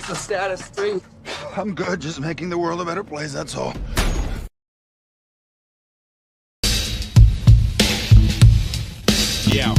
What's the status, 3? I'm good, just making the world a better place, that's all. Yo.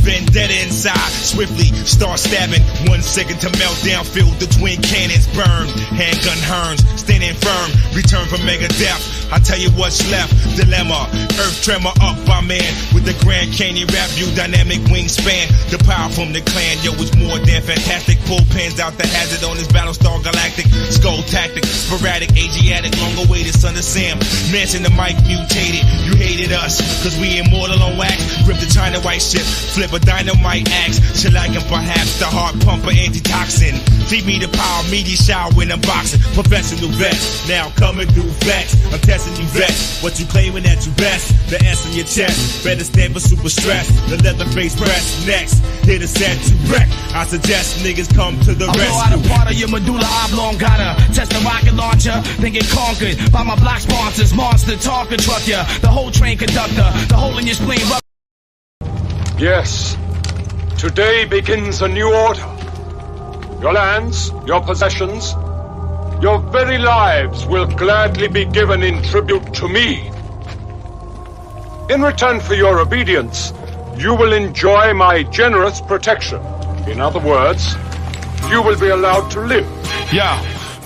Vendetta inside, swiftly start stabbing. 1 second to meltdown, feel the twin cannons burn. Handgun herns, standing firm, return from mega death. I tell you what's left, dilemma, earth tremor up by man. With the Grand Canyon rap view, dynamic wingspan. The power from the clan, yo, it's more than fantastic. Pull pins out the hazard on this Battlestar Galactic. Skull tactic, sporadic, Asiatic, long awaited son of Sam. Mansion the mic mutated, you hated us, cause we immortal on wax. Grip the China white ship, flip a dynamite axe. Shellacking perhaps the heart pumper antitoxin. Feed me the power, media shower when I'm boxing. Professional vet, now coming through vex. I'm testing you vet, what you claiming that you best. The S on your chest, better stand for super stress. The leather face press next, here to set to wreck. I suggest niggas come to the rescue. I blow out a part of your medulla oblongata. Test the rocket launcher, then get conquered by my block sponsors. Monster talker truck ya, the whole train conductor, the hole in your spleen. Yes, today begins a new order. Your lands, your possessions, your very lives will gladly be given in tribute to me. In return for your obedience, you will enjoy my generous protection. In other words, you will be allowed to live. Yeah.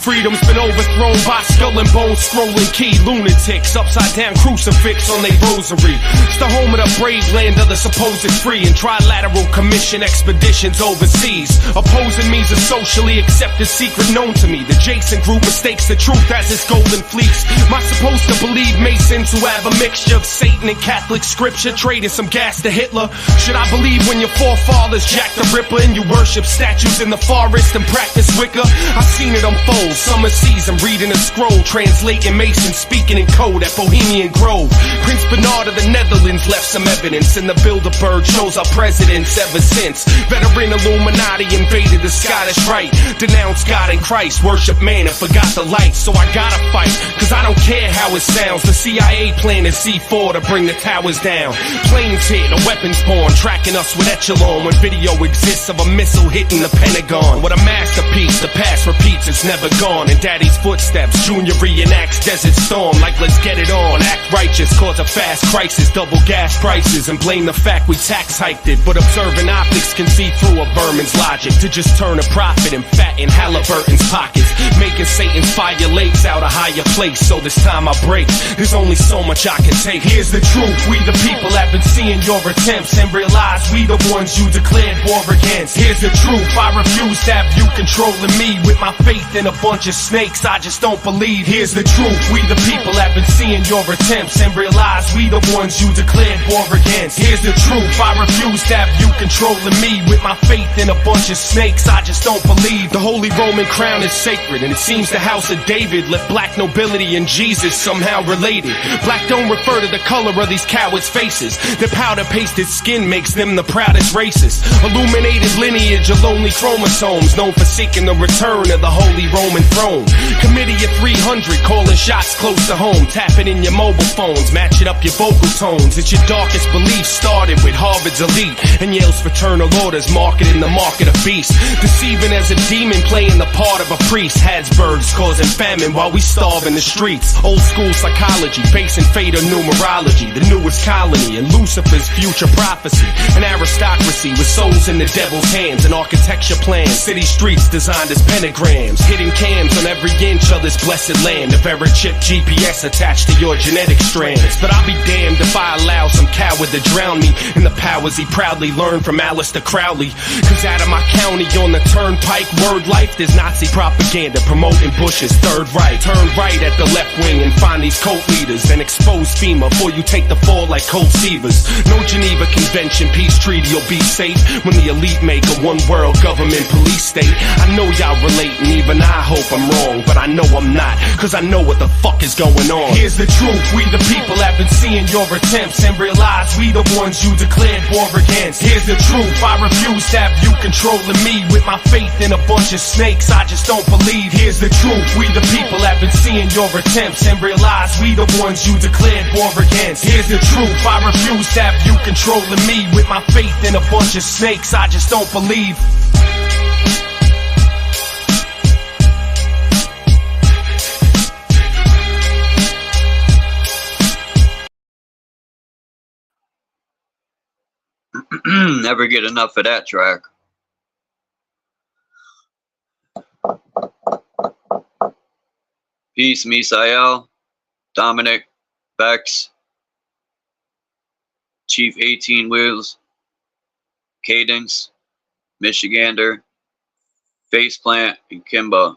Freedom's been overthrown by skull and bone scrolling key lunatics. Upside down crucifix on they rosary. It's the home of the brave land of the supposed free and trilateral commission expeditions overseas. Opposing me's a socially accepted secret known to me. The Jason group mistakes the truth as its golden fleece. Am I supposed to believe Masons who have a mixture of Satan and Catholic scripture, trading some gas to Hitler? Should I believe when your forefathers Jack the Ripper and you worship statues in the forest and practice Wicca? I've seen it unfold. Summer season, reading a scroll, translating Mason, speaking in code at Bohemian Grove. Prince Bernard of the Netherlands left some evidence, and the Bilderberg shows our presidents ever since. Veteran Illuminati invaded the Scottish Rite, denounced God and Christ, worship man and forgot the lights. So I gotta fight, cause I don't care how it sounds. The CIA planted C4 to bring the towers down. Planes hit, a weapons born, tracking us with echelon. When video exists of a missile hitting the Pentagon. What a masterpiece, the past repeats, it's never gone. In daddy's footsteps, Junior reenacts Desert Storm like let's get it on. Act righteous, cause a fast crisis, double gas prices, and blame the fact we tax hiked it. But observant optics can see through a vermin's logic to just turn a profit and fatten Halliburton's pockets, making Satan's fire lakes out a higher place. So this time I break, there's only so much I can take. Here's the truth, we the people have been seeing your attempts and realize we the ones you declared war against. Here's the truth, I refuse to have you controlling me with my faith in a bunch of snakes, I just don't believe. Here's the truth, we the people have been seeing your attempts and realize we the ones you declared war against. Here's the truth, I refuse to have you controlling me with my faith in a bunch of snakes, I just don't believe. The Holy Roman crown is sacred, and it seems the house of David left black nobility and Jesus somehow related. Black don't refer to the color of these cowards' faces. Their powder-pasted skin makes them the proudest racists. Illuminated lineage of lonely chromosomes, known for seeking the return of the Holy Roman throne. Committee of 300, calling shots close to home. Tapping in your mobile phones, matching up your vocal tones. It's your darkest beliefs, started with Harvard's elite and Yale's fraternal orders, marketing the market of beast. Deceiving as a demon, playing the part of a priest. Habsburgs causing famine while we starve in the streets. Old school psychology, facing fate or numerology. The newest colony and Lucifer's future prophecy. An aristocracy with souls in the devil's hands. An architecture plan, city streets designed as pentagrams. Hidden cams on every inch of this blessed land. A very chip GPS attached to your genetic strands. But I'll be damned if I allow some coward to drown me in the powers he proudly learned from Aleister Crowley. Cause out of my county on the turnpike, word life, there's Nazi propaganda promoting Bush's Third Reich. Turn right at the left wing and find these cult leaders, then expose FEMA before you take the fall like Colt Seavers. No Geneva Convention, peace treaty, you'll be safe when the elite make a one world government police state. I know y'all relate and even I hope I'm wrong, but I know I'm not, cause I know what the fuck is going on. Here's the truth, we the people have been seeing your attempts and realize we the ones you declared war against. Here's the truth, I refuse to have you controlling me with my faith in a bunch of snakes, I just don't believe. Here's the truth, we the people have been seeing seeing your attempts and realize we the ones you declared war against. Here's the truth, I refuse to have you controlling me. With my faith in a bunch of snakes, I just don't believe. Never get enough of that track. Peace, Misael, Dominic, Bex, Chief 18 Wheels, Cadence, Michigander, Faceplant, and Kimba.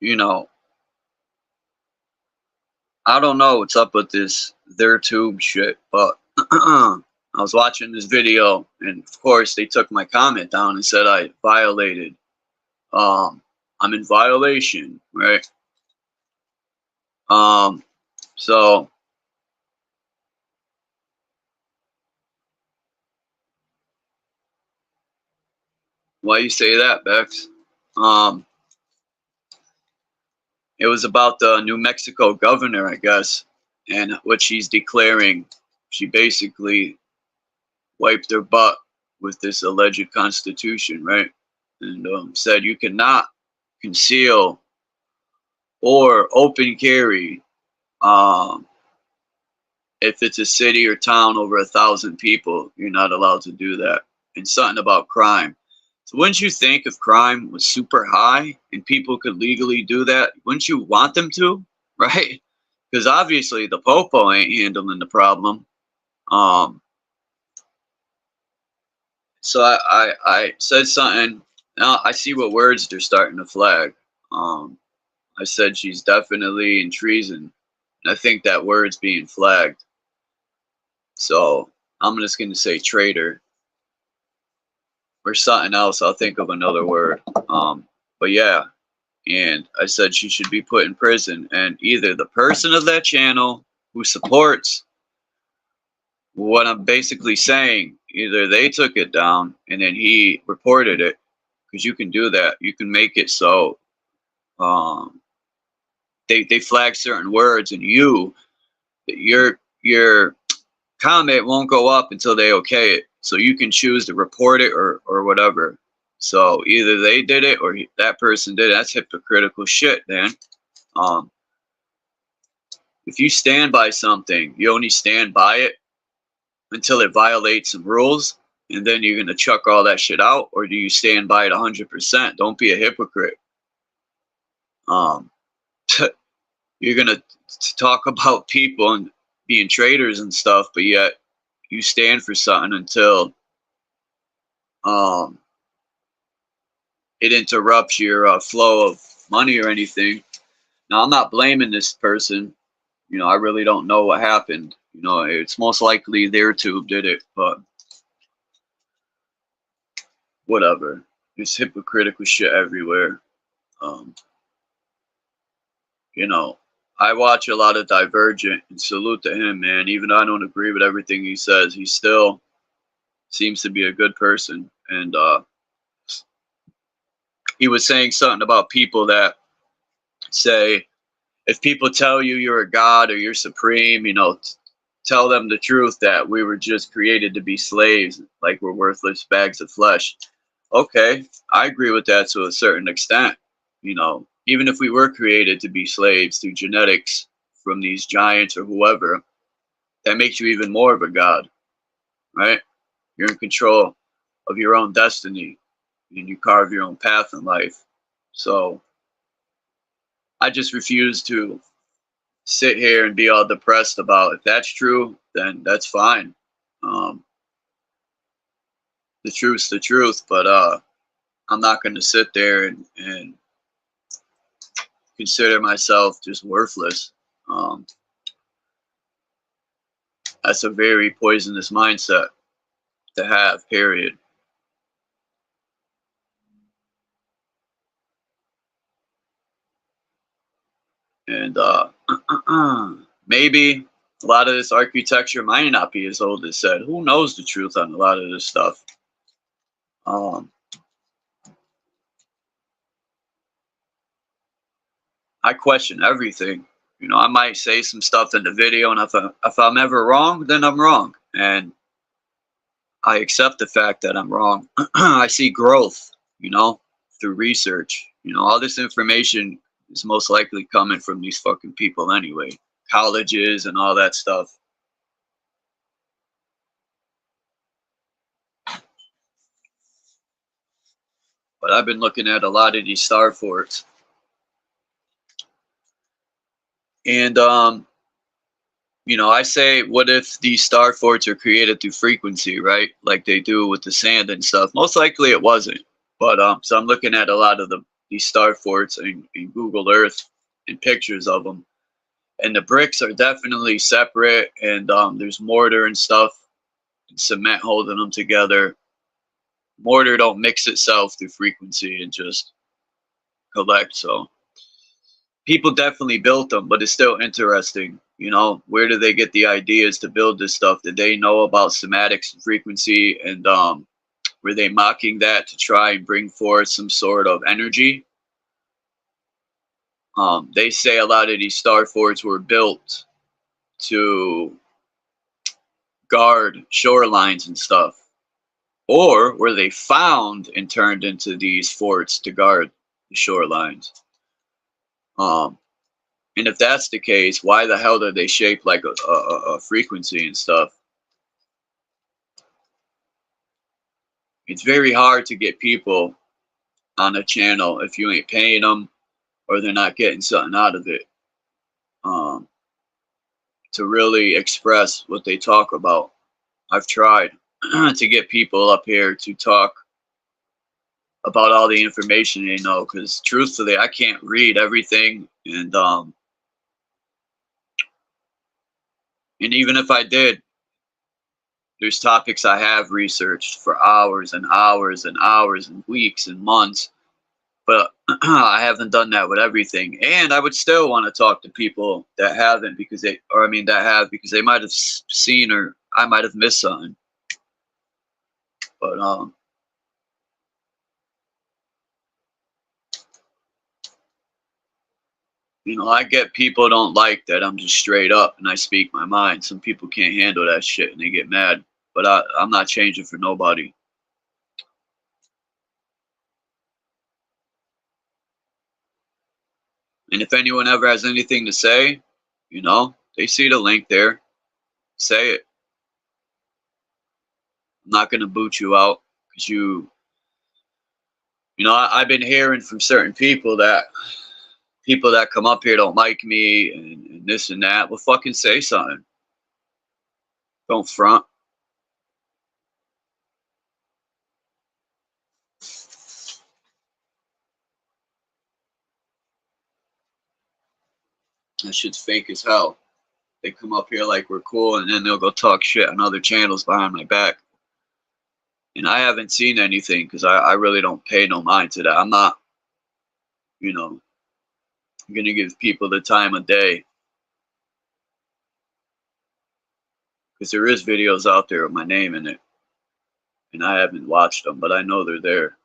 You know, I don't know what's up with this their tube shit, but I was watching this video, and of course they took my comment down and said I violated. I'm in violation, right? So why you say that, Bex? It was about the New Mexico governor, I guess, and what she's declaring. She basically wiped their butt with this alleged constitution, right? And said you cannot conceal or open carry if it's a city or town over 1,000 people. You're not allowed to do that. And something about crime. So wouldn't you think if crime was super high and people could legally do that, wouldn't you want them to, right? Because obviously the popo ain't handling the problem. So I said something. Now I see what words they're starting to flag. I said she's definitely in treason. And I think that word's being flagged. So I'm just going to say traitor. Or something else. I'll think of another word. But yeah. And I said she should be put in prison. And either the person of that channel who supports what I'm basically saying, either they took it down and then he reported it. Because you can do that. You can make it so they flag certain words, and your comment won't go up until they okay it. So you can choose to report it or whatever. So either they did it or that person did it. That's hypocritical shit, man. If you stand by something, you only stand by it until it violates some rules, and then you're gonna chuck all that shit out, or do you stand by it 100%? Don't be a hypocrite. You're gonna talk about people and being traitors and stuff, but yet you stand for something until it interrupts your flow of money or anything. Now, I'm not blaming this person. You know, I really don't know what happened. You know, it's most likely their tube did it, but whatever. There's hypocritical shit everywhere. You know, I watch a lot of Divergent, and salute to him, man. Even though I don't agree with everything he says, he still seems to be a good person. And he was saying something about people that say, if people tell you you're a god or you're supreme, you know, tell them the truth that we were just created to be slaves, like we're worthless bags of flesh. Okay, I agree with that to a certain extent. You know, even if we were created to be slaves through genetics from these giants or whoever, that makes you even more of a god, right? You're in control of your own destiny and you carve your own path in life. So I just refuse to sit here and be all depressed about. If that's true, then that's fine. The truth's the truth, but I'm not going to sit there and consider myself just worthless. That's a very poisonous mindset to have, period. And maybe A lot of this architecture might not be as old as said. Who knows the truth on a lot of this stuff? I question everything. You know, I might say some stuff in the video, and if I'm ever wrong, then I'm wrong, and I accept the fact that I'm wrong. I see growth, you know, through research. You know, all this information is most likely coming from these fucking people anyway, colleges and all that stuff. But I've been looking at a lot of these star forts, and you know, I say, what if these star forts are created through frequency, right? Like they do with the sand and stuff. Most likely it wasn't. But so I'm looking at a lot of these star forts in Google Earth and pictures of them. And the bricks are definitely separate, and there's mortar and stuff and cement holding them together. Mortar don't mix itself through frequency and just collect. So people definitely built them, but it's still interesting. You know, where do they get the ideas to build this stuff? Did they know about somatics and frequency, and were they mocking that to try and bring forth some sort of energy? They say a lot of these star forts were built to guard shorelines and stuff, or were they found and turned into these forts to guard the shorelines? And if that's the case, why the hell are they shaped like a frequency and stuff? It's very hard to get people on a channel if you ain't paying them or they're not getting something out of it, to really express what they talk about. I've tried to get people up here to talk about all the information they know, because truthfully, I can't read everything, and even if I did, there's topics I have researched for hours and hours and hours and weeks and months, but I haven't done that with everything. And I would still want to talk to people that haven't, because they, or I mean that have, because they might have seen, or I might have missed something. But you know, I get people don't like that I'm just straight up and I speak my mind. Some people can't handle that shit and they get mad. But I'm not changing for nobody. And if anyone ever has anything to say, you know, they see the link there. Say it. I'm not going to boot you out because you know, I've been hearing from certain people that come up here don't like me and this and that. Well, fucking say something. Don't front. That shit's fake as hell. They come up here like we're cool, and then they'll go talk shit on other channels behind my back. And I haven't seen anything because I really don't pay no mind to that. I'm not, you know, going to give people the time of day. Because there is videos out there with my name in it. And I haven't watched them, but I know they're there.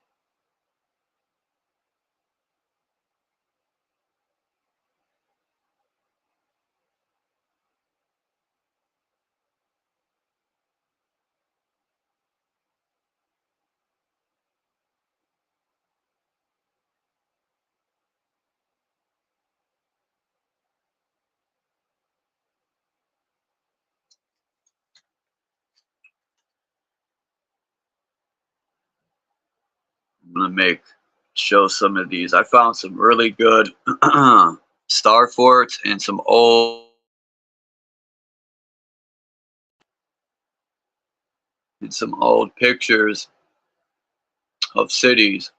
I'm going to show some of these. I found some really good star forts and some old pictures of cities.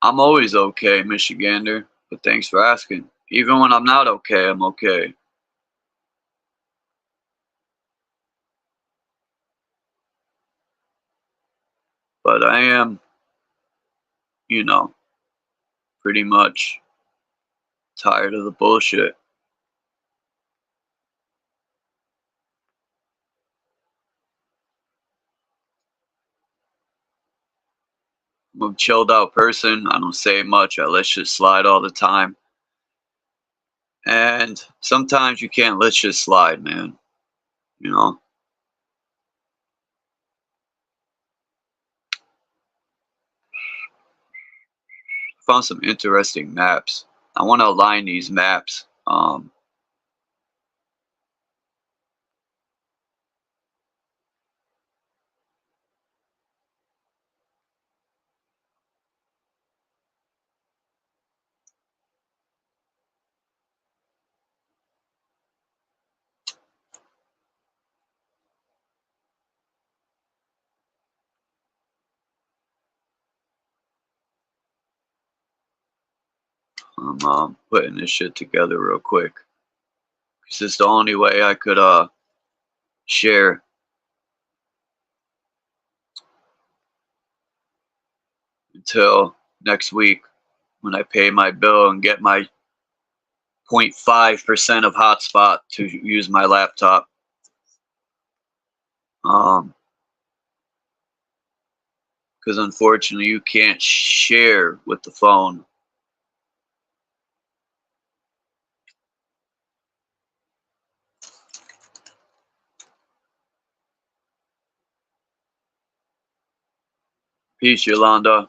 I'm always okay, Michigander, but thanks for asking. Even when I'm not okay, I'm okay. But I am, you know, pretty much tired of the bullshit. I'm a chilled out person. I don't say much. I let shit slide all the time. And sometimes you can't let shit slide, man. You know? Found some interesting maps. I want to align these maps. I'm putting this shit together real quick. Because it's the only way I could share. Until next week when I pay my bill and get my 0.5% of hotspot to use my laptop. Because unfortunately you can't share with the phone. Peace, Yolanda.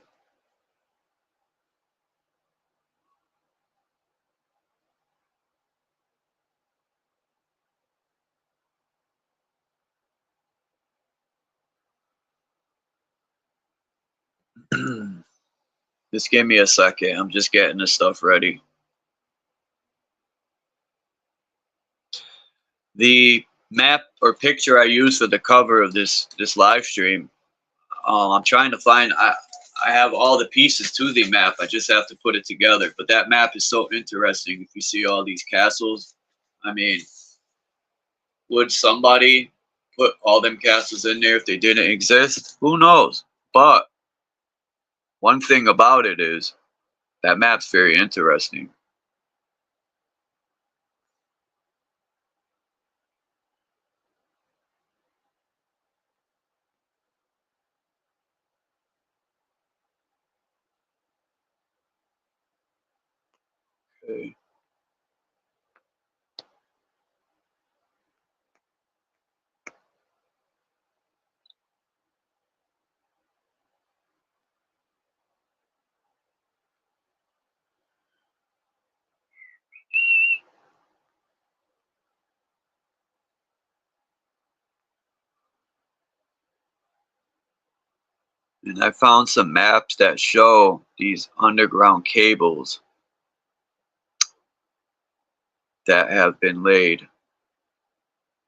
Just give me a second. I'm just getting this stuff ready. The map or picture I use for the cover of this live stream, I'm trying to find. I have all the pieces to the map. I just have to put it together. But that map is so interesting. If you see all these castles, I mean, would somebody put all them castles in there if they didn't exist? Who knows? But one thing about it is that map's very interesting. Okay. And I found some maps that show these underground cables that have been laid.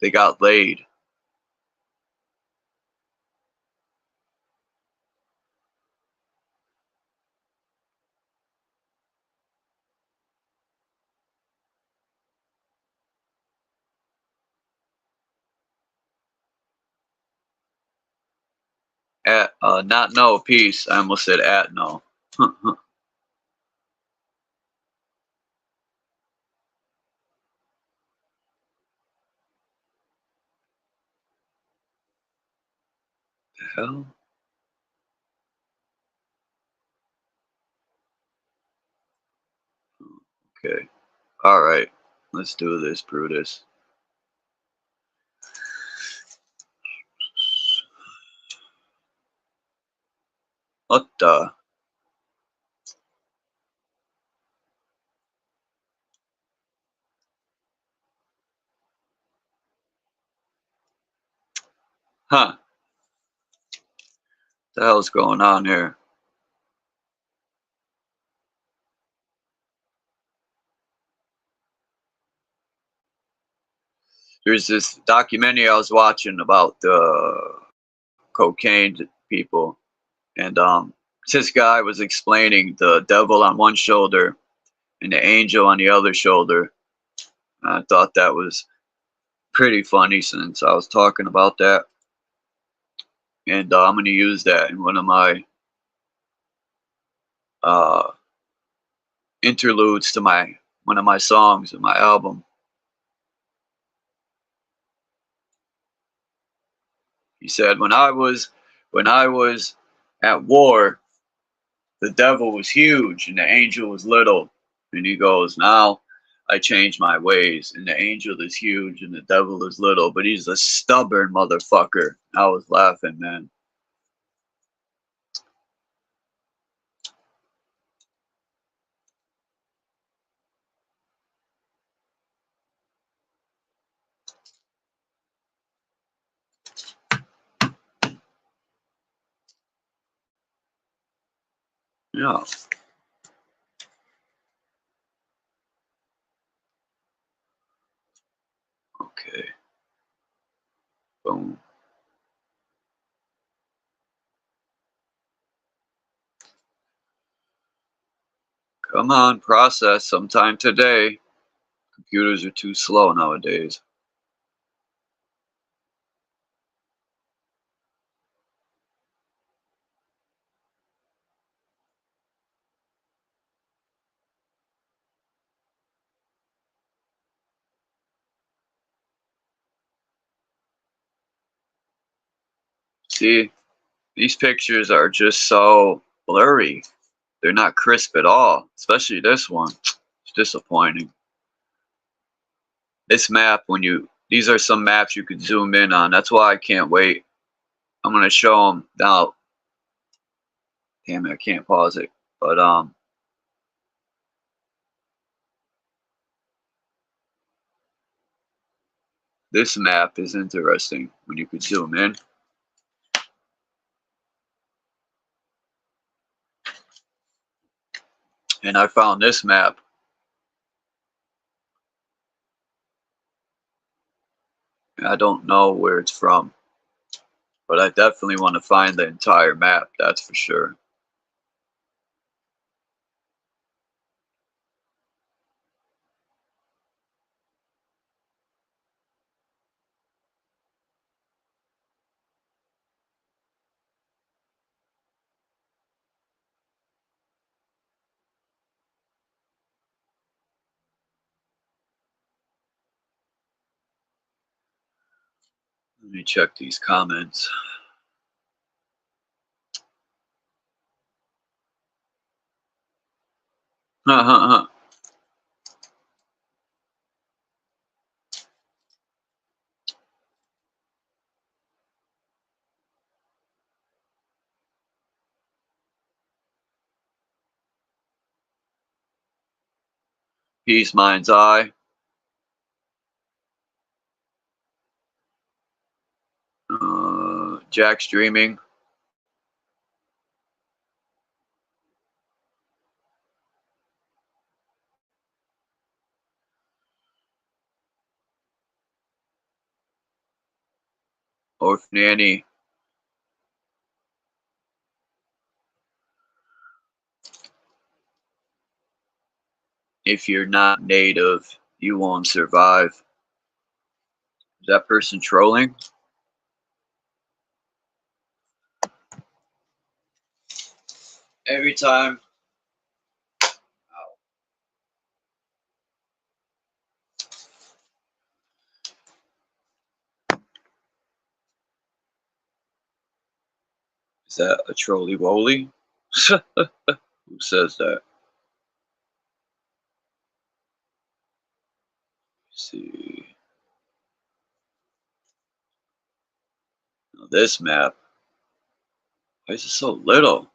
They got laid. At not no peace. I almost said at no. The hell? Okay. All right. Let's do this, Brutus. What the? Huh? The hell's going on here? There's this documentary I was watching about the cocaine people, and this guy was explaining the devil on one shoulder and the angel on the other shoulder. I thought that was pretty funny since I was talking about that. And I'm going to use that in one of my interludes to one of my songs in my album. He said, when I was at war, the devil was huge and the angel was little. And he goes, now I changed my ways, and the angel is huge and the devil is little, but he's a stubborn motherfucker. I was laughing, man. Yeah. Okay. Boom. Come on, process sometime today. Computers are too slow nowadays. See, these pictures are just so blurry. They're not crisp at all, especially this one. It's disappointing. This map, these are some maps you could zoom in on. That's why I can't wait. I'm going to show them now. Damn it, I can't pause it. But, this map is interesting when you could zoom in. And I found this map. I don't know where it's from, but I definitely want to find the entire map, that's for sure. Let me check these comments. Peace, mind's eye. Jack streaming. Orphan Annie. If you're not native, you won't survive. Is that person trolling? Every time. Is that a trolley woly? Who says that? Let's see. Now this map. Why is it so little?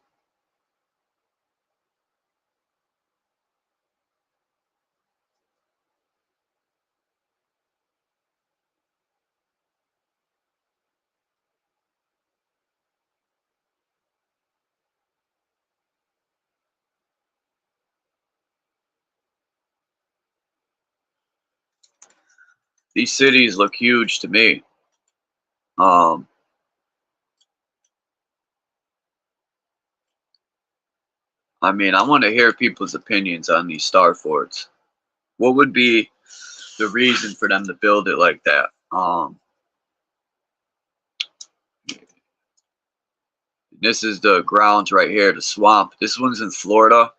These cities look huge to me. I mean, I want to hear people's opinions on these star forts. What would be the reason for them to build it like that? This is the grounds right here, the swamp. This one's in Florida.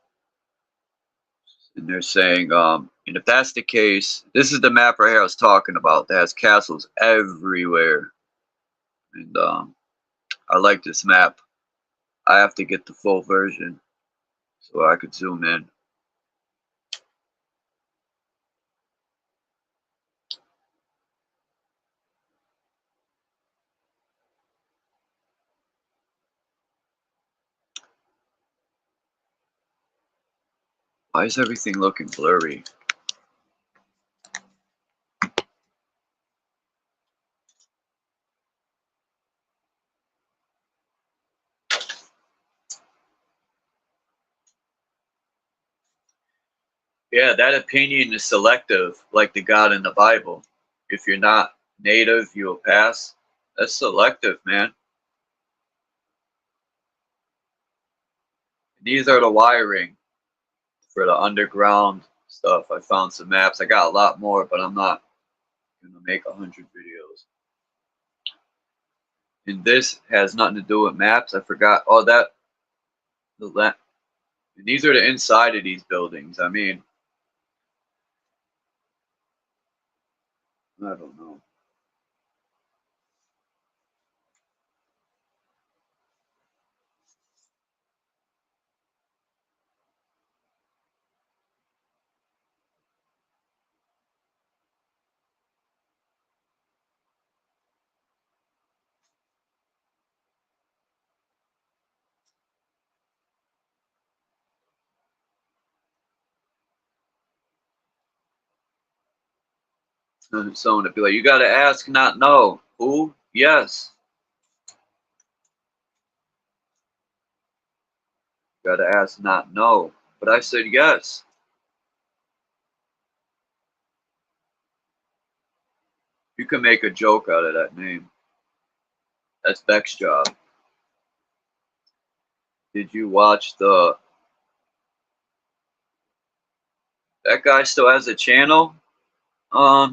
And they're saying, and if that's the case, this is the map right here I was talking about that has castles everywhere. And I like this map. I have to get the full version so I could zoom in. Why is everything looking blurry? Yeah, that opinion is selective, like the God in the Bible. If you're not native, you'll pass. That's selective, man. These are the wiring for the underground stuff. I found some maps. I got a lot more, but I'm not gonna make 100 videos. And this has nothing to do with maps. I forgot. Oh, that and these are the inside of these buildings. I mean, I don't know. Someone to be like, you gotta ask, not know. Who? Yes. Gotta ask, not know. But I said yes. You can make a joke out of that name. That's Beck's job. Did you watch that guy still has a channel?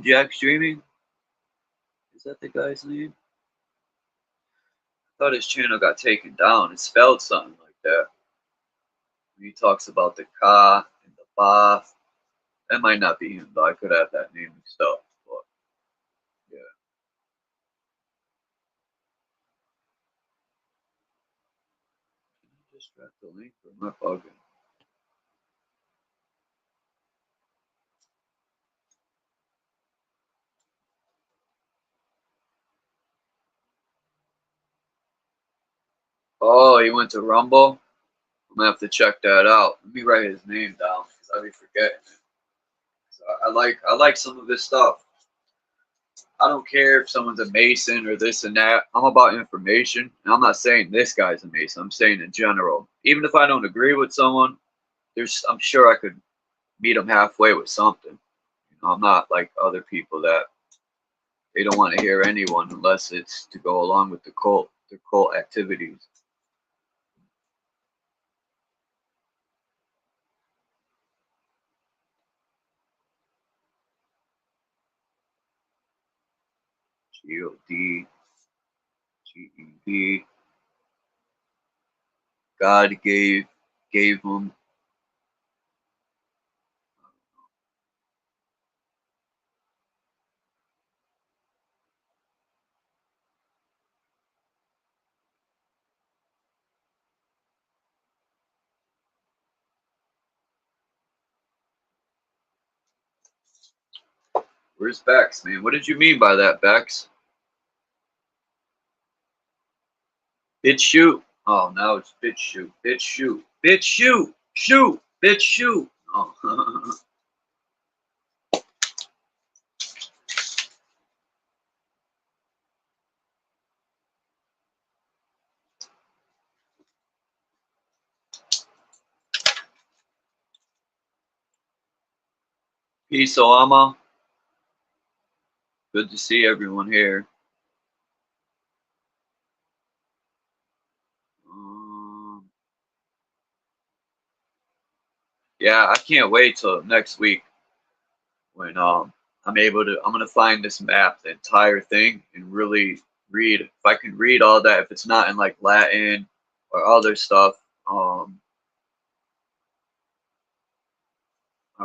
Jack Streaming? Is that the guy's name? I thought his channel got taken down. It's spelled something like that. He talks about the ka and the ba. That might not be him, though. I could have that name mixed up. But yeah. Just got the link for my bugging. Oh, he went to Rumble? I'm gonna have to check that out. Let me write his name down because I'll be forgetting it. So I like some of his stuff. I don't care if someone's a Mason or this and that. I'm about information. And I'm not saying this guy's a Mason. I'm saying in general. Even if I don't agree with someone, I'm sure I could meet them halfway with something. You know, I'm not like other people that they don't want to hear anyone unless it's to go along with the cult, their cult activities. G-O-D, G-E-B. God gave them. Where's Bex, man? What did you mean by that, Bex? BitChute. Oh, now it's BitChute. BitChute. BitChute. Shoot. BitChute. Oh. Peace, Olama. Good to see everyone here. Yeah, I can't wait till next week when I'm gonna find this map, the entire thing, and really read. If I can read all that, if it's not in like Latin or other stuff. I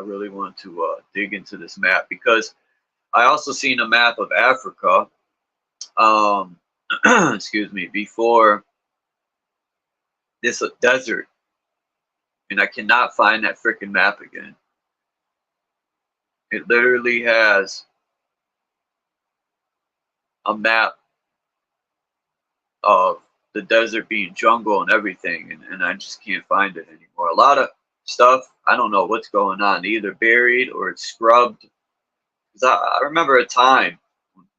really want to dig into this map because I also seen a map of Africa. Excuse me, before this desert, and I cannot find that freaking map again. It literally has a map of the desert being jungle and everything, and I just can't find it anymore. A lot of stuff, I don't know what's going on, either buried or it's scrubbed. Because I remember a time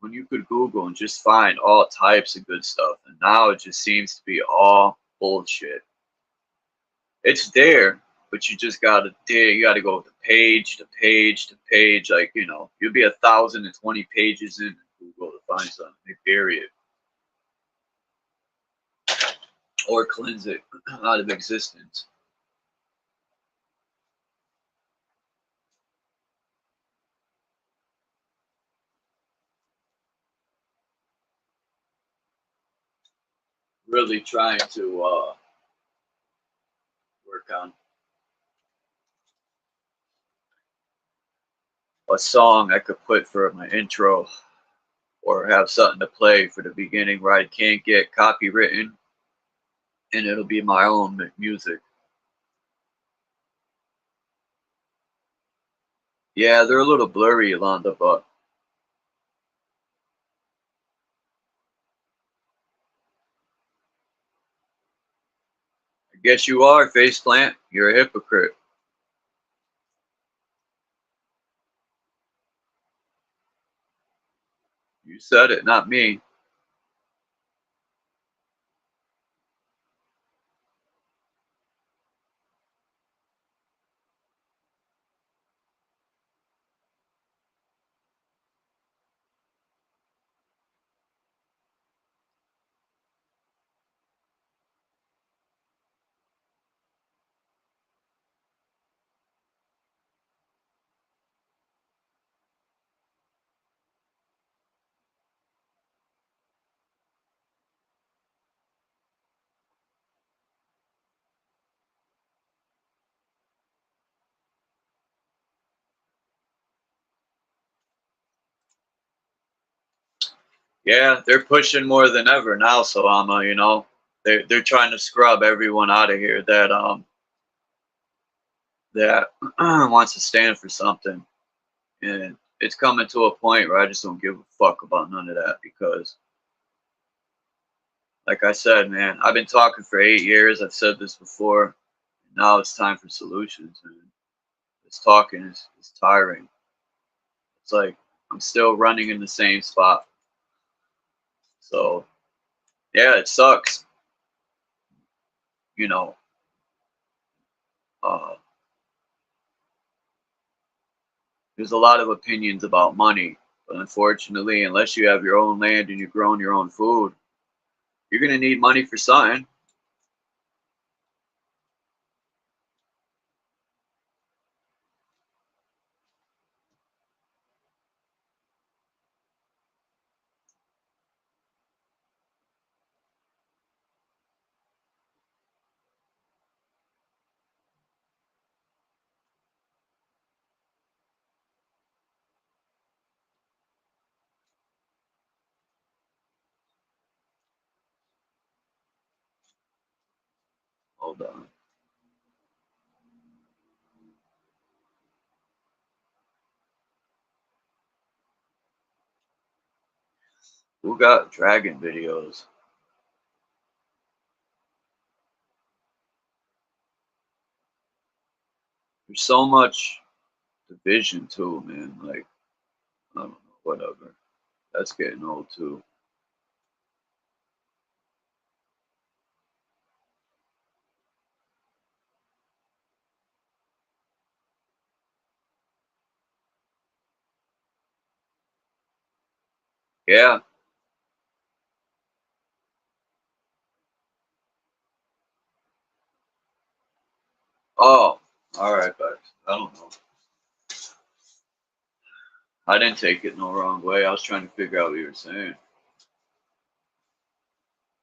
when you could Google and just find all types of good stuff, and now it just seems to be all bullshit. It's there, but you just gotta dig. You gotta go to page to page to page. Like, you know, you'll be 1,020 pages in Google to find something. They bury it or cleanse it out of existence. Really trying to work on a song I could put for my intro, or have something to play for the beginning where I can't get copywritten, and it'll be my own music. Yeah, they're a little blurry, Yolanda, but I guess you are, Faceplant. You're a hypocrite. You said it, not me. Yeah, they're pushing more than ever now, Salama, you know. They're trying to scrub everyone out of here that wants to stand for something. And it's coming to a point where I just don't give a fuck about none of that, because like I said, man, I've been talking for 8 years. I've said this before. Now it's time for solutions, and this talking is tiring. It's like I'm still running in the same spot. So yeah, it sucks. You know, uh, there's a lot of opinions about money, but unfortunately, unless you have your own land and you're growing your own food, you're gonna need money for something. Hold on. Who got dragon videos? There's so much division too, man. Like, I don't know, whatever. That's getting old too. Yeah. Oh, all right, guys. I don't know. I didn't take it no wrong way. I was trying to figure out what you were saying.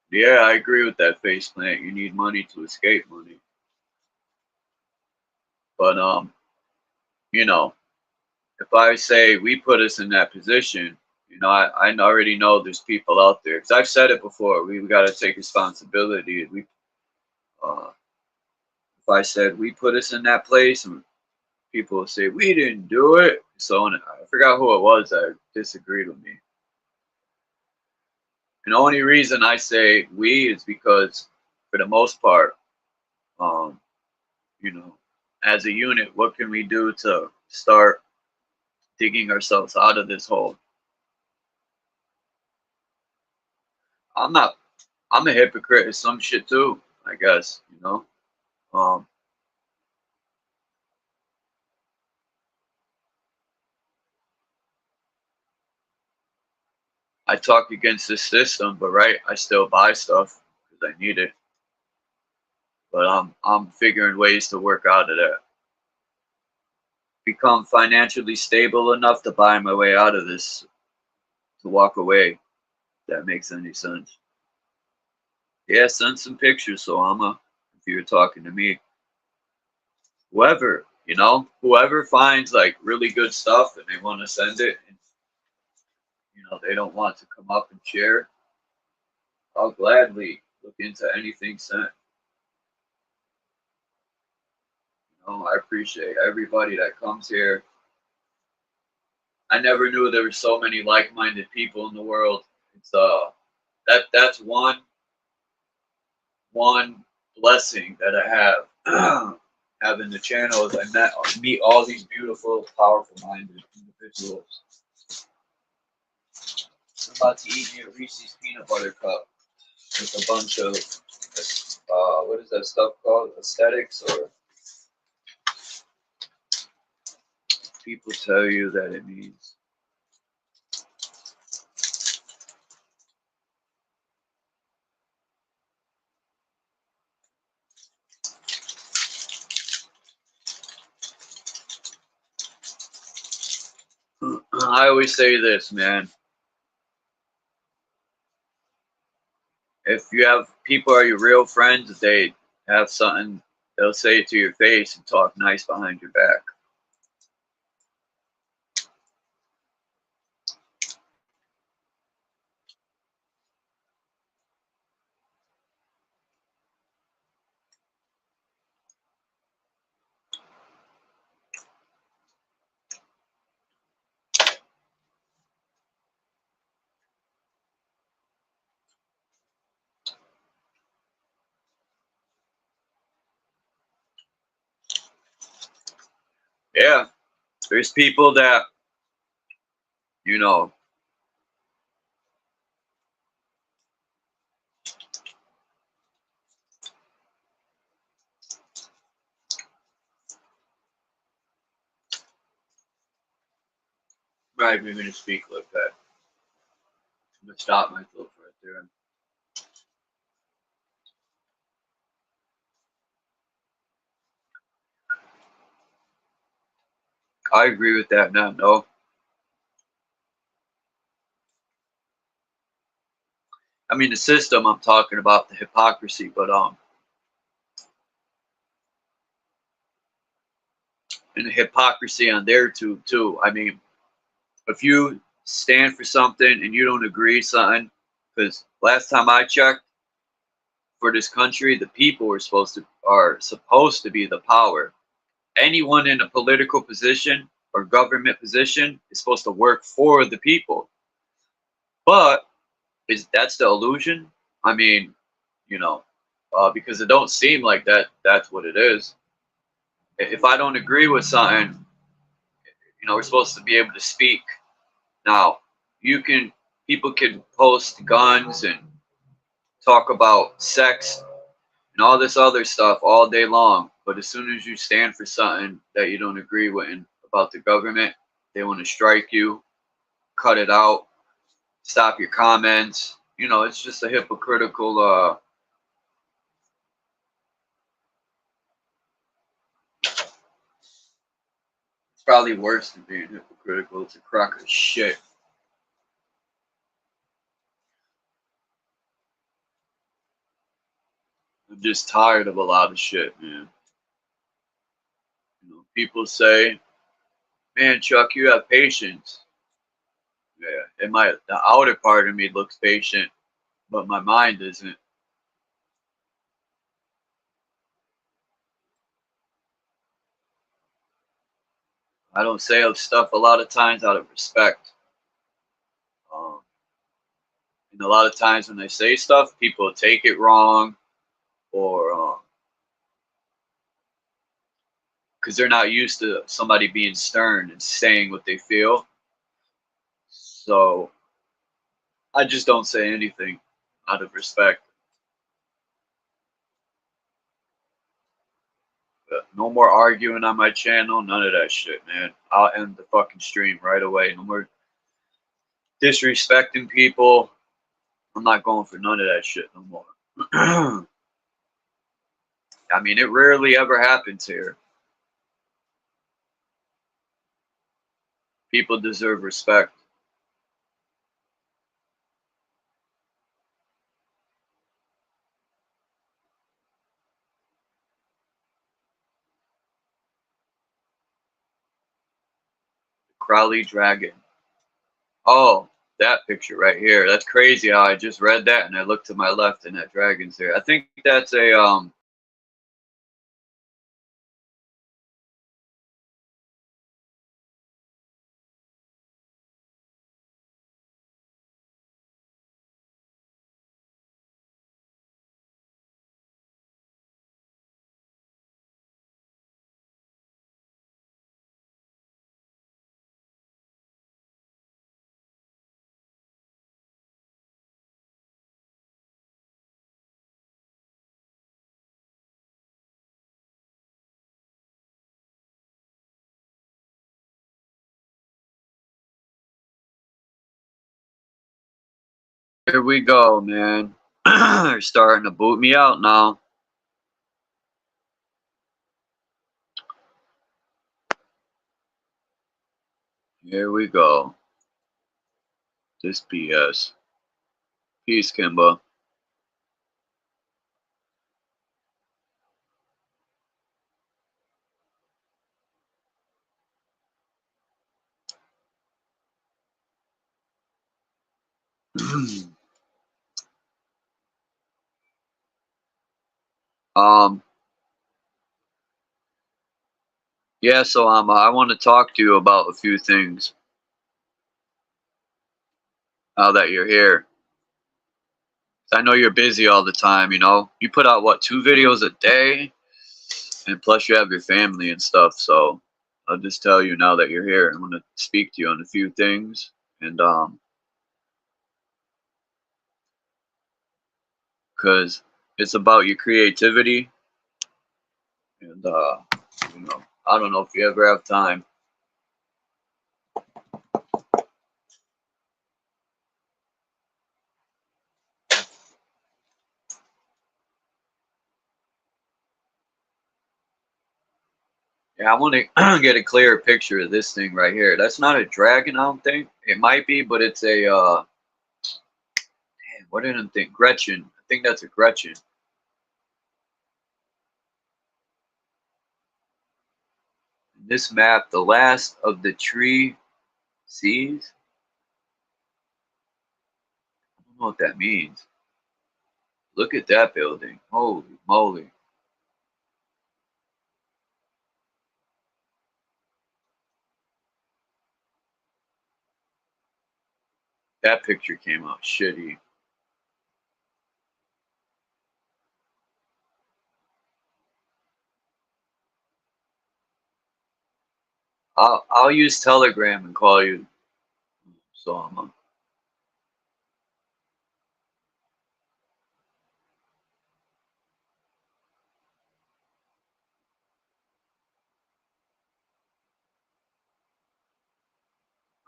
Yeah, I agree with that face plant. You need money to escape money. But you know, if I say we put us in that position, you know, I already know there's people out there. Because I've said it before, we got to take responsibility. Uh, if I said we put us in that place, and people will say we didn't do it. So I forgot who it was that disagreed with me. And the only reason I say we is because, for the most part, um, you know, as a unit, what can we do to start digging ourselves out of this hole? I'm not. I'm a hypocrite in some shit too, I guess. You know, um, I talk against this system, but right, I still buy stuff because I need it. But I'm figuring ways to work out of that. Become financially stable enough to buy my way out of this, to walk away. If that makes any sense. Yeah, send some pictures, so if you're talking to me, whoever, you know, whoever finds like really good stuff and they want to send it, and you know they don't want to come up and share, I'll gladly look into anything sent. You know, I appreciate everybody that comes here. I never knew there were so many like-minded people in the world. It's that's one blessing that I have. Having the channel is I meet all these beautiful, powerful-minded individuals. I'm about to eat me a Reese's peanut butter cup with a bunch of what is that stuff called? Aesthetics, or people tell you that it means. I always say this, man. If you have people are your real friends, if they have something, they'll say it to your face and talk nice behind your back. Yeah, there's people that, you know, not even going to speak like that. I'm going to stop myself right there. I agree with that now. No, I mean the system. I'm talking about the hypocrisy, but and the hypocrisy on their tube too. I mean, if you stand for something and you don't agree something, because last time I checked, for this country, the people are supposed to be the power. Anyone in a political position or government position is supposed to work for the people. But that's the illusion? I mean, you know, because it don't seem like that's what it is. If I don't agree with something, you know, we're supposed to be able to speak. Now, people can post guns and talk about sex and all this other stuff all day long, but as soon as you stand for something that you don't agree with about the government, they want to strike you, cut it out, stop your comments. You know, it's just a hypocritical. It's probably worse than being hypocritical. It's a crock of shit. I'm just tired of a lot of shit, man. You know, people say, "Man, Chuck, you have patience." Yeah, and the outer part of me looks patient, but my mind isn't. I don't say stuff a lot of times out of respect. And a lot of times when I say stuff, people take it wrong, or because they're not used to somebody being stern and saying what they feel. So I just don't say anything out of respect. But no more arguing on my channel, none of that shit, man. I'll end the fucking stream right away. No more disrespecting people. I'm not going for none of that shit no more. I mean, it rarely ever happens here. People deserve respect. Crowley Dragon. Oh, that picture right here. That's crazy how I just read that and I looked to my left and that dragon's there. I think that's a here we go, man. They're starting to boot me out now. Here we go. This BS. Peace, Kimba. Yeah, so I want to talk to you about a few things now that you're here. I know you're busy all the time, you know. You put out, what, 2 videos a day? And plus you have your family and stuff, so I'll just tell you now that you're here. I'm going to speak to you on a few things. And, because it's about your creativity. And, you know, I don't know if you ever have time. Yeah, I want to get a clearer picture of this thing right here. That's not a dragon, I don't think. It might be, but it's a, man, what did I think? Gretchen. I think that's a Gretchen. This map, the last of the tree seas? I don't know what that means. Look at that building. Holy moly. That picture came out shitty. I'll use Telegram and call you. So I'm on.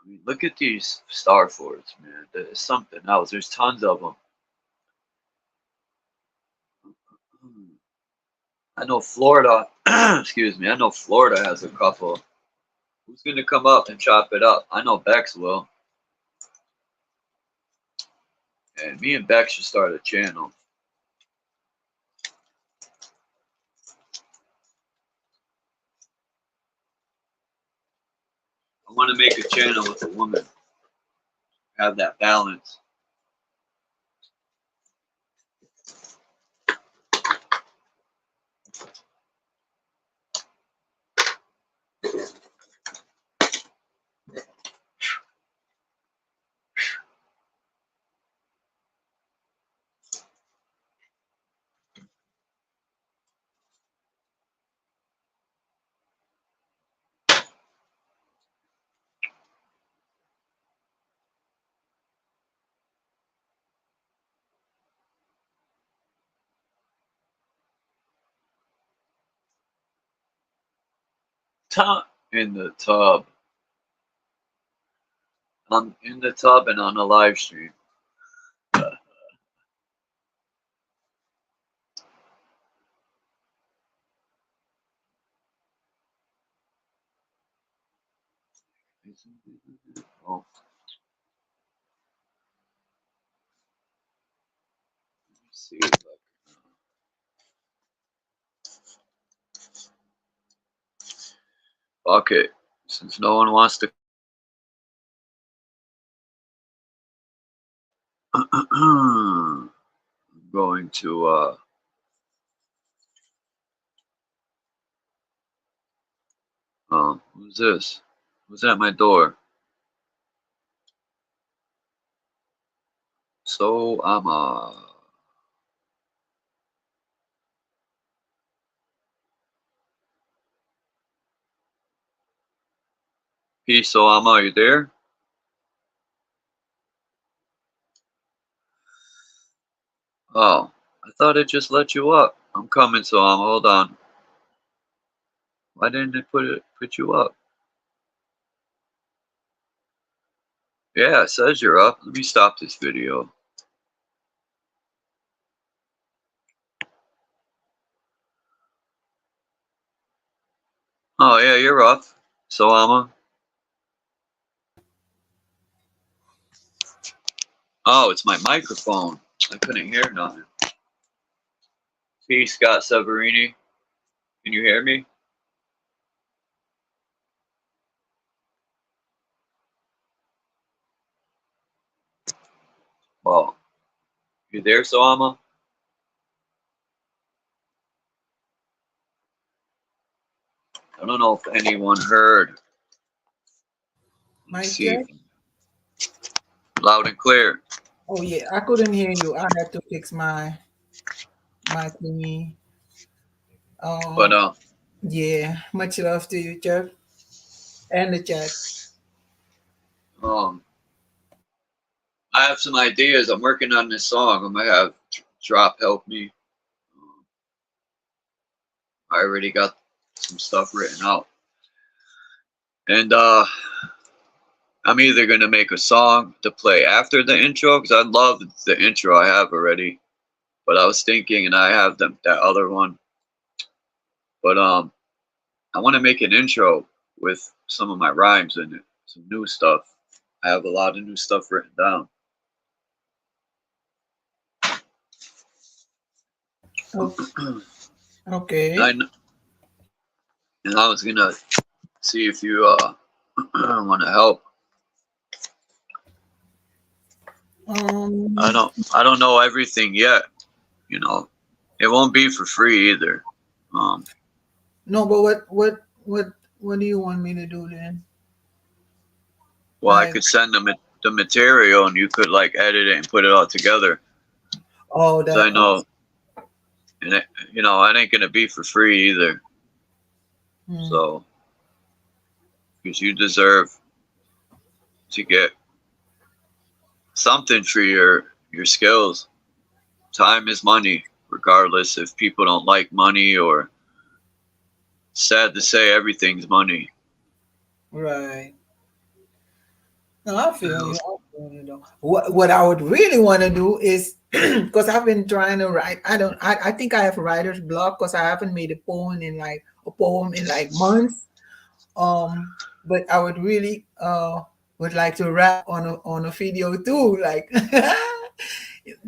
I mean, look at these star forts, man. There's something else. There's tons of them. I know Florida, excuse me, I know Florida has a couple. Who's going to come up and chop it up? I know Bex will. And me and Bex should start a channel. want to make a channel with a woman. Have that balance. In the tub. I'm in the tub and on a live stream. Oh. Let me see if I can. Fuck it. Since no one wants to. I'm going to. Who's this? Who's at my door? So I'm Peace, so are you there? Oh, I thought it just let you up. I'm coming, so hold on. Why didn't it put you up? Yeah, it says you're up. Let me stop this video. Oh yeah, you're up. So Oh, it's my microphone. I couldn't hear nothing. Peace, Scott Severini. Can you hear me? Well, you there, Soama? I don't know if anyone heard. My See, check. loud and clear. Oh yeah, I couldn't hear you. I had to fix my thingy. But Yeah, much love to you, Jeff, and the chat. I have some ideas. I'm working on this song. I'm gonna have Drop help me. I already got some stuff written out, and I'm either gonna make a song to play after the intro because I love the intro I have already. But I was thinking, and I have that other one. But I want to make an intro with some of my rhymes in it, some new stuff. I have a lot of new stuff written down. Okay. And I was gonna see if you want to help. I don't know everything yet. You know, it won't be for free either. No, but what do you want me to do then? Well, I Like, could send them the material, and you could like edit it and put it all together. oh, So I that. know, and it, you know, it ain't gonna be for free either. So, because you deserve to get something for your skills. Time is money, regardless if people don't like money, or sad to say, everything's money. Right. No, I feel you. I feel you though. What I would really want to do is because I've been trying to write. I think I have writer's block because I haven't made a poem in like months. But I would really would like to rap on a video too, like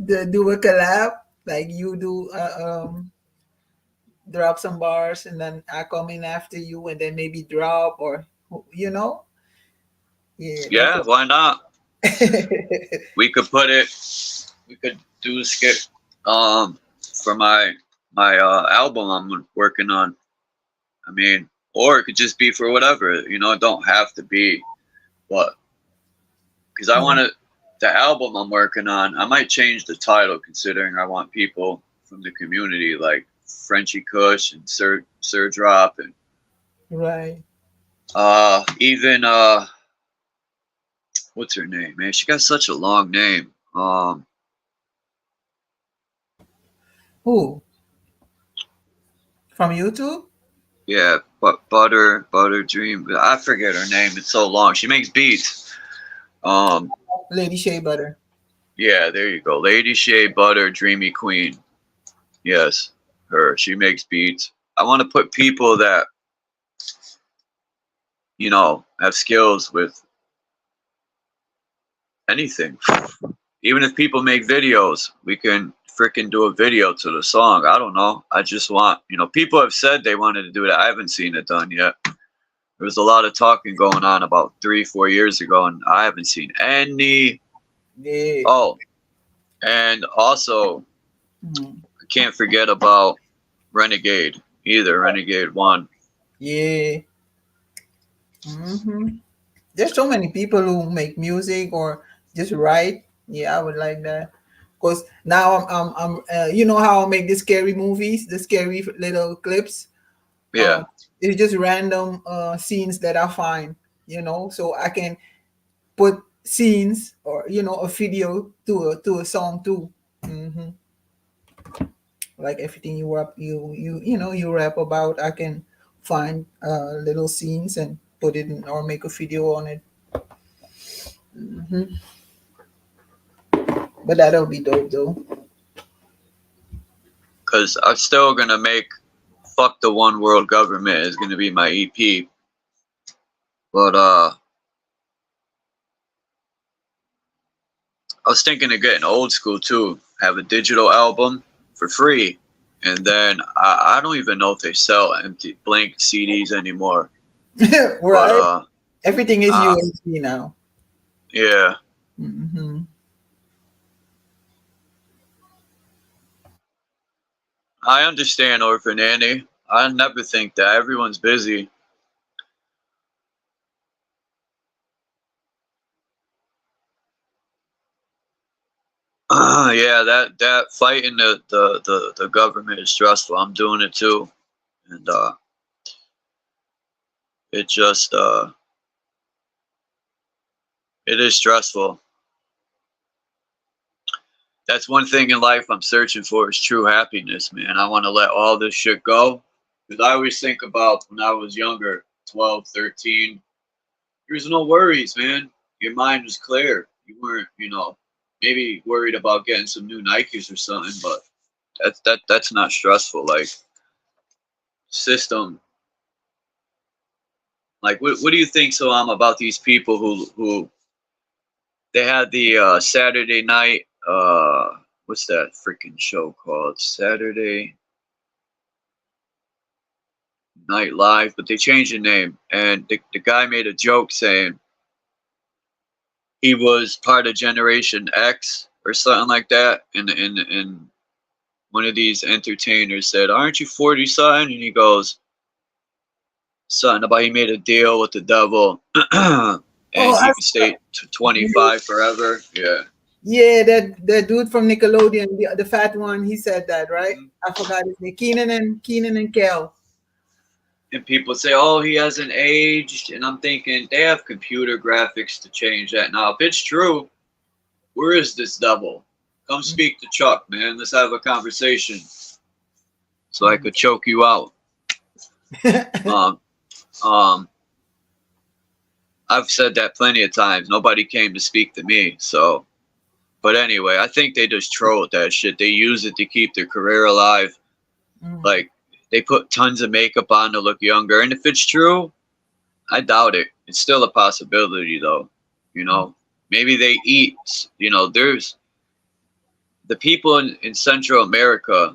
do a collab, like you do drop some bars and then I come in after you and then maybe drop or you know. Yeah. Yeah, why not? We could put it. We could do a skit for my album I'm working on. I mean, or it could just be for whatever. You know, it don't have to be. But because I want to, the album I'm working on, I might change the title considering I want people from the community like Frenchie Kush and Sir Drop and Right. even what's her name, man? She got such a long name. Who? From YouTube? Yeah, but Butter Dream. I forget her name. It's so long. She makes beats. Lady Shea Butter. Yeah, there you go. Lady Shea Butter, Dreamy Queen. Yes, her. She makes beats. I want to put people that, you know, have skills with anything. Even if people make videos, we can freaking do a video to the song. I don't know. I just want, you know, people have said they wanted to do that. I haven't seen it done yet. There was a lot of talking going on about 3-4 years ago, and I haven't seen any. Yeah. Oh, and also, I can't forget about Renegade either. Renegade 1. Yeah. There's so many people who make music or just write. Yeah, I would like that. Because now you know how I make the scary movies, the scary little clips. Yeah. It's just random scenes that I find, you know, so I can put scenes or you know a video to a song too. Like everything you rap you know you rap about, I can find little scenes and put it in or make a video on it. But that'll be dope though. Because I'm still going to make Fuck the One World Government is going to be my EP. But I was thinking of getting old school too. Have a digital album for free. And then I don't even know if they sell empty blank CDs anymore. Right. But, Everything is USB now. yeah. I understand Orphan Annie. I never think that. Everyone's busy. Yeah, that fighting the government is stressful. I'm doing it too. And it just it is stressful. That's one thing in life I'm searching for is true happiness, man. I want to let all this shit go. Because I always think about when I was younger, 12, 13, there's no worries, man. Your mind was clear. You weren't, you know, maybe worried about getting some new Nikes or something, but that's not stressful. Like, system. Like, what do you think, Salam, about these people who they had the Saturday night, what's that freaking show called? Saturday Night Live, but they changed the name. And the guy made a joke saying he was part of Generation X or something like that. And one of these entertainers said, "Aren't you 40 something?" And he goes, something about he made a deal with the devil. And he could stay 25 forever. Yeah. Yeah, that dude from Nickelodeon, the fat one, he said that, right? I forgot his name. Keenan and Kel. And people say, "Oh, he hasn't aged," and I'm thinking they have computer graphics to change that. Now, if it's true, where is this devil? Come speak to Chuck, man. Let's have a conversation, so I could choke you out. I've said that plenty of times. Nobody came to speak to me. So, but anyway, I think they just troll that shit. They use it to keep their career alive. Like, they put tons of makeup on to look younger. And if it's true, I doubt it. It's still a possibility, though. You know, maybe they eat, you know, there's the people in Central America,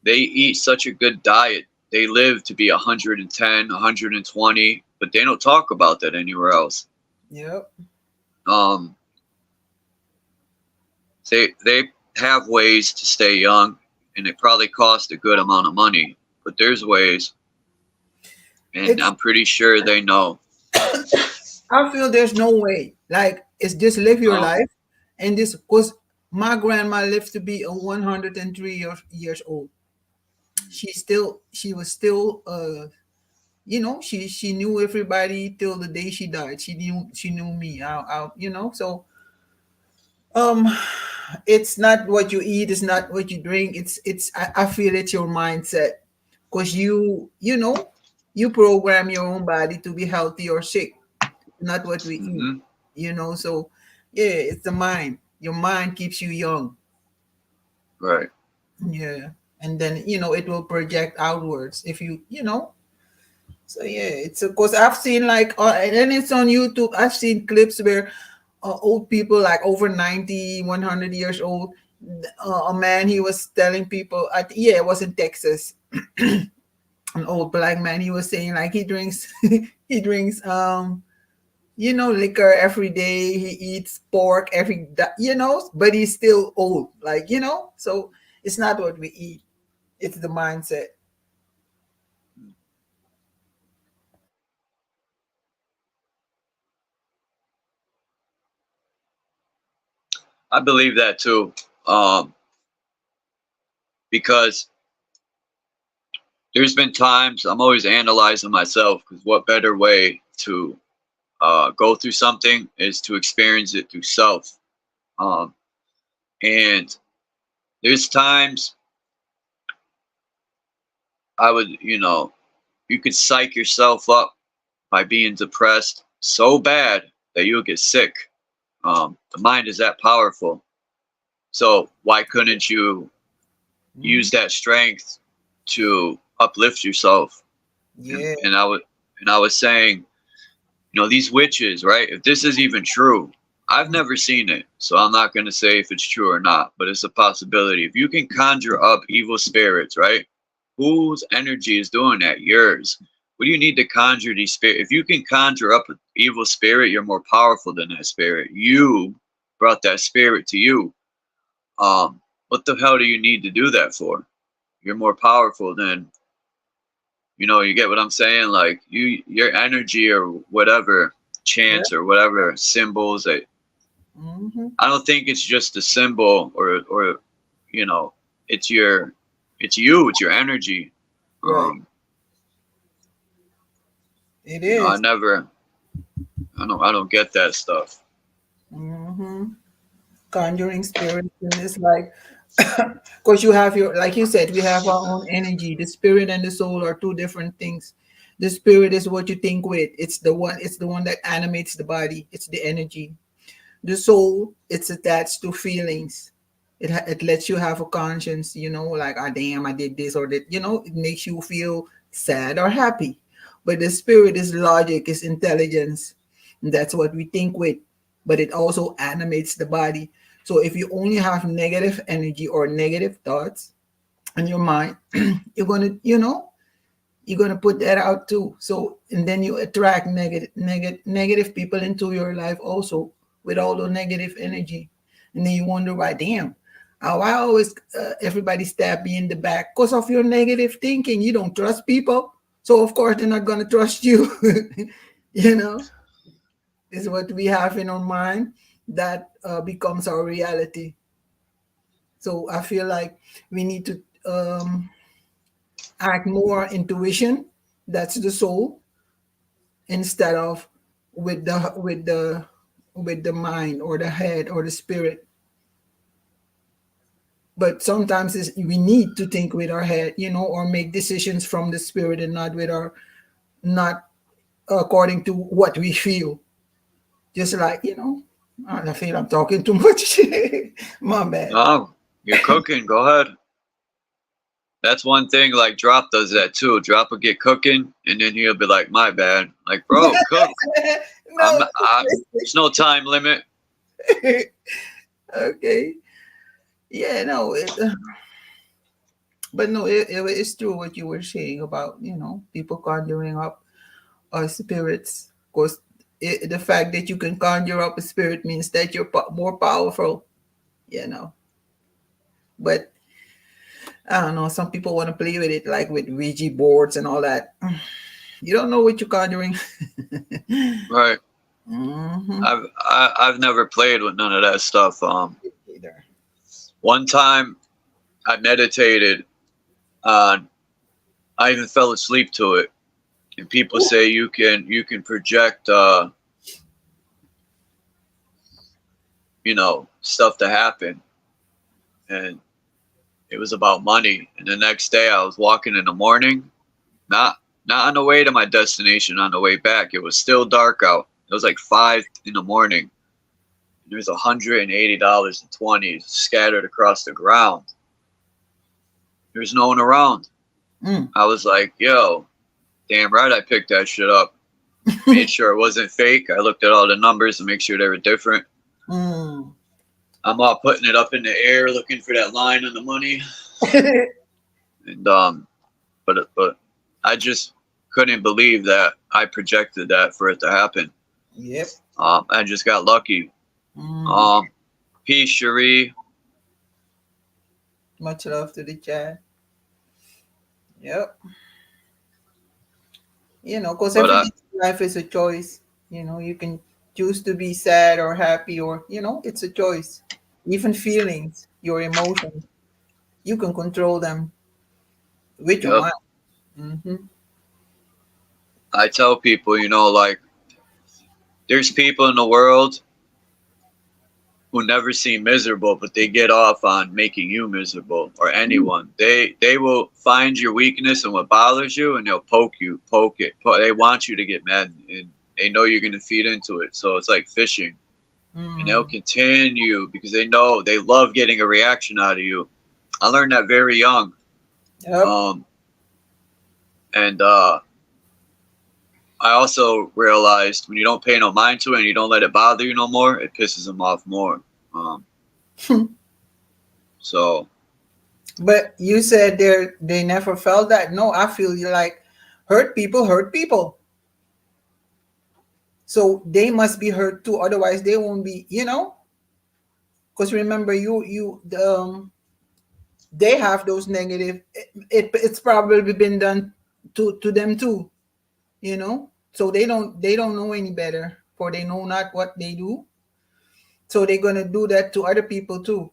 they eat such a good diet. They live to be 110, 120. but they don't talk about that anywhere else. Yep. Um, they have ways to stay young, and it probably costs a good amount of money, but there's ways, and It's I'm pretty sure they know. I feel there's no way. Like it's just live your Um, life, and this because my grandma lived to be a 103 years old. She was still she knew everybody till the day she died. She knew me. So um it's not what you eat, it's not what you drink, I feel it's your mindset, because you program your own body to be healthy or sick, not what we eat, mhm, so yeah, it's the mind. Your mind keeps you young. right. Yeah. And then it will project outwards if so yeah, it's of course I've seen like and then it's on YouTube. I've seen clips where old people like over 90, 100 years old, a man, he was telling people yeah, it was in Texas, an old black man, he was saying like he drinks he drinks liquor every day, he eats pork but he's still old, like so it's not what we eat, it's the mindset. I believe that too, um, because there's been times I'm always analyzing myself, because what better way to go through something is to experience it through self. Um, and there's times I would, you could psych yourself up by being depressed so bad that you'll get sick. The mind is that powerful. So why couldn't you Mhm. use that strength to uplift yourself? And, Yeah. and I would, and I was saying, these witches, right? If this is even true, I've never seen it, so I'm not going to say if it's true or not, but it's a possibility. If you can conjure up evil spirits, right? Whose energy is doing that? Yours. What do you need to conjure these spirits? If you can conjure up an evil spirit, you're more powerful than that spirit. You brought that spirit to you. What the hell do you need to do that for? You're more powerful than, you get what I'm saying? Like your energy or whatever, Yeah. chants or whatever symbols that, Hmm. I don't think it's just a symbol or you know, it's your, it's your energy. Right. Um, It I is. never, I don't get that stuff. Mm-hmm. Conjuring spirits, and it's like, because you have your, like you said, we have our own energy. The spirit and the soul are two different things. The spirit is what you think with. It's the one that animates the body. It's the energy. The soul, it's attached to feelings. It lets you have a conscience, like, ah, damn, I did this or that, it makes you feel sad or happy. But the spirit is logic, is intelligence. And that's what we think with. But it also animates the body. So if you only have negative energy or negative thoughts in your mind, you're gonna, you're gonna put that out too. So and then you attract negative people into your life also, with all the negative energy, and then you wonder why. Damn, why always everybody stab me in the back because of your negative thinking. You don't trust people, so of course they're not gonna trust you. you know, is what we have in our mind that becomes our reality. So I feel like we need to act more intuition. That's the soul, instead of with the mind or the head or the spirit. But sometimes we need to think with our head, or make decisions from the spirit, and not according to what we feel. Just like, I feel I'm talking too much. My bad. No, you're cooking. Go ahead. That's one thing. Like Drop does that too. Drop will get cooking, and then he'll be like, "My bad." Like, bro, cook. No. There's no time limit. Okay. Yeah, no, but no, it's true what you were saying about, people conjuring up or spirits. Because the fact that you can conjure up a spirit means that you're more powerful, you know. But I don't know, some people want to play with it like with Ouija boards and all that. You don't know what you're conjuring. Right. Mm-hmm. I've never played with none of that stuff. Either. One time I meditated on. I even fell asleep to it, and people say you can project, you know, stuff to happen, and it was about money. And the next day I was walking in the morning, not on the way to my destination, on the way back. It was still dark out. It was like 5 in the morning. There's $180 in 20s scattered across the ground. There's no one around. I was like, yo, damn right I picked that shit up. Made sure it wasn't fake. I looked at all the numbers to make sure they were different. I'm all putting it up in the air, looking for that line on the money. And but I just couldn't believe that I projected that for it to happen. Yep. I just got lucky. Peace, Cherie. Much love to the chat. Yep. You know, because everything in life is a choice. You know, you can choose to be sad or happy, or, you know, it's a choice. Even feelings, your emotions, you can control them with your mind. Mm-hmm. I tell people, you know, like, there's people in the world who never seem miserable, but they get off on making you miserable, or anyone. They will find your weakness and what bothers you, and they'll poke it. They want you to get mad, and they know you're going to feed into it. So it's like fishing. And they'll continue because they know they love getting a reaction out of you. I learned that very young. Yep. I also realized when you don't pay no mind to it and you don't let it bother you no more, it pisses them off more. So. But you said they never felt that. No, I feel you like hurt people. So they must be hurt too. Otherwise, they won't be. You know, because remember, they have those negative. It's probably been done to them too. You know, so they don't know any better, for they know not what they do. So they're gonna do that to other people too,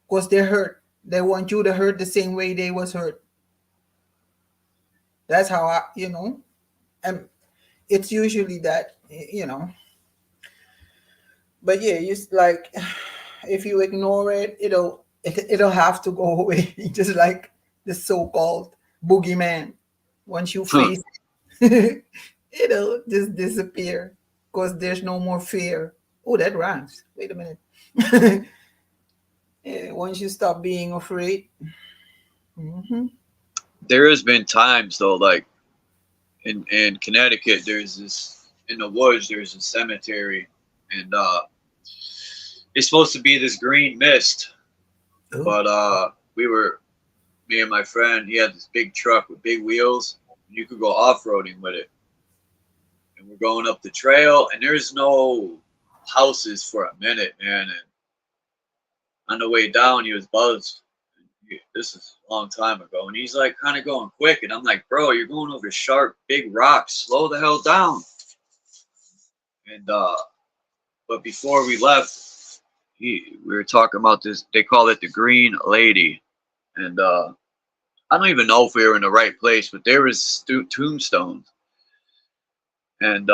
because they're hurt. They want you to hurt the same way they was hurt. That's how you know, and it's usually that, you know. But yeah, just like, if you ignore it, it'll have to go away. Just like the so-called boogeyman. Once you face it, it'll just disappear because there's no more fear. Oh, that rhymes. Wait a minute. Yeah, once you stop being afraid. There has been times though, like in Connecticut, there's this, in the woods, there's a cemetery, and it's supposed to be this green mist. Ooh. But me and my friend, he had this big truck with big wheels, and you could go off-roading with it. And we're going up the trail, and there's no houses for a minute, man. And on the way down, he was buzzed. This is a long time ago, and he's like kind of going quick, and I'm like, bro, you're going over sharp big rocks, slow the hell down. And but before we left, we were talking about this, they call it the Green Lady, and I don't even know if we were in the right place, but there was tombstones, and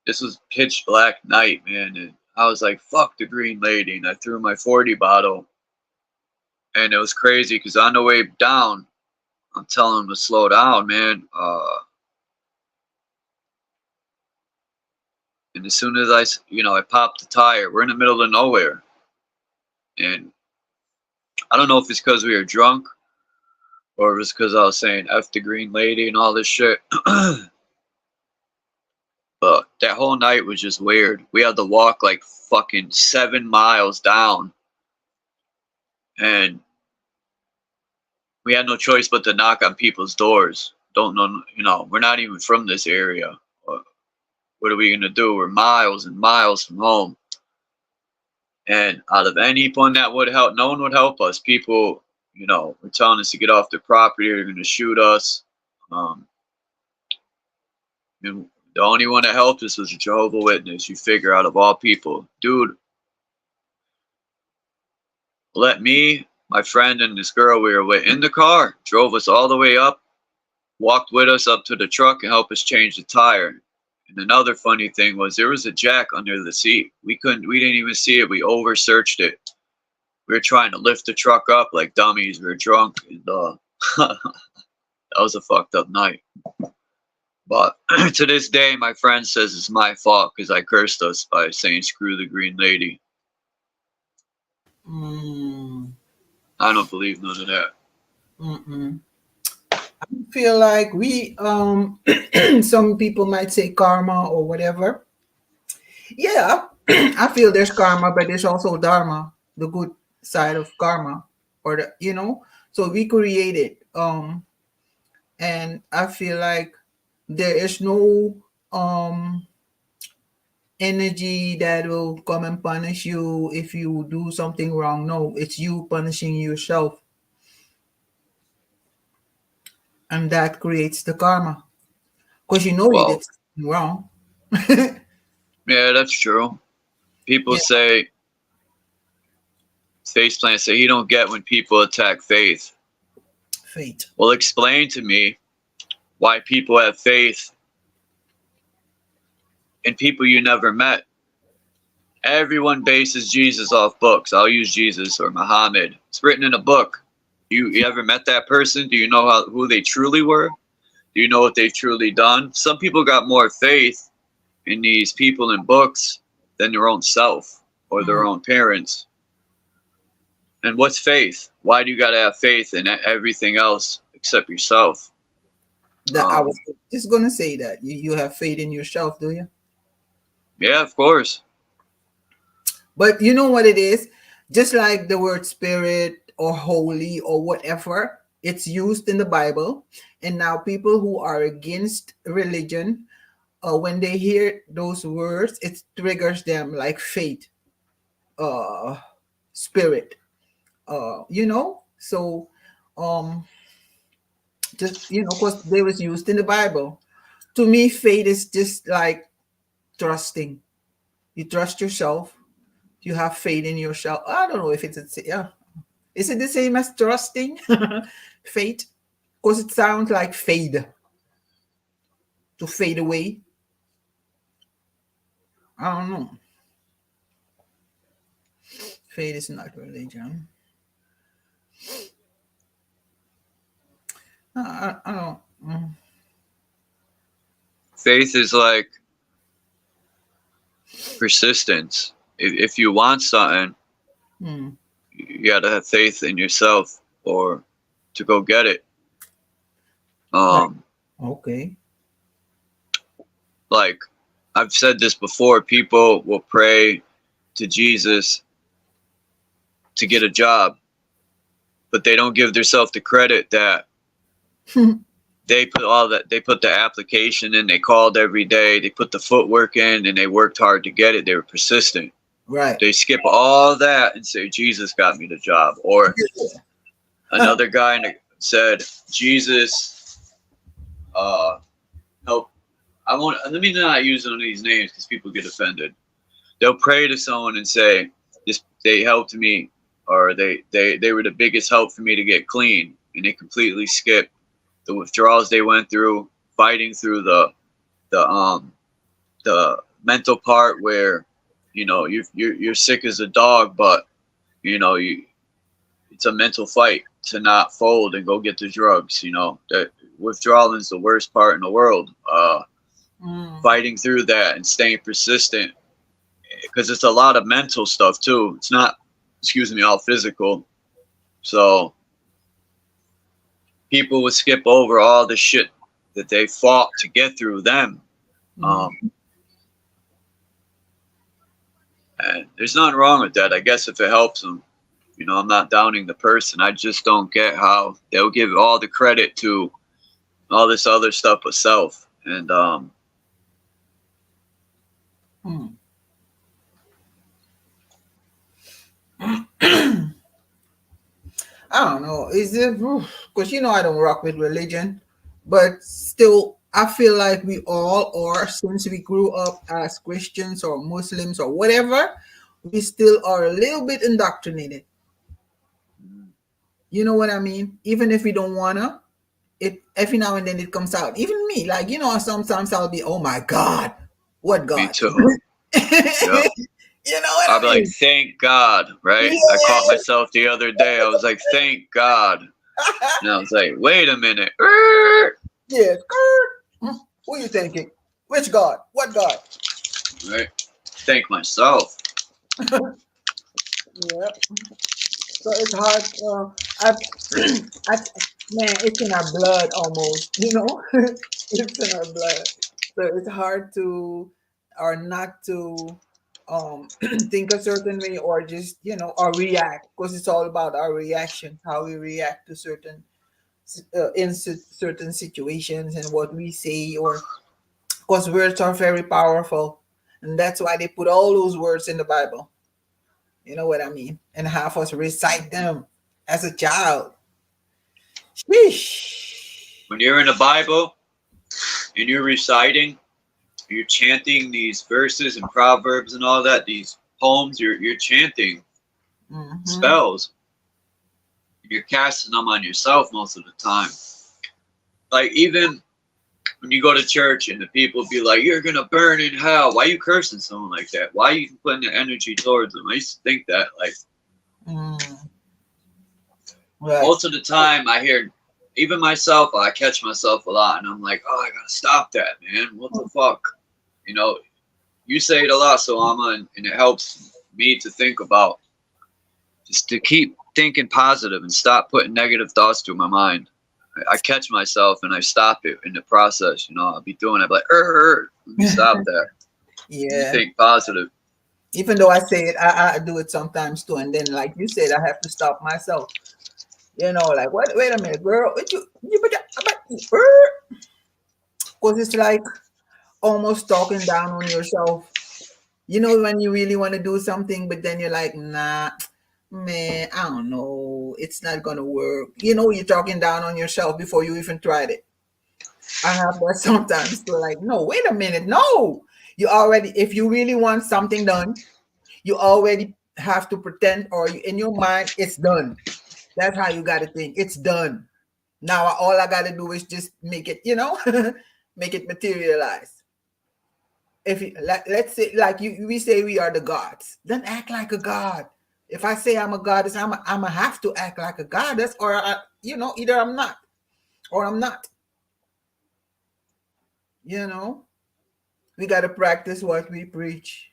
this was pitch black night, man, and I was like, fuck the Green Lady, and I threw my 40 bottle. And it was crazy because on the way down, I'm telling him to slow down, man. And as soon as I popped the tire, we're in the middle of nowhere. And I don't know if it's because we were drunk or it was because I was saying F the Green Lady and all this shit. But that whole night was just weird. We had to walk like fucking 7 miles down. And we had no choice but to knock on people's doors. don't know, you know, we're not even from this area. What are we going to do? We're miles and miles from home. And out of anyone that would help, no one would help us. People, you know, were telling us to get off their property. They're going to shoot us. And the only one that helped us was a Jehovah's Witness. You figure, out of all people, dude, let me, my friend, and this girl we were with in the car, drove us all the way up, walked with us up to the truck and helped us change the tire. And another funny thing was there was a jack under the seat. We didn't even see it. We over searched it. We were trying to lift the truck up like dummies. We were drunk, and that was a fucked up night. But to this day, my friend says it's my fault because I cursed us by saying screw the green lady. I don't believe none of that. I feel like we some people might say karma or whatever. Yeah, I feel there's karma, but there's also dharma, the good side of karma, or the, you know, so we create it. And I feel like there is no energy that will come and punish you if you do something wrong. No, it's you punishing yourself. And that creates the karma. Because you know you did something wrong. Yeah, that's true. People say, Faceplant say he don't get when people attack faith. Faith. Well, explain to me why people have faith in people you never met. Everyone bases Jesus off books. I'll use Jesus or Muhammad. It's written in a book. You ever met that person? Do you know who they truly were? Do you know what they've truly done? Some people got more faith in these people in books than their own self or their own parents. And what's faith? Why do you got to have faith in everything else except yourself? I was just going to say that. You have faith in yourself, do you? Yeah, of course. But you know what it is? Just like the word spirit or holy or whatever, it's used in the Bible. And now people who are against religion, when they hear those words, it triggers them like faith, spirit, you know? So, just, you know, because they was used in the Bible. To me, faith is just like trusting. You trust yourself. You have faith in yourself. I don't know if it's is it the same as trusting? Faith, because it sounds like fade, to fade away. I don't know. Faith is not religion. I don't. Faith is like persistence. If you want something, you got to have faith in yourself or to go get it. Okay. Like I've said this before, people will pray to Jesus to get a job, but they don't give themselves the credit that they put the application in, they called every day, they put the footwork in, and they worked hard to get it. They were persistent. Right. They skip all that and say, Jesus got me the job. Or another guy said, Jesus, help. Let me not use one of these names because people get offended. They'll pray to someone and say, they helped me, or they were the biggest help for me to get clean. And they completely skip the withdrawals they went through, fighting through the mental part where, you know, you're sick as a dog, but you know it's a mental fight to not fold and go get the drugs. You know, that withdrawal is the worst part in the world. Fighting through that and staying persistent, because it's a lot of mental stuff too. It's not, all physical. So people would skip over all the shit that they fought to get through them. And there's nothing wrong with that. I guess if it helps them, you know, I'm not downing the person. I just don't get how they'll give all the credit to all this other stuff was self. And I don't know. Is it because I don't rock with religion, but still, I feel like we all are, since we grew up as Christians or Muslims or whatever, we still are a little bit indoctrinated. You know what I mean? Even if we don't wanna, it every now and then it comes out. Even me, like sometimes I'll be, oh my God, what me God? too. Yep. You know what I'll I be mean? like, thank God, right? I caught myself the other day. I was like, thank God. And I was like, wait a minute. Yes. Who are you thinking? Which God? What God? Right? Thank myself. Yeah. So it's hard. Man, it's in our blood almost. It's in our blood. So it's hard to, or not to, think a certain way, or just or react, because it's all about our reaction, how we react to certain situations, and what we say, or because words are very powerful, and that's why they put all those words in the Bible. You know what I mean? And have us recite them as a child. Sheesh. When you're in the Bible and you're reciting, you're chanting these verses and proverbs and all that, these poems, you're chanting spells. You're casting them on yourself most of the time. Like, even when you go to church and the people be like, you're gonna burn in hell. Why are you cursing someone like that? Why are you putting the energy towards them? I used to think that, like, Right. most of the time I hear, even myself, I catch myself a lot, and I'm like, oh, I gotta stop that, man. What the fuck? You say it a lot, Salama, and it helps me to think about, just to keep thinking positive and stop putting negative thoughts through my mind. I catch myself and I stop it in the process. I'll be doing it, like, let me stop that. Yeah. Think positive. Even though I say it, I do it sometimes too, and then, like you said, I have to stop myself. Like, what? Wait a minute, girl. Because it's like almost talking down on yourself. When you really want to do something, but then you're like, nah, man, I don't know. It's not going to work. You're talking down on yourself before you even tried it. I have that sometimes. So, like, no, wait a minute. No, if you really want something done, you already have to pretend, or in your mind, it's done. That's how you got to think. It's done. Now, all I got to do is just make it, make it materialize. If let's say, like we say we are the gods, then act like a god. If I say I'm a goddess, I'm a have to act like a goddess, or either I'm not, or I'm not. We got to practice what we preach,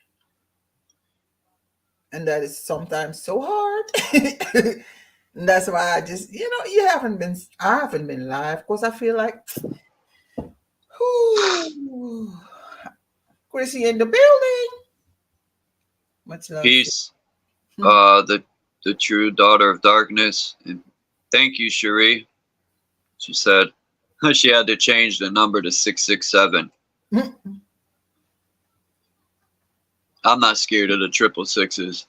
and that is sometimes so hard. And that's why I just, I haven't been live, because I feel like, whew, Chrissy in the building. Much love. Peace. The true daughter of darkness. And thank you, Cherie. She said she had to change the number to 667. I'm not scared of the 666s.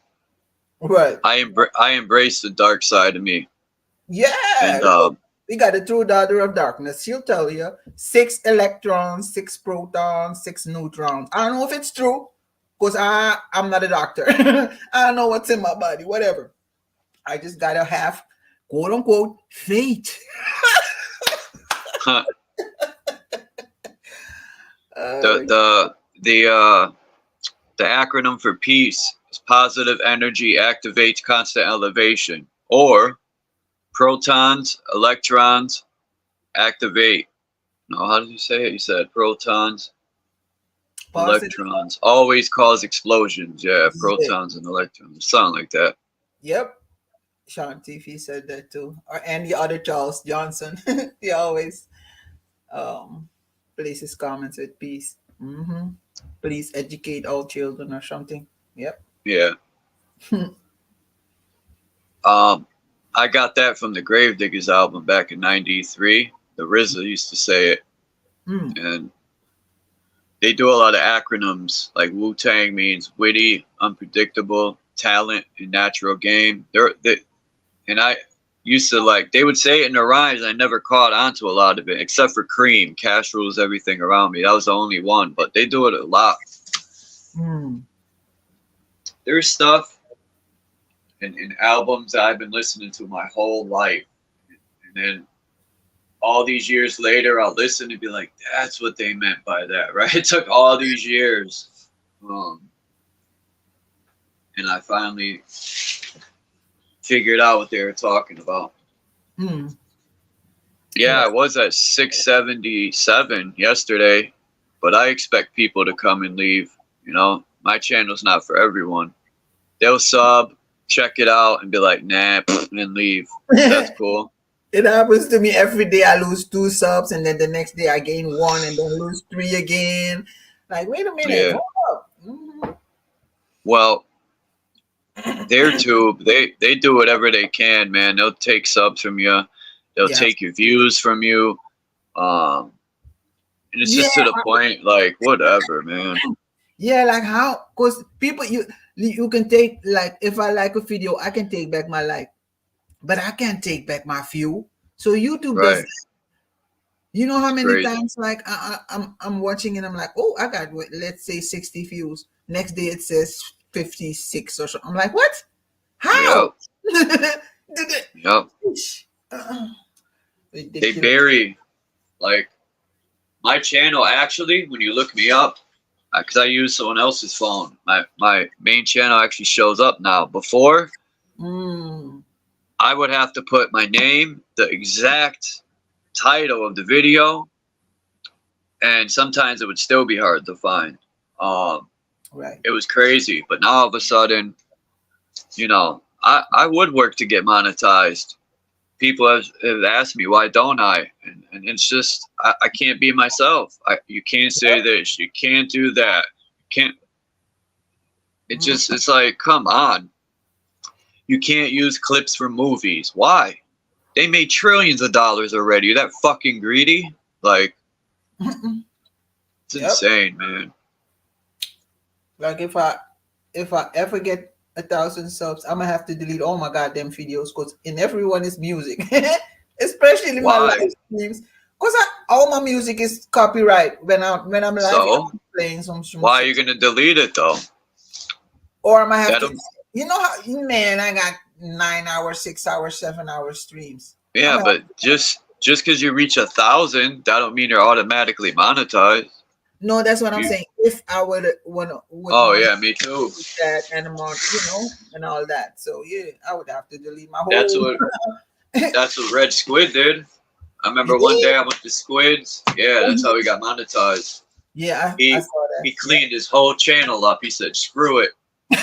Right. I embrace the dark side of me. Yeah. And we got the true daughter of darkness. She'll tell you 6 electrons, 6 protons, 6 neutrons. I don't know if it's true, because I'm not a doctor. I don't know what's in my body, whatever. I just gotta have, quote unquote, faith. The acronym for peace is positive energy activates constant elevation, or protons, electrons activate. No, how did you say it? You said protons, electrons always cause explosions. Yeah, protons and electrons. Something like that. Yep. Sean Tiffy said that too. And the other Charles Johnson. He always places comments with peace. Please educate all children or something. Yep. Yeah. I got that from the Gravediggers album back in '93. the RZA used to say it, Mm. and they do a lot of acronyms. Like Wu-Tang means witty, unpredictable, talent, and natural game. And I used to like, they would say it in their rhymes. I never caught on to a lot of it, except for Cream. Cash rules everything around me. That was the only one, but they do it a lot. Mm. There's stuff in albums I've been listening to my whole life. And then all these years later, I'll listen and be like, that's what they meant by that, right? It took all these years. And I finally figured out what they were talking about. Mm. Yeah, I was at 677 yesterday, but I expect people to come and leave. You know, my channel's not for everyone. They'll sub, check it out, and be like, nah, and leave. That's cool. It happens to me every day. I lose 2 subs, and then the next day I gain 1, and then lose 3 again. Like, wait a minute, Yeah. hold up. Mm-hmm. Well, their tube, they do whatever they can, man. They'll take subs from you. They'll take your views from you. And it's just to the point, like, whatever, man. Yeah, like how? Because people, you can take, like, if I like a video, I can take back my like, but I can't take back my view. So YouTube does. You know how many times, like, I'm watching and I'm like, oh, I got, let's say 60 views. Next day it says 56 or so. I'm like, what? How? Yep. They bury, like, my channel, actually, when you look me up, because I use someone else's phone, my main channel actually shows up now. Before, I would have to put my name, the exact title of the video, and sometimes it would still be hard to find. It was crazy, but now all of a sudden, you know, I would work to get monetized. People have asked me, why don't I? And it's just, I can't be myself. You can't say this, you can't do that, you can't. It just, it's like, come on. You can't use clips from movies. Why? They made trillions of dollars already. You're that fucking greedy? Like, it's insane, man. Like, if I ever get 1,000 subs, I'm gonna have to delete all my goddamn videos, because in everyone is music, especially my live streams. Because all my music is copyright when I'm live. So, I'm playing some. Why are you gonna delete it though? Or I might have to. You know how, man, I got 9 hours, 6 hours, 7 hour streams. Yeah, but just because you reach 1,000, that don't mean you're automatically monetized. No, that's what I'm saying. If I would oh yeah, me too. That and amount, you know, and all that. So yeah, I would have to delete my whole. That's what Red Squid did. I remember one day I went to Squid's. Yeah, that's how he got monetized. Yeah, I saw that. He cleaned his whole channel up. He said, "Screw it,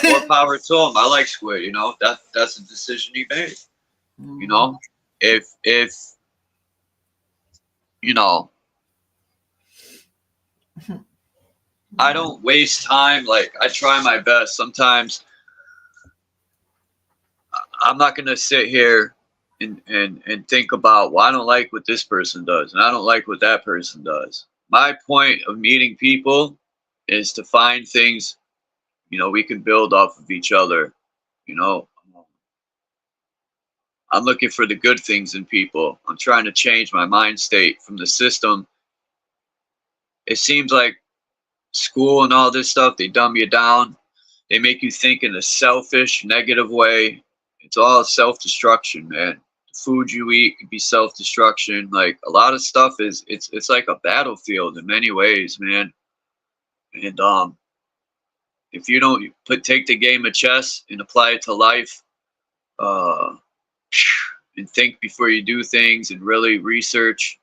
more power to him. I like Squid. You know, that's a decision he made. You know, if you know." I don't waste time. Like, I try my best. Sometimes I'm not going to sit here and think about, well, I don't like what this person does, and I don't like what that person does. My point of meeting people is to find things, you know, we can build off of each other. You know, I'm looking for the good things in people. I'm trying to change my mind state from the system. It seems like school and all this stuff, they dumb you down. They make you think in a selfish, negative way. It's all self-destruction, man. The food you eat could be self-destruction. Like, a lot of stuff is, it's like a battlefield in many ways, man. And if you don't take the game of chess and apply it to life, and think before you do things and really research.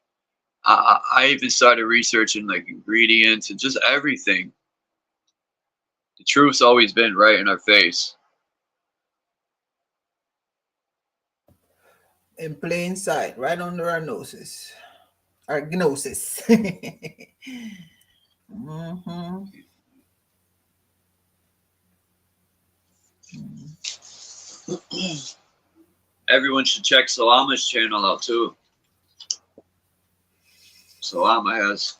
I even started researching, like, ingredients and just everything. The truth's always been right in our face. In plain sight, right under our noses. Our gnosis. Mm-hmm. Everyone should check Salama's channel out too. So Alma has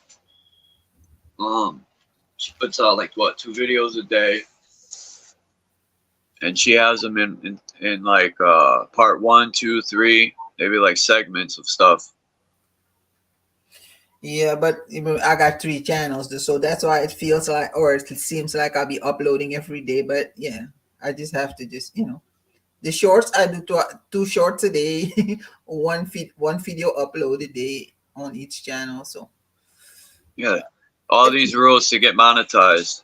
she puts out like what 2 videos a day, and she has them in like part 1, 2, 3, maybe like segments of stuff. Yeah, but I got 3 channels, so that's why it feels like, or it seems like I'll be uploading every day. But yeah, I just have to just the shorts. I do 2 shorts a day, one video upload a day on each channel. So Yeah, all these rules to get monetized.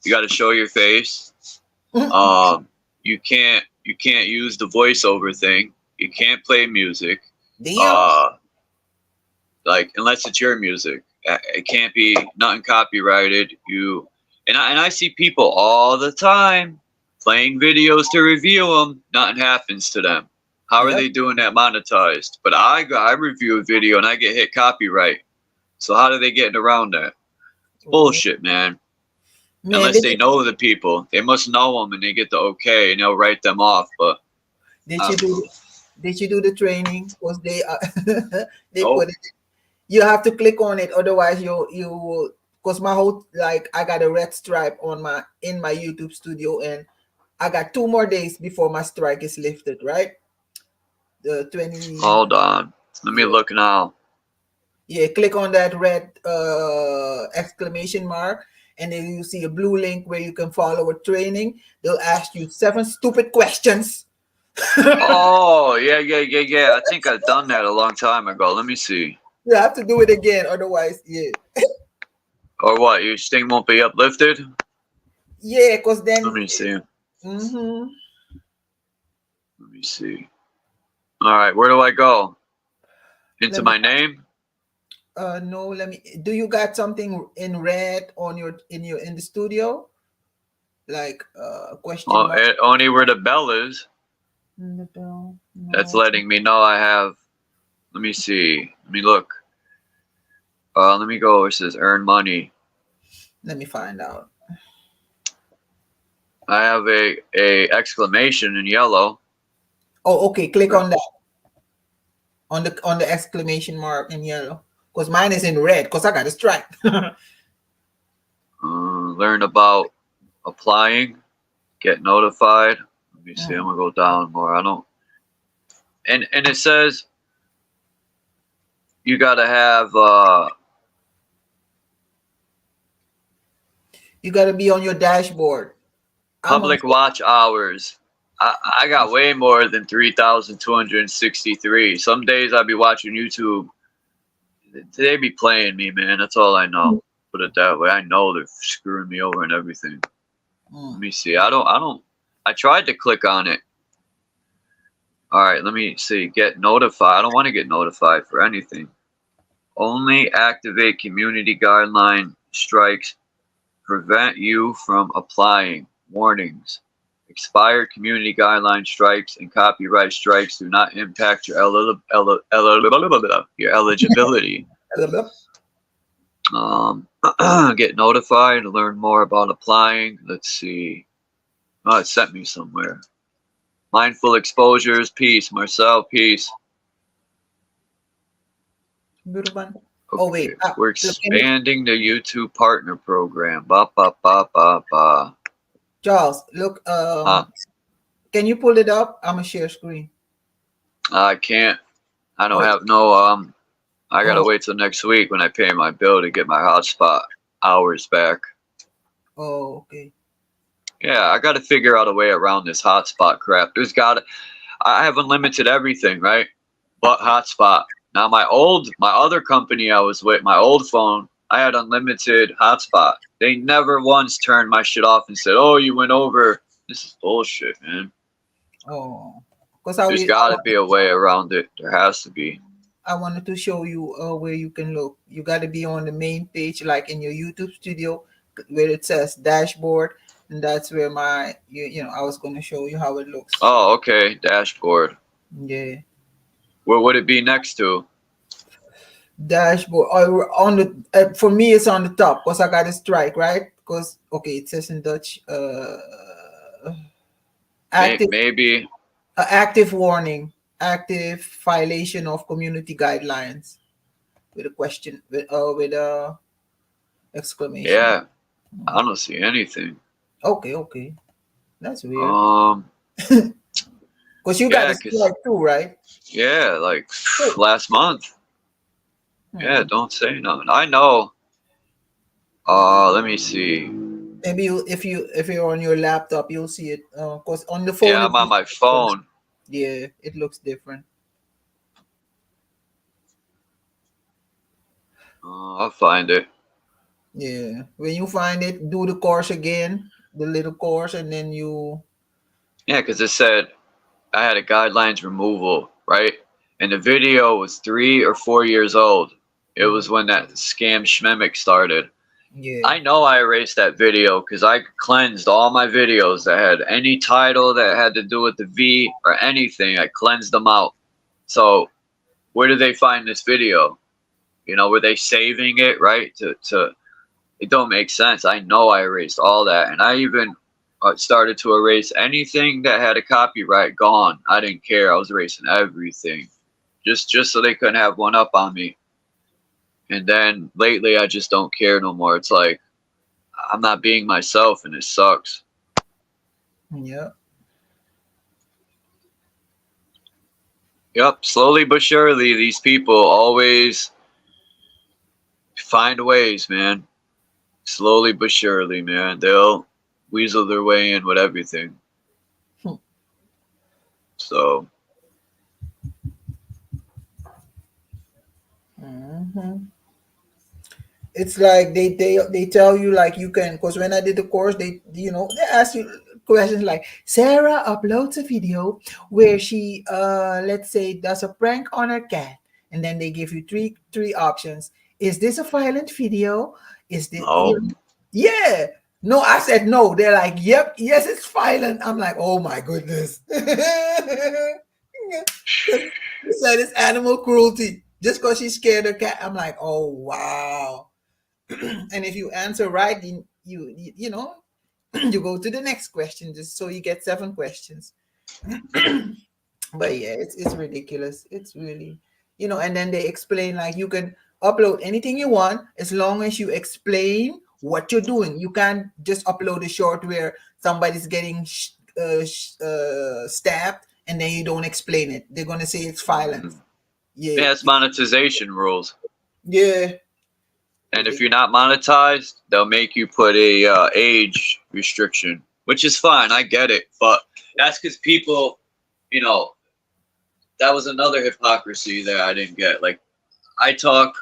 You got to show your face. You can't use the voiceover thing. You can't play music. damn. Like unless it's your music, it can't be nothing copyrighted. I see people all the time playing videos to review them. Nothing happens to them. How are Yep. they doing that monetized? But I review a video and I get hit copyright. So how are they getting around that? Bullshit, man. Man, Unless they know the people, they must know them and they get the okay and they'll write them off. But did I you don't know. do did you do the training? Because they they Nope. put it. You have to click on it, otherwise you will. Because my whole, like, I got a red stripe on my YouTube studio, and I got 2 more days before my strike is lifted. Right, the 20. Hold on. Let me Yeah, look now. yeah. Click on that red exclamation mark, and then you see a blue link where you can follow a training. They'll ask you 7 stupid questions. Oh, yeah. I think I've done that a long time ago. Let me see. You have to do it again, otherwise, yeah. Or what? Your thing won't be uplifted? Yeah, because Let then. me see. Mm-hmm. Let me see. All right, where do I go? Into Let me. my name? No, let me. Do you got something in red on in the studio? Like question mark. Only where the bell is. No. That's letting me know I have. Let me see. Let me look. Let me go. It says earn money. Let me find out. I have a exclamation in yellow. Oh, okay. Click on that. On the exclamation mark in yellow. Because mine is in red. Because I got a strike. Learn about applying. Get notified. Let me see. I'm gonna go down more. I don't. And it says you gotta have. You got to be on your dashboard. Public watch hours. I got way more than 3,263. Some days I'd be watching YouTube. They be playing me, man. That's all I know. Put it that way. I know they're screwing me over and everything. Let me see. I tried to click on it. All right, let me see. Get notified. I don't want to get notified for anything. Only activate community guideline strikes. Prevent you from applying. Warnings. Expired community guideline strikes and copyright strikes do not impact your eligibility. Get notified. Learn more about applying. Let's see. Oh, it sent me somewhere. Mindful exposures. Peace. Marcel. Peace. Okay. Oh wait. We're expanding the YouTube partner program. Ba ba ba ba ba. Charles, look. Can you pull it up? I'm gonna share screen. I can't. I don't have no. I gotta wait till next week when I pay my bill to get my hotspot hours back. Oh, okay. Yeah, I gotta figure out a way around this hotspot crap. I have unlimited everything, right? But hotspot. Now my other company I was with, my old phone, I had unlimited hotspot. They never once turned my shit off and said, "Oh, you went over." This is bullshit, man. Oh, there's gotta be a way around it. There has to be. I wanted to show you where you can look. You got to be on the main page, like in your YouTube studio, where it says dashboard, and that's where I was going to show you how it looks. Oh, okay, dashboard. Yeah. Where would it be next to? Dashboard. Or on the for me, it's on the top because I got a strike, right? Because it says in Dutch, active. Maybe. Active warning. Active violation of community guidelines. with a question with exclamation. Yeah, I don't see anything. Okay. That's weird. Because you got Yeah, a strike too, right? yeah, like Oh. last month. Yeah, don't say nothing. I know. Let me see. Maybe if you're on your laptop, you'll see it. Cause on the phone, Yeah, I'm on my phone. yeah, it looks different. I'll find it. Yeah, when you find it, do the course again, the little course, and then you. Yeah, because it said I had a guidelines removal, right? And the video was 3 or 4 years old. It was when that scam schmemic started. Yeah. I know I erased that video because I cleansed all my videos that had any title that had to do with the V or anything. I cleansed them out. So where did they find this video? You know, were they saving it, right? It don't make sense. I know I erased all that. And I even started to erase anything that had a copyright gone. I didn't care. I was erasing everything. Just so they couldn't have one up on me. And then lately I just don't care no more. It's like I'm not being myself and it sucks. Yeah. Yep, slowly but surely these people always find ways, man. Slowly but surely, man. They'll weasel their way in with everything. So It's like they tell you like you can, because when I did the course, they ask you questions like, Sarah uploads a video where she let's say does a prank on her cat, and then they give you three options. Is this a violent video? Is this yeah. No, I said no. They're like, yep, yes, it's violent. I'm like, oh my goodness. They said it's animal cruelty just because she's scared of cat. I'm like, oh wow. And if you answer right, you know you go to the next question, just so you get 7 questions. But yeah, it's ridiculous. It's really, and then they explain like you can upload anything you want as long as you explain what you're doing. You can't just upload a short where somebody's getting stabbed and then you don't explain it. They're gonna say it's violence. yeah, it's monetization rules. Yeah. And if you're not monetized, they'll make you put a age restriction, which is fine. I get it, but that's because people, that was another hypocrisy that I didn't get. Like, I talk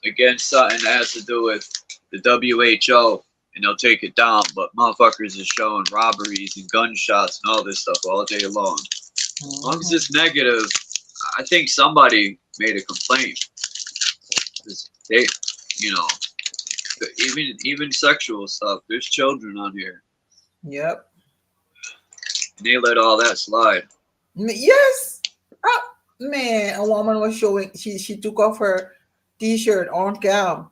against something that has to do with the WHO, and they'll take it down, but motherfuckers is showing robberies and gunshots and all this stuff all day long. As long as it's negative, I think somebody made a complaint. They, even sexual stuff. There's children on here. Yep. And they let all that slide. Yes. Oh, man, a woman was showing. She took off her T-shirt on cam.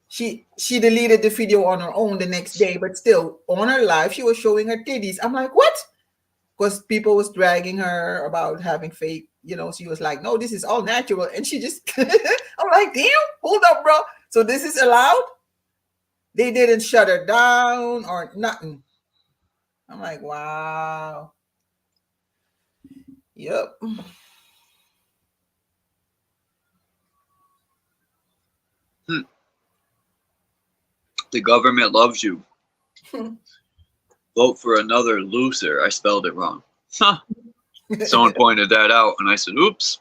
She deleted the video on her own the next day, but still on her live she was showing her titties. I'm like, what? Because people was dragging her about having fake. She was like, no, this is all natural, and she just. I'm like, damn, hold up, bro. So this is allowed? They didn't shut her down or nothing. I'm like, wow. Yep. The government loves you. Vote for another loser. I spelled it wrong. Someone pointed that out, and I said, oops.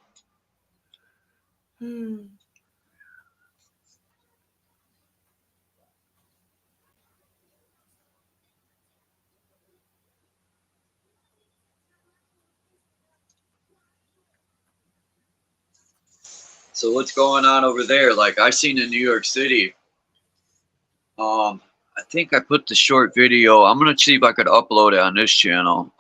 So what's going on over there? Like, I seen in New York City, I think I put the short video. I'm gonna see if I could upload it on this channel.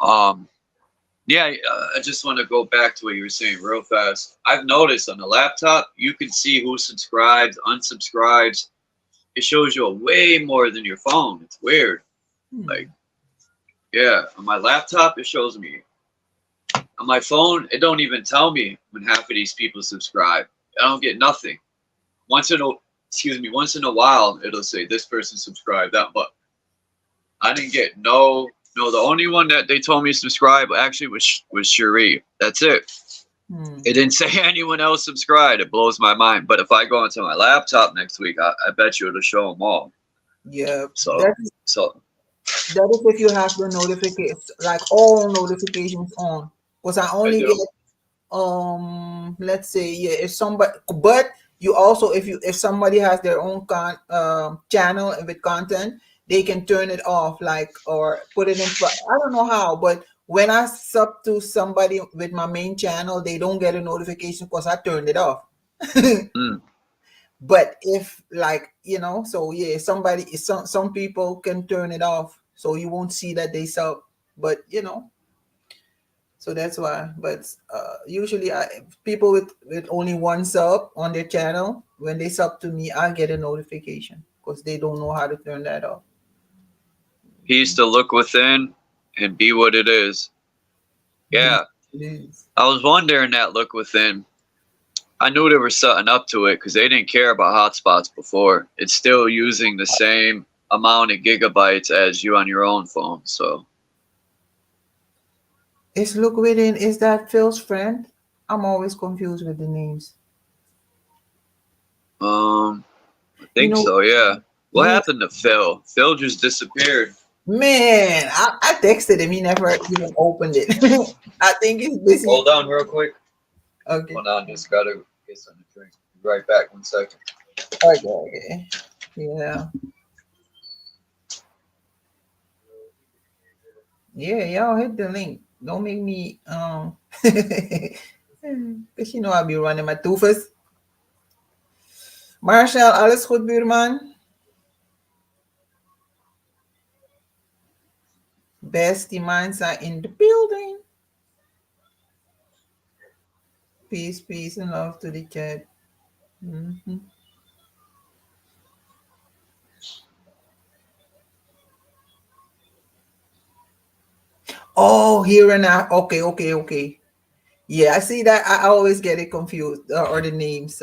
Yeah, I just want to go back to what you were saying real fast. I've noticed on the laptop, you can see who subscribes, unsubscribes. It shows you way more than your phone. It's weird. Like, yeah, on my laptop, it shows me. On my phone, it don't even tell me when half of these people subscribe. I don't get nothing. once in a while it'll say this person subscribed that, but I didn't get no. The only one that they told me to subscribe actually was Cherie. That's it. It didn't say anyone else subscribed. It blows my mind. But if I go into my laptop next week, I bet you it'll show them all. Yeah. So That is if you have the notifications, like all notifications on. Because I only get let's say, yeah, if somebody, but you also, if somebody has their own channel with content, they can turn it off, like, or put it in. I don't know how, but when I sub to somebody with my main channel, they don't get a notification because I turned it off. But if, like, so yeah, some people can turn it off, so you won't see that they sub. But so that's why. But usually, people with only one sub on their channel, when they sub to me, I get a notification because they don't know how to turn that off. Peace to look within and be what it is. Yeah. I was wondering that look within. I knew there was something up to it because they didn't care about hotspots before. It's still using the same amount of gigabytes as you on your own phone. So Is look within, is that Phil's friend? I'm always confused with the names. I think so, yeah. What happened to Phil? Phil just disappeared. Man, I texted him. He never even opened it. I think he's busy. Hold on real quick. Okay. Hold on, just gotta get something to drink. Be right back, 1 second. Okay. Yeah. Yeah, y'all hit the link. Don't make me because I'll be running my toefers. Marshall, alles goed, buurman? Bestie minds are in the building. Peace, peace, and love to the chat. Oh, here and now. Okay. Yeah, I see that. I always get it confused, or the names.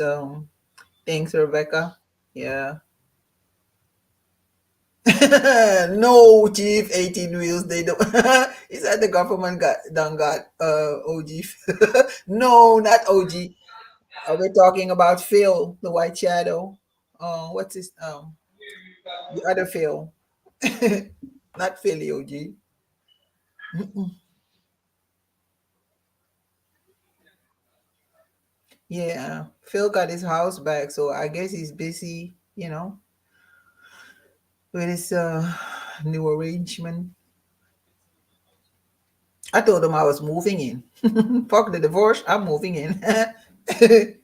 Thanks, Rebecca. Yeah. No, Chief, 18 wheels. They don't. He said the government got OG. No, not OG. We're talking about Phil, the White Shadow. What's his the other Phil? Not Philly OG. Yeah, Phil got his house back, so I guess he's busy, with his new arrangement. I told him I was moving in. Fuck the divorce, I'm moving in.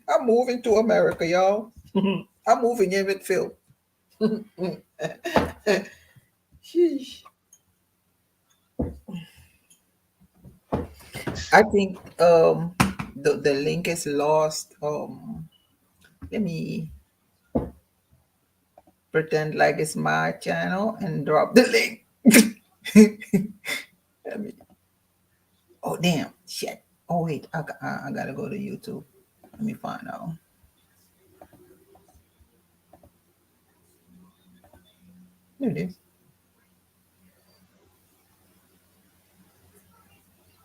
I'm moving to America, y'all. I'm moving in with Phil. Sheesh. I think the link is lost. Let me pretend like it's my channel and drop the link. Oh damn, shit. Oh wait, I gotta go to YouTube. Let me find out. There it is.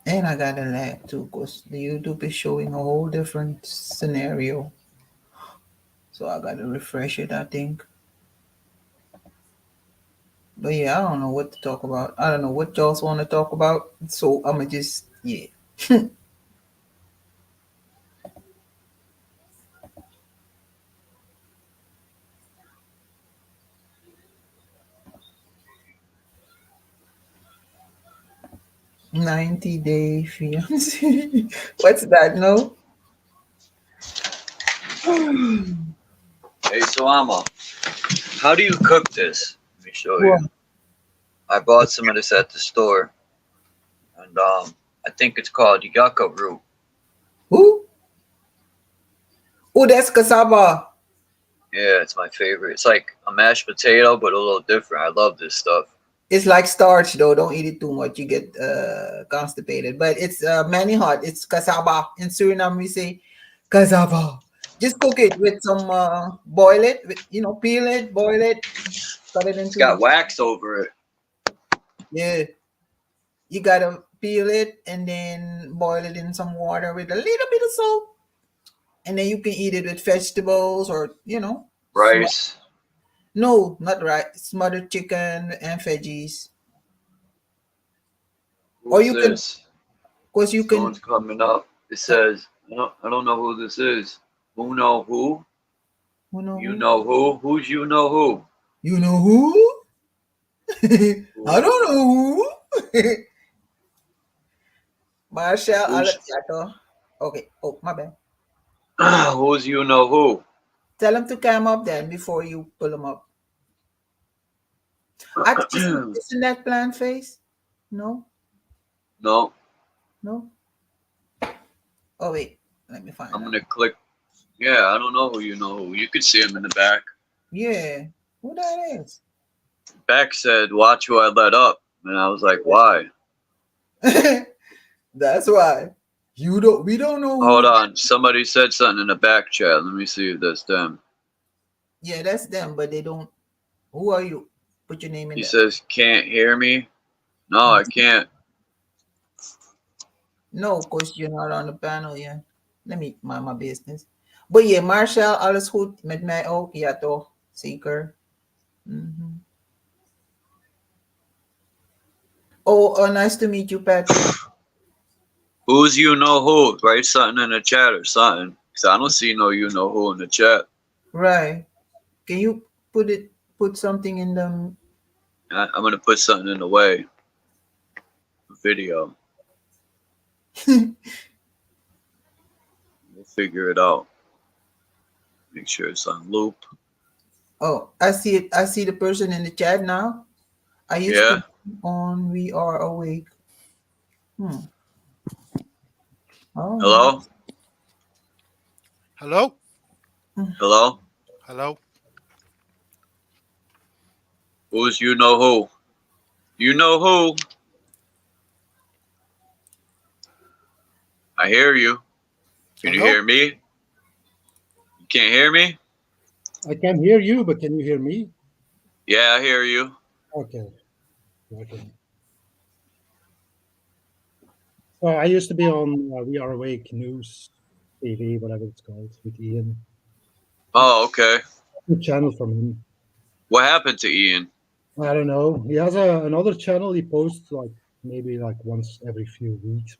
And I got a lag too, because the YouTube is showing a whole different scenario. So I gotta refresh it, I think. But yeah, I don't know what to talk about. I don't know what y'all want to talk about. So I'ma just, yeah. 90-day fiance. What's that? No? Hey, Salama, how do you cook this? Let me show you. I bought some of this at the store. And I think it's called yucca root. Who? Oh, that's cassava. Yeah, it's my favorite. It's like a mashed potato, but a little different. I love this stuff. It's like starch, though. Don't eat it too much. You get constipated. But it's many hot. It's cassava. In Suriname, we say cassava. Just cook it with some boil it, with, peel it, boil it, cut it It's into got wax over it. yeah. You gotta peel it and then boil it in some water with a little bit of salt, and then you can eat it with vegetables or Rice. no, not right, smothered chicken and veggies, or Who's you can, this? cause you can. Someone's coming up. It says, I don't know who this is. Who know who? Who know You who? know who? Who's you know who? You know who? I don't know who. Marshall Who's, Alexander. Okay. Oh, my bad. who's you know who? Tell him to come up then before you pull him up. Isn't that plant face? No, No, no. Oh wait, let me find I'm out. gonna click. Yeah, I don't know who you know who. You could see him in the back. Yeah, who that is? Back said, "Watch who I let up," and I was like, "Why?" That's why we don't know Hold who. on. Somebody said something in the back chat. Let me see if that's them. Yeah, that's them, but they don't. Who are you? Put your name in He there. says, "Can't hear me." No, I can't. No, cause you're not on the panel yet. Let me mind my business. But yeah, Marshall, alles goed met mij ook? Ja toch, zeker. Mhm. Oh, nice to meet you, Patrick. Who's you know who? Write something in the chat or something. Cause I don't see no you know who in the chat. Right. Can you put something in the I'm gonna put something in the way. Video. We'll figure it out. Make sure it's on loop. Oh, I see it. I see the person in the chat now. I used Yeah. to be on We Are Awake. Oh, Hello? Hello? Hello? Hello? Who's you know who? You know who? I hear you. Can you Hello? hear me? You can't hear me? I can hear you, but can you hear me? Yeah, I hear you. Okay. So I used to be on We Are Awake News TV, whatever it's called, with Ian. Oh, okay. Good channel from him. What happened to Ian? I don't know. He has another channel he posts maybe once every few weeks.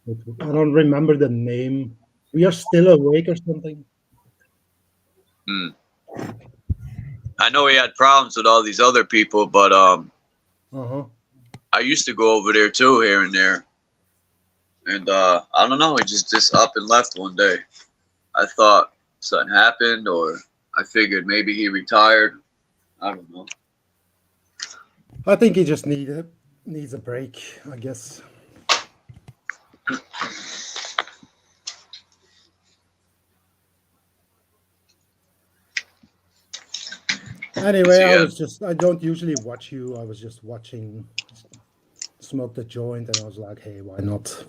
But I don't remember the name. We Are Still Awake or something. I know he had problems with all these other people, but I used to go over there too, here and there. And I don't know, he just up and left one day. I thought something happened, or I figured maybe he retired. I don't know. I think he just needs a break, I guess. Anyway, I don't usually watch you. I was just watching, smoked a joint, and I was like, hey, why not?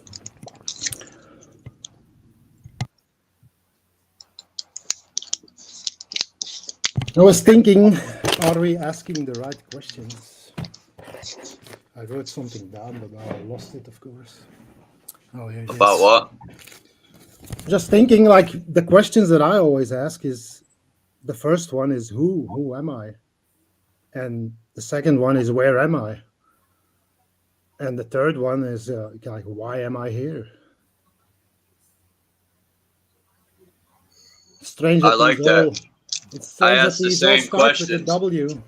I was thinking, are we asking the right questions? I wrote something down, but I lost it, of course. Oh, here it is. About what? Just thinking, the questions that I always ask is, the first one is who am I? And the second one is where am I? And the third one is why am I here? Strange. I like that. I asked the same questions. With the W.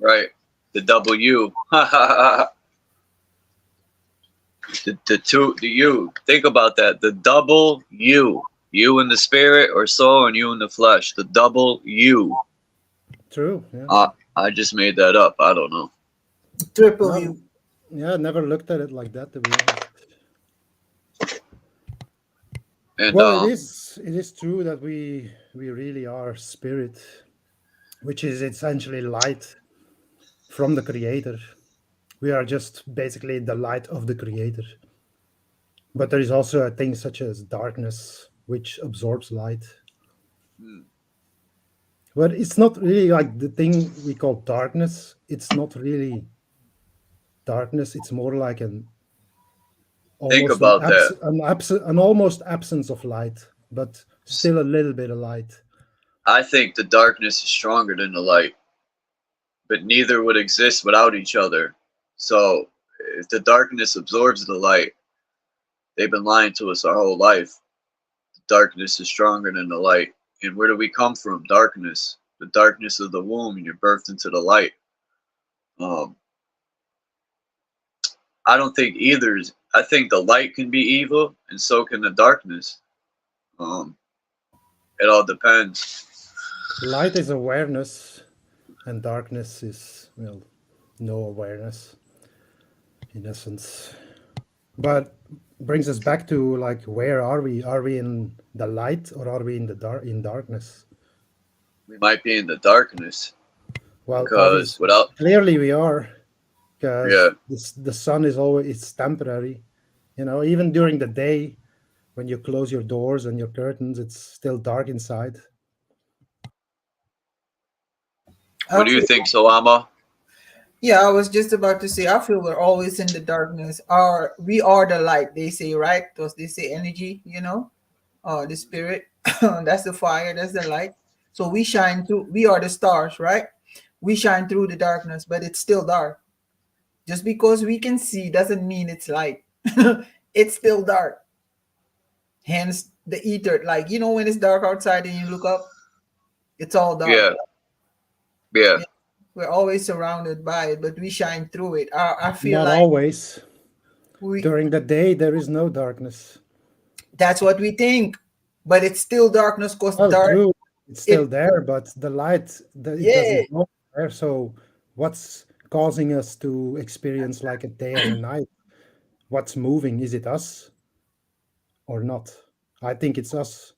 Right. The W. the U. Think about that. The double U. You in the spirit or soul, and you in the flesh. The double U. True. Yeah. I just made that up. I don't know. Triple U. Yeah, I never looked at it like that, to be honest. And, well, it is true that we really are spirit, which is essentially light from the Creator. We are just basically the light of the Creator. But there is also a thing such as darkness, which absorbs light. Hmm. But it's not really like the thing we call darkness. It's not really darkness. It's more like Think almost about that. an almost absence of light, but still a little bit of light. I think the darkness is stronger than the light, but neither would exist without each other. So if the darkness absorbs the light, they've been lying to us our whole life. The darkness is stronger than the light. And where do we come from? Darkness. The darkness of the womb, and you're birthed into the light. Um, I don't think either is. I think the light can be evil, and so can the darkness. Um, it all depends. Light is awareness, and darkness is, well, no awareness in essence. But brings us back to like, where are we? Are we in the light or are we in in darkness? We might be in the darkness Well, because without, clearly we are, because yeah, the sun is always, it's temporary. You know, even during the day, when you close your doors and your curtains, it's still dark inside. what do you Okay. think, Salama? Yeah, I was just about to say, I feel we're always in the darkness. We are the light, they say, right? Because they say energy, the spirit. That's the fire, that's the light. So we shine through, we are the stars, right? We shine through the darkness, but it's still dark. Just because we can see doesn't mean it's light. It's still dark. Hence the ether. Like, when it's dark outside and you look up, it's all dark. Yeah, yeah. Yeah, we're always surrounded by it, but we shine through it. I feel Not like always. we During the day, there is no darkness. that's what we think, but it's still darkness because Oh, dark. true. It's still It there, but the light, it Yeah, doesn't go there. So, what's causing us to experience like a day and a night? What's moving? Is it us or not? I think it's us,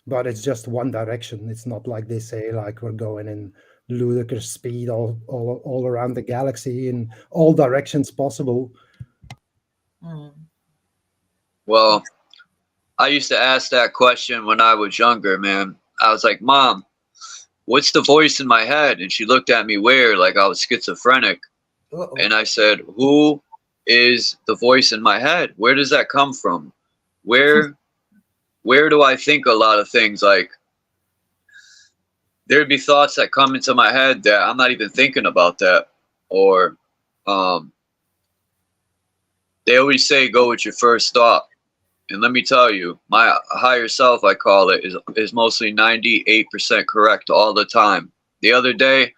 but it's just one direction. It's not like they say, like we're going in ludicrous speed all around the galaxy in all directions possible. mm, Well, I used to ask that question when I was younger, man. I was like, Mom, what's the voice in my head? And she looked at me weird, like I was schizophrenic. uh-oh. And I said, who is the voice in my head? Where does that come from? Where do I think a lot of things? Like, there'd be thoughts that come into my head that I'm not even thinking about that. Or they always say go with your first thought. And let me tell you, my higher self, I call it, is mostly 98% correct all the time. The other day,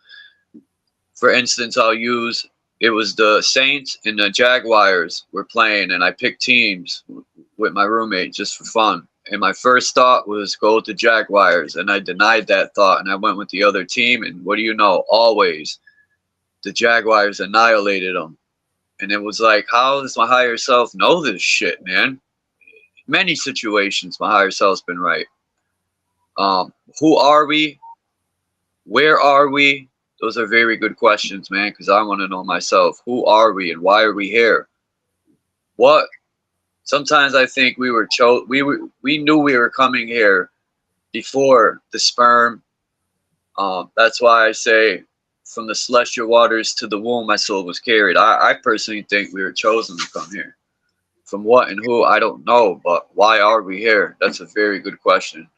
for instance, it was the Saints and the Jaguars were playing, and I picked teams with my roommate just for fun. And my first thought was go with the Jaguars, and I denied that thought, and I went with the other team. And what do you know? Always, the Jaguars annihilated them. And it was like, how does my higher self know this shit, man? Many situations, my higher self's been right. Who are we? Where are we? Those are very good questions, man, because I want to know myself. Who are we and why are we here? What? Sometimes I think we knew we were coming here before the sperm. That's why I say from the celestial waters to the womb, my soul was carried. I personally think we were chosen to come here. From what and who, I don't know, but why are we here? That's a very good question.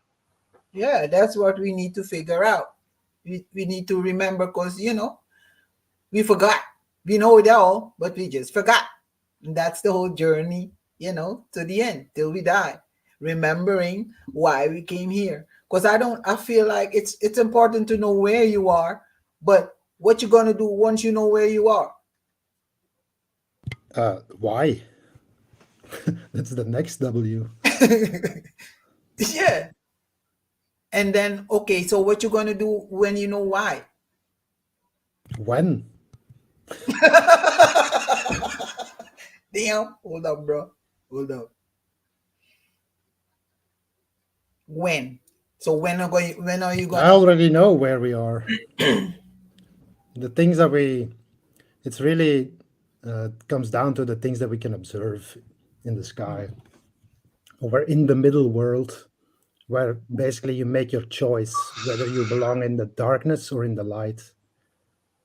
Yeah, that's what we need to figure out. We need to remember because, we forgot. We know it all, but we just forgot. And that's the whole journey, to the end, till we die. Remembering why we came here. Because I feel like it's important to know where you are, but what you're going to do once you know where you are. Why? That's the next W. Yeah. And then, okay, so what you going to do when you know why? When? Damn, hold up, bro. Hold up. When? So when are you I going? already know where we are. The things that it's really comes down to the things that we can observe in the sky, or in the middle world. where basically you make your choice whether you belong in the darkness or in the light.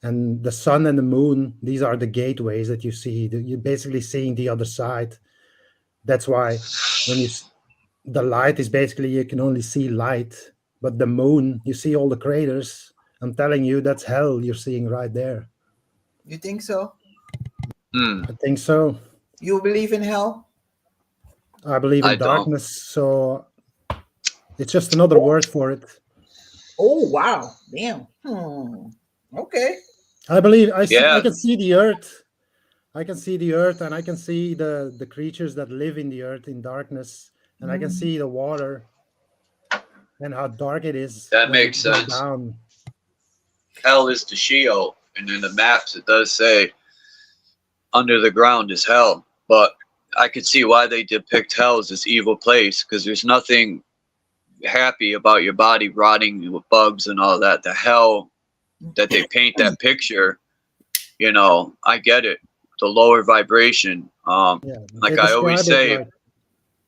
And the sun and the moon, these are the gateways that you see. You're basically seeing the other side. That's why when the light is basically you can only see light, but the moon, you see all the craters. I'm telling you, that's hell you're seeing right there. You think so? I think so. You believe in hell? I believe I in don't. darkness, so it's just another word for it. Oh wow, damn. Okay. I believe I Yeah. can see the earth. I can see the earth, and I can see the creatures that live in the earth in darkness, and I can see the water and how dark it is That when makes it goes sense. down. Hell is the Sheol, and in the maps it does say under the ground is hell. But I could see why they depict hell as this evil place, because there's nothing happy about your body rotting with bugs and all that. The hell that they paint that picture, you know, I get it. The lower vibration. Yeah, they Like I always describe it say, like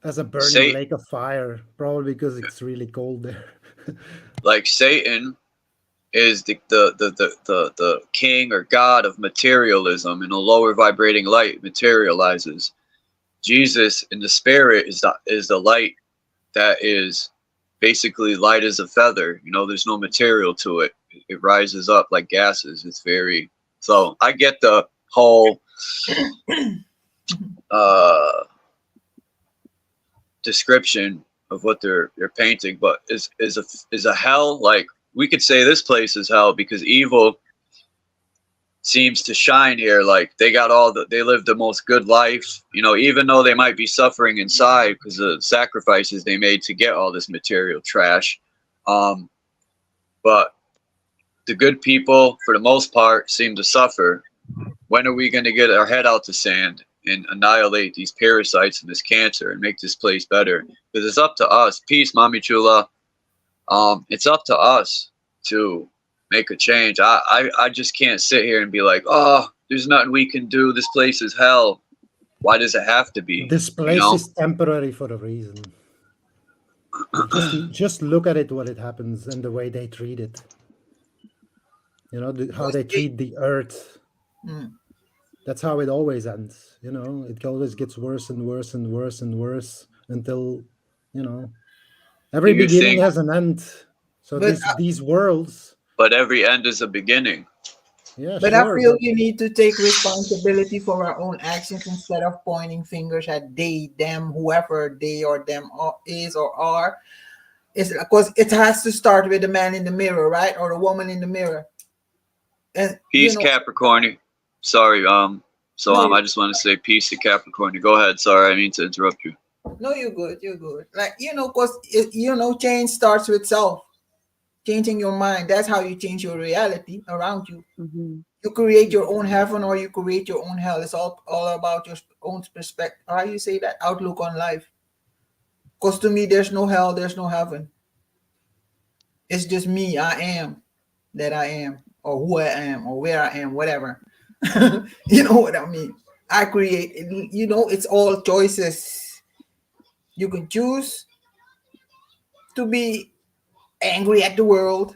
as a burning Satan, lake of fire, probably because it's really cold there. like Satan is the king or god of materialism, and a lower vibrating light materializes. Jesus in the spirit is the light that is basically light as a feather. You know, there's no material to it. It rises up like gases. It's very, so I get the whole description of what they're painting, but is a hell, like we could say this place is hell because evil seems to shine here. Like they live the most good life, you know, even though they might be suffering inside because of the sacrifices they made to get all this material trash. But the good people, for the most part, seem to suffer. When are we going to get our head out the sand and annihilate these parasites and this cancer and make this place better? Because it's up to us. Peace, Mami Chula. It's up to us to make a change. I just can't sit here and be like, oh, there's nothing we can do. This place is hell. Why does it have to be? This place is temporary for a reason. Just look at it, what it happens, and the way they treat it. You know, how they treat the earth. That's how it always ends. You know, it always gets worse and worse and worse and worse until, you know, every beginning has an end. So these worlds. But every end is a beginning. Yeah, but sure, I feel you need to take responsibility for our own actions instead of pointing fingers at they, them, whoever they or them is or are. It's because it has to start with the man in the mirror, right, or the woman in the mirror. And peace, Capricorn. Sorry, I just want to say peace to Capricorn. Go ahead. Sorry, I mean to interrupt you. No, you're good. You're good. Like, you know, because you know, change starts with self. Changing your mind. That's how you change your reality around you. You create your own heaven or you create your own hell. It's all about your own perspective. How you say that? Outlook on life. Because to me, there's no hell, there's no heaven. It's just me. I am that I am, or who I am, or where I am, whatever. You know what I mean? I create, you know, it's all choices. You can choose to be angry at the world,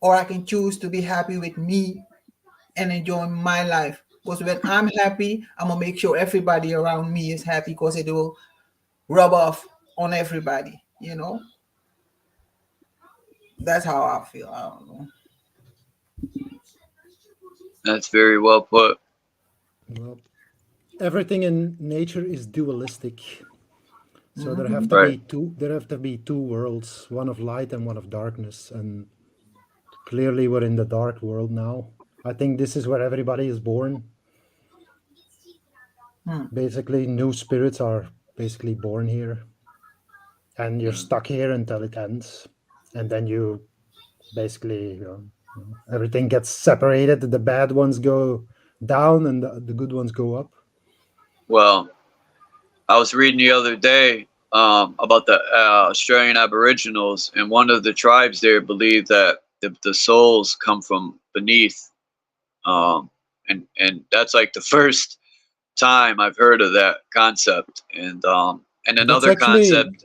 or I can choose to be happy with me and enjoy my life. Because when I'm happy, I'm gonna make sure everybody around me is happy because it will rub off on everybody, you know. That's how I feel. I don't know. That's very well put. Well, everything in nature is dualistic. So there have to be two worlds, one of light and one of darkness. And clearly we're in the dark world now. I think this is where everybody is born. Basically, new spirits are basically born here. And you're stuck here until it ends. And then you basically, you know, everything gets separated. The bad ones go down and the good ones go up. Well, I was reading the other day about the Australian Aboriginals, and one of the tribes there believe that the souls come from beneath, and that's like the first time I've heard of that concept. And another concept.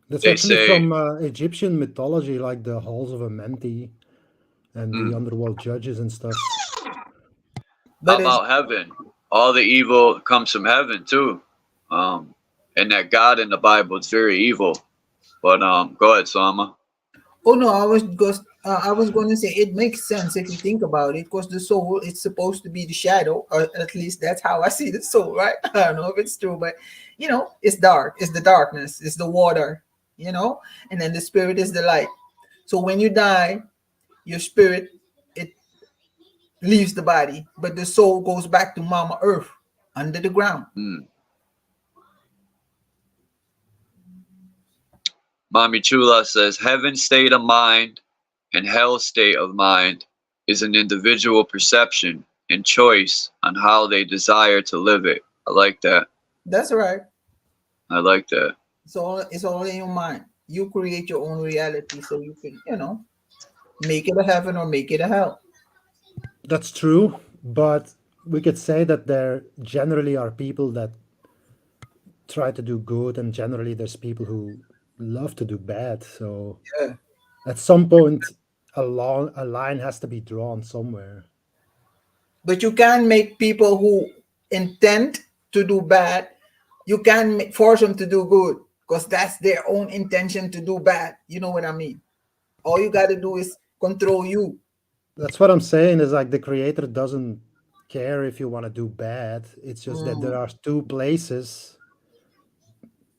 That's They actually say, from Egyptian mythology, like the halls of Amenti and the mm, underworld judges and stuff. But it's about heaven. All the evil comes from heaven too. Um, and that God in the Bible is very evil. But go ahead, Sama. oh no, I was going to say it makes sense if you think about it, because the soul it's supposed to be the shadow, or at least that's how I see the soul, right? I don't know if it's true, but it's dark, it's the darkness, it's the water, and then the spirit is the light. So when you die, your spirit it leaves the body, but the soul goes back to Mama Earth under the ground. Mm. Mami Chula says, heaven state of mind and hell state of mind is an individual perception and choice on how they desire to live it. I like that. That's right. I like that. It's all in your mind. You create your own reality, so you can make it a heaven or make it a hell. That's true, but we could say that there generally are people that try to do good, and generally there's people who love to do bad. So Yeah. at some point, a line has to be drawn somewhere. But you can make people who intend to do bad, you can force them to do good, because that's their own intention to do bad. You know what I mean? All you got to do is control you. That's what I'm saying, is like the creator doesn't care if you want to do bad. It's just that there Mm, are two places,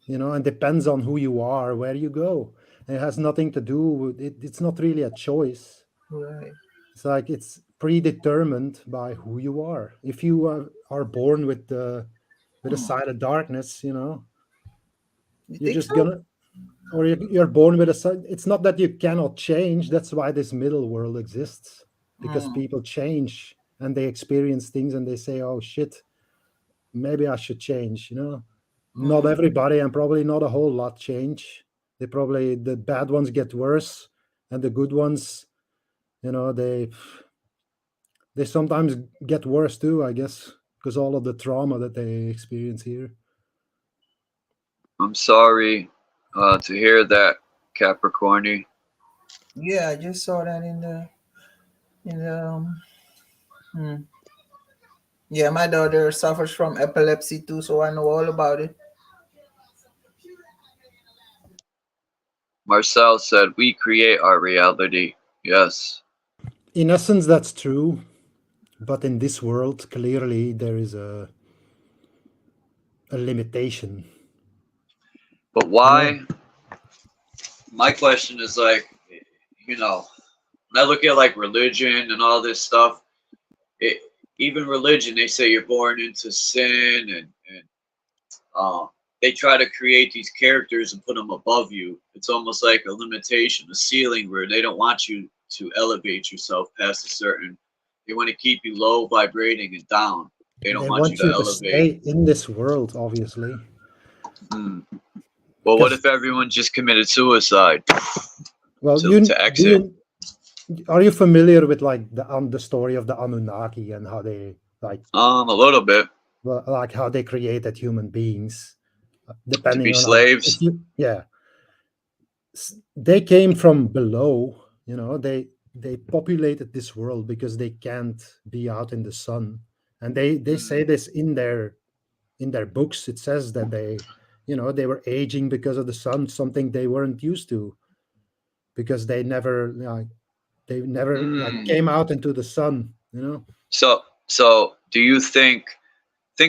and depends on who you are, where you go. It has nothing to do with it. It's not really a choice. right. It's like it's predetermined by who you are. If you are born with a side of darkness, You you're think just so? gonna, or you're born with a side. It's not that you cannot change. That's why this middle world exists, because Mm, people change and they experience things and they say, "Oh shit, maybe I should change." Not mm. everybody, and probably not a whole lot, change. The bad ones get worse, and the good ones, you know, they sometimes get worse too, I guess, because all of the trauma that they experience here. I'm sorry to hear that, Capricorny. Yeah, I just saw that in the. Hmm. Yeah, my daughter suffers from epilepsy too, so I know all about it. Marcel said, we create our reality. Yes. In essence, that's true, but in this world, clearly there is a limitation. But You know, why? My question is like, you know, when I look at like religion and all this stuff, it, even religion, they say you're born into sin, and they try to create these characters and put them above you. It's almost like a limitation, a ceiling where they don't want you to elevate yourself past a certain. They want to keep you low vibrating and down. They don't they want you want to you to elevate. stay in this world, obviously, Hmm. Well, what because, if everyone just committed suicide well, to exit? are you familiar with like the story of the Anunnaki and how they A little bit like how they created human beings, to be depending on like if slaves. you yeah they came from below. They populated this world because they can't be out in the sun, and they say Mm, this in their books. It says that they were aging because of the sun, something they weren't used to, because they never mm. came out into the sun. So do you think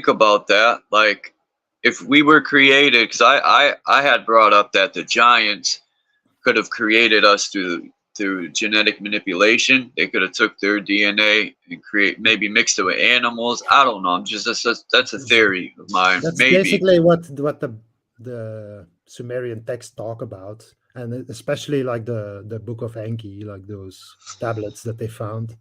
about that? Like, if we were created, because I had brought up that the giants could have created us through genetic manipulation. They could have took their DNA and create maybe mixed it with animals. I don't know. I'm just that's a theory of mine. That's Maybe. basically what the Sumerian texts talk about, and especially like the Book of Enki, like those tablets that they found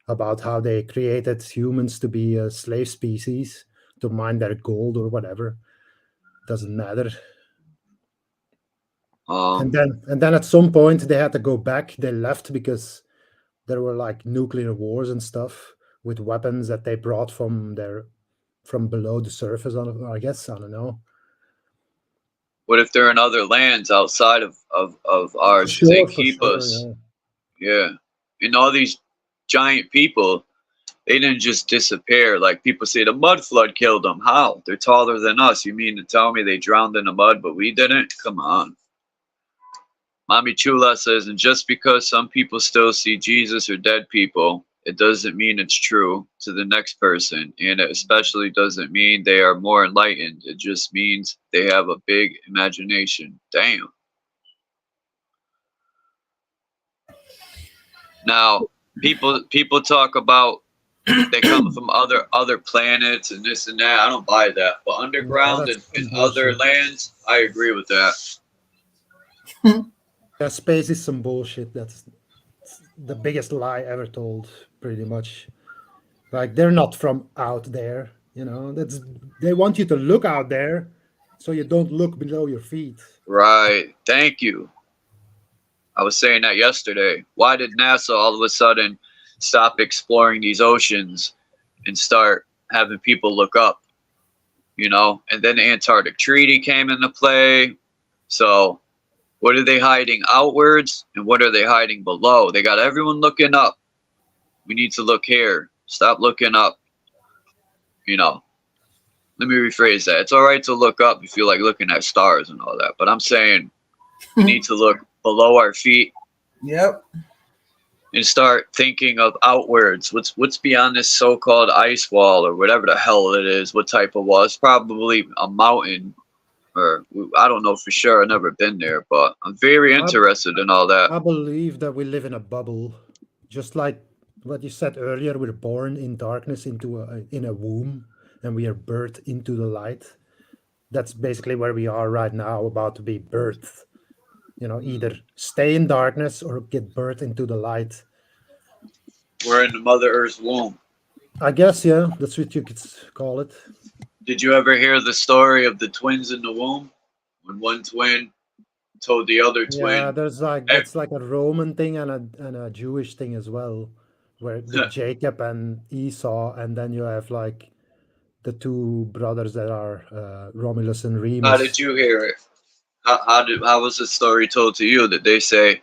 about how they created humans to be a slave species to mine their gold or whatever. Doesn't matter. And Um. then at some point they had to go back. They left because there were like nuclear wars and stuff with weapons that they brought from below the surface. I guess, I don't know. What if they're in other lands outside of ours? Because they For keep sure, us. yeah. Yeah. And all these giant people, they didn't just disappear. Like people say the mud flood killed them. How? They're taller than us. You mean to tell me they drowned in the mud, but we didn't? Come on. Mami Chula says, and just because some people still see Jesus or dead people, it doesn't mean it's true to the next person. And it especially doesn't mean they are more enlightened. It just means they have a big imagination. Damn. Now, people talk about they come from other planets and this and that. I don't buy that. But No, underground that's and in some other bullshit. lands, I agree with that. Yeah, space is some bullshit. That's the biggest lie ever told, pretty much. Like they're not from out there, you know. That's they want you to look out there so you don't look below your feet. Right. Thank you. I was saying that yesterday. Why did NASA all of a sudden stop exploring these oceans and start having people look up? You know, and then the Antarctic Treaty came into play. So, what are they hiding outwards and what are they hiding below? They got everyone looking up. We need to look here. Stop looking up. You know, let me rephrase that. It's all right to look up if you like looking at stars and all that, but I'm saying we need to look below our feet Yep. and start thinking of outwards. What's beyond this so-called ice wall or whatever the hell it is? What type of wall? It's probably a mountain, or I don't know for sure. I've never been there, but I'm very I, interested in all that. I believe that we live in a bubble, just like what you said earlier. We're born in darkness into in a womb, and we are birthed into the light. That's basically where we are right now, about to be birthed. You know, either stay in darkness or get birthed into the light. We're in the Mother Earth's womb. I guess, yeah, that's what you could call it. Did you ever hear the story of the twins in the womb? When one twin told the other Yeah, twin, there's like "Eh, that's like a Roman thing and a Jewish thing as well, where with Jacob and Esau, and then you have like the two brothers that are Romulus and how did Remus. you hear it? How was the story told to you? That they say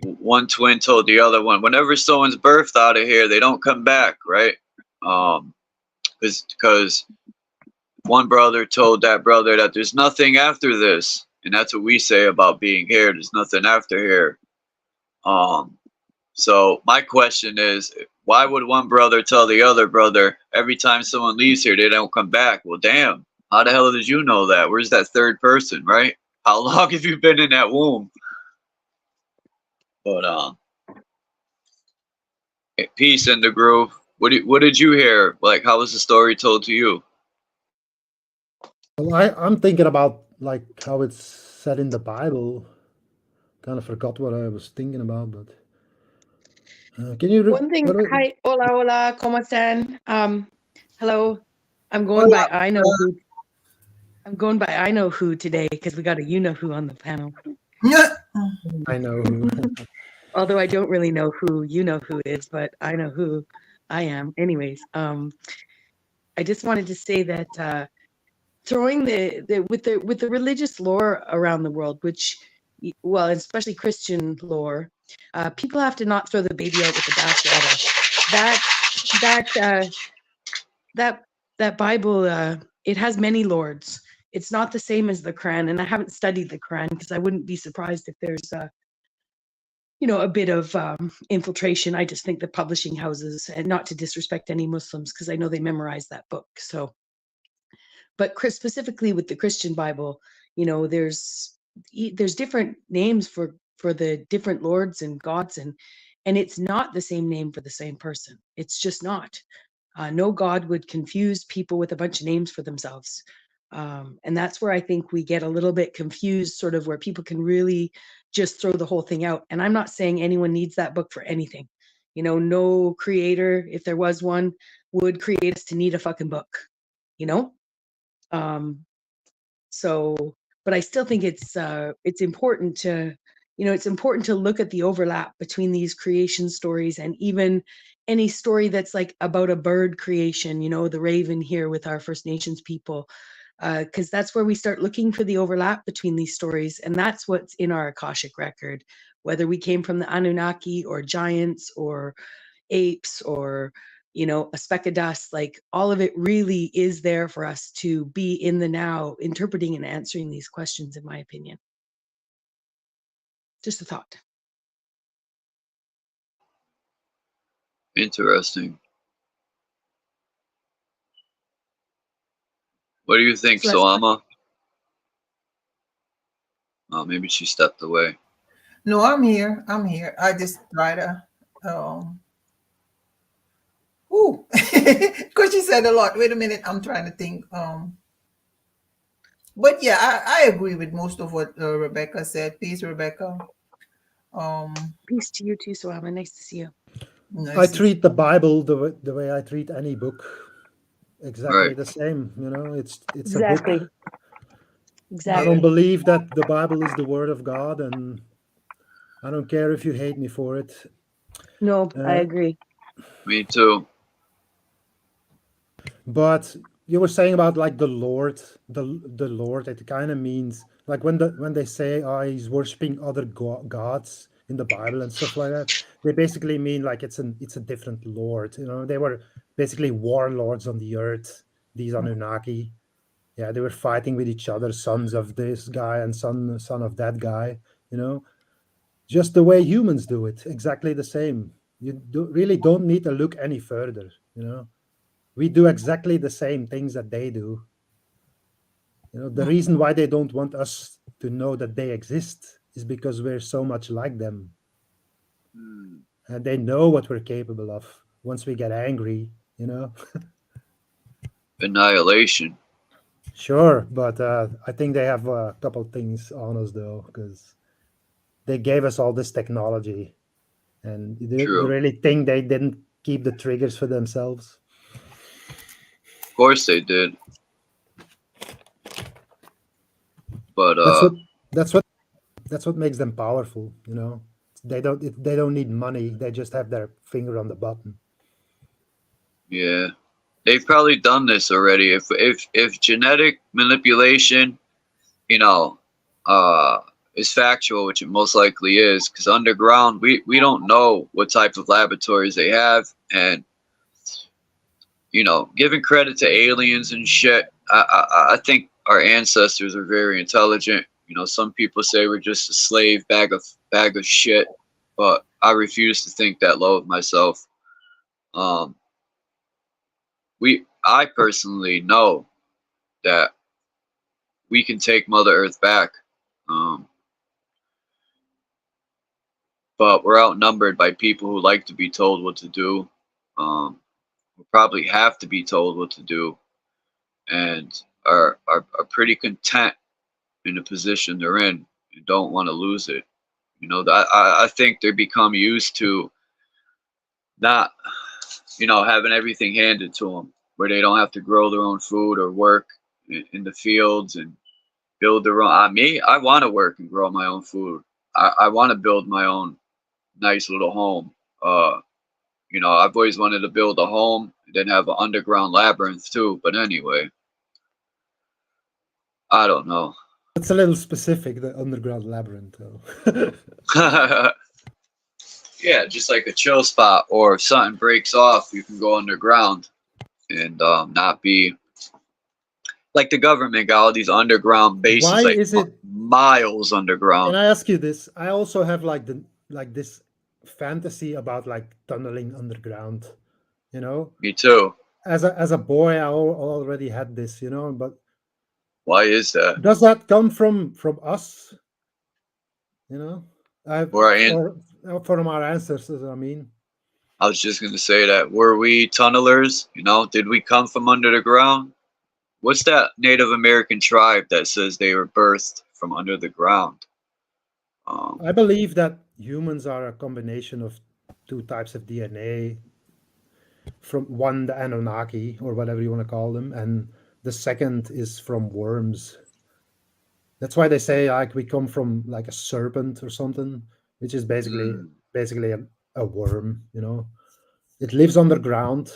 one twin told the other one, whenever someone's birthed out of here, they don't come back, right? Because one brother told that brother that there's nothing after this, and that's what we say about being here. There's nothing after here. Um, so my question is, why would one brother tell the other brother every time someone leaves here they don't come back? Well, damn, how the hell did you know that? Where's that third person, right? How long have you been in that womb? But peace in the groove. What did you hear? Like, how was the story told to you? Well, I'm thinking about like how it's said in the Bible. Kind of forgot what I was thinking about, but can you? One thing, hi, hola, hola, ¿cómo están? Hello, I'm going by I know who. I'm going by I know who today because we got a you know who on the panel. I know who. Although I don't really know who you know who is, but I know who I am. Anyways, I just wanted to say that throwing with the religious lore around the world, which, well, especially Christian lore, people have to not throw the baby out with the bathwater. That Bible, it has many lords. It's not the same as the Quran, and I haven't studied the Quran because I wouldn't be surprised if there's a bit of infiltration. I just think the publishing houses, and not to disrespect any Muslims because I know they memorize that book. So, but specifically with the Christian Bible, there's different names for the different lords and gods, and it's not the same name for the same person. It's just not. No God would confuse people with a bunch of names for themselves. And that's where I think we get a little bit confused, sort of where people can really just throw the whole thing out. And I'm not saying anyone needs that book for anything. No creator, if there was one, would create us to need a fucking book, So, but I still think it's important to, it's important to look at the overlap between these creation stories and even any story that's like about a bird creation, the raven here with our First Nations people. because that's where we start looking for the overlap between these stories, and that's what's in our Akashic record, whether we came from the Anunnaki or giants or apes or a speck of dust. Like, all of it really is there for us to be in the now, interpreting and answering these questions, in my opinion. Just a thought. Interesting. What do you think, So that's Salama? Oh, maybe she stepped away. No, I'm here. I just try to ooh, because she said a lot. Wait a minute, I'm trying to think. But yeah, I agree with most of what Rebecca said. Peace, Rebecca. Peace to you too, Soama. Nice to see you. Nice I to treat the Bible the way I treat any book, exactly Right. the same. It's Exactly. a book. I Exactly. don't believe that the Bible is the word of God, and I don't care if you hate me for it. No, I agree. Me too. But you were saying about like the Lord, the Lord. It kind of means like when they say, "Oh, he's worshiping other gods" in the Bible and stuff like that. They basically mean like it's a different Lord. They were basically warlords on the earth. These Anunnaki, yeah, they were fighting with each other, sons of this guy and son of that guy. Just the way humans do it, exactly the same. You really don't need to look any further. We do exactly the same things that they do. The reason why they don't want us to know that they exist is because we're so much like them. And they know what we're capable of once we get angry. Annihilation. Sure, but I think they have a couple things on us though, because they gave us all this technology, and you True. really think they didn't keep the triggers for themselves? Of course they did. But That's what makes them powerful. They don't need money. They just have their finger on the button. yeah, they've probably done this already. If genetic manipulation, is factual, which it most likely is, because underground we don't know what type of laboratories they have, and giving credit to aliens and shit. I think our ancestors are very intelligent. Some people say we're just a slave bag of shit, but I refuse to think that low of myself. I personally know that we can take Mother Earth back, but we're outnumbered by people who like to be told what to do. We probably have to be told what to do, and are pretty content in the position they're in and don't want to lose it. I think they become used to not, having everything handed to them, where they don't have to grow their own food or work in the fields and build their own. I want to work and grow my own food. I want to build my own nice little home. I've always wanted to build a home and then have an underground labyrinth too. But anyway, I don't know. It's a little specific, the underground labyrinth, though. Yeah, just like a chill spot, or if something breaks off, you can go underground and not be like the government got all these underground bases. Why like is it miles underground? Can I ask you this? I also have like this fantasy about like tunneling underground. Me too. As a boy, I already had this. But why is that? Does that come from us? From our ancestors. I mean, I was just gonna say that. Were we tunnelers? Did we come from under the ground? What's that Native American tribe that says they were birthed from under the ground? I believe that humans are a combination of two types of DNA. From one, the Anunnaki, or whatever you want to call them, and the second is from worms. That's why they say like we come from like a serpent or something, which is basically a worm. It lives underground,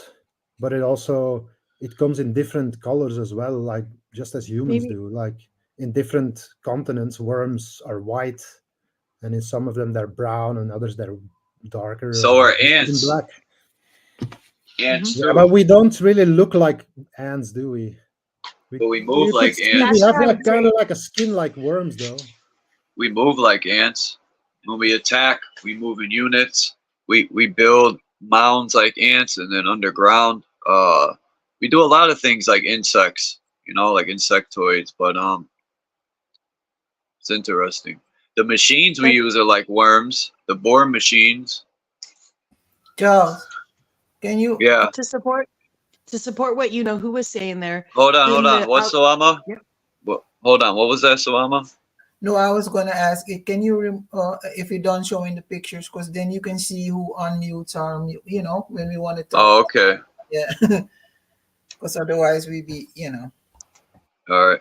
but it comes in different colors as well. Like just as humans Maybe. do. Like in different continents, worms are white, and in some of them they're brown, and others they're darker, So or are even ants. black. Ants Yeah, too. but we don't really look like ants, do we? But we You move could like see we That's ants. what have I like would kind of say. like a skin like worms, though. We move like ants. When we attack, we move in units. We build mounds like ants, and then underground, we do a lot of things like insects, you know, like insectoids. But it's interesting. The machines we But use are like worms. The Bohr machines. Charles, can you? Yeah. to support what you know who was saying there Hold on, hold in on. the What, out. Salama? Yep. Hold on. What was that, Salama? No, I was gonna ask it. Can you, if you're done showing the pictures, because then you can see who unmutes or mute. You know, when we want to talk. Oh, okay. Yeah, because otherwise we be, All right.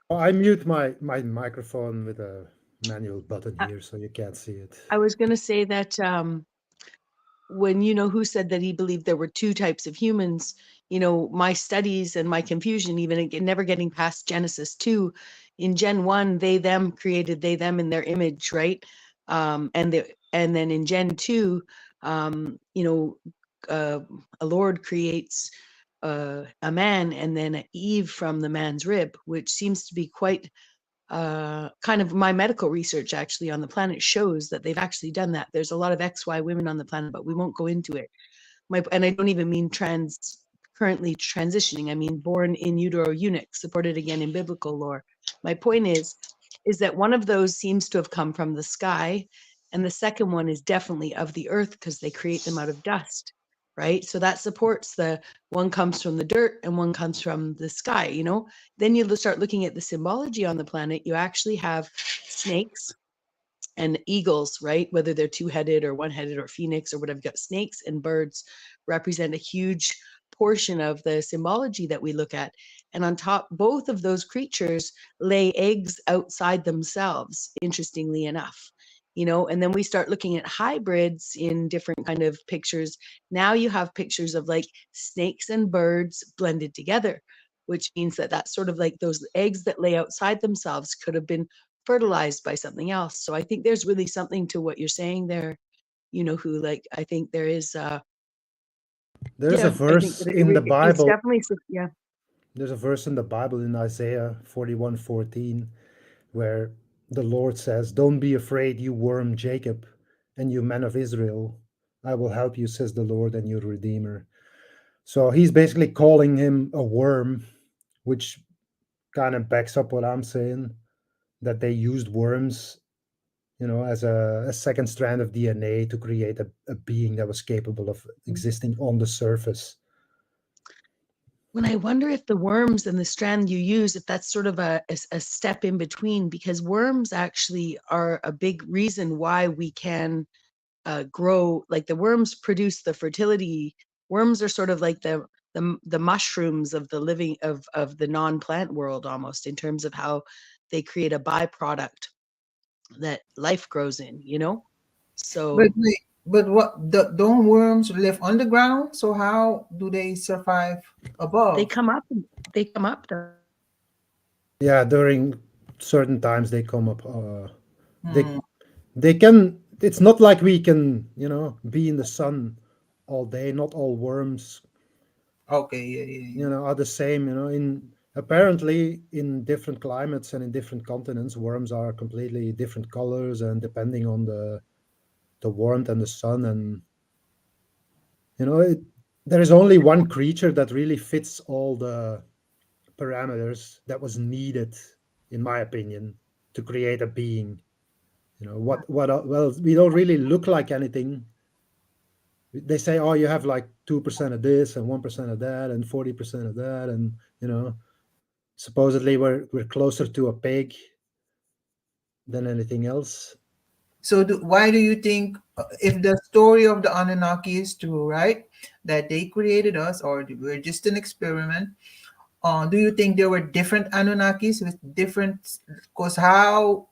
I mute my microphone with a manual button I, here, so you can't see it. I was going to say that when you know who said that he believed there were two types of humans, my studies and my confusion, even never getting past Genesis 2, in Gen 1, they them created they them in their image, right? And then in Gen 2, a Lord creates a man and then Eve from the man's rib, which seems to be quite kind of my medical research actually on the planet shows that they've actually done that. There's a lot of XY women on the planet, but we won't go into it. And I don't even mean currently transitioning. I mean born in utero eunuch, supported again in biblical lore. My point is that one of those seems to have come from the sky, and the second one is definitely of the earth because they create them out of dust, right? So that supports the one comes from the dirt and one comes from the sky, Then you start looking at the symbology on the planet. You actually have snakes and eagles, right? Whether they're two-headed or one-headed or phoenix or whatever. You've got snakes and birds represent a huge portion of the symbology that we look at. And on top, both of those creatures lay eggs outside themselves, interestingly enough. And then we start looking at hybrids in different kind of pictures. Now you have pictures of like snakes and birds blended together, which means that that's sort of like those eggs that lay outside themselves could have been fertilized by something else. So I think there's really something to what you're saying there, who like, I think there is, There's a I think verse that in the it's Bible. definitely, yeah. There's a verse in the Bible in Isaiah 41:14 where the Lord says, "Don't be afraid, you worm Jacob, and you men of Israel. I will help you," says the Lord, "and your Redeemer." So he's basically calling him a worm, which kind of backs up what I'm saying, that they used worms, as a second strand of DNA to create a being that was capable of existing on the surface. When I wonder if the worms and the strand you use, if that's sort of a step in between, because worms actually are a big reason why we can grow. Like the worms produce the fertility. Worms are sort of like the mushrooms of the living of the non-plant world, almost, in terms of how they create a byproduct that life grows in, But So wait, but don't worms live underground? So how do they survive they above? come up. They come up though. Yeah, during certain times they come up. They Hmm. they can. It's not like we can, be in the sun all day. Not all worms, Okay, yeah. are the same. In apparently in different climates and in different continents, worms are completely different colors, and depending on the warmth and the sun, and there is only one creature that really fits all the parameters that was needed, in my opinion, to create a being. Well, we don't really look like anything. They say, oh, you have like 2% of this and 1% of that and 40% of that, and supposedly we're closer to a pig than anything else. So why do you think, if the story of the Anunnaki is true, right, that they created us or we're just an experiment, do you think there were different Anunnakis with different, because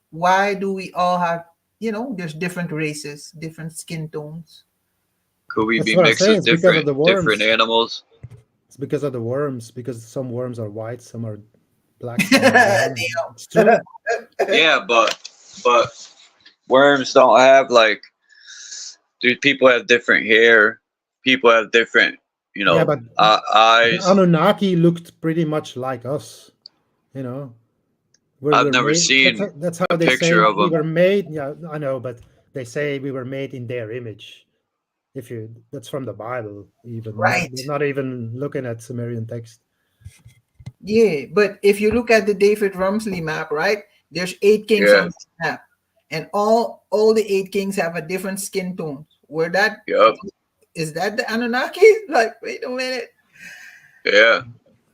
why do we all have, there's different races, different skin tones? Could we That's be what I'm mixed saying. with It's because of the different worms. animals? It's because of the worms, because some worms are white, some are black skin. Yeah, it's true. Yeah, but worms don't have like. Dude, people have different hair. People have different, Yeah, but the eyes. Anunnaki looked pretty much like us. You know, I've we're never made. seen That's how a they say picture of we them. were made. Yeah, I know, but they say we were made in their image. If you, that's from the Bible. Even Right. they're not even looking at Sumerian text. Yeah, but if you look at the David Rumsley map, right? There's 8 kings Yeah. on this map, and all the 8 kings have a different skin tone. Where that Yep. is that the Anunnaki? Like, wait a minute. Yeah.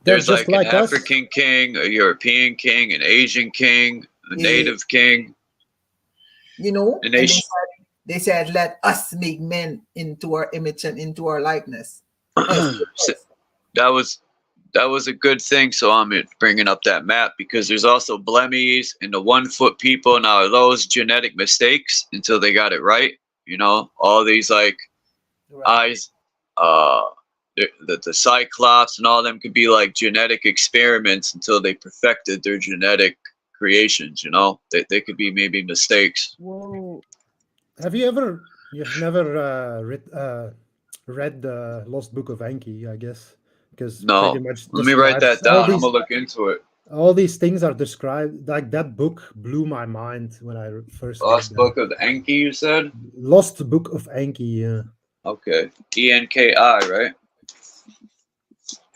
They're There's just like an like us. African king, a European king, an Asian king, a Yeah. native king. You know, And and they said, "Let us make men into our image and into our likeness." Us. that was a good thing. So I'm bringing up that map because there's also Blemmies and the 1 foot people. Now are those genetic mistakes until they got it right? All these like Right. eyes, the Cyclops and all them could be like genetic experiments until they perfected their genetic creations. They could be maybe mistakes. Whoa. Have you ever? You've never read the Lost Book of Enki, I guess, because pretty No, much let me write that describes down. I'm gonna look into it. all these things are described. Like that book blew my mind when I first read Lost that. Book of Enki, you said? Lost Book of Enki. Yeah. Okay. Enki, right?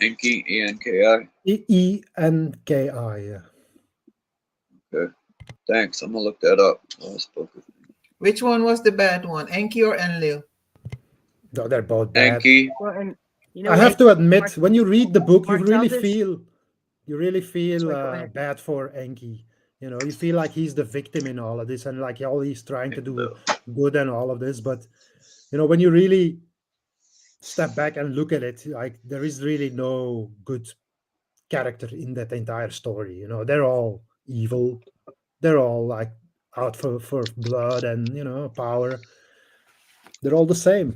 Enki, Enki. Enki. Yeah. Okay. Thanks. I'm gonna look that up. Lost Book of Which one was the bad one, Enki or Enlil? No, they're both bad. Enki. Well, and I have to admit, when you read the book, Marcel you really feel Sorry, go ahead. bad for Enki. You feel like he's the victim in all of this, and like all he's trying to do good and all of this. But when you really step back and look at it, like there is really no good character in that entire story. They're all evil. They're all like out for blood and power. They're all the same.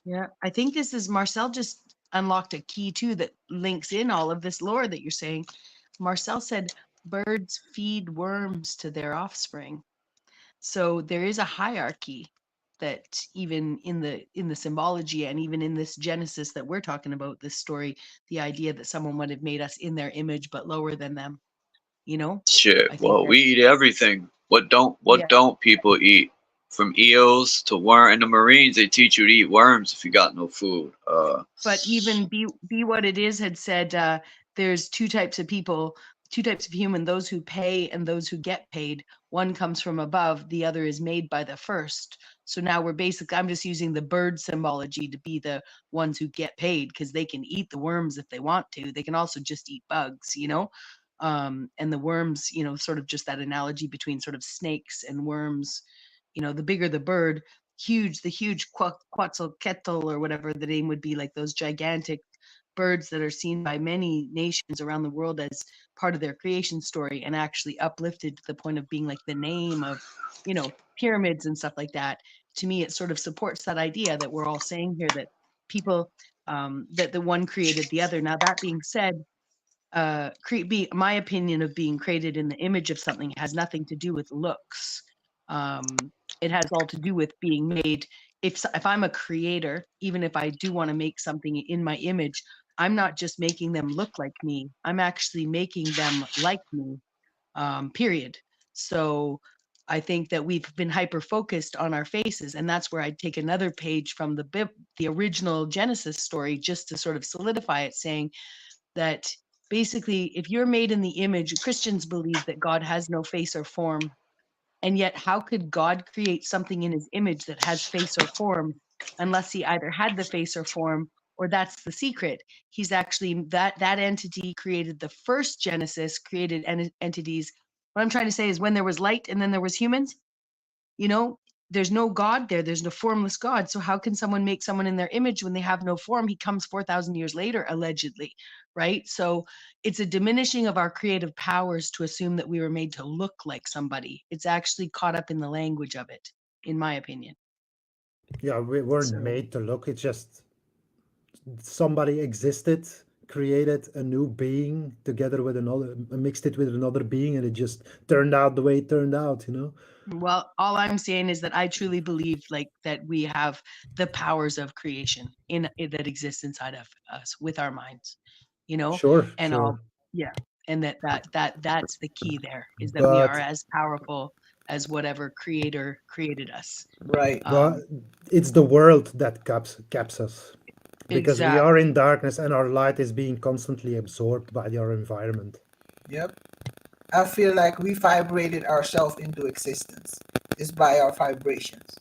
Yeah, I think this is Marcel just unlocked a key too that links in all of this lore that you're saying. Marcel said birds feed worms to their offspring. So there is a hierarchy that even in the symbology and even in this Genesis that we're talking about, this story, the idea that someone would have made us in their image but lower than them, Shit. I think Well, that, we eat everything. What yeah. don't people eat? From eels to worm. In the Marines, they teach you to eat worms if you got no food. But even be what it is had said there's 2 types of people, 2 types of human, those who pay and those who get paid. One comes from above, the other is made by the first. So now I'm just using the bird symbology to be the ones who get paid because they can eat the worms if they want to. They can also just eat bugs, and the worms, sort of just that analogy between sort of snakes and worms. The bigger the bird, the huge Quetzalcoatl or whatever the name would be, like those gigantic birds that are seen by many nations around the world as part of their creation story and actually uplifted to the point of being like the name of, pyramids and stuff like that. To me, it sort of supports that idea that we're all saying here that people, that the one created the other. Now, that being said, my opinion of being created in the image of something has nothing to do with looks. It has all to do with being made. If I'm a creator, even if I do want to make something in my image, I'm not just making them look like me. I'm actually making them like me. Period. So I think that we've been hyper focused on our faces, and that's where I'd take another page from the original Genesis story just to sort of solidify it, saying that basically, if you're made in the image, Christians believe that God has no face or form. And yet, how could God create something in his image that has face or form unless he either had the face or form, or that's the secret? He's actually that entity created the first Genesis, created entities. What I'm trying to say is when there was light and then there was humans, there's no God there. There's no formless God. So how can someone make someone in their image when they have no form? He comes 4,000 years later, allegedly, right? So it's a diminishing of our creative powers to assume that we were made to look like somebody. It's actually caught up in the language of it, in my opinion. Yeah, we weren't made to look. It's just somebody existed, created a new being together with another, mixed it with another being, and it just turned out the way it turned out, you know? Well, all I'm saying is that I truly believe like that we have the powers of creation that exists inside of us with our minds, you know, Sure, and all, sure. yeah, and that's the key there is that we are But as powerful as whatever creator created us. Right. but it's the world that caps us, because we are Exactly. in darkness and our light is being constantly absorbed by our environment. Yep. I feel like we vibrated ourselves into existence. It's by our vibrations.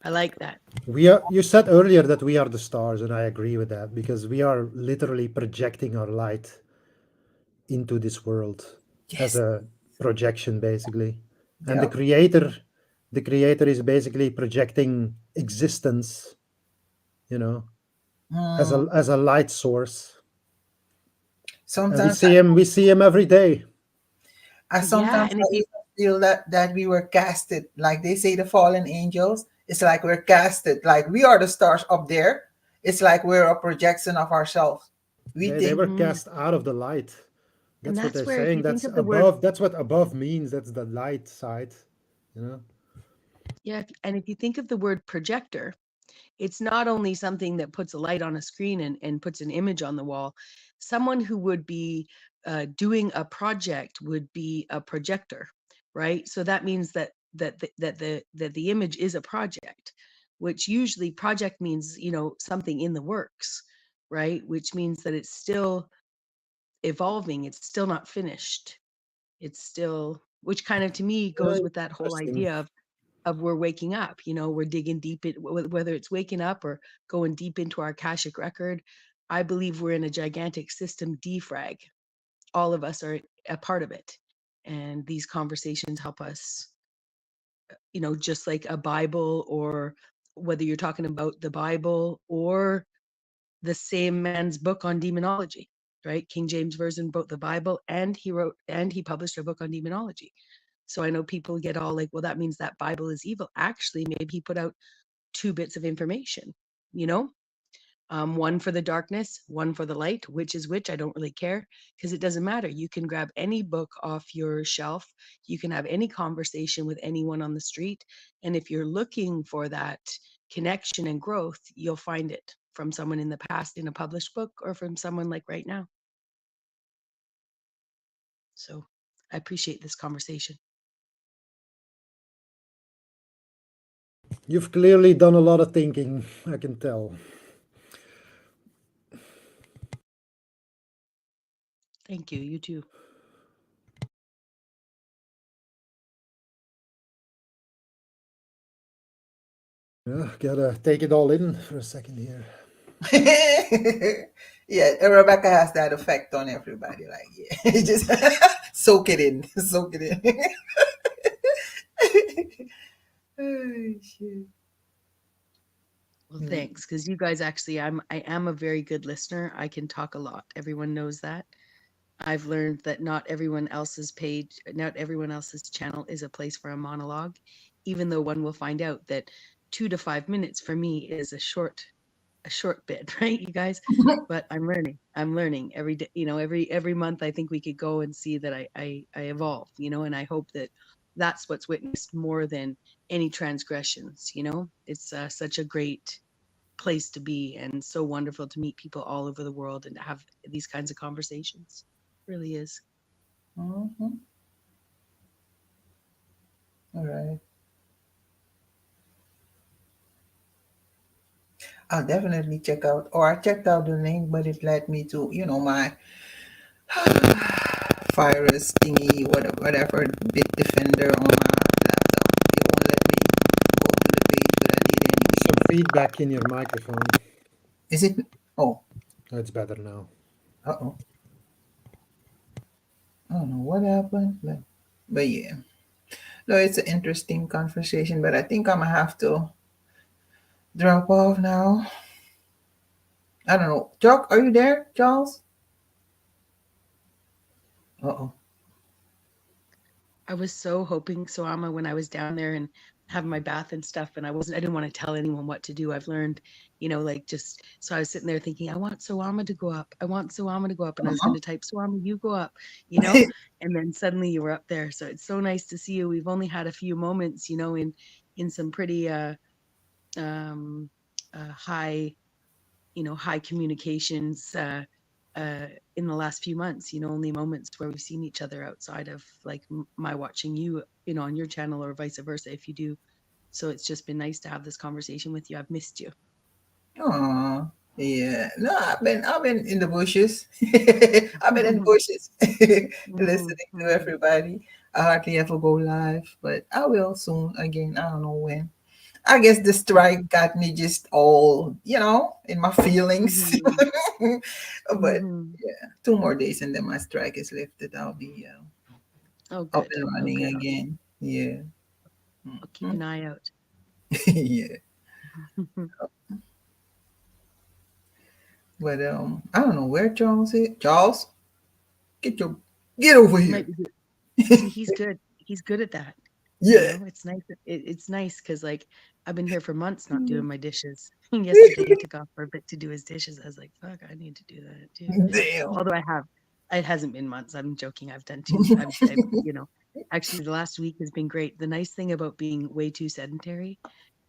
I like that. We are, you said earlier that we are the stars, and I agree with that, because we are literally projecting our light into this world as Yes. a projection, basically. And Yep. the creator is basically projecting existence, you know, Mm. as a light source. And Sometimes we see him every day. Yeah, sometimes and I if you even feel that we were casted, like they say, the fallen angels. It's like we're casted, like we are the stars up there. It's like we're a projection of ourselves. We They think, were mhm, cast out of the light. and That's what that's they're where if saying. you think That's of the word, above. That's what above means. That's the light side, you know. yeah, and if you think of the word projector, it's not only something that puts a light on a screen and puts an image on the wall. Someone who would be doing a project would be a projector, right? So that means that the image is a project, which usually project means, you know, something in the works, right? Which means that it's still evolving, it's still not finished. It's still, which kind of to me Yeah, goes with that whole interesting. idea of we're waking up, you know, we're digging deep in, whether it's waking up or going deep into our Akashic record. I believe we're in a gigantic system defrag. All of us are a part of it. And these conversations help us, you know, just like a Bible, or whether you're talking about the Bible or the same man's book on demonology, right? King James Version wrote the Bible, and he published a book on demonology. So I know people get all like, well, that means that Bible is evil. Actually, maybe he put out two bits of information, you know, one for the darkness, one for the light. Which is which? I don't really care, because it doesn't matter. You can grab any book off your shelf. You can have any conversation with anyone on the street. And if you're looking for that connection and growth, you'll find it from someone in the past in a published book, or from someone like right now. So I appreciate this conversation. You've clearly done a lot of thinking, I can tell. Thank you. You too. Yeah, gotta take it all in for a second here. yeah, Rebecca has that effect on everybody. Like, yeah, just soak it in, soak it in. Oh, shit. Well, thanks, because you guys actually, I am a very good listener. I can talk a lot. Everyone knows that. I've learned that not everyone else's page, not everyone else's channel is a place for a monologue, even though one will find out that 2 to 5 minutes for me is a short bit, right, you guys? But I'm learning. I'm learning every day. You know, every month I think we could go and see that I evolve. You know, and I hope that that's what's witnessed more than any transgressions. You know, it's such a great place to be, and so wonderful to meet people all over the world and to have these kinds of conversations. It really is. Mhm. All right. I'll definitely check out, or I checked out the link, but it led me to, my virus thingy, whatever, Bit Defender on my laptop. It won't let me go to the page, but I did Some anyway. feedback in your microphone. Is it? Oh, It's better now. uh-oh. I don't know what happened, but yeah. No, it's an interesting conversation, but I think I'm gonna have to drop off now. I don't know. Chuck, are you there, Charles? Uh-oh. I was so hoping, Soama, when I was down there and having my bath and stuff, and I didn't want to tell anyone what to do. I've learned, like so I was sitting there thinking, I want Soama to go up. I want Soama to go up. And I was going to type, Soama, you go up, and then suddenly you were up there. So it's so nice to see you. We've only had a few moments, in some pretty, high, high communications, in the last few months, only moments where we've seen each other outside of like my watching you, on your channel or vice versa if you do. So it's just been nice to have this conversation with you. I've missed you. Oh, yeah. No, I've been in the bushes. I've been in the bushes listening to everybody. I hardly ever go live, but I will soon again. I don't know when. I guess the strike got me just all, in my feelings. But yeah, 2 more days and then my strike is lifted. I'll be Oh, up good. and Oh, running good. again. Yeah. I'll keep an eye out. Yeah. But I don't know where Charles is. Charles, get over He here. might be. See, he's good. He's good at that. Yeah. It's nice. It's nice because like I've been here for months not doing my dishes. Yesterday he took off for a bit to do his dishes. I was like, fuck, I need to do that too. Damn. Although it hasn't been months. I'm joking. I've done two. Actually the last week has been great. The nice thing about being way too sedentary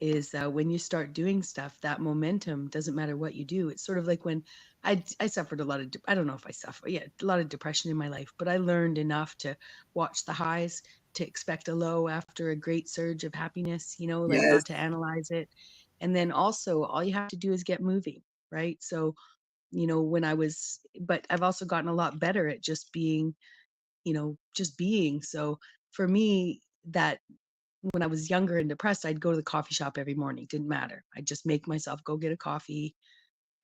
is when you start doing stuff, that momentum doesn't matter what you do. It's sort of like when I suffered a lot of, I don't know if I suffer, yeah, a lot of depression in my life, but I learned enough to watch the highs, to expect a low after a great surge of happiness, like Yes. not to analyze it. And then also all you have to do is get moving, right? So, but I've also gotten a lot better at just being, just being. So for me, that when I was younger and depressed, I'd go to the coffee shop every morning. Didn't matter. I'd just make myself go get a coffee.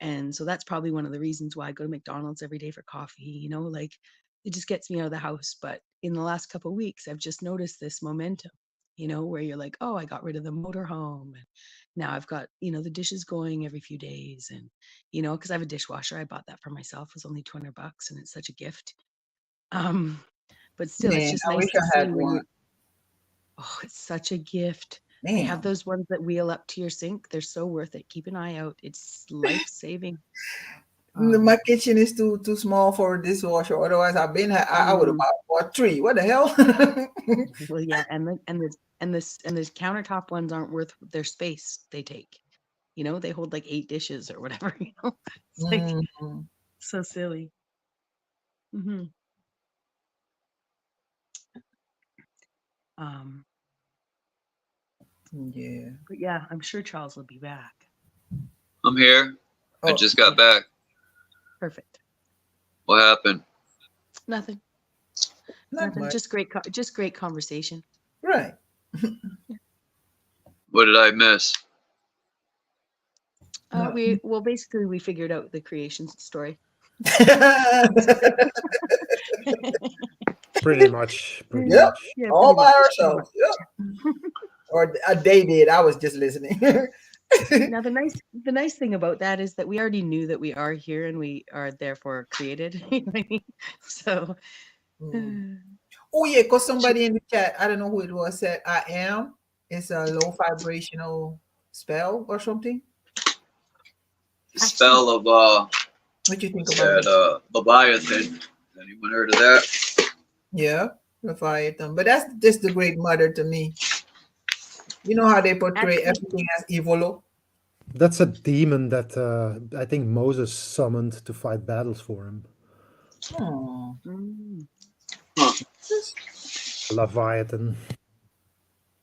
And so that's probably one of the reasons why I go to McDonald's every day for coffee, like it just gets me out of the house. But in the last couple of weeks, I've just noticed this momentum, where you're like, oh, I got rid of the motorhome. And now I've got, the dishes going every few days. And, because I have a dishwasher, I bought that for myself. It was only $200 and it's such a gift. But still, it's Man, just I nice wish to I see had when one. oh, it's such a gift. They have Damn. those ones that wheel up to your sink. They're so worth it. Keep an eye out. It's life-saving. My kitchen is too small for a dishwasher. Otherwise, I would have bought 3. What the hell? Well, yeah, and the countertop ones aren't worth their space they take. They hold like 8 dishes or whatever, It's like Mhm. so silly. hmm Um, Yeah. but yeah, I'm sure Charles will be back. I'm here. I Oh, just got Yeah. back. Perfect. What happened? Nothing. not Nothing. much. Just great conversation. Right. What did I miss? No. Basically we figured out the creation story. Pretty much. Pretty Yep. much. Yeah, All pretty by much. ourselves. Yep. Or they did. I was just listening. Now the nice thing about that is that we already knew that we are here and we are therefore created. You know what I mean? So Oh yeah, because somebody in the chat, I don't know who it was, said I am. It's a low vibrational spell or something. The spell of What you think about it? that Leviathan. Anyone heard of that? Yeah, Leviathan. But that's just the Great Mother to me. You know how they portray actually, everything as evil? That's a demon that I think Moses summoned to fight battles for him. Hmm. mm, Huh. Leviathan.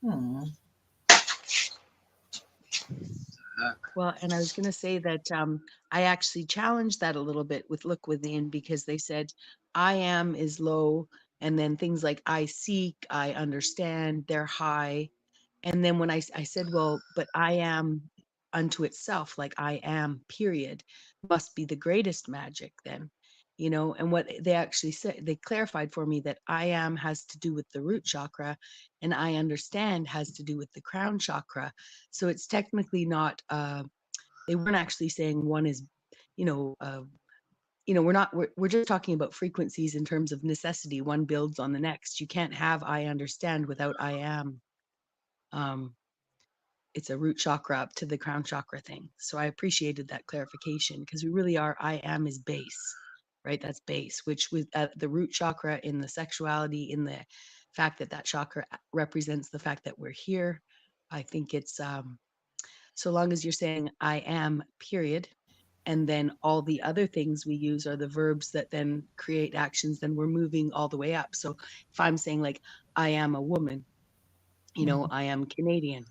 Hmm. well, and I was going to say that I actually challenged that a little bit with Look Within because they said I am is low, and then things like I seek, I understand, they're high. And then when I said, well, but I am unto itself, like I am, period, must be the greatest magic then, and what they actually said, they clarified for me that I am has to do with the root chakra and I understand has to do with the crown chakra. So it's technically not, they weren't actually saying one is, you know, uh, we're just talking about frequencies in terms of necessity. One builds on the next. You can't have I understand without I am. It's a root chakra up to the crown chakra thing. So I appreciated that clarification, because we really are, I am is base, right? That's base, which with the root chakra in the sexuality, in the fact that that chakra represents the fact that we're here. I think it's so long as you're saying I am, period, and then all the other things we use are the verbs that then create actions, then we're moving all the way up. So if I'm saying like I am a woman, I am Canadian,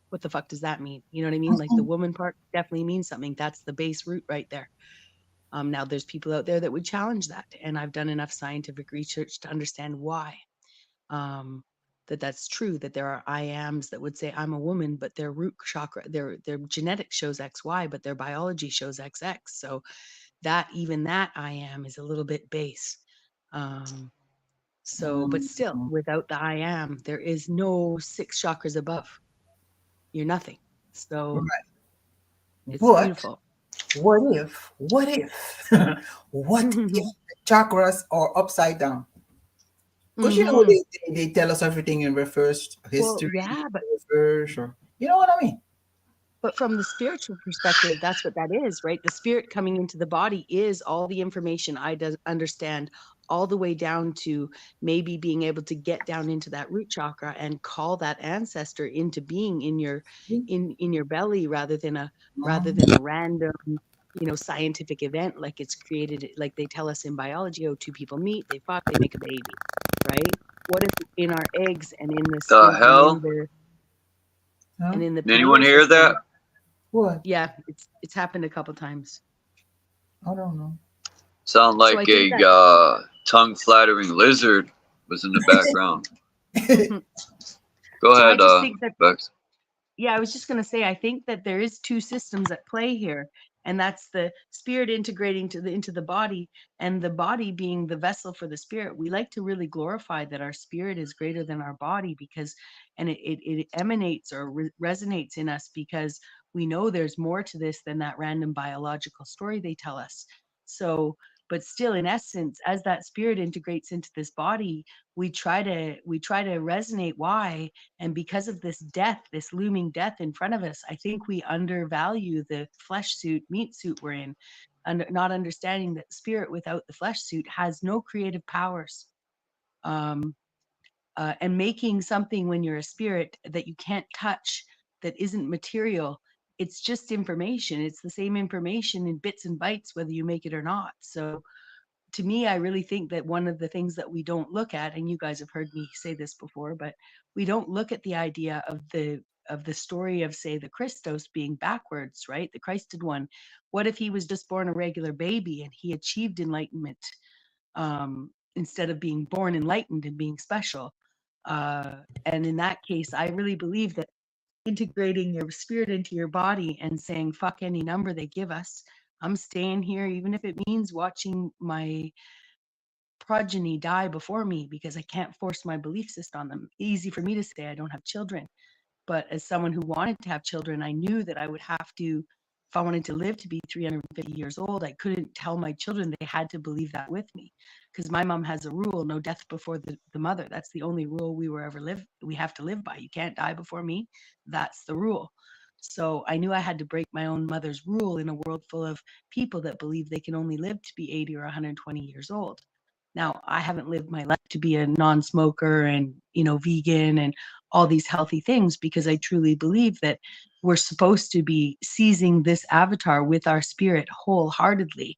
what the fuck does that mean? You know what I mean? Like the woman part definitely means something. That's the base root right there. Now there's people out there that would challenge that, and I've done enough scientific research to understand why. That's true, that there are I ams that would say I'm a woman, but their root chakra, their genetics shows XY, but their biology shows XX. So even that I am is a little bit base. But still, without the I am, there is no 6 chakras above. You're nothing. So it's beautiful. What if what if the chakras are upside down? Because they tell us everything in reverse history. Well, yeah, but reverse, or you know what I mean? But from the spiritual perspective, that's what that is, right? The spirit coming into the body is all the information I understand, all the way down to maybe being able to get down into that root chakra and call that ancestor into being in your belly, rather than a random, scientific event like it's created, like they tell us in biology. Oh, 2 people meet, they fuck, they make a baby, right? What if in our eggs and in the hell? And in the anyone hear that? What? Yeah, it's happened a couple times. I don't know. Sound like a tongue-flattering lizard was in the background. Go ahead, Bex. Yeah, I was just going to say, I think that there is 2 systems at play here, and that's the spirit integrating into the body, and the body being the vessel for the spirit. We like to really glorify that our spirit is greater than our body, because, and it emanates or resonates in us, because we know there's more to this than that random biological story they tell us. So, but still, in essence, as that spirit integrates into this body, we try to resonate why. And because of this death, this looming death in front of us, I think we undervalue the flesh suit, meat suit we're in, and not understanding that spirit without the flesh suit has no creative powers. And making something when you're a spirit that you can't touch, that isn't material, it's just information. It's the same information in bits and bytes, whether you make it or not. So to me, I really think that one of the things that we don't look at, and you guys have heard me say this before, but we don't look at the idea of the story of, say, the Christos being backwards, right? The Christed one. What if he was just born a regular baby and he achieved enlightenment instead of being born enlightened and being special? And in that case, I really believe that integrating your spirit into your body and saying, fuck any number they give us, I'm staying here, even if it means watching my progeny die before me, because I can't force my belief system on them. Easy for me to say I don't have children. But as someone who wanted to have children, I knew that I would have to, if I wanted to live to be 350 years old, I couldn't tell my children they had to believe that with me. Because my mom has a rule, no death before the mother. That's the only rule we have to live by. You can't die before me. That's the rule. So I knew I had to break my own mother's rule in a world full of people that believe they can only live to be 80 or 120 years old. Now, I haven't lived my life to be a non-smoker and, vegan and all these healthy things, because I truly believe that we're supposed to be seizing this avatar with our spirit wholeheartedly,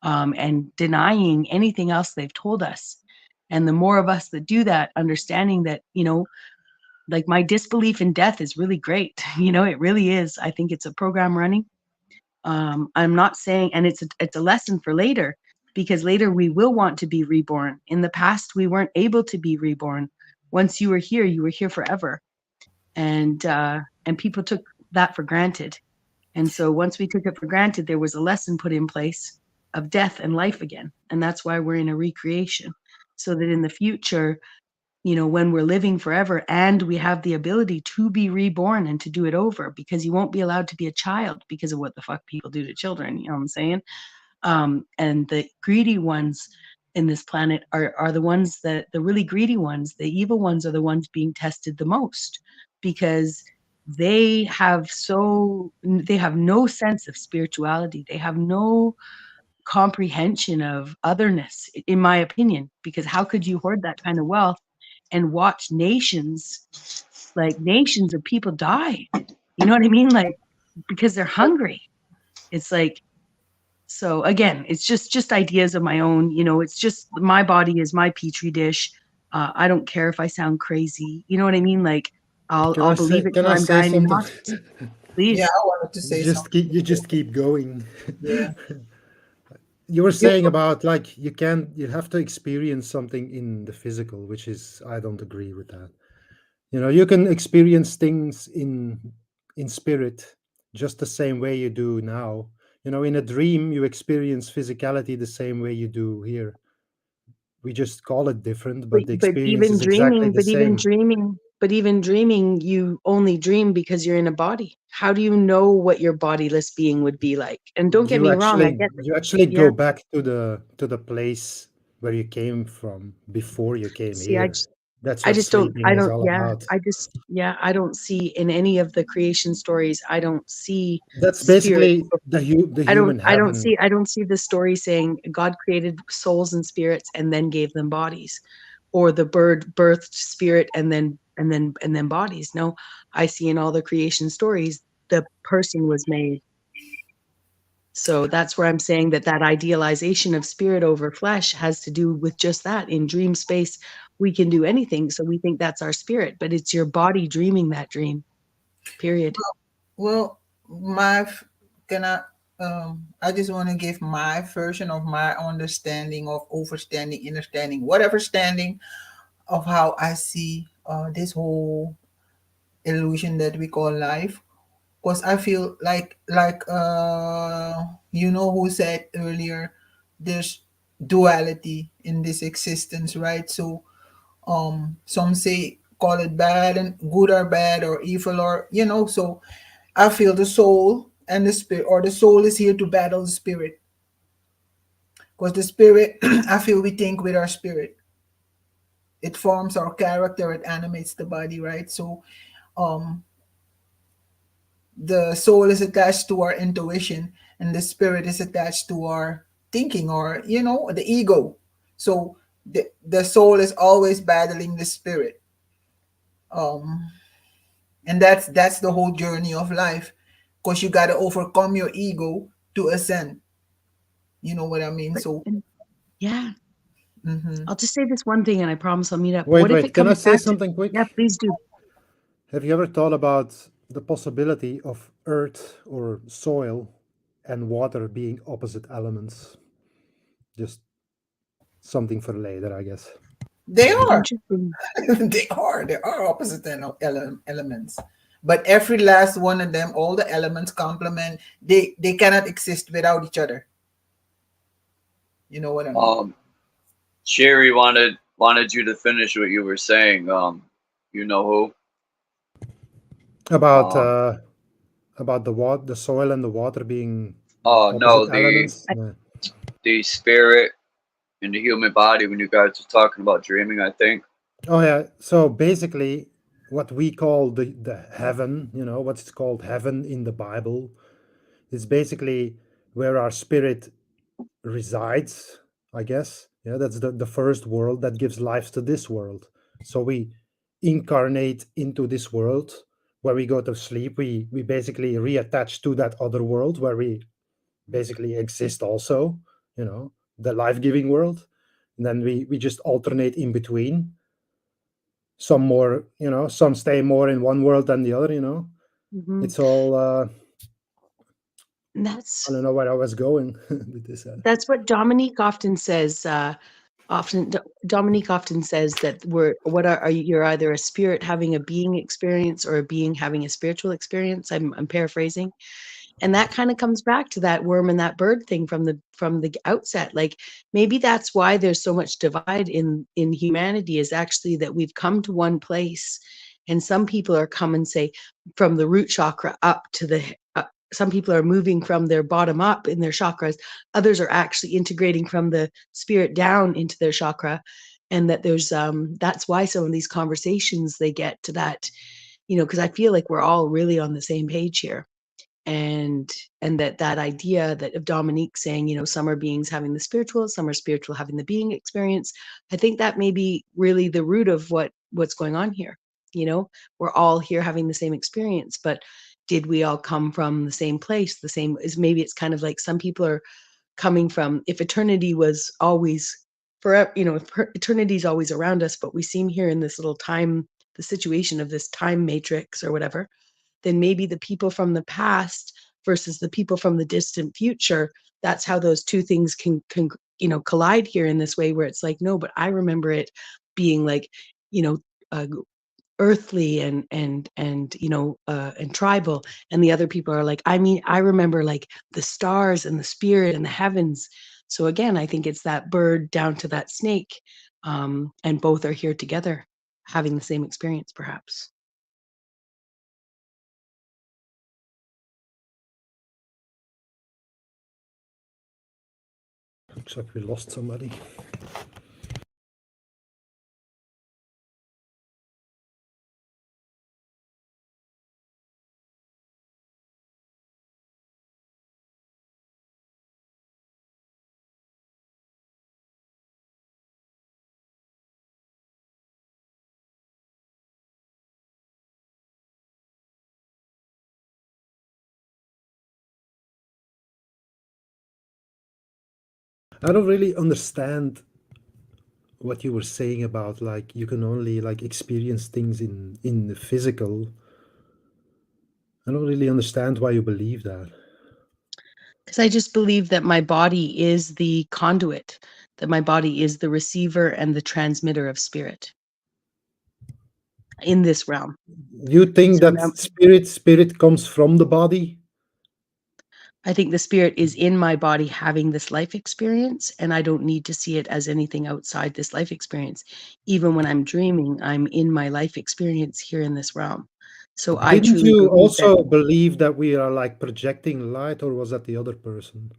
and denying anything else they've told us. And the more of us that do that, understanding that, like my disbelief in death is really great. It really is. I think it's a program running. I'm not saying, and it's a lesson for later, because later we will want to be reborn. In the past, we weren't able to be reborn. Once you were here forever. And people took that for granted. And so once we took it for granted, there was a lesson put in place of death and life again. And that's why we're in a recreation. So that in the future, when we're living forever and we have the ability to be reborn and to do it over, because you won't be allowed to be a child because of what the fuck people do to children. You know what I'm saying? And the greedy ones in this planet are the ones that, the really greedy ones, the evil ones, are the ones being tested the most, because they have no sense of spirituality. They have no comprehension of otherness, in my opinion, because how could you hoard that kind of wealth and watch nations of people die? You know what I mean? Like, because they're hungry. It's like, so again, it's just ideas of my own, it's just, my body is my petri dish. I don't care if I sound crazy. You know what I mean? Like, I'll believe it Can till I I'm say dying in something? hospice. Please. Yeah, I wanted to say something. You just keep going. Yeah. You were saying about like you have to experience something in the physical, which is, I don't agree with that. You can experience things in spirit just the same way you do now. In a dream you experience physicality the same way you do here. We just call it different, but the experience is exactly the same. Even dreaming, you only dream because you're in a body. How do you know what your bodiless being would be like? And don't get me wrong, I get that. You actually Yeah. go back to the place where you came from before you came See, I here. just That's I what just don't sleeping is all about. I don't see in any of the creation stories, I don't see That's spirit. basically the human heaven. I don't see the story saying God created souls and spirits and then gave them bodies, or the bird birthed spirit and then bodies. No, I see in all the creation stories the person was made. So that's where I'm saying that idealization of spirit over flesh has to do with just that. In dream space, we can do anything. So we think that's our spirit, but it's your body dreaming that dream, period. Well, I just want to give my version of my understanding of overstanding, understanding, whatever standing of how I see this whole illusion that we call life. Because I feel like who said earlier, there's duality in this existence, right? So some say call it bad and good or bad or evil, or so I feel the soul and the spirit, or the soul is here to battle the spirit, because the spirit I feel we think with our spirit, it forms our character, it animates the body, right? So um the soul is attached to our intuition, and the spirit is attached to our thinking, or the ego. So the soul is always battling the spirit, um and that's the whole journey of life, because you got to overcome your ego to ascend. You know what I mean? So Yeah. mhm. I'll just say this one thing, and I promise I'll meet up. Wait, What if it can I comes say back to? something quick? Yeah, please do. Have you ever thought about the possibility of earth or soil and water being opposite elements? Just something for later, I guess. They are. Interesting. They are opposite elements, but every last one of them, all the elements complement. They cannot exist without each other. You know what I mean? Sherry wanted you to finish what you were saying. You know who? About the soil and the water being Oh no, opposite elements. the spirit in the human body, when you guys were talking about dreaming, I think. Oh yeah. So basically, what we call the heaven, what's called heaven in the Bible, is basically where our spirit resides, I guess. Yeah, that's the first world that gives life to this world. So we incarnate into this world. Where we go to sleep, we basically reattach to that other world where we basically exist also, the life-giving world. And then we just alternate in between. Some more, some stay more in one world than the other, Mhm. It's all I That's don't know where I was going with this. That's what Dominique often says. Dominique often says that you're either a spirit having a being experience or a being having a spiritual experience. I'm paraphrasing, and that kind of comes back to that worm and that bird thing from the outset. Like, maybe that's why there's so much divide in humanity, is actually that we've come to one place, and some people are come and say from the root chakra up to the some people are moving from their bottom up in their chakras, others are actually integrating from the spirit down into their chakra, and that there's that's why some of these conversations they get to that, you know, because I feel like we're all really on the same page here. And that idea that of Dominique saying, you know, some are beings having the spiritual, some are spiritual having the being experience, I think that may be really the root of what's going on here. You know, we're all here having the same experience, but did we all come from the same place? The same is, maybe it's kind of like some people are coming from, if eternity was always forever, you know, if eternity is always around us, but we seem here in this little time, the situation of this time matrix or whatever, then maybe the people from the past versus the people from the distant future, that's how those two things can you know, collide here in this way, where it's like, no, but I remember it being like, you know, earthly and you know, and tribal, and the other people are like, I mean, I remember like the stars and the spirit and the heavens. So again, I think it's that bird down to that snake, and both are here together having the same experience, perhaps. Looks like we lost somebody. I don't really understand what you were saying about like you can only like experience things in the physical. I don't really understand why you believe that. Because I just believe that my body is the conduit, that my body is the receiver and the transmitter of spirit in this realm. You think So that now spirit comes from the body? I think the spirit is in my body having this life experience, and I don't need to see it as anything outside this life experience. Even when I'm dreaming, I'm in my life experience here in this realm. So I Didn't truly you believe that. also believe that we are like projecting light, or was that the other person?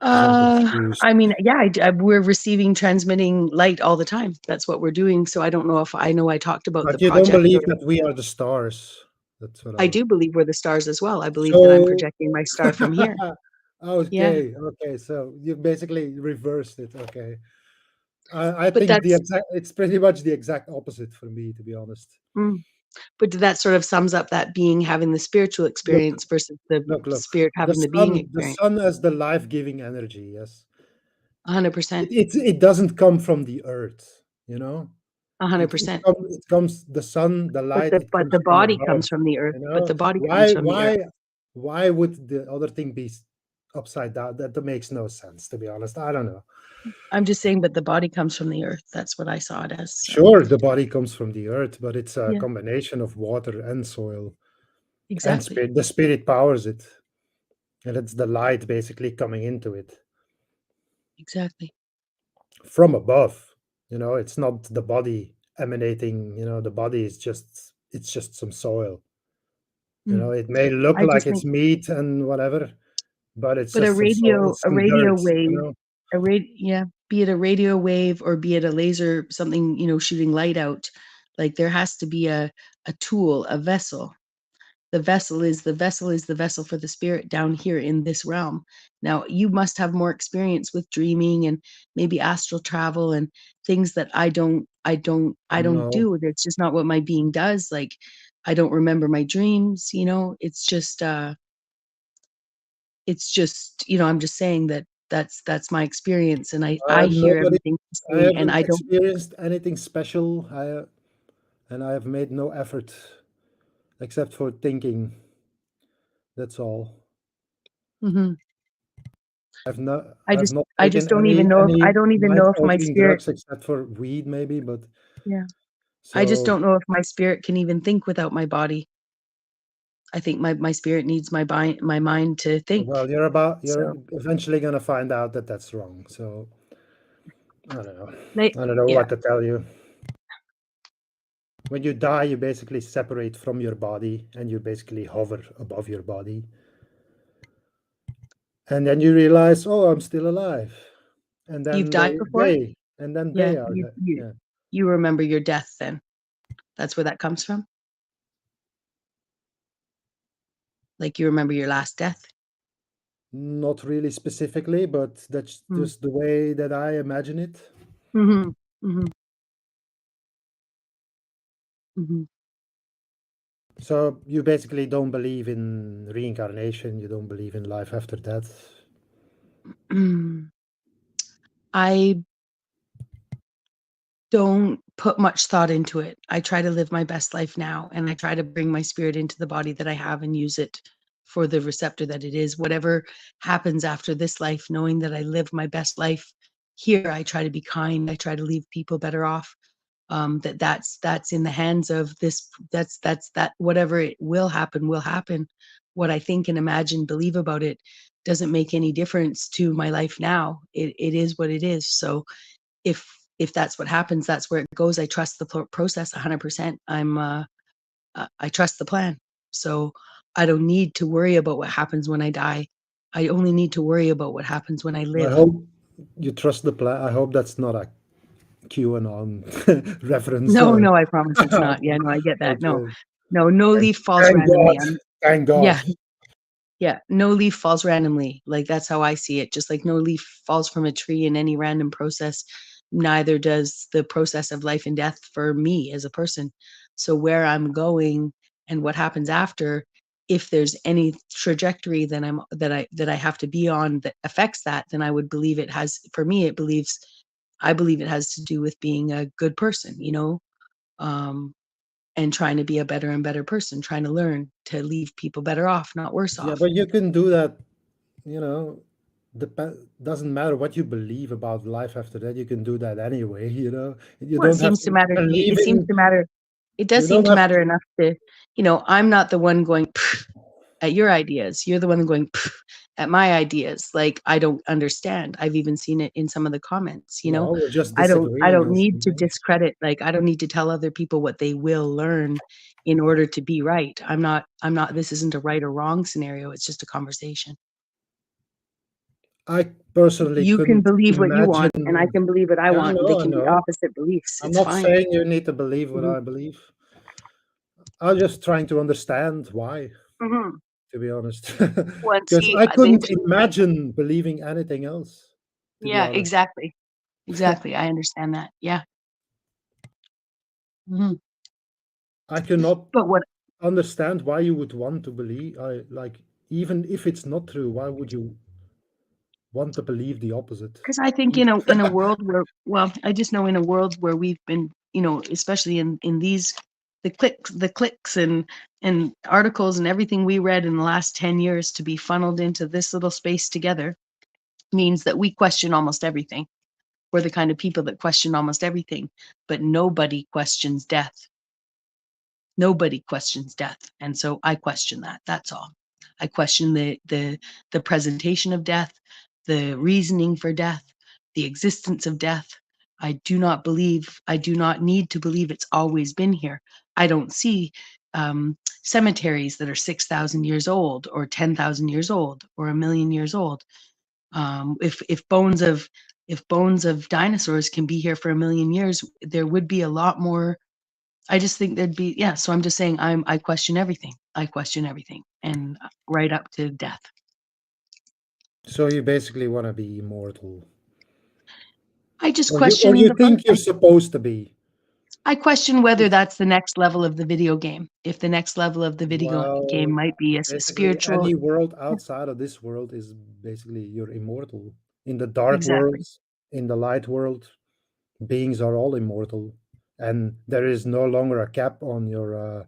'Cause I'm confused. I mean, yeah, we're receiving, transmitting light all the time. That's what we're doing. So I don't know if I know I talked about the But you don't project. believe that we are the stars. That's what I I'm. do believe we're the stars as well. I believe that I'm So, projecting my star from here. Yeah, okay. So you basically reversed it. Okay. I but think that's it's pretty much the exact opposite for me, to be honest. but that sort of sums up that being having the spiritual Look, experience versus the look. spirit having the being The experience. sun has the life-giving energy. Yes, 100%. it doesn't come from the earth. You know, it 100%. comes. It comes. The sun, the light. It But comes the from body above. comes from the earth. You But know, the body comes from the earth. why would the other thing be upside down? That makes no sense, to be honest. I don't know. I'm just saying, but the body comes from the earth. That's what I saw it as. So, Sure, the body comes from the earth, but it's a yeah, combination of water and soil and exactly. spirit. The spirit powers it, and it's the light basically coming into it Exactly. from above. You know, it's not the body emanating. You know, the body is just it's just some soil. You know, it may look I like just it's think, meat and whatever, but it's but just some soil, a some radio dirt. You wave, know, yeah, be it a radio wave or be it a laser, something, you know, shooting light out, there has to be a tool, a vessel. The vessel is the vessel for the spirit down here in this realm. Now, you must have more experience with dreaming and maybe astral travel and things that I don't no. do. It's just not what my being does. Like, I don't remember my dreams, you know. It's just, you know, I'm just saying that that's my experience, and I hear Nobody. everything you I say, and haven't I don't. experienced anything special. And I have made no effort except for thinking. That's all. Mhm. I've not I just taken don't even know if I any don't even know if my life-altering spirit. drugs except for weed, maybe. But Yeah. I just so don't know if my spirit can even think without my body. I think my spirit needs my mind to think. well, you're So, eventually gonna find out that that's wrong. So I don't know. like, I don't know yeah. what to tell you. when you die, you basically separate from your body and you basically hover above your body. And then you realize, oh, I'm still alive. And You've then died before? Yeah, they are you, there. you Yeah. you remember your death then. That's where that comes from? Like you remember your last death? Not really specifically, but that's Mm. just the way that I imagine it. Mhm. Mhm. Mhm. So you basically don't believe in reincarnation, you don't believe in life after death. I don't put much thought into it. I try to live my best life now, and I try to bring my spirit into the body that I have and use it for the receptor that it is. Whatever happens after this life, knowing that I live my best life here, I try to be kind. I try to leave people better off. That's in the hands of this. That whatever it will happen will happen. What I think and imagine, believe about it, doesn't make any difference to my life now. It is what it is. So if that's what happens, that's where it goes. I trust the process 100%. I trust the plan. So I don't need to worry about what happens when I die. I only need to worry about what happens when I I live. hope you trust the plan. I hope that's not a QAnon reference. No, no, I promise it's not. Yeah, no, I get that. No, Okay. no, no leaf falls Thank God. randomly. Thank God. Yeah, yeah, no leaf falls randomly. Like that's how I see it. Just like no leaf falls from a tree in any random process, neither does the process of life and death for me as a person. So where I'm going and what happens after, if there's any trajectory that I have to be on that affects that, then I would believe it has, for me, I believe it has to do with being a good person, um, and trying to be a better and better person, trying to learn to leave people better off, not worse Yeah, off. but you can do that, you know, doesn't matter what you believe about life after that, you can do that anyway, you know. You Well, it don't have seems to to matter to you. believe It seems in, to matter. It does you seem don't to have matter to, enough to, I'm not the one going at your ideas. You're the one going at my ideas. Like I don't understand. I've even seen it in some of the comments. well, we're just I disagreeing don't on need to something. discredit. Like I don't need to tell other people what they will learn in order to be right. I'm not. This isn't a right or wrong scenario. It's just a conversation. I personally You can couldn't believe what you want, and I imagine. can believe what I Yeah, I want. They know, I can be know. opposite beliefs. I'm It's not fine. saying you need to believe what Mhm. I believe. I'm just trying to understand why, Mhm. to be honest. Well, and Because see, I I think couldn't imagine believing anything else, to be yeah, honest. exactly. Exactly. I understand that. Yeah. Mhm. I cannot But what understand why you would want to believe. Like, even if it's not true, why would you want to believe the opposite? because I think in a world where I just know in a world where we've been, especially in these the clicks and articles and everything we read in the last 10 years to be funneled into this little space together means that we question almost everything. We're the kind of people that question almost everything, but nobody questions death. Nobody questions death, and so I question that. That's all. I question the presentation of death, the reasoning for death, the existence of death. I do not believe. I do not need to believe it's always been here. I don't see cemeteries that are 6,000 years old, or 10,000 years old, or 1,000,000 years old. If bones of dinosaurs can be here for 1,000,000 years, there would be a lot more. I just think there'd be, yeah. So I'm just saying I question everything. I question everything, and right up to death. So you basically want to be immortal, I just or question you the fun. think you're supposed to be. I question whether that's the next level of the video game. If the next level of the video game Well, might be a basically, spiritual. any world outside of this world is basically you're immortal. In the dark Exactly. worlds, in the light world, beings are all immortal, and there is no longer a cap on your.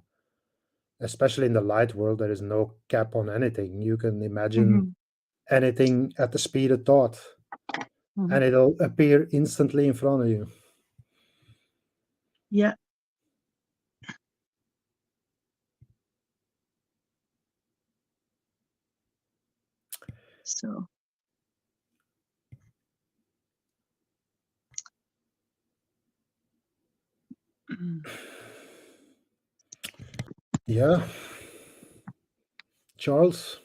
Especially in the light world, there is no cap on anything. You can imagine Hmm. anything at the speed of thought, Hmm. and it'll appear instantly in front of you. Yeah. So. Yeah. Charles,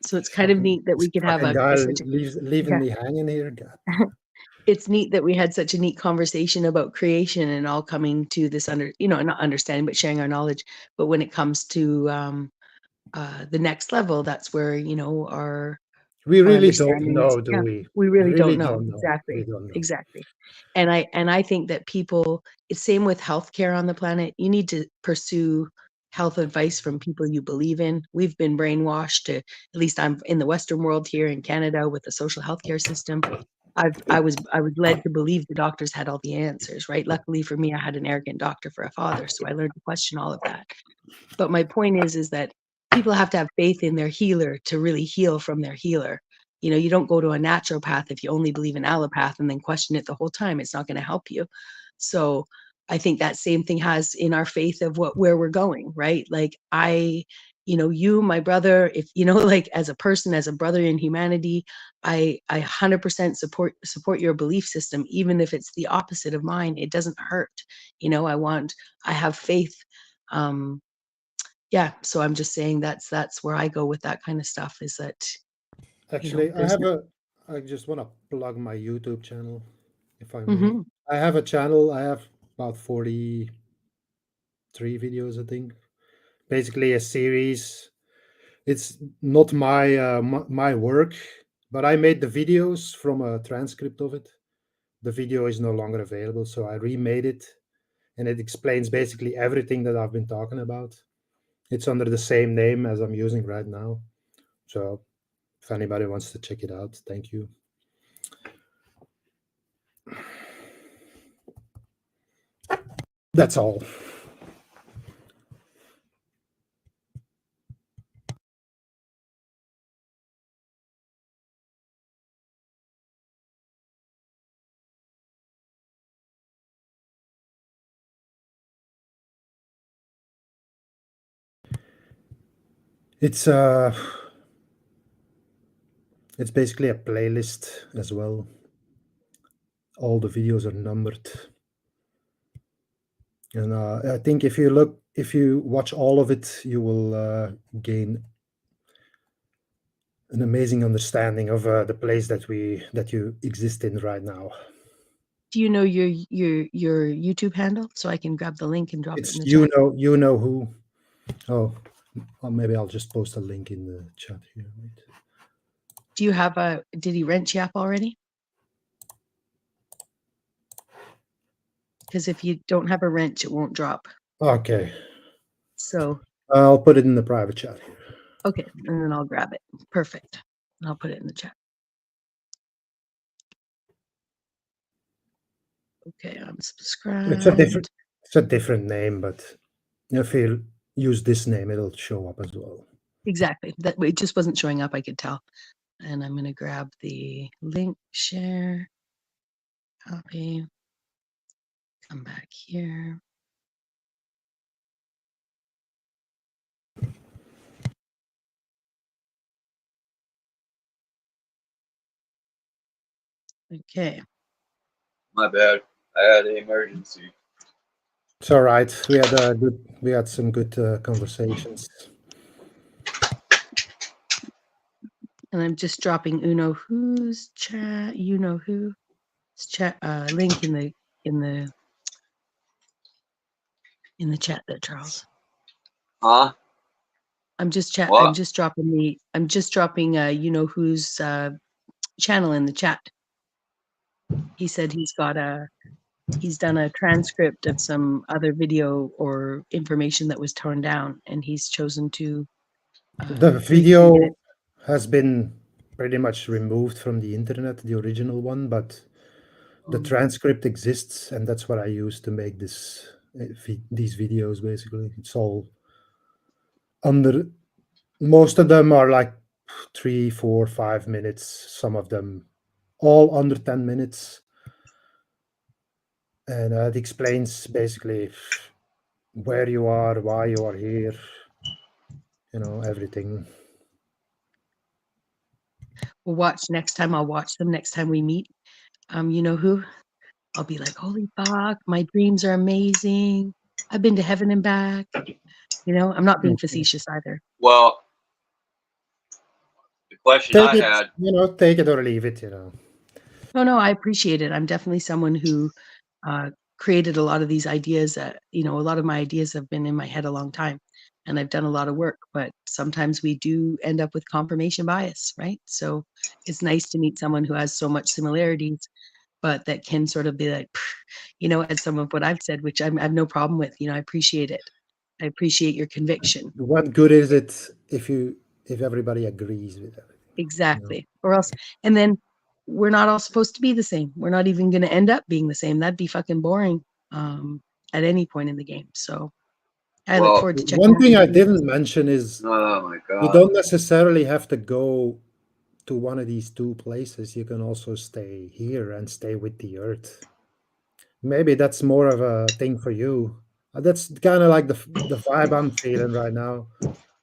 So it's kind of neat that we could have fucking guy such a leaving me hanging here. God. it's neat that we had such a neat conversation about creation and all coming to this not understanding, but sharing our knowledge. But when it comes to the next level, that's where, We our really don't understanding is, know, do we? we really Really don't know. don't know. We Exactly. don't know. Exactly. And I think that people, it's same with healthcare on the planet. You need to pursue health advice from people you believe in. We've been brainwashed to, at least I'm in the Western world here in Canada with the social healthcare system. I was led to believe the doctors had all the answers, right? Luckily for me, I had an arrogant doctor for a father, so I learned to question all of that. But my point is that people have to have faith in their healer to really heal from their healer. You don't go to a naturopath if you only believe in allopath and then question it the whole time. It's not going to help you. So I think that same thing has in our faith of where we're going, right? Like you, my brother, if like as a person, as a brother in humanity, I 100% support your belief system, even if it's the opposite of mine. It doesn't hurt. I have faith. Yeah, so I'm just saying that's where I go with that kind of stuff, is that Actually, there's I just want to plug my YouTube channel, if I may. Mhm. I have a channel. I have about 43 videos, I think. Basically, a series. It's not my work, but I made the videos from a transcript of it. The video is no longer available, so I remade it, and it explains basically everything that I've been talking about. It's under the same name as I'm using right now. So if anybody wants to check it out, thank you. That's all. It's basically a playlist as well. All the videos are numbered. And I think if you watch all of it, you will gain an amazing understanding of the place that you exist in right now. Do you know your YouTube handle so I can grab the link and drop it It's in the chat? you know who. Oh, well, maybe I'll just post a link in the chat here. Wait. Do you have did he rent you up already? Because if you don't have a wrench, it won't drop. Okay. So I'll put it in the private chat here. okay, and then I'll grab it. Perfect. And I'll put it in the chat. Okay, I'm subscribed. It's a different name, but if you use this name, it'll show up as well. Exactly. That way, it just wasn't showing up. I could tell. And I'm going to grab the link, share, copy, come back here. Okay. My bad. I had an emergency. It's all right. We had some good conversations. And I'm just dropping Uno Who's chat. You know who chat link in the chat there, Charles. Huh? I'm just What? I'm just dropping you know who's channel in the chat. He said he's done a transcript of some other video or information that was torn down, and he's chosen to The video has been pretty much removed from the internet, the original one, but the transcript exists, and that's what I use to make these videos. Basically, it's all under. Most of them are like 3, 4, 5 minutes. Some of them all under 10 minutes, and it explains basically where you are, why you are here, everything. We'll watch next time. I'll watch them next time we meet. You know who? I'll be like, holy fuck, my dreams are amazing. I've been to heaven and back. You know, I'm not being Okay. facetious either. Well, the question Take I it, had, take it or leave it, No, I appreciate it. I'm definitely someone who created a lot of these ideas. You know, a lot of my ideas have been in my head a long time, and I've done a lot of work. But sometimes we do end up with confirmation bias, right? So it's nice to meet someone who has so much similarities, but that can sort of be like, you know, at some of what I've said, which I have no problem with. You know, I appreciate it. I appreciate your conviction. What good is it if everybody agrees with everything? Exactly. Or else, and then we're not all supposed to be the same. We're not even going to end up being the same. That'd be fucking boring at any point in the game. So I look well, forward to checking One out thing your I videos. didn't mention is oh my you God. don't necessarily have to go to one of these two places. You can also stay here and stay with the earth. Maybe that's more of a thing for you. That's kind of like the vibe I'm feeling right now.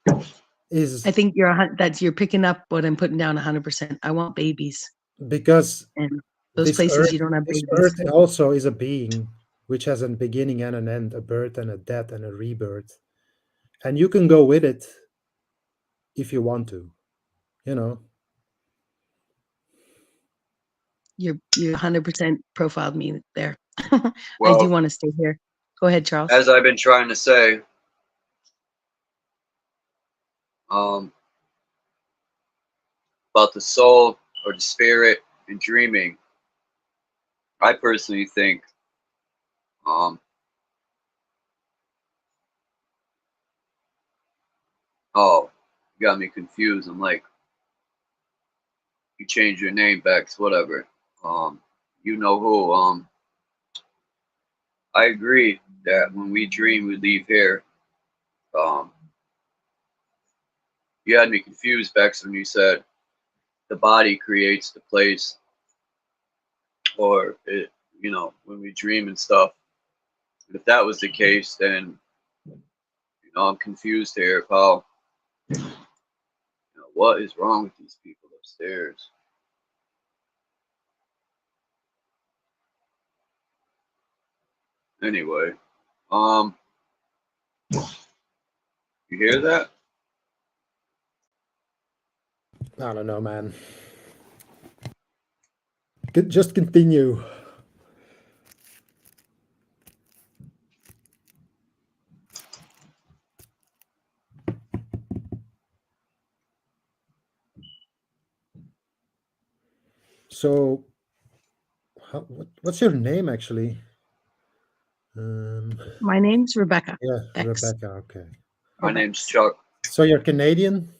I Is think you're picking up what I'm putting down 100%. I want babies, because and those places you don't have this babies. earth also is a being which has a beginning and an end, a birth and a death and a rebirth, and you can go with it if you want to, you know. You're 100% profiled me there. I do Well, want to stay here. Go ahead, Charles. as I've been trying to say, um, about the soul or the spirit and dreaming, I personally think, um, oh, you got me confused. I'm like, you changed your name, Bex, whatever. You know who. I agree that when we dream, we leave here. Um, you had me confused, Bex, when you said the body creates the place, or it, you know, when we dream and stuff. If that was the case, then you know I'm confused here. How, you know, what is wrong with these people upstairs? Anyway, um, you hear that? I don't know, man. Just continue. So, what's your name actually? My name's Rebecca. Yeah, X. Rebecca. Okay. My name's Chuck. So you're Canadian?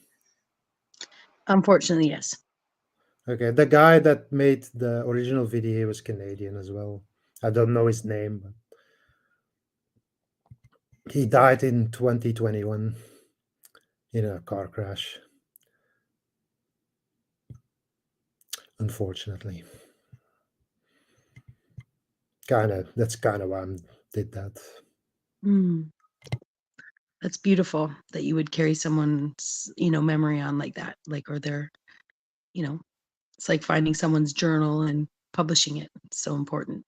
Unfortunately, yes. Okay. The guy that made the original video was Canadian as well. I don't know his name, but he died in 2021 in a car crash. Unfortunately. That's kind of why I did that. Mm. That's beautiful that you would carry someone's, you know, memory on like that, like, or their, you know, it's like finding someone's journal and publishing it. It's so important.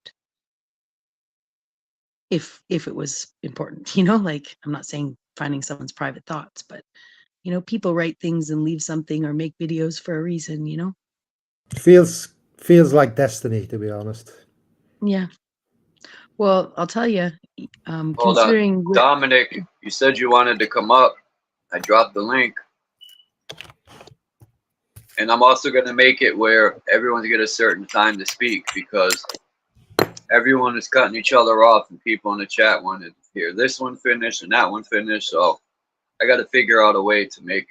If it was important, you know, like I'm not saying finding someone's private thoughts, but you know, people write things and leave something or make videos for a reason, you know? Feels like destiny, to be honest. Yeah. Well, I'll tell you, Hold on, considering Dominic. You said you wanted to come up. I dropped the link, and I'm also gonna make it where everyone's get a certain time to speak because everyone is cutting each other off, and people in the chat wanted to hear this one finish and that one finish. So I got to figure out a way to make.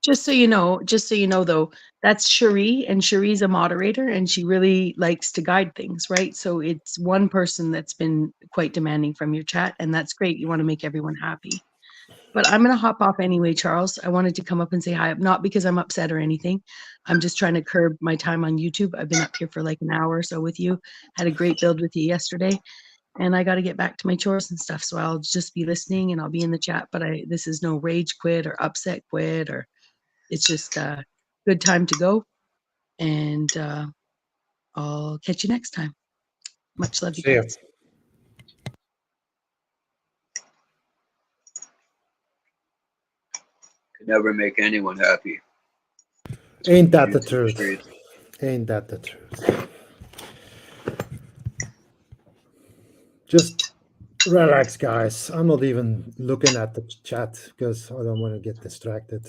just so you know though, that's Cherie, and Cherie's a moderator and she really likes to guide things, right? So it's one person that's been quite demanding from your chat, and that's great. You want to make everyone happy. But I'm going to hop off anyway, Charles. I wanted to come up and say hi, not because I'm upset or anything. I'm just trying to curb my time on YouTube. I've been up here for like an hour or so with you. Had a great build with you yesterday, and I got to get back to my chores and stuff. So I'll just be listening and I'll be in the chat. But this is no rage quit or upset quit, or it's just a good time to go. And I'll catch you next time. Much love, you guys. Could never make anyone happy. Ain't that the YouTube truth? streets. Ain't that the truth? Just relax, guys. I'm not even looking at the chat because I don't want to get distracted.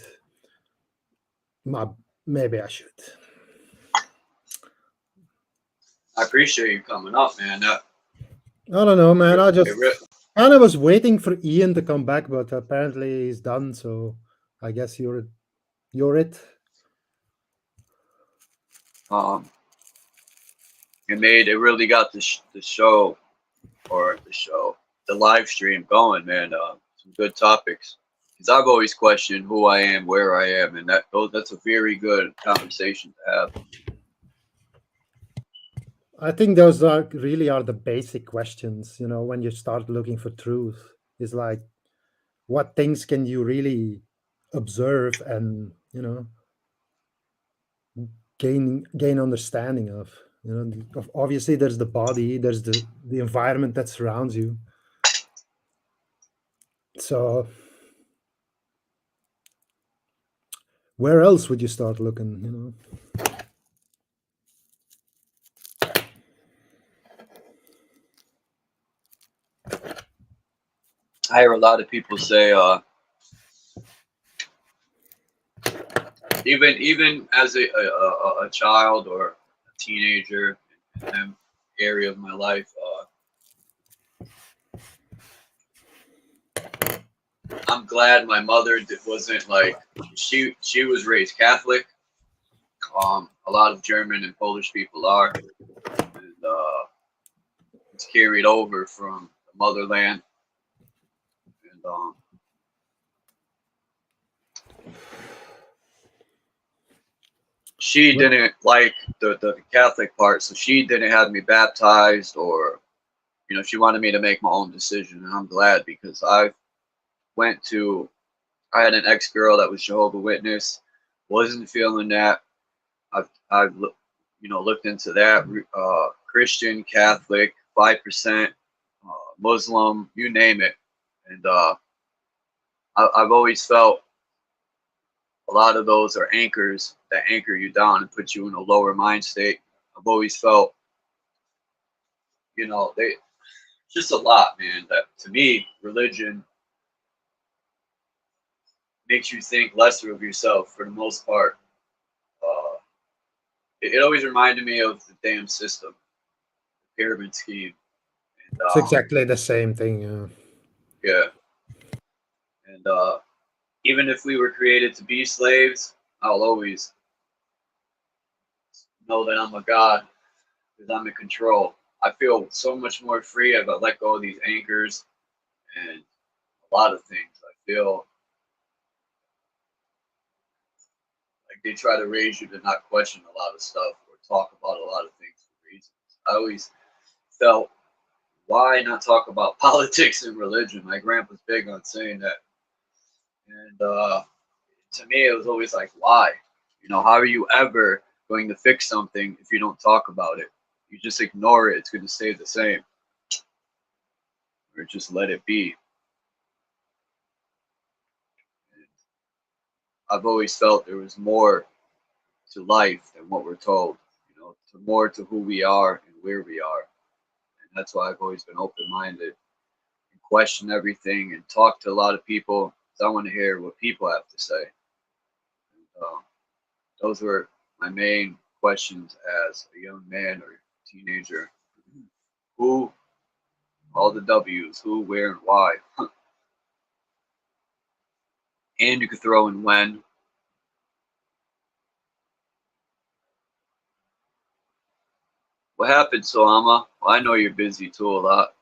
Maybe I should. I appreciate you coming up, man. I don't know, man. I just It kind of was waiting for Ian to come back, but apparently he's done. So I guess you're it. it really got the show, the live stream going, man. Some good topics. Because I've always questioned who I am, where I am, and that's a very good conversation to have. I think those really are the basic questions, you know, when you start looking for truth. Is like, what things can you really observe and, you know, gain understanding of? You know, obviously there's the body, there's the environment that surrounds you. So where else would you start looking, you know? I hear a lot of people say, even as a child or a teenager in that area of my life, I'm glad my mother wasn't like, she was raised Catholic. A lot of German and Polish people are, and it's carried over from the motherland. And she didn't like the Catholic part, so she didn't have me baptized, or, you know, she wanted me to make my own decision. And I'm glad, because I had an ex-girl that was Jehovah's Witness, wasn't feeling that. I've looked into that, Christian, Catholic, 5%, Muslim, you name it. And I've always felt a lot of those are anchors that anchor you down and put you in a lower mind state. I've always felt, you know, just a lot, man, that to me, religion makes you think lesser of yourself for the most part. It always reminded me of the damn system, the pyramid scheme. And, It's exactly the same thing. Yeah. And even if we were created to be slaves, I'll always know that I'm a god, because I'm in control. I feel so much more free if I let go of these anchors and a lot of things. I feel like they try to raise you to not question a lot of stuff or talk about a lot of things for reasons. I always felt, why not talk about politics and religion? My grandpa's big on saying that. And to me, it was always like, why? You know, how are you ever going to fix something if you don't talk about it? You just ignore it, it's going to stay the same. Or just let it be. And I've always felt there was more to life than what we're told, you know, more to who we are and where we are. And that's why I've always been open-minded and question everything and talk to a lot of people, because I want to hear what people have to say. And, those were my main questions as a young man or teenager. Who, all the W's, who, where, and why. And you could throw in when. What happened, Salama? Well, I know you're busy too a lot.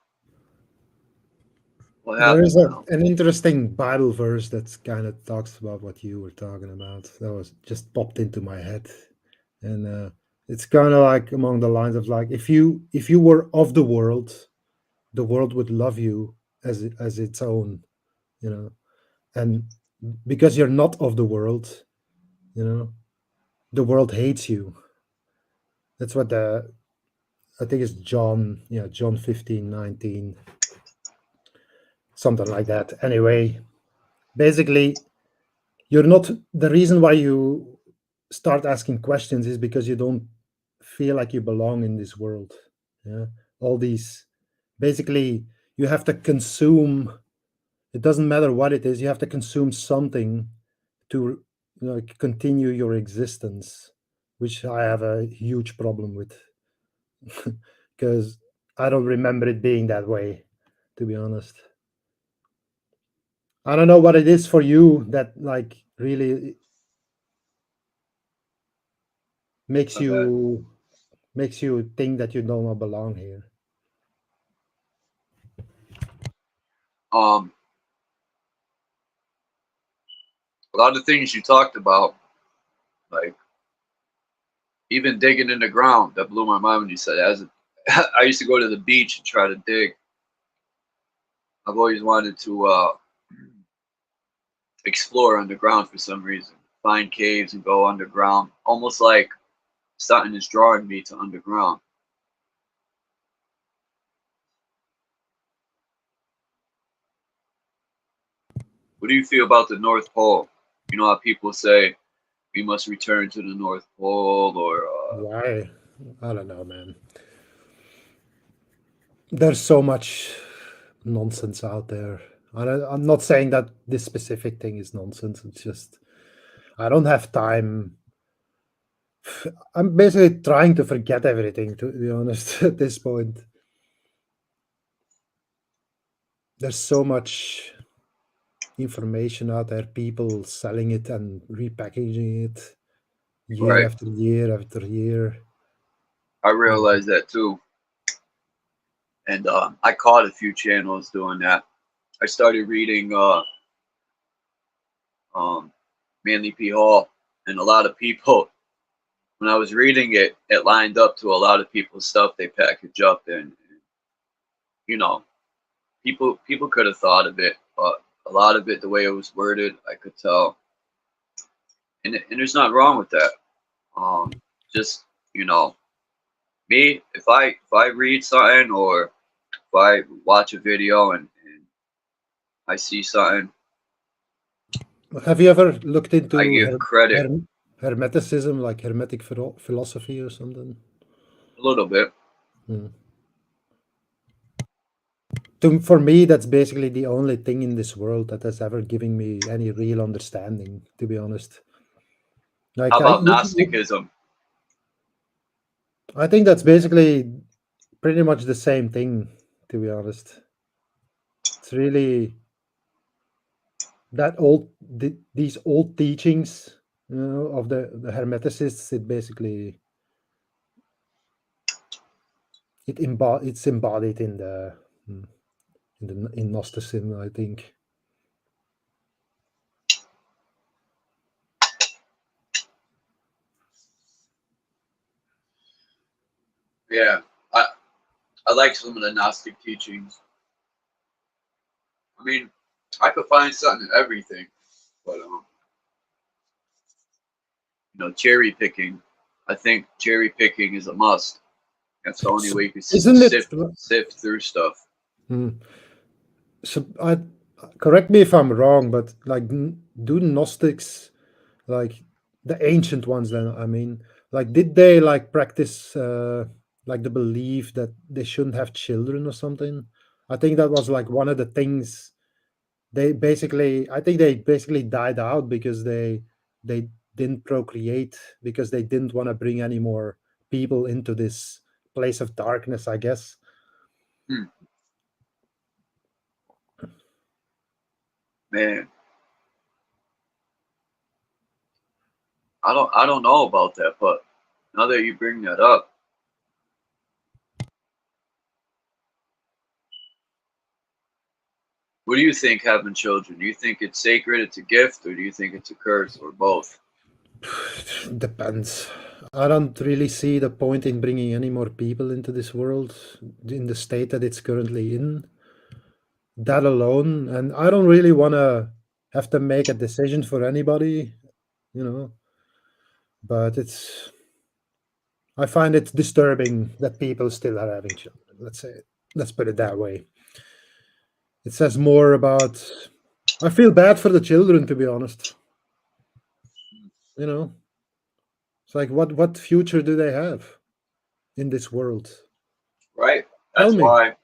What There is happened now? an interesting Bible verse that kind of talks about what you were talking about. That was just popped into my head, and it's kind of like among the lines of like, if you were of the world would love you as its own, you know, and because you're not of the world, you know, the world hates you. That's what I think it's John, John 15:19, something like that. Anyway, basically, you're not, the reason why you start asking questions is because you don't feel like you belong in this world. Yeah, all these, basically, you have to consume. It doesn't matter what it is. You have to consume something to, continue your existence, which I have a huge problem with, because I don't remember it being that way, to be honest. I don't know what it is for you that like really makes Okay. you think that you do not belong here. Um, a lot of things you talked about, like even digging in the ground, that blew my mind when you said it. I used to go to the beach and try to dig. I've always wanted to explore underground for some reason, find caves and go underground, almost like something is drawing me to underground. What do you feel about the North Pole? You know how people say we must return to the North Pole, or Why? I don't know, man. There's so much nonsense out there. I'm not saying that this specific thing is nonsense. It's just I don't have time. I'm basically trying to forget everything, to be honest, at this point. There's so much information out there, people selling it and repackaging it year right? after year after year. I realize that too, and I caught a few channels doing that. I started reading um, Manly P. Hall, and a lot of people, when I was reading it, it lined up to a lot of people's stuff they package up, and you know, people could have thought of it, but a lot of it, the way it was worded, I could tell, and there's nothing wrong with that. Just you know, me, if I read something or if I watch a video and I see something, Have you ever looked I into give credit Hermeticism, like Hermetic philosophy or something? a little bit. Hmm. For me, that's basically the only thing in this world that has ever given me any real understanding, to be honest. How Like about Gnosticism? I think that's basically pretty much the same thing, to be honest. It's really that these old teachings, of the Hermeticists. It basically it's embodied in the in Gnosticism, I think. Yeah, I like some of the Gnostic teachings. I mean, I could find something in everything, but cherry picking. I think cherry picking is a must. That's the only way you can Isn't it? sift through stuff. Hmm. So correct me if I'm wrong, but like, do Gnostics, like the ancient ones, then I mean, like, did they like practice like the belief that they shouldn't have children or something? I think that was like one of the things I think they basically died out because they didn't procreate because they didn't want to bring any more people into this place of darkness, I guess. Hmm. Man, I don't know about that, but now that you bring that up, what do you think having children? Do you think it's sacred, it's a gift, or do you think it's a curse, or both? Depends. I don't really see the point in bringing any more people into this world in the state that it's currently in. That alone, and I don't really want to have to make a decision for anybody, you know. But I find it disturbing that people still are having children. Let's put it that way. It says more about. I feel bad for the children, to be honest. You know, it's like what future do they have in this world? Right. Tell That's me. why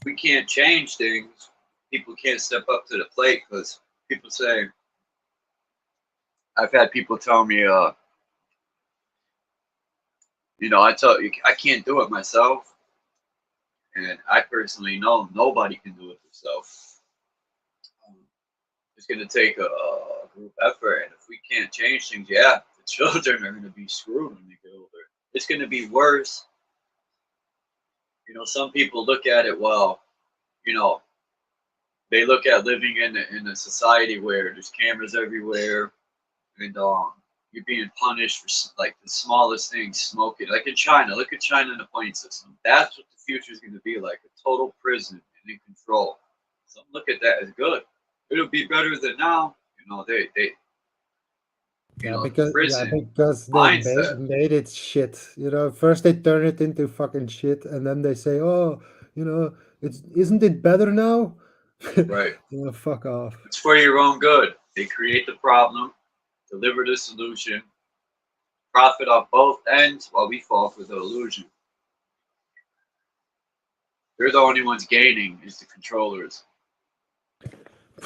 we can't change things. People can't step up to the plate because people say, I've had people tell me, I tell you, I can't do it myself. And I personally know nobody can do it themselves. It's going to take a group effort. And if we can't change things, yeah, the children are going to be screwed when they get older. It's going to be worse. Some people look at it, well, they look at living in a society where there's cameras everywhere, and you're being punished for like the smallest things, smoking. Like in China, look at China in the point system. That's what the future is going to be like, a total prison and in control. So look at that as good. It'll be better than now. They Yeah, prison because they mindset. made it shit. First they turn it into fucking shit, and then they say, "Oh, isn't it better now?" Right. Fuck off. It's for your own good. They create the problem, deliver the solution, profit off both ends while we fall for the illusion. They're the only ones gaining is the controllers. They're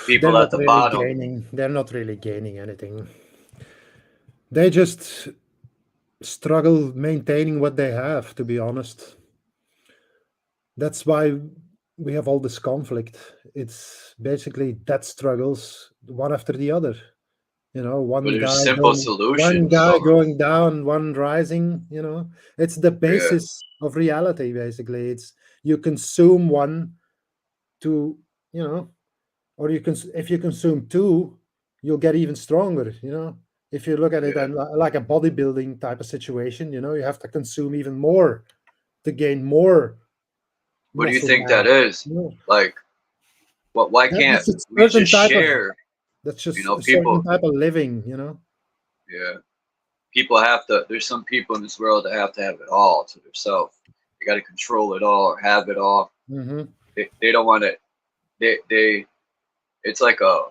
People at not the really bottom. gaining. They're not really gaining anything. They just struggle maintaining what they have, to be honest. That's why we have all this conflict. It's basically death struggles, one after the other. But One there's guy simple going, one solutions. guy So going down, one rising. It's the yeah, basis of reality. Basically, it's you consume one to, or if you consume two, you'll get even stronger. If you look at it yeah. like a bodybuilding type of situation, you have to consume even more to gain more What do you muscle think that mass. is? Like, why can't That's a we certain just type of share? that's just a certain People. type of living. Yeah, people have to. There's some people in this world that have to have it all to themselves. They got to control it all or have it all. Mm-hmm. They don't want it. They. It's like a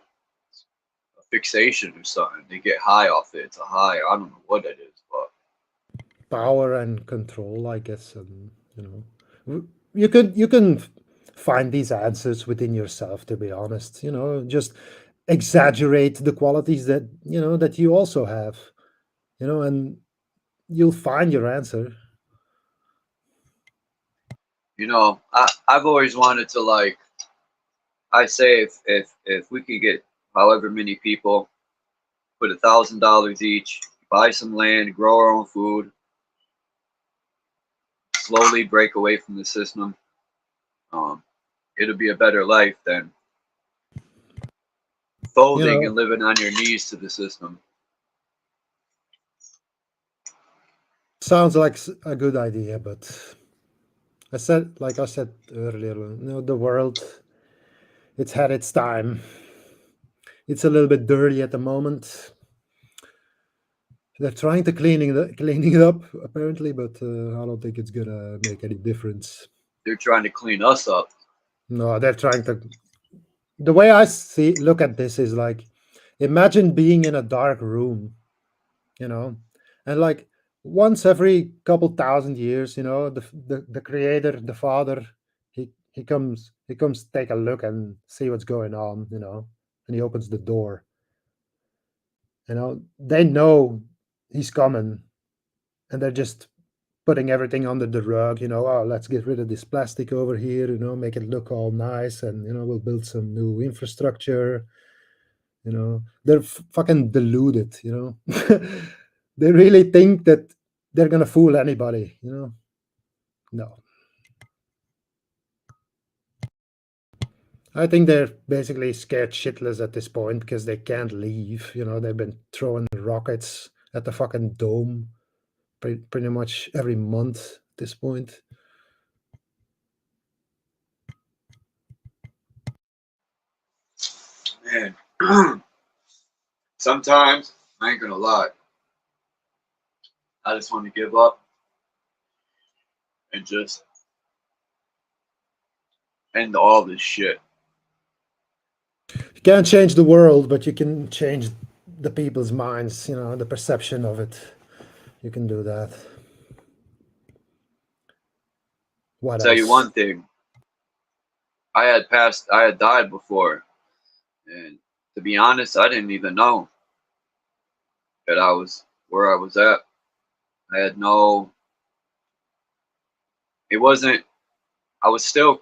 fixation or something. They get high off it. It's a high. I don't know what it is, but Power and control, I guess, and you can find these answers within yourself. To be honest, just exaggerate the qualities that you also have, and you'll find your answer. I've always wanted to like. I say if we could get however many people, put $1,000 each, buy some land, grow our own food, slowly break away from the system. Um, it'll be a better life than You folding know, and living on your knees to the system. sounds like a good idea, but like I said earlier, the world, it's had its time. It's a little bit dirty at the moment. They're trying to cleaning it up apparently, but I don't think it's gonna make any difference. They're trying to clean us up. No, they're trying to. The way I look at this is like, imagine being in a dark room, and like once every couple thousand years, the creator, the father, he comes take a look and see what's going on, and he opens the door. They know he's coming, and they're just putting everything under the rug. Oh, let's get rid of this plastic over here. Make it look all nice, and we'll build some new infrastructure. They're fucking deluded. They really think that they're gonna fool anybody. No. I think they're basically scared shitless at this point because they can't leave. They've been throwing rockets at the fucking dome pretty much every month at this point. Man, sometimes I ain't gonna lie. I just want to give up and just end all this shit. You can't change the world, but you can change the people's minds, you know, the perception of it. You can do that. What Tell you else? one thing. I had died before, and to be honest, I didn't even know that I was where I was at. I had no. It wasn't. I was still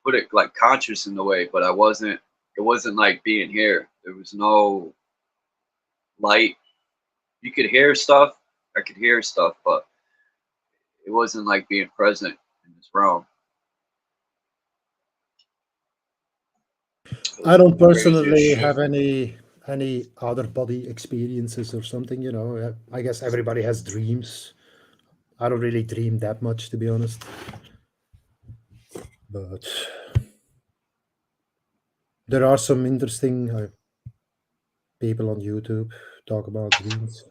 put it like conscious in the way, but I wasn't. It wasn't like being here. There was no light. You could hear stuff. I could hear stuff, but it wasn't like being present in this realm. It I was don't crazy as personally shit. have any other body experiences or something, you know. I guess everybody has dreams. I don't really dream that much, to be honest. But there are some interesting people on YouTube talk about dreams.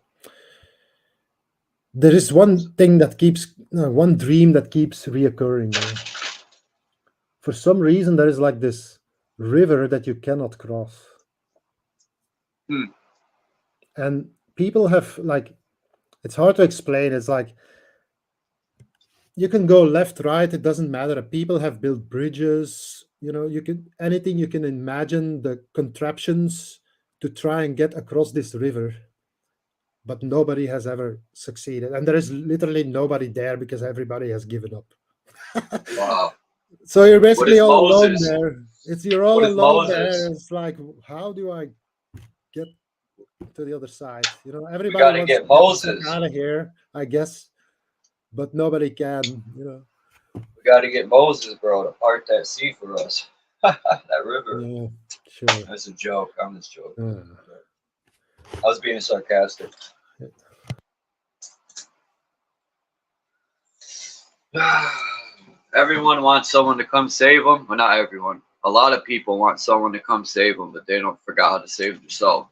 There is one thing that keeps, one dream that keeps reoccurring, though. For some reason, there is like this river that you cannot cross. Hmm. And people have like, it's hard to explain. It's like you can go left, right, it doesn't matter. People have built bridges, you know, you can anything you can imagine, the contraptions to try and get across this river, but nobody has ever succeeded. And there is literally nobody there because everybody has given up. Wow. So you're What basically is all alone Moses? there. You're all What is alone there. Moses? It's like, how do I get to the other side? You know, We everybody got to wants to get get the fuck Moses. out of here, I guess, but nobody can, you know. We got to get Moses, bro, to part that sea for us. That river. Yeah, sure. That's a joke. I'm just joking. Uh, I was being sarcastic. Everyone wants someone to come save them. Well, not everyone. A lot of people want someone to come save them, but they don't forget how to save themselves.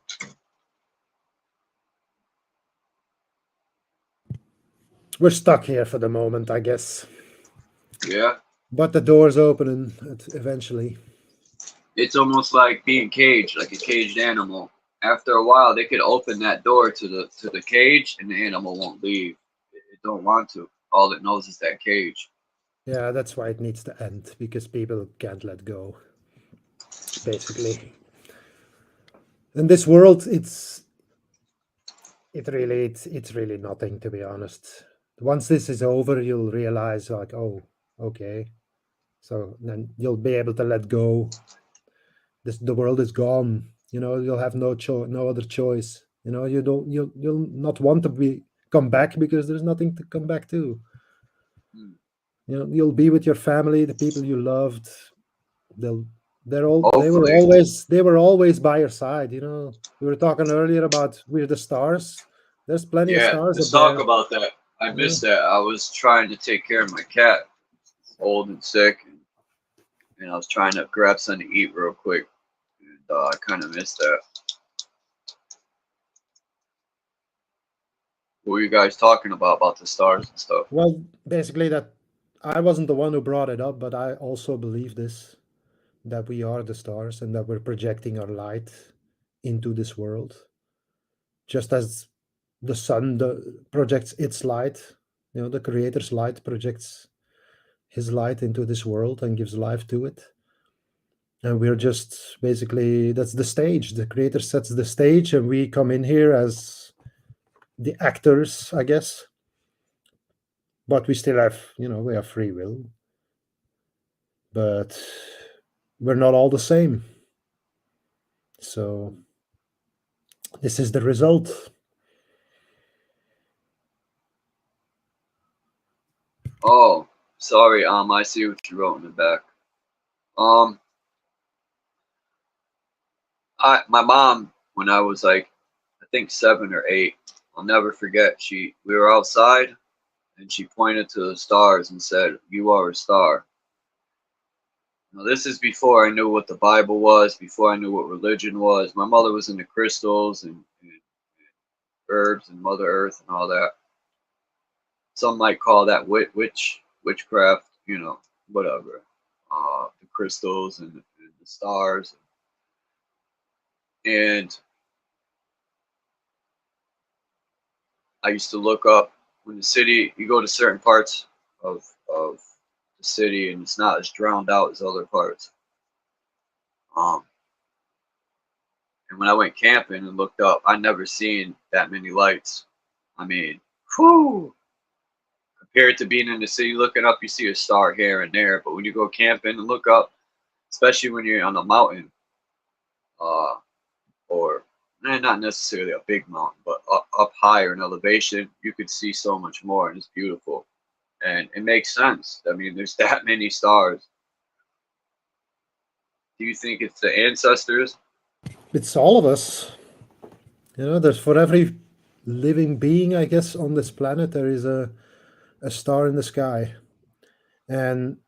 we're stuck here for the moment, I guess. Yeah. But the door's opening eventually. It's almost like being caged, like a caged animal. After a while, they could open that door to the cage, and the animal won't leave. It don't want to. All it knows is that cage. Yeah, that's why it needs to end, because people can't let go, basically. In this world, it's really nothing, to be honest. Once this is over, you'll realize like, oh, okay. So then you'll be able to let go. The world is gone. You know, you'll have no other choice. You know, you'll not want to come back because there's nothing to come back to. Hmm. You know, you'll be with your family, the people you loved. They were Hopefully. always by your side. You know, we were talking earlier about we're the stars. There's plenty of Yeah, stars let's up talk there. about that. I Yeah. missed that. I was trying to take care of my cat, old and sick, and I was trying to grab something to eat real quick, and I kind of missed that. What were you guys talking about the stars and stuff? Well, basically, that I wasn't the one who brought it up, but I also believe this, that we are the stars and that we're projecting our light into this world, just as the sun projects its light. You know, the Creator's light projects his light into this world and gives life to it. And we're just basically, that's the stage. The Creator sets the stage, and we come in here as the actors, I guess. But we still have, you know, we have free will. But we're not all the same. So this is the result. Oh, sorry. I see what you wrote in the back. My mom, when I was like, I think 7 or 8, I'll never forget. We were outside, and she pointed to the stars and said, "You are a star." Now, this is before I knew what the Bible was, before I knew what religion was. My mother was into crystals and herbs and Mother Earth and all that. Some might call that witchcraft, you know, whatever. The crystals and the stars. And I used to look up when the city, you go to certain parts of the city and it's not as drowned out as other parts. Um, and when I went camping and looked up, I never seen that many lights. I mean, whew, compared to being in the city looking up, you see a star here and there. But when you go camping and look up, especially when you're on a mountain, or not necessarily a big mountain, but up higher in elevation, you could see so much more, and it's beautiful. And it makes sense. I mean, there's that many stars. Do you think it's the ancestors? It's all of us. You know, there's for every living being, I guess, on this planet, there is a star in the sky. And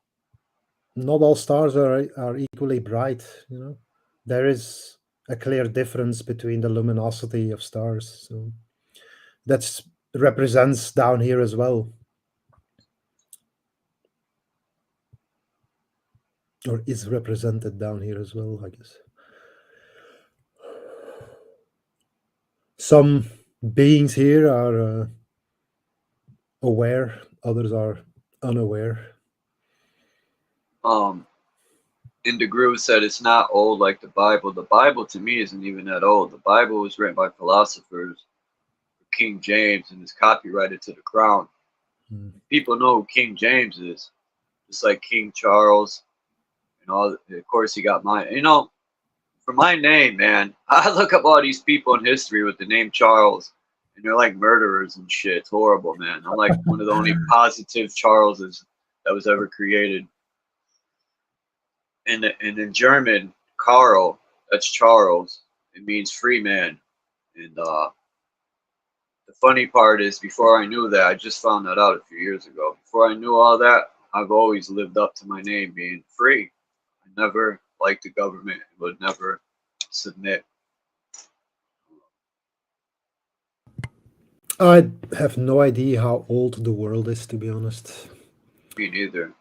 not all stars are equally bright, you know. There is a clear difference between the luminosity of stars. So that's represents down here as well. Or is represented down here as well, I guess. Some beings here are aware, others are unaware. In the Groove said it's not old like the Bible. The Bible to me isn't even that old. The Bible was written by philosophers, King James, and is copyrighted to the crown. People know who King James is, just like King Charles, and all. Of course, he got mine. You know, for my name, man, I look up all these people in history with the name Charles, and they're like murderers and shit. It's horrible, man. I'm like one of the only positive Charleses that was ever created. And in German, Karl, that's Charles. It means free man. And the funny part is, before I knew that, I just found that out a few years ago. Before I knew all that, I've always lived up to my name being free. I never liked the government, would never submit. I have no idea how old the world is, to be honest. Me neither.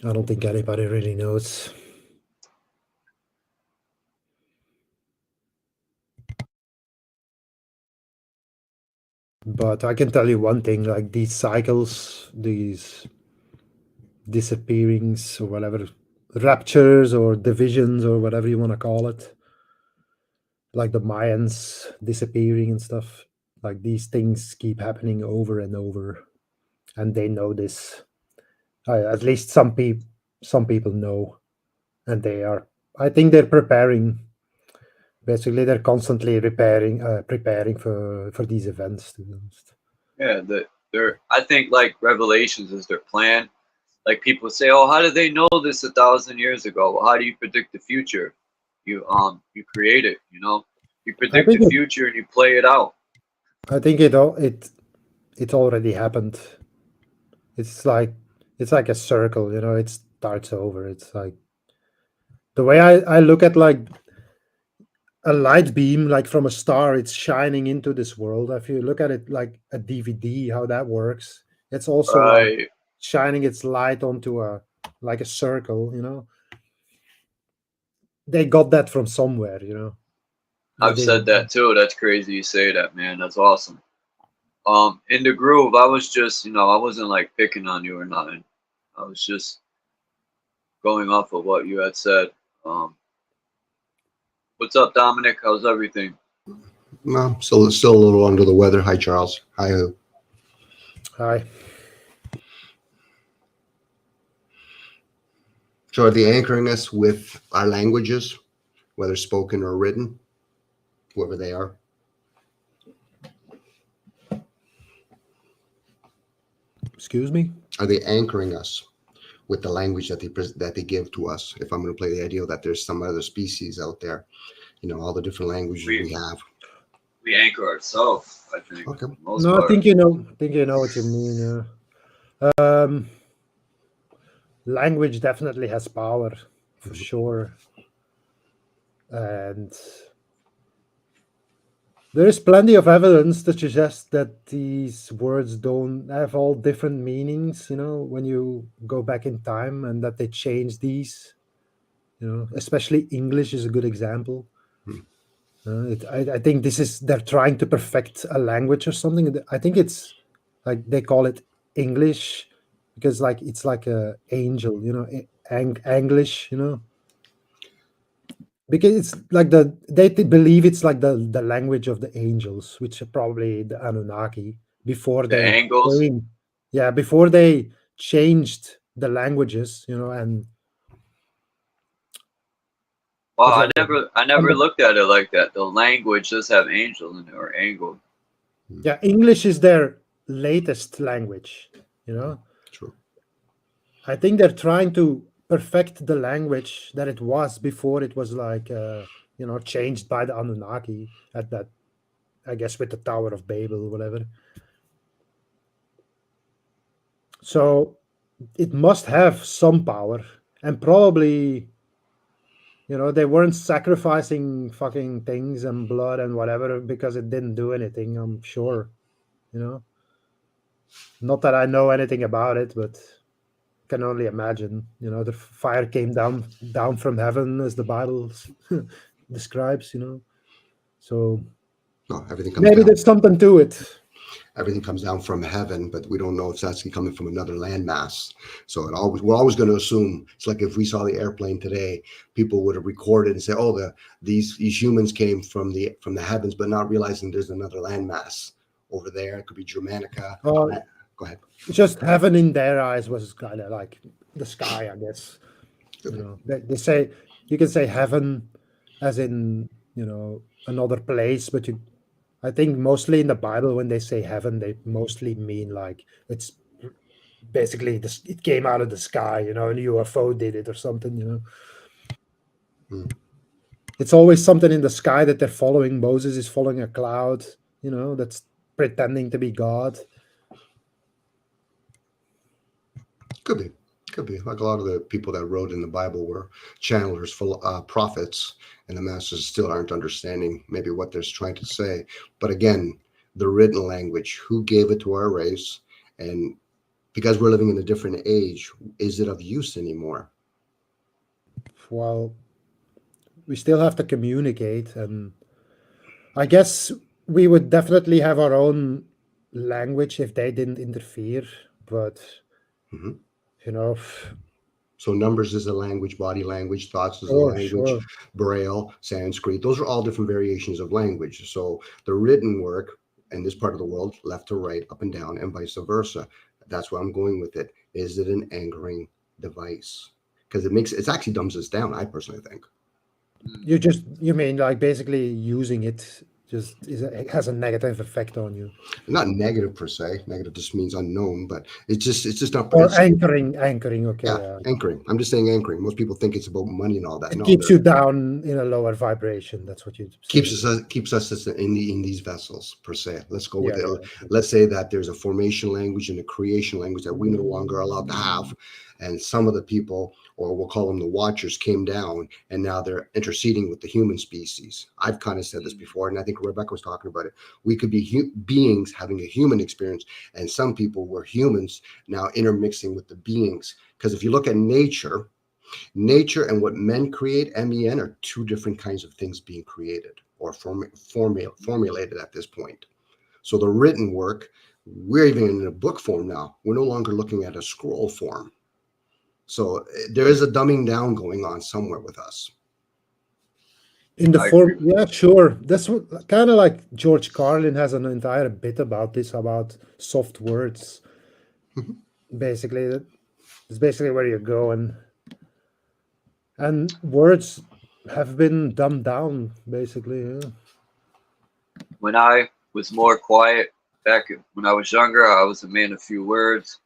I don't think anybody really knows. But I can tell you one thing, like these cycles, these disappearings or whatever, raptures or divisions or whatever you want to call it, like the Mayans disappearing and stuff, like these things keep happening over and over, and they know this. At least some people know, and I think they're preparing. Basically, they're constantly preparing for these events, to be honest. Yeah, I think like Revelations is their plan. Like people say, oh, how did they know this 1,000 years ago? Well, how do you predict the future? You create it, you know. You predict the future and you play it out. I think it already happened. It's like a circle, you know. It starts over. It's like the way I look at like a light beam, like from a star, it's shining into this world. If you look at it like a DVD, how that works, it's also like shining its light onto a circle, you know. They got that from somewhere, you know. I've said that too. That's crazy you say that, man. That's awesome. In the Groove, I was just, you know, I wasn't like picking on you or nothing. I was just going off of what you had said. What's up, Dominic? How's everything? Still a little under the weather. Hi, Charles. Hi, Who. Hi. So are they anchoring us with our languages, whether spoken or written, whoever they are? Excuse me? Are they anchoring us with the language that they give to us? If I'm going to play the idea that there's some other species out there, you know, all the different languages we have. We anchor ourselves, I think. Okay. I think you know what you mean. Language definitely has power, for sure. And there is plenty of evidence that suggests that these words don't have all different meanings, you know, when you go back in time, and that they change these, you know, especially English is a good example. I think they're trying to perfect a language or something. I think it's like they call it English because like it's like a angel, English, because it's like they believe it's like the language of the angels, which are probably the Anunnaki before The they angles. came, yeah, before they changed the languages, and Well, because I never looked at it like that. The language does have angel in it or angle. yeah, English is their latest language, True. I think they're trying to perfect the language that it was before it was like changed by the Anunnaki at that, I guess, with the Tower of Babel or whatever. So it must have some power, and probably they weren't sacrificing fucking things and blood and whatever because it didn't do anything. I'm sure, not that I know anything about it, but can only imagine. The fire came down from heaven, as the Bible describes. So No, everything comes maybe down. there's something to it. Everything comes down from heaven, but we don't know if it's actually coming from another landmass. So we're always going to assume it's like if we saw the airplane today, people would have recorded and say, "Oh, these humans came from the heavens," but not realizing there's another landmass over there. It could be Germanica. Uh, Go ahead. just heaven in their eyes was kind of like the sky, I guess. They say you can say heaven as in another place, but I think mostly in the Bible when they say heaven, they mostly mean like it's basically it came out of the sky, and a UFO did it or something. It's always something in the sky that they're following. Moses is following a cloud, that's pretending to be God. Could be like a lot of the people that wrote in the Bible were channelers, prophets, and the masses still aren't understanding maybe what they're trying to say. But again, the written language, who gave it to our race, and because we're living in a different age, is it of use anymore? Well, we still have to communicate, and I guess we would definitely have our own language if they didn't interfere. But Mm-hmm. you know, So numbers is a language, body language, thoughts is a language, sure. Braille, Sanskrit. Those are all different variations of language. So the written work in this part of the world, left to right, up and down, and vice versa. That's where I'm going with it. Is it an angering device? Because it actually dumbs us down, I personally think. You mean like basically using it it has a negative effect on you, Not negative per se. Negative just means unknown, but it's just not. or It's, anchoring. Okay, yeah, yeah. anchoring. I'm just saying anchoring. Most people think it's about money and all that. It No, keeps you down in a lower vibration. That's what you keeps us in these vessels per se. Let's go with Yeah, it. yeah. Let's say that there's a formation language and a creation language that we no longer are allowed to have, and some of the people, or we'll call them the watchers, came down and now they're interceding with the human species. I've kind of said this before, and I think Rebecca was talking about it. We could be beings having a human experience, and some people were humans now intermixing with the beings. Because if you look at nature and what men create, MEN, are two different kinds of things being created or formulated at this point. So the written work, we're even in a book form now. We're no longer looking at a scroll form. So there is a dumbing down going on somewhere with us. In the form, yeah, sure. That's what kind of like George Carlin has an entire bit about this, about soft words. Basically, it's basically where you go, and words have been dumbed down, basically. Yeah. When I was more quiet back when I was younger, I was a man of few words.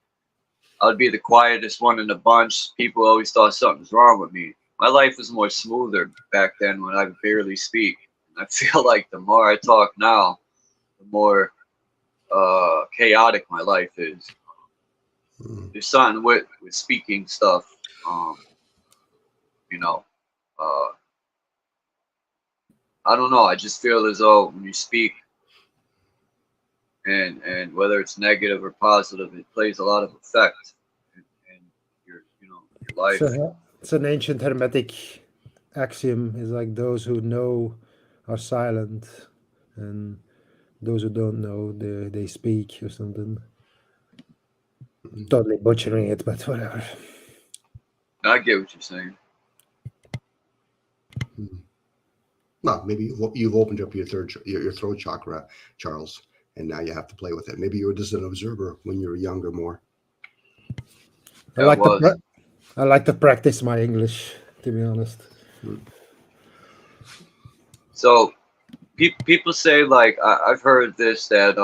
I would be the quietest one in the bunch. People always thought something's wrong with me. My life was more smoother back then when I could barely speak. And I feel like the more I talk now, the more chaotic my life is. There's something with speaking stuff, you know. I don't know. I just feel as though when you speak, and whether it's negative or positive, it plays a lot of effect in your your life. So it's an ancient hermetic axiom. Is like those who know are silent, and those who don't know, they speak or something. Totally butchering it, but whatever. I get what you're saying. Well, maybe you've opened up your your throat chakra, Charles, and now you have to play with it. Maybe you were just an observer when you were younger more. I Yeah, like it was. I like to practice my English, to be honest. So people say, like, I've heard this, that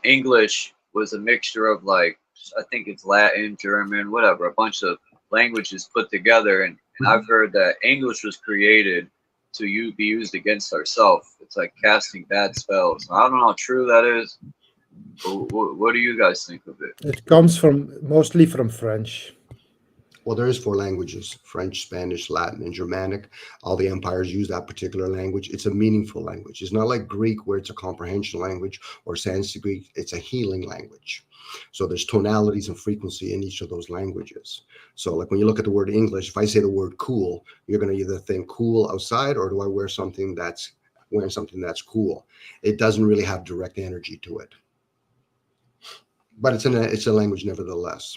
English was a mixture of, like, I think it's Latin, German, whatever, a bunch of languages put together, and I've heard that English was created to be used against ourselves. It's like casting bad spells. I don't know how true that is. What do you guys think of it? It comes mostly from French. Well, there is 4 languages: French, Spanish, Latin, and Germanic. All the empires use that particular language. It's a meaningful language. It's not like Greek, where it's a comprehension language, or Sanskrit. It's a healing language. So there's tonalities and frequency in each of those languages. So like when you look at the word English, if I say the word cool, you're going to either think cool outside, or do I wear something that's wearing something that's cool? It doesn't really have direct energy to it. But it's a language nevertheless.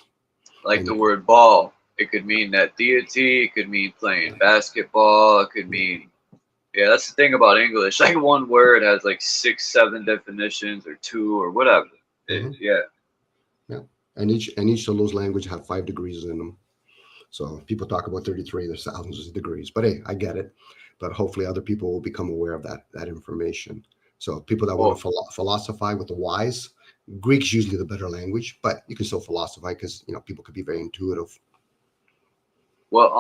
Like the word ball. It could mean that deity. It could mean playing basketball. It could mean, yeah, that's the thing about English. Like one word has like 6, 7 definitions, or 2, or whatever. Yeah. And each of those languages have 5 degrees in them. So people talk about 33. There's thousands of degrees. But hey, I get it. But hopefully other people will become aware of that information. So people that want to philosophize with the wise, Greek's usually the better language, but you can still philosophize because people could be very intuitive. What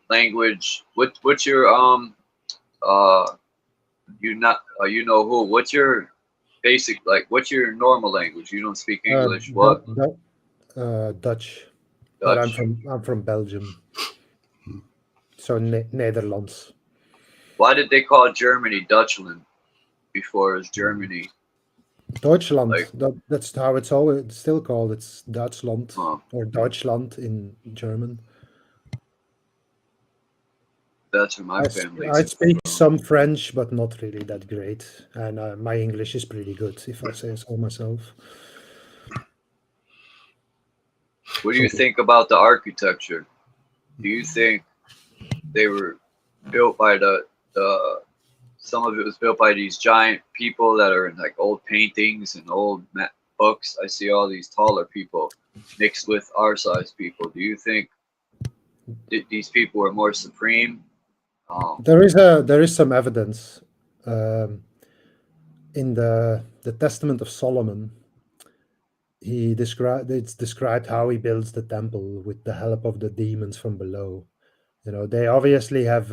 language? What's your what's your basic, like, what's your normal language? You don't speak English. What? Dutch. But I'm from Belgium, so Netherlands. Why did they call Germany Dutchland before it was Germany? Deutschland. That's how it's always still called. It's Duitsland or Deutschland in German. That's where my family. I speak some French, but not really that great, and my English is pretty good, if I say so myself. What do you think about the architecture? Do you think they were built by some of it was built by these giant people that are in like old paintings and old books? I see all these taller people mixed with our size people. Do you think these people were more supreme? There is some evidence in the Testament of Solomon. It's described how he builds the temple with the help of the demons from below. They obviously have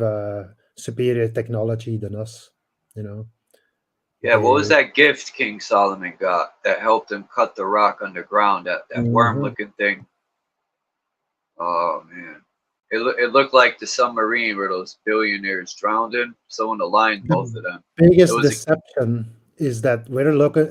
superior technology than us. Yeah, what was that gift King Solomon got that helped him cut the rock underground? That worm-looking thing. Oh man, it looked like the submarine where those billionaires drowned in. Someone aligned both of them. Biggest deception is that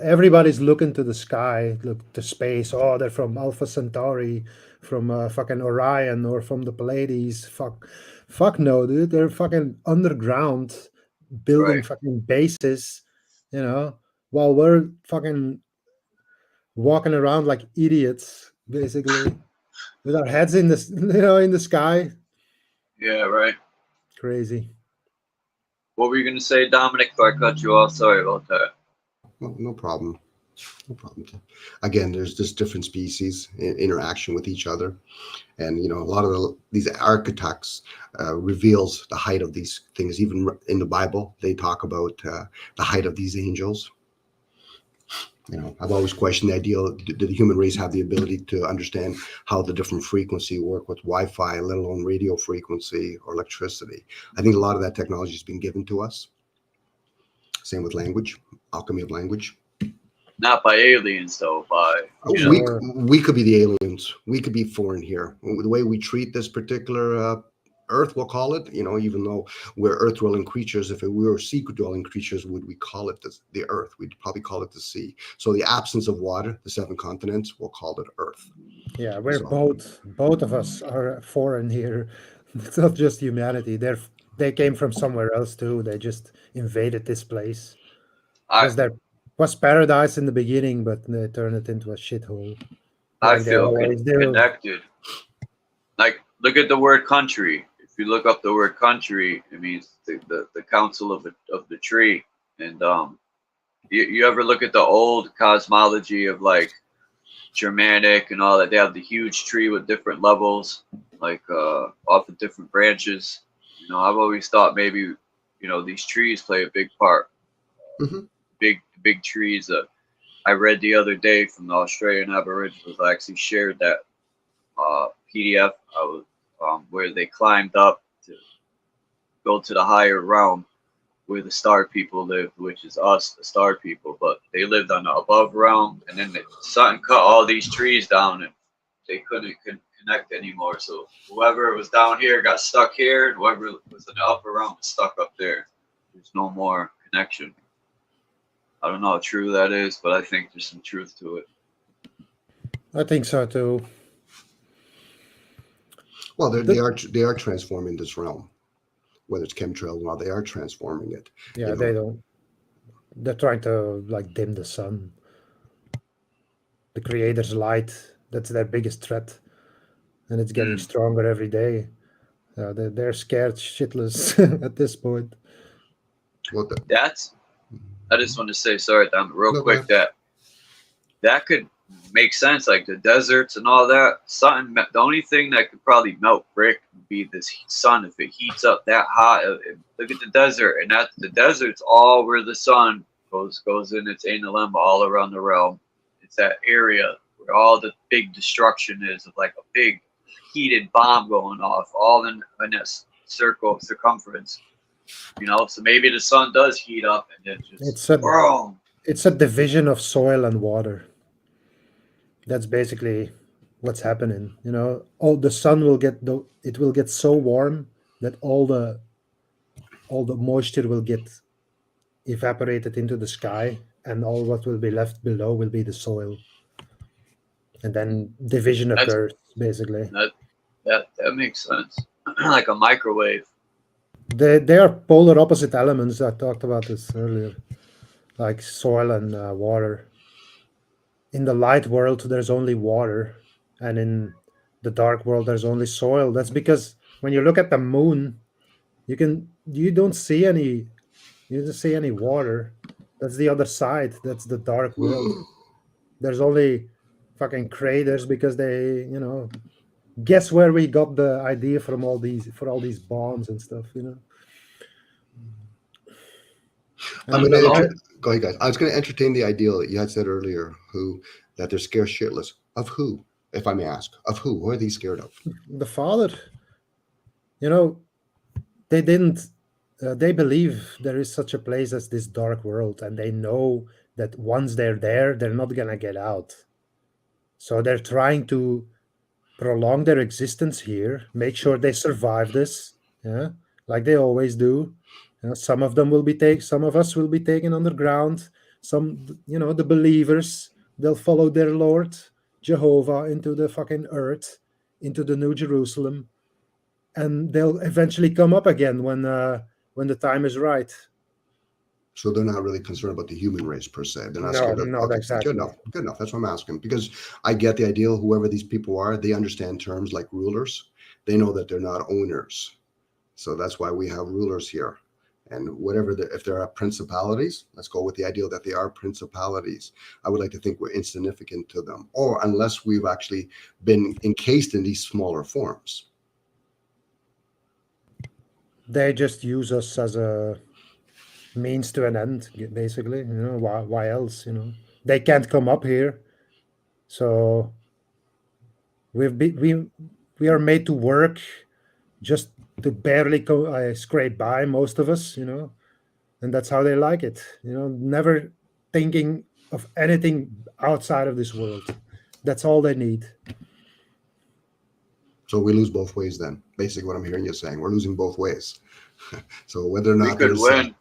everybody's looking to the sky, look to space. Oh, they're from Alpha Centauri, from fucking Orion, or from the Pleiades. Fuck no, dude. They're fucking underground, building fucking bases, while we're fucking walking around like idiots, basically, with our heads in the sky. Yeah, right. Crazy. What were you gonna say, Dominic? Before I cut you off, sorry about that. No problem. No problem. Again, there's just different species in interaction with each other, and a lot of these architects reveals the height of these things. Even in the Bible, they talk about the height of these angels. I've always questioned the idea: did the human race have the ability to understand how the different frequency work with Wi-Fi, let alone radio frequency or electricity? I think a lot of that technology has been given to us. Same with language, alchemy of language. Not by aliens, though. We could be the aliens. We could be foreign here. The way we treat this particular Earth, we'll call it, even though we're earth-dwelling creatures. If we were sea-dwelling creatures, would we call it the Earth? We'd probably call it the sea. So the absence of water, the 7 continents, we'll call it Earth. Yeah, both of us are foreign here. It's not just humanity. They're they came from somewhere else too. They just invaded this place. I Because there was paradise in the beginning, but they turned it into a shithole. I Like they feel always do. connected. Like, look at the word country. If you look up the word country, it means the council of the tree. And you ever look at the old cosmology of like Germanic and all that? They have the huge tree with different levels, like off of different branches. You know, I've always thought maybe, you know, these trees play a big part. Mhm. Big trees that I read the other day from the Australian Aboriginals. I actually shared that PDF. I was where they climbed up to go to the higher realm where the star people lived, which is us, the star people. But they lived on the above realm, and then the sun cut all these trees down, and they couldn't connect anymore. So whoever was down here got stuck here, and whoever was in the upper realm was stuck up there. There's no more connection. I don't know how true that is, but I think there's some truth to it. I think so too. Well, they are transforming this realm, whether it's chemtrails and all. They are transforming it. Yeah, you know. they don't. They're trying to like dim the sun. The creator's light. That's their biggest threat, and it's getting stronger every day. They're scared shitless at this point. Well, That's. I just want to say, sorry, Tom, real No, quick, go that could make sense, like the deserts and all that. The only thing that could probably melt brick would be this sun. If it heats up that hot, look at the desert, and the desert's all where the sun goes in its analemma all around the realm. It's that area where all the big destruction is, of like a big heated bomb going off, all in this circumference. You know, so maybe the sun does heat up and then just It's a division of soil and water. That's basically what's happening. You know, the sun will it will get so warm that all the moisture will get evaporated into the sky, and all what will be left below will be the soil. And then division occurs, basically. That makes sense. Like a microwave. They are polar opposite elements. I talked about this earlier, like soil and water. In the light world, there's only water, and in the dark world, there's only soil. That's because when you look at the moon, you don't see any water. That's the other side. That's the dark world. There's only fucking craters because they, guess where we got the idea from all these bombs and stuff, Go ahead, guys. I was going to entertain the ideal that you had said earlier, that they're scared shitless. Of who, if I may ask? Of who? Who are they scared of? The Father. They didn't. They believe there is such a place as this dark world, and they know that once they're there, they're not gonna get out. So they're trying to prolong their existence here, make sure they survive this, like they always do. Some of us will be taken underground. Some, the believers, they'll follow their Lord Jehovah into the fucking earth, into the New Jerusalem, and they'll eventually come up again when the time is right. So they're not really concerned about the human race per se. They're not scared of exactly. Good enough. That's what I'm asking, because I get the ideal. Whoever these people are, they understand terms like rulers. They know that they're not owners. So that's why we have rulers here. And if there are principalities, let's go with the ideal that they are principalities. I would like to think we're insignificant to them, or unless we've actually been encased in these smaller forms. They just use us as a means to an end, basically. Why else? They can't come up here, so we are made to work just to barely scrape by, most of us, and that's how they like it. Never thinking of anything outside of this world. That's all they need. So we lose both ways then. Basically what I'm hearing you saying, we're losing both ways. So whether or not we could win.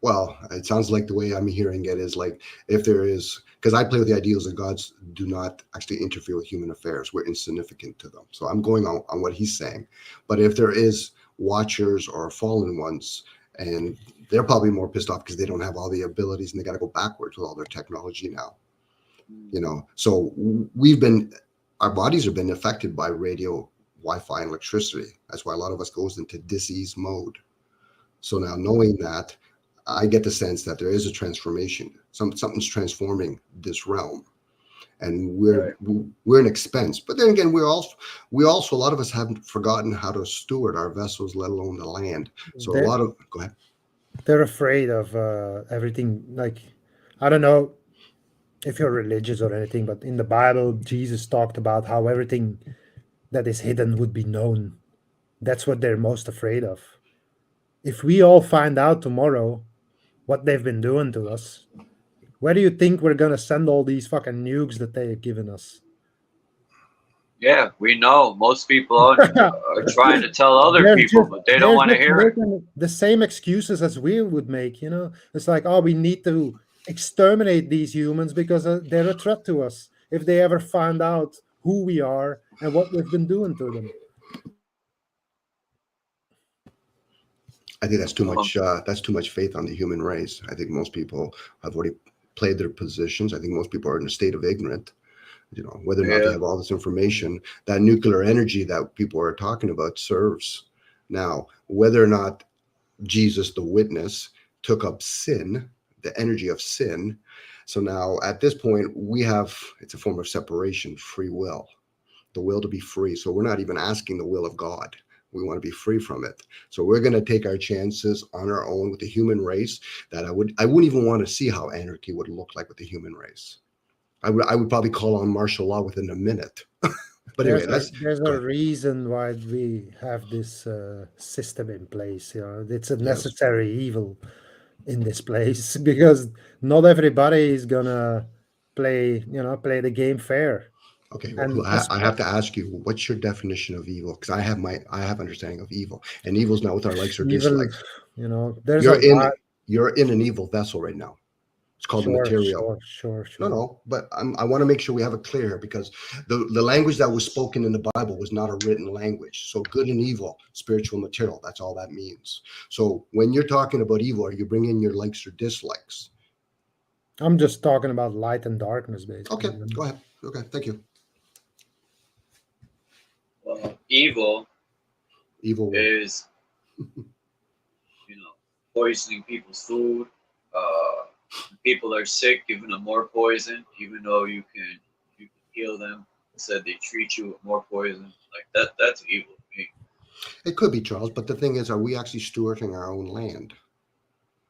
Well, it sounds like the way I'm hearing it is like, if there is, because I play with the ideals that gods do not actually interfere with human affairs. We're insignificant to them. So I'm going on what he's saying. But if there is watchers or fallen ones, and they're probably more pissed off because they don't have all the abilities and they got to go backwards with all their technology now. So our bodies have been affected by radio, Wi-Fi, and electricity. That's why a lot of us goes into disease mode. So now, knowing that, I get the sense that there is a transformation. Something's transforming this realm, and we're an expense. But then again, we also a lot of us haven't forgotten how to steward our vessels, let alone the land. So go ahead. They're afraid of everything. Like, I don't know if you're religious or anything, but in the Bible, Jesus talked about how everything that is hidden would be known. That's what they're most afraid of. If we all find out tomorrow what they've been doing to us, where do you think we're gonna send all these fucking nukes that they've given us? Yeah, we know most people are trying to tell other people, but they don't want to hear it. The same excuses as we would make, It's like, oh, we need to exterminate these humans because they're a threat to us. If they ever find out who we are and what we've been doing to them. I think that's too much. That's too much faith on the human race. I think most people have already played their positions. I think most people are in a state of ignorance. Whether or not they have all this information, that nuclear energy that people are talking about serves. Now, whether or not Jesus, the witness, took up sin, the energy of sin. So now at this point, it's a form of separation, free will, the will to be free. So we're not even asking the will of God. We want to be free from it. So we're going to take our chances on our own with the human race. That I wouldn't even want to see how anarchy would look like with the human race. I would probably call on martial law within a minute. But anyway, there's a reason why we have this system in place. It's a necessary evil in this place because not everybody is gonna play the game fair. Okay, well, I have to ask you, what's your definition of evil? Because I have understanding of evil, and evil's not with our likes or dislikes. You're in an evil vessel right now. It's called the material. Sure. No, but I want to make sure we have it clear here, because the language that was spoken in the Bible was not a written language. So good and evil, spiritual, material, that's all that means. So when you're talking about evil, are you bringing in your likes or dislikes? I'm just talking about light and darkness, basically. Okay, go ahead. Okay, thank you. Well, evil is, poisoning people's food. People are sick, giving them more poison, even though you can heal them. Instead, they treat you with more poison. Like that's evil to me. It could be, Charles, but the thing is, are we actually stewarding our own land?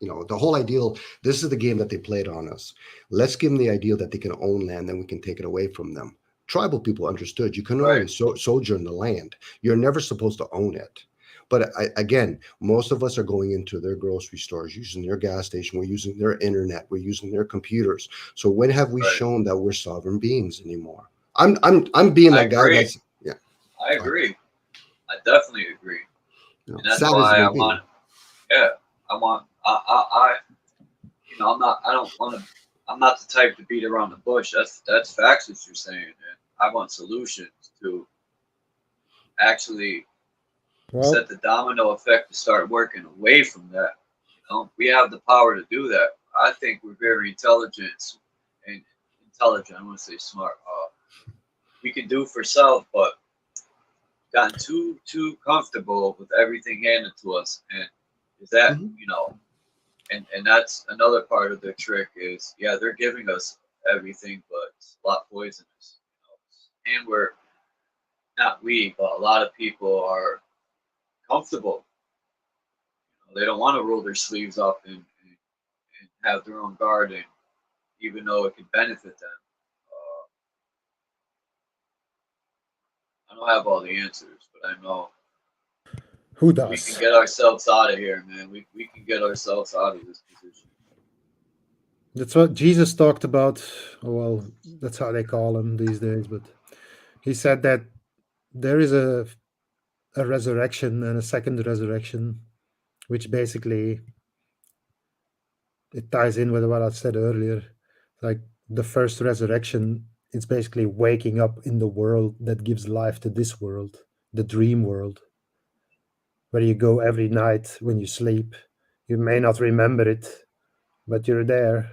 The whole ideal, this is the game that they played on us. Let's give them the ideal that they can own land, then we can take it away from them. Tribal people understood you can only sojourn the land. You're never supposed to own it. But again, most of us are going into their grocery stores, using their gas station. We're using their internet. We're using their computers. So when have we shown that we're sovereign beings anymore? I'm being that guy. That's, yeah. I agree. I definitely agree. And that's why I want. Yeah, I want. I'm not the type to beat around the bush. That's facts what you're saying. And I want solutions to actually set the domino effect to start working away from that. We have the power to do that. I think we're very intelligent. I want to say smart. We can do for self, but gotten too comfortable with everything handed to us. And is that and that's another part of the trick is they're giving us everything, but it's a lot poisonous. And we're not but a lot of people are comfortable. They don't want to roll their sleeves up and have their own garden, even though it could benefit them. I don't have all the answers, but I know who does. We can get ourselves out of here, man. We can get ourselves out of this position. That's what Jesus talked about. Well, that's how they call him these days. But he said that there is a resurrection and a second resurrection, which basically it ties in with what I said earlier. Like the first resurrection, it's basically waking up in the world that gives life to this world, the dream world. where you go every night when you sleep. You may not remember it, but you're there.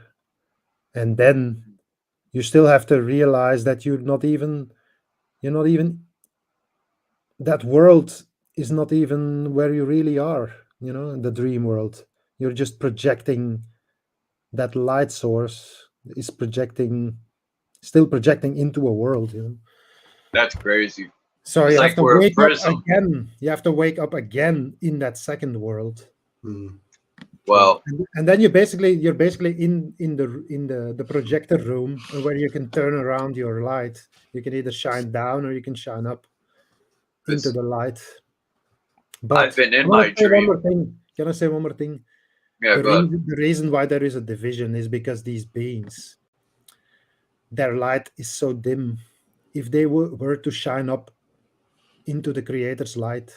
And then you still have to realize that you're not even that world is not even where you really are, in the dream world. You're just projecting that light source is still projecting into a world. That's crazy. So It's you have like to we're a wake up prism. again. You have to wake up again in that second world. Well, And then you're basically in the projector room, where you can turn around your light. You can either shine down or you can shine up into the light. I've But been I in want my to say one dream. more thing. Can I say one more thing? Yeah, The go ahead. reason why there is a division is because these beings, their light is so dim. If they were to shine up into the Creator's light,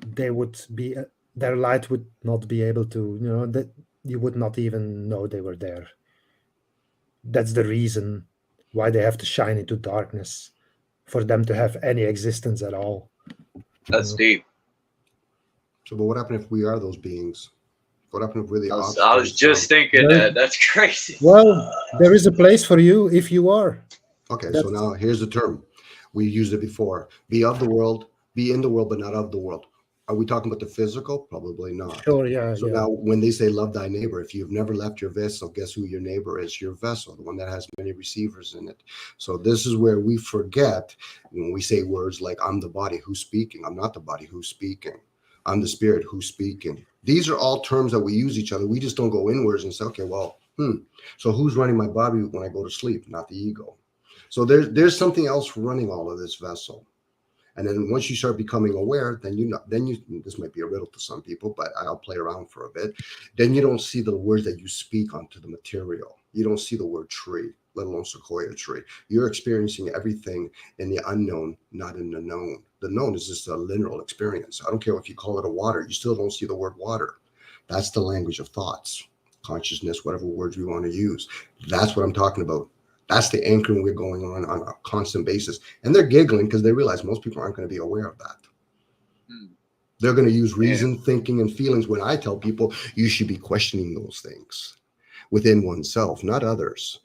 they would be their light would not be able to, that you would not even know they were there. That's the reason why they have to shine into darkness, for them to have any existence at all. That's deep. So, but what happened if we are those beings? What happened if we're the I was just thinking that. That's crazy. Well, there is a place for you if you are. Okay, so now here's the term. We used it before. Be of the world, be in the world, but not of the world. Are we talking about the physical? Probably not. Sure, yeah. So now when they say love thy neighbor, if you've never left your vessel, guess who your neighbor is? Your vessel, the one that has many receivers in it. So this is where we forget when we say words like, I'm the body, who's speaking? I'm not the body, who's speaking? I'm the spirit, who's speaking? These are all terms that we use each other. We just don't go inwards and say, okay, well, so who's running my body when I go to sleep? Not the ego. So there's something else running all of this vessel. And then once you start becoming aware, then this might be a riddle to some people, but I'll play around for a bit. Then you don't see the words that you speak onto the material. You don't see the word tree, let alone sequoia tree. You're experiencing everything in the unknown, not in the known. The known is just a linear experience. I don't care if you call it a water, you still don't see the word water. That's the language of thoughts, consciousness, whatever words we want to use. That's what I'm talking about. That's the anchoring we're going on a constant basis. And they're giggling because they realize most people aren't going to be aware of that. They're going to use reason, thinking, and feelings when I tell people you should be questioning those things within oneself, not others.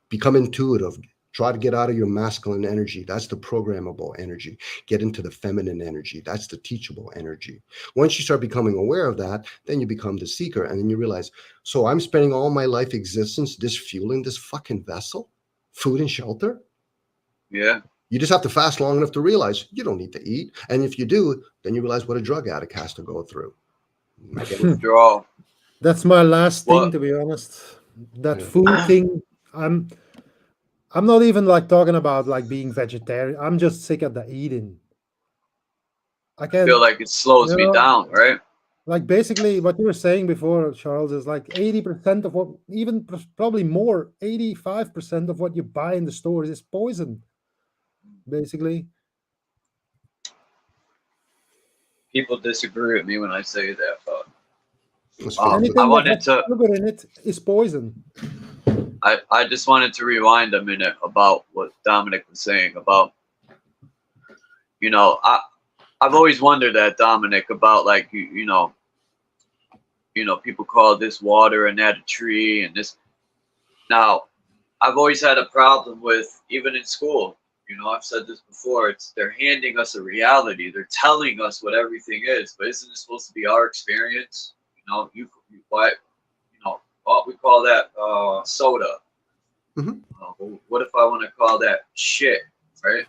Become intuitive. Try to get out of your masculine energy. That's the programmable energy. Get into the feminine energy. That's the teachable energy. Once you start becoming aware of that, then you become the seeker. And then you realize, so I'm spending all my life existence just fueling this fucking vessel? Food and shelter? Yeah. You just have to fast long enough to realize you don't need to eat. And if you do, then you realize what a drug addict has to go through. Withdrawal. That's my last thing, to be honest. That food thing, I'm not even like talking about like being vegetarian. I'm just sick of the eating. I feel like it slows me down, right? Like basically what you were saying before, Charles, is like 80% of what, even probably more, 85% of what you buy in the stores is poison, basically. People disagree with me when I say that, but anything I wanted that has sugar in it is poison. I just wanted to rewind a minute about what Dominic was saying about, I've always wondered that, Dominic, about like, people call this water and that a tree and this. Now, I've always had a problem with, even in school, I've said this before, they're handing us a reality. They're telling us what everything is, but isn't it supposed to be our experience? We call that soda. What if I want to call that shit, right?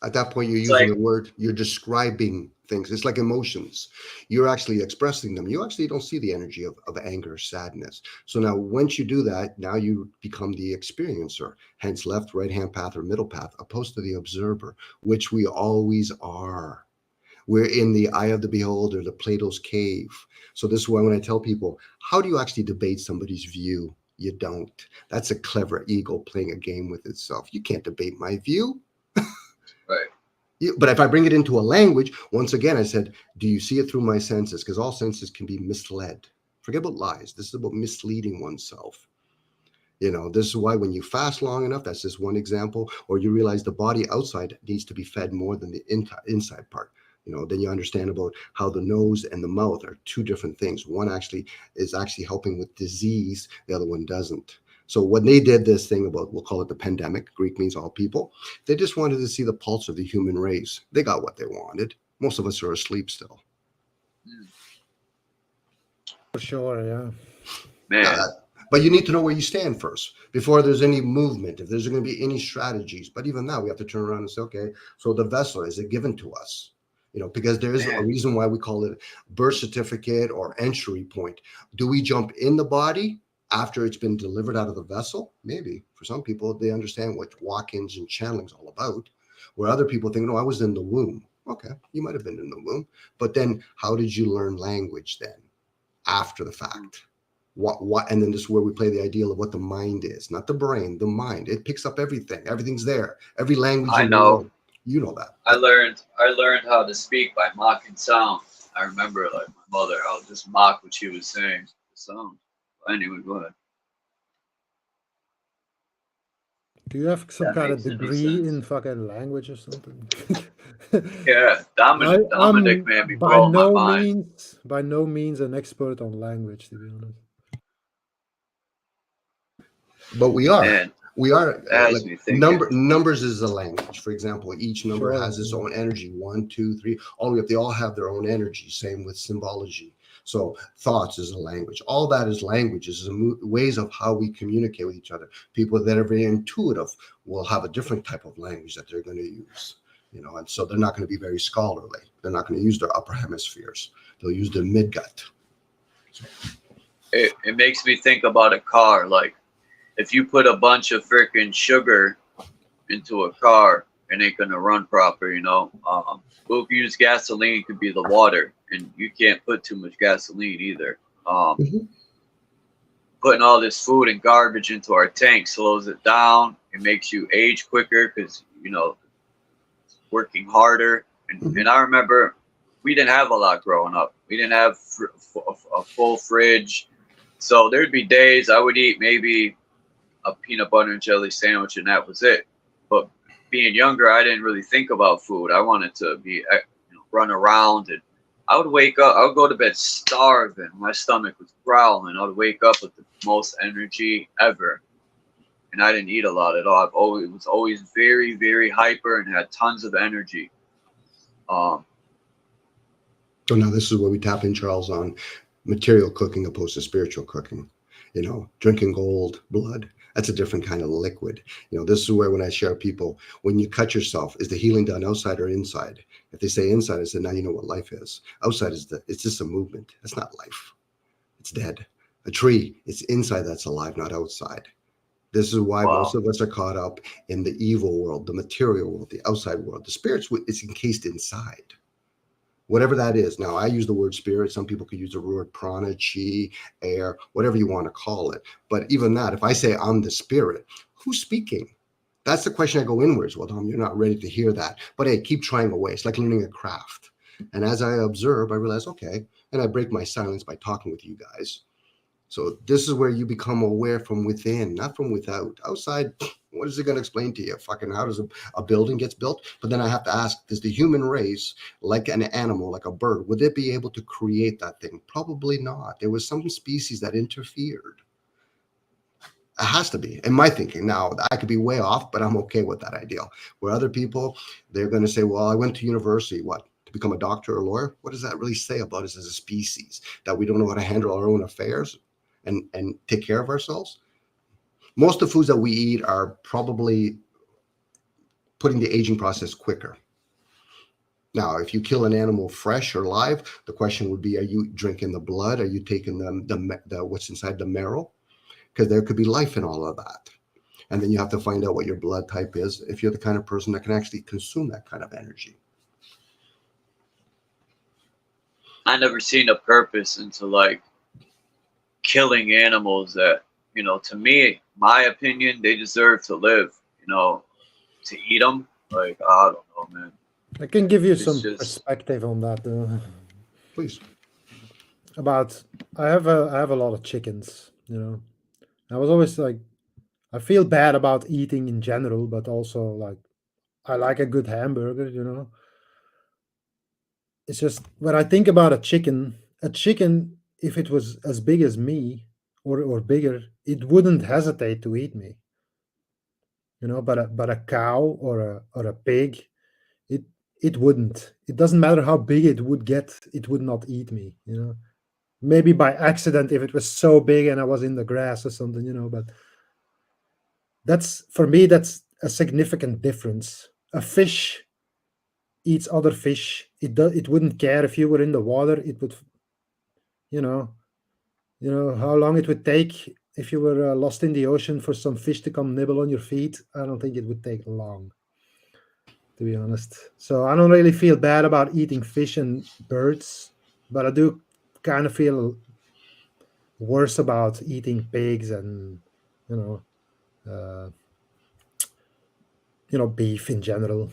At that point, you're using the word, you're describing things. It's like emotions. You're actually expressing them. You actually don't see the energy of anger, sadness. So now once you do that, now you become the experiencer, hence left, right-hand path, or middle path, opposed to the observer, which we always are. We're in the eye of the beholder, the Plato's cave. So this is why when I tell people, how do you actually debate somebody's view? You don't. That's a clever ego playing a game with itself. You can't debate my view. Right. But if I bring it into a language, once again, I said, do you see it through my senses? Because all senses can be misled. Forget about lies. This is about misleading oneself. This is why when you fast long enough, that's just one example, or you realize the body outside needs to be fed more than the inside part. Then you understand about how the nose and the mouth are two different things. One is actually helping with disease, the other one doesn't. So when they did this thing about, we'll call it the pandemic, Greek means all people, they just wanted to see the pulse of the human race. They got what they wanted. Most of us are asleep still. For sure, yeah. Man. But you need to know where you stand first before there's any movement, if there's going to be any strategies. But even now, we have to turn around and say, okay, so the vessel, is it given to us? Because there is a reason why we call it birth certificate or entry point. Do we jump in the body after it's been delivered out of the vessel? Maybe. For some people, they understand what walk-ins and channeling is all about, where other people think, no, I was in the womb. Okay, you might have been in the womb. But then how did you learn language then after the fact? What? And then this is where we play the ideal of what the mind is, not the brain, the mind. It picks up everything. Everything's there. Every language. I know. You know that. I learned how to speak by mocking sound. I remember, like, my mother, I would just mock what she was saying. The sound. Anyway, go ahead. Do you have some kind of degree in fucking language or something? Yeah, Dominic made me blow my mind. By no means an expert on language, to be honest. But we are. Man, we are. Numbers is a language. For example, each number has its own energy. 1, 2, 3, all the way up. They all have their own energy. Same with symbology. So thoughts is a language. All that is languages, ways of how we communicate with each other. People that are very intuitive will have a different type of language that they're going to use. And so they're not going to be very scholarly. They're not going to use their upper hemispheres. They'll use their midgut. So. It makes me think about a car. Like, if you put a bunch of freaking sugar into a car, it ain't gonna run proper, We'll use gasoline, could be the water, and you can't put too much gasoline either. Putting all this food and garbage into our tank slows it down. It makes you age quicker because, working harder. And I remember we didn't have a lot growing up. We didn't have a full fridge. So there'd be days I would eat maybe a peanut butter and jelly sandwich, and that was it. But being younger, I didn't really think about food. I wanted to be, run around, and I would wake up. I would go to bed starving. My stomach was growling. I would wake up with the most energy ever, and I didn't eat a lot at all. Was always very, very hyper and had tons of energy. So now this is where we tap in, Charles, on material cooking opposed to spiritual cooking. Drinking gold blood. That's a different kind of liquid. This is where when I share people, when you cut yourself, is the healing done outside or inside? If they say inside, I said, now you know what life is. Outside it's just a movement. That's not life. It's dead. A tree, it's inside that's alive, not outside. This is why most of us are caught up in the evil world, the material world, the outside world. The spirit's it's encased inside. Whatever that is. Now, I use the word spirit. Some people could use the word prana, chi, air, whatever you want to call it. But even that, if I say I'm the spirit, who's speaking? That's the question I go inwards. Well, Tom, you're not ready to hear that. But hey, keep trying away. It's like learning a craft. And as I observe, I realize, okay, and I break my silence by talking with you guys. So this is where you become aware from within, not from without. Outside, what is it going to explain to you? Fucking how does a building gets built? But then I have to ask, does the human race, like an animal, like a bird, would it be able to create that thing? Probably not. There was some species that interfered. It has to be, in my thinking. Now, I could be way off, but I'm okay with that ideal. Where other people, they're going to say, well, I went to university, what? To become a doctor or a lawyer? What does that really say about us as a species? That we don't know how to handle our own affairs and take care of ourselves? Most of the foods that we eat are probably putting the aging process quicker. Now, if you kill an animal fresh or live, the question would be, are you drinking the blood? Are you taking the what's inside the marrow? Because there could be life in all of that. And then you have to find out what your blood type is if you're the kind of person that can actually consume that kind of energy. I never seen a purpose into like killing animals that, to me, my opinion, they deserve to live, to eat them. Like, I don't know, man. I can give you some perspective on that, though. Please. I have a lot of chickens, I was always like, I feel bad about eating in general, but also like, I like a good hamburger, it's just when I think about a chicken, if it was as big as me or bigger, it wouldn't hesitate to eat me. You know, but a cow or a pig, it wouldn't. It doesn't matter how big it would get, it would not eat me. You know, maybe by accident if it was so big and I was in the grass or something. You know, but that's for me that's a significant difference. A fish eats other fish. It wouldn't care if you were in the water. It would, you know, how long it would take if you were lost in the ocean for some fish to come nibble on your feet. I don't think it would take long, to be honest. So I don't really feel bad about eating fish and birds, but I do kind of feel worse about eating pigs and you know beef in general.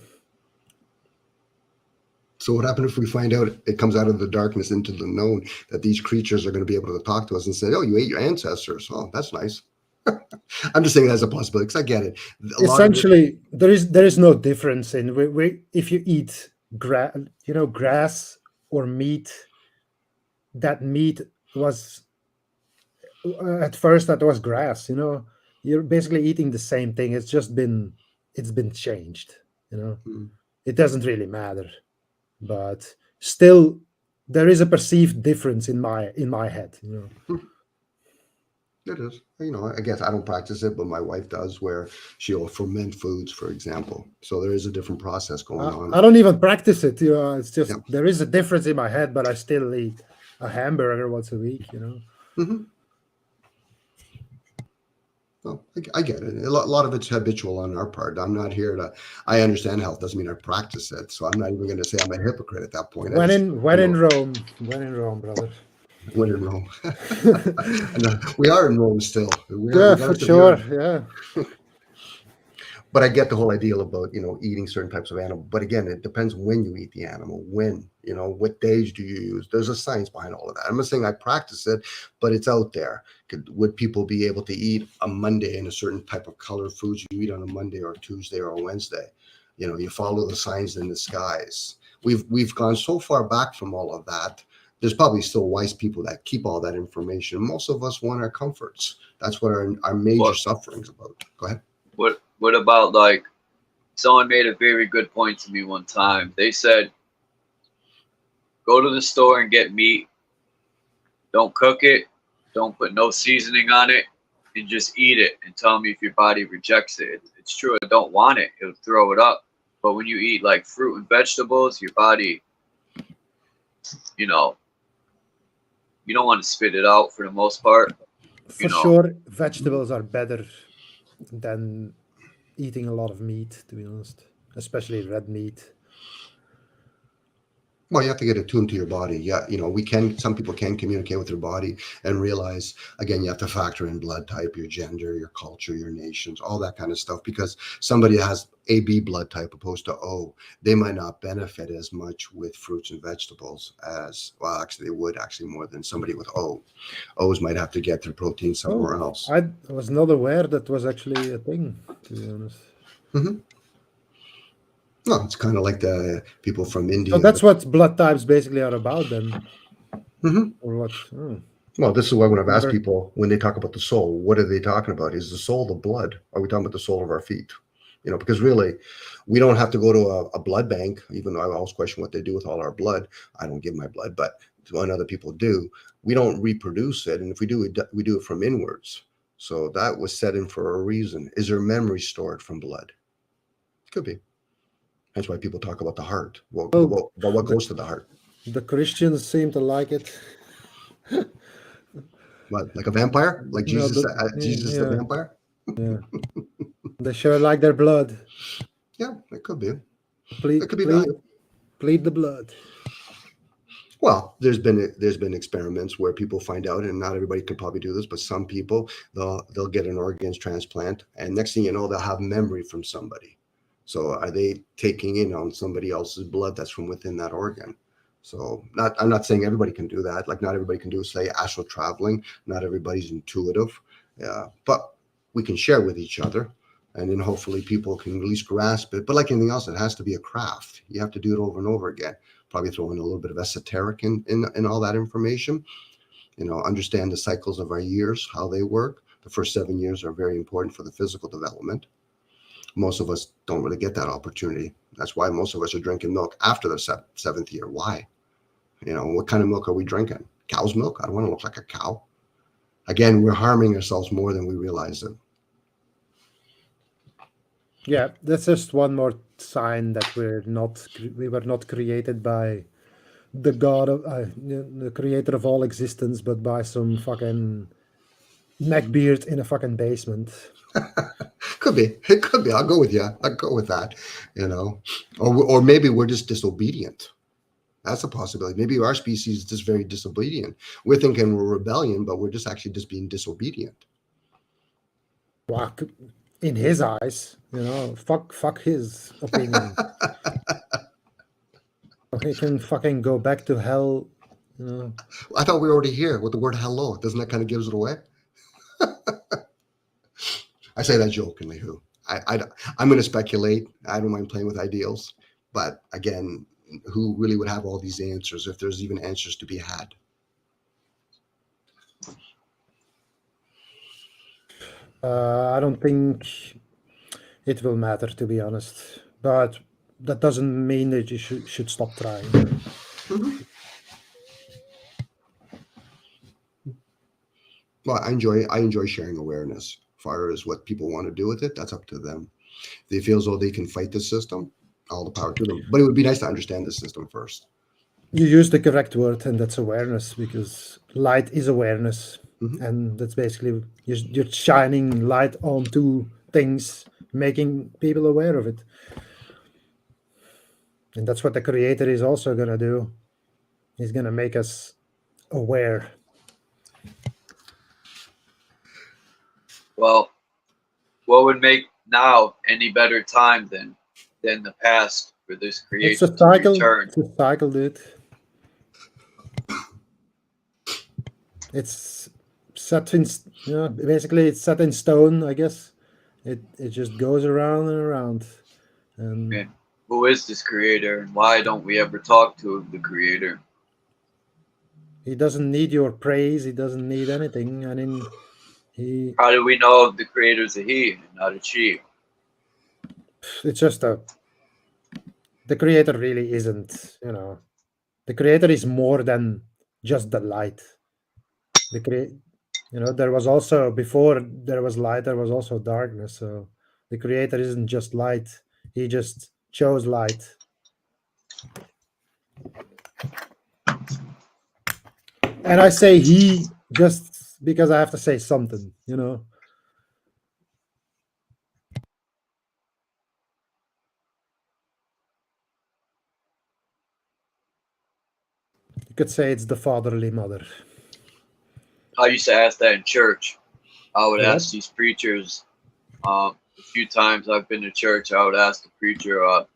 So what happens if we find out it comes out of the darkness into the known that these creatures are going to be able to talk to us and say, "Oh, you ate your ancestors. Oh, that's nice." I'm just saying that's a possibility because I get it. Essentially, there is no difference in if you eat grass or meat. That meat was at first that was grass. You know, you're basically eating the same thing. It's been changed. You know, it doesn't really matter. But still, there is a perceived difference in my head. You know, it is. You know, I guess I don't practice it, but my wife does, where she'll ferment foods, for example. So there is a different process going on. I don't even practice it. You know, it's just there is a difference in my head, but I still eat a hamburger once a week. You know. Mm-hmm. Well, I get it. A lot of it's habitual on our part. I'm not here to. I understand health doesn't mean I practice it, so I'm not even going to say I'm a hypocrite at that point. When in Rome, brother. When in Rome, we are in Rome still. For sure. Yeah. But I get the whole idea about eating certain types of animal. But again, it depends when you eat the animal. When what days do you use? There's a science behind all of that. I'm not saying I practice it, but it's out there. Would people be able to eat a Monday in a certain type of color foods you eat on a Monday or a Tuesday or a Wednesday? You follow the signs in the skies. We've gone so far back from all of that. There's probably still wise people that keep all that information. Most of us want our comforts. That's what our major suffering's about. Go ahead. What about, like, someone made a very good point to me one time. They said, go to the store and get meat. Don't cook it. Don't put no seasoning on it. And just eat it and tell me if your body rejects it. It's true, I don't want it. It'll throw it up. But when you eat, like, fruit and vegetables, your body, you don't want to spit it out for the most part. For sure, vegetables are better than eating a lot of meat, to be honest, especially red meat. Well, you have to get attuned to your body. Yeah, some people can communicate with their body and realize, again, you have to factor in blood type, your gender, your culture, your nations, all that kind of stuff. Because somebody has AB blood type opposed to O, they might not benefit as much with fruits and vegetables as, well, actually, they would more than somebody with O. O's might have to get their protein somewhere else. I was not aware that was actually a thing, to be honest. Mm-hmm. No, it's kind of like the people from India. So that's what blood types basically are about, then. Mm-hmm. Or what? Well, this is why when I've asked people, when they talk about the soul, what are they talking about? Is the soul the blood? Are we talking about the soul of our feet? Because really, we don't have to go to a blood bank, even though I always question what they do with all our blood. I don't give my blood, but when other people do, we don't reproduce it. And if we do, we do it from inwards. So that was set in for a reason. Is there memory stored from blood? Could be. That's why people talk about the heart. What goes to the heart? The Christians seem to like it. What, like a vampire? Like Jesus? Jesus the vampire? Yeah. They sure like their blood. Yeah, it could be. It could be bleed the blood. Well, there's been experiments where people find out, and not everybody can probably do this, but some people they'll get an organs transplant, and next thing you know, they'll have memory from somebody. So are they taking in on somebody else's blood that's from within that organ? So I'm not saying everybody can do that. Like not everybody can do, say, astral traveling. Not everybody's intuitive. But we can share with each other. And then hopefully people can at least grasp it. But like anything else, it has to be a craft. You have to do it over and over again. Probably throw in a little bit of esoteric in all that information. You know, understand the cycles of our years, how they work. The first 7 years are very important for the physical development. Most of us don't really get that opportunity. That's why most of us are drinking milk after the seventh year. Why? You know, what kind of milk are we drinking? Cow's milk? I don't want to look like a cow. Again, we're harming ourselves more than we realize it. Yeah, that's just one more sign that we were not created by the God of the creator of all existence, but by some fucking neckbeard in a fucking basement. Could be. It could be. I'll go with you. I'll go with that. You know, or maybe we're just disobedient. That's a possibility. Maybe our species is just very disobedient. We're thinking we're rebellion, but we're just actually just being disobedient. Well, in his eyes, you know, fuck his opinion. He can fucking go back to hell. You know. I thought we were already here with the word hello. Doesn't that kind of gives it away? I say that jokingly. I'm going to speculate. I don't mind playing with ideals, but again, who really would have all these answers if there's even answers to be had? I don't think it will matter, to be honest. But that doesn't mean that you should stop trying. Mm-hmm. Well, I enjoy sharing awareness. As far as what people want to do with it, that's up to them. If they feel as though they can fight the system, all the power to them. But it would be nice to understand the system first. You use the correct word, and that's awareness, because light is awareness. Mm-hmm. And that's basically you're shining light onto things, making people aware of it. And that's what the creator is also going to do. He's going to make us aware. Well, what would make now any better time than the past for this creation It's a cycle. to return? It's a cycle, dude. It's set in, basically it's set in stone, I guess. It just goes around and around. And okay. Who is this creator, and why don't we ever talk to the creator? He doesn't need your praise. He doesn't need anything. I mean, how do we know the creator's a he and not a she? It's just the creator really isn't, you know. The creator is more than just the light. There was also, before there was light, there was also darkness. So the creator isn't just light. He just chose light. And I say he just because I have to say something, you know. You could say it's the fatherly mother. I used to ask that in church. I would ask these preachers, a few times I've been to church, I would ask the preacher, how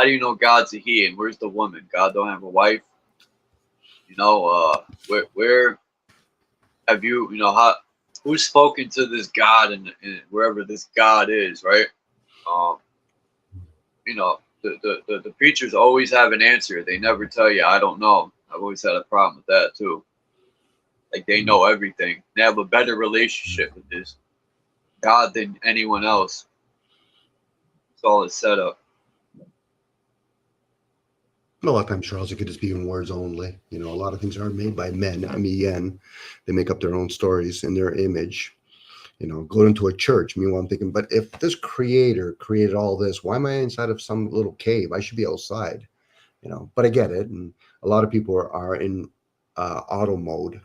do you know God's a he and where's the woman? God don't have a wife? You know, where have you, who's spoken to this God and wherever this God is, right? The preachers always have an answer. They never tell you, I don't know. I've always had a problem with that too. Like they know everything. They have a better relationship with this God than anyone else. It's all a setup. A lot of times, Charles, it could just be in words only. You know, a lot of things are made by men, M-E-N. They make up their own stories in their image. You know, go into a church. Meanwhile, I'm thinking, but if this creator created all this, why am I inside of some little cave? I should be outside. You know, but I get it. And a lot of people are in auto mode.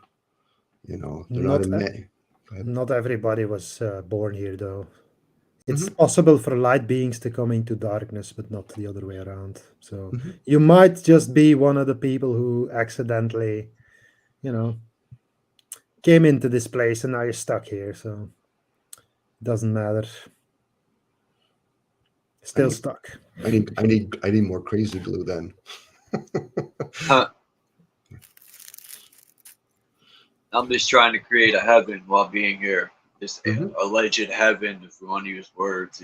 You know, they're not everybody was born here, though. It's possible for light beings to come into darkness, but not the other way around. So you might just be one of the people who accidentally, came into this place and now you're stuck here. So it doesn't matter. Still stuck. I need more crazy glue then. I'm just trying to create a heaven while being here. This alleged heaven, if we want to use words,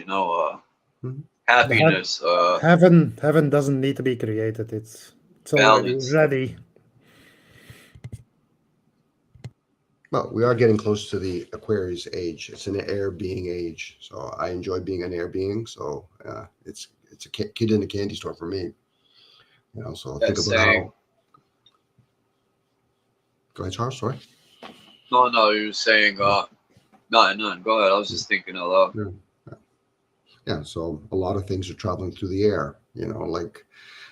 happiness, Heaven doesn't need to be created. It's already balance. ready. Well, we are getting close to the Aquarius age. It's an air being age, so I enjoy being an air being. So it's a kid in a candy store for me. You know, so think about how. Go ahead, Charles. Sorry. No, you were saying nothing. Go ahead. I was just thinking out loud. Yeah. So a lot of things are traveling through the air. You know, like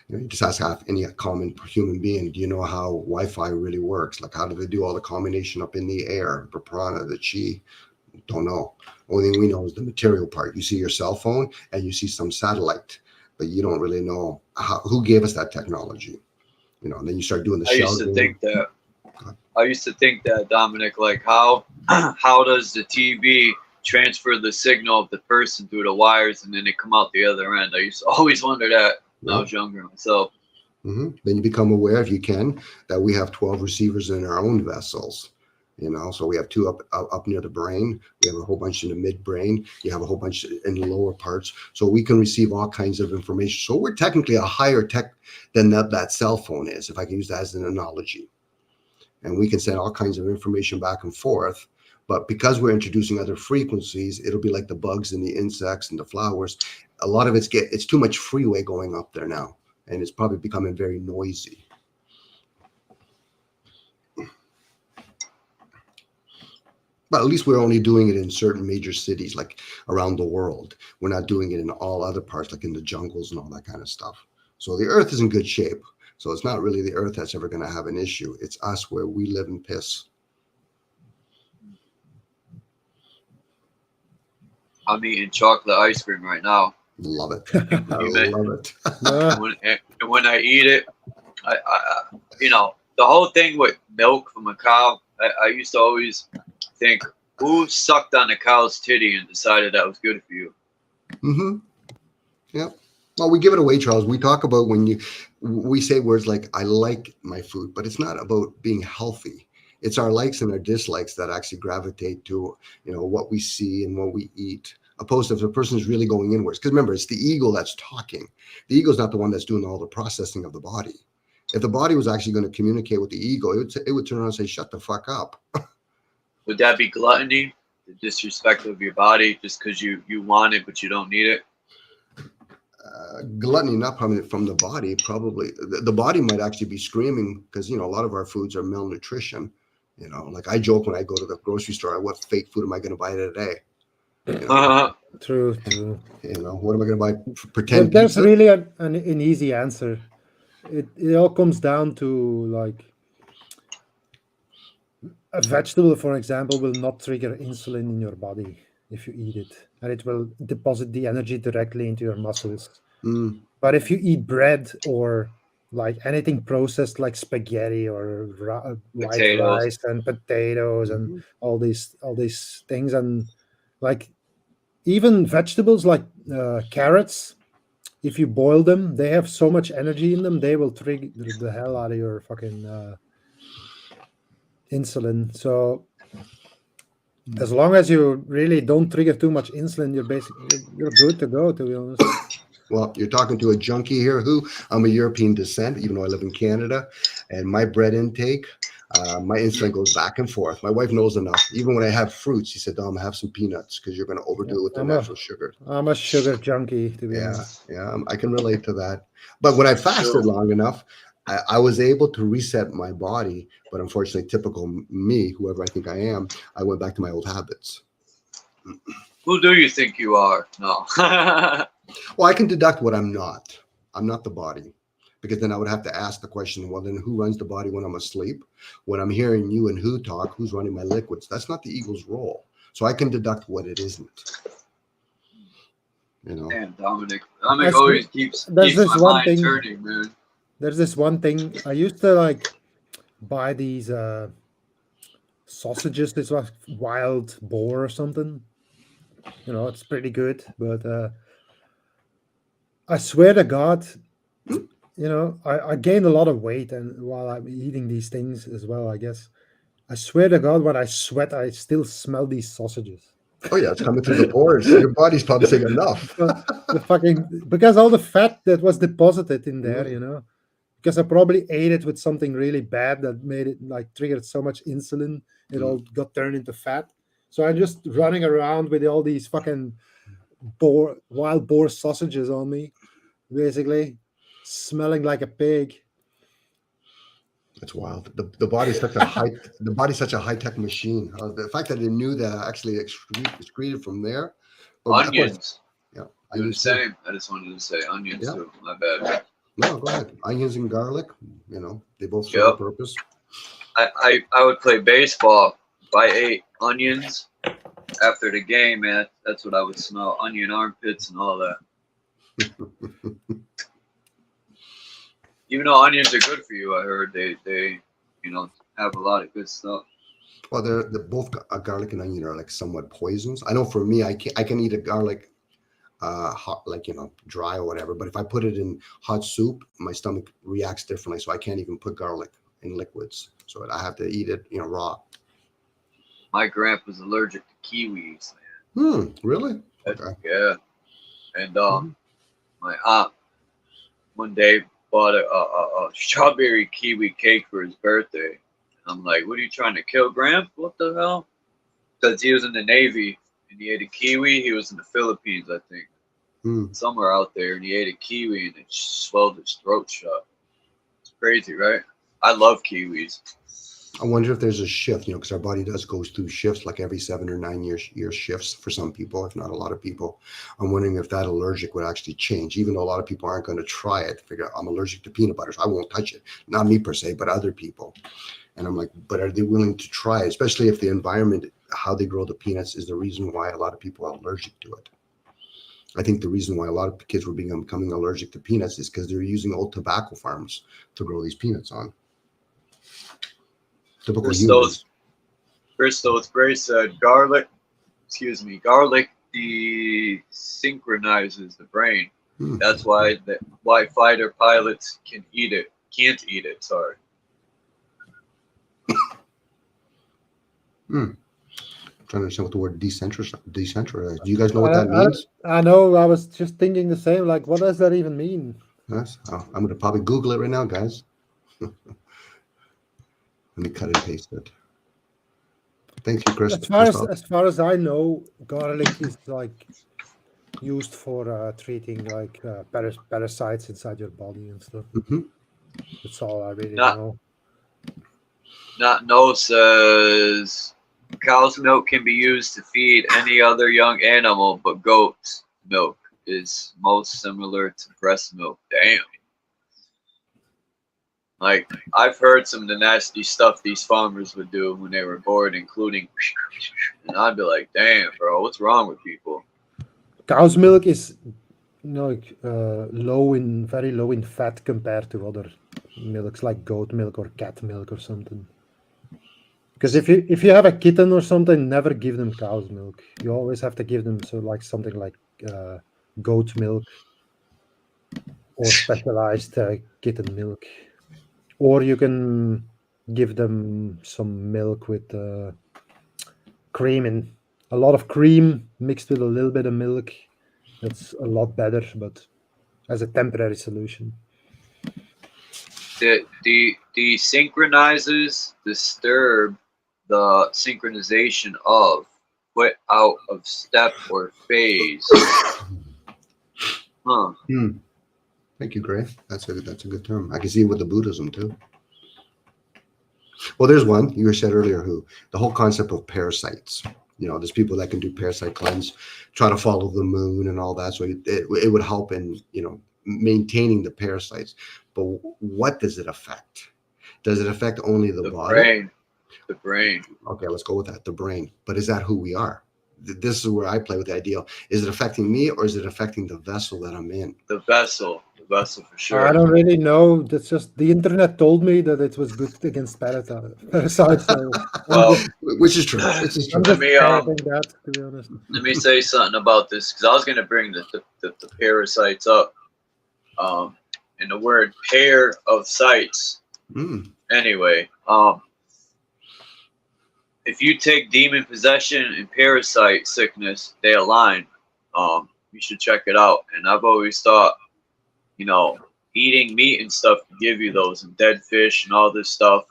you just ask any common human being, do you know how Wi-Fi really works? Like, how do they do all the combination up in the air? The prana, the chi, don't know. Only thing we know is the material part. You see your cell phone and you see some satellite, but you don't really know who gave us that technology. You know, and then you start doing the I used to think that, Dominic, like how does the TV transfer the signal of the person through the wires and then they come out the other end? I used to always wonder that when I was younger myself. Then you become aware, if you can, that we have 12 receivers in our own vessels. You know, so we have 2 up near the brain. We have a whole bunch in the midbrain. You have a whole bunch in the lower parts. So we can receive all kinds of information. So we're technically a higher tech than that cell phone is, if I can use that as an analogy. And we can send all kinds of information back and forth. But because we're introducing other frequencies, it'll be like the bugs and the insects and the flowers. A lot of it's too much freeway going up there now. And it's probably becoming very noisy. But at least we're only doing it in certain major cities, like around the world. We're not doing it in all other parts, like in the jungles and all that kind of stuff. So the earth is in good shape. So it's not really the earth that's ever going to have an issue. It's us where we live in piss. I'm eating chocolate ice cream right now. Love it. I love it. And when I eat it, I you know, the whole thing with milk from a cow, I used to always think, who sucked on a cow's titty and decided that was good for you? Yeah. Well, we give it away, Charles. We talk about we say words like, I like my food, but it's not about being healthy. It's our likes and our dislikes that actually gravitate to, you know, what we see and what we eat, opposed to if the person is really going inwards. Because remember, it's the ego that's talking. The ego is not the one that's doing all the processing of the body. If the body was actually going to communicate with the ego, it would turn around and say, shut the fuck up. Would that be gluttony? The disrespect of your body just because you want it, but you don't need it? Gluttony, not probably from the body, probably. The body might actually be screaming because, you know, a lot of our foods are malnutrition. You know, like I joke when I go to the grocery store, what fake food am I going to buy today? You know? True. You know, what am I going to buy? Pretend There's pizza? really an easy answer. It all comes down to, like, a vegetable, for example, will not trigger insulin in your body if you eat it, and it will deposit the energy directly into your muscles. But if you eat bread or like anything processed, like spaghetti or white rice and potatoes and all these things, and like even vegetables like carrots, if you boil them, they have so much energy in them, they will trigger the hell out of your fucking insulin. So as long as you really don't trigger too much insulin, you're good to go, to be honest. Well, you're talking to a junkie here who I'm a European descent, even though I live in Canada, and my bread intake, my insulin goes back and forth. My wife knows enough. Even when I have fruits, she said, Dom, have some peanuts because you're going to overdo it with the natural sugar. I'm a sugar junkie, to be honest. Yeah, I can relate to that. But when I fasted long enough, I was able to reset my body. But unfortunately, typical me, whoever I think I am, I went back to my old habits. Who do you think you are? No. Well, I can deduct what I'm not. I'm not the body. Because then I would have to ask the question, well, then who runs the body when I'm asleep? When I'm hearing you and who talk, who's running my liquids? That's not the ego's role. So I can deduct what it isn't. You know? Damn, Dominic always keeps my mind turning, man. There's this one thing. I used to like buy these sausages. This was wild boar or something. You know, it's pretty good. But I swear to God, you know, I gained a lot of weight, and while I'm eating these things as well, I guess. I swear to God, when I sweat, I still smell these sausages. Oh yeah, it's coming through the pores. Your body's probably saying enough. The fucking, because all the fat that was deposited in there, you know, because I probably ate it with something really bad that made it like triggered so much insulin, it all got turned into fat. So I'm just running around with all these fucking wild boar sausages on me, basically smelling like a pig. That's wild. The body's such a high tech machine. The fact that it knew that actually excreted from there. But of course, Onions. yeah, Do the onions too. same. I just wanted to say onions Yeah. too. My bad. No, go ahead. Onions and garlic, you know, they both serve a purpose. I would play baseball. If I ate onions after the game, man, that's what I would smell. Onion armpits and all that. Even though onions are good for you, I heard they you know, have a lot of good stuff. Well, they're both garlic and onion are like somewhat poisons. I know for me, I can eat a garlic hot, like, you know, dry or whatever. But if I put it in hot soup, my stomach reacts differently. So I can't even put garlic in liquids. So I have to eat it, you know, raw. My grandpa's allergic to kiwis, man. Really? Okay. Yeah. And my aunt one day bought a strawberry kiwi cake for his birthday. I'm like, what are you trying to kill, Gramp? What the hell? Because he was in the Navy and he ate a kiwi. He was in the Philippines, I think. Somewhere out there, and he ate a kiwi and it swelled his throat shut. It's crazy, right? I love kiwis. I wonder if there's a shift, you know, because our body goes through shifts, like every 7 or 9 year shifts for some people, if not a lot of people. I'm wondering if that allergic would actually change, even though a lot of people aren't going to try it. Figure out, I'm allergic to peanut butter, so I won't touch it. Not me per se, but other people. And I'm like, but are they willing to try it? Especially if the environment, how they grow the peanuts, is the reason why a lot of people are allergic to it. I think the reason why a lot of kids were becoming allergic to peanuts is because they're using old tobacco farms to grow these peanuts on. Typical humans. Christos Gray said garlic desynchronizes the brain. That's why fighter pilots can't eat it. Sorry. I'm trying to understand what the word decentralized. Do you guys know what that means? I know. I was just thinking the same. Like, what does that even mean? Yes. I'm going to probably Google it right now, guys. Let me cut and paste it. Thank you, Chris. As far as I know, garlic is like used for treating like parasites inside your body and stuff. That's all I really know. Not know says cow's milk can be used to feed any other young animal, but goat's milk is most similar to breast milk. Damn. Like, I've heard some of the nasty stuff these farmers would do when they were bored, including, and I'd be like, damn, bro, what's wrong with people? Cow's milk is, you know, like, very low in fat compared to other milks like goat milk or cat milk or something. Because if you have a kitten or something, never give them cow's milk. You always have to give them something like goat milk or specialized kitten milk. Or you can give them some milk with cream in. A lot of cream mixed with a little bit of milk. That's a lot better, but as a temporary solution. The desynchronizes disturb the synchronization of, put out of step or phase. Thank you, Gray. That's a good term. I can see it with the Buddhism too. Well, there's one you said earlier, the whole concept of parasites. You know, there's people that can do parasite cleanse, try to follow the moon and all that. So it would help in, you know, maintaining the parasites. But what does it affect? Does it affect only the body? The brain. Okay, let's go with that. The brain. But is that who we are? This is where I play with the idea. Is it affecting me, or is it affecting the vessel that I'm in? The vessel for sure. I don't really know. That's just the internet told me that it was good against parasites. So well, which is true. Which is true. Let me say something about this, because I was going to bring the parasites up. And the word pair of sites. Anyway, if you take demon possession and parasite sickness, they align. You should check it out. And I've always thought, you know, eating meat and stuff can give you those, and dead fish and all this stuff.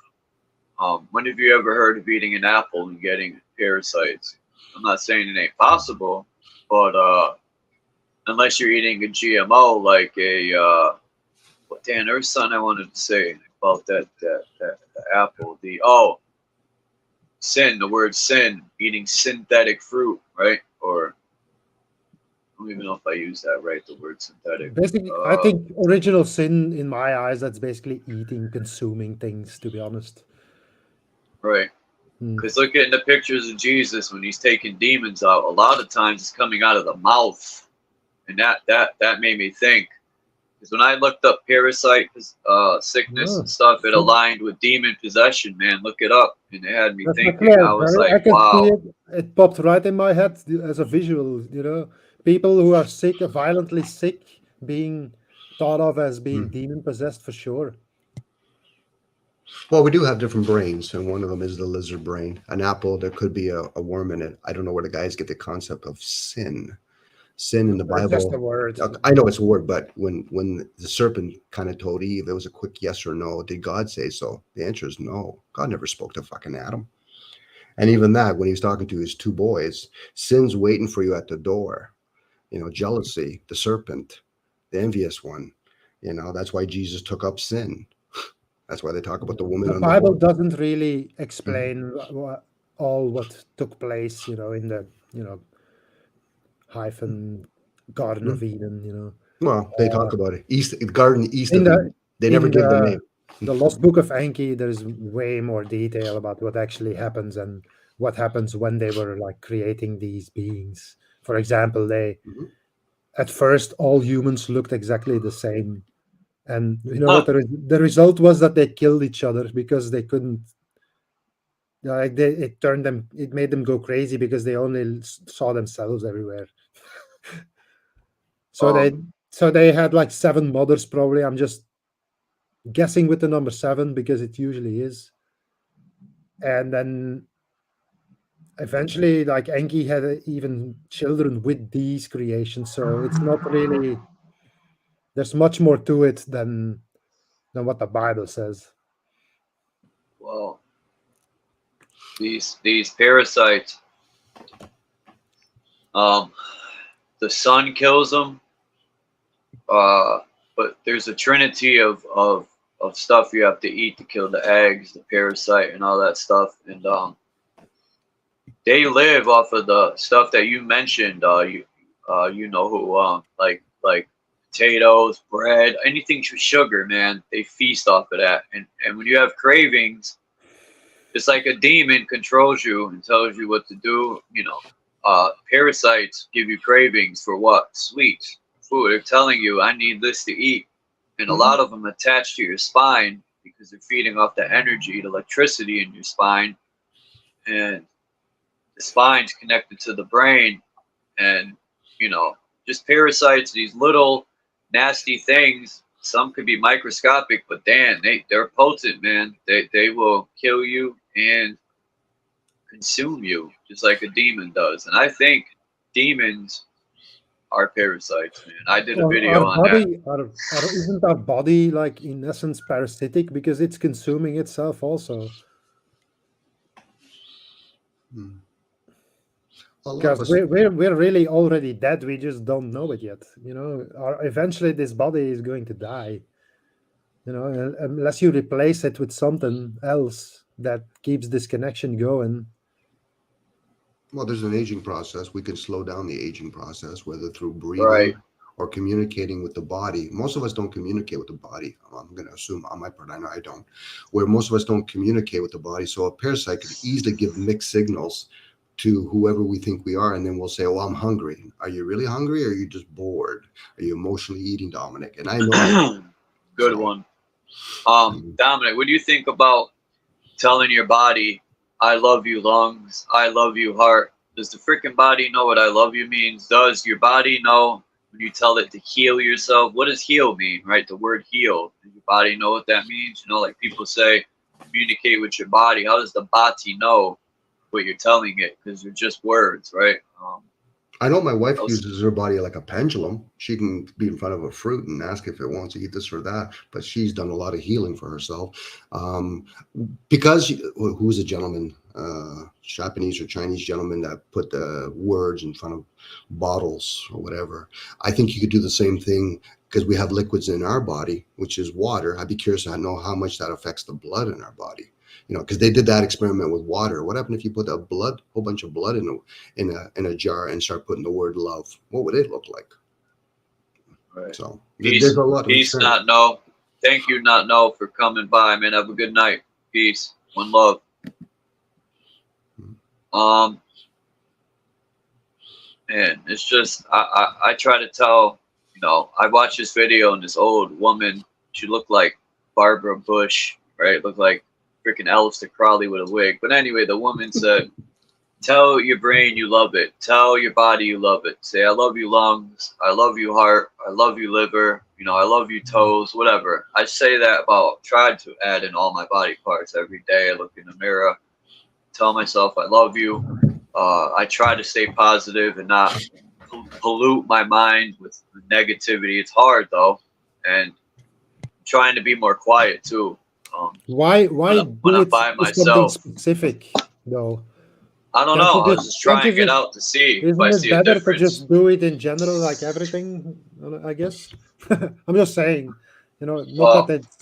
When have you ever heard of eating an apple and getting parasites? I'm not saying it ain't possible, but unless you're eating a GMO like a what Dan Earth Son I wanted to say about that apple. Sin, the word sin, eating synthetic fruit, right? Or I don't even know if I use that right, the word synthetic. Basically, I think original sin, in my eyes, that's basically eating, consuming things, to be honest. Right. Because look at the pictures of Jesus when he's taking demons out. A lot of times it's coming out of the mouth. And that made me think. Because when I looked up parasite sickness and stuff, it aligned with demon possession, man. Look it up. And it had me thinking. I was like, I can wow. see it popped right in my head as a visual, you know. People who are sick, violently sick, being thought of as being demon possessed for sure. Well, we do have different brains, and one of them is the lizard brain. An apple, there could be a worm in it. I don't know where the guys get the concept of sin. Sin in the Bible. It's just a word. I know it's a word, but when the serpent kind of told Eve, it was a quick yes or no. Did God say so? The answer is no. God never spoke to fucking Adam. And even that, when he was talking to his two boys, sin's waiting for you at the door. You know, jealousy, the serpent, the envious one. You know, that's why Jesus took up sin. That's why they talk about the woman. The Bible doesn't really explain all what took place, you know, in the, you know, hyphen Garden of Eden, you know. Well, they talk about it. Garden East of Eden. They never give the name. The Lost Book of Enki, there's way more detail about what actually happens and what happens when they were like creating these beings. For example, at first all humans looked exactly the same, and you know what the result was that they killed each other because they couldn't. Like it made them go crazy because they only saw themselves everywhere. So they had like 7 mothers probably. I'm just guessing with the number 7 because it usually is, and then. Eventually, like Enki had even children with these creations, so it's not really. There's much more to it than what the Bible says. Well, these parasites, the sun kills them, but there's a trinity of stuff you have to eat to kill the eggs, the parasite, and all that stuff, and they live off of the stuff that you mentioned. You know who, like potatoes, bread, anything with sugar, man. They feast off of that. And when you have cravings, it's like a demon controls you and tells you what to do. You know, parasites give you cravings for what? Sweets, food. They're telling you, I need this to eat. And a lot of them attach to your spine because they're feeding off the energy, the electricity in your spine. And the spine's connected to the brain, and you know, just parasites, these little nasty things. Some could be microscopic, but damn, they're potent, man. They will kill you and consume you just like a demon does. And I think demons are parasites, man. I did a video on that. Isn't our body like in essence parasitic because it's consuming itself also? Because we're really already dead. We just don't know it yet. You know, eventually this body is going to die. You know, unless you replace it with something else that keeps this connection going. Well, there's an aging process. We can slow down the aging process, whether through breathing or communicating with the body. Most of us don't communicate with the body. I'm going to assume on my part, I know I don't. Where most of us don't communicate with the body. So a parasite could easily give mixed signals to whoever we think we are, and then we'll say, "Oh, I'm hungry." Are you really hungry, or are you just bored? Are you emotionally eating, Dominic? And I know. Good one. Dominic, what do you think about telling your body, "I love you, lungs. I love you, heart"? Does the freaking body know what "I love you" means? Does your body know when you tell it to heal yourself? What does heal mean, right? The word heal. Does your body know what that means? You know, like people say, communicate with your body. How does the body know what you're telling it, because they're just words, right? I know my wife uses her body like a pendulum. She can be in front of a fruit and ask if it wants to eat this or that, but she's done a lot of healing for herself. Because who was a gentleman, Japanese or Chinese gentleman that put the words in front of bottles or whatever. I think you could do the same thing because we have liquids in our body, which is water. I'd be curious to know how much that affects the blood in our body. You know, because they did that experiment with water. What happened if you put a whole bunch of blood in a jar and start putting the word love? What would it look like? Right. So Peace, there's a lot. Peace, not no. Thank you, not no, for coming by, man. Have a good night. Peace, one love. And it's just I try to tell, you know, I watched this video and this old woman. She looked like Barbara Bush, right? Looked like freaking Aleister Crowley with a wig. But anyway, the woman said, tell your brain you love it. Tell your body you love it. Say, I love you lungs. I love you heart. I love you liver. You know, I love you toes, whatever. I say that about, tried to add in all my body parts every day. I look in the mirror, tell myself I love you. I try to stay positive and not pollute my mind with negativity. It's hard though. And I'm trying to be more quiet too. Why when I'm by myself, something specific though? I don't know. I was just trying it out to see if I see a better to difference. just do it in general, like everything? I guess. I'm just saying, you know, not that it's.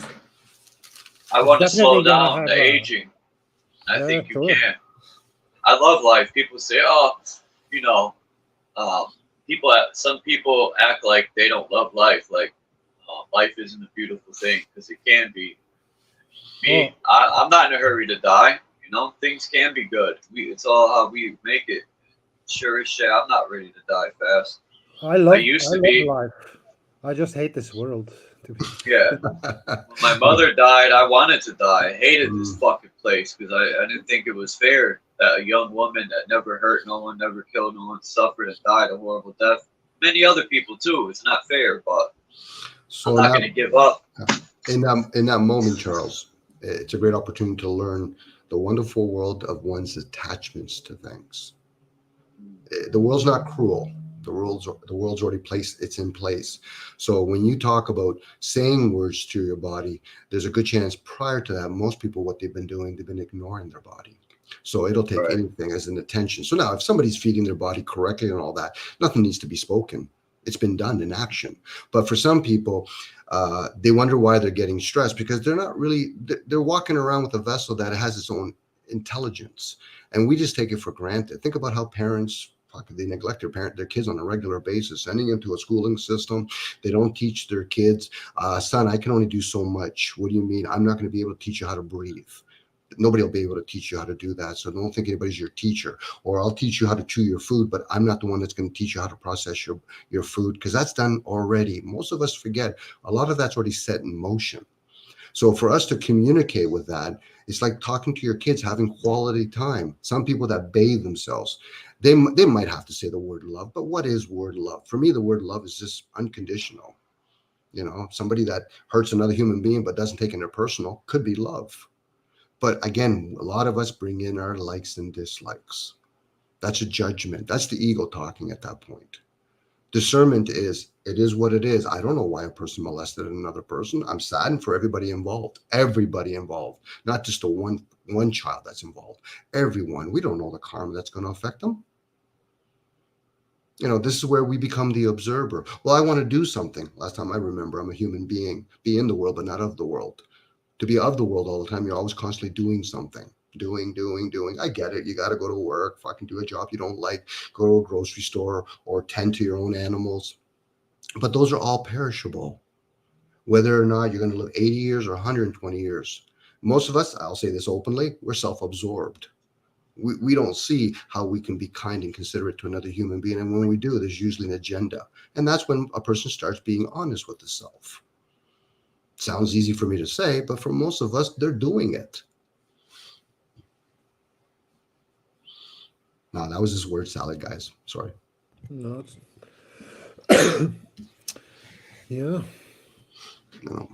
I want to slow definitely gonna down have the a- aging. I Yeah, think you sure. can. I love life. People say, "Oh, you know," some people act like they don't love life. Like life isn't a beautiful thing, because it can be. Me, I'm not in a hurry to die. You know, things can be good. It's all how we make it. Sure as shit, I'm not ready to die fast. I love life. I just hate this world. Yeah. When my mother died, I wanted to die. I hated this fucking place because I didn't think it was fair that a young woman that never hurt no one, never killed no one, suffered and died a horrible death. Many other people too. It's not fair, but So I'm not going to give up. In that moment, Charles, it's a great opportunity to learn the wonderful world of one's attachments to things. The world's not cruel. The world's already placed. It's in place. So when you talk about saying words to your body, there's a good chance prior to that, most people, what they've been doing, they've been ignoring their body. So it'll take anything as an attention. So now if somebody's feeding their body correctly and all that, nothing needs to be spoken. It's been done in action. But for some people, they wonder why they're getting stressed because they're not really, they're walking around with a vessel that has its own intelligence. And we just take it for granted. Think about how parents, they neglect their kids on a regular basis, sending them to a schooling system. They don't teach their kids, son, I can only do so much. What do you mean? I'm not going to be able to teach you how to breathe. Nobody will be able to teach you how to do that. So don't think anybody's your teacher. Or I'll teach you how to chew your food, but I'm not the one that's going to teach you how to process your food, because that's done already. Most of us forget a lot of that's already set in motion. So for us to communicate with that, it's like talking to your kids, having quality time. Some people that bathe themselves, they might have to say the word love, but what is word love? For me, the word love is just unconditional. You know, somebody that hurts another human being but doesn't take it personal could be love. But again, a lot of us bring in our likes and dislikes. That's a judgment. That's the ego talking at that point. Discernment is, it is what it is. I don't know why a person molested another person. I'm saddened for everybody involved, not just the one child that's involved, everyone. We don't know the karma that's going to affect them. You know, this is where we become the observer. Well, I want to do something. Last time I remember, I'm a human being, be in the world, but not of the world. To be of the world all the time, you're always constantly doing something. Doing. I get it. You got to go to work, fucking do a job you don't like, go to a grocery store or tend to your own animals. But those are all perishable. Whether or not you're going to live 80 years or 120 years. Most of us, I'll say this openly, we're self-absorbed. We don't see how we can be kind and considerate to another human being. And when we do, there's usually an agenda. And that's when a person starts being honest with the self. Sounds easy for me to say, but for most of us, they're doing it. No, that was just word salad, guys. Sorry. No. Yeah. No.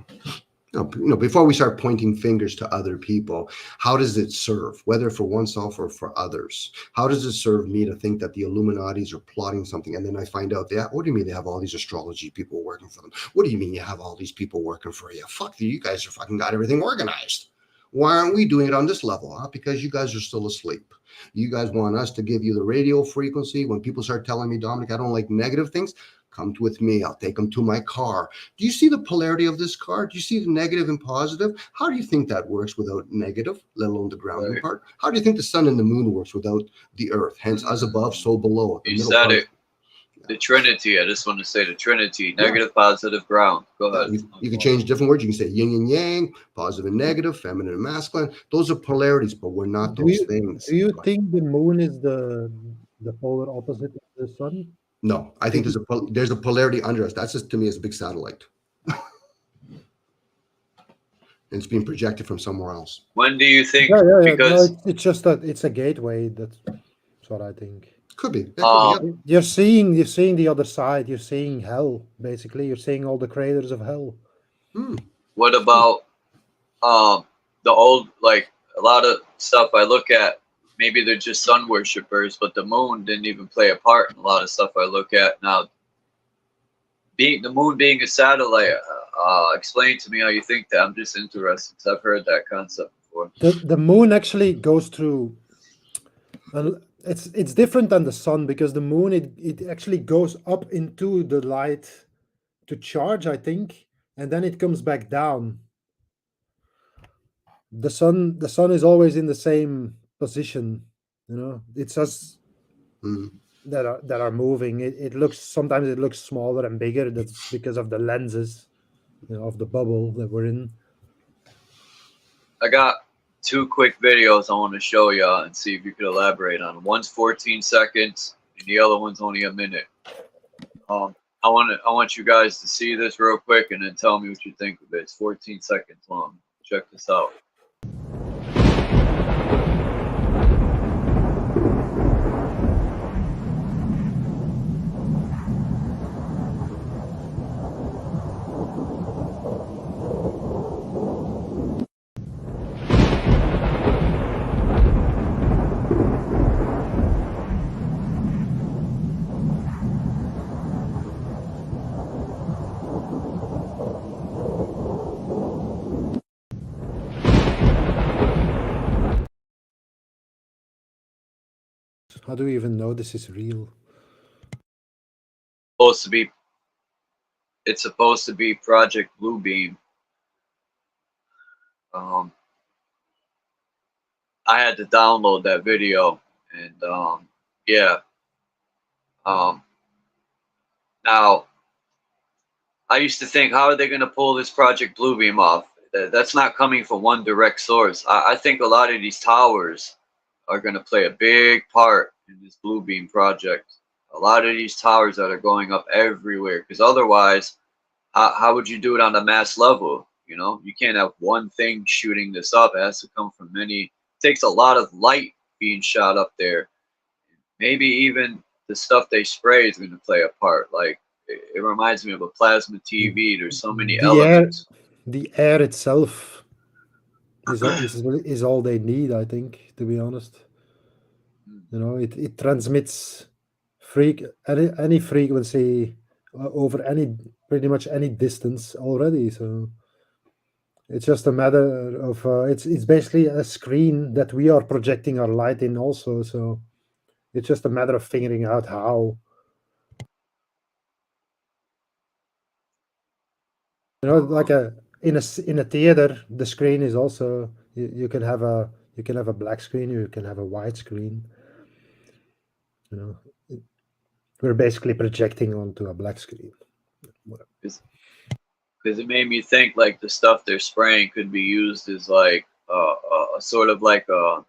Before we start pointing fingers to other people, how does it serve, whether for oneself or for others? How does it serve me to think that the Illuminatis are plotting something? And then I find out what do you mean they have all these astrology people working for them? What do you mean you have all these people working for you? Fuck you guys are fucking got everything organized. Why aren't we doing it on this level? Because you guys are still asleep. You guys want us to give you the radio frequency. When people start telling me, Dominic, I don't like negative things, come with me. I'll take them to my car. Do you see the polarity of this car? Do you see the negative and positive? How do you think that works without negative, let alone the grounding part? How do you think the sun and the moon works without the earth? Hence, as above, so below. You said it. The Trinity. I just want to say the Trinity. Negative, positive, ground. Go ahead. You can change different words. You can say yin and yang, positive and negative, feminine and masculine. Those are polarities, but we're not those things. Do you think the moon is the polar opposite of the sun? No, I think there's a polarity under us. That's just, to me, is a big satellite. And it's being projected from somewhere else. When do you think? Yeah. Because no, it's just that it's a gateway. That's what I think. Could be. You're seeing the other side. You're seeing hell. Basically, you're seeing all the craters of hell. What about the old, like a lot of stuff I look at? Maybe they're just sun worshippers, but the moon didn't even play a part in a lot of stuff I look at now. The moon being a satellite, explain to me how you think that. I'm just interested because I've heard that concept before. The moon actually goes through. It's different than the sun, because the moon it actually goes up into the light to charge, I think, and then it comes back down. The sun is always in the same position. It's us that are moving. It looks, sometimes it looks smaller and bigger. That's because of the lenses, of the bubble that we're in. I got 2 quick videos I want to show y'all and see if you could elaborate on. One's 14 seconds and the other one's only a minute. I want you guys to see this real quick and then tell me what you think of it. It's 14 seconds long. Check this out. How do we even know this is real? It's supposed to be Project Bluebeam. I had to download that video, and yeah. Now, I used to think, how are they going to pull this Project Bluebeam off? That's not coming from one direct source. I think a lot of these towers are going to play a big part in this Bluebeam project. A lot of these towers that are going up everywhere, because otherwise, how would you do it on a mass level? You can't have one thing shooting this up. It has to come from many. It takes a lot of light being shot up there. Maybe even the stuff they spray is going to play a part. Like, it reminds me of a plasma TV. There's so many elements. The air itself is all they need, I think, to be honest. It transmits any frequency over pretty much any distance already. So it's just a matter of it's basically a screen that we are projecting our light in also. So it's just a matter of figuring out how. Like in a theater, the screen is also you can have a black screen, or you can have a white screen. We're basically projecting onto a black screen. Because it made me think like the stuff they're spraying could be used as like a sort of like a,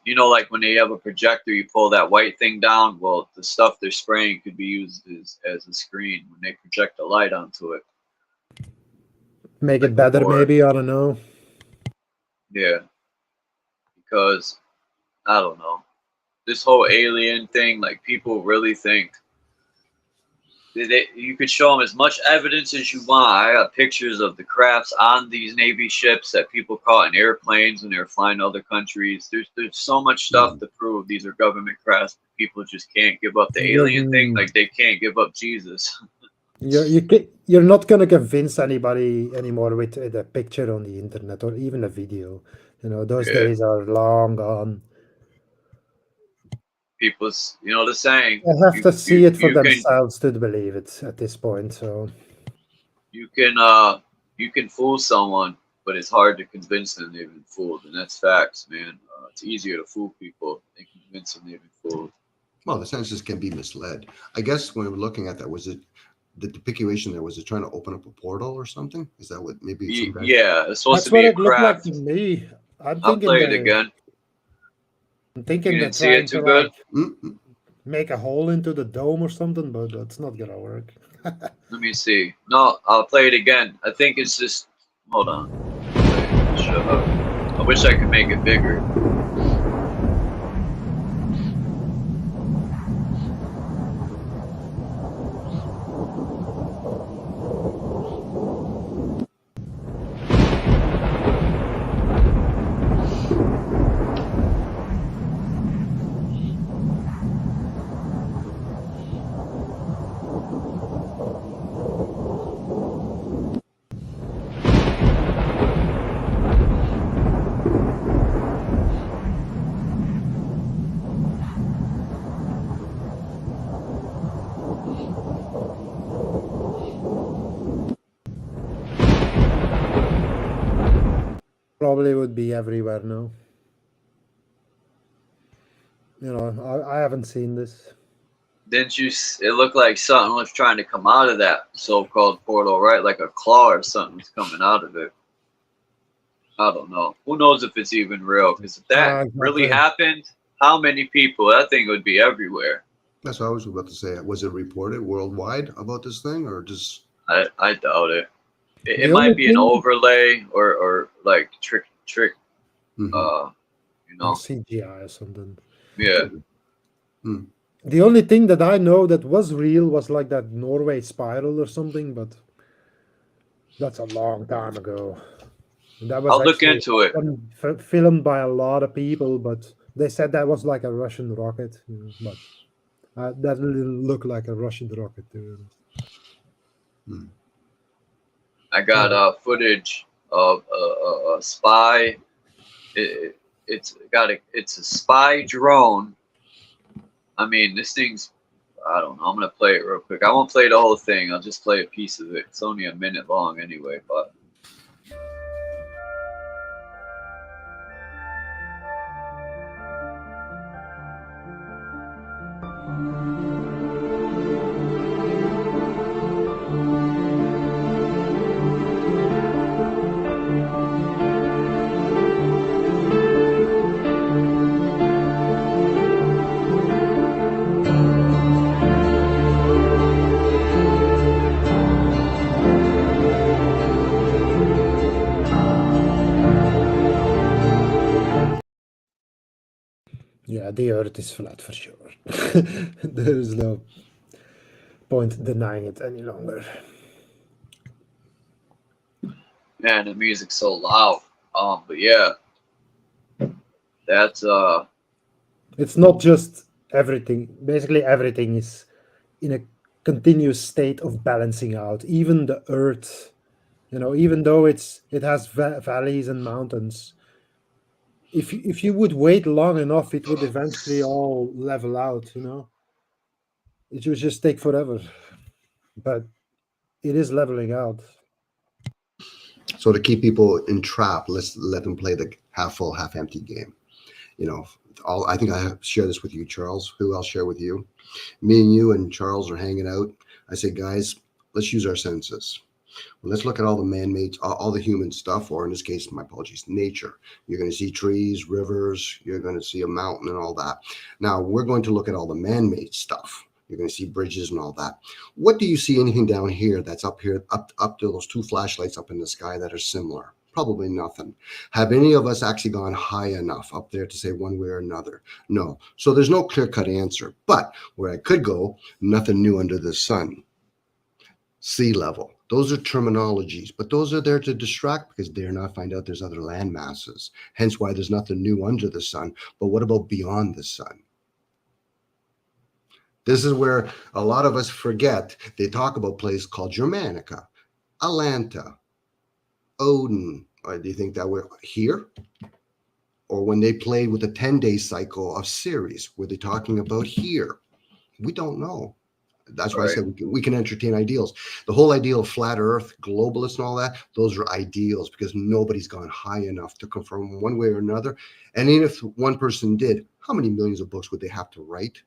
like when they have a projector, you pull that white thing down. Well, the stuff they're spraying could be used as a screen when they project the light onto it. Make it better, maybe. I don't know. Yeah, because I don't know. This whole alien thing, like people really think you could show them as much evidence as you want. I got pictures of the crafts on these Navy ships that people caught in airplanes when they were flying to other countries. There's so much stuff to prove these are government crafts. People just can't give up the alien thing like they can't give up Jesus. You're not gonna convince anybody anymore with a picture on the internet or even a video. You know, those days are long gone. People's, you know the saying. They have to see it for themselves to believe it at this point. So you can fool someone, but it's hard to convince them they've been fooled, and that's facts, man. It's easier to fool people than convince them they've been fooled. Well, the census can be misled. I guess when we're looking at that, was it the depiction there? Was it trying to open up a portal or something? Is that what maybe? Yeah, it's supposed that's to be what a it looked like craft. to me. I'll play it again. I'm thinking You they're didn't see it trying too to good? make a hole into the dome or something, but that's not gonna work. Let me see. No, I'll play it again. I think it's just. Hold on. Shut up. I wish I could make it bigger. Probably would be everywhere now. You know, I haven't seen this. Didn't you? It looked like something was trying to come out of that so-called portal, right? Like a claw or something was coming out of it. I don't know. Who knows if it's even real? Because if that really happened, how many people? That thing would be everywhere. That's what I was about to say. Was it reported worldwide about this thing, or just? I doubt it. It might be an overlay or like trick. You know, CGI or something. Yeah. The only thing that I know that was real was like that Norway spiral or something, but that's a long time ago. And that was I'll look into it. Filmed by a lot of people, but they said that was like a Russian rocket. You know, but that didn't look like a Russian rocket, to be honest. I got footage of a spy. It's a spy drone. I mean, this thing's, I don't know. I'm gonna play it real quick. I won't play the whole thing. I'll just play a piece of it. It's only a minute long anyway, but. Yeah, the Earth is flat for sure. There is no point denying it any longer. Man, the music's so loud. But yeah, that's It's not just everything. Basically, everything is in a continuous state of balancing out. Even the Earth, you know, even though it has valleys and mountains. If you would wait long enough, it would eventually all level out, you know. It would just take forever, but it is leveling out. So to keep people entrapped, let's let them play the half full, half empty game. You know, I think I share this with you, Charles. Who I'll share with you? Me and you and Charles are hanging out. I say, guys, let's use our senses. Well, let's look at all the man-made, all the human stuff, or in this case, my apologies, nature. You're going to see trees, rivers, you're going to see a mountain and all that. Now, we're going to look at all the man-made stuff. You're going to see bridges and all that. What do you see anything down here that's up here, up to those two flashlights up in the sky that are similar? Probably nothing. Have any of us actually gone high enough up there to say one way or another? No. So there's no clear-cut answer. But where I could go, nothing new under the sun. sea level. Those are terminologies, but those are there to distract because they're not find out there's other land masses. Hence why there's nothing new under the sun. But what about beyond the sun? This is where a lot of us forget. They talk about places called Germanica, Atlanta, Odin. Or do you think that we're here? Or when they played with the 10-day cycle of Ceres, were they talking about here? We don't know. That's why I said we can entertain ideals. The whole idea of flat earth, globalists and all that, those are ideals because nobody's gone high enough to confirm one way or another. And even if one person did, how many millions of books would they have to write?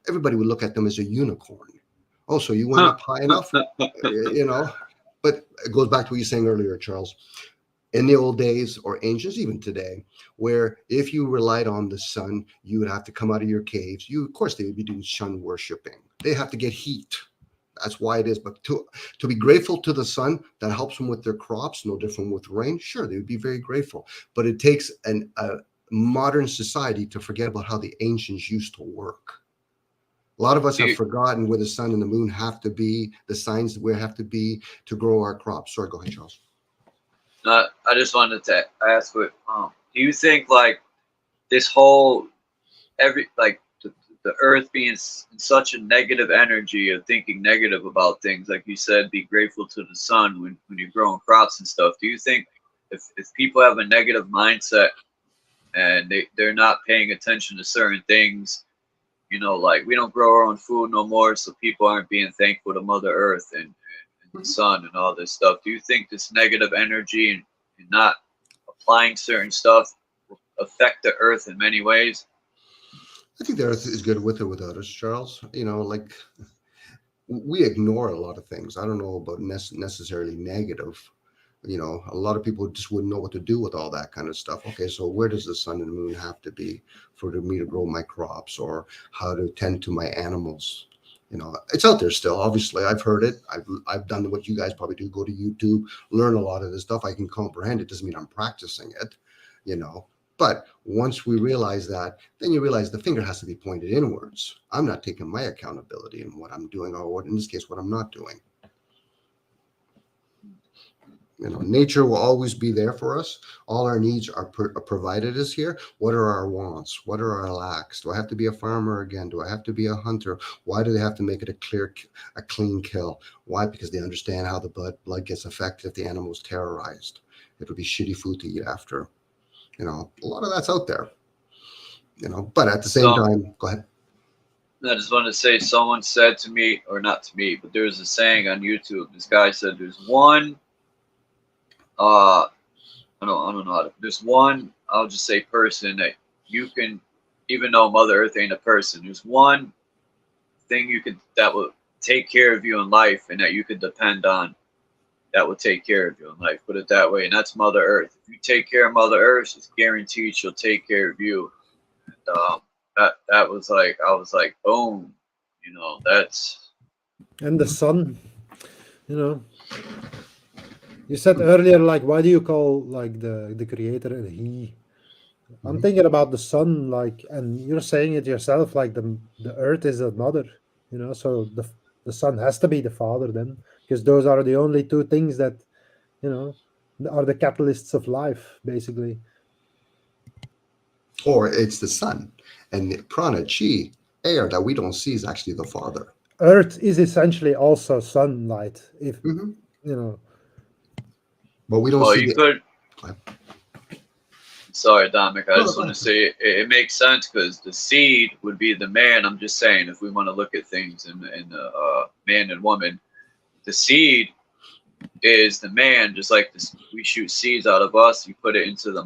Everybody would look at them as a unicorn. Oh, so you went up high enough? You know, but it goes back to what you were saying earlier, Charles. In the old days or ancients, even today, where if you relied on the sun, you would have to come out of your caves. Of course, they would be doing sun worshiping. They have to get heat. That's why it is. But to be grateful to the sun, that helps them with their crops, no different with rain. Sure, they would be very grateful. But it takes a modern society to forget about how the ancients used to work. A lot of us have forgotten where the sun and the moon have to be, the signs where have to be to grow our crops. Sorry, go ahead, Charles. I just wanted to ask, what do you think, like this whole the earth being in such a negative energy of thinking negative about things, like you said, be grateful to the sun when you're growing crops and stuff. Do you think if people have a negative mindset and they're not paying attention to certain things, you know, like we don't grow our own food no more, so people aren't being thankful to Mother Earth and the sun and all this stuff. Do you think this negative energy and not applying certain stuff will affect the earth in many ways? I think the earth is good with or without us, Charles. You know, like we ignore a lot of things. I don't know about necessarily negative. You know, a lot of people just wouldn't know what to do with all that kind of stuff. Okay, so where does the sun and the moon have to be for me to grow my crops, or how to tend to my animals? You know, it's out there still. Obviously, I've heard it. I've done what you guys probably do. Go to YouTube, learn a lot of this stuff. I can comprehend it. Doesn't mean I'm practicing it, you know. But once we realize that, then you realize the finger has to be pointed inwards. I'm not taking my accountability in what I'm doing, or what, in this case, what I'm not doing. You know, nature will always be there for us. All our needs are provided us here. What are our wants? What are our lacks? Do I have to be a farmer again? Do I have to be a hunter? Why do they have to make it a clean kill? Why? Because they understand how the blood gets affected if the animal is terrorized. It would be shitty food to eat after. You know, a lot of that's out there. You know, but at the same time, go ahead. I just wanted to say, someone said to me, or not to me, but there's a saying on YouTube. This guy said there's one I don't know how to, there's one, I'll just say person that you can, even though Mother Earth ain't a person, there's one thing that will take care of you in life and that you can depend on, that will take care of you in life. Put it that way. And that's Mother Earth. If you take care of Mother Earth, it's guaranteed she'll take care of you. And that was like, I was like, boom, you know, that's. And the sun, you know. You said earlier, like, why do you call like the creator a he? I'm thinking about the sun, like, and you're saying it yourself, like the earth is a mother, you know, so the sun has to be the father then, because those are the only two things that, you know, are the catalysts of life, basically. Or it's the sun, and the prana, chi, air that we don't see is actually the father. Earth is essentially also sunlight, if you know. But we don't see you could. Sorry, Dominic. I just want to say it makes sense because the seed would be the man. I'm just saying, if we want to look at things in man and woman, the seed is the man. Just like this, we shoot seeds out of us. You put it into the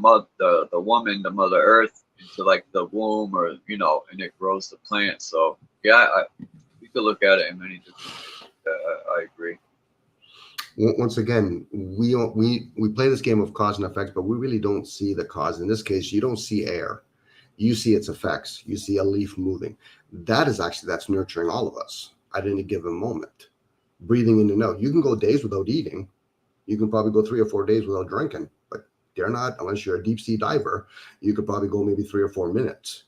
woman, the Mother Earth, into like the womb, or you know, and it grows the plant. So yeah, we could look at it in many different. I agree. Once again, we play this game of cause and effects, but we really don't see the cause. In this case, you don't see air, you see its effects. You see a leaf moving. That's nurturing all of us at any given moment. Breathing in and out. You can go days without eating. You can probably go 3 or 4 days without drinking, but they're not, unless you're a deep sea diver, you could probably go maybe 3 or 4 minutes.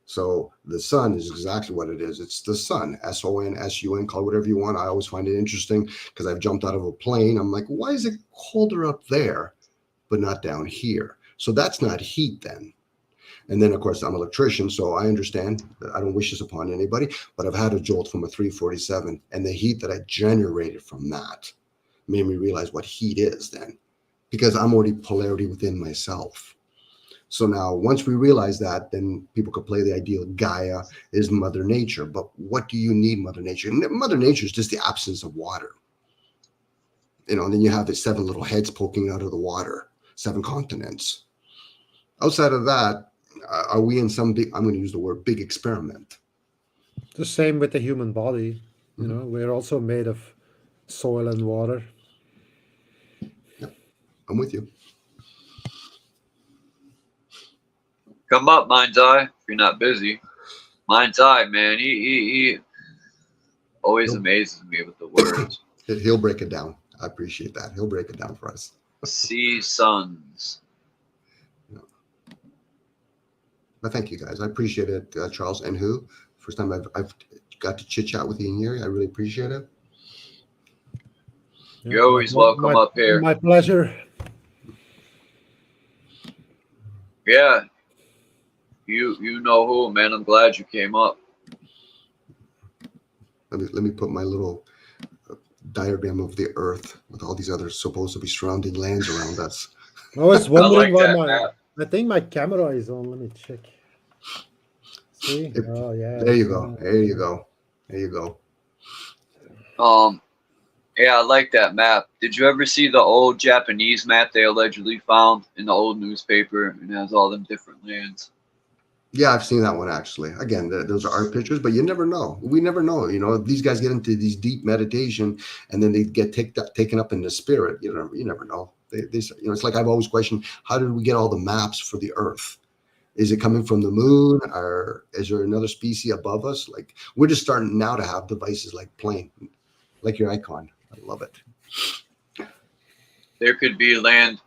So the sun is exactly what it is. It's the sun, S-O-N, S-U-N, call it whatever you want. I always find it interesting because I've jumped out of a plane. I'm like, why is it colder up there, but not down here? So that's not heat then. And then, of course, I'm an electrician, so I understand that I don't wish this upon anybody, but I've had a jolt from a 347, and the heat that I generated from that made me realize what heat is then, because I'm already polarity within myself. So now, once we realize that, then people could play the ideal Gaia is Mother Nature. But what do you need Mother Nature? Mother Nature is just the absence of water. You know, and then you have the 7 little heads poking out of the water, 7 continents. Outside of that, are we in some big, I'm going to use the word big experiment? The same with the human body. You know, we're also made of soil and water. Yep, I'm with you. Come up, Mind's Eye, if you're not busy. Mind's Eye, man, he always amazes me with the words. He'll break it down. I appreciate that. He'll break it down for us. Sea suns. But thank you guys. I appreciate it, Charles. And who? First time I've got to chit chat with you in here. I really appreciate it. You're always welcome up here. My pleasure. Yeah. You know who, man. I'm glad you came up. Let me put my little diagram of the Earth with all these other supposed to be surrounding lands around us. I was wondering why map. I think my camera is on. Let me check. See? Oh yeah. There you go. There you go. There you go. Yeah, I like that map. Did you ever see the old Japanese map they allegedly found in the old newspaper? And it has all them different lands. Yeah, I've seen that one actually. Again, those are art pictures, but you never know. We never know. You know, these guys get into these deep meditation, and then they get taken up in the spirit. You never know. They you know, it's like I've always questioned: how did we get all the maps for the Earth? Is it coming from the moon, or is there another species above us? Like we're just starting now to have devices like plane, like your icon. I love it. There could be land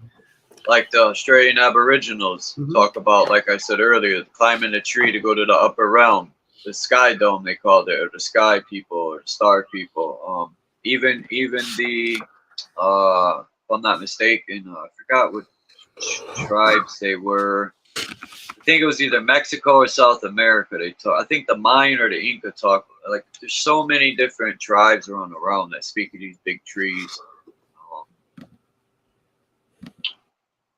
like the Australian Aboriginals talk about, like I said earlier, climbing a tree to go to the upper realm, the sky dome they called it, or the sky people, or the star people. Even the if I'm not mistaken, I forgot what tribes they were. I think it was either Mexico or South America. They talk. I think the Mayan or the Inca talk. Like there's so many different tribes around the realm that speak of these big trees.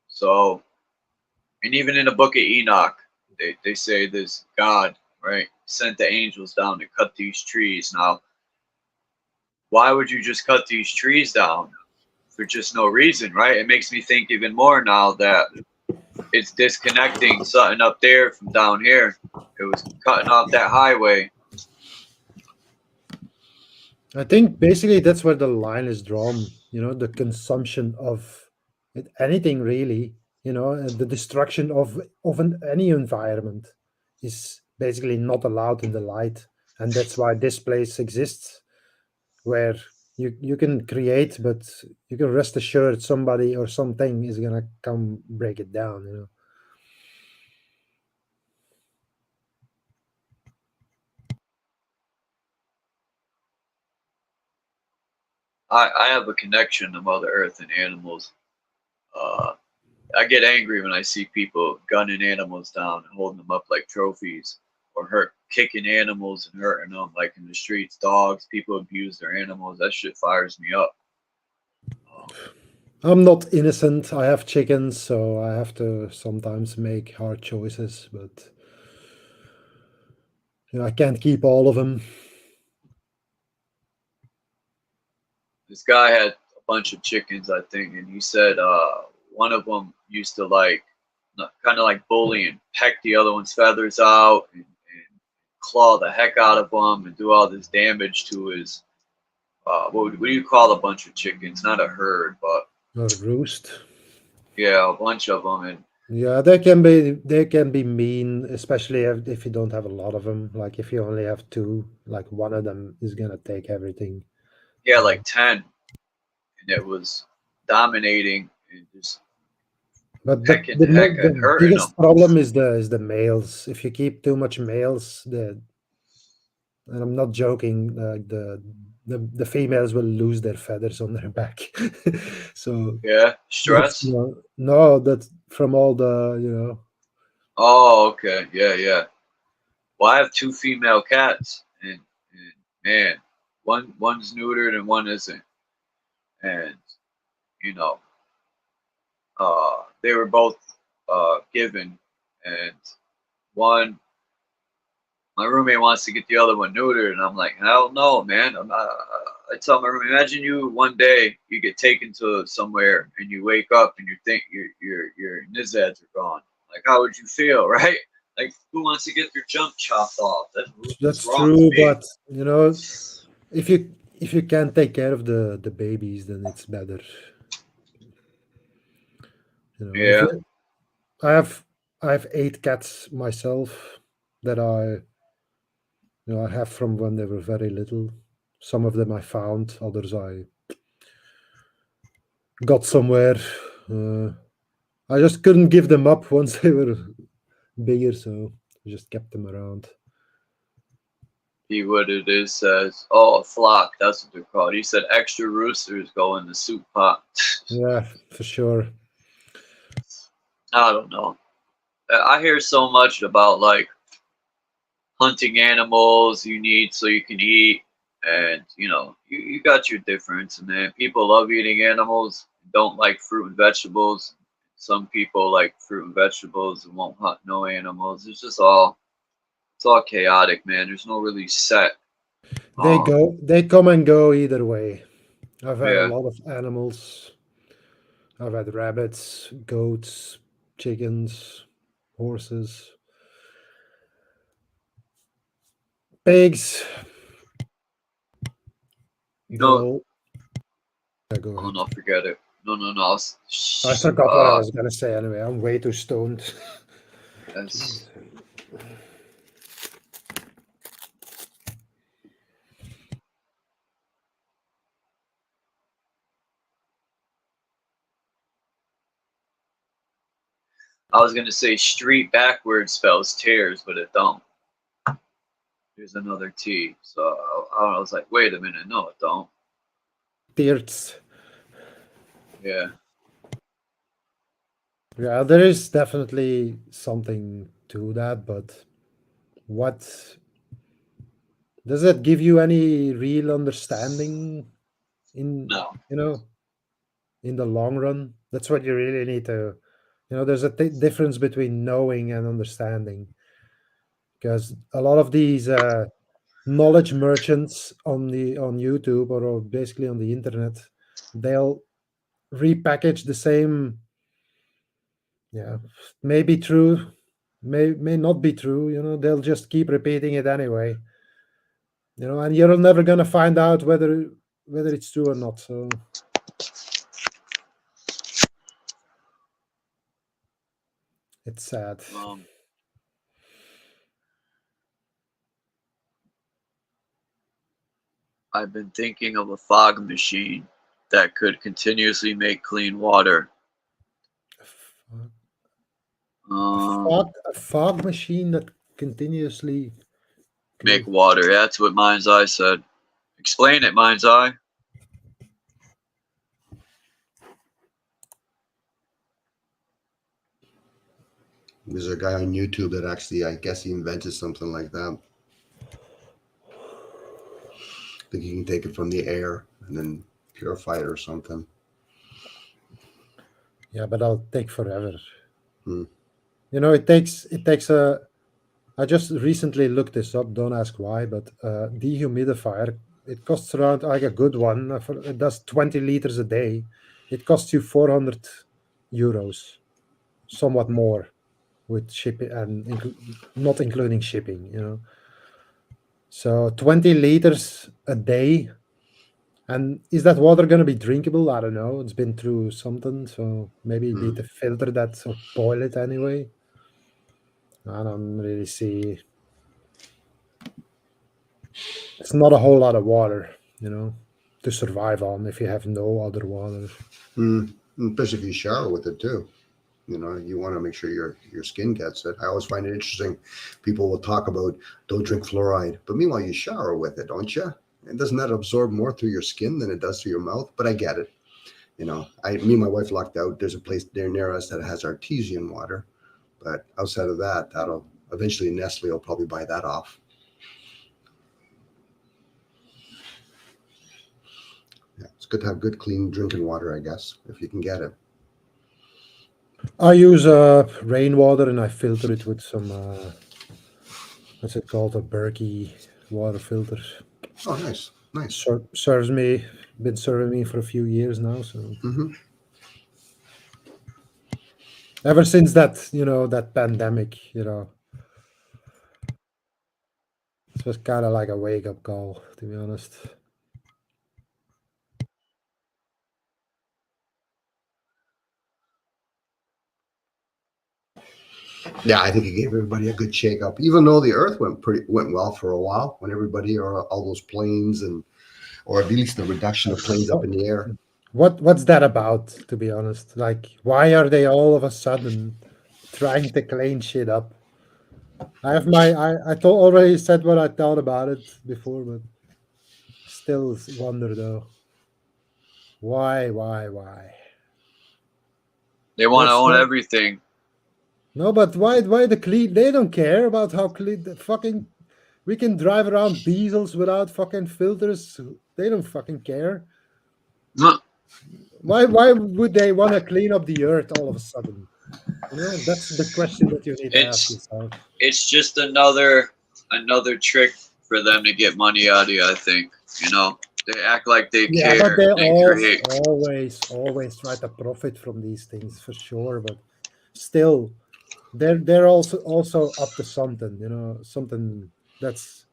So, and even in the book of Enoch, they say this God, right, sent the angels down to cut these trees. Now, why would you just cut these trees down for just no reason, right? It makes me think even more now that it's disconnecting something up there from down here. It was cutting off that highway. I think basically that's where the line is drawn. You know, the consumption of anything really. You know, the destruction of any environment is basically not allowed in the light, and that's why this place exists, where you can create, but you can rest assured somebody or something is gonna come break it down. You know. I have a connection to Mother Earth and animals. I get angry when I see people gunning animals down and holding them up like trophies, or kicking animals and hurting them like in the streets. Dogs, people abuse their animals. That shit fires me up. I'm not innocent. I have chickens, so I have to sometimes make hard choices, but you know, I can't keep all of them. This guy had a bunch of chickens, I think, and he said one of them used to kind of like bully and peck the other one's feathers out and claw the heck out of them and do all this damage to his what do you call a bunch of chickens? Not a herd, but A roost. yeah, a bunch of them. And Yeah, they can be mean, especially if you don't have a lot of them. Like if you only have 2, like one of them is gonna take everything. yeah, like 10, and it was dominating and just But That can that could the hurt biggest them. problem is the males. If you keep too much males, and I'm not joking, the females will lose their feathers on their back. So Yeah, it's, stress. no, that from all the Oh, okay. Yeah, yeah. Well, I have two female cats, and man, one's neutered and one isn't. And you know, they were both given, and one, my roommate wants to get the other one neutered, and I'm like, hell no, man. I tell my roommate, imagine you one day you get taken to somewhere and you wake up and you think your nizzads are gone. Like, how would you feel, right? Like, who wants to get their junk chopped off? That's that's wrong with true. me. But if you can't take care of the babies, then it's better. If Yeah, you, I have I have 8 cats myself that I have from when they were very little. Some of them I found, others I got somewhere. Uh, I just couldn't give them up once they were bigger, so I just kept them around. see what it is says. Oh, a flock. That's what they're called. He said extra roosters go in the soup pot. Yeah, for sure. I don't know. I hear so much about like hunting animals you need so you can eat, and you got your difference, man. People love eating animals, don't like fruit and vegetables. Some people like fruit and vegetables and won't hunt no animals. It's all chaotic, man. There's no really set. They come and go either way. I've had a Yeah. lot of animals. I've had rabbits, goats, chickens, horses, pigs. You They're know, all. Yeah, go oh ahead. no, forget it. No. I forgot what I was gonna say anyway. I'm way too stoned. That's, I was gonna say street backwards spells tears, but it don't. There's another T. So I was like, wait a minute, no, it don't. Tears. Yeah. Yeah, there is definitely something to that, but what does that give you any real understanding in No. in the long run? That's what you really need to. There's a difference between knowing and understanding, because a lot of these knowledge merchants on YouTube or basically on the internet, they'll repackage the same. Yeah, may be true, may not be true. They'll just keep repeating it anyway. And you're never gonna find out whether it's true or not. So it's sad. I've been thinking of a fog machine that could continuously make clean water. A fog machine that continuously Make water. That's what Mind's Eye said. Explain it, Mind's Eye. There's a guy on YouTube that actually, I guess he invented something like that. I think you can take it from the air and then purify it or something. Yeah, but that'll take forever. It takes a. I just recently looked this up. Don't ask why, but dehumidifier. It costs around like a good one. It does 20 liters a day. It costs you 400 euros, somewhat more, with shipping and not including shipping. So 20 liters a day. And is that water going to be drinkable? I don't know. It's been through something, so maybe you need to filter that or boil it anyway. I don't really see. It's not a whole lot of water, to survive on if you have no other water. Especially if you shower with it too. You know, you want to make sure your skin gets it. I always find it interesting. People will talk about don't drink fluoride, but meanwhile you shower with it, don't you? And doesn't that absorb more through your skin than it does through your mouth? But I get it. You know, me and my wife lucked out. There's a place there near us that has artesian water, but outside of that, that'll eventually Nestle will probably buy that off. Yeah, it's good to have good, clean drinking water, I guess, if you can get it. I use rainwater and I filter it with some what's it called, a Berkey water filter. Oh, nice, nice. Been serving me for a few years now. So ever since that, you know, that pandemic, you know, it was kind of like a wake up call, to be honest. Yeah, I think it gave everybody a good shake up, even though the earth went well for a while when everybody, or all those planes or at least the reduction of planes up in the air. What's that about, to be honest? Like, why are they all of a sudden trying to clean shit up? I already said what I thought about it before, but still wonder though. Why? They want to That's own not- everything. No, but why the clean? They don't care about how clean the fucking. We can drive around diesels without fucking filters. They don't fucking care. Huh. Why would they want to clean up the earth all of a sudden? You know, that's the question that you need to ask yourself. It's just another trick for them to get money out of you, I think. You know, they act like they care. Yeah, but they create. always try to profit from these things for sure. But still, they're also up to something. You know, something that's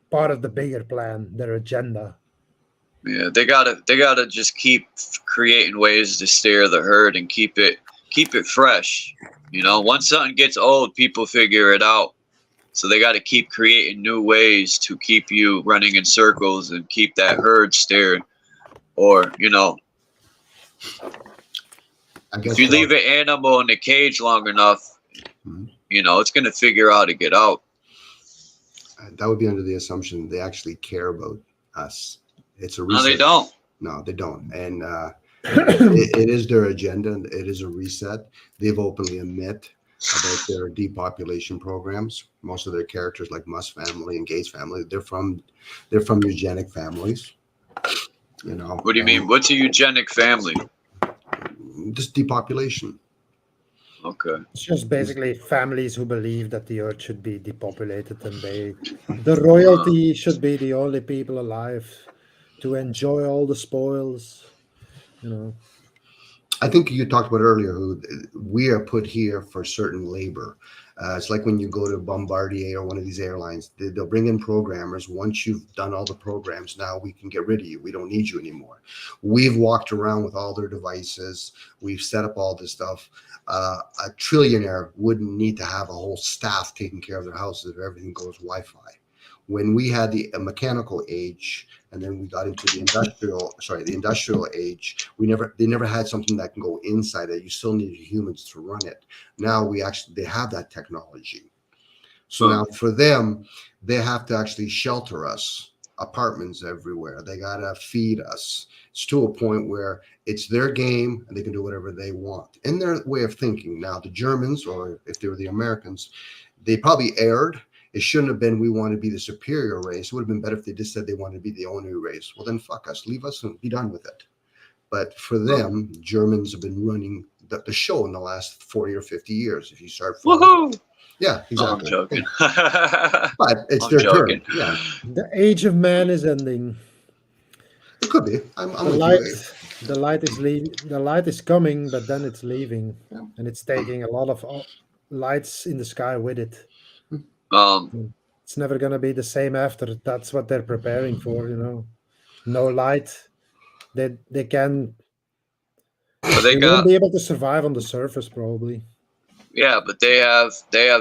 part of the bigger plan, their agenda. Yeah, they gotta just keep creating ways to steer the herd and keep it fresh. You know, once something gets old, people figure it out. So they got to keep creating new ways to keep you running in circles and keep that herd steered. Or, you know, if you leave an animal in the cage long enough, you know, it's going to figure out how to get out. That would be under the assumption they actually care about us. It's a reset. No, they don't. No, they don't. And it is their agenda. It is a reset. They've openly admit about their depopulation programs. Most of their characters, like Musk family and Gates family, they're from eugenic families. You know. What do you mean? What's a eugenic family? Just depopulation. Okay. It's just basically families who believe that the earth should be depopulated and the royalty should be the only people alive to enjoy all the spoils, you know. I think you talked about earlier who we are put here for certain labor. It's like when you go to Bombardier or one of these airlines, they'll bring in programmers. Once you've done all the programs, now we can get rid of you. We don't need you anymore. We've walked around with all their devices. We've set up all this stuff. A trillionaire wouldn't need to have a whole staff taking care of their houses if everything goes Wi-Fi. When we had the mechanical age, and then we got into the industrial age, they never had something that can go inside it. You still needed humans to run it. Now they have that technology. So now for them, they have to actually shelter us, apartments everywhere. They got to feed us. It's to a point where it's their game and they can do whatever they want in their way of thinking. Now the Germans, or if they were the Americans, they probably erred. It shouldn't have been we want to be the superior race. It would have been better if they just said they wanted to be the only race. Well, then fuck us. Leave us and be done with it. But for them, Germans have been running the show in the last 40 or 50 years. If you start following. Woohoo! Yeah, exactly. Oh, I'm joking. But it's their turn. Yeah. The age of man is ending. It could be. The light is leaving. The light is coming, but then it's leaving, and it's taking a lot of lights in the sky with it. It's never gonna be the same after. That's what they're preparing for, you know. No light. They won't be able to survive on the surface probably. Yeah, but they have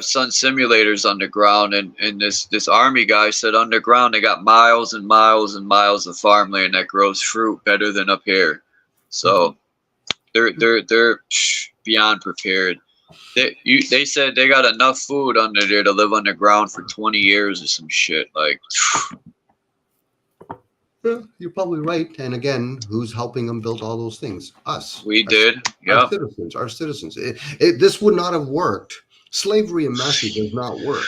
sun simulators underground, and this army guy said underground they got miles and miles and miles of farmland that grows fruit better than up here. So They're beyond prepared. They said they got enough food under there to live underground for 20 years or some shit. Like, Yeah, you're probably right. And again, who's helping them build all those things? Us. we did. Yeah. Our citizens. This would not have worked. Slavery in massacre does not work.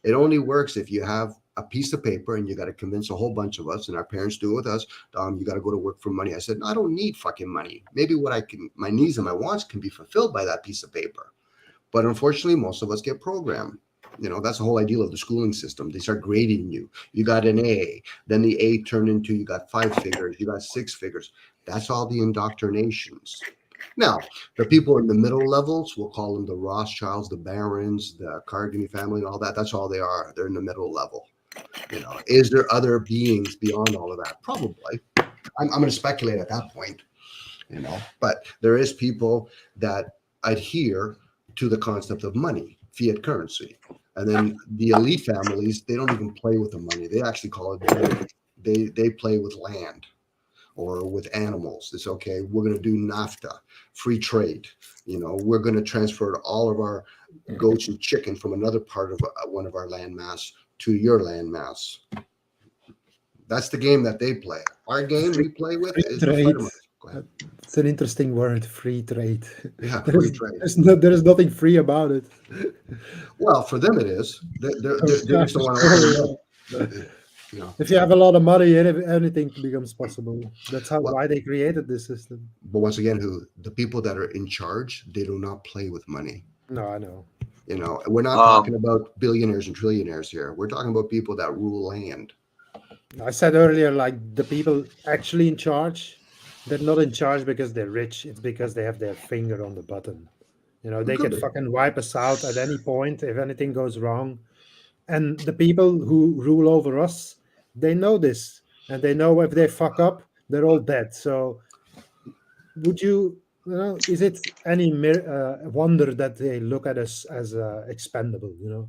It only works if you have a piece of paper and you got to convince a whole bunch of us, and our parents do it with us. You got to go to work for money. I said, no, I don't need fucking money. Maybe my needs and my wants can be fulfilled by that piece of paper. But unfortunately, most of us get programmed. That's the whole ideal of the schooling system. They start grading you. You got an A, then the A turned into you got 5 figures, you got 6 figures. That's all the indoctrinations. Now, the people in the middle levels, we'll call them the Rothschilds, the Barons, the Carnegie family, and all that. That's all they are. They're in the middle level. Is there other beings beyond all of that? Probably. I'm going to speculate at that point. But there is people that adhere to the concept of money, fiat currency. And then the elite families, they don't even play with the money. They actually call it, they play with land or with animals. It's okay. We're going to do NAFTA, free trade. We're going to transfer all of our goats and chicken from another part of one of our land mass to your land mass. That's the game that they play. Our game we play with is trade. It's an interesting word, free trade. Yeah, free trade. There is nothing free about it. Well, for them it is. They just don't want to. If you have a lot of money, anything becomes possible. That's why they created this system. But once again, the people that are in charge, they do not play with money. No, I know. We're not talking about billionaires and trillionaires here. We're talking about people that rule land. I said earlier, like the people actually in charge, they're not in charge because they're rich. It's because they have their finger on the button. They can fucking wipe us out at any point if anything goes wrong. And the people who rule over us, they know this. And they know if they fuck up, they're all dead. So would is it any wonder that they look at us as expendable, You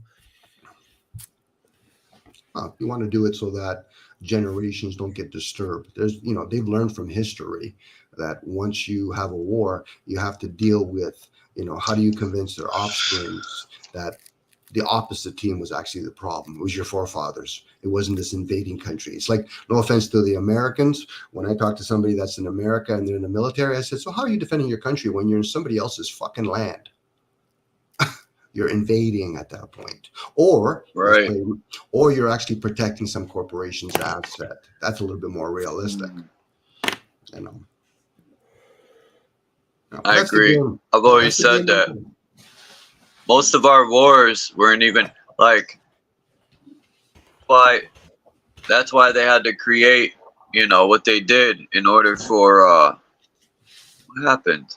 want to do it so that generations don't get disturbed. They've learned from history that once you have a war, you have to deal with, how do you convince their offspring that the opposite team was actually the problem? It was your forefathers. It wasn't this invading country. It's like, no offense to the Americans. When I talk to somebody that's in America and they're in the military, I said, so how are you defending your country when you're in somebody else's fucking land? You're invading at that point, or you're actually protecting some corporation's asset. That's a little bit more realistic. I agree. I've always said that most of our wars weren't even like. That's why they had to create, what they did in order for what happened.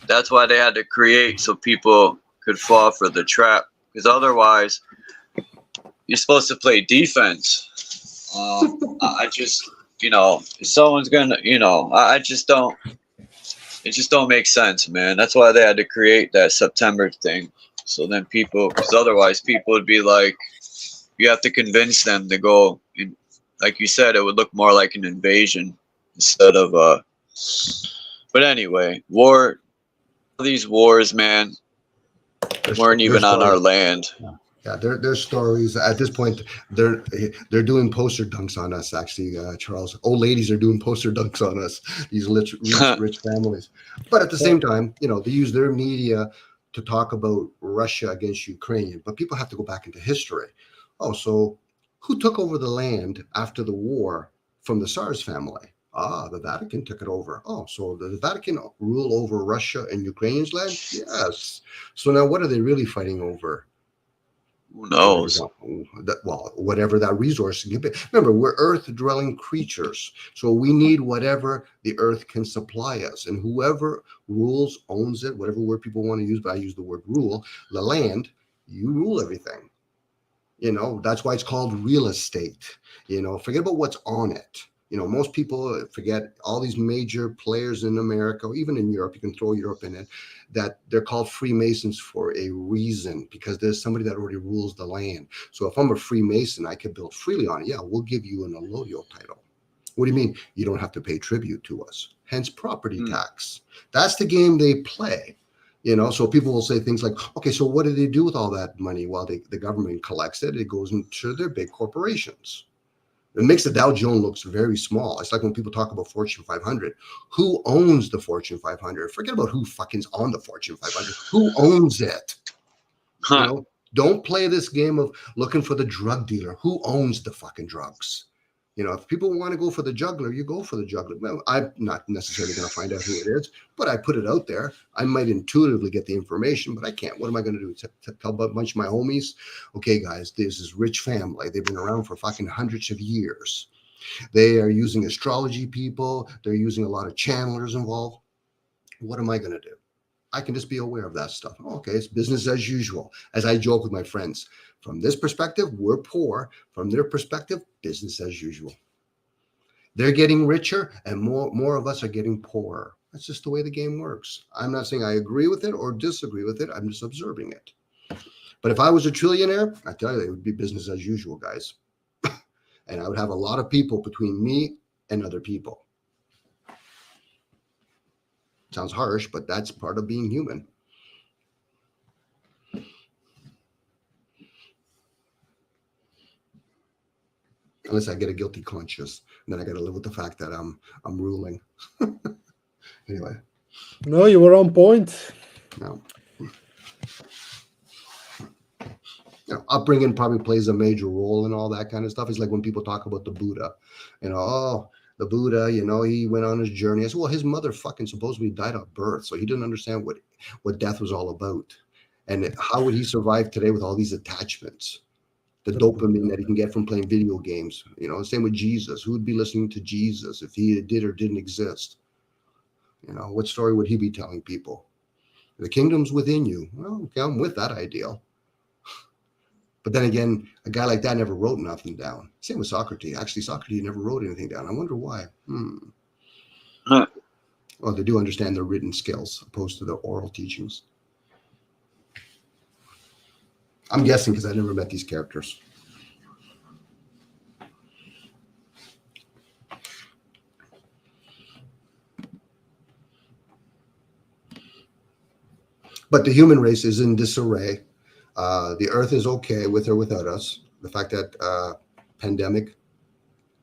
That's why they had to create so people could fall for the trap. Because otherwise, you're supposed to play defense. I just, if someone's gonna, I just don't. It just don't make sense, man. That's why they had to create that September thing. So then because otherwise people would be like, you have to convince them to go. Like you said, it would look more like an invasion instead of But anyway, these wars, man, weren't even on our land. Yeah, their stories at this point. They're doing poster dunks on us. Actually, Charles, old ladies are doing poster dunks on us. These rich families. But at the same time, they use their media to talk about Russia against Ukraine. But people have to go back into history. Oh, so who took over the land after the war from the Tsar's family? The Vatican took it over. Oh, so the Vatican rule over Russia and Ukraine's land? Yes. So now what are they really fighting over? Who knows? Well, whatever that resource can be. Remember, we're earth-dwelling creatures. So we need whatever the earth can supply us. And whoever rules, owns it, whatever word people want to use, but I use the word rule, the land, you rule everything. That's why it's called real estate. Forget about what's on it. Most people forget all these major players in America, or even in Europe, you can throw Europe in it, that they're called Freemasons for a reason, because there's somebody that already rules the land. So if I'm a Freemason, I can build freely on it. Yeah, we'll give you an allodial title. What do you mean? You don't have to pay tribute to us. Hence property tax. That's the game they play. You know, so people will say things like, okay, so what do they do with all that money while the government collects it? It goes into their big corporations. It makes the Dow Jones looks very small. It's like when people talk about Fortune 500. Who owns the Fortune 500? Forget about who fucking's on the Fortune 500. Who owns it? You know, don't play this game of looking for the drug dealer. Who owns the fucking drugs? You know, if people want to go for the juggler, you go for the juggler. Well, I'm not necessarily going to find out who it is, but I put it out there. I might intuitively get the information, but I can't. What am I going to do? Tell a bunch of my homies, okay, guys, this is rich family. They've been around for fucking hundreds of years. They are using astrology people. They're using a lot of channelers involved. What am I going to do? I can just be aware of that stuff. Okay, it's business as usual. As I joke with my friends, from this perspective, we're poor. From their perspective, business as usual. They're getting richer and more of us are getting poorer. That's just the way the game works. I'm not saying I agree with it or disagree with it. I'm just observing it. But if I was a trillionaire, I tell you, it would be business as usual, guys. And I would have a lot of people between me and other people. Sounds harsh, but that's part of being human. Unless I get a guilty conscience, and then I got to live with the fact that I'm ruling. Anyway. No, you were on point. No. You know, upbringing probably plays a major role in all that kind of stuff. It's like when people talk about the Buddha, you know, oh, the Buddha, you know, he went on his journey. I said, well, his mother fucking supposedly died at birth, so he didn't understand what death was all about. And how would he survive today with all these attachments? The dopamine that he can get from playing video games. You know, same with Jesus. Who would be listening to Jesus if he did or didn't exist? You know, what story would he be telling people? The kingdom's within you. Well, okay, I'm with that ideal. But then again, a guy like that never wrote nothing down. Same with Socrates. Actually, Socrates never wrote anything down. I wonder why. Well, they do understand their written skills opposed to the oral teachings. I'm guessing because I never met these characters. But the human race is in disarray. The earth is okay with or without us. The fact that pandemic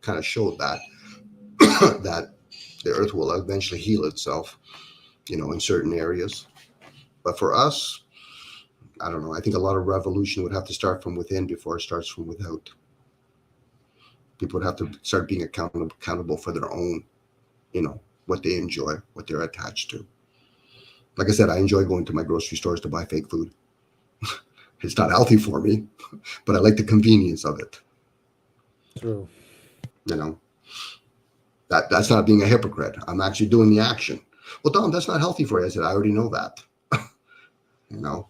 kind of showed that that the earth will eventually heal itself, you know, in certain areas. But for us, I don't know. I think a lot of revolution would have to start from within before it starts from without. People would have to start being accountable for their own, you know, what they enjoy, what they're attached to. Like I said, I enjoy going to my grocery stores to buy fake food. It's not healthy for me, but I like the convenience of it. True. You know, that's not being a hypocrite. I'm actually doing the action. Well, Dom, that's not healthy for you. I said, I already know that. You know.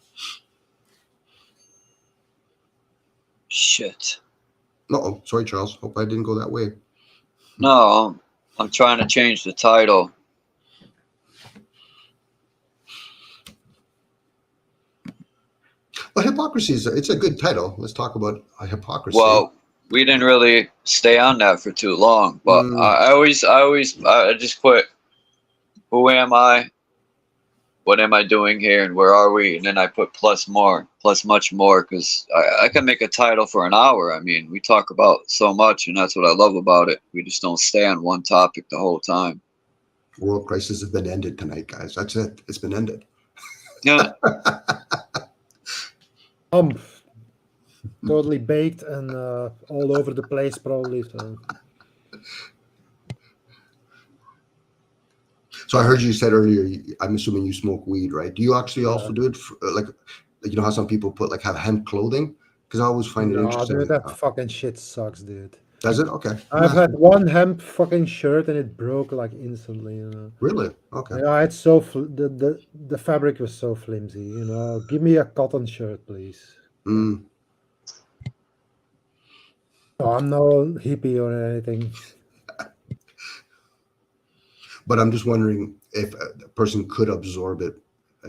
Shit. No, sorry, Charles. Hope I didn't go that way. No, I'm trying to change the title. Well, hypocrisy it's a good title. Let's talk about hypocrisy. Well, we didn't really stay on that for too long, but I just put, who am I? What am I doing here? And where are we? And then I put plus much more, because I can make a title for an hour. I mean, we talk about so much, and that's what I love about it. We just don't stay on one topic the whole time. World crisis has been ended tonight, guys. That's it. It's been ended. Yeah. Totally baked and all over the place, probably. So I heard you said earlier, I'm assuming you smoke weed, right? Do you actually also do it for, like, you know how some people have hemp clothing? Because I always find it interesting. Dude, that fucking shit sucks, dude. Does it? Okay. I've had one hemp fucking shirt and it broke like instantly. You know. Really? Okay. Yeah, it's so the fabric was so flimsy. You know, give me a cotton shirt, please. Mm. Oh, I'm no hippie or anything. But I'm just wondering if a person could absorb it,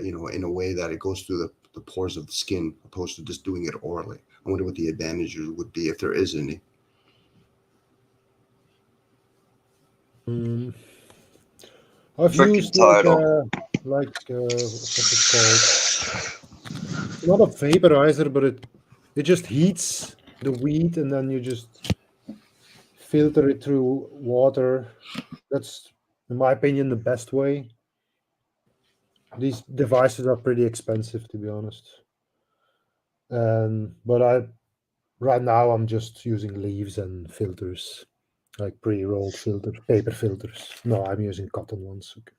you know, in a way that it goes through the pores of the skin, opposed to just doing it orally. I wonder what the advantages would be, if there is any. Mm, I've Freaking used title. what's it called? It's not a vaporizer, but it just heats the weed, and then you just filter it through water. That's, in my opinion, the best way. These devices are pretty expensive, to be honest. And but I right now I'm just using leaves and filters, like pre-rolled filter paper filters. No, I'm using cotton ones. Okay.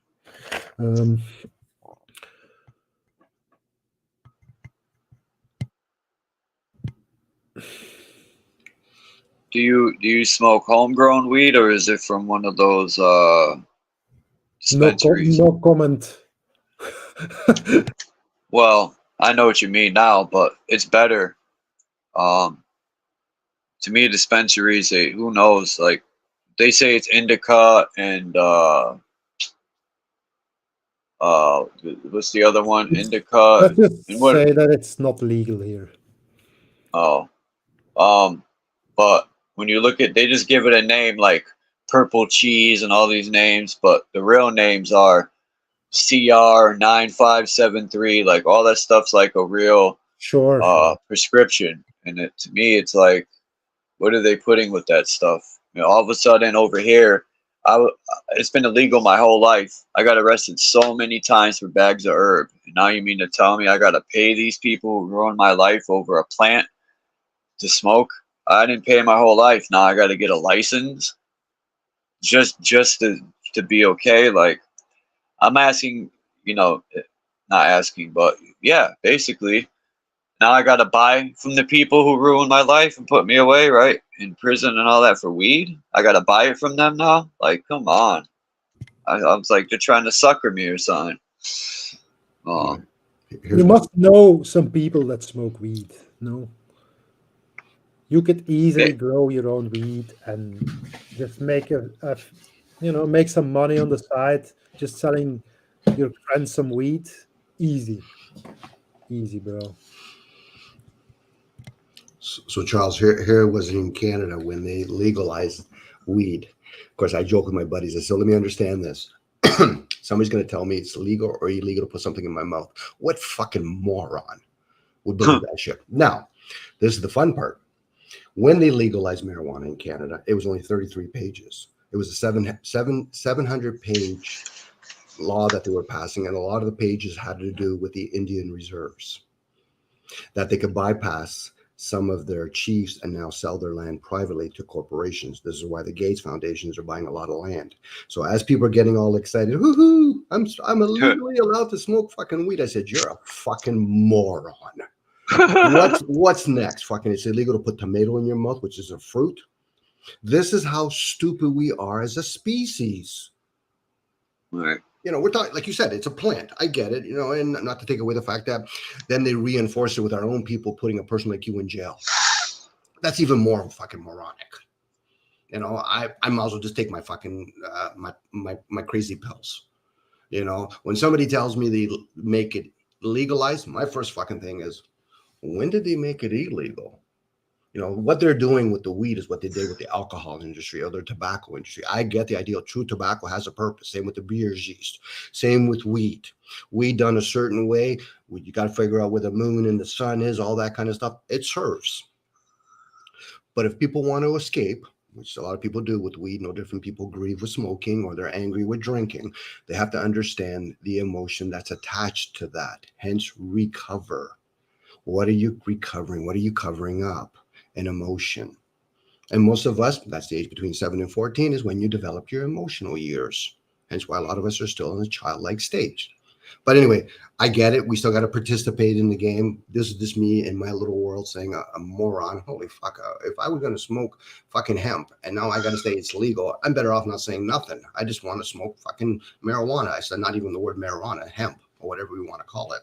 Do you smoke homegrown weed, or is it from one of those dispensaries? No comment. Well, I know what you mean now, but it's better. Um, to me, dispensaries, who knows? Like they say it's indica and what's the other one? Indica Let's just and what? say that it's not legal here. Oh, but when you look at, they just give it a name like purple cheese and all these names, but the real names are CR9573. Like all that stuff's like a real Sure. prescription. And to me, it's like, what are they putting with that stuff? All of a sudden over here, it's been illegal my whole life. I got arrested so many times for bags of herb. And now you mean to tell me I got to pay these people who ruined my life over a plant to smoke? I didn't pay my whole life. Now I got to get a license just to be okay. Like I'm asking, not asking, but yeah, basically now I got to buy from the people who ruined my life and put me away, right? In prison and all that for weed. I got to buy it from them now? Like, come on. I was like, they're trying to sucker me or something. Oh, You must know some people that smoke weed. No, you could easily yeah. grow your own weed and just make make some money on the side, just selling your friends some weed. Easy, easy, bro. So Charles, here was in Canada when they legalized weed. Of course, I joke with my buddies. I said, "Let me understand this. Somebody's going to tell me it's legal or illegal to put something in my mouth. What fucking moron would believe that shit?" Now, this is the fun part. When they legalized marijuana in Canada, it was only 33 pages. It was a 700-page law that they were passing, and a lot of the pages had to do with the Indian reserves, that they could bypass some of their chiefs and now sell their land privately to corporations. This is why the Gates Foundations are buying a lot of land. So as people are getting all excited, hoo-hoo, I'm illegally allowed to smoke fucking weed. I said, you're a fucking moron. What's next? Fucking, it's illegal to put tomato in your mouth, which is a fruit. This is how stupid we are as a species. Right. We're talking, like you said, it's a plant. I get it, and not to take away the fact that then they reinforce it with our own people putting a person like you in jail. That's even more fucking moronic. I might as well just take my fucking my crazy pills. When somebody tells me they make it legalized, my first fucking thing is, when did they make it illegal? What they're doing with the weed is what they did with the alcohol industry or the tobacco industry. I get the idea. True tobacco has a purpose. Same with the beer's yeast. Same with weed. Weed done a certain way. You got to figure out where the moon and the sun is, all that kind of stuff. It serves. But if people want to escape, which a lot of people do with weed, different people grieve with smoking or they're angry with drinking, they have to understand the emotion that's attached to that. Hence, recover. What are you recovering? What are you covering up? An emotion. And most of us, that's the age between 7 and 14, is when you develop your emotional years. Hence why a lot of us are still in a childlike stage. But anyway, I get it. We still got to participate in the game. This is just me in my little world saying a moron. Holy fuck. If I was going to smoke fucking hemp and now I got to say it's legal, I'm better off not saying nothing. I just want to smoke fucking marijuana. I said not even the word marijuana, hemp, or whatever we want to call it.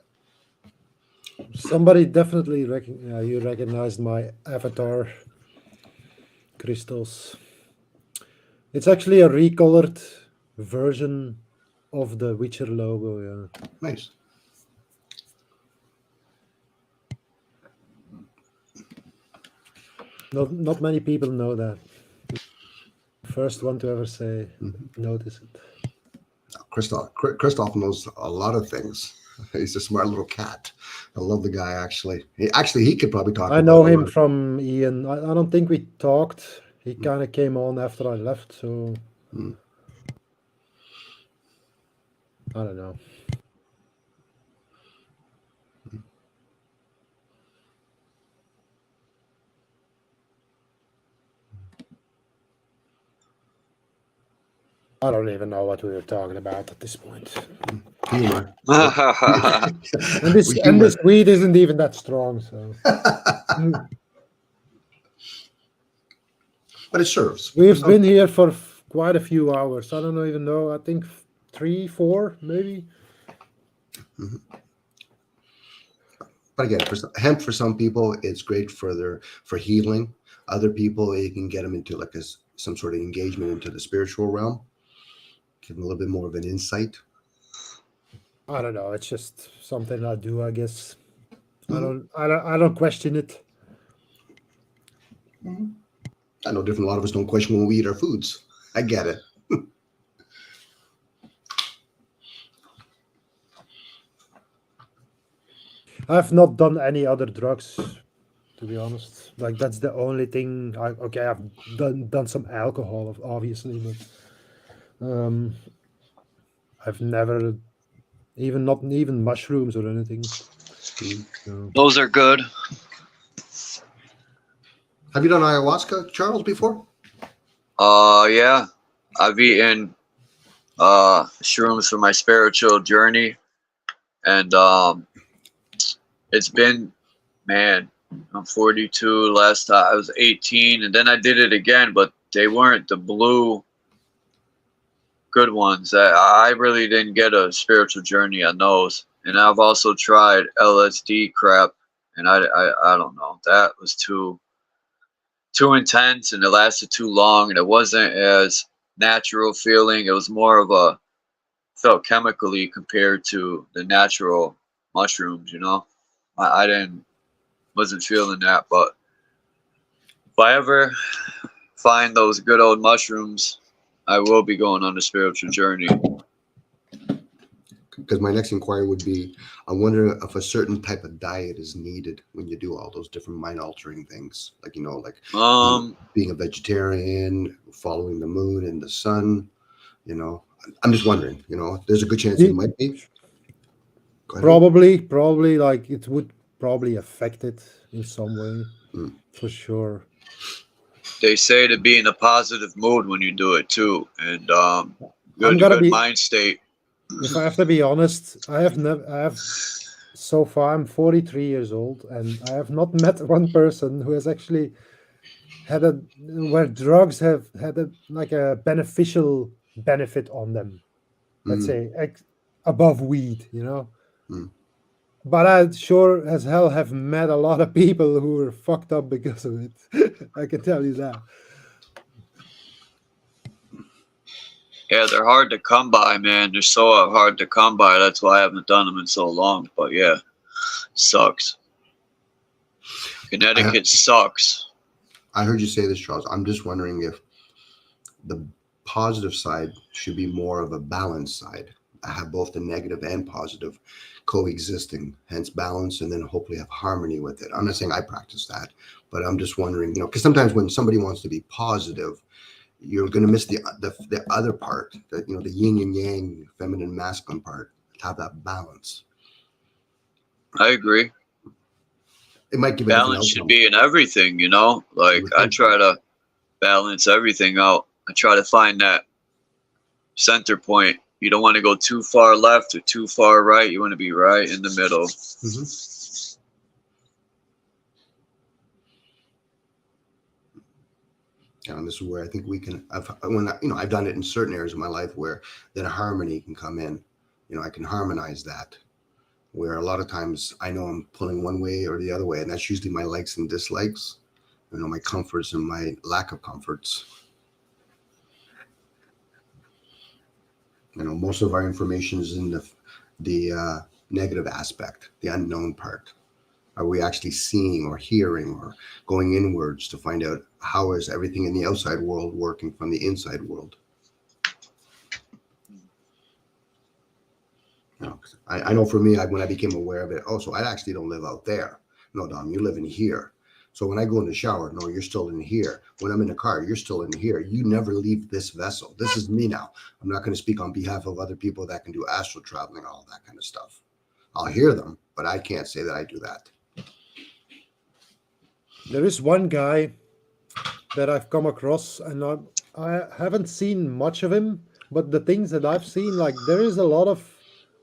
Somebody definitely you recognized my avatar crystals. It's actually a recolored version of the Witcher logo. Yeah, Nice. Not many people know that. First one to ever say, notice it. Christoph knows a lot of things. He's a smart little cat. I love the guy, actually. He could probably talk. I know him from Ian. I don't think we talked. He kind of came on after I left, so I don't know. I don't even know what we were talking about at this point. Humor. And this weed isn't even that strong, so. But it serves. We've been here for quite a few hours. I don't even know. I think 3, 4, maybe. But again, hemp for some people, it's great for healing. Other people, you can get them into like some sort of engagement into the spiritual realm. Give them a little bit more of an insight. I don't know. It's just something I do, I guess. I don't question it. I know a lot of us don't question when we eat our foods. I get it. I've not done any other drugs, to be honest. Like, that's the only thing. I've done some alcohol, obviously, but I've never not even mushrooms or anything. So. Those are good. Have you done ayahuasca, Charles, before? Yeah. I've eaten shrooms for my spiritual journey, and it's been, man, I'm 42. Last time I was 18, and then I did it again, but they weren't the blue good ones. I really didn't get a spiritual journey on those. And I've also tried LSD crap, and I don't know. That was too intense, and it lasted too long, and it wasn't as natural feeling. It was more of felt chemically compared to the natural mushrooms, you know. I wasn't feeling that, but if I ever find those good old mushrooms, I will be going on a spiritual journey. Because my next inquiry would be, I wonder if a certain type of diet is needed when you do all those different mind-altering things, like, you know, like being a vegetarian, following the moon and the sun. You know, I'm just wondering. You know, there's a good chance it might be. Probably, like it would probably affect it in some way, for sure. They say to be in a positive mood when you do it too, and good mind state. If I have to be honest, I have so far, I'm 43 years old, and I have not met one person who has actually had where drugs have had a beneficial benefit on them. Let's say above weed, you know. But I sure as hell have met a lot of people who were fucked up because of it. I can tell you that. Yeah, they're hard to come by, man. They're so hard to come by. That's why I haven't done them in so long. But yeah, sucks. Connecticut sucks. I heard you say this, Charles. I'm just wondering if the positive side should be more of a balanced side. I have both the negative and positive coexisting, hence balance, and then hopefully have harmony with it. I'm not saying I practice that, but I'm just wondering, you know, because sometimes when somebody wants to be positive, you're going to miss the other part, that, you know, the yin and yang, feminine, masculine part, to have that balance. I agree. It might give balance should be in everything, you know. Like I try to balance everything out. I try to find that center point. You don't want to go too far left or too far right. You want to be right in the middle. And this is where I think we can. I've done it in certain areas of my life where then harmony can come in. You know, I can harmonize that. Where a lot of times I know I'm pulling one way or the other way, and that's usually my likes and dislikes. You know, my comforts and my lack of comforts. You know, most of our information is in the negative aspect, the unknown part. Are we actually seeing or hearing or going inwards to find out how is everything in the outside world working from the inside world? You know, 'cause I know for me, when I became aware of it, oh, so I actually don't live out there. No, Dom, you live in here. So when I go in the shower, no, you're still in here. When I'm in the car, you're still in here. You never leave this vessel. This is me now. I'm not going to speak on behalf of other people that can do astral traveling, all that kind of stuff. I'll hear them, but I can't say that I do that. There is one guy that I've come across, and I haven't seen much of him, but the things that I've seen, like there is a lot of,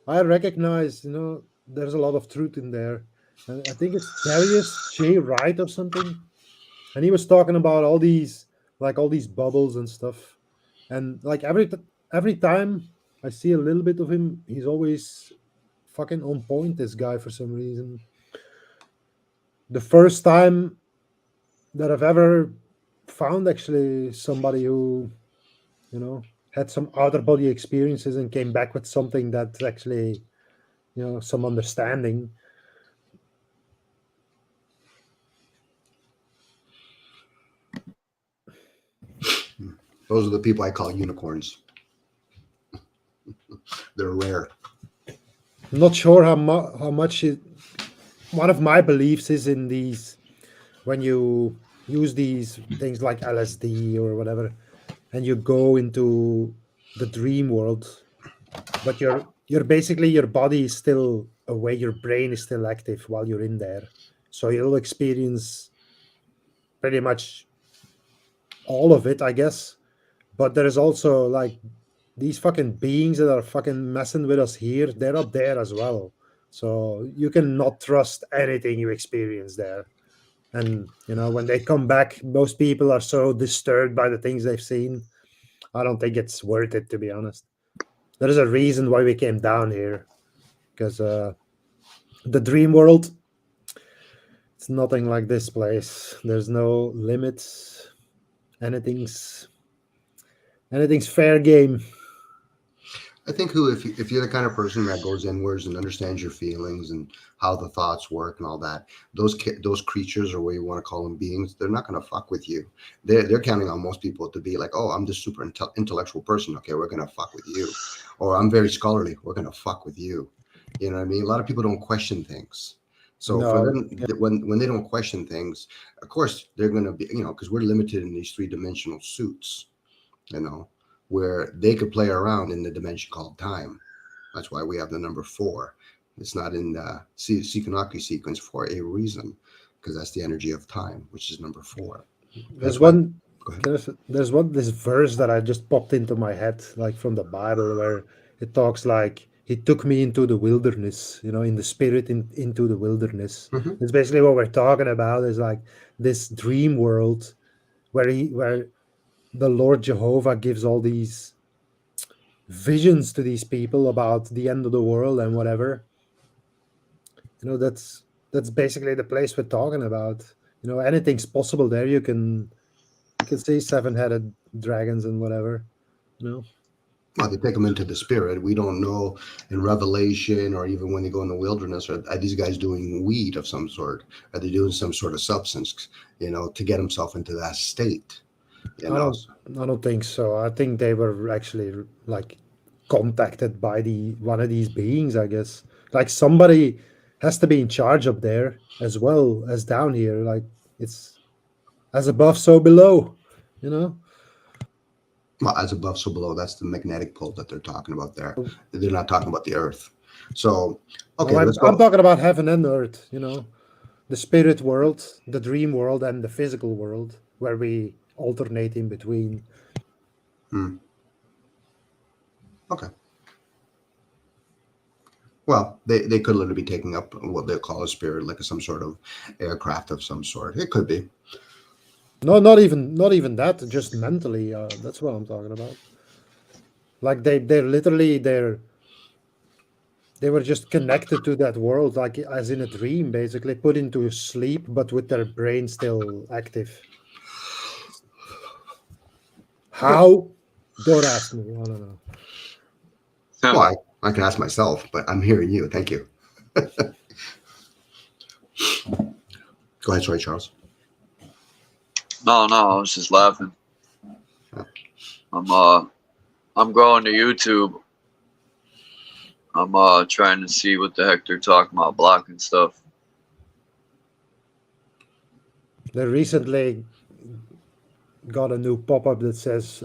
I recognize, there's a lot of truth in there. And I think it's Darius J. Wright or something. And he was talking about all these bubbles and stuff. And like every time I see a little bit of him, he's always fucking on point, this guy, for some reason. The first time that I've ever found actually somebody who, had some outer body experiences and came back with something that's actually, some understanding. Those are the people I call unicorns. They're rare. I'm not sure how much one of my beliefs is in these, when you use these things like LSD or whatever, and you go into the dream world, but you're basically, your body is still away, your brain is still active while you're in there. So you'll experience pretty much all of it, I guess. But there is also like these fucking beings that are fucking messing with us here, they're up there as well. So you cannot trust anything you experience there. And, when they come back, most people are so disturbed by the things they've seen. I don't think it's worth it, to be honest. There is a reason why we came down here. Because the dream world, it's nothing like this place. There's no limits. Anything's fair game. I think if you're the kind of person that goes inwards and understands your feelings and how the thoughts work and all that, those creatures, or what you want to call them, beings, they're not going to fuck with you. They're counting on most people to be like, oh, I'm this super intellectual person. Okay, we're going to fuck with you. Or I'm very scholarly. We're going to fuck with you. You know what I mean? A lot of people don't question things. So for them, when they don't question things, of course, they're going to be, because we're limited in these 3-dimensional suits, where they could play around in the dimension called time. That's why we have the number 4. It's not in the Sekanaki sequence for a reason, because that's the energy of time, which is number 4. This verse that I just popped into my head, like from the Bible, where it talks like, he took me into the wilderness, in the spirit into the wilderness. Mm-hmm. It's basically what we're talking about, is like this dream world where the Lord Jehovah gives all these visions to these people about the end of the world and whatever. That's basically the place we're talking about. Anything's possible there. You can see 7-headed dragons and whatever. Well, they take them into the spirit. We don't know in Revelation, or even when they go in the wilderness, are these guys doing weed of some sort? Are they doing some sort of substance, to get himself into that state? I don't think so. I think they were actually like contacted by one of these beings, I guess. Like somebody has to be in charge up there as well as down here. Like it's as above, so below, Well, as above, so below. That's the magnetic pull that they're talking about there. They're not talking about the earth. So, okay, well, let's go. I'm talking about heaven and earth, the spirit world, the dream world, and the physical world, where we alternate in between. Okay. Well, they could literally be taking up what they call a spirit, like some sort of aircraft of some sort. It could be. No, not even that. Just mentally. That's what I'm talking about. Like they were just connected to that world, like as in a dream, basically put into sleep, but with their brain still active. How? Don't ask me. I don't know. Well, I can ask myself, but I'm hearing you. Thank you. Go ahead, sorry, Charles. No, I was just laughing. I'm going to YouTube. I'm trying to see what the heck they're talking about, blocking stuff. They recently got a new pop-up that says,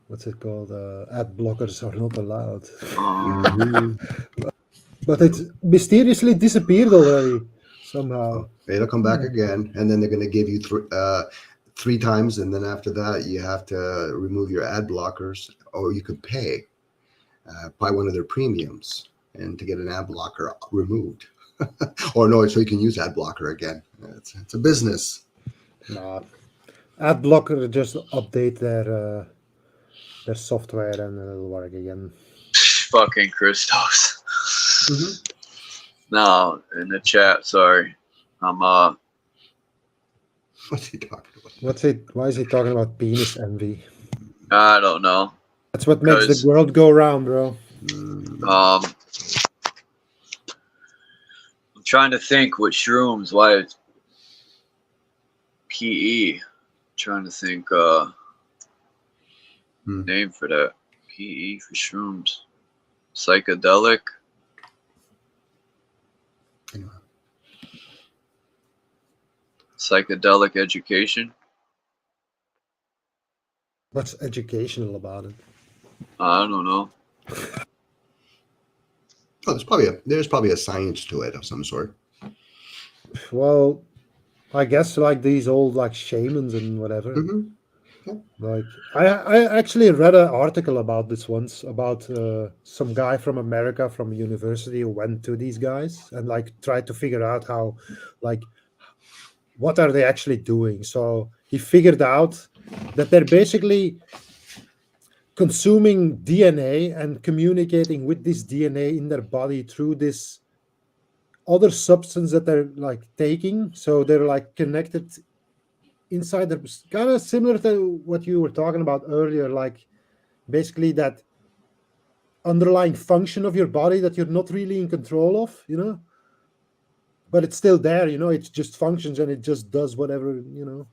what's it called? Ad blockers are not allowed. But it's mysteriously disappeared already somehow. It'll come back again, and then they're going to give you three times, and then after that, you have to remove your ad blockers, or you could pay by one of their premiums and to get an ad blocker removed. Or no, so you can use ad blocker again. It's a business. Nah, ad blocker just update their software and it'll work again. Fucking Christos. No, in the chat. Sorry, What's he talking about? Why is he talking about penis envy? I don't know. That's what makes the world go round, bro. I'm trying to think what shrooms. Why it's PE? Trying to think name for that. PE for shrooms. Psychedelic. Psychedelic education. What's educational about it? I don't know. Oh, there's probably a science to it of some sort. Well, I guess like these old like shamans and whatever. Like I actually read an article about this once about some guy from America from a university who went to these guys and like tried to figure out how, like, what are they actually doing. So he figured out that they're basically consuming DNA and communicating with this DNA in their body through this other substance that they're like taking. So they're like connected inside their, kind of similar to what you were talking about earlier, like basically that underlying function of your body that you're not really in control of, you know, but it's still there, you know, it just functions and it just does whatever, you know.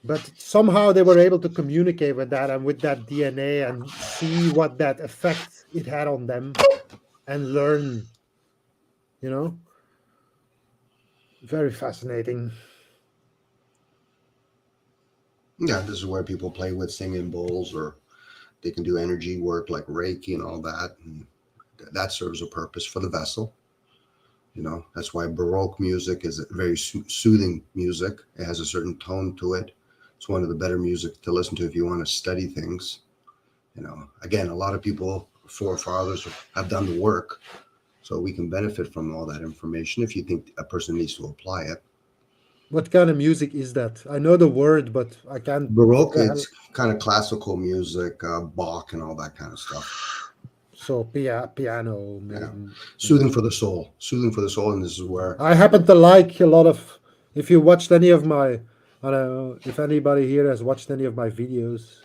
But somehow they were able to communicate with that and with that DNA and see what that effect it had on them and learn, you know. Very fascinating. Yeah, this is where people play with singing bowls, or they can do energy work like Reiki and all that. And that serves a purpose for the vessel. You know, that's why Baroque music is very soothing music. It has a certain tone to it. It's one of the better music to listen to if you want to study things. You know, again, a lot of people, forefathers, have done the work, so we can benefit from all that information if you think a person needs to apply it. What kind of music is that? I know the word, but I can't. Baroque, it's kind of classical music, Bach and all that kind of stuff. So piano. Yeah. Soothing for the soul. Soothing for the soul, and this is where... I happen to like a lot of... If you watched any of my... I don't know if anybody here has watched any of my videos.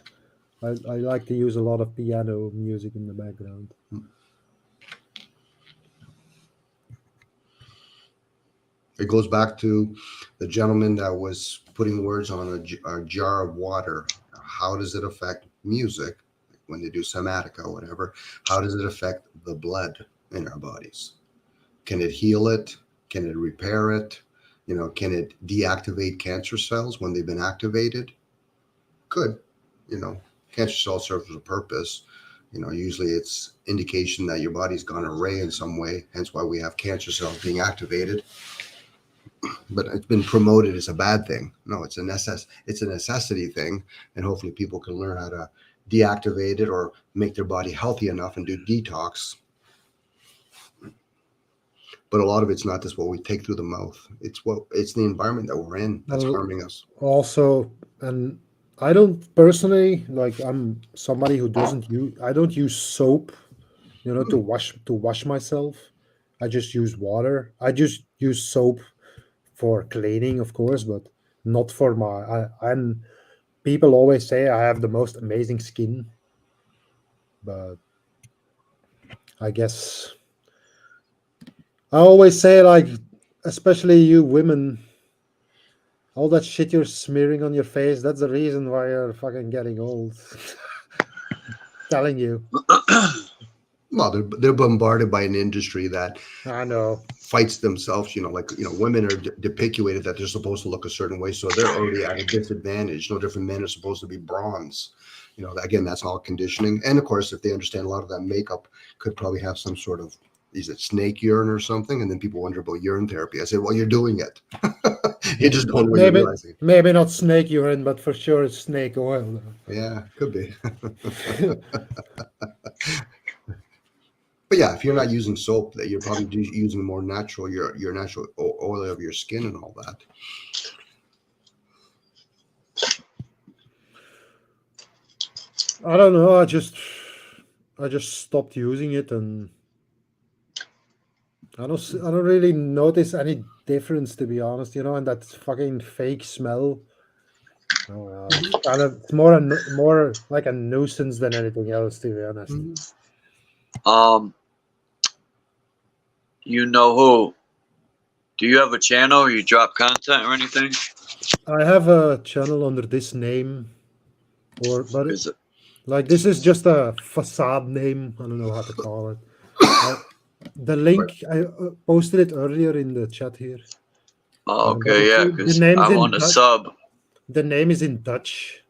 I like to use a lot of piano music in the background. It goes back to the gentleman that was putting words on a jar of water. How does it affect music when they do somatica or whatever? How does it affect the blood in our bodies? Can it heal it? Can it repair it? You know, can it deactivate cancer cells when they've been activated? Could. You know, cancer cells serve as a purpose. You know, usually it's indication that your body's gone array in some way, hence why we have cancer cells being activated. But it's been promoted as a bad thing. No, it's a necessity thing, and hopefully people can learn how to deactivate it or make their body healthy enough and do detox. But a lot of it's not just what we take through the mouth. It's the environment that we're in that's harming us. Also, and I don't personally, like, I'm somebody who doesn't use, I don't use soap, you know, to wash myself. I just use water. I just use soap for cleaning, of course, but not for and people always say I have the most amazing skin, but I guess I always say, like, especially you women, all that shit you're smearing on your face, that's the reason why you're fucking getting old. Telling you. Well, they're bombarded by an industry that I know. fights themselves. Women are depicted that they're supposed to look a certain way, so they're already at a disadvantage. No different, men are supposed to be bronze. Again, that's all conditioning. And of course, if they understand, a lot of that makeup could probably have some sort of, is it snake urine or something? And then people wonder about urine therapy. I said, well, you're doing it. You just don't really realize it. Maybe not snake urine, but for sure it's snake oil. Yeah, could be. But yeah, if you're not using soap, that you're probably using more natural, your natural oil of your skin and all that. I don't know. I just stopped using it, and I don't really notice any difference, to be honest. And that fucking fake smell. Oh, it's more like a nuisance than anything else, to be honest. You know who? Do you have a channel or you drop content or anything? I have a channel under this name, like, this is just a facade name. I don't know how to call it. The link, I posted it earlier in the chat here. Oh, okay, yeah, because I want to sub. The name is in Dutch,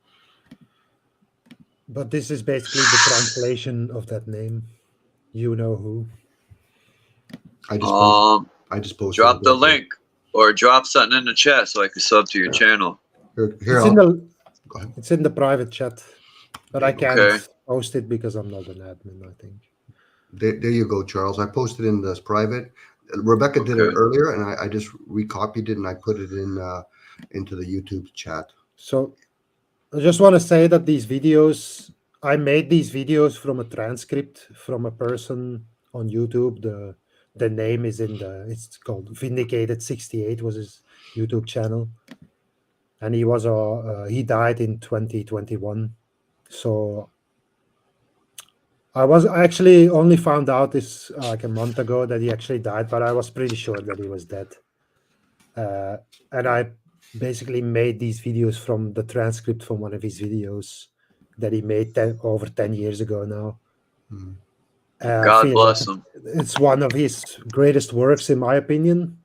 but this is basically the translation of that name. You know who? I just posted. Drop the link or drop something in the chat so I can sub to your channel. It's in the private chat, but I can't post it because I'm not an admin, I think. There you go, Charles. I posted in this private. Rebecca did it earlier, and I just recopied it and I put it into the YouTube chat. So I just want to say that I made these videos from a transcript from a person on YouTube. The name is it's called Vindicated68 was his YouTube channel. And he died in 2021. So I actually only found out this like a month ago that he actually died, but I was pretty sure that he was dead. And I basically made these videos from the transcript from one of his videos that he made over 10 years ago now. God bless him. It's one of his greatest works, in my opinion.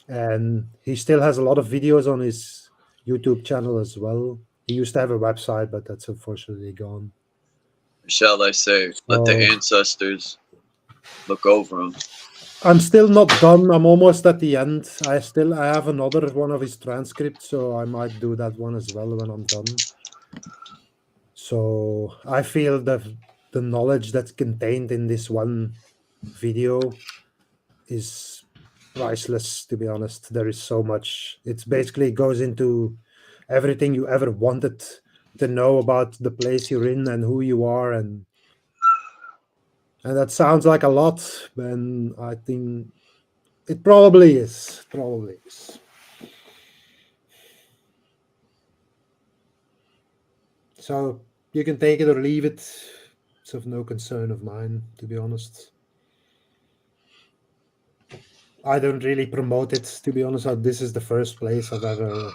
And he still has a lot of videos on his YouTube channel as well. He used to have a website, but that's unfortunately gone. Shall I say, let the ancestors look over him. I'm still not done. I'm almost at the end. I have another one of his transcripts, so I might do that one as well when I'm done. So I feel that the knowledge that's contained in this one video is priceless, to be honest. There is so much. It basically goes into everything you ever wanted to know about the place you're in and who you are, and that sounds like a lot, and I think it probably is. So you can take it or leave it. It's of no concern of mine, to be honest. I don't really promote it, to be honest. This is the first place I've ever...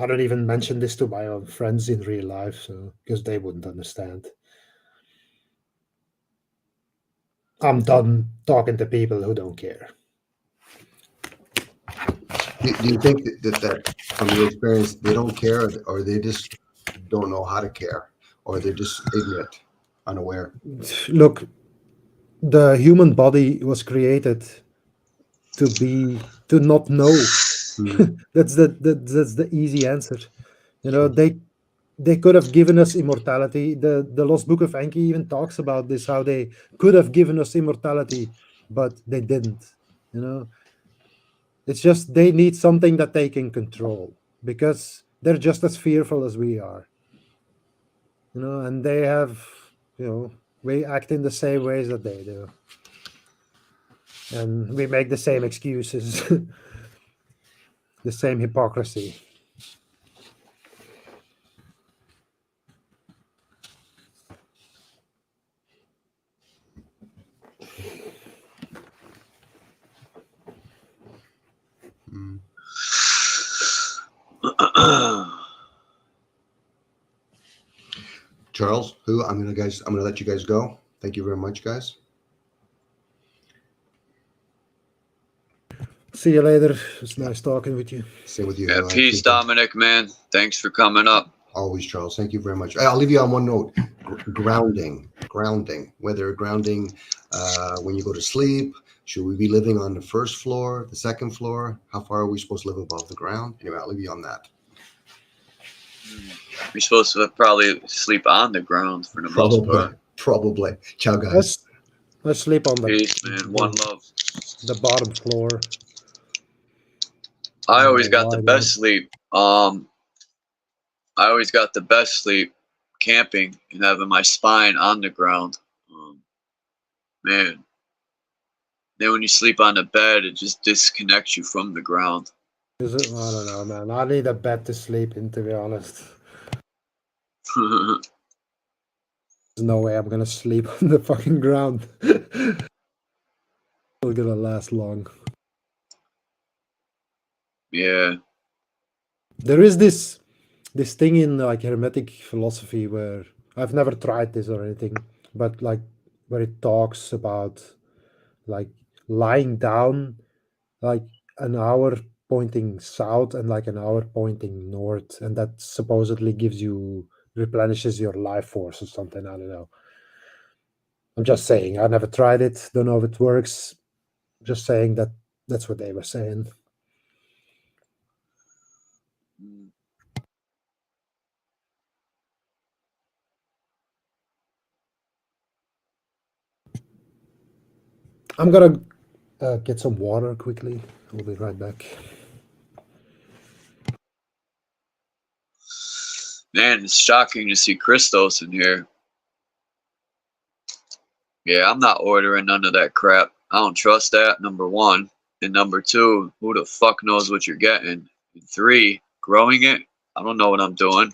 I don't even mention this to my own friends in real life, so because they wouldn't understand. I'm done talking to people who don't care. Do you think that from your experience, they don't care, or they just don't know how to care, or they're just ignorant, unaware? Look, the human body was created to not know. That's the easy answer. They could have given us immortality. The Lost Book of Enki even talks about this, how they could have given us immortality, but they didn't. It's just they need something that they can control, because they're just as fearful as we are. And they have, we act in the same ways that they do. And we make the same excuses, the same hypocrisy. Charles, I'm gonna let you guys go. Thank you very much, guys. See you later. It's nice talking with you. Same with you. Yeah, peace, Dominic, man. Thanks for coming up. Always, Charles. Thank you very much. I'll leave you on one note. Grounding. Whether grounding when you go to sleep. Should we be living on the first floor, the second floor? How far are we supposed to live above the ground? Anyway, I'll leave you on that. We're supposed to probably sleep on the ground for the most part. Probably. Ciao, guys. Let's sleep on Peace, man. One love. The bottom floor. I always got the best sleep. I always got the best sleep camping and having my spine on the ground. Man. Then when you sleep on the bed, it just disconnects you from the ground. Is it? I don't know, man. I need a bed to sleep in, to be honest. There's no way I'm gonna sleep on the fucking ground. It's not gonna last long. Yeah. There is this thing in like Hermetic philosophy where I've never tried this or anything, but like where it talks about like lying down like an hour pointing south and like an hour pointing north, and that supposedly replenishes your life force or something. I don't know. I'm just saying. I never tried it. Don't know if it works. Just saying that's what they were saying. I'm gonna get some water quickly. I'll be right back. Man, it's shocking to see Christos in here. Yeah, I'm not ordering none of that crap. I don't trust that, number one. And number two, who the fuck knows what you're getting? And three, growing it, I don't know what I'm doing.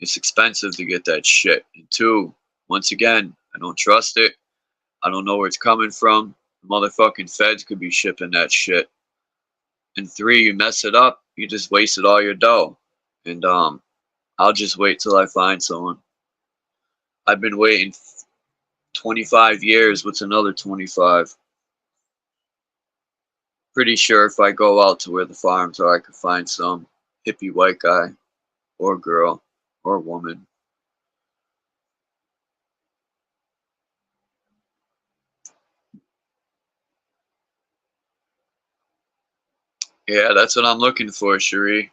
It's expensive to get that shit. And two, once again, I don't trust it. I don't know where it's coming from. The motherfucking feds could be shipping that shit. And three, you mess it up, you just wasted all your dough. And I'll just wait till I find someone. I've been waiting 25 years. What's another 25? Pretty sure if I go out to where the farms are, I could find some hippie white guy or girl or woman. Yeah, that's what I'm looking for, Cherie.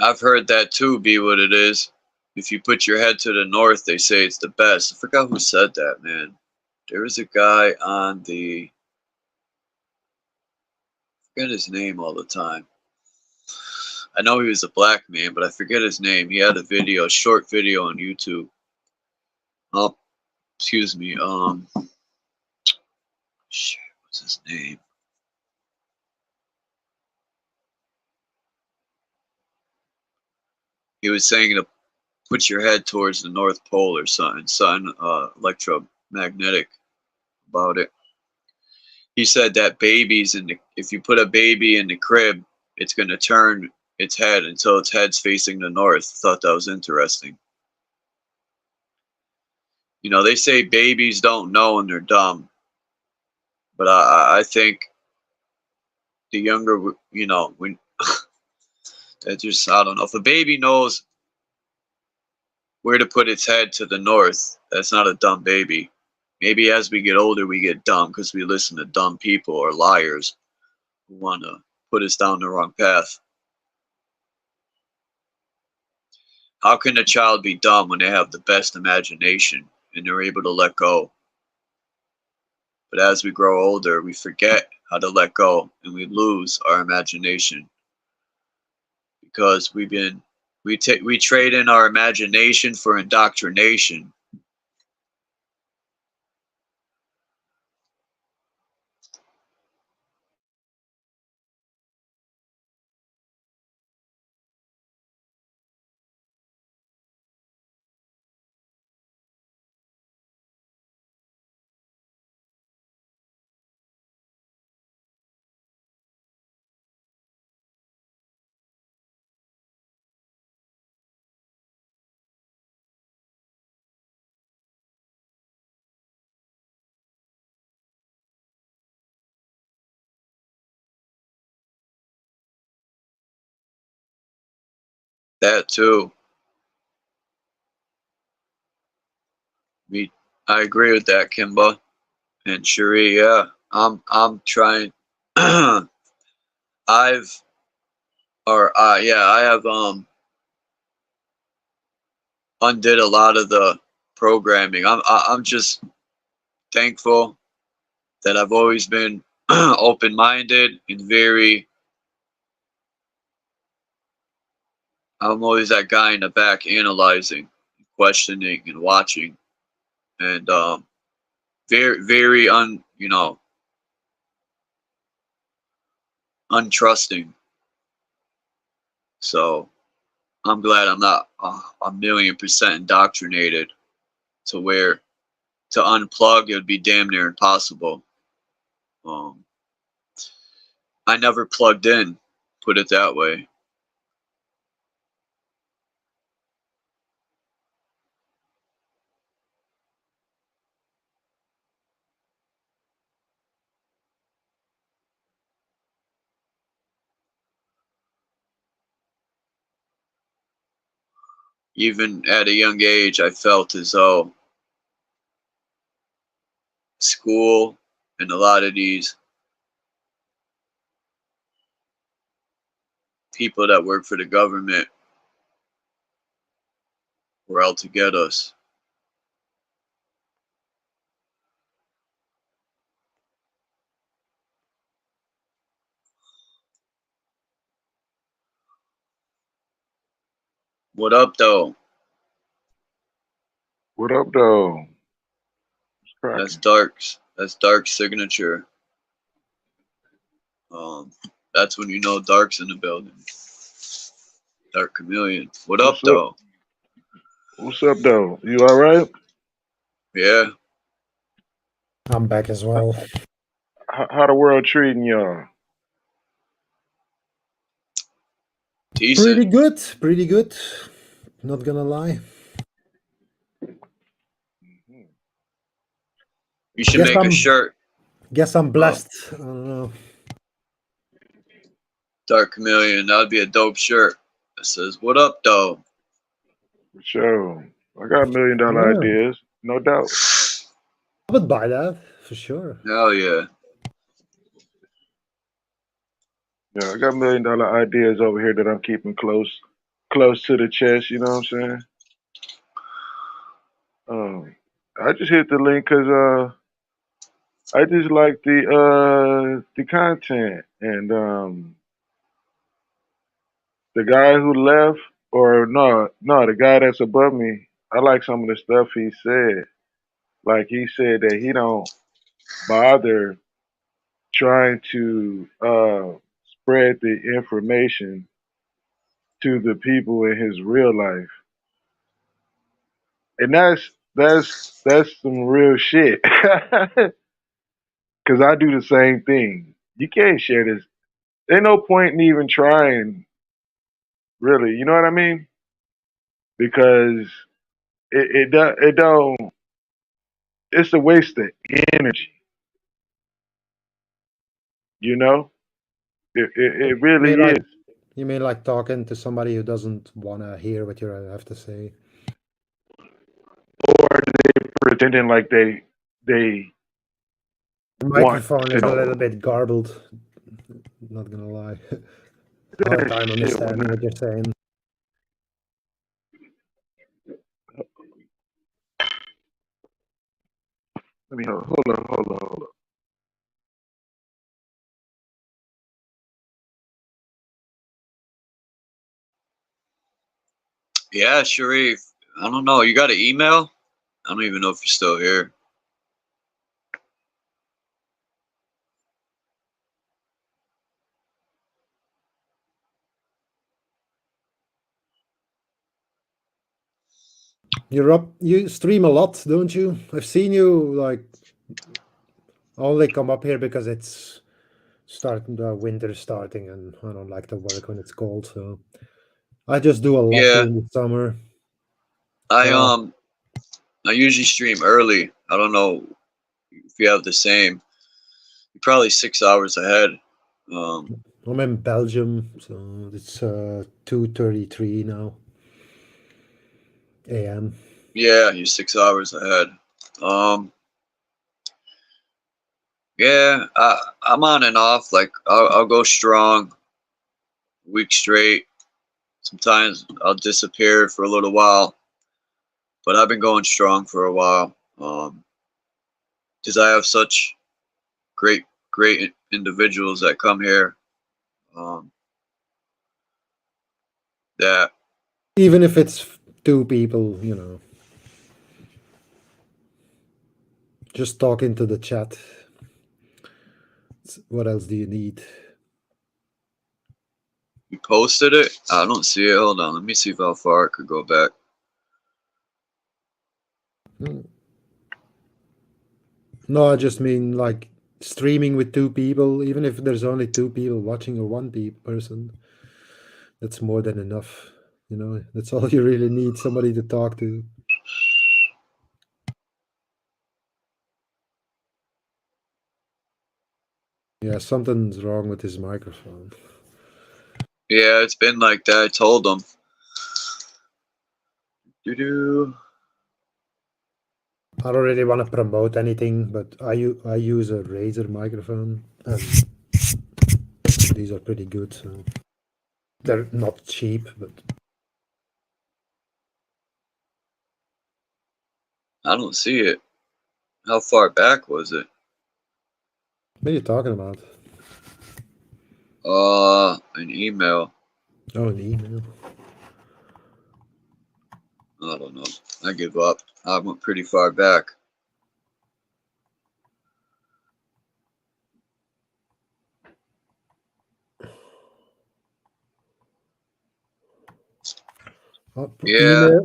I've heard that too be what it is. If you put your head to the north, they say it's the best. I forgot who said that, man. There was a guy on the... I forget his name all the time. I know he was a black man, but I forget his name. He had a short video on YouTube. Oh, excuse me. Shit, what's his name? He was saying to put your head towards the North Pole or something electromagnetic about it. He said that if you put a baby in the crib, it's going to turn its head until its head's facing the north. Thought that was interesting. You know, they say babies don't know and they're dumb. But I think the younger, you know, when that just, I don't know. If a baby knows where to put its head to the north, that's not a dumb baby. Maybe as we get older, we get dumb because we listen to dumb people or liars who want to put us down the wrong path. How can a child be dumb when they have the best imagination and they're able to let go? But as we grow older, we forget how to let go and we lose our imagination because we trade in our imagination for indoctrination. That too. I agree with that, Kimba and Cherie. Yeah, I'm trying. I have undid a lot of the programming. I'm just thankful that I've always been open-minded and I'm always that guy in the back analyzing, questioning, and watching, and very untrusting. So I'm glad I'm not 1,000,000% indoctrinated to where to unplug it would be damn near impossible. I never plugged in, put it that way. Even at a young age, I felt as though school and a lot of these people that work for the government were out to get us. What up, though? What up, though? That's Dark's signature. That's when you know Dark's in the building. Dark Chameleon. What up, though? What's up, though? You all right? Yeah. I'm back as well. How the world treating y'all? Decent. Pretty good. Pretty good. Not gonna lie. You should make a shirt. Guess I'm blessed. I don't know. Dark Chameleon. That would be a dope shirt. It says, "What up, though?" For sure. I got $1 million ideas, no doubt. I would buy that for sure. Hell yeah. Yeah, I got $1 million ideas over here that I'm keeping close to the chest. You know what I'm saying? I just hit the link because I just like the content, and the guy who left, or no, the guy that's above me. I like some of the stuff he said. Like he said that he don't bother trying to spread the information to the people in his real life, and that's some real shit. Because I do the same thing. You can't share this. Ain't no point in even trying, really. You know what I mean? Because it don't. It's a waste of energy. You know, it really is. You mean like talking to somebody who doesn't want to hear what you have to say? Or they pretending like they The microphone is a little bit garbled. Not gonna lie. Hard time understanding what you're saying. Let me hold on. Yeah, Sharif. I don't know. You got an email? I don't even know if you're still here. You're up. You stream a lot, don't you? I've seen you like only come up here because it's starting. The winter starting, and I don't like to work when it's cold. So I just do a lot during the summer. I usually stream early. I don't know if you have the same. You're probably 6 hours ahead. I'm in Belgium, so it's 2:33 now a.m. Yeah, you're 6 hours ahead. Yeah, I'm on and off. Like I'll go strong, week straight. Sometimes I'll disappear for a little while, but I've been going strong for a while. Because I have such great individuals that come here. That Even if it's 2 people, you know, just talk into the chat. What else do you need? you posted it. I don't see it. Hold on. Let me see how far I could go back. No, I just mean like streaming with 2 people, even if there's only 2 people watching or 1 person, that's more than enough. You know, that's all you really need, somebody to talk to. Yeah, something's wrong with his microphone. Yeah, it's been like that. I told them. I don't really want to promote anything, but I use a Razer microphone, and these are pretty good. So they're not cheap, but I don't see it. How far back was it? what are you talking about? An email. Oh, an email. I don't know. I give up. I went pretty far back. Yeah.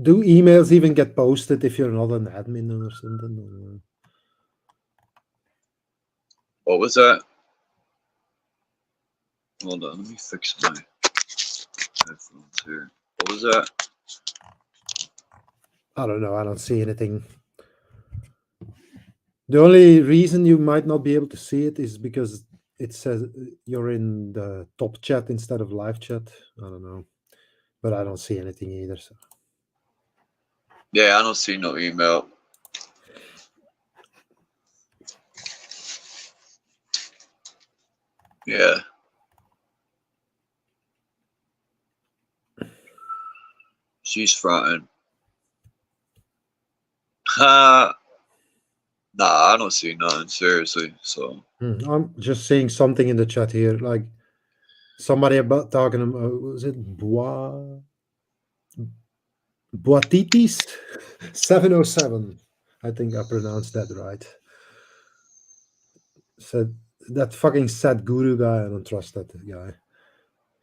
Do emails even get posted if you're not an admin or something? What was that? Hold on. Let me fix my headphones here. What was that? I don't know. I don't see anything. The only reason you might not be able to see it is because it says you're in the top chat instead of live chat. I don't know. But I don't see anything either. So. Yeah, I don't see no email. Yeah. She's fronting. Nah, I don't see nothing, seriously. So I'm just seeing something in the chat here, like somebody about talking about, was it Boatitis 707? I think I pronounced that right. Said that fucking sad guru guy. I don't trust that guy.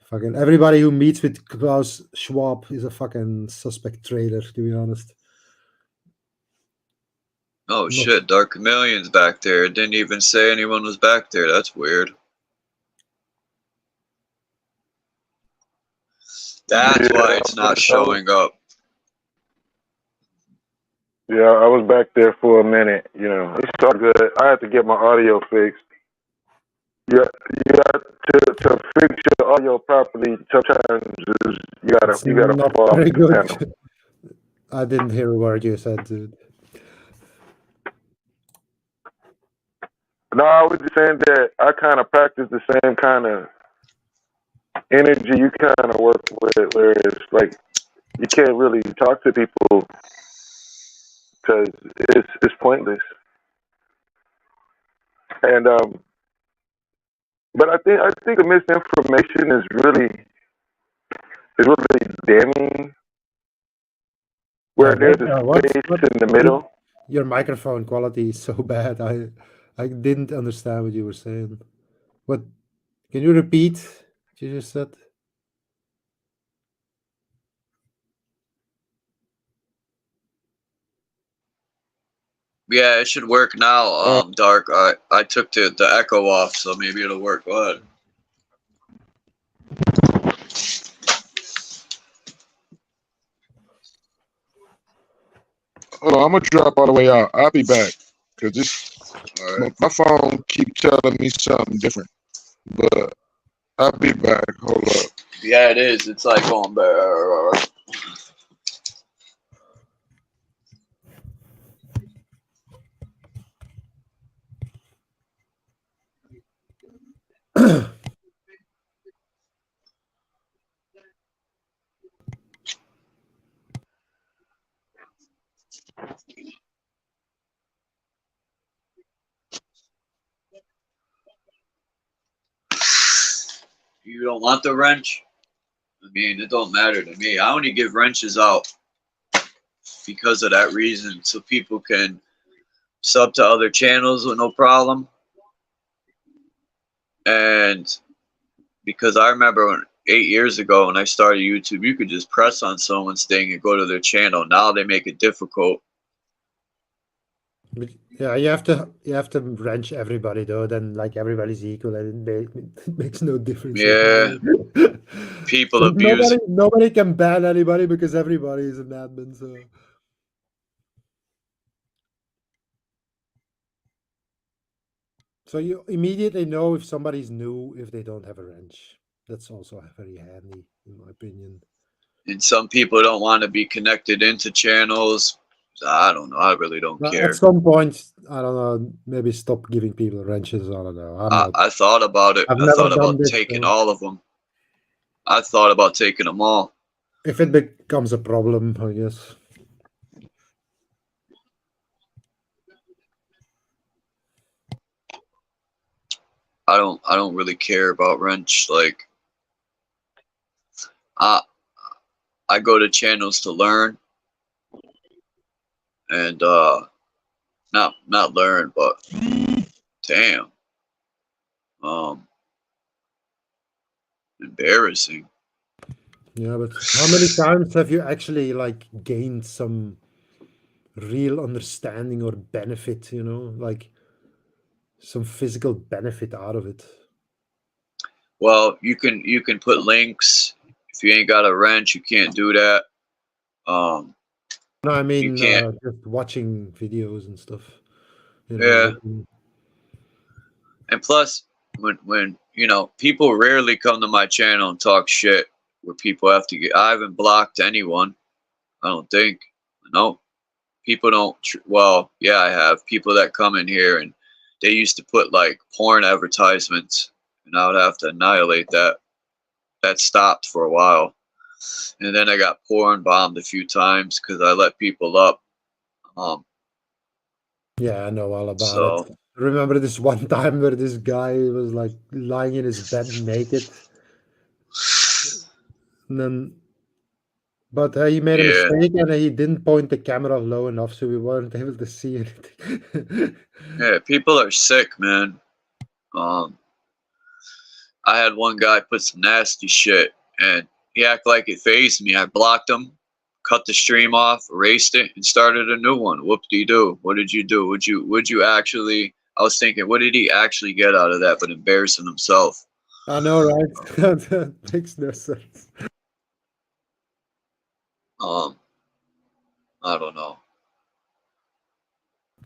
Fucking everybody who meets with Klaus Schwab is a fucking suspect traitor, to be honest. oh shit, Dark Chameleon's back there. It didn't even say anyone was back there. That's weird. That's why it's not showing up. Yeah, I was back there for a minute. You know, it's all good. I had to get my audio fixed. Yeah, you got to fix your audio properly. Sometimes you gotta fall off the panel. I didn't hear a word you said, dude. No, I was just saying that I kind of practice the same kind of energy you kind of work with, where it's like you can't really talk to people because it's pointless. And but I think the misinformation is really damning. Where there's a space in the middle. Your microphone quality is so bad. I didn't understand what you were saying. What? Can you repeat what you just said? Yeah, it should work now, Dark. I took the echo off, so maybe it'll work. Go ahead. Hold on, I'm gonna drop all the way out. I'll be back because my phone keep telling me something different. But I'll be back. Hold up. Yeah, it is. It's like going back. You don't want the wrench? I mean, it don't matter to me. I only give wrenches out because of that reason, so people can sub to other channels with no problem. And because I remember 8 years ago when I started YouTube, you could just press on someone's thing and go to their channel. Now they make it difficult. But yeah, you have to wrench everybody though. Then like everybody's equal, and it makes no difference. Yeah, people So abuse. nobody can ban anybody because everybody is an admin. So you immediately know if somebody's new if they don't have a wrench. That's also very handy, in my opinion. And some people don't want to be connected into channels. I don't know. I really don't Well, care. at some point, I don't know, maybe stop giving people wrenches. I don't know. I thought about it. I've I never thought done about this. taking So all of them. I thought about taking them all. if it becomes a problem, I guess. I don't really care about wrench. Like I go to channels to learn and not learn, but damn. Embarrassing. Yeah, but how many times have you actually like gained some real understanding or benefit, like some physical benefit out of it? Well, you can put links. If you ain't got a wrench, you can't do that. No, I You mean can't. just watching videos and stuff. Yeah. Looking. And plus, when people rarely come to my channel and talk shit where people have to get. I haven't blocked anyone. I don't think. No, people don't. Well, yeah, I have people that come in here and they used to put like porn advertisements, and I would have to annihilate that. That stopped for a while, and then I got porn bombed a few times because I let people up. Yeah, I know all about So it. Remember this one time where this guy was like lying in his bed naked, and then but he made a yeah, mistake and he didn't point the camera low enough, so we weren't able to see anything. yeah, people are sick, man. Um, I had one guy put some nasty shit, and he acted like it phased me. I blocked him, cut the stream off, erased it, and started a new one. Whoop-de-doo. What did you do? Would you actually? I was thinking, what did he actually get out of that? But embarrassing himself. I know, right? That makes no sense. I don't know.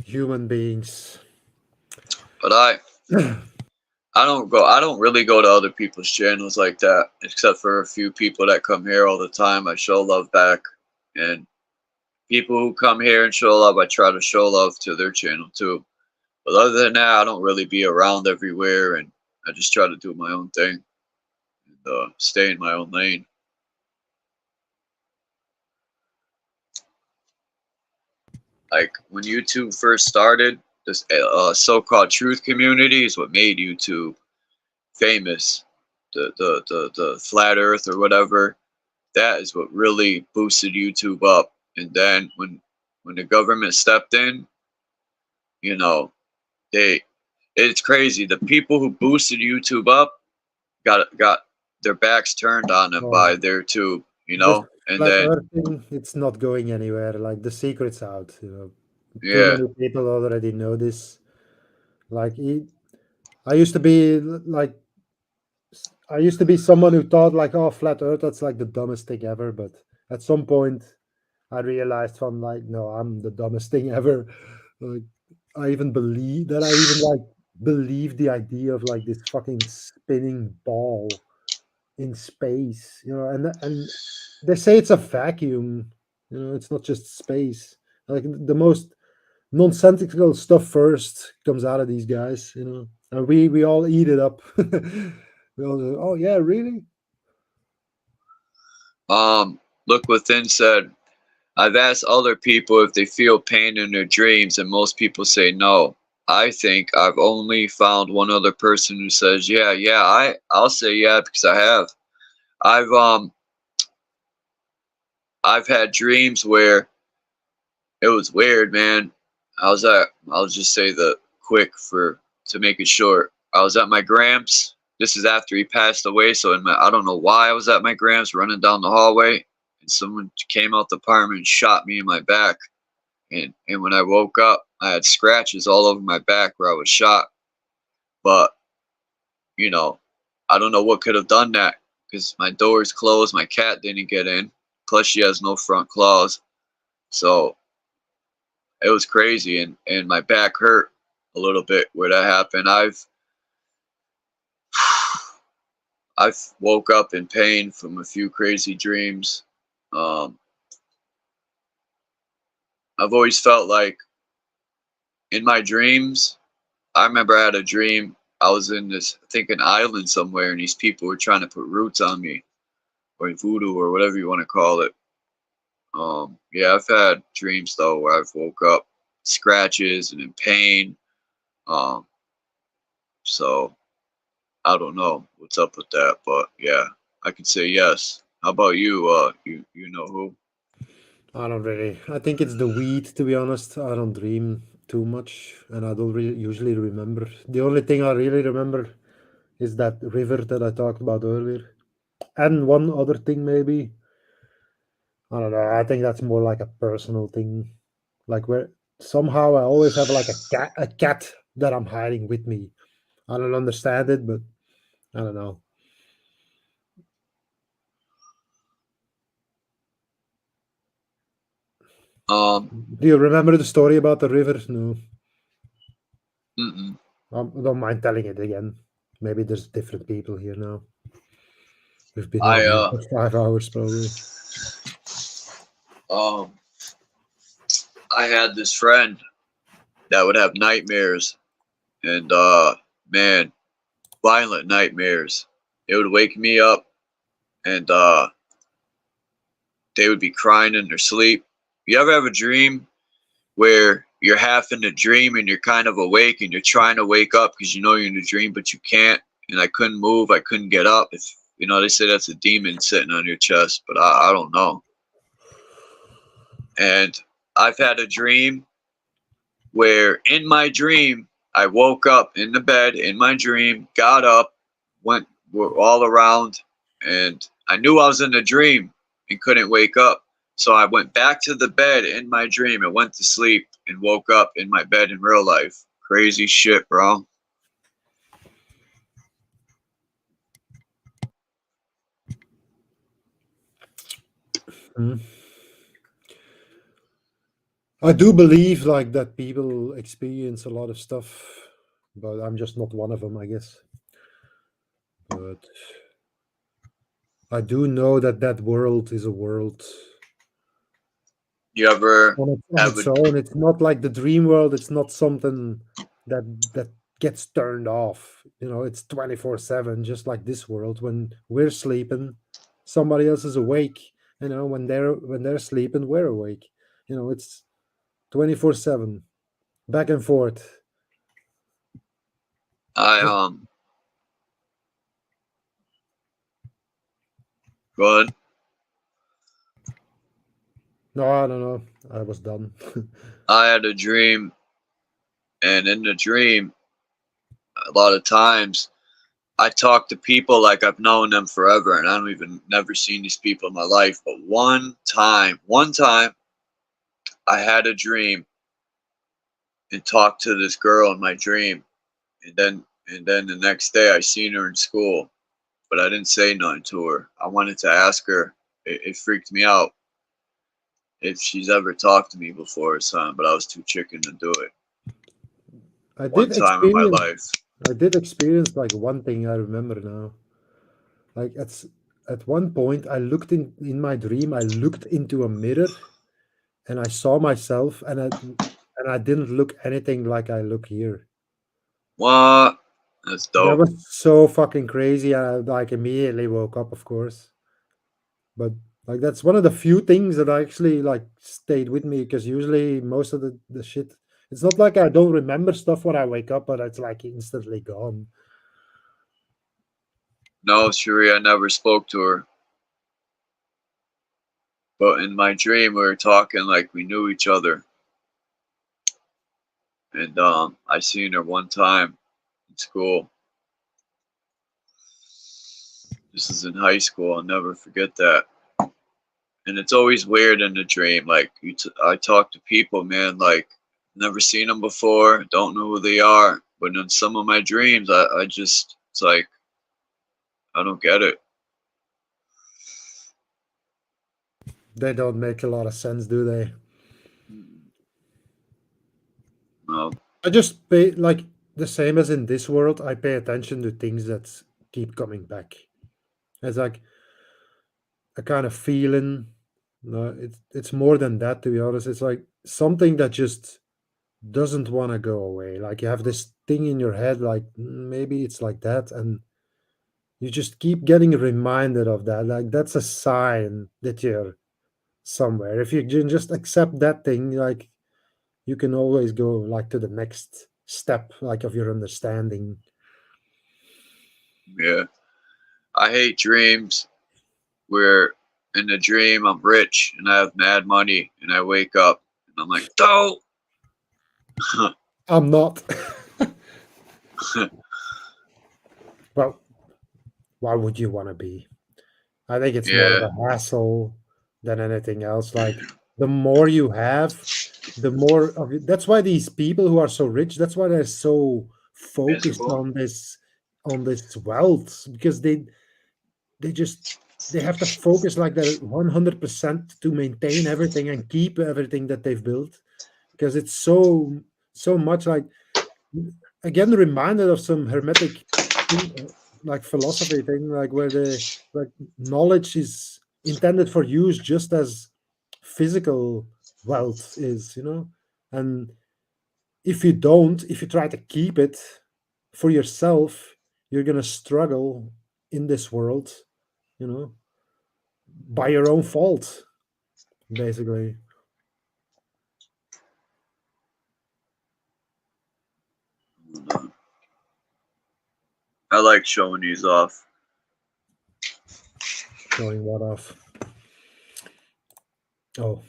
Human beings. But I don't really go to other people's channels like that, except for a few people that come here all the time. I show love back, and people who come here and show love, I try to show love to their channel too. But other than that, I don't really be around everywhere, and I just try to do my own thing and stay in my own lane. Like when YouTube first started, this so-called truth community is what made YouTube famous. The flat Earth or whatever. That is what really boosted YouTube up. And then when the government stepped in, you know, it's crazy. The people who boosted YouTube up got their backs turned on them by their tube, This and flat then Earth thing, it's not going anywhere. Like the secret's out, Too yeah, many people already know this. Like I used to be like I used to be someone who thought like, oh, flat Earth, that's like the dumbest thing ever. But at some point, I realized no, I'm the dumbest thing ever. Like I even believe that I even like believe the idea of like this fucking spinning ball in space, you know, and they say it's a vacuum, you know, it's not just space. Like the most nonsensical stuff first comes out of these guys, you know, and we all eat it up. We all go, oh yeah, really? Look Within said, I've asked other people if they feel pain in their dreams, and most people say no. I think I've only found one other person who says, yeah, I'll say yeah because I have. I've had dreams where it was weird, man. I'll just say the quick to make it short. I was at my Gramps. This is after he passed away, so I don't know why I was at my Gramps running down the hallway, and someone came out the apartment and shot me in my back. And when I woke up, I had scratches all over my back where I was shot. But, you know, I don't know what could have done that because my door's closed, my cat didn't get in, plus she has no front claws. So it was crazy, and my back hurt a little bit where that happened. I've woke up in pain from a few crazy dreams. I've always felt like in my dreams, I remember I had a dream. I was in this, I think, an island somewhere, and these people were trying to put roots on me, or voodoo, or whatever you want to call it. Yeah, I've had dreams though where I've woke up scratches and in pain. So I don't know what's up with that, but yeah, I can say yes. How about you? You know who? I don't really. I think it's the weed, to be honest. I don't dream too much, and I don't really usually remember. The only thing I really remember is that river that I talked about earlier, and one other thing maybe. I don't know. I think that's more like a personal thing, like where somehow I always have like a cat that I'm hiding with me. I don't understand it, but I don't know. Do you remember the story about the river? No. Mm-mm. I don't mind telling it again. Maybe there's different people here now. We've been on here for 5 hours probably. I had this friend that would have nightmares, and man, violent nightmares. It would wake me up, and they would be crying in their sleep. You ever have a dream where you're half in the dream and you're kind of awake and you're trying to wake up because you know you're in a dream but you can't? And I couldn't move, I couldn't get up. If you know, they say that's a demon sitting on your chest, but I don't know. And I've had a dream where in my dream I woke up in the bed in my dream, got up, we're all around, and I knew I was in a dream and couldn't wake up. So I went back to the bed in my dream and went to sleep and woke up in my bed in real life. Crazy shit, bro. I do believe like that people experience a lot of stuff, but I'm just not one of them, I guess. But I do know that that world is a world You ever on have its a own. It's not like the dream world. It's not something that gets turned off. You know, it's 24/7, just like this world. When we're sleeping, somebody else is awake. You know, when they're sleeping, we're awake. You know, it's 24/7, back and forth. I go ahead. No, I don't know. I was done. I had a dream, and in the dream, a lot of times I talk to people like I've known them forever, and I don't even never seen these people in my life. But one time, I had a dream and talked to this girl in my dream, and then the next day I seen her in school, but I didn't say nothing to her. I wanted to ask her. It freaked me out if she's ever talked to me before or something, but I was too chicken to do it. I one did time in my experience. life. I did experience like one thing I remember now. Like at one point, I looked in my dream. I looked into a mirror and I saw myself, and I didn't look anything like I look here. What? That's That dope. was so fucking crazy. I like immediately woke up, of course. But like that's one of the few things that I actually like stayed with me, because usually most of the shit, it's not like I don't remember stuff when I wake up, but it's like instantly gone. No, Cherie, I never spoke to her. But in my dream, we were talking like we knew each other. And I seen her one time in school. This is in high school. I'll never forget that. And it's always weird in the dream. Like I talk to people, man. Like never seen them before. Don't know who they are. But in some of my dreams, I just it's like I don't get it. They don't make a lot of sense, do they? No. I just pay like the same as in this world. I pay attention to things that keep coming back. It's like a kind of feeling. No, it's more than that, to be honest. It's like something that just doesn't want to go away. Like you have this thing in your head, like maybe it's like that, and you just keep getting reminded of that. Like that's a sign that you're somewhere. If you just accept that thing, like you can always go like to the next step, like of your understanding. Yeah. I hate dreams where in the dream I'm rich and I have mad money and I wake up and I'm like, don't. I'm not. Well, why would you want to be? I think it's more of Yeah. a hassle than anything else. Like the more you have, the more of it. That's why these people who are so rich, that's why they're so focused Miserable. on this wealth, because they just they have to focus like that 100% to maintain everything and keep everything that they've built, because it's so much like, again, reminded of some hermetic thing, like philosophy thing, like where the like knowledge is intended for use just as physical wealth is, and if you try to keep it for yourself, you're gonna struggle in this world, you know by your own fault, basically. I like showing these off. Showing what off? Oh,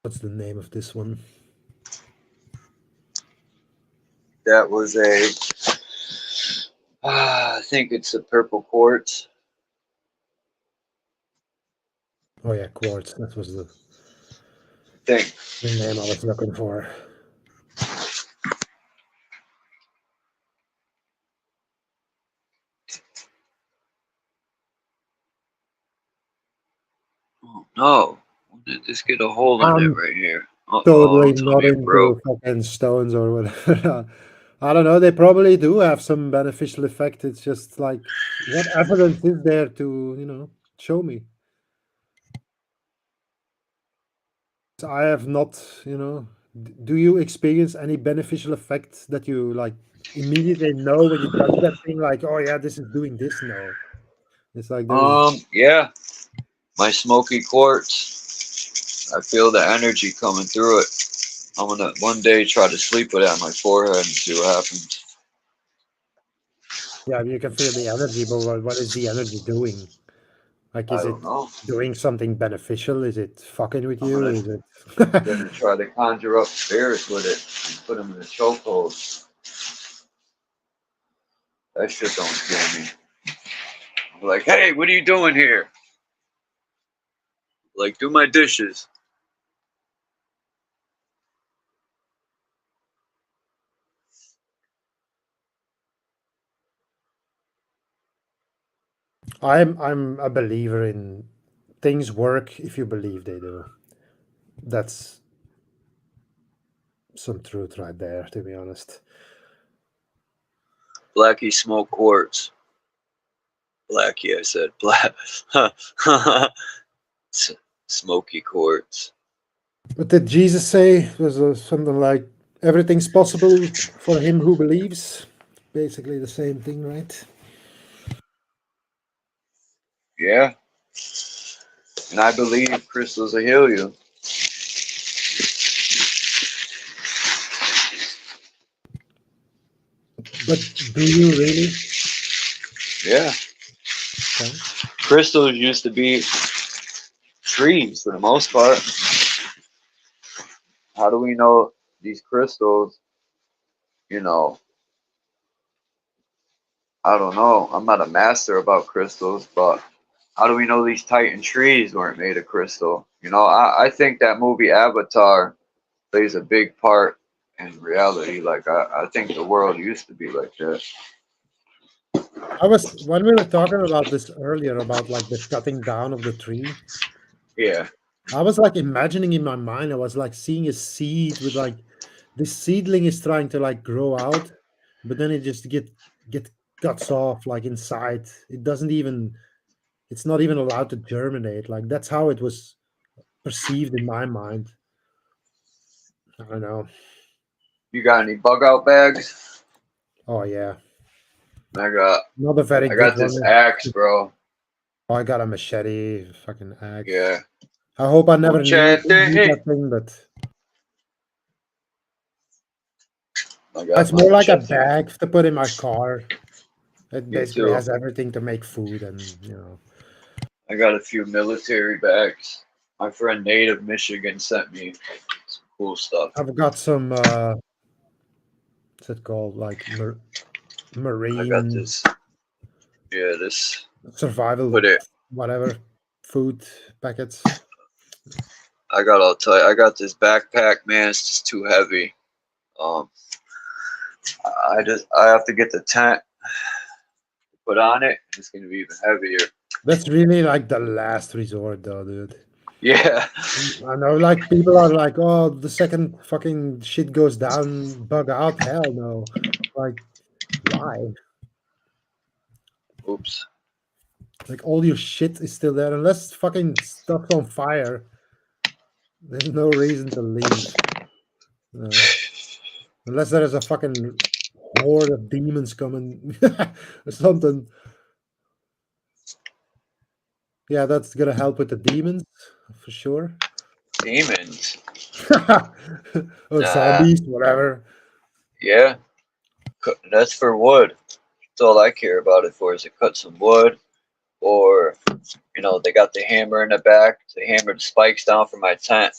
what's the name of this one? That was I think it's a purple quartz. Oh yeah, quartz. That was Thing. the name I was looking for. Oh no. Did this get a hole in it I'm right here? Uh-oh, totally don't tell not me it broke. into fucking stones or whatever. I don't know. They probably do have some beneficial effect. It's just like, what evidence is there to, show me? So I have not, do you experience any beneficial effect that you like immediately know when you touch that thing? Like, oh yeah, this is doing this. No, it's like there's, Yeah. My smoky quartz. I feel the energy coming through it. I'm gonna one day try to sleep with it on my forehead and see what happens. yeah, you can feel the energy, but what is the energy doing? Like, I is don't it know. doing something beneficial? Is it fucking with I'm you? gonna Is gonna it? try to conjure up spirits with it and put them in a chokehold. That shit don't scare me. I'm like, hey, what are you doing here? Like, do my dishes. I'm a believer in things work if you believe they do. That's some truth right there, to be honest. Blackie smoke quartz. Blackie, I said. Black. Smoky quartz. What did Jesus say? It was something like everything's possible for him who believes. Basically the same thing, right? Yeah. And I believe crystals will heal you. But do you really? Yeah. Okay. Crystals used to be trees for the most part. How do we know these crystals, you know, I don't know. I'm not a master about crystals, but how do we know these Titan trees weren't made of crystal? You know, I think that movie Avatar plays a big part in reality. Like, I think the world used to be like that. I was when we were talking about this earlier about like the cutting down of the tree. Yeah. I was like imagining in my mind, I was like seeing a seed with like this seedling is trying to like grow out, but then it just get cuts off like inside. It doesn't even it's not even allowed to germinate. Like that's how it was perceived in my mind. I don't know. You got any bug out bags? Oh yeah. I got Not a very I good got this one. axe, bro. Oh, I got a machete, fucking axe. Yeah. I hope I never need Machete. that thing, but I got it's my more like a machete. bag to put in my car. It Me basically too. has everything to make food and, you know. I got a few military bags. My friend Nate of Michigan sent me some cool stuff. I've got some, what's it called? Like I got marine this. Yeah, this. survival, Put it. whatever, food packets. I'll tell you. I got this backpack, man. It's just too heavy. Um, I have to get the tent put on it. It's gonna be even heavier. That's really like the last resort, though, dude. Yeah. I know, like, people are like, oh, the second fucking shit goes down, bug out. Hell no. Like, why? Oops. Like, all your shit is still there. Unless fucking stuff's on fire, there's no reason to leave. Unless there is a fucking horde of demons coming or something. Yeah, that's gonna help with the demons for sure. Demons. Or Nah. zombies, whatever. Yeah. That's for wood. That's all I care about it for is to cut some wood, or you know, they got the hammer in the back to hammer the spikes down for my tent.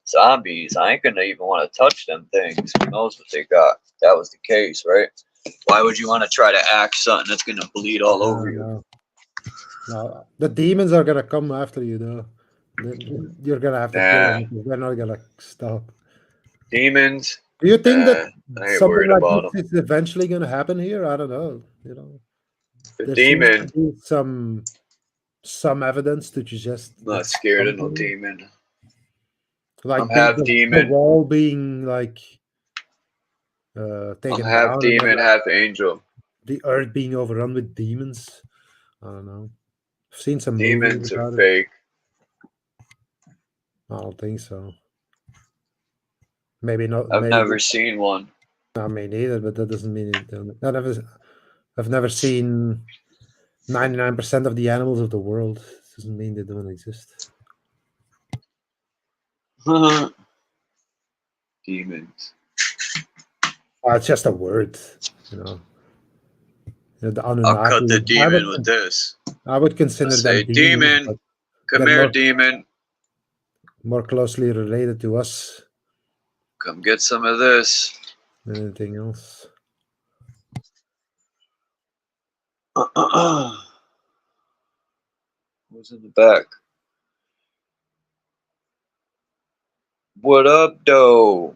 Zombies, I ain't gonna even want to touch them things. Who knows what they got? That was the case, right? Why would you want to try to axe something that's gonna bleed all over you? No, the demons are gonna come after you, though. You're gonna have to kill them Nah. because they're not gonna stop. Demons? Do you think that I ain't something worried like about them. this is eventually gonna happen here? I don't know. You know, The there seems to demon. be some evidence to suggest I'm not it's scared of no something. demon. Like I'm half the demon. wall being like I'm taken half down, and then demon, like half angel. the earth being overrun with demons. I don't know. I've seen some movies Demons are about it. fake. I don't think so. Maybe not. I've Maybe never seen one. not me neither, but that doesn't mean it. I've never seen 99% of the animals of the world. Doesn't mean they don't exist. Demons. It's just a word, you know. The I'll cut the Anunnaki. demon with this. I would I consider them say, demons, demon, but come they're here, demon. more closely related to us Come get some of this. than anything else. Who's in the back? What up, though?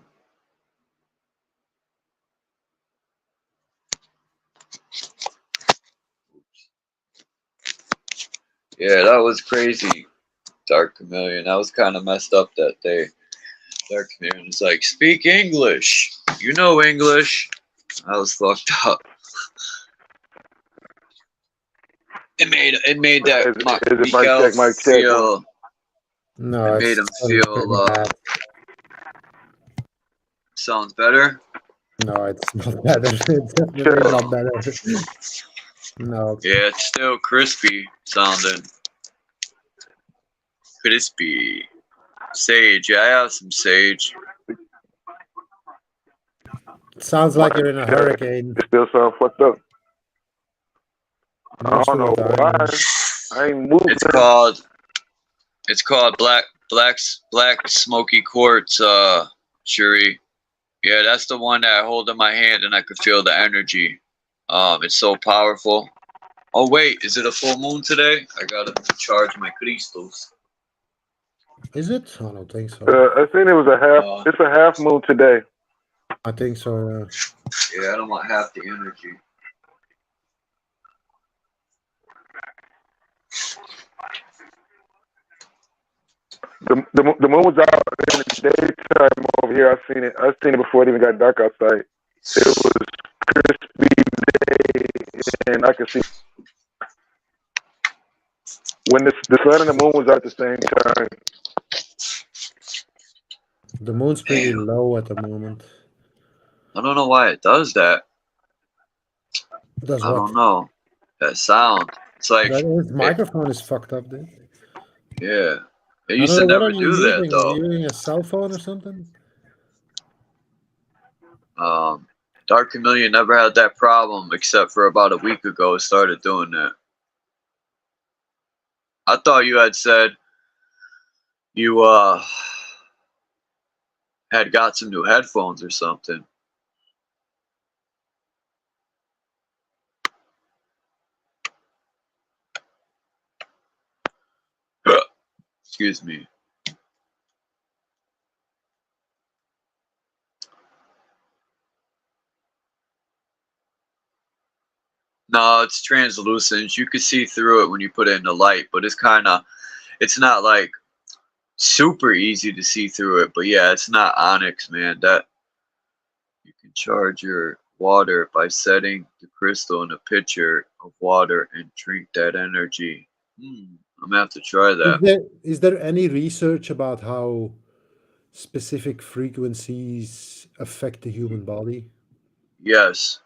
Yeah, that was crazy, Dark Chameleon. That was kind of messed up that day. Dark Chameleon was like, speak English. You know English. I was fucked up. It made that Is it mic Miguel check, mic check? feel. No, It made it's him feel. bad. Sounds better. No, it's not better. It's definitely not better. No. Yeah, it's still crispy sounding. Crispy. Sage. Yeah, I have some sage. It sounds like you're in a hurricane. It still sound fucked up. I Most don't of know the why. time. I ain't moving. It's called black smoky quartz, Shuri. Yeah, that's the one that I hold in my hand and I could feel the energy. It's so powerful. Oh wait, is it a full moon today? I gotta charge my crystals. Is it? I don't think so. I think it was a half. It's a half moon today. I think so. Yeah, I don't want half the energy. The moon was out in the daytime over here. I seen it before it even got dark outside. It was crispy day, and I could see when the sun and the moon was out at the same time. The moon's pretty low at the moment. I don't know why it does that. Does I what? don't know. That sound. It's like His microphone is fucked up, dude. Yeah. It I used don't to know, what never are you do that using? though. Are you using a cell phone or something? Dark Chameleon never had that problem except for about a week ago it started doing that. I thought you had said you had got some new headphones or something. Excuse me. No, it's translucent. You can see through it when you put it in the light, but it's not like super easy to see through it. But yeah, it's not onyx, man. That you can charge your water by setting the crystal in a pitcher of water and drink that energy. I'm gonna have to try that. Is there any research about how specific frequencies affect the human body? Yes,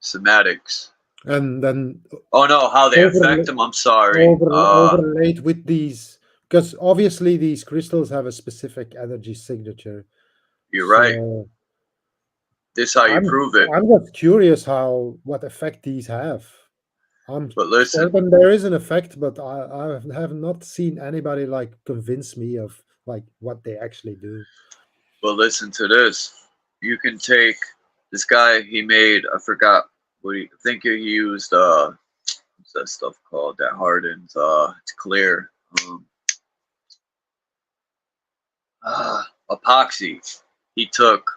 somatics. And then Oh no, how they affect them? I'm sorry. Overlaid with these, because obviously these crystals have a specific energy signature. You're right. This is how you prove it. I'm just curious what effect these have. I'm But listen, certain there is an effect, but I have not seen anybody like convince me of like what they actually do. but listen to this. You can take this guy. He made. I forgot what I think he used. What's that stuff called that hardens? It's clear. Epoxy. He took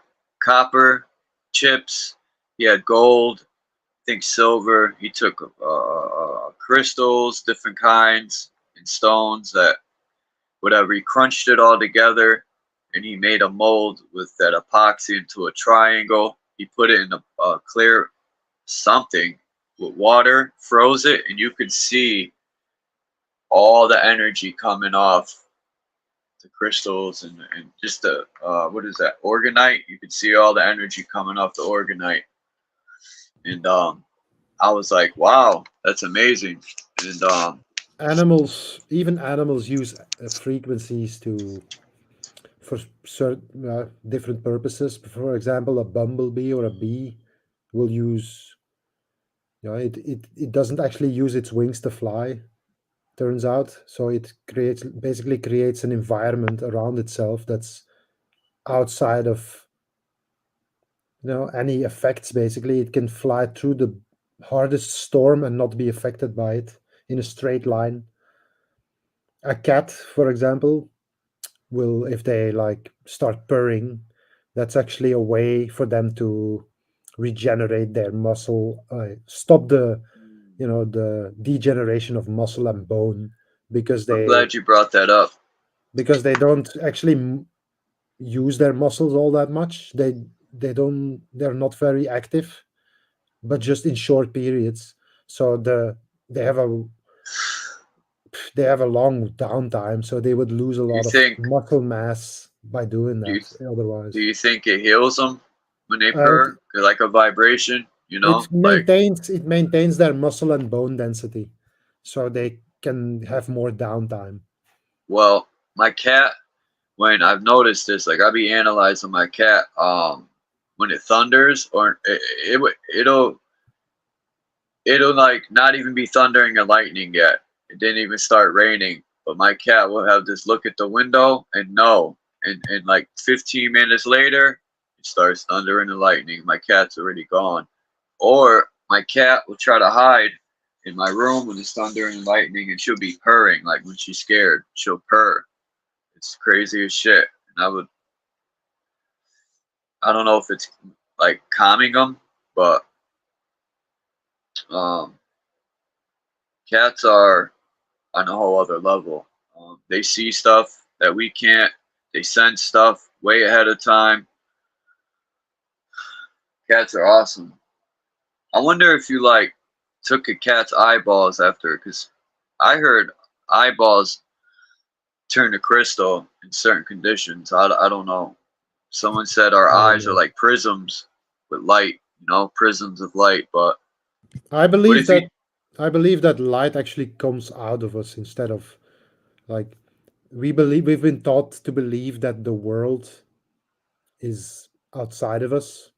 copper chips. He had gold. I think silver. He took crystals, different kinds, and stones that whatever. He crunched it all together, and he made a mold with that epoxy into a triangle. He put it in a clear something with water, froze it, and you could see all the energy coming off the crystals and just the what is that, organite. You could see all the energy coming off the organite, and I was like, wow, that's amazing. And even animals use frequencies for certain different purposes. For example, a bumblebee or a bee will use, it doesn't actually use its wings to fly, turns out. So it basically creates an environment around itself that's outside of any effects. Basically, it can fly through the hardest storm and not be affected by it in a straight line. A cat, for example, will, if they like start purring, that's actually a way for them to regenerate their muscle, stop the degeneration of muscle and bone because I'm glad you brought that up. they don't actually use their muscles all that much. They're not very active, but just in short periods. So they have a they have a long downtime, so they would lose a Do you lot of think muscle mass by doing do you that otherwise. do you think it heals them when they uh, purr? Like a vibration, you know? Like, it maintains their muscle and bone density, so they can have more downtime. well, my cat, when I've noticed this, like I'll be analyzing my cat, when it thunders or it'll like not even be thundering or lightning yet. It didn't even start raining, but my cat will have this look at the window and know, and like 15 minutes later, it starts thundering and lightning. My cat's already gone. Or my cat will try to hide in my room when it's thundering and lightning, and she'll be purring like when she's scared. She'll purr. It's crazy as shit. And I don't know if it's like calming them, but um, cats are on a whole other level. They see stuff that we can't. They sense stuff way ahead of time. Cats are awesome. I wonder if you like took a cat's eyeballs after, because I heard eyeballs turn to crystal in certain conditions. I don't know. Someone said our I don't eyes are know. like prisms with light, prisms of light. But I what believe if you? that I believe that light actually comes out of us instead of like we've been taught to believe that the world is outside of us,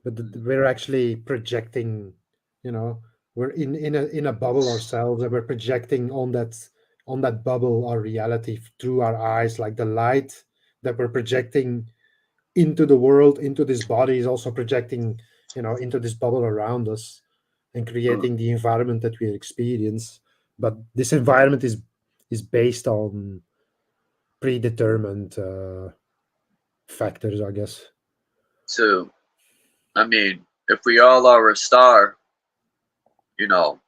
but we're actually projecting, you know, we're in a bubble ourselves, and we're projecting on that bubble our reality through our eyes, like the light that we're projecting into the world, into this body is also projecting, into this bubble around us and creating the environment that we experience. But this environment is based on predetermined factors, I guess. To, I mean, if we all are a star, you know,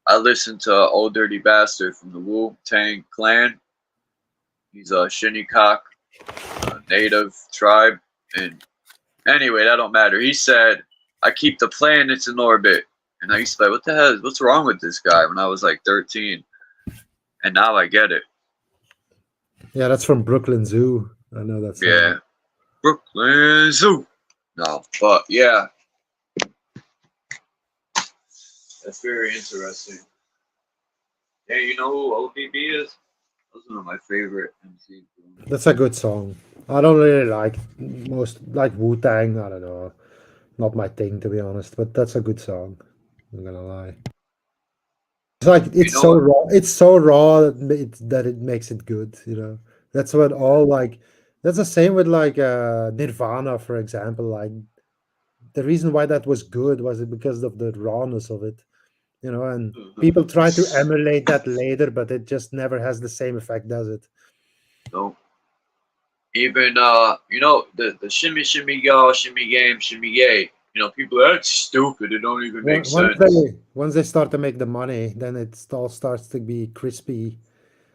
I listen to Old Dirty Bastard from the Wu-Tang Clan. He's a Shinnecock native tribe. And anyway, that don't matter. He said, I keep the planets in orbit. And I used to be like, what the hell? What's wrong with this guy when I was like 13? And now I get it. Yeah, that's from Brooklyn Zoo. I know that song. Yeah. Brooklyn Zoo. No, but yeah. That's very interesting. Hey, you know who ODB is? That's one of my favorite MCs. That's a good song. I don't really like most like Wu Tang. I don't know, not my thing to be honest. But that's a good song. I'm gonna lie. It's like You it's know so what? raw. It's so raw that it makes it good. That's what all like. That's the same with like Nirvana, for example. Like the reason why that was good was it because of the rawness of it. And people try to emulate that later, but it just never has the same effect, does it? No. Even the shimmy shimmy y'all, shimmy game, shimmy yay. People that's stupid. It don't even make sense. Once they start to make the money, then it all starts to be crispy.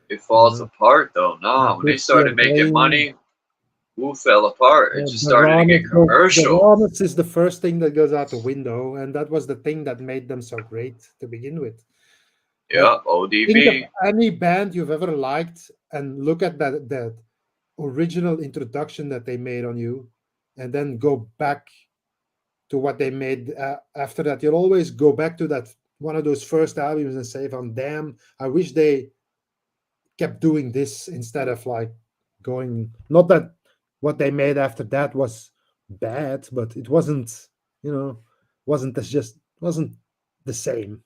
It falls apart though. No, when they Crispy started and making clean. money, who fell apart? It just started to get The commercial. rawness is the first thing that goes out the window, and that was the thing that made them so great to begin with. Like, Yeah, think of ODB. any band you've ever liked, and look at that original introduction that they made on you, and then go back to what they made after that. You'll always go back to that one of those first albums and say, "Oh, damn, I wish they kept doing this instead of like going." Not that what they made after that was bad, but it wasn't, wasn't the same.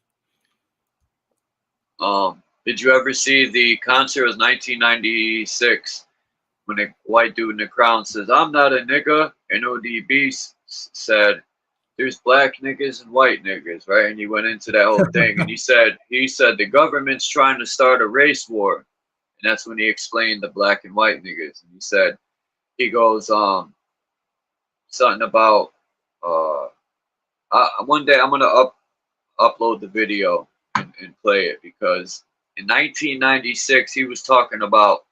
Did you ever see the concert? It was 1996 when a white dude in the crowd says, "I'm not a nigga," and ODB said, "There's black niggas and white niggas," right? And he went into that whole thing, and he said the government's trying to start a race war, and that's when he explained the black and white niggas. And he goes something about one day I'm gonna upload the video and play it, because In 1996, he was talking about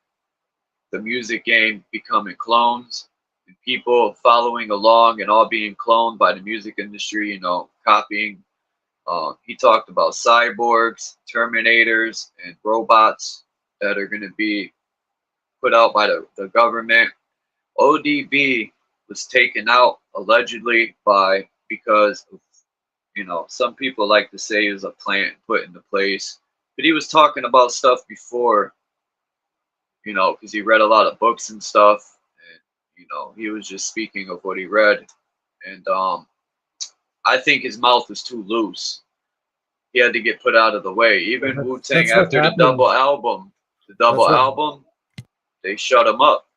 the music game becoming clones and people following along and all being cloned by the music industry, you know, copying. He talked about cyborgs, terminators, and robots that are going to be put out by the government. ODB was taken out allegedly because of, you know, some people like to say it was a plant put into place, but he was talking about stuff before, you know, because he read a lot of books and stuff, and you know, he was just speaking of what he read, and I think his mouth was too loose. He had to get put out of the way. Even Wu Tang That's what after the happens. double album, they shut him up.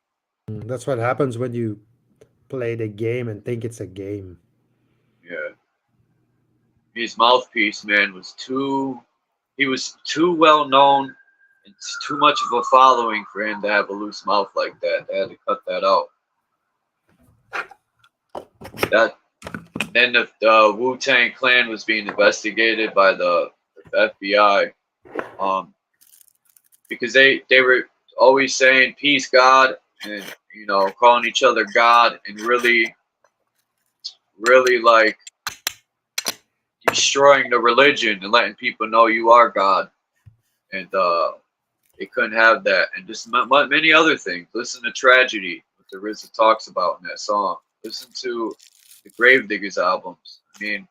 That's what happens when you play the game and think it's a game. Yeah, his mouthpiece, man, was too. He was too well known and too much of a following for him to have a loose mouth like that. They had to cut that out. That then the Wu Tang Clan was being investigated by the FBI, because they were always saying peace, God, and you know, calling each other God, and really like destroying the religion and letting people know you are God, and they couldn't have that, and just many other things. Listen to Tragedy, what the RZA talks about in that song. Listen to the Gravediggers albums. I mean,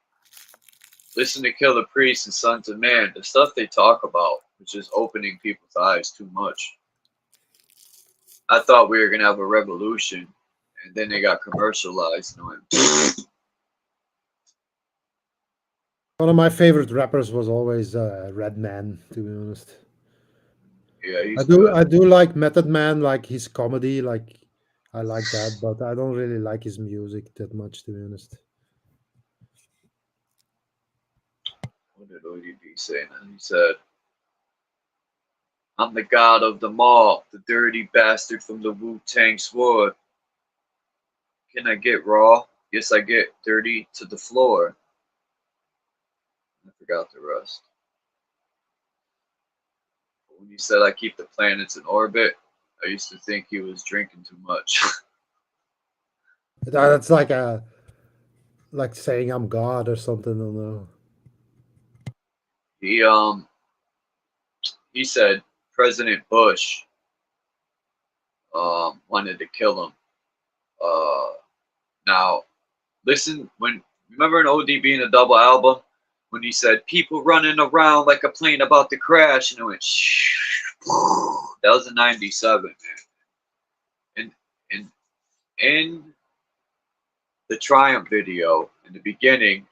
listen to Killer Priest and Sons of Man. The stuff they talk about is just opening people's eyes too much. I thought we were gonna have a revolution, and then they got commercialized. One of my favorite rappers was always Redman, to be honest. Yeah, he's I do good. I do like Method Man, like his comedy, like I like that, but I don't really like his music that much, to be honest. What did ODB say now? He said, I'm the god of them all, the dirty bastard from the Wu-Tang sword. Can I get raw? Yes, I get dirty to the floor. I forgot the rest. But when he said I keep the planets in orbit, I used to think he was drinking too much. That's like saying I'm God or something. I don't know. He said President Bush wanted to kill him. Now listen, remember in ODB in the double album when he said people running around like a plane about to crash, and it went shh. That was in '97, man. And in the Triumph video in the beginning,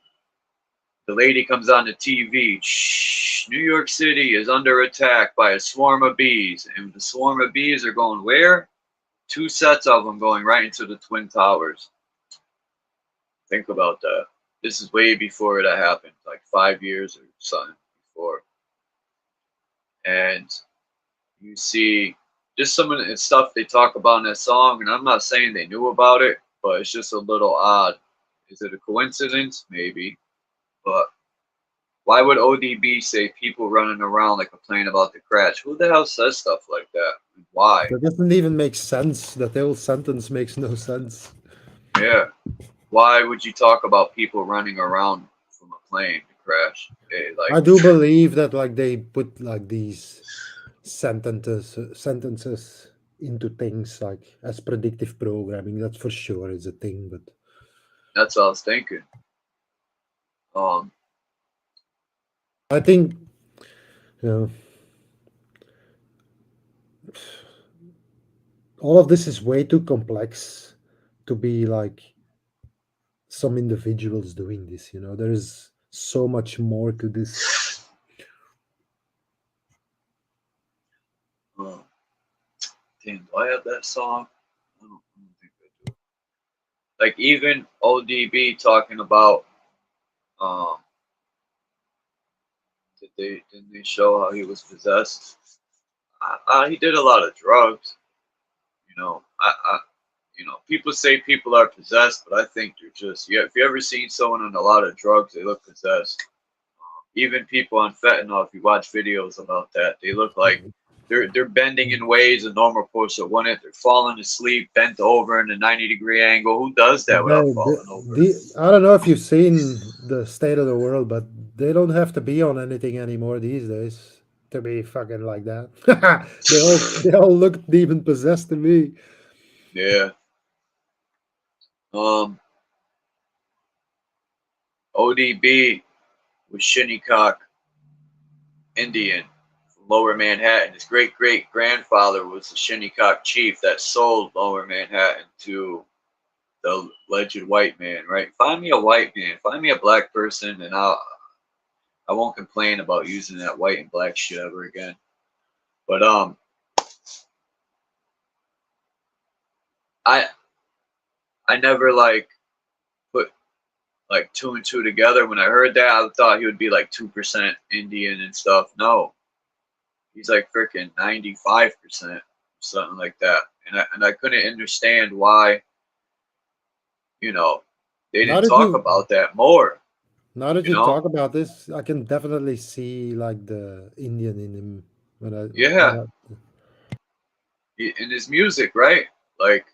the lady comes on the TV. Shh, New York City is under attack by a swarm of bees, and the swarm of bees are going where? 2 sets of them going right into the Twin Towers. Think about that. This is way before that happened, like 5 years or something before. And you see just some of the stuff they talk about in that song, and I'm not saying they knew about it, but it's just a little odd. Is it a coincidence? Maybe. But why would ODB say people running around like a plane about to crash? Who the hell says stuff like that? Why? That doesn't even make sense. That whole sentence makes no sense. Yeah. Why would you talk about people running around from a plane to crash? Hey, like, I do believe that like they put like these sentences into things like as predictive programming. That's for sure is a thing, but that's what I was thinking. I think, you know, all of this is way too complex to be like some individuals doing this. You know, there is so much more to this. Damn, do I have that song? I don't think I do. Like even ODB talking about, didn't they show how he was possessed? He did a lot of drugs. You know, you know, people say people are possessed, but I think they're just, yeah. If you ever seen someone on a lot of drugs, they look possessed. even people on fentanyl, if you watch videos about that, they look like they're bending in ways a normal person wouldn't. They're falling asleep, bent over in a 90-degree angle. Who does that without falling over? I don't know if you've seen the state of the world, but they don't have to be on anything anymore these days to be fucking like that. They all look demon possessed to me. Yeah. ODB was Shinnecock Indian from Lower Manhattan. His great great grandfather was the Shinnecock chief that sold Lower Manhattan to the alleged white man. Right? Find me a white man. Find me a black person, and I won't complain about using that white and black shit ever again. But I never like put like two and two together. When I heard that, I thought he would be like 2% Indian and stuff. No, he's like freaking 95%, something like that. And I couldn't understand why, you know, they Now didn't that talk you about that more. now that You you know, talk about this, I can definitely see like the Indian in him when I yeah, in his music, right? Like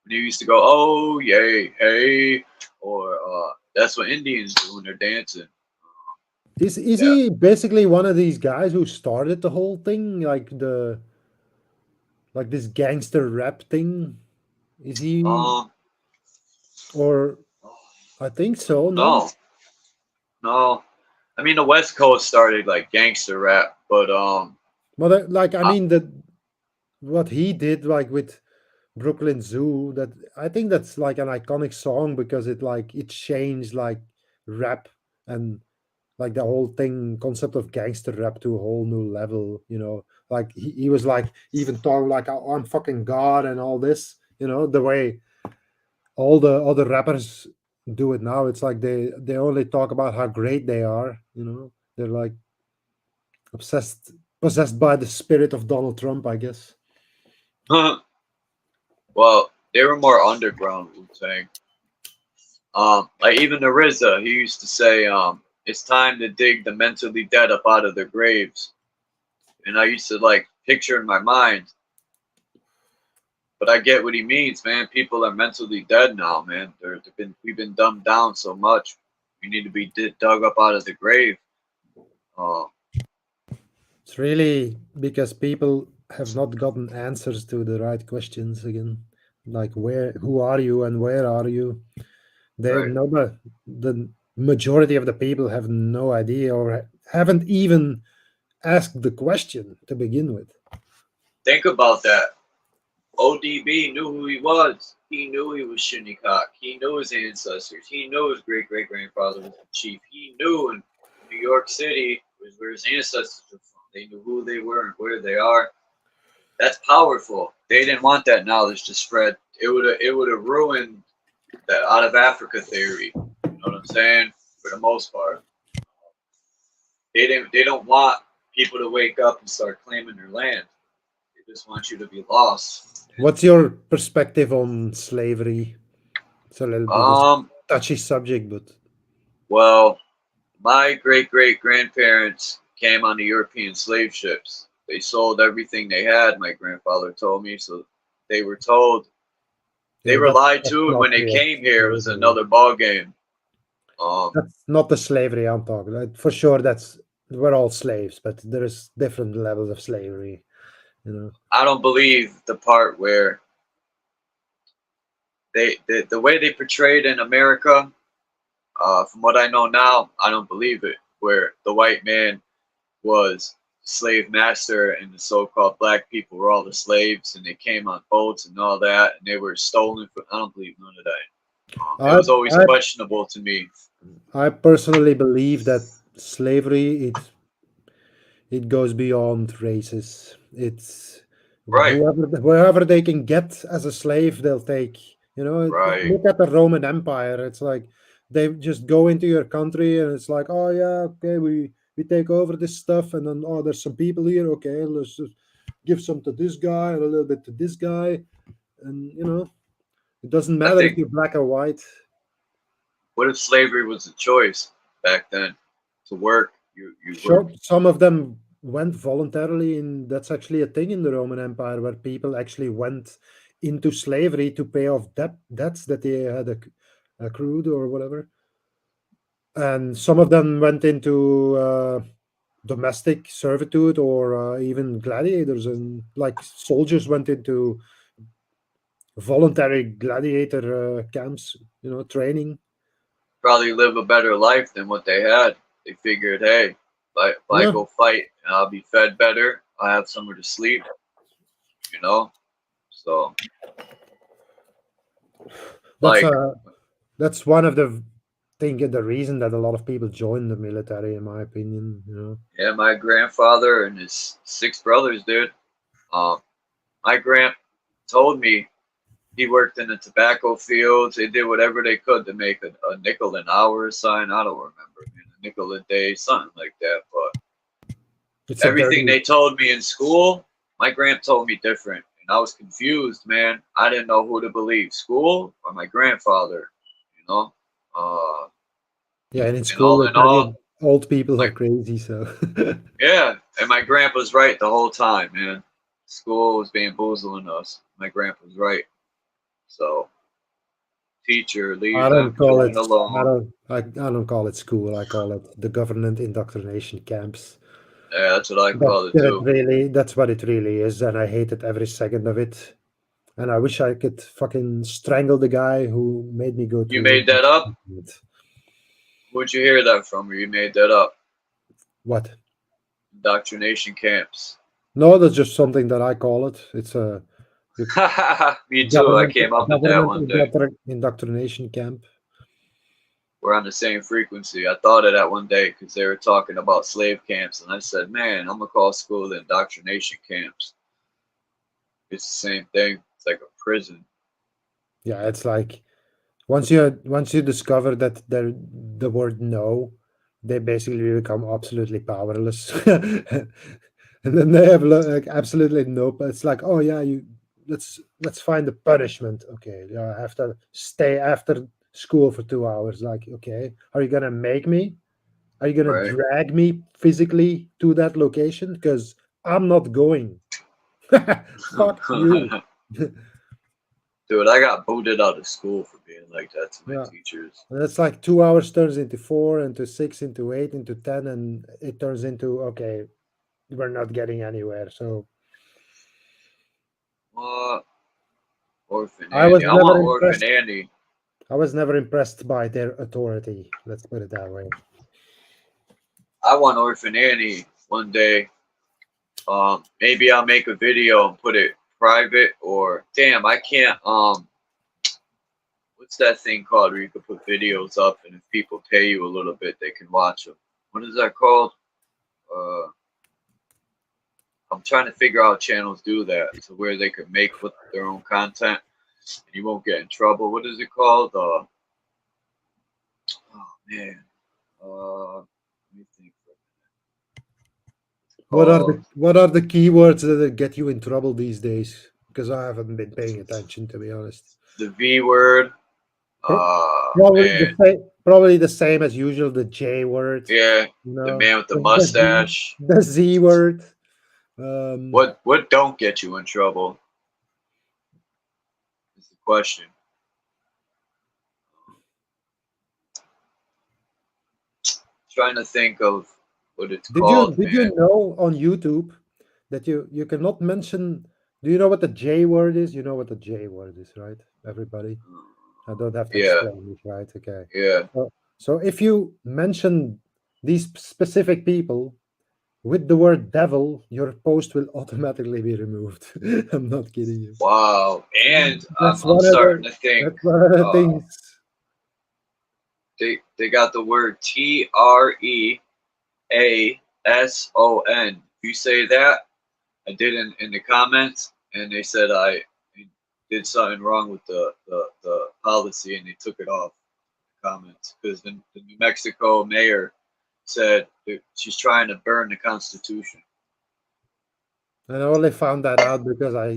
when he used to go, "Oh yay, hey," or that's what Indians do when they're dancing. is Yeah. he basically one of these guys who started the whole thing, like this gangster rap thing? Is he Um. or I think so, no? No. No. I mean, the West Coast started like gangster rap, but Well, like I I, mean that what he did like with Brooklyn Zoo, that I think that's like an iconic song because it changed like rap and like the whole thing concept of gangster rap to a whole new level, like he was like even talking like, "Oh, I'm fucking God," and all this, the way all the other rappers do it now. It's like they only talk about how great they are, they're like obsessed possessed by the spirit of Donald Trump, I guess. well, they were more underground, Wu Tang. Like even the RZA, he used to say, it's time to dig the mentally dead up out of their graves. And I used to like picture in my mind, but I get what he means, man. People are mentally dead now, man. We've been dumbed down so much. We need to be dug up out of the grave. Uh, It's really because people have not gotten answers to the right questions again. Like who are you and where are you? They right. know, but the majority of the people have no idea or haven't even asked the question to begin with. Think about that. ODB knew who he was. He knew he was Shinnecock. He knew his ancestors. He knew his great great grandfather was the chief. He knew in New York City was where his ancestors were from. They knew who they were and where they are. That's powerful. They didn't want that knowledge to spread. It would have ruined that out of Africa theory. You know what I'm saying? For the most part, they don't want people to wake up and start claiming their land. They just want you to be lost. What's your perspective on slavery? It's a little bit of a Um. touchy subject, but Well, my great great grandparents came on the European slave ships. They sold everything they had, my grandfather told me, so they were told they yeah, were lied that's to, and not when they real came here it was slavery. another ball game. Um That's not the slavery I'm talking about. For sure, we're all slaves, but there's different levels of slavery. I don't believe the part where the way they portrayed in America, from what I know now, I don't believe it, where the white man was slave master and the so-called black people were all the slaves and they came on boats and all that and they were stolen from. I don't believe none of that. It I was always I questionable to me. I personally believe that slavery it goes beyond races. It's Right, whoever they can get as a slave, they'll take. right. Look at the Roman Empire. It's like they just go into your country, and it's like, oh yeah, okay, we take over this stuff, and then oh, there's some people here. Okay, let's just give some to this guy and a little bit to this guy, and it doesn't I matter if think, you're black or white. what if slavery was a choice back then? to work. You Sure, work. some of them went voluntarily, and that's actually a thing in the Roman Empire where people actually went into slavery to pay off debts that they had accrued or whatever. And some of them went into domestic servitude or even gladiators, and like soldiers went into voluntary gladiator camps, training. Probably live a better life than what they had. They figured, hey, if I Yeah, go fight, I'll be fed better. I have somewhere to sleep. You know. So that's like, uh that's one of the reason that a lot of people join the military, in my opinion. yeah, my grandfather and his 6 brothers, dude. Um, my grand told me he worked in the tobacco fields. They did whatever they could to make a nickel an hour a sign. I don't remember, man, a nickel a day, something like that. But It's a everything dirty. they told me in school, my grand told me different. And I was confused, man. I didn't know who to believe, school or my grandfather, you know? Uh, Yeah, and in and school all they in tell all, you old people are my crazy, so yeah, and my grandpa's right the whole time, man. School was bamboozling us. My grandpa's right. So, teacher, I leave don't them call children it. I alone. don't. I don't call it school. I call it the government indoctrination camps. Yeah, that's what I That's call it what it too. really. That's what it really is, and I hated every second of it. And I wish I could fucking strangle the guy who made me go You through made that up? it. Where'd you hear that from? Or you made that up? What? Indoctrination camps. No, that's just something that I call it. It's a the Me too. I government came up with that government one day. indoctrination camp. We're on the same frequency. I thought of that one day because they were talking about slave camps, and I said, "Man, I'm gonna call school the indoctrination camps. It's the same thing. It's like a prison." Yeah, it's like once you discover that the word no, they basically become absolutely powerless, and then they have like absolutely no. But it's like, oh yeah, let's find the punishment. Okay, yeah, I have to stay after school for 2 hours. Like, okay, are you gonna make me? Are you gonna Right. drag me physically to that location? Because I'm not going. Fuck you. Dude, I got booted out of school for being like that to my Yeah. teachers. And it's like 2 hours turns into 4, into 6, into 8, into 10, and it turns into, okay, we're not getting anywhere. So What? Orphan I was Annie. I never want Orphan impressed. Annie. I was never impressed by their authority. Let's put it that way. I want Orphan Annie one day. Maybe I'll make a video and put it private, or damn, I can't. What's that thing called where you can put videos up and if people pay you a little bit, they can watch them. What is that called? Uh, I'm trying to figure out how channels do that, so where they can make with their own content and you won't get in trouble. What is it called? Oh man. Let me think. It's What are called the keywords that get you in trouble these days? Because I haven't been paying attention, to be honest. the V word. Pro- Probably Man. probably the same as usual. The J word, Yeah, the no, man with the the mustache. the Z word. Um, What don't get you in trouble is the question. Trying to think of what it's Did you called, did you man. know on YouTube that you cannot mention? Do you know what the J word is? You know what the J word is, right? Everybody. I don't have to Yeah, explain it, right? Okay. yeah. So if you mention these specific people with the word devil, your post will automatically be removed. I'm not kidding you. Wow. And That's I'm one of starting the to think that's one of the uh, things. they got the word TREASON. If you say that, I did in the comments, and they said I did something wrong with the policy, and they took it off the comments because the New Mexico mayor said that she's trying to burn the Constitution. And I only found that out because I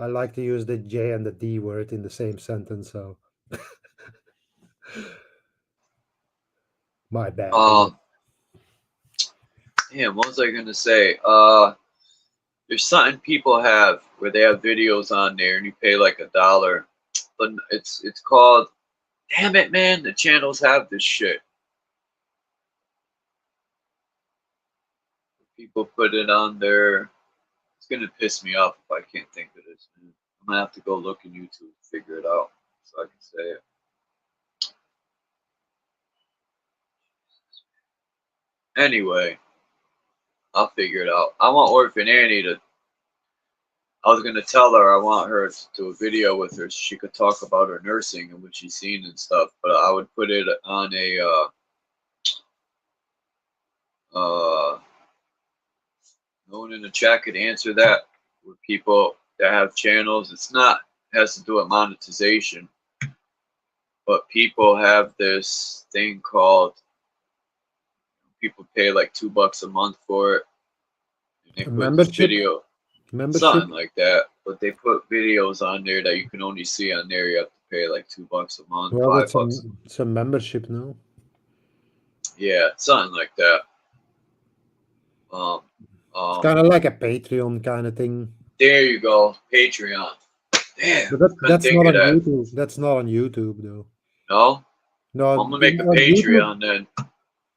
like to use the J and the D word in the same sentence, so my bad. Um, Damn, what was I gonna say? There's something people have where they have videos on there and you pay like $1, but it's called. Damn it, man! The channels have this shit. People put it on there. It's gonna piss me off if I can't think of this, man. I'm gonna have to go look in YouTube to figure it out so I can say it. Anyway, I'll figure it out. I want Orphan Annie to. I was gonna tell her I want her to do a video with her so she could talk about her nursing and what she's seen and stuff. But I would put it on a no one in the chat could answer that. With people that have channels, it's not it has to do with monetization, but people have this thing called people pay like $2 a month for it, and they A put this membership? video, Membership? something like that. But they put videos on there that you can only see on there. You have to pay like $2 a month, Well, $5. it's a membership, no? Yeah, something like that. It's kind of like a Patreon kind of thing. There you go, Patreon. Damn, But couldn't that's think not of on that. YouTube. That's not on YouTube, though. No, No, I'm gonna make a on YouTube, Patreon then.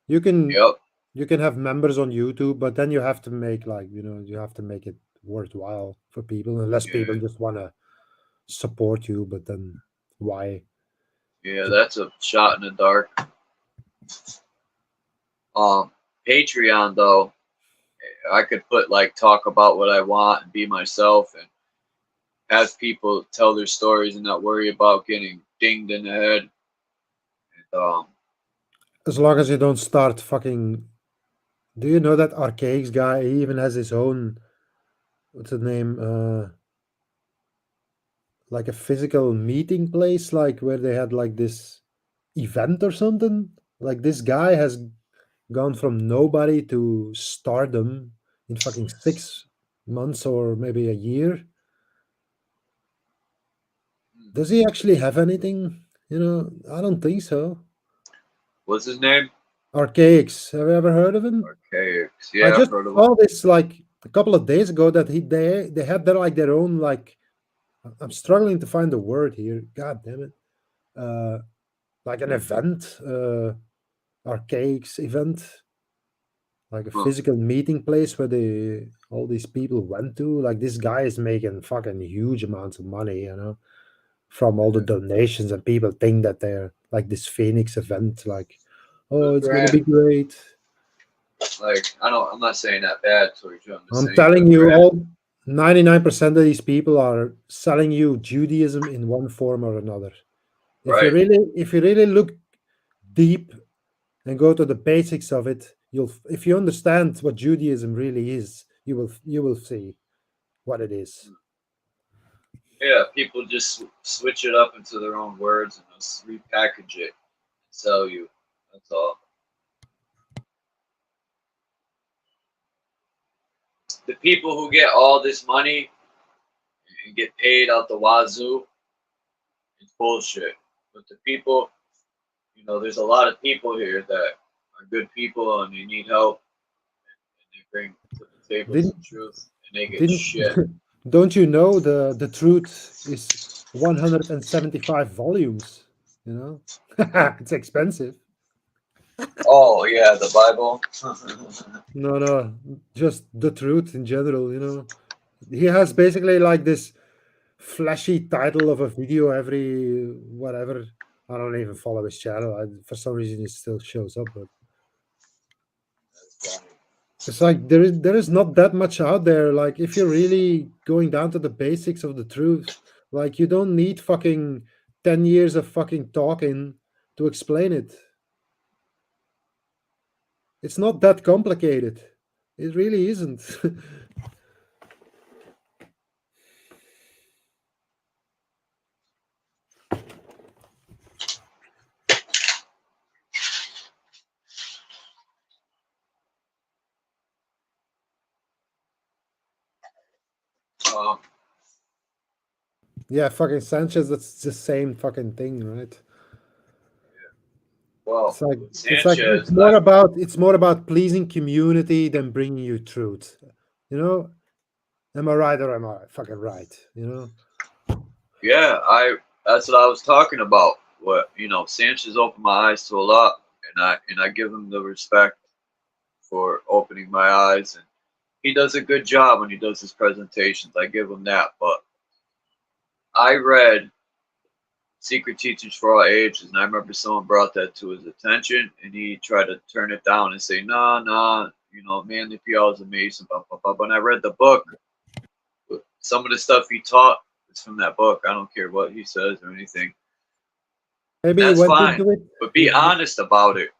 you can Yep. you can have members on YouTube, but then you have to make like you have to make it worthwhile for people, unless people Yeah, just want to support you. But then why? yeah, that's a shot in the dark. Patreon though, I could put like talk about what I want and be myself and have people tell their stories and not worry about getting dinged in the head. And, As long as you don't start fucking. Do you know that Archaics guy? He even has his own. What's the name? Like a physical meeting place, like where they had like this event or something. Like this guy has gone from nobody to stardom in fucking 6 months or maybe a year. Does he actually have anything? I don't think so. what's his name? Archaics. Have you ever heard of him? Archaics. I Yeah, I've just heard of him. saw this like a couple of days ago that they had their own like. I'm struggling to find the word here. God damn it. Like an event, Archaics event, like a Huh. physical meeting place where all these people went to. Like this guy is making fucking huge amounts of money, from all the donations, and people think that they're like this Phoenix event, like, oh, it's gonna be Grand. great. Like I'm not saying that bad towards you. I'm just I'm saying telling the you, grand. all 99% of these people are selling you Judaism in one form or another. Right. If you really look deep and go to the basics of it, if you understand what Judaism really is, you will see what it is. Yeah, people just switch it up into their own words and just repackage it and sell you. That's all. The people who get all this money and get paid out the wazoo, it's bullshit. But the people, there's a lot of people here that are good people and they need help and they bring to the table Didn't some truth and they get didn't shit. don't you know the truth is 175 volumes? It's expensive. Oh yeah, the Bible. No, just the truth in general. He has basically like this flashy title of a video every whatever. I don't even follow his channel. For some reason, it still shows up, but it's like there is not that much out there. Like if you're really going down to the basics of the truth, like you don't need fucking 10 years of fucking talking to explain it. It's not that complicated. It really isn't. um, Yeah, fucking Sanchez, that's the same fucking thing, right? Well, It's like Sanchez it's more about pleasing community than bringing you truth. You know, am I right or am I fucking right? You know. Yeah, that's what I was talking about. What Sanchez opened my eyes to a lot, and I give him the respect for opening my eyes, and he does a good job when he does his presentations. I give him that, but I read Secret Teachings for All Ages, and I remember someone brought that to his attention, and he tried to turn it down and say, nah, Manly PL is amazing, blah, blah, blah. But when I read the book, some of the stuff he taught is from that book. I don't care what he says or anything. Maybe he That's went fine, into it. but be honest about it,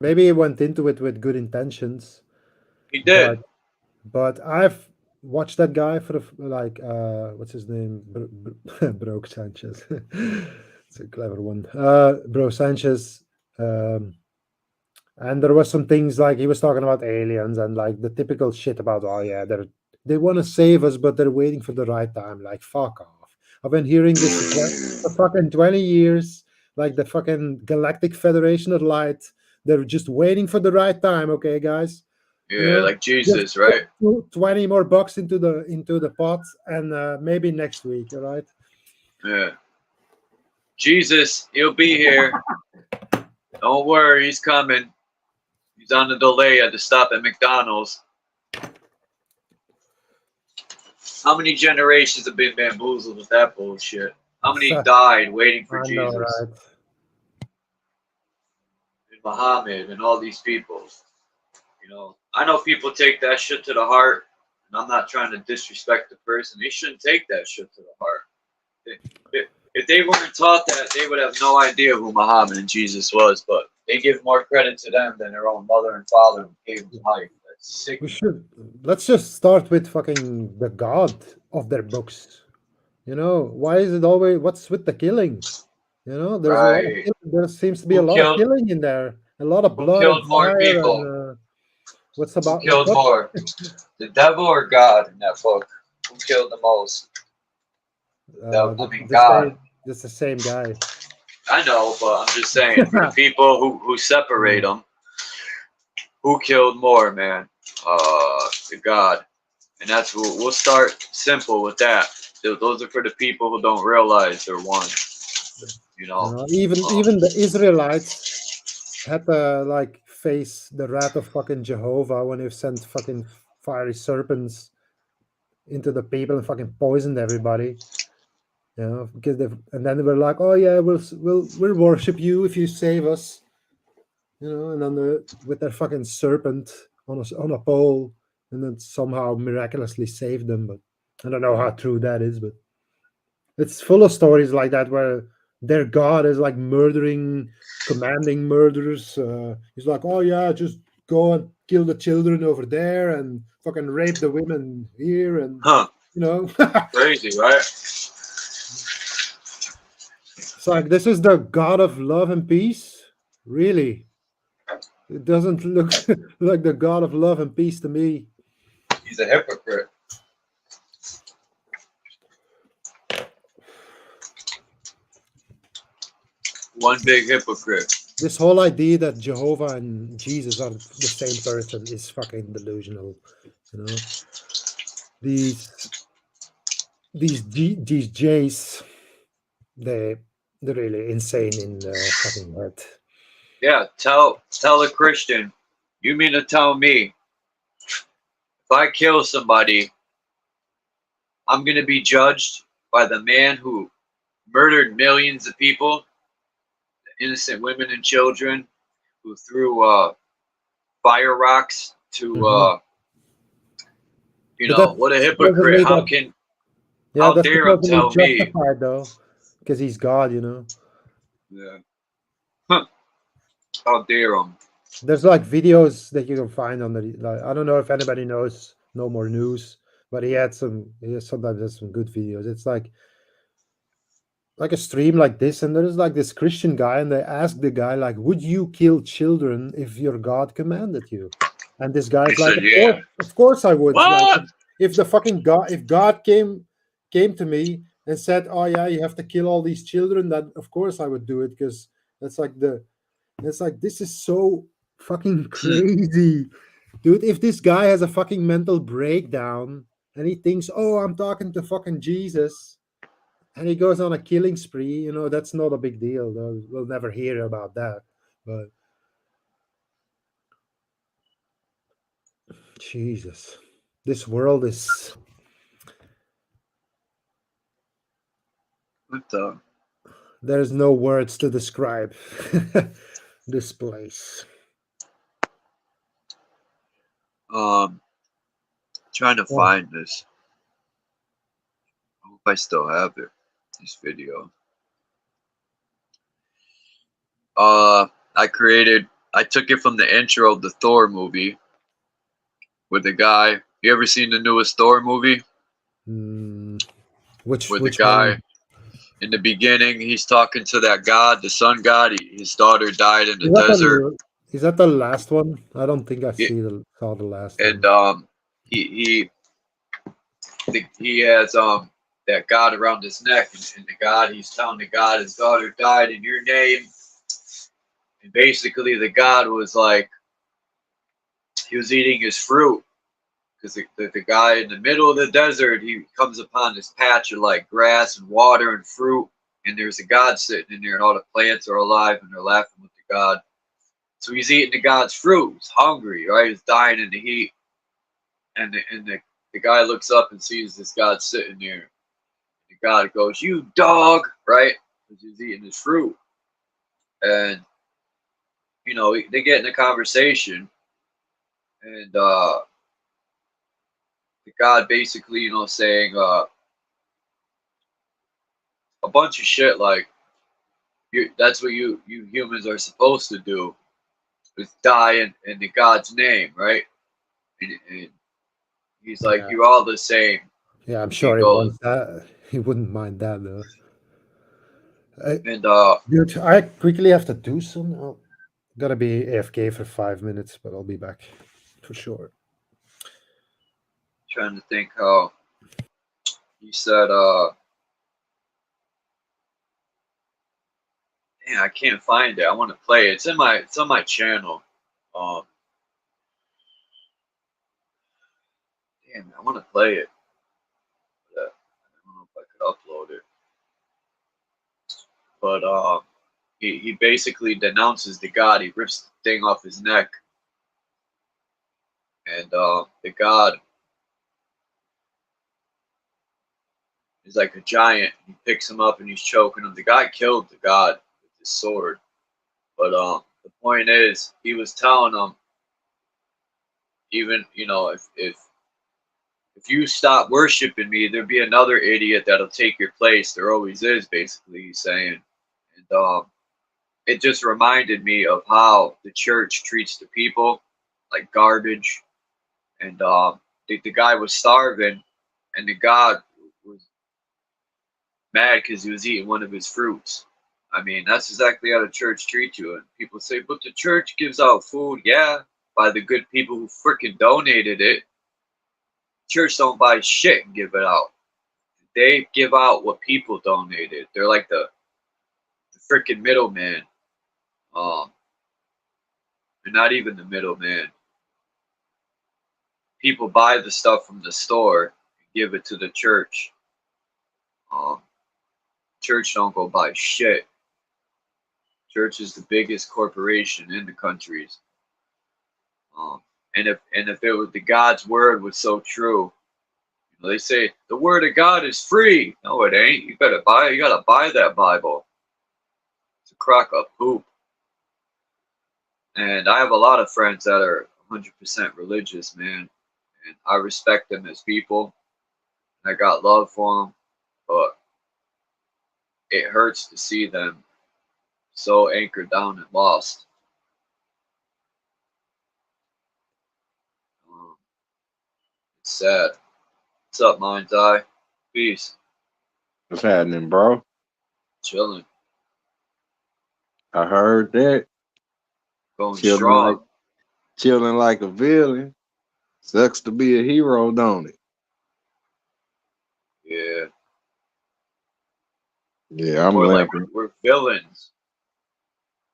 Maybe he went into it with good intentions. He did. But I've watched that guy for what's his name? Broke Sanchez. It's a clever one. Bro Sanchez. And there was some things like he was talking about aliens and like the typical shit about, oh yeah, they want to save us, but they're waiting for the right time. Like, fuck off. I've been hearing this for fucking 20 years. Like the fucking Galactic Federation of Light. They're just waiting for the right time, okay, guys? Yeah, like Jesus, right? 20 more bucks into the pot, and maybe next week, all right? Yeah. Jesus, he'll be here. Don't worry, he's coming. He's on the delay at the stop at McDonald's. How many generations have been bamboozled with that bullshit? How many died waiting for Jesus? Right. And Muhammad and all these people. I know people take that shit to the heart, and I'm not trying to disrespect the person. They shouldn't take that shit to the heart. If they weren't taught that, they would have no idea who Muhammad and Jesus was, but they give more credit to them than their own mother and father who gave them life. That's sick. Let's just start with fucking the God of their books. Why is it always, what's with the killing? There's a lot of killing. There seems to be a lot of killing in there. A lot of blood. Who killed more people? And, what's about who killed more? The devil or God in that book? Who killed the most? God. It's the same guy. I know, but I'm just saying, for the people who separate them, who killed more, man? The God. And that's what we'll start simple with that. Those are for the people who don't realize they're one. Even the Israelites had to face the wrath of fucking Jehovah when they sent fucking fiery serpents into the people and fucking poisoned everybody. Because and then they were like, oh yeah, we'll worship you if you save us. And then with their fucking serpent on a pole, and then somehow miraculously saved them. But I don't know how true that is, but it's full of stories like that where their God is like commanding murderers. He's like, oh yeah, just go and kill the children over there and fucking rape the women here, and crazy, right? It's like, this is the God of love and peace? Really? It doesn't look like the God of love and peace to me. He's a hypocrite. One big hypocrite. This whole idea that Jehovah and Jesus are the same person is fucking delusional. These J's, they're really insane in the fucking head. Yeah, tell a Christian, you mean to tell me if I kill somebody, I'm going to be judged by the man who murdered millions of people, innocent women and children, who threw fire rocks to, what a hypocrite. How dare him tell me? Though, because he's God, Yeah. Huh. How dare him? There's videos that you can find on the, I don't know if anybody knows No More News, but he sometimes has some good videos. It's like a stream like this, and there's this Christian guy, and they ask the guy would you kill children if your God commanded you? And this guy's of course I would. If the fucking God, if God came to me and said, oh yeah, you have to kill all these children, then of course I would do it, because that's the It's like, this is so fucking crazy. Dude, if this guy has a fucking mental breakdown and he thinks, oh, I'm talking to fucking Jesus, and he goes on a killing spree, you know, that's not a big deal. Though. We'll never hear about that. But Jesus, this world is. What the? There's no words to describe this place. Trying to Oh, find this. I hope I still have it. This video. I took it from the intro of the Thor movie with the guy. You ever seen the newest Thor movie? which With the one? guy in the beginning, he's talking to that god, the sun god. His daughter died in the desert, Is that the last one? I don't think I Yeah, saw the last and one. he has that god around his neck, and the god, he's telling the god his daughter died in your name, and basically the god was like, he was eating his fruit. Because the guy in the middle of the desert, he comes upon this patch of like grass and water and fruit, and there's a god sitting in there, and all the plants are alive, and they're laughing with the god. So he's eating the god's fruit. He's hungry, right? He's dying in the heat, and the guy looks up and sees this god sitting there. The god goes, "You dog!" Right? Because he's eating his fruit, and you know they get in a conversation, and the god basically, you know, saying a bunch of shit like, that's what you humans are supposed to do, is die in the god's name, right? And he's like, Yeah, you're all the same. yeah, I'm He sure he goes, wants that. He wouldn't mind that though. and Dude, I quickly have to do some. I'm gonna be AFK for 5 minutes, but I'll be back for sure. trying to think how he said, damn, I can't find it. I want to play it. It's on my channel. Damn it, I want to play it. But, I don't know if I could upload it. But he basically denounces the god. He rips the thing off his neck, and the god is like a giant. He picks him up and he's choking him. The guy killed the god with his sword. But the point is, he was telling him, even, you know, if you stop worshiping me, there'll be another idiot that'll take your place. There always is, basically, he's saying. And it just reminded me of how the church treats the people like garbage. And the guy was starving, and the god was mad because he was eating one of his fruits. I mean, that's exactly how the church treats you. And people say, but the church gives out food. Yeah, by the good people who freaking donated it. Church don't buy shit and give it out. They give out what people donated. They're like the freaking middleman. They're not even the middleman. People buy the stuff from the store and give it to the church. Church don't go buy shit. Church is the biggest corporation in the countries. And if it was, the God's word was so true, you know, they say the word of God is free. No, it ain't. You gotta buy that Bible. It's a crock of poop. And I have a lot of friends that are 100% religious, man, and I respect them as people. I got love for them, but it hurts to see them so anchored down and lost. It's sad. What's up, Mind's Eye? Peace. What's happening, bro? Chilling. I heard that. Going strong. Chilling like a villain. Sucks to be a hero, don't it? Yeah. Yeah, I'm Or like laughing. we're villains.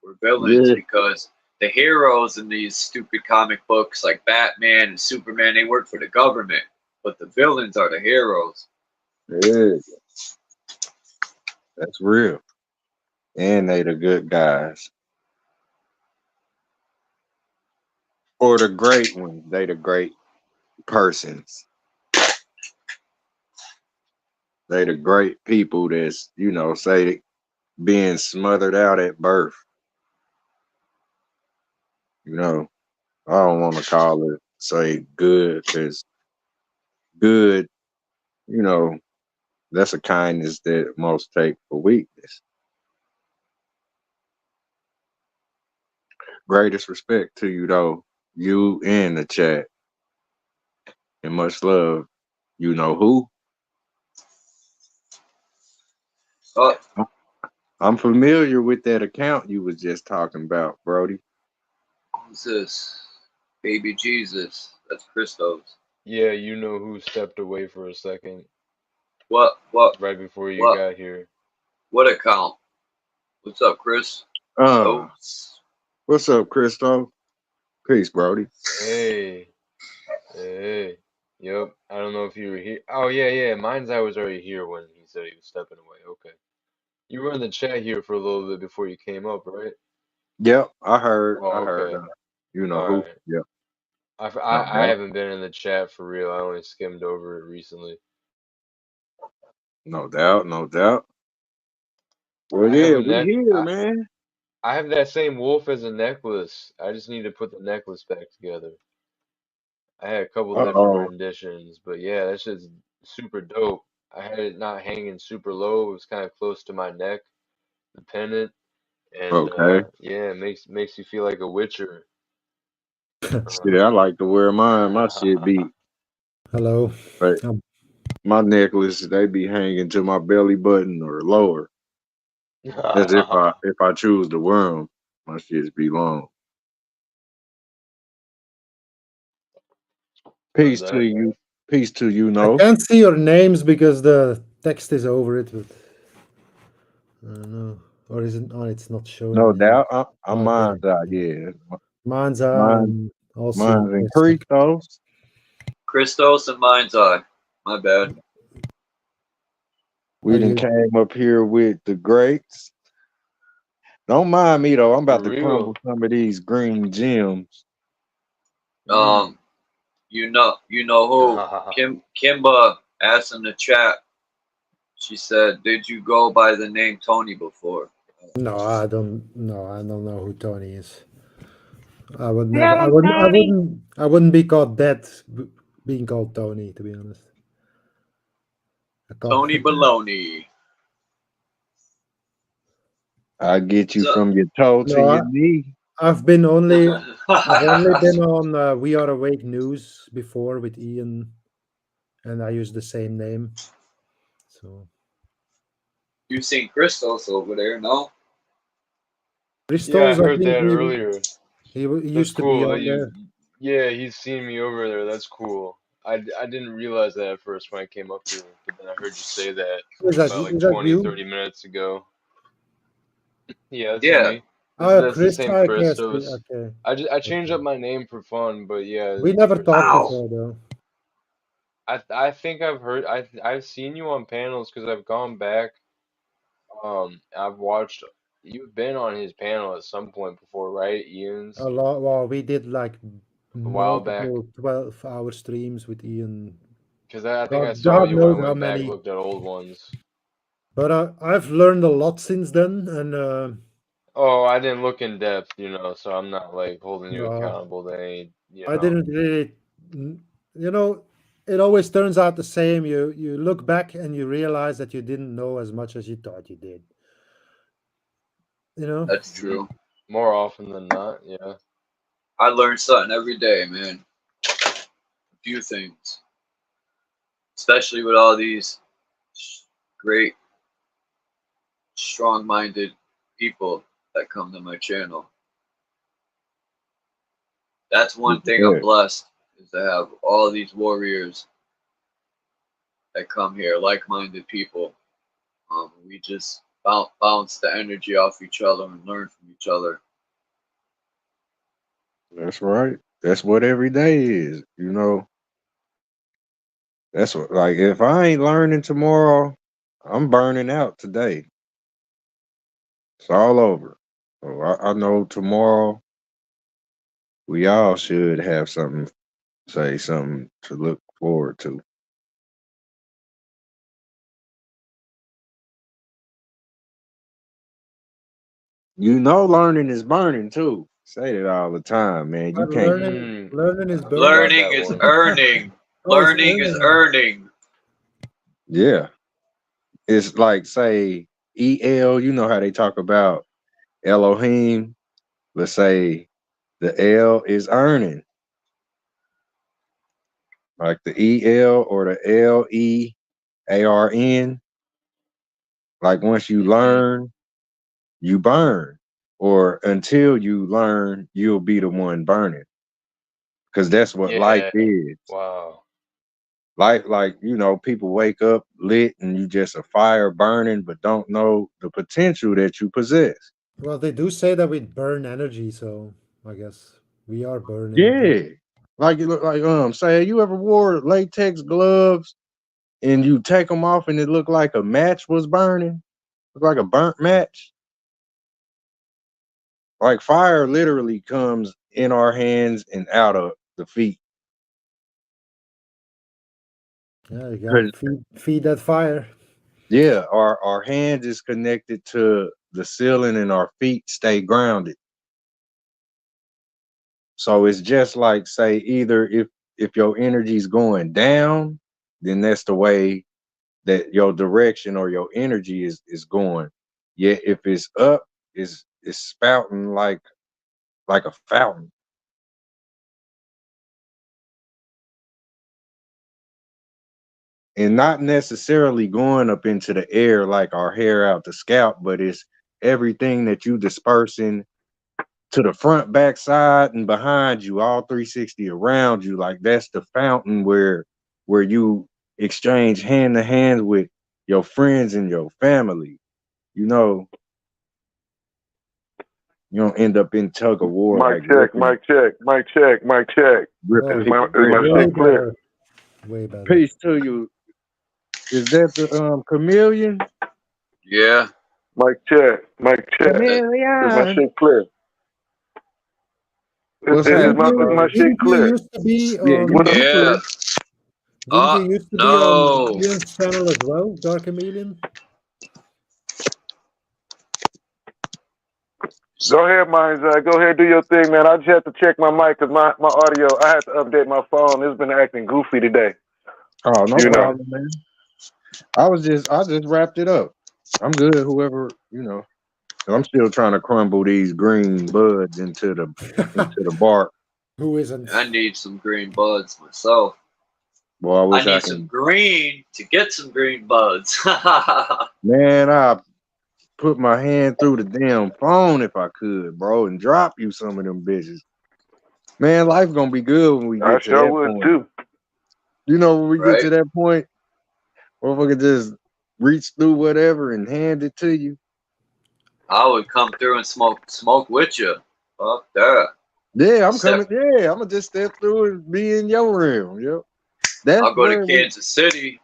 We're villains Yeah. because the heroes in these stupid comic books like Batman and Superman, they work for the government, but the villains are the heroes. Yeah. That's real. And they the good guys. Or the great ones. They the great persons. They the great people that's, you know, say being smothered out at birth. You know, I don't want to call it say good because good, you know, that's a kindness that most take for weakness. Greatest respect to you though, you in the chat, and much love. You know who? Oh, I'm familiar with that account you was just talking about, Brody. who's this? Baby Jesus. That's Christos. Yeah, you know who stepped away for a second What? right before you got here. What account? What's up, Chris? Uh, what's up, Christo? Peace, Brody. Hey, hey, yep. I don't know if you were here. Oh yeah. Mine's I was already here when he said he was stepping away. Okay, you were in the chat here for a little bit before you came up, right? Yep, I heard. Oh, I heard. okay. You know All who? right. Yep. No I doubt. haven't been in the chat for real. I only skimmed over it recently. No doubt. No doubt. Well, I have yeah, a we neck. here, man. I have that same wolf as a necklace. I just need to put the necklace back together. I had a couple different Uh-oh. renditions, but yeah, that shit's super dope. I had it not hanging super low. It was kind of close to my neck, the pendant, and Okay. yeah, it makes you feel like a witcher. See, I like to wear mine. My shit be, Hello. but my necklace, they be hanging to my belly button or lower. As if I choose to wear them, my shits be long. Heard Peace to that. you. Peace to you, I no. can't see your names because the text is over it, but I don't know. Or is it? Oh, it's not showing No me. doubt. I'm Okay. mine's out, yeah. Mine's Mine, and also mine's in Chris. Christos. Christos and mine's eye. My bad. We Are done you? came up here with the greats. Don't mind me though. I'm For about to crumble real. some of these green gems. You know who? Kimba asked in the chat. She said, "Did you go by the name Tony before?" No, I don't. No, I don't know who Tony is. I would never. I wouldn't. I wouldn't. I wouldn't be called that. Being called Tony, to be honest. Tony Baloney. I get you So, from your toe to No, your knee. I've been only. I've only been on We Are Awake News before with Ian, and I use the same name. So you've seen Christos over there, no? Yeah, I Christos, I heard think that earlier. he That's used to be cool that on you. there. Yeah, he's seen me over there. That's cool. I didn't realize that at first when I came up here, but then I heard you say that Is that about like is that 20, you? 30 minutes ago. Yeah, this is Yeah. me. Oh, That's the Chris, same I guess. Christos. Okay. I changed up Okay. my name for fun, but yeah, this We is never talked Christos. before, though. I think I've heard I've seen you on panels because I've gone back. I've watched. You've been on his panel at some point before, right? Ian's A lot. Well, we did like a while back. multiple 12-hour streams with Ian. Because I think I saw God you when I knows how went back, many. looked at old ones. But I've learned a lot since then, and Oh, I didn't look in depth, so I'm not like holding you uh, accountable to any. I didn't really. You know, it always turns out the same. You look back and you realize that you didn't know as much as you thought you did. You know. That's true. More often than not, yeah. I learn something every day, man. A few things. Especially with all these great, strong-minded people that come to my channel. That's one thing I'm Yeah. blessed, is to have all these warriors that come here, like-minded people. We just bounce the energy off each other and learn from each other. That's right. That's what every day is. You know, that's what, like, if I ain't learning tomorrow, I'm burning out today. It's all over. So I know tomorrow we all should have something, say something to look forward to. You know, learning is burning too. Say it all the time, man. You But can't. learning is I love burning. Learning that is one. earning. Oh, it's Learning is earning. earning. Yeah, it's like say EL. You know how they talk about Elohim. Let's say the L is earning, like the EL or the LEARN. Like once you Hmm. learn, you burn, or until you learn, you'll be the one burning, because that's what life Yeah. is. Wow. Life, like, you know, people wake up lit and you just a fire burning, but don't know the potential that you possess. Well, they do say that we burn energy, so I guess we are burning. Yeah. Like, you look like, say, you ever wore latex gloves and you take them off and it looked like a match was burning? Look like a burnt match? Like fire literally comes in our hands and out of the feet. Yeah, you gotta 'Cause, feed that fire. yeah, our hands is connected to the ceiling and our feet stay grounded. So it's just like, say, either if your energy's going down, then that's the way that your direction or your energy is going. Yet if it's up, it's spouting like a fountain. And not necessarily going up into the air like our hair out the scalp, but it's everything that you dispersing to the front, back, side, and behind you, all 360 around you. Like that's the fountain where you exchange hand to hand with your friends and your family. You know, you don't end up in tug of war Mic like check, mic check, mic check, mic check. ripping Oh, people Is my brains way shit off. clear? better. Way better. Peace to you. Is that the chameleon? Yeah. Mic check, mic check. Is my Chameleon. shit clear? What's Is Didn't happening, is you my brother? shit didn't you clear? used to be Yeah, you What on up? you Yeah. clear. didn't you used to be on No. Chameleon's channel as well, Dark Chameleon? Go ahead, Minds. Go ahead, do your thing, man. I just have to check my mic because my audio. I had to update my phone. It's been acting goofy today. Oh, no You know. problem, man. I just wrapped it up. I'm good, whoever, you know. I'm still trying to crumble these green buds into the bark. Who isn't? I need some green buds myself. Boy, I I wish I need some can. green to get some green buds. Man, I put my hand through the damn phone if I could, bro, and drop you some of them bitches. Man, life gonna be good when we I get to sure that would point. too. You know, when we get Right? to that point, motherfucker just reach through whatever and hand it to you. I would come through and smoke with you. Fuck that. Yeah, I'm Step. coming. Yeah, I'm gonna just step through and be in your realm. Yep. That's I'll go to where we. Kansas City.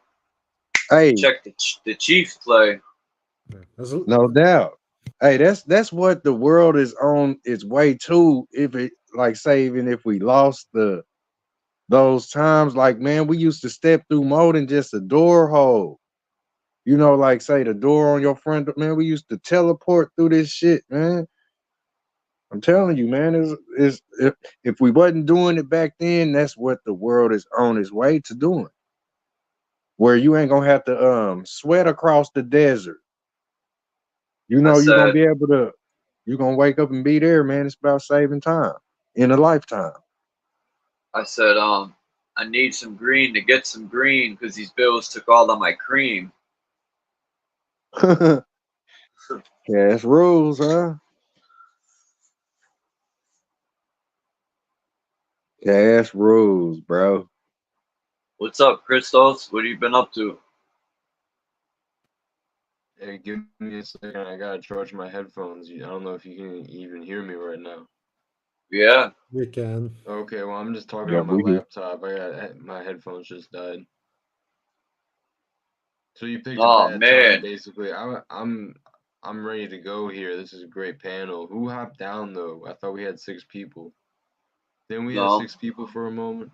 Hey, Check the Chiefs play. no doubt. Hey, that's what the world is on its way to. If it, like, say, even if we lost those times, like, man, we used to step through more than just a door hole. You know, like, say the door on your front door, man. We used to teleport through this shit, man. I'm telling you, man. Is if we wasn't doing it back then, that's what the world is on its way to doing. Where you ain't gonna have to sweat across the desert. You I know, you're gonna said, be able to. You're gonna wake up and be there, man. It's about saving time in a lifetime. I said, I need some green to get some green because these bills took all of my cream. Cash rules, huh? Cash rules, bro. What's up, Christos? What have you been up to? Hey, give me a second. I gotta charge my headphones. I don't know if you can even hear me right now. Yeah. We can. Okay, well, I'm just talking Yeah, on my we hear. laptop. My headphones just died. So you picked a Oh bad time, man. basically. I'm ready to go here. This is a great panel. Who hopped down though? I thought we had 6 people. Didn't we have No. 6 people for a moment?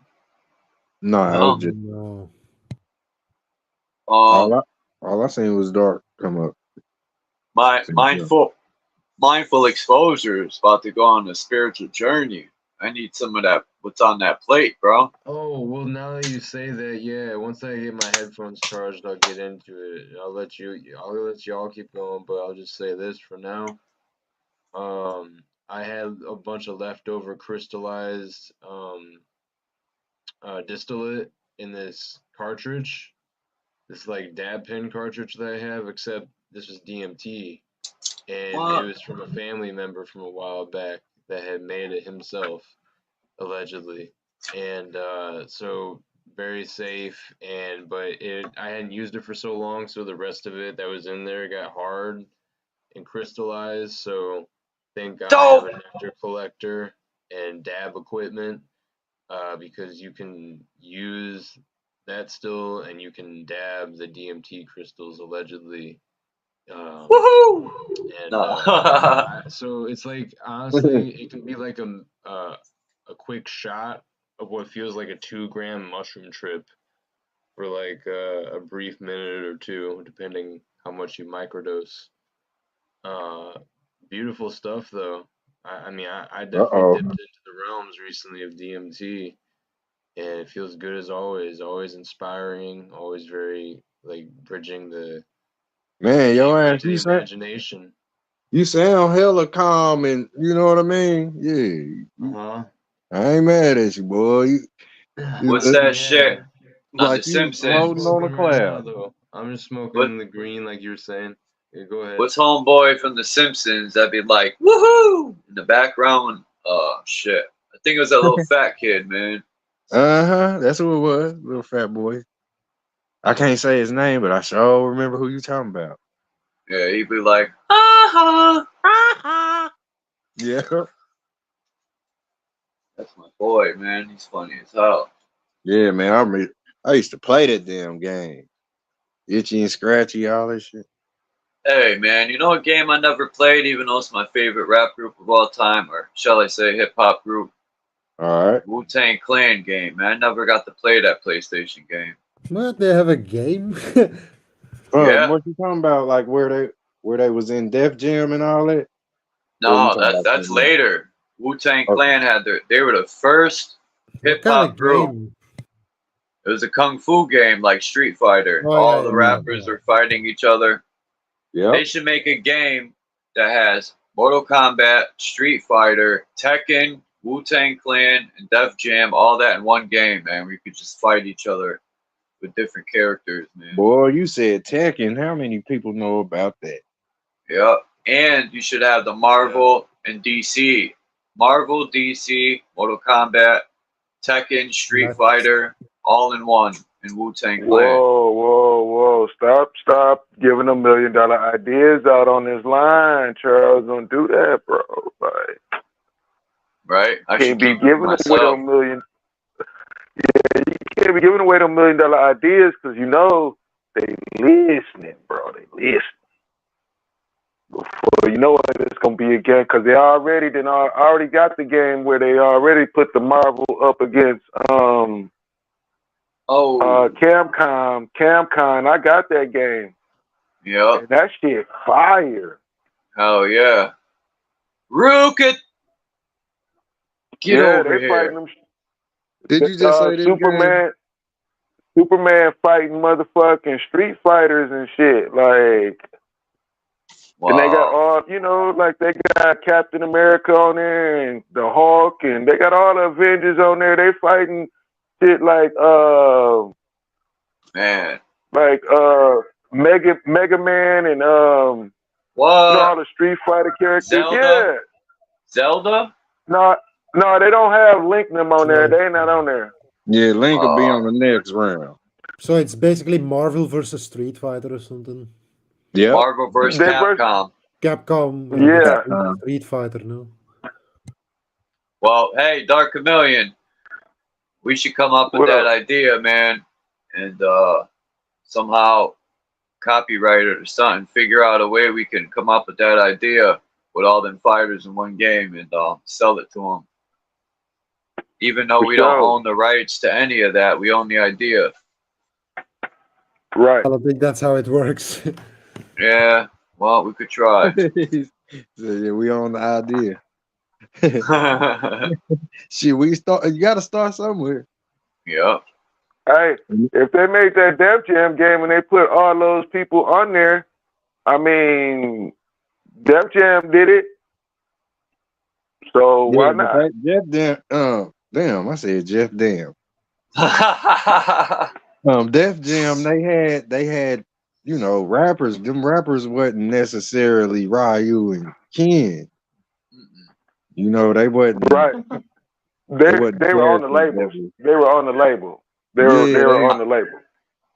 No, I was No. just No. Um. all I seen was dark come up. Mindful exposure is about to go on a spiritual journey. I need some of that. What's on that plate, bro? Oh, well, now that you say that, yeah, once I get my headphones charged, I'll get into it. I'll let y'all keep going, but I'll just say this for now. I had a bunch of leftover crystallized distillate in this cartridge, this like dab pen cartridge that I have, except this was DMT, and it What? was from a family member from a while back that had made it himself, allegedly, and so very safe, but I hadn't used it for so long, so the rest of it that was in there got hard and crystallized. So thank God I have Dope. a nectar collector and dab equipment, because you can use that still, and you can dab the DMT crystals allegedly. Woohoo! And No. so it's like, honestly, it can be like a quick shot of what feels like a 2-gram mushroom trip for like a brief minute or two, depending how much you microdose. Beautiful stuff though. I mean, I definitely Uh-oh. dipped into the realms recently of DMT, and it feels good as always. Always inspiring. Always very like bridging the Man, your human ass, to the imagination. you sound hella calm, and you know what I mean? Yeah. Uh-huh. I ain't mad at you, boy. What's It's that Yeah. shit on The like you What I'm floating Simpsons? on a smoking right now, cloud. though, I'm just What? smoking the green, like you were saying. Yeah, go ahead. What's homeboy from The Simpsons that'd be like, woohoo! In the background? Oh, shit. I think it was that little fat kid, man. Uh-huh. That's who it was, little fat boy. I can't say his name, but I sure remember who you talking about. Yeah, he'd be like, ha ha. Yeah. That's my boy, man. He's funny as hell. Yeah, man. I used to play that damn game. Itchy and scratchy, all that shit. Hey, man, you know a game I never played, even though it's my favorite rap group of all time, or shall I say hip hop group? All right. Wu-Tang Clan game, man. I never got to play that PlayStation game. What? They have a game? Yeah. What you talking about? Like where they was in Def Jam and all that? Or you No, talking about that's something else? later. Wu-Tang Okay. Clan they were the first What hip kind hop of group. game? It was a kung fu game like Street Fighter. Oh, All yeah, the yeah, rappers yeah. are fighting each other. Yep. They should make a game that has Mortal Kombat, Street Fighter, Tekken, Wu-Tang Clan, and Def Jam, all that in one game, man. Where you could just fight each other with different characters, man. Boy, you said Tekken. How many people know about that? Yep. And you should have the Marvel and DC. Marvel, DC, Mortal Kombat, Tekken, Street That, Fighter, all in one in Wu-Tang Clan. Whoa. Stop giving $1 million ideas out on this line, Charles. Don't do that, bro. Like, Right? I should can't be keep it to giving away myself. $1 million. Yeah, you can't be giving away $1 million ideas because you know they listening, bro. They listening. Before you know it, it's gonna be a game because they already got the game where they already put the Marvel up against Camcon. I got that game. Yep. And that shit fire. Oh yeah. Rook it. Get over they here. fighting them. Did you just say this game? Superman fighting motherfucking Street Fighters and shit. Like, wow. And they got all, like they got Captain America on there and the Hulk, and they got all the Avengers on there. They fighting shit like man, like Mega Man and what? all the Street Fighter characters. Zelda? Yeah. Zelda? No, they don't have Link them on there. They not on there. Yeah, Link will be on the next round. so it's basically Marvel versus Street Fighter or something. Yeah. Marvel versus They versus- Capcom. Capcom. Yeah. Street Fighter, no. Well, hey, Dark Chameleon, we should come up with What that up? idea, man, and somehow copyright it or something. Figure out a way we can come up with that idea with all them fighters in one game and sell it to them. Even though For we don't sure. own the rights to any of that, we own the idea. Right. I don't think that's how it works. Yeah, well, we could try. So, yeah, we own the idea. Shit, we start. You got to start somewhere. Yeah. Hey, if they made that Def Jam game and they put all those people on there, I mean, Def Jam did it, so why Yeah, not? but Jeff Dam. Damn, I said Jeff Dam. Def Jam. They had, you know, rappers. Them rappers wasn't necessarily Ryu and Ken. You know, they wasn't. Right. They were on the label. They were on the label. They were on the label.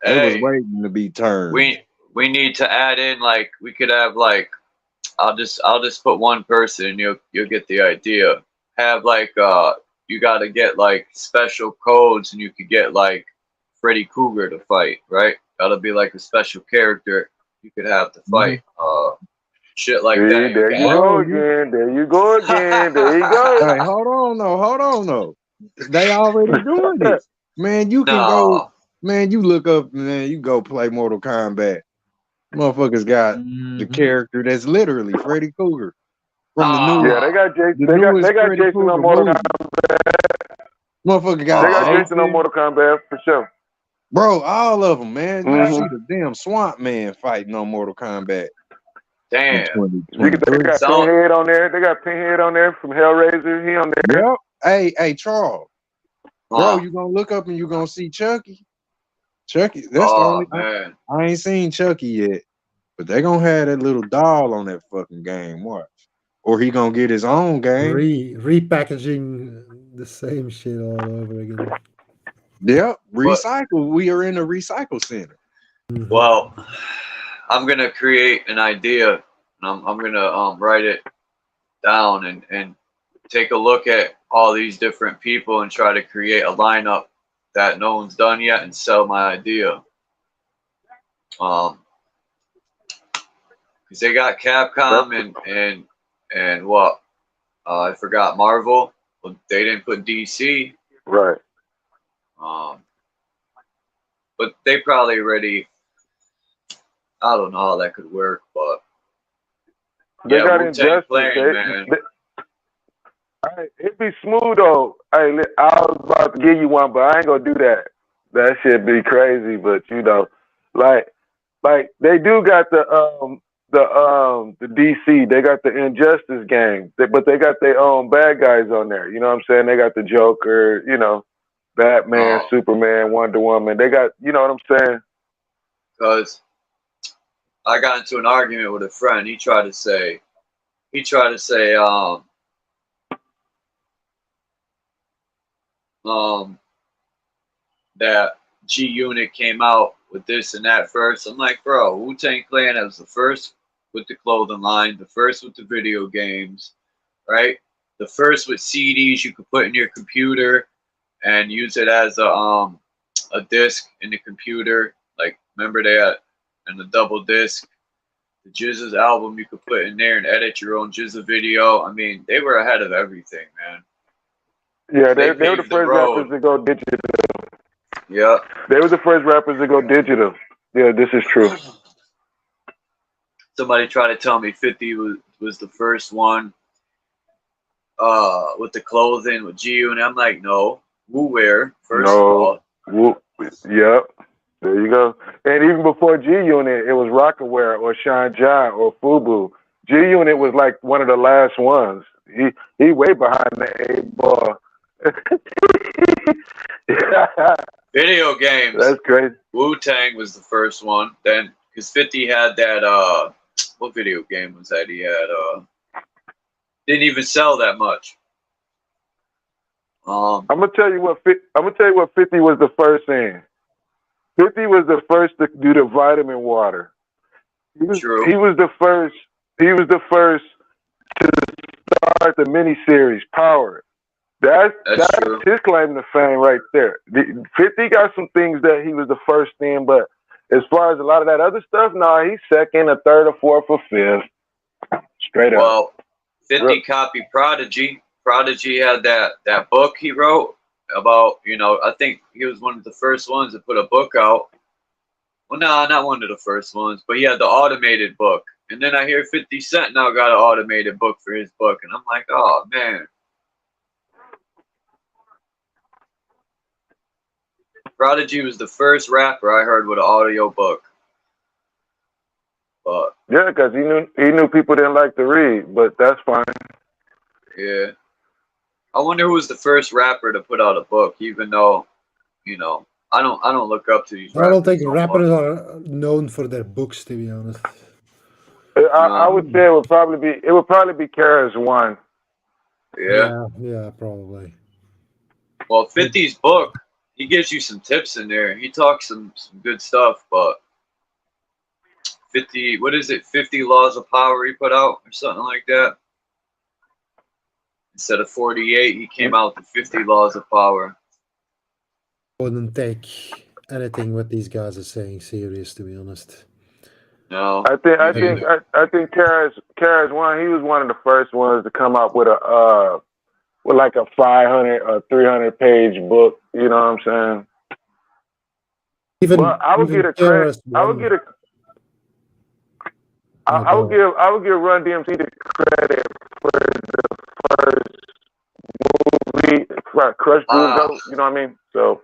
They was waiting to be turned. We need to add in, like, we could have, like, I'll just put one person and you'll get the idea. Have like you got to get like special codes and you could get like Freddy Krueger to fight, right? Gotta be like a special character you could have to fight. Shit like that. There you go again. There you go again. There you go. Hey, hold on though. They already doing it. Man, you can go. Man, you look up. Man, you go play Mortal Kombat. Motherfuckers got the character that's literally Freddy Krueger from the new. Yeah, they got Jason. They got Jason on Mortal Kombat. Motherfucker got. They got Jason on Mortal Kombat for sure. Bro, all of them, man. You see the damn Swamp Man fighting on Mortal Kombat. Damn. They got Pinhead on there. They got Pinhead on there from Hellraiser. He on there. Yep. Hey, Charles. Bro, you gonna look up and you gonna see Chucky. Chucky, that's the only. Man. I ain't seen Chucky yet, but they gonna have that little doll on that fucking game. Watch, or he gonna get his own game. Repackaging the same shit all over again. Yep, recycle. We are in a recycle center. Well, I'm gonna create an idea. And I'm gonna write it down and take a look at all these different people and try to create a lineup that no one's done yet and sell my idea. Because they got Capcom and what? I forgot Marvel. Well, they didn't put DC. Right. But they probably already. I don't know how that could work, but they got Wu-Tang Injustice. playing, man. It'd be smooth though. Hey, I was about to give you one, but I ain't gonna do that. That shit be crazy, but you know, like they do got the DC. They got the Injustice game, but they got their own bad guys on there. You know what I'm saying? They got the Joker. You know, Batman, Superman, Wonder Woman. They got, you know what I'm saying? Because I got into an argument with a friend. He tried to say that G Unit came out with this and that first. I'm like, bro, Wu-Tang Clan was the first with the clothing line, the first with the video games, right? The first with CDs you could put in your computer and use it as a disc in the computer. Like, remember they had and the double disc, the Jizza's album you could put in there and edit your own Jizza video. I mean, they were ahead of everything, man. Yeah, they were the first rappers to go digital. Yeah. They were the first rappers to go digital. Yeah, this is true. Somebody tried to tell me 50 was the first one with the clothing with G and I'm like, no, Wu Wear first of all. Yep. There you go. And even before G Unit, it was Rockaware or Shine Jai or Fubu. G Unit was like one of the last ones. He way behind the 8 ball. Video games. That's crazy. Wu-Tang was the first one. Then, because 50 had that, what video game was that he had? Didn't even sell that much. I'm gonna tell you what 50 was the first in. 50 was the first to do the vitamin water. True. He was the first. He was the first to start the miniseries Power. That's true. his claim to fame right there. 50 got some things that he was the first in, but as far as a lot of that other stuff, no, he's second, or third, or fourth, or fifth. Straight up. Well, 50 copied Prodigy. Prodigy had that book he wrote about, I think he was one of the first ones to put a book out. Well, no, not one of the first ones, but he had the automated book. And then I hear 50 Cent now got an automated book for his book, and I'm like, oh, man. Prodigy was the first rapper I heard with an audio book. But yeah, because he knew people didn't like to read, but that's fine. Yeah. I wonder who was the first rapper to put out a book, even though, I don't look up to these rappers. I don't think rappers are known for their books, to be honest. I would say it would probably be KRS-One. Yeah, probably. Well, 50's book, he gives you some tips in there. He talks some good stuff, but 50, what is it? 50 Laws of Power he put out or something like that. Instead of 48, he came out with 50 Laws of Power. Wouldn't take anything what these guys are saying serious, to be honest. No. I think KRS-One, he was one of the first ones to come up with like a 500 or 300 page book. You know what I'm saying? I would give Run DMC the credit for the first movie, Crush Groove. You know what I mean? So.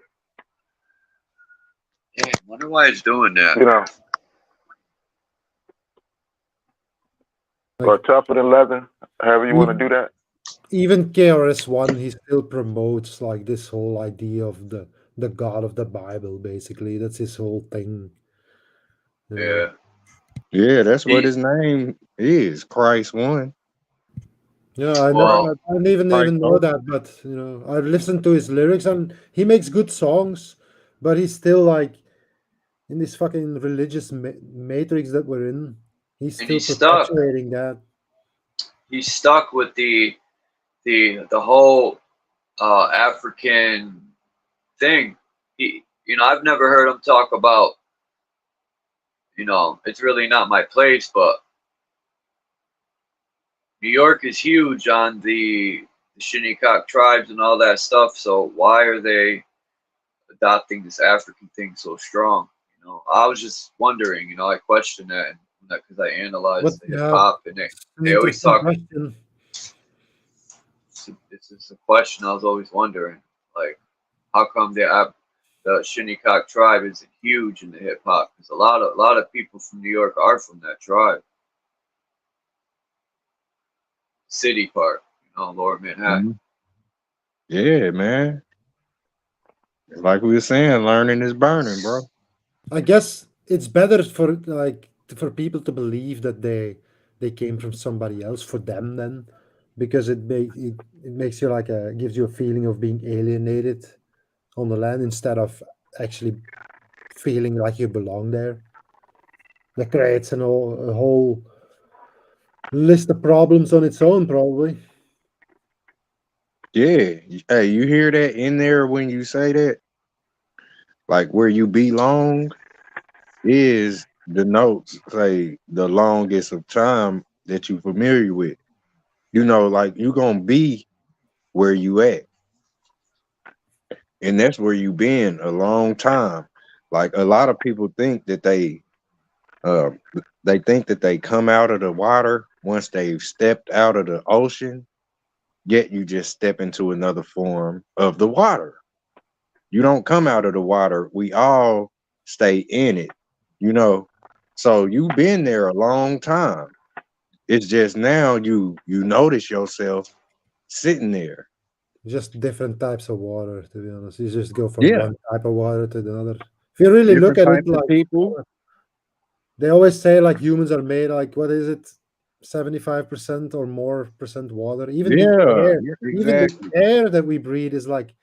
Yeah, I wonder why it's doing that. Or Tougher Than Leather, however you want to do that. Even KRS-One, he still promotes like this whole idea of the God of the Bible, basically. That's his whole thing. Yeah. Yeah, that's what his name is, Christ One. Yeah, I didn't even know that, but I've listened to his lyrics and he makes good songs, but he's still like in this fucking religious matrix that we're in. He's still perpetuating that. He's stuck with the whole African thing. I've never heard him talk about, it's really not my place, but New York is huge on the Shinnecock tribes and all that stuff. So why are they adopting this African thing so strong? I was just wondering. I questioned that because I analyzed the hip hop, and they always talk. It's just a question I was always wondering, like, how come the Shinnecock tribe isn't huge in the hip hop? Because a lot of people from New York are from that tribe. City part, Lower Manhattan. Yeah, man. Like we were saying, learning is burning, bro. I guess it's better for people to believe that they came from somebody else for them then, because it makes you gives you a feeling of being alienated on the land instead of actually feeling like you belong there. That creates a whole list of problems on its own, probably. Yeah. Hey, you hear that in there when you say that? Like where you belong is the notes say the longest of time that you're familiar with. Like you're gonna be where you at. And that's where you been a long time. Like a lot of people think that they think that they come out of the water once they've stepped out of the ocean, yet you just step into another form of the water. You don't come out of the water. We all stay in it, So you've been there a long time. It's just now you notice yourself sitting there. Just different types of water, to be honest. You just go from one type of water to the other. If you really look at it, like people, they always say like humans are made like, what is it, 75% or more percent water. Even the air that we breathe is like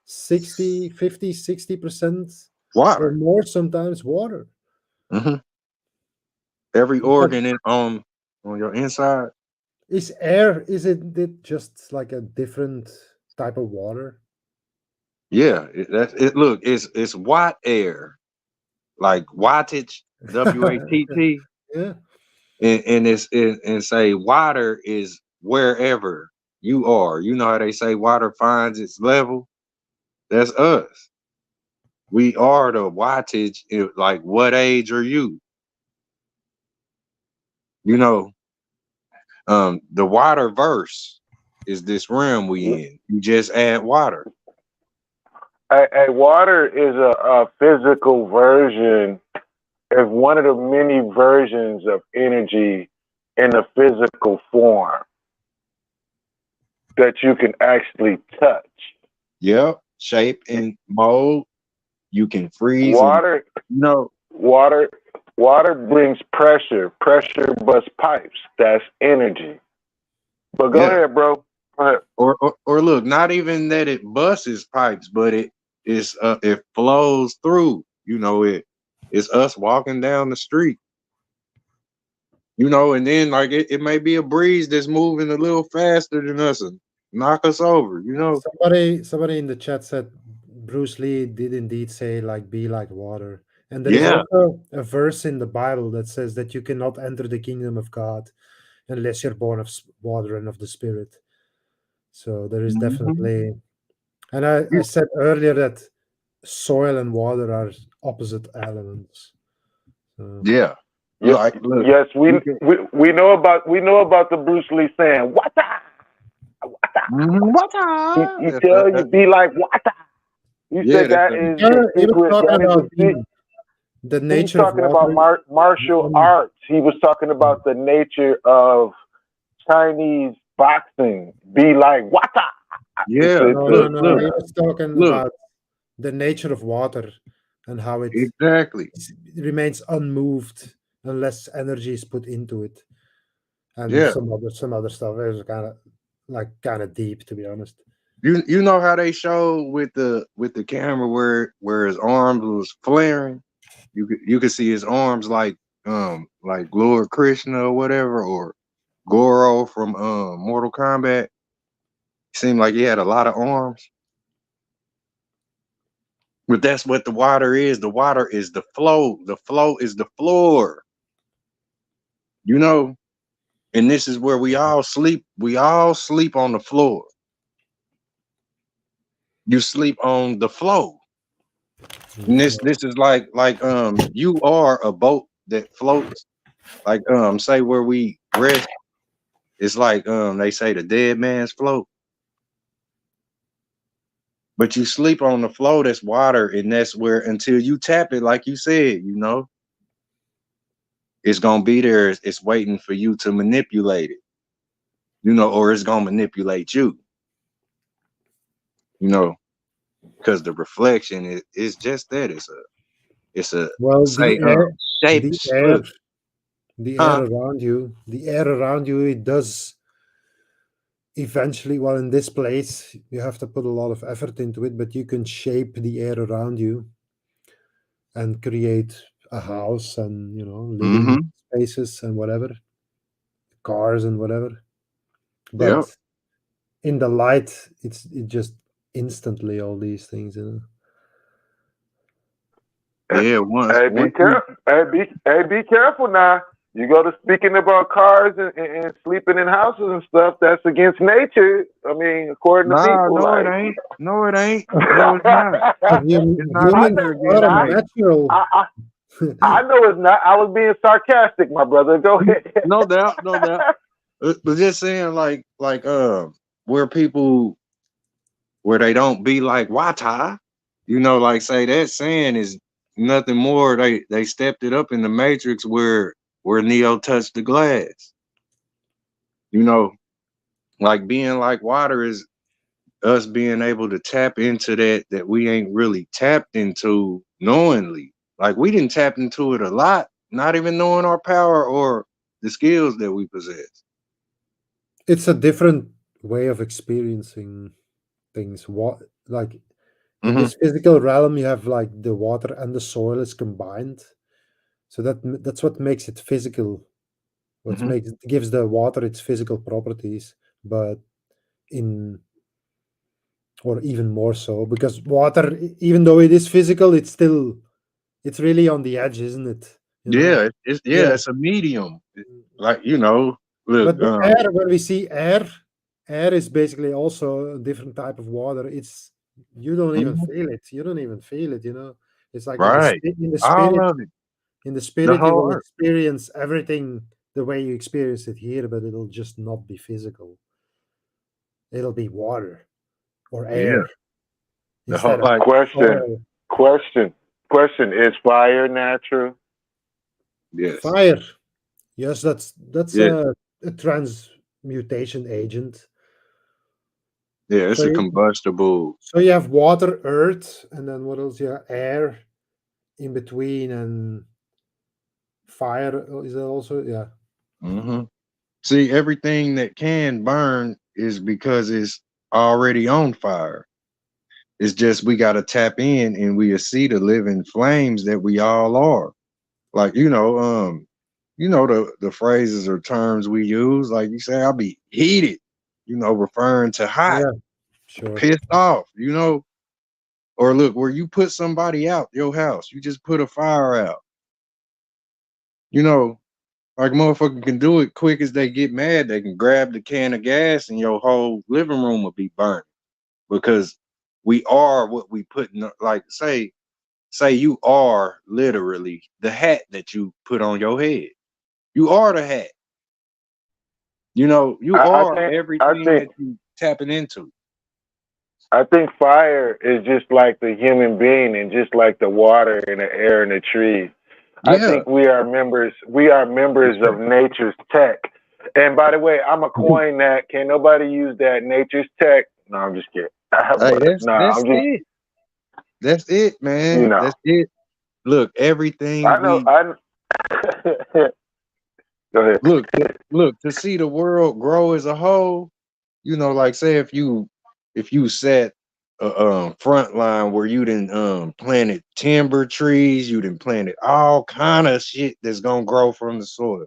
60%, 50%, 60% water or more, sometimes water. Mm-hmm. Every organ on your inside. Is air, is it just like a different type of water? Yeah, it. Look, it's watt air, like wattage, WATT, Yeah. and and say water is wherever you are. You know how they say water finds its level. That's us. We are the wattage. Like, what age are you? You know, the water verse is this realm we in. You just add water. Water is a physical version, is one of the many versions of energy in a physical form that you can actually touch. Yep, shape and mold. You can freeze and Water, no. water, water brings pressure. Pressure busts pipes. That's energy. But go Yeah. ahead, bro. Go ahead. Or look, not even that it busts pipes, but it flows through. You know, it's us walking down the street. You know, and then like it may be a breeze that's moving a little faster than us and knock us over, you know. Somebody in the chat said Bruce Lee did indeed say like be like water. And there is Yeah. also a verse in the Bible that says that you cannot enter the kingdom of God unless you're born of water and of the spirit. So there is Mhm. definitely, and I said earlier that soil and water are opposite elements. So, Yeah. Yes, Like look, yes, you can we know about the Bruce Lee saying "Wata." He tell you be like "Wata." You yeah, said that's that a is the he was secret. talking That is about the the he's nature of talking about water. martial arts. He was talking about the nature of Chinese boxing. Be like "Wata." yeah, No, no, no. He was talking look, about the nature of water and how it exactly. remains unmoved unless energy is put into it. And Yeah. some other stuff is kind of deep, to be honest. You know how they show with the camera where his arms was flaring? You could see his arms like Lord Krishna or whatever, or Goro from Mortal Kombat. Seemed like he had a lot of arms. But that's what the water is. The water is the flow. The flow is the floor. You know, and this is where we all sleep. We all sleep on the floor. You sleep on the flow. And this is like you are a boat that floats. Like say where we rest, it's like they say the dead man's float. But you sleep on the floor that's water, and that's where until you tap it, like you said, you know, it's gonna be there. It's waiting for you to manipulate it, you know, or it's gonna manipulate you, you know, because the reflection is just that. It's a Well, say shape. the air, Look, huh? the air around you, it does eventually. Well, in this place, you have to put a lot of effort into it, but you can shape the air around you and create a house and living Mm-hmm. spaces and whatever, cars and whatever. Yep. But in the light, it just instantly all these things. Yeah. Once Hey, be once you careful. Be careful now. You go to speaking about cars and sleeping in houses and stuff. That's against nature. I mean, according to Nah, people, no, it like. ain't. No, it ain't. No, it's not. It's not I Humans know, neither against are now, nature. natural. I know it's not. I was being sarcastic, my brother. Go ahead. No doubt, no doubt. But just saying, where people where they don't be like Wata, you know, like say that saying is nothing more. They stepped it up in the Matrix where Neo touched the glass. You know, like being like water is us being able to tap into that we ain't really tapped into knowingly. Like we didn't tap into it a lot, not even knowing our power or the skills that we possess. It's a different way of experiencing things. What like in Hmm. this physical realm, you have like the water and the soil is combined, So that's what makes it physical. What Mhm. gives the water its physical properties, but in or even more so because water, even though it is physical, it's really on the edge, isn't it? You know? Yeah, Yeah. it's a medium. Like, you know, look, But the air, when we see air is basically also a different type of water. It's you don't even mhm, feel it. You don't even feel it. You know, it's like right. in the All spirit. of it. In the The spirit, you whole will earth. experience everything the way you experience it here, but it'll just not be physical. It'll be water or Yeah. air The whole instead of like Question, oil. question. Is fire natural? yes. Fire. Yes, that's Yeah. a transmutation agent. Yeah, So it's a you, combustible. so you have water, earth, and then what else? Yeah, air in between, and fire. Is that also? Yeah, hmm See, everything that can burn is because it's already on fire. It's just we got to tap in and we see the living flames that we all are. Like, you know the phrases or terms we use. Like you say, I'll be heated, referring to hot, yeah, sure. pissed off, or look, where you put somebody out your house, you just put a fire out, you know, like motherfucker can do it quick as they get mad, they can grab the can of gas and your whole living room will be burnt because we are what we put in like say you are literally the hat that you put on your head. You are the hat. You I are think I everything think that you tapping into. I think fire is just like the human being and just like the water and the air and the trees. I Yeah. think we are members. We are members of nature's tech. And by the way, I'm a coin that. Can nobody use that nature's tech? No, I'm just kidding. Hey, But no, that's I'm just it. That's it, you man. know. That's it. Look, I everything know. we I go ahead. look to see the world grow as a whole. Like say if you set a front line where you done planted timber trees, you done planted all kind of shit that's gonna grow from the soil.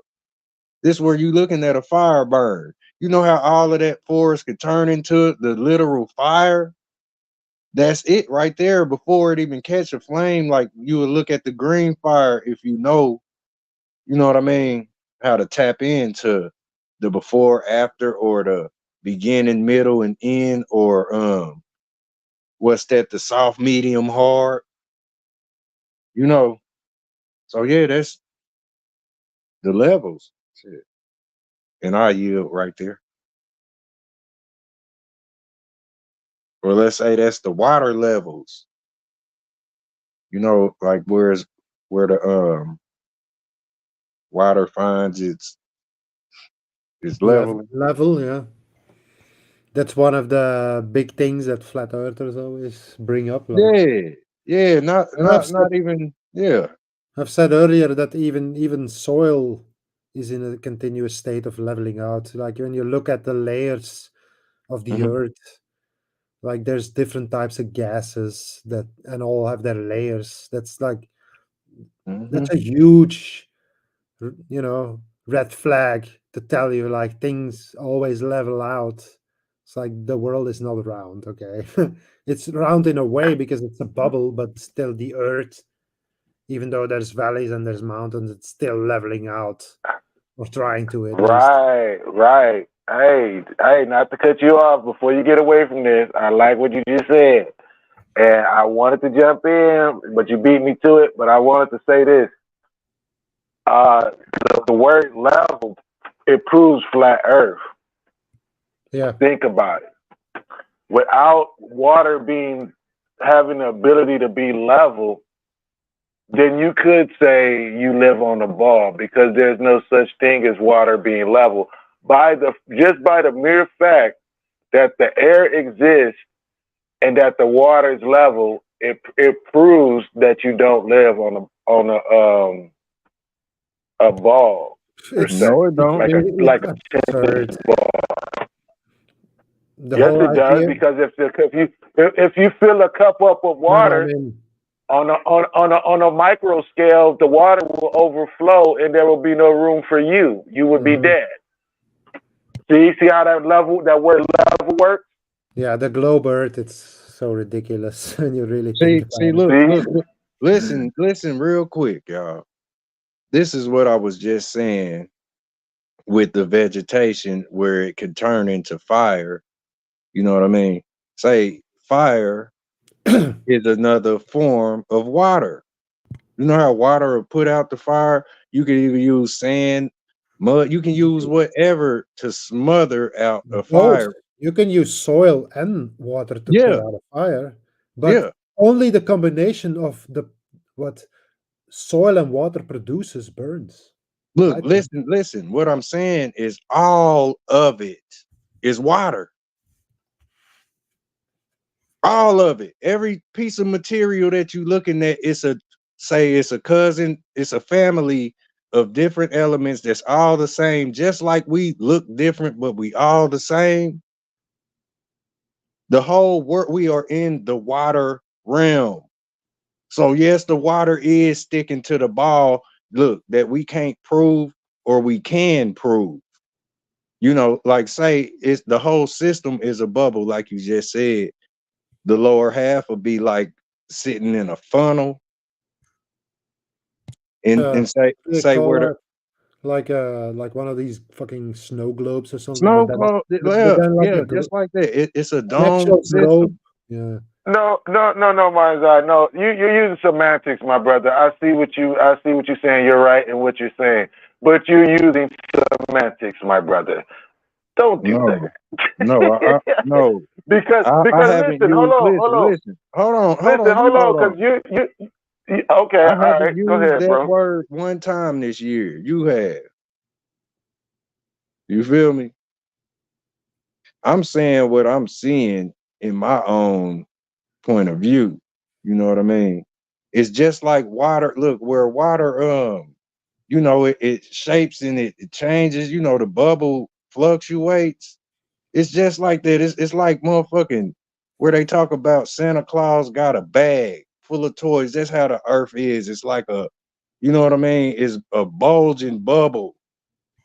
This where you looking at a fire burn. You know how all of that forest could turn into the literal fire? That's it right there before it even catch a flame. Like you would look at the green fire if you know what I mean, how to tap into the before, after, or the beginning, middle, and end, or what's that, the soft, medium, hard, you know. So yeah, that's the levels. Shit. And I yield right there. Or let's say that's the water levels, like where the water finds its level. Level. Yeah, that's one of the big things that flat earthers always bring up. Like, Yeah, yeah, not and not not even yeah. I've said earlier that even soil is in a continuous state of leveling out. Like when you look at the layers of the hmm earth, like there's different types of gases that and all have their layers. That's hmm a huge, red flag to tell you like things always level out. It's like the world is not round, okay? It's round in a way because it's a bubble, but still the earth, even though there's valleys and there's mountains, it's still leveling out or trying to at least. Right, right. Hey, not to cut you off before you get away from this. I like what you just said. And I wanted to jump in, but you beat me to it. But I wanted to say this. The word level, it proves flat earth. Yeah. Think about it. Without water having the ability to be level, then you could say you live on a ball because there's no such thing as water being level. Just by the mere fact that the air exists and that the water is level, it proves that you don't live on a ball per It's se, No, it it's don't. like a absurd. tennis ball. The Yes, whole it does idea, because if you fill a cup up with no, I water, mean, on a micro scale, the water will overflow and there will be no room for you. You would be dead. See how that word level works? Yeah, the globe Earth, it's so ridiculous when you really think about See, it. look, listen real quick, y'all. This is what I was just saying with the vegetation where it could turn into fire. You know what I mean? Say fire is another form of water. You know how water will put out the fire? You can either use sand, mud, you can use whatever to smother out a Both. fire. You can use soil and water to put Yeah, out a fire, but yeah. only the combination of what soil and water produces burns. Look, I think. listen. What I'm saying is all of it is water. All of it. Every piece of material that you looking at, it's a cousin, it's a family of different elements that's all the same, just like we look different, but we all the same. The whole world, we are in the water realm. So yes, the water is sticking to the ball. Look, that we can't prove or we can prove. You know, like say it's the whole system is a bubble, like you just said. The lower half will be like sitting in a funnel, and They say call where the that like one of these fucking snow globes or something, snow globe, but then like yeah, just like that. It's a an dome actual globe. system. Yeah. No, Manzai. No, you're using semantics, my brother. I see what you're saying. You're right in what you're saying, but you're using semantics, my brother. Don't do that. No. because I haven't listen, used. Hold on, because you okay, I all haven't right, go used ahead, that bro. word one time this year. You have. You feel me? I'm saying what I'm seeing in my own point of view. You know what I mean? It's just like water. Look, where water, you know, it shapes and it changes. You know, the bubble fluctuates. It's just like that. It's like motherfucking where they talk about Santa Claus got a bag full of toys. That's how the earth is. It's like you know what I mean? It's a bulging bubble.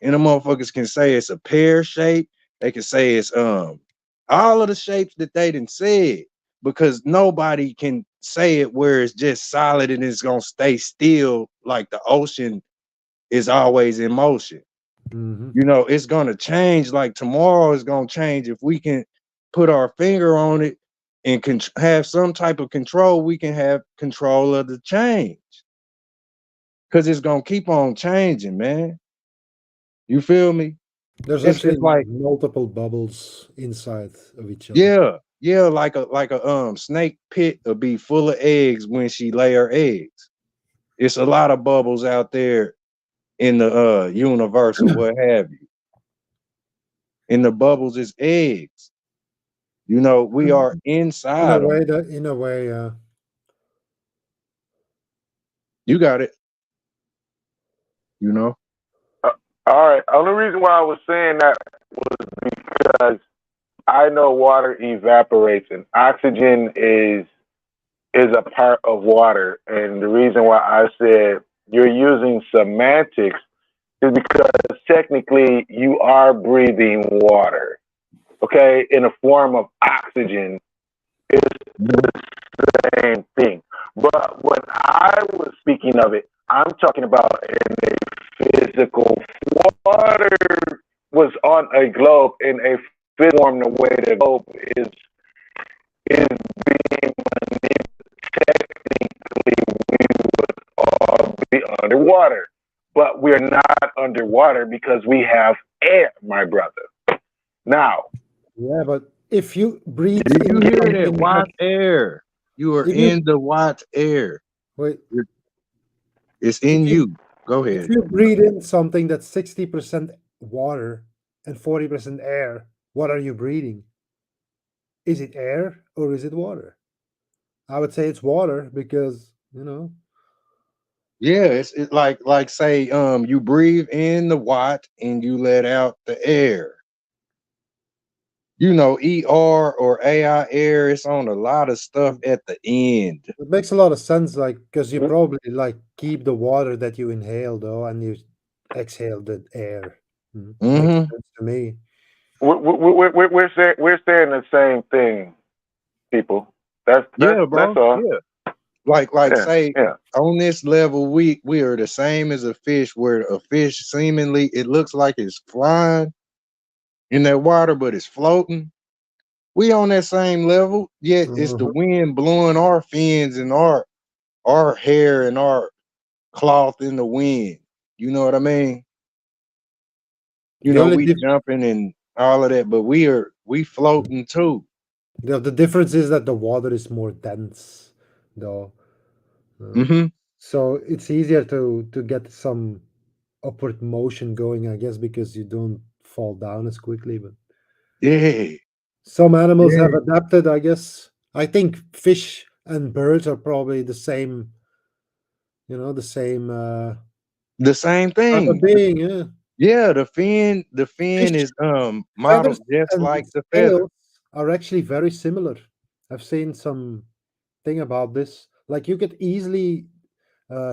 And the motherfuckers can say it's a pear shape. They can say it's all of the shapes that they done said, because nobody can say it where it's just solid and it's gonna stay still like the ocean is always in motion. You know, it's gonna change. Like tomorrow is gonna change. If we can put our finger on it and can have some type of control, we can have control of the change. Cause it's gonna keep on changing, man. You feel me? There's It's actually like, multiple bubbles inside of each other. yeah, like a snake pit will be full of eggs when she lay her eggs. It's a lot of bubbles out there in the universe or what have you. And the bubbles is eggs. You know, we are inside them. In a way, You got it. You know. All right. Only reason why I was saying that was because I know water evaporates and oxygen is a part of water. And the reason why I said you're using semantics is because technically you are breathing water, okay, in a form of oxygen. It's the same thing. But when I was speaking of it, I'm talking about in a physical water was on a globe in a physical form. The way the globe is being technically we would all be underwater, but we're not underwater because we have air, my brother. Now, yeah, but if you breathe Did you in hear that? something Watt air. You are if you in the watt air. wait, It's in you. Go if ahead. you breathe in something that's 60% water and 40% air, what are you breathing? Is it air or is it water? I would say it's water because, Yeah, it's like say you breathe in the watt and you let out the air. you know, ER or AI air. It's on a lot of stuff at the end. It makes a lot of sense, like because you probably like keep the water that you inhale though, and you exhale the air. Makes Mm-hmm. sense to me. We're saying the same thing, people. Yeah, That's bro. all. Yeah. Like Yeah, say yeah. on this level, we are the same as a fish, where a fish seemingly it looks like it's flying in that water, but it's floating. We on that same level, yet it's the Mhm. wind blowing our fins and our hair and our cloth in the wind. You know what I mean? You The know, only we jumping and all of that, but we floating too. the difference is that the water is more dense, though. Uh, Mm-hmm. so it's easier to get some upward motion going, I guess, because you don't fall down as quickly. But Yeah. some animals have Yeah. adapted, I guess. I think fish and birds are probably the same, the same The same type of thing. being. Yeah, Yeah, the fin fish is feathers modeled just and like the feather. scales are actually very similar. I've seen some thing about this. Like you could easily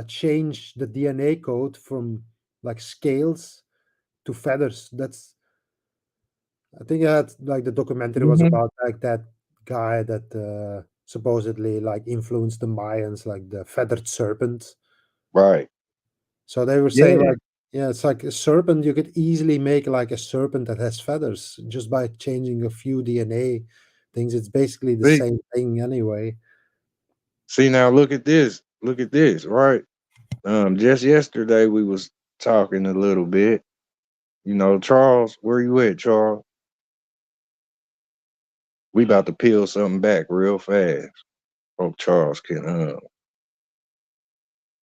change the DNA code from like scales to feathers. That's I think I had like the documentary was Mm-hmm. about like that guy that supposedly like influenced the Mayans, like the feathered serpent. Right. So they were saying Yeah. like, yeah, it's like a serpent. You could easily make like a serpent that has feathers just by changing a few DNA things. It's basically the See, same thing anyway. see now look at this. Look at this, right? Just yesterday we was talking a little bit. You know, Charles, where you at, Charles? We about to peel something back real fast. Hope Charles can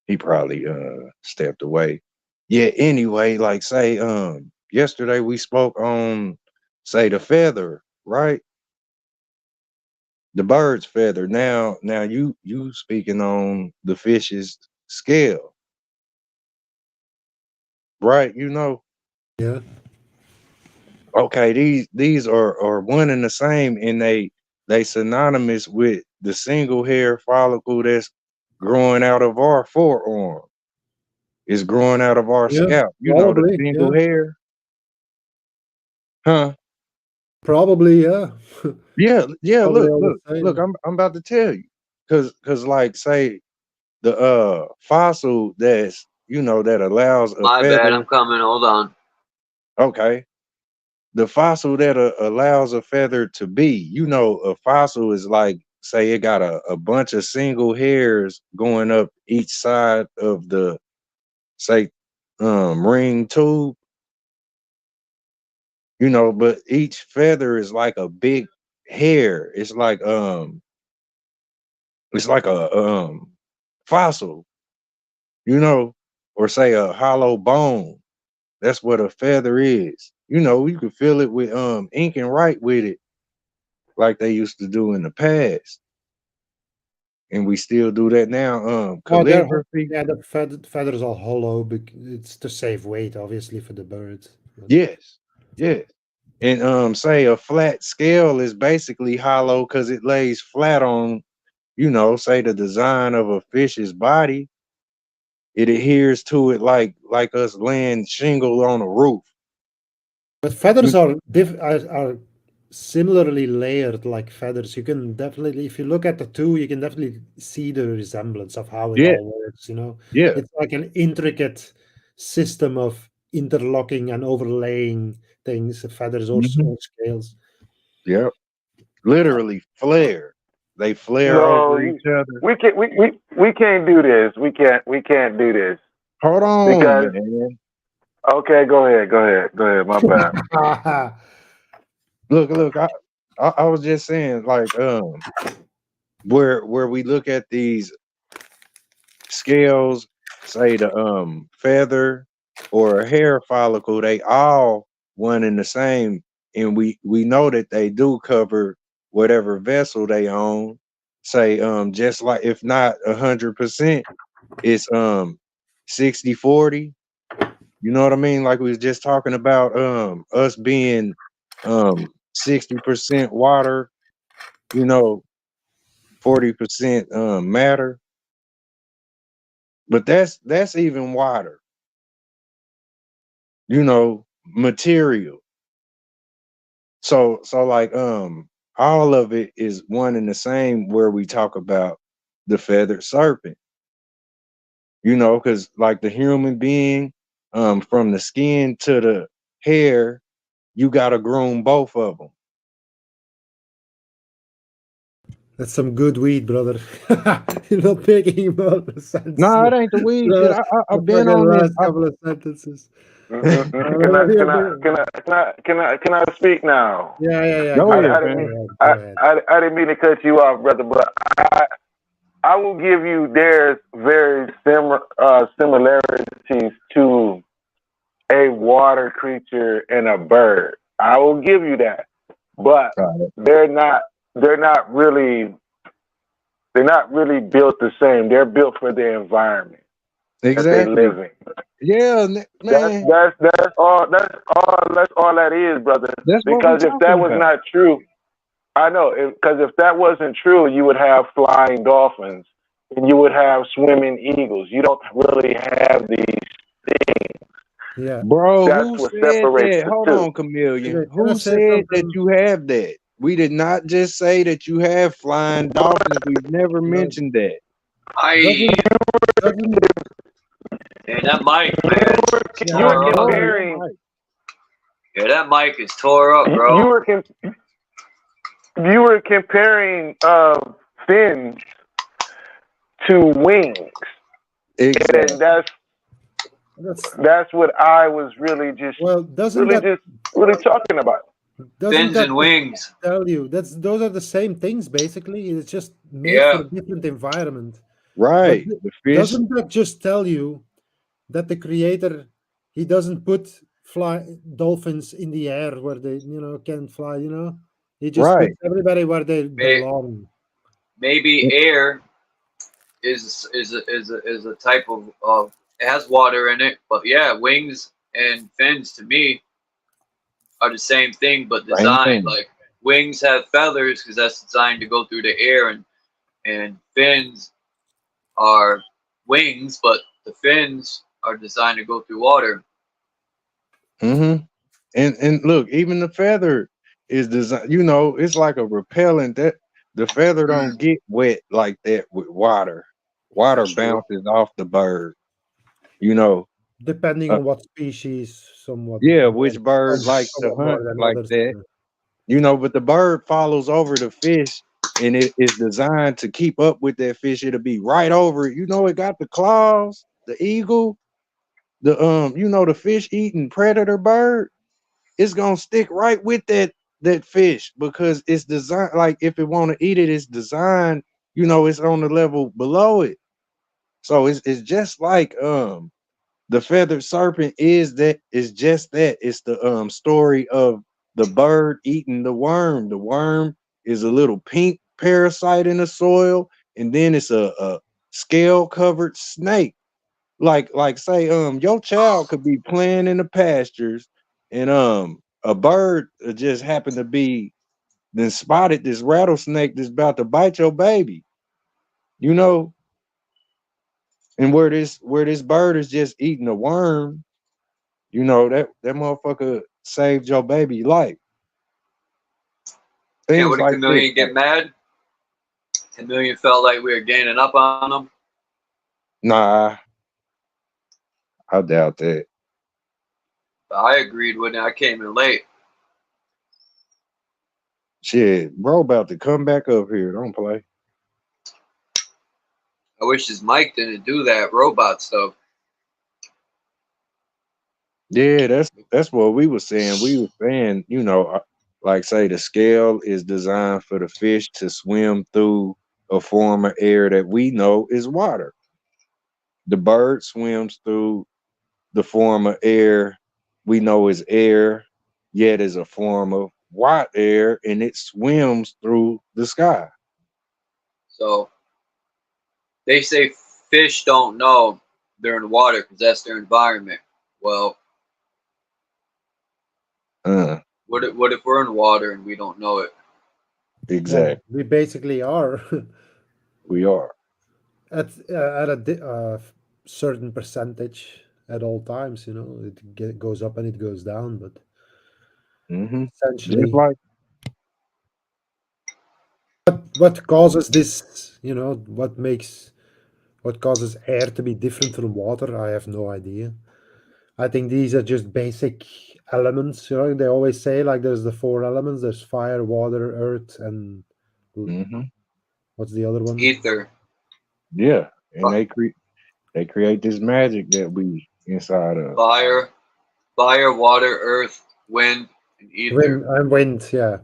he probably stepped away. Yeah, anyway, like say yesterday we spoke on say the feather, right? The bird's feather. Now you speaking on the fish's scale, right? You know, Yeah. okay, these are one and the same, and they synonymous with the single hair follicle that's growing out of our forearm. It's growing out of our Yeah. scalp. You know, the Probably. single Yeah. hair, huh? Probably. Yeah. Yeah, yeah. Probably Look, all the look. same. I'm about to tell you, cause like say the fossil that's that allows a My bad, feather. I'm coming. Hold on. Okay, the fossil that allows a feather to be. A fossil is like say it got a bunch of single hairs going up each side of the say ring tube. But each feather is like a big hair. It's like a fossil, or say a hollow bone. That's what a feather is. You can feel it with ink and write with it like they used to do in the past. And we still do that now. Oh, Calligraphy. yeah, the feathers are hollow. It's to save weight, obviously, for the birds. But Yes. Yes. And say a flat scale is basically hollow because it lays flat on, say the design of a fish's body. It adheres to it like us laying shingle on a roof. feathers are similarly layered like feathers. You can definitely, if you look at the two, you can definitely see the resemblance of how it Yeah, all works. yeah. It's like an intricate system of interlocking and overlaying things, feathers Hmm. or scales. Yep. Literally flare. They flare No, over each other. we can't do this. We can't do this Hold on, because man. okay, go ahead. My bad. Look. I was just saying, like, where we look at these scales, say the feather or a hair follicle, they all one and the same, and we know that they do cover whatever vessel they own. Say just like if not 100%, it's 60-40. You know what I mean? Like we was just talking about us being 60% water, 40% matter. But that's even water, material. So like all of it is one and the same where we talk about the feathered serpent. Because like the human being, from the skin to the hair, you gotta groom both of them. That's some good weed, brother. You're not picking about the sense. No, it ain't the weed. Shit. I've been fucking on this. last couple of sentences. Can I speak now? Yeah. Go I ahead, didn't man. mean I didn't mean to cut you off, brother, but I will give you there's very similarities to a water creature and a bird. I will give you that, but they're not really built the same. They're built for the environment that they live in. Yeah, man. That's all that is, brother. That's because if that was not true, I know, because if that wasn't true, you would have flying dolphins and you would have swimming eagles. You don't really have these things. Yeah, bro. That's Who what said separates that? the Hold two. on, Chameleon. Can I Who say said that something? you have that? We did not just say that you have flying dolphins. We've never mentioned that. Doesn't Hey, that mic, man. You were comparing. Yeah, that mic is tore up, bro. You were comparing fins to wings. Exactly. And that's what I was really just really talking about. Fins and wings. Tell you those are the same things basically. It's just made Yeah. for a different environment. Right. But The fish. doesn't that just tell you that the creator, he doesn't put dolphins in the air where they can fly, he just puts everybody where they belong. Maybe air is a type of it has water in it, but yeah, wings and fins to me are the same thing, but designed. Like wings have feathers because that's designed to go through the air, and fins are wings, but the fins are designed to go through water. Mm-hmm. And look, even the feather is designed. It's like a repellent. That the feather don't get wet like that with water. Water bounces off the bird. Depending on what species, somewhat. Yeah, which bird likes to hunt like that. But the bird follows over the fish, and it is designed to keep up with that fish. It'll be right over it. It got the claws, the eagle, the the fish-eating predator bird. It's gonna stick right with that fish because it's designed. Like if it want to eat it, it's designed. It's on the level below it. So it's just like the feathered serpent is just that. It's the story of the bird eating the worm. The worm is a little pink parasite in the soil, and then it's a scale covered snake. Like say your child could be playing in the pastures, and a bird just happened to be then spotted this rattlesnake that's about to bite your baby. And where this bird is just eating a worm, that motherfucker saved your baby life. Yeah, Things what did like Chameleon get mad? Chameleon felt like we were gaining up on him. Nah, I doubt that. I agreed with it. I came in late. Shit, bro, about to come back up here. Don't play. I wish his mic didn't do that robot stuff. Yeah, that's what we were saying. We were saying, like say the scale is designed for the fish to swim through a form of air that we know is water. The bird swims through the form of air we know is air, yet is a form of white air, and it swims through the sky. So they say fish don't know they're in water because that's their environment. Well, What if we're in water and we don't know it? Exactly. We basically are We are. at certain percentage at all times. You know, it goes up and it goes down, but Just essentially, like what causes this? You know, what causes air to be different from water? I have no idea. I think these are just basic elements. You know, they always say like there's the four elements: there's fire, water, earth, and what's the other one? Ether. yeah, and they create this magic that we inside of. Fire, water, earth, wind, and ether. Wind, yeah.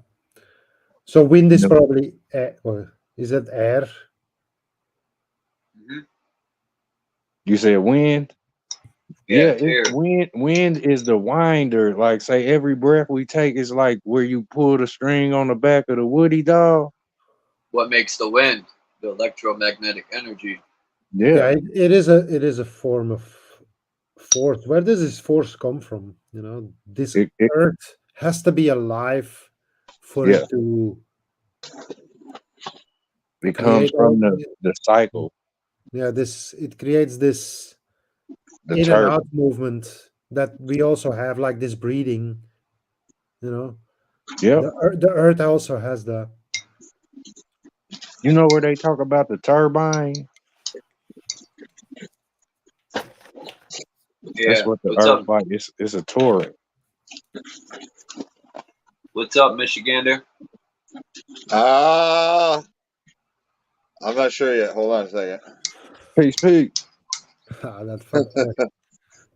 So wind is Yep. probably air, or is it air? Hmm. You said wind? Yeah, Yeah, air. wind is the winder. Like say every breath we take is like where you pull the string on the back of the Woody doll. What makes the wind? The electromagnetic energy. Yeah, Yeah. it is a form of force. Where does this force come from? You know, this It earth has to be alive for yeah. it to It comes create all. from the cycle, Yeah, this it creates this the in and turban. out movement that we also have, like this breathing. You know, Yep. the earth also has the. You know where they talk about the turbine? That's Yeah. what the What's earth up? like. It's a torrent. What's up, Michigander? I'm not sure yet. Hold on a second. Peace. That fucked up.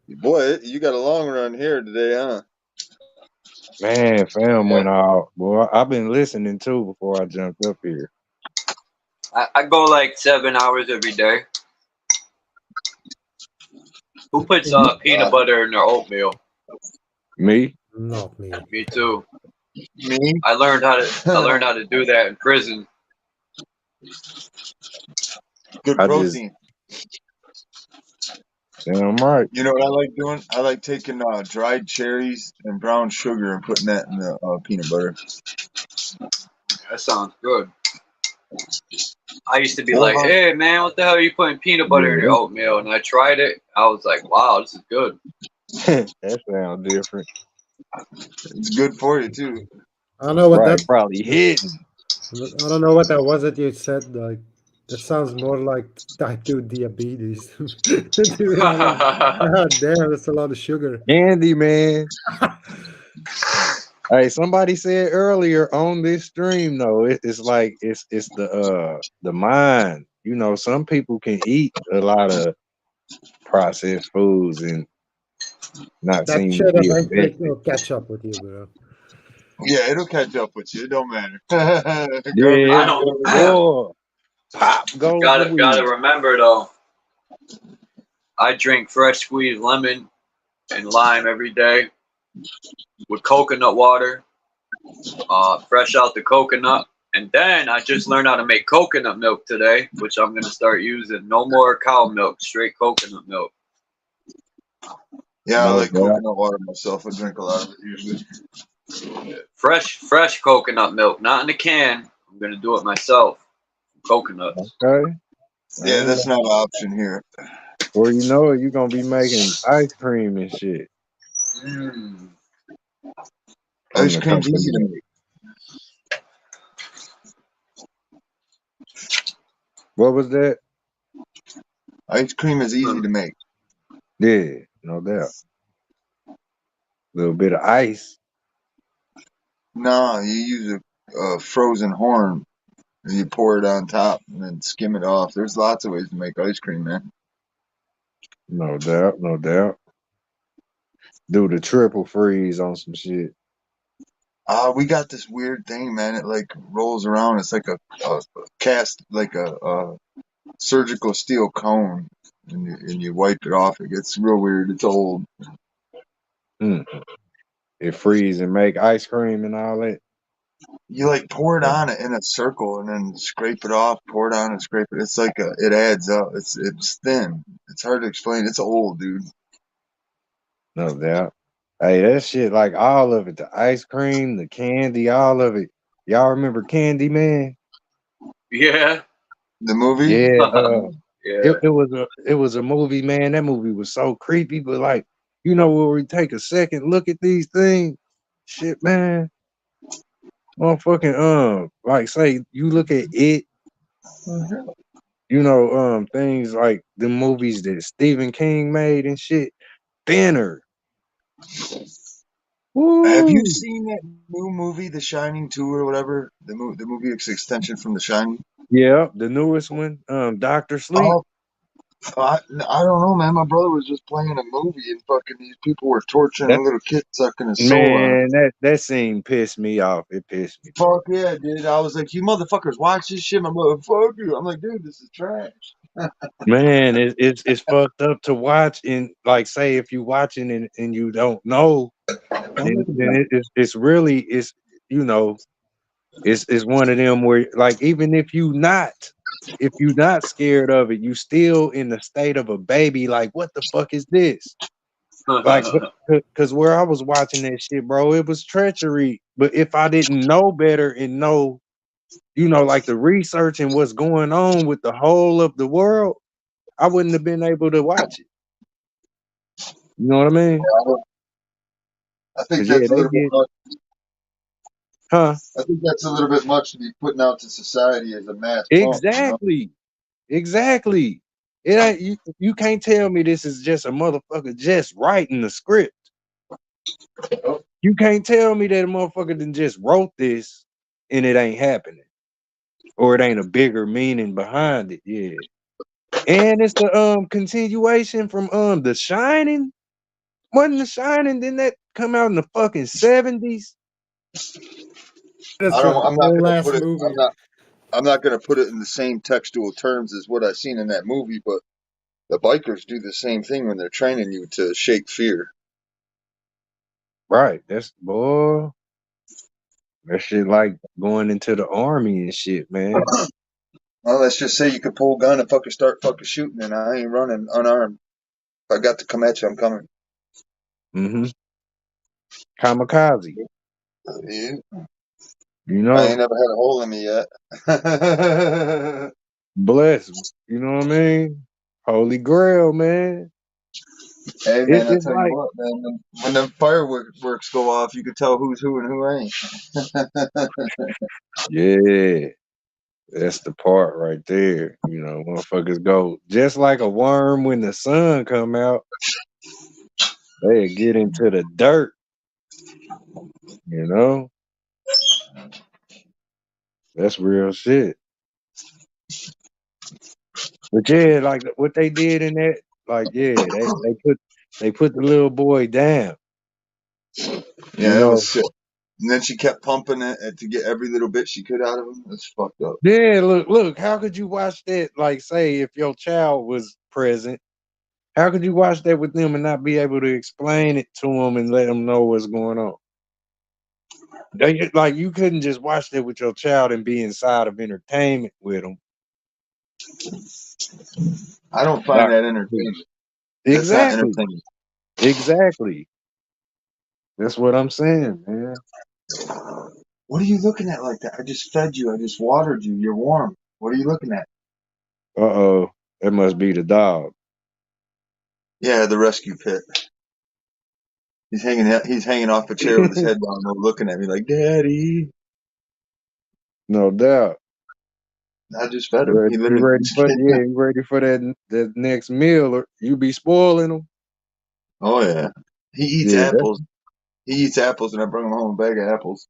Boy, you got a long run here today, huh? Man, fam Yeah. went out. Boy, I've been listening too before I jumped up here. I go like 7 hours every day. Who puts peanut butter in their oatmeal? Me? Not me. Me too. Me? I learned how to do that in prison. Good protein. Damn right. You know what I like doing? I like taking dried cherries and brown sugar and putting that in the peanut butter. That sounds good. I used to be like, hey man, what the hell are you putting peanut butter in your oatmeal? And I tried it. I was like, wow, this is good. That sounds different. It's good for you too. I don't know what Right, that. probably hidden. I don't know what that was that you said. Like that sounds more like type 2 diabetes. To be honest. God damn, that's a lot of sugar. Candy, man. Hey, somebody said earlier on this stream, though, it's like it's the mind. You know, some people can eat a lot of processed foods and not That seem to shit be eventually affected. will catch up with you, bro. Yeah, it'll catch up with you. It don't matter. Yeah, I don't. boy. Pop goes the Gotta weed. remember though. I drink fresh squeezed lemon and lime every day with coconut water, fresh out the coconut. And then I just learned how to make coconut milk today, which I'm gonna start using. No more cow milk, straight coconut milk. Yeah, I No like doubt. coconut water myself. I drink a lot of it usually. Fresh coconut milk, not in a can. I'm gonna do it myself. Coconuts. Okay. Yeah, that's not an option here. Or you know it, you're gonna be making ice cream and shit. Mm. From Ice the cream's easy to coconut. make. What was that? Ice cream is easy to make. Yeah, no doubt. A little bit of ice. Nah, you use a frozen horn and you pour it on top and then skim it off. There's lots of ways to make ice cream, man. No doubt, no doubt. Do the triple freeze on some shit. We got this weird thing, man. It like rolls around. It's like a cast, like a surgical steel cone, and you wipe it off. It gets real weird. It's old. It freeze and make ice cream and all that. You like pour it on it in a circle and then scrape it off. Pour it on and scrape it. It's like it adds up. It's thin. It's hard to explain. It's old, dude. No doubt. Hey, that shit, like all of it, the ice cream, the candy, all of it. Y'all remember Candy Man? Yeah. The movie? Yeah, Yeah. it was a movie, man. That movie was so creepy, but like, you know, where we take a second look at these things, shit, man. Motherfucking like say you look at it, you know, things like the movies that Stephen King made and shit, thinner. Have you Woo. seen that new movie, The Shining 2 or whatever? The movie extension from The Shining? Yeah, the newest one, Doctor Sleep. Oh, I don't know, man. My brother was just playing a movie and fucking these people were torturing a That little kid, sucking his soul out of man, him. that scene pissed me off. It pissed me. Fuck yeah, dude. I was like, you motherfuckers watch this shit. My mother, fuck you. I'm like, dude, this is trash. Man, it's fucked up to watch and like say if you watching and you don't know, then it's really it's you know it's one of them where like even if you not scared of it, you still in the state of a baby. Like what the fuck is this? Like because where I was watching that shit, bro, it was treachery. But if I didn't know better and know, you know, like the research and what's going on with the whole of the world, I wouldn't have been able to watch it. You know what I mean? I think Cause yeah, that's a they little bit get much. huh? I think that's a little bit much to be putting out to society as a mass pump, you know? Exactly. Exactly. It ain't you can't tell me this is just a motherfucker just writing the script. You can't tell me that a motherfucker done just wrote this and it ain't happening. Or it ain't a bigger meaning behind it. Yeah. And it's the continuation from The Shining. Wasn't The Shining, didn't that come out in the fucking 70s? That's I a don't. I'm not whole gonna ass put it. movie. I'm not gonna put it in the same textual terms as what I seen in that movie, but the bikers do the same thing when they're training you to shake fear. Right. That's boy. That shit like going into the army and shit, man. Well, let's just say you could pull a gun and fucking start fucking shooting, and I ain't running unarmed. If I got to come at you, I'm coming. Mm-hmm. Kamikaze. Yeah. You I know, ain't never had a hole in me yet. bless. You know what I mean? Holy Grail, man. Hey man, I It's tell you like, what, man, when them fireworks go off, you can tell who's who and who ain't. yeah, that's the part right there. You know, motherfuckers go just like a worm when the sun come out. They get into the dirt. You know, that's real shit. But yeah, like what they did in that, like yeah, they put the little boy down. You Yeah, it was know, sick. And then she kept pumping it to get every little bit she could out of him. That's fucked up. yeah. Look. How could you watch that? Like, say if your child was present, how could you watch that with them and not be able to explain it to them and let them know what's going on? Like you couldn't just watch that with your child and be inside of entertainment with them. I don't find that Doctor Sleep. entertaining. That's not Exactly. entertaining. Exactly. That's what I'm saying, man. What are you looking at like that? I just fed you. I just watered you. You're warm. What are you looking at? Uh-oh. That must be the dog. Yeah, the rescue pit. He's hanging out. He's hanging off a chair with his head down, looking at me like, "Daddy." No doubt. I just fed him. He You literally ready just for came out. you ready for that next meal or you be spoiling them? Oh yeah, he eats Yeah, apples. He eats apples, and I bring him home a bag of apples.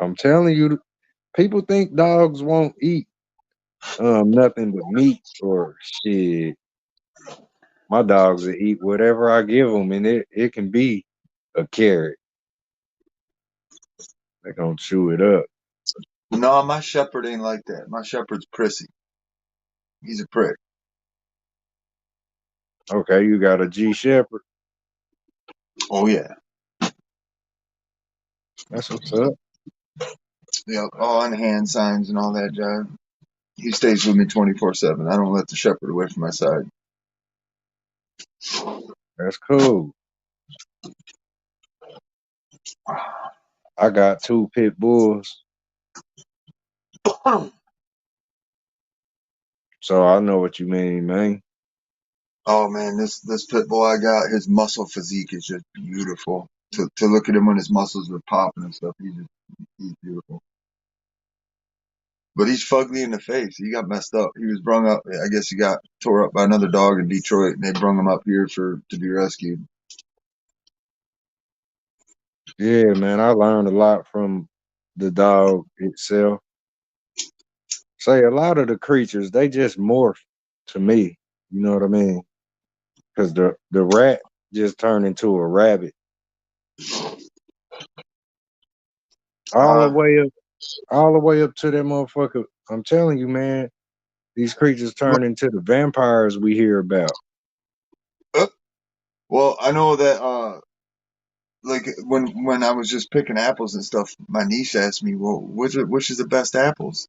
I'm telling you, people think dogs won't eat nothing but meat or shit. My dogs will eat whatever I give them, and it can be a carrot. They gonna chew it up. No, my shepherd ain't like that. My shepherd's prissy. He's a prick. Okay, you got a G Shepherd. Oh yeah. That's what's up. Yep. All on hand signs and all that jive. He stays with me 24/7. I don't let the shepherd away from my side. That's cool. I got 2 pit bulls, so I know what you mean, man. Oh man, this pit bull I got, his muscle physique is just beautiful. To look at him when his muscles are popping and stuff, he's beautiful. But he's fugly in the face. He got messed up. He was brung up. I guess he got tore up by another dog in Detroit, and they brung him up here to be rescued. Yeah, man, I learned a lot from the dog itself. Say a lot of the creatures, they just morph to me. You know what I mean? Because the rat just turned into a rabbit. All the way up to that motherfucker. I'm telling you, man, these creatures turn into the vampires we hear about. Well, I know that like when I was just picking apples and stuff, my niece asked me, "Well, which is the best apples?"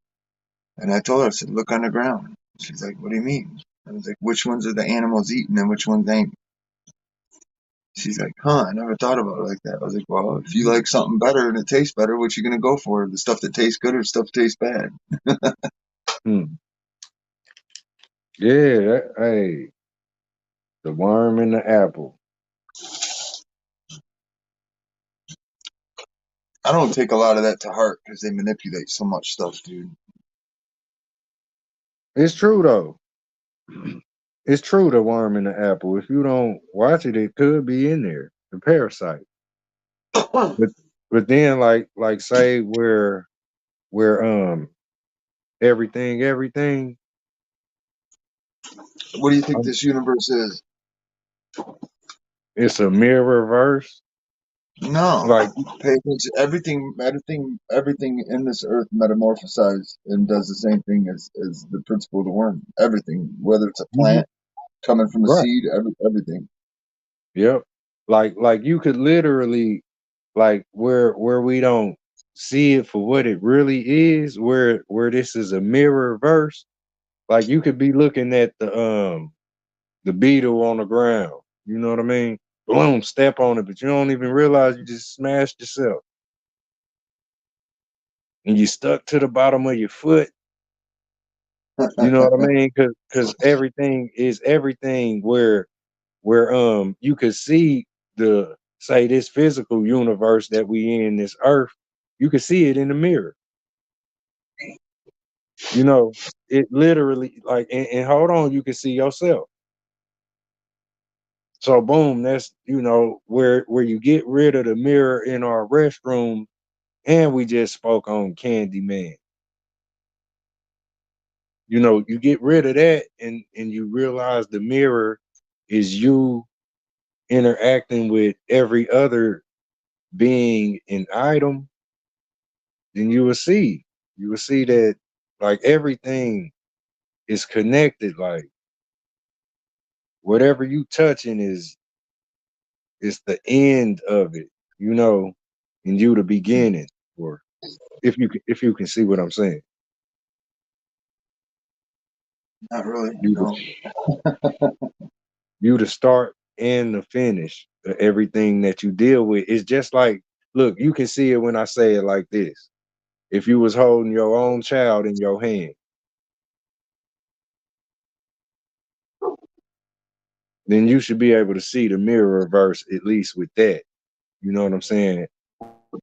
And I told her, I said, "Look on the ground." She's like, "What do you mean?" I was like, "Which ones are the animals eating and which ones ain't?" She's like, "Huh, I never thought about it like that." I was like, "Well, if you like something better and it tastes better, what you gonna go for? The stuff that tastes good or stuff that tastes bad?" Yeah, hey, the worm in the apple. I don't take a lot of that to heart because they manipulate so much stuff, dude. It's true though. It's true, the worm in the apple. If you don't watch it, it could be in there, the parasite. But then like say where everything. What do you think this universe is? It's a mirror verse. No, Like pay attention. Everything in this earth metamorphosizes and does the same thing as the principle of the worm. Everything, whether it's a plant coming from a right. seed, everything. Yep. Like you could literally like where we don't see it for what it really is, where this is a mirror verse, like you could be looking at the beetle on the ground. You know what I mean? Boom, step on it, but you don't even realize you just smashed yourself. And you stuck to the bottom of your foot. You know what I mean? Cause everything is everything where you could see the say this physical universe that we in, this earth, you could see it in the mirror. You know, it literally like and hold on, you can see yourself. So boom, that's where you get rid of the mirror in our restroom, and we just spoke on Candyman. You get rid of that and you realize the mirror is you interacting with every other being and item, then you will see that like everything is connected. Like whatever you touching is the end of it, and you the beginning. Or if you can see what I'm saying. Not really. You No. the start and the finish of everything that you deal with. It's just like, look, you can see it when I say it like this. If you was holding your own child in your hand, then you should be able to see the mirror verse at least with that. You know what I'm saying?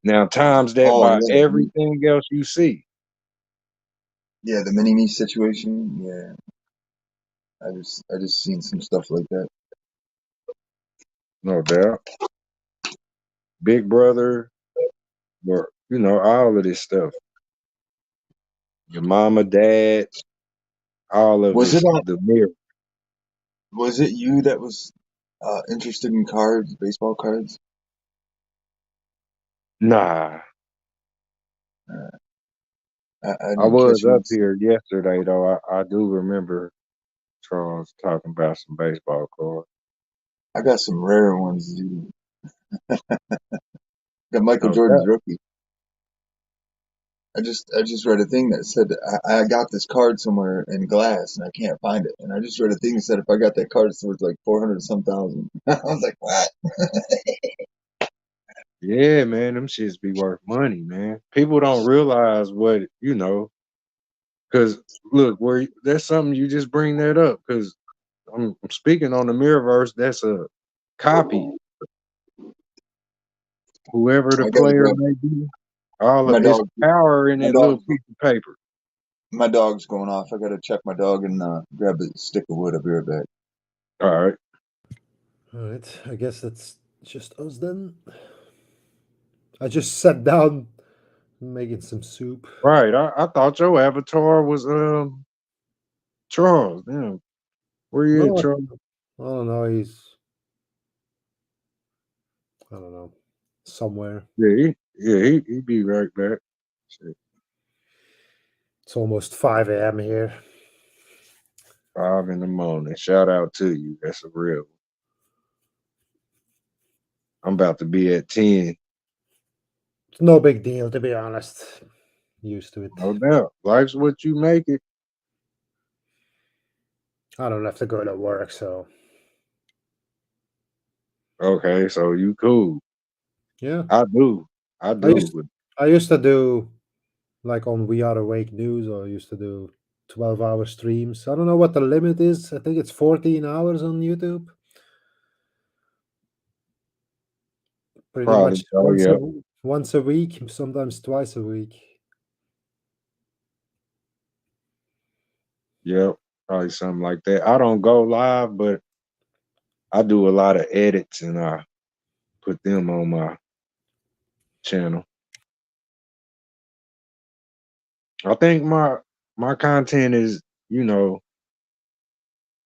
Now times that Oh by yeah, everything else you see. yeah. The mini me situation. Yeah, I just seen some stuff like that. No doubt. Big Brother, or all of this stuff. Your mama, dad, all of Was it it's the mirror. was it you that was interested in cards, baseball cards? Nah. I I didn't was catch up it. here yesterday though. I do remember Charles talking about some baseball cards. I got some rare ones, dude. Got Michael No Jordan's doubt. rookie. I just read a thing that said I got this card somewhere in glass and I can't find it. And I just read a thing that said if I got that card, it's worth like 400 some thousand. I was like, what? Yeah, man, them shits be worth money, man. People don't realize what because look, that's something you just bring that up because I'm speaking on the Mirrorverse. That's a copy, whoever the I gotta player grab may be. All my of it's dog. power in My that little dog. piece of paper. My dog's going off. I gotta check my dog and grab a stick of wood. I'll be right back. All right, All right, I guess that's just us then. I just sat down making some soup. right. I thought your avatar was Charles. Damn, where you at, No, Charles? I don't know. I don't know, somewhere. Yeah, he be right back. Shit, It's almost 5 a.m. here. 5 in the morning. Shout out to you. That's a real. I'm about to be at 10. It's no big deal, to be honest. Used to it. No doubt. Life's what you make it. I don't have to go to work, so Okay, so you cool. yeah. I do. I I do. used But I used to do like on We Are Awake News, or I used to do 12-hour streams. I don't know what the limit is. I think it's 14 hours on YouTube. Pretty probably much so, yeah. once a week, sometimes twice a week. Yep. Probably something like that. I don't go live, but I do a lot of edits and I put them on my channel. I think my content is,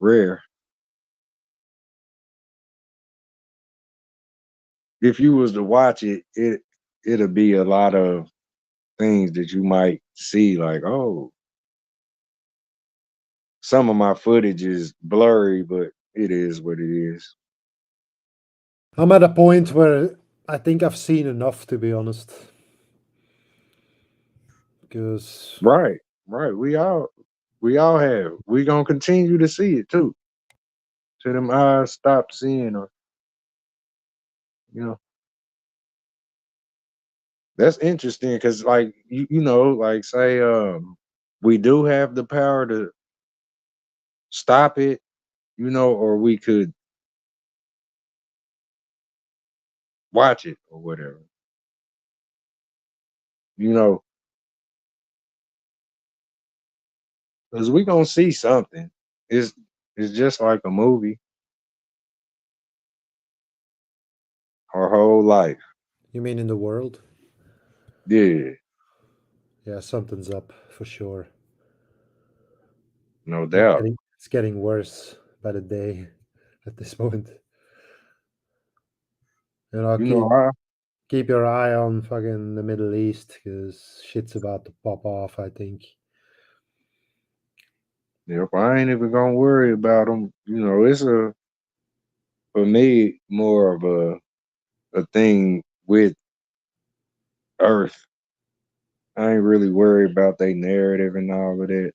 rare. If you was to watch it'll be a lot of things that you might see like, oh, some of my footage is blurry, but it is what it is. I'm at a point where I think I've seen enough, to be honest. Because Right, right. We all have. We gonna continue to see it too. Till them eyes stop seeing or you know. That's interesting because like like say we do have the power to stop it, or we could watch it or whatever. You know, because we gonna see something. It's just like a movie, our whole life. you mean in the world? Yeah, Yeah, something's up for sure. no doubt. It's getting worse by the day at this point. You know, Keep your eye on fucking the Middle East because shit's about to pop off, I think. if I ain't even gonna worry about them, it's for me more of a thing with Earth. I ain't really worried about their narrative and all of that.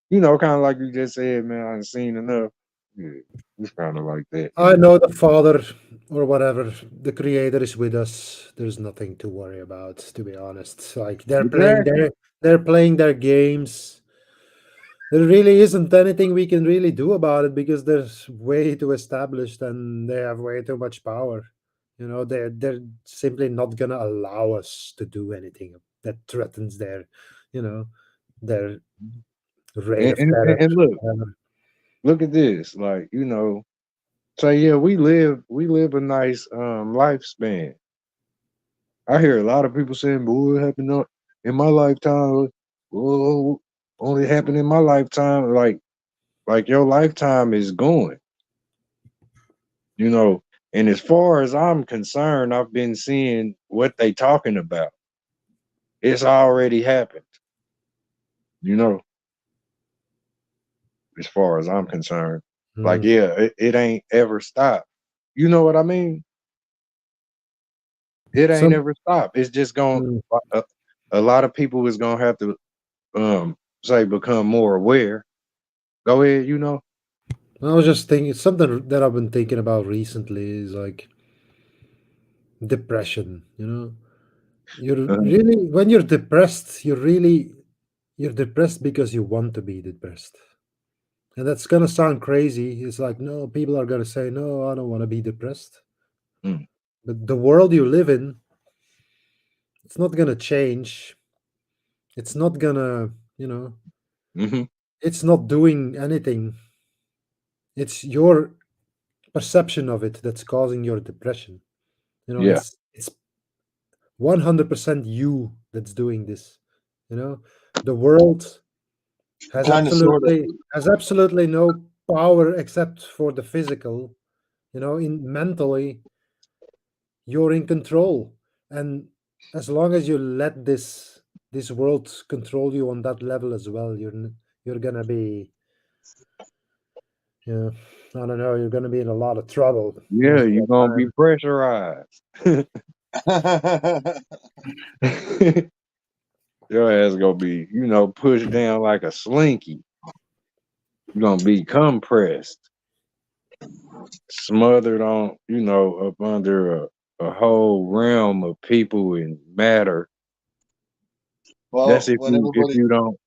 Kind of like you just said, man. I've seen enough. Yeah, it's kind of like that. I know the Father or whatever, the Creator is with us. There's nothing to worry about, to be honest. Like Exactly. they're playing their games. There really isn't anything we can really do about it because they're way too established and they have way too much power. They're simply not gonna allow us to do anything that threatens you know, their reign And, of and, terror. and and look at this. Like say yeah, we live a nice lifespan. I hear a lot of people saying, "Boy, it happened in my lifetime." Whoa, only happened in my lifetime. Like your lifetime is going. you know. And as far as I'm concerned, I've been seeing what they talking about. It's already happened, you know, as far as I'm concerned. Like, Mm. yeah, it ain't ever stopped. You know what I mean? It ain't Some ever stopped. It's just going mm. a lot of people is gonna have to say become more aware. Go ahead, I was just thinking something that I've been thinking about recently is like depression. You know, you're Uh, really when you're depressed, you're depressed because you want to be depressed. And that's gonna sound crazy. It's like, no, people are gonna say, no, I don't want to be depressed. mm, But the world you live in, it's not gonna change. It's not gonna, mm-hmm. it's not doing anything. It's your perception of it that's causing your depression. Yeah. It's 100% you that's doing this. The world Kind of, sort of. has absolutely no power except for the physical. In mentally, you're in control, and as long as you let this world control you on that level as well, you're gonna be, yeah, I don't know, you're gonna be in a lot of trouble Yeah, most of you're the gonna be time. pressurized. Your ass gonna be, pushed down like a slinky. You're gonna be compressed, smothered on, up under a whole realm of people and matter. That's Well, if when you don't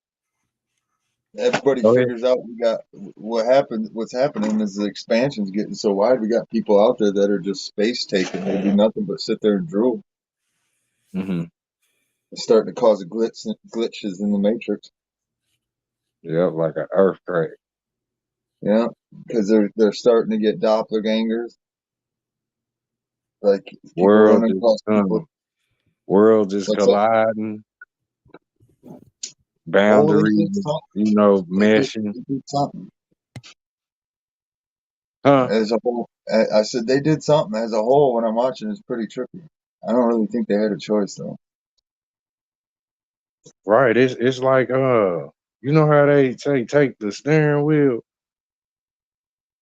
everybody go ahead. figures out we got what's happening is the expansion's getting so wide. We got people out there that are just space taking. They do nothing but sit there and drool. Mm-hmm. It's starting to cause glitches in the matrix. Yeah, like an earthquake. Yeah, because they're starting to get doppelgangers. Like people World running is across people. coming. World is What's up? colliding, Oh, they boundaries, did something. meshing. They did something. Huh? As a whole, I said they did something as a whole. When I'm watching, it's pretty trippy. I don't really think they had a choice though. Right. It's like you know how they say take the steering wheel?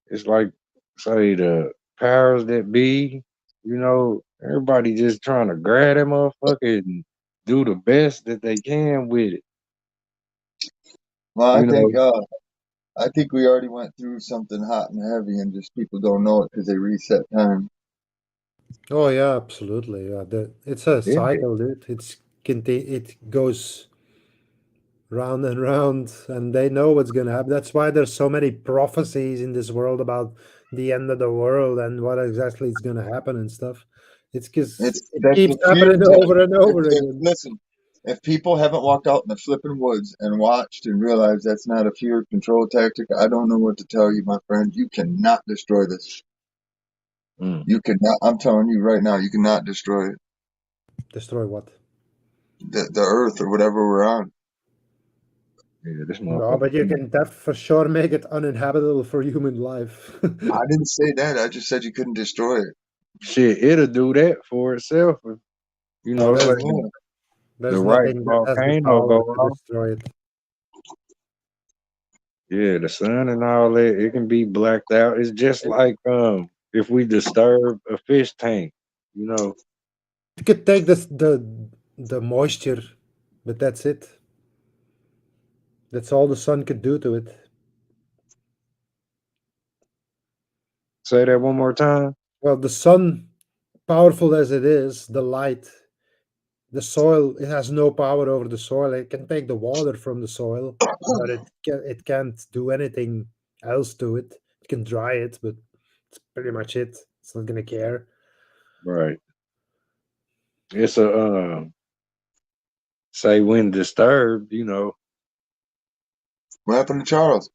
It's like say the powers that be, everybody just trying to grab that motherfucker and do the best that they can with it. Well, You know, I think we already went through something hot and heavy, and just people don't know it because they reset time. Oh yeah, absolutely. Yeah, it's a yeah, cycle, dude. It goes round and round, and they know what's gonna happen. That's why there's so many prophecies in this world about the end of the world and what exactly is gonna happen and stuff. It's because it That's keeps the fear happening over and over again. listen, if people haven't walked out in the flipping woods and watched and realized that's not a fear control tactic, I don't know what to tell you, my friend. You cannot destroy this. mm, You cannot. I'm telling you right now, you cannot destroy it. Destroy what? The earth or whatever we're on. yeah, this No, motherfucker. but you can for sure make it uninhabitable for human life. I didn't say that. I just said you couldn't destroy it. Shit, it'll do that for itself if, No, say Yeah. the there's right nothing that has the volcano go power to off. destroy it. Yeah, the sun and all that, it can be blacked out. It's just like if we disturb a fish tank, you know. It could take the moisture, but that's it. That's all the sun could do to it. Say that one more time. Well, the sun, powerful as it is, the light, the soil, it has no power over the soil. It can take the water from the soil, but it can't do anything else to it. It can dry it, but it's pretty much it. It's not gonna care. Right. It's a say when disturbed, What happened to Charles?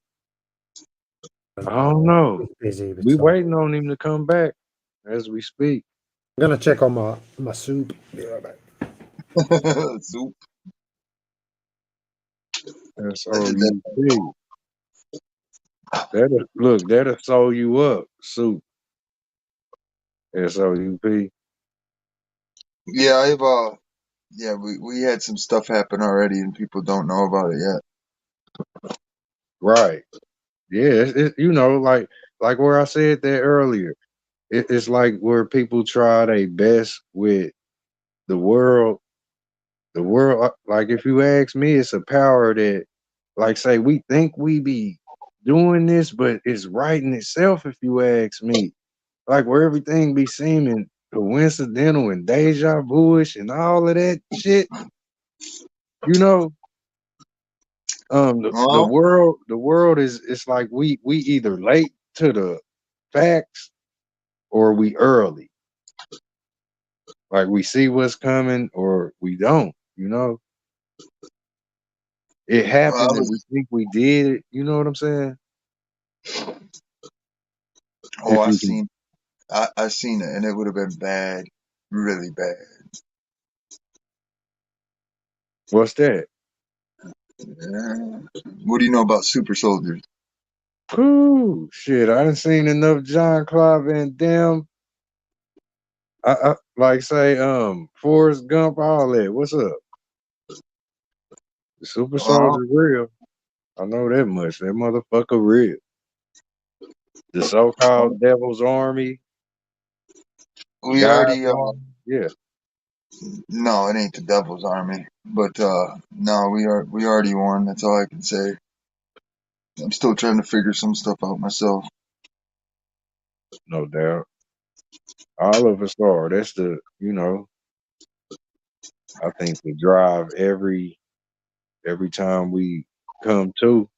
I I don't don't know. know. He's busy with We something. waiting on him to come back as we speak. I'm gonna check on my soup. Be right back. Soup. That's I did that. SOUP. That'll sew you up, soup. SOUP. Yeah, yeah, we had some stuff happen already, and people don't know about it yet. Right. Yeah, like where I said that earlier. It's like where people try their best with the world. The world, like if you ask me, it's a power that, like, say we think we be doing this, but it's right in itself. If you ask me, like where everything be seeming coincidental and deja vu-ish and all of that shit. You know, the Well, world is, it's like we either late to the facts or we early. Like we see what's coming or we don't, you know. It I happened and we was. think we did it, you know what I'm saying? Oh, If you can, I seen it, and it would have been bad, really bad. what's that? Yeah. What do you know about super soldiers? Ooh, shit, I done seen enough John Claude Van Damme. I like say Forrest Gump, all that. What's up? The super Well, soldier real. I know that much. That motherfucker real. The so-called Devil's Army, we God's already. Army. Yeah, No, it ain't the Devil's Army, but no, we already won. That's all I can say. I'm still trying to figure some stuff out myself. no doubt. All of us are. That's the, you know, I think the drive every time we come to.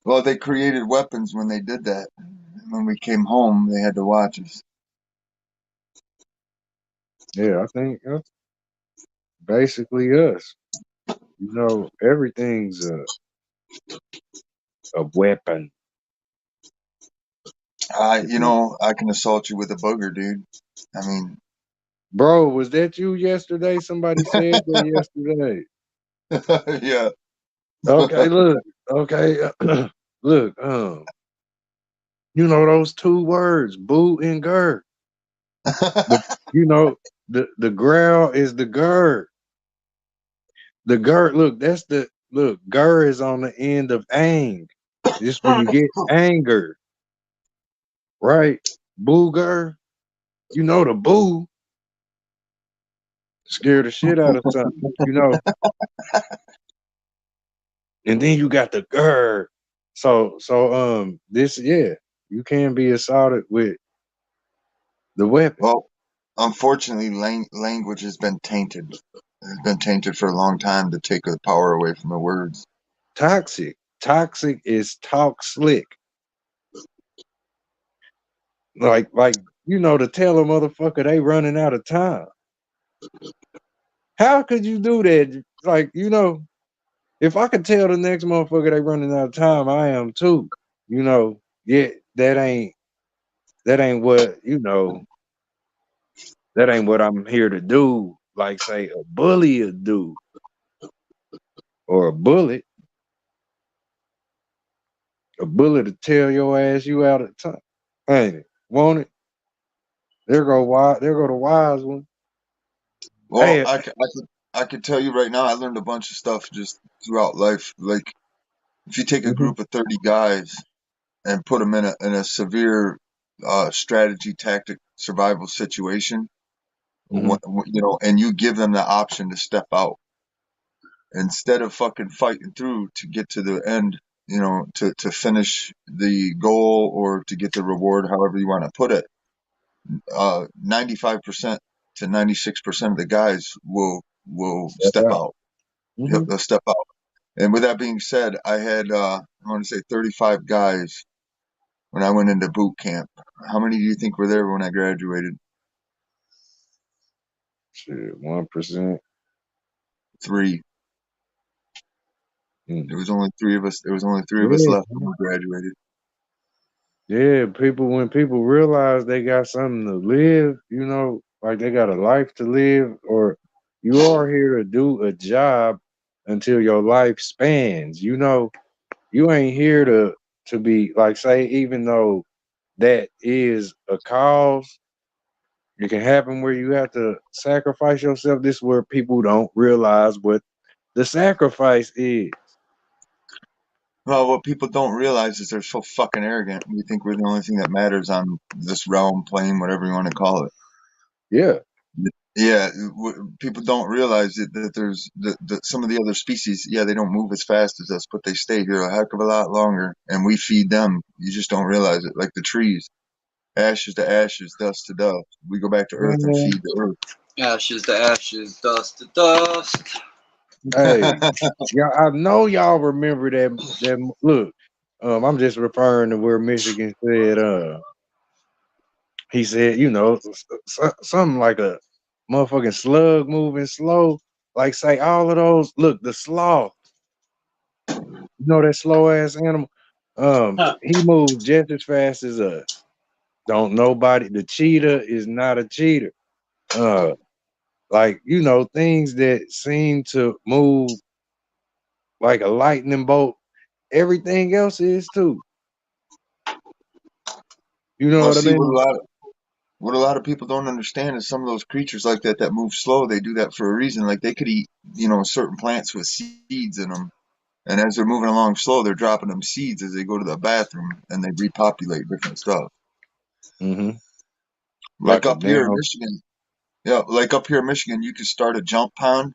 Well, they created weapons when they did that. When we came home, they had to watch us. Yeah, I think that's basically us. You know, everything's a weapon. I can assault you with a booger, dude. I mean, Bro, was that you yesterday? Somebody said that yesterday. yeah. Okay, look. Okay, look. You know those two words, boo and gur. The you know the growl is the gur. The gur. Look, that's the look. Gur is on the end of ang. Just when you get anger, right? Booger. You know the boo scare the shit out of something. You know, and then you got the gur. So this yeah, you can be assaulted with the weapon. Well, unfortunately, language has been tainted. It's been tainted for a long time to take the power away from the words. Toxic. Toxic is talk slick. Like you know to tell a motherfucker they running out of time. How could you do that? Like, you know, if I could tell the next motherfucker they running out of time, I am too. You know, yeah, that ain't what, you know, that ain't what I'm here to do. Like say a bully would do or a bullet. A bullet to tell your ass you out of time. Ain't it? Want it? There go the wise one. Well, Hey, I could tell you right now, I learned a bunch of stuff just throughout life. Like, if you take a mhm, group of 30 guys and put them in a severe strategy, tactic, survival situation, mhm. and you give them the option to step out instead of fucking fighting through to get to the end, to finish the goal or to get the reward, however you want to put it. 95% to 96% of the guys will Step step out. out. Yep, Mhm. they'll step out. And with that being said, I had I want to say 35 guys when I went into boot camp. How many do you think were there when I graduated? Shit, 1%. 3. Mm. There was only 3 of us. There was only 3 of us Yeah, left when we graduated. yeah. People when people realize they got something to live, you know, like they got a life to live, or you are here to do a job until your life spans. You know, you ain't here to be like say, even though that is a cause, it can happen where you have to sacrifice yourself. This is where people don't realize what the sacrifice is. Well, what people don't realize is they're so fucking arrogant. We think we're the only thing that matters on this realm, plane, whatever you want to call it. Yeah. Yeah, people don't realize that there's some of the other species. Yeah, they don't move as fast as us, but they stay here a heck of a lot longer, and we feed them. You just don't realize it, like the trees. Ashes to ashes, dust to dust. We go back to earth and Man, feed the Ashes to ashes, dust to dust. hey, earth. yeah, I know y'all remember that look. I'm just referring to where Michigan said, he said, you know, something like a motherfucking slug moving slow. Like say all of those, look, the sloth, you know that slow ass animal. He moves just as fast as us. Don't nobody, the cheetah is not a cheater. Uh, like, you know, things that seem to move like a lightning bolt, everything else is too. You know Well, what I see, mean? what a lot of people don't understand is some of those creatures like that that move slow, they do that for a reason. Like they could eat, certain plants with seeds in them, and as they're moving along slow, they're dropping them seeds as they go to the bathroom, and they repopulate different stuff. Mm-hmm. Like Like a up here in damn. Michigan, yeah, like up here in Michigan, you could start a jump pond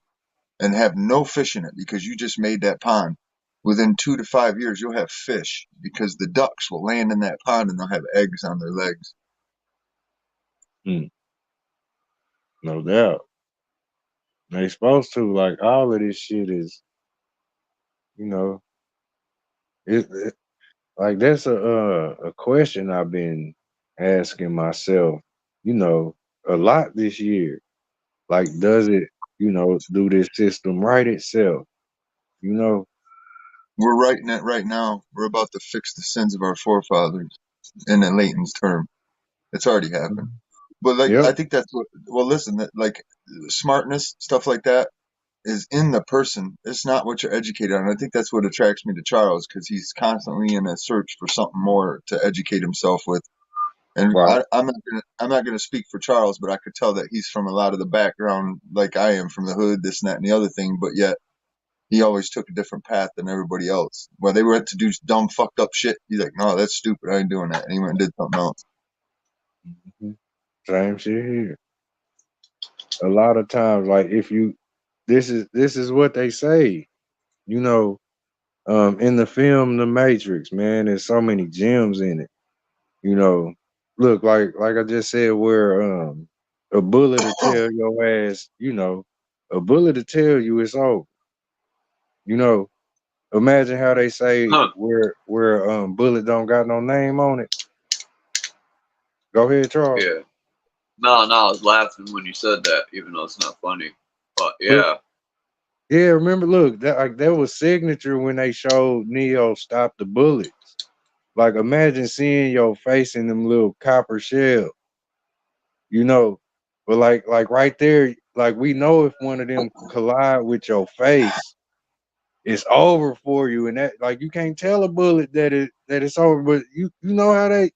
and have no fish in it because you just made that pond. Within 2 to 5 years, you'll have fish because the ducks will land in that pond and they'll have eggs on their legs. No doubt. They supposed to. Like all of this shit is, you know, it like that's a question I've been asking myself, you know, a lot this year. Like, does it, you know, do this system right itself? You know? We're writing it right now. We're about to fix the sins of our forefathers in the Layton's term. It's already happened. But like, Yep. I think that's what. Well, listen, that like smartness, stuff like that, is in the person. It's not what you're educated on. I think that's what attracts me to Charles because he's constantly in a search for something more to educate himself with. And Right. I'm not gonna speak for Charles, but I could tell that he's from a lot of the background like I am from the hood, this and that and the other thing. But yet he always took a different path than everybody else. When they were to do dumb, fucked up shit, he's like, "No, that's stupid. I ain't doing that." And he went and did something else. Same shit here. A lot of times, like if you this is what they say, you know, in the film The Matrix, man, there's so many gems in it. You know, look, like I just said, where a bullet to tell your ass, you know, a bullet to tell you it's over. You know, imagine how they say Huh. where bullet don't got no name on it. Go ahead, Charles. Yeah. No, I was laughing when you said that, even though it's not funny. But Look, yeah. yeah, remember, look, that was signature when they showed Neo stop the bullets. Like imagine seeing your face in them little copper shell, you know. But like right there, like we know if one of them collide with your face, it's over for you. And that like you can't tell a bullet that it's over, but you know how they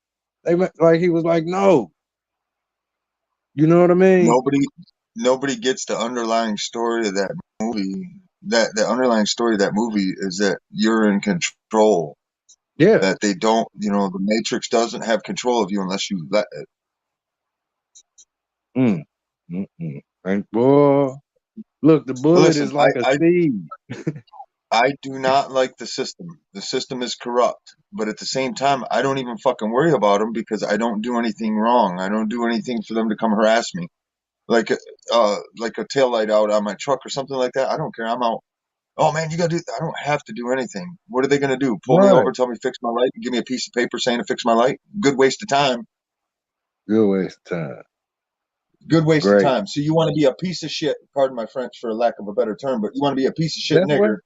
like he was like, no. You know what I mean? Nobody gets the underlying story of that movie. That the underlying story of that movie is that you're in control. Yeah. That they don't, the Matrix doesn't have control of you unless you let it. Mm. Mm-mm. And boy, look, the bullet Listen, is like a seed. I do not like the system. The system is corrupt, but at the same time, I don't even fucking worry about them because I don't do anything wrong. I don't do anything for them to come harass me. Like a tail light out on my truck or something like that. I don't care. I'm out. Oh man, you gotta do. I don't have to do anything. What are they gonna do? Pull me over, Right. tell me fix my light, and give me a piece of paper saying to fix my light? Good waste of time. Good waste of time. Good waste of Great. time. So you want to be a piece of shit, pardon my French for lack of a better term, but you want to be a piece of shit That's nigger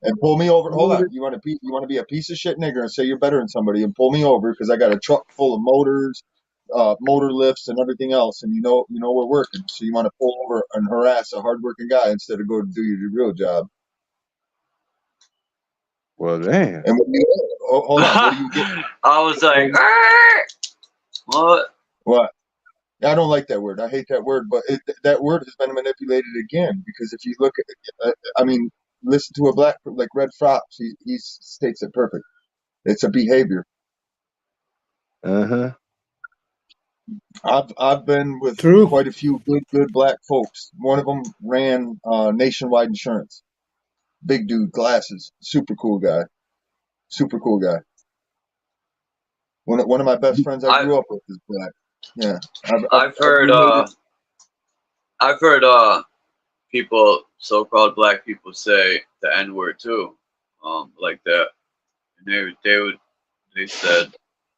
and pull me over. Hold what on. it, You want to be a piece of shit nigger and say you're better than somebody and pull me over because I got a truck full of motors, motor lifts and everything else, and we're working. So you want to pull over and harass a hardworking guy instead of go to do your real job. well, damn. And hold on, what do you get? I was like, what? What? I don't like that word. I hate that word, but that word has been manipulated again because if you look at, I mean, listen to a black like Red Frops. He states it perfect. It's a behavior. Uh-huh. I've been with True. quite a few good black folks. One of them ran Nationwide Insurance. Big dude, glasses, super cool guy. Super cool guy. One of my best friends I grew up with is black. Yeah, I've heard people, so-called black people, say the N-word too, like that. And they said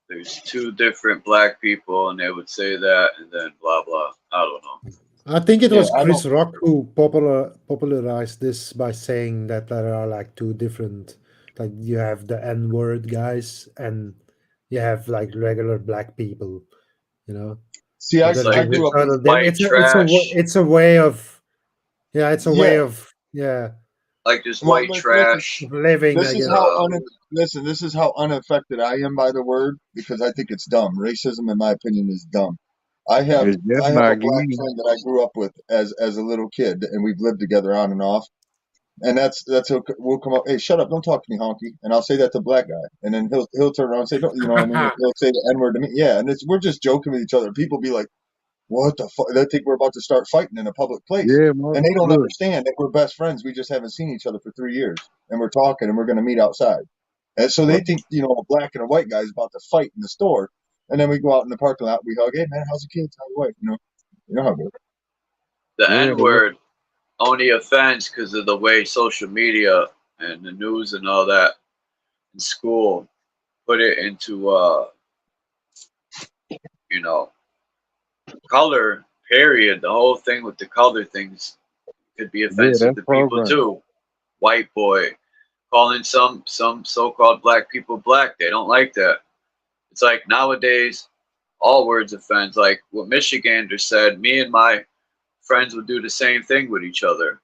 there's two different black people, and they would say that, and then blah blah. I don't know. I think it Yeah, was I Chris don't. Rock who popularized this by saying that there are like two different, like you have the N-word guys and you have like regular black people, you know. See, But It's then like there's I a grew up with. total white trash, it's a way of, yeah, it's a way Yeah, of, yeah, like just well, white listen. trash. of living, This I is guess. how listen. This is how unaffected I am by the word because I think it's dumb. Racism, in my opinion, is dumb. I have It's just I have a not black getting. friend that I grew up with as a little kid, and we've lived together on and off. And that's we'll come up. Hey, shut up! Don't talk to me, honky. And I'll say that to black guy, and then he'll turn around and say, don't, you know what I mean? He'll say the N word to me. Yeah, and we're just joking with each other. People be like, what the fuck? They think we're about to start fighting in a public place. Yeah, And they don't look, understand that we're best friends. We just haven't seen each other for 3 years. And we're talking and we're going to meet outside. And so they right. think, a black and a white guy is about to fight in the store. And then we go out in the parking lot. We hug. Hey, man, how's the kids? How's the wife? You know how it goes. The Yeah, N-word only offends because of the way social media and the news and all that in school put it into you know, color, period. The whole thing with the color things could be yeah, offensive that's to people programmed. too. White boy calling some so-called black people black. They don't like that. It's like nowadays all words offend. Like what Michigander said, me and my friends would do the same thing with each other.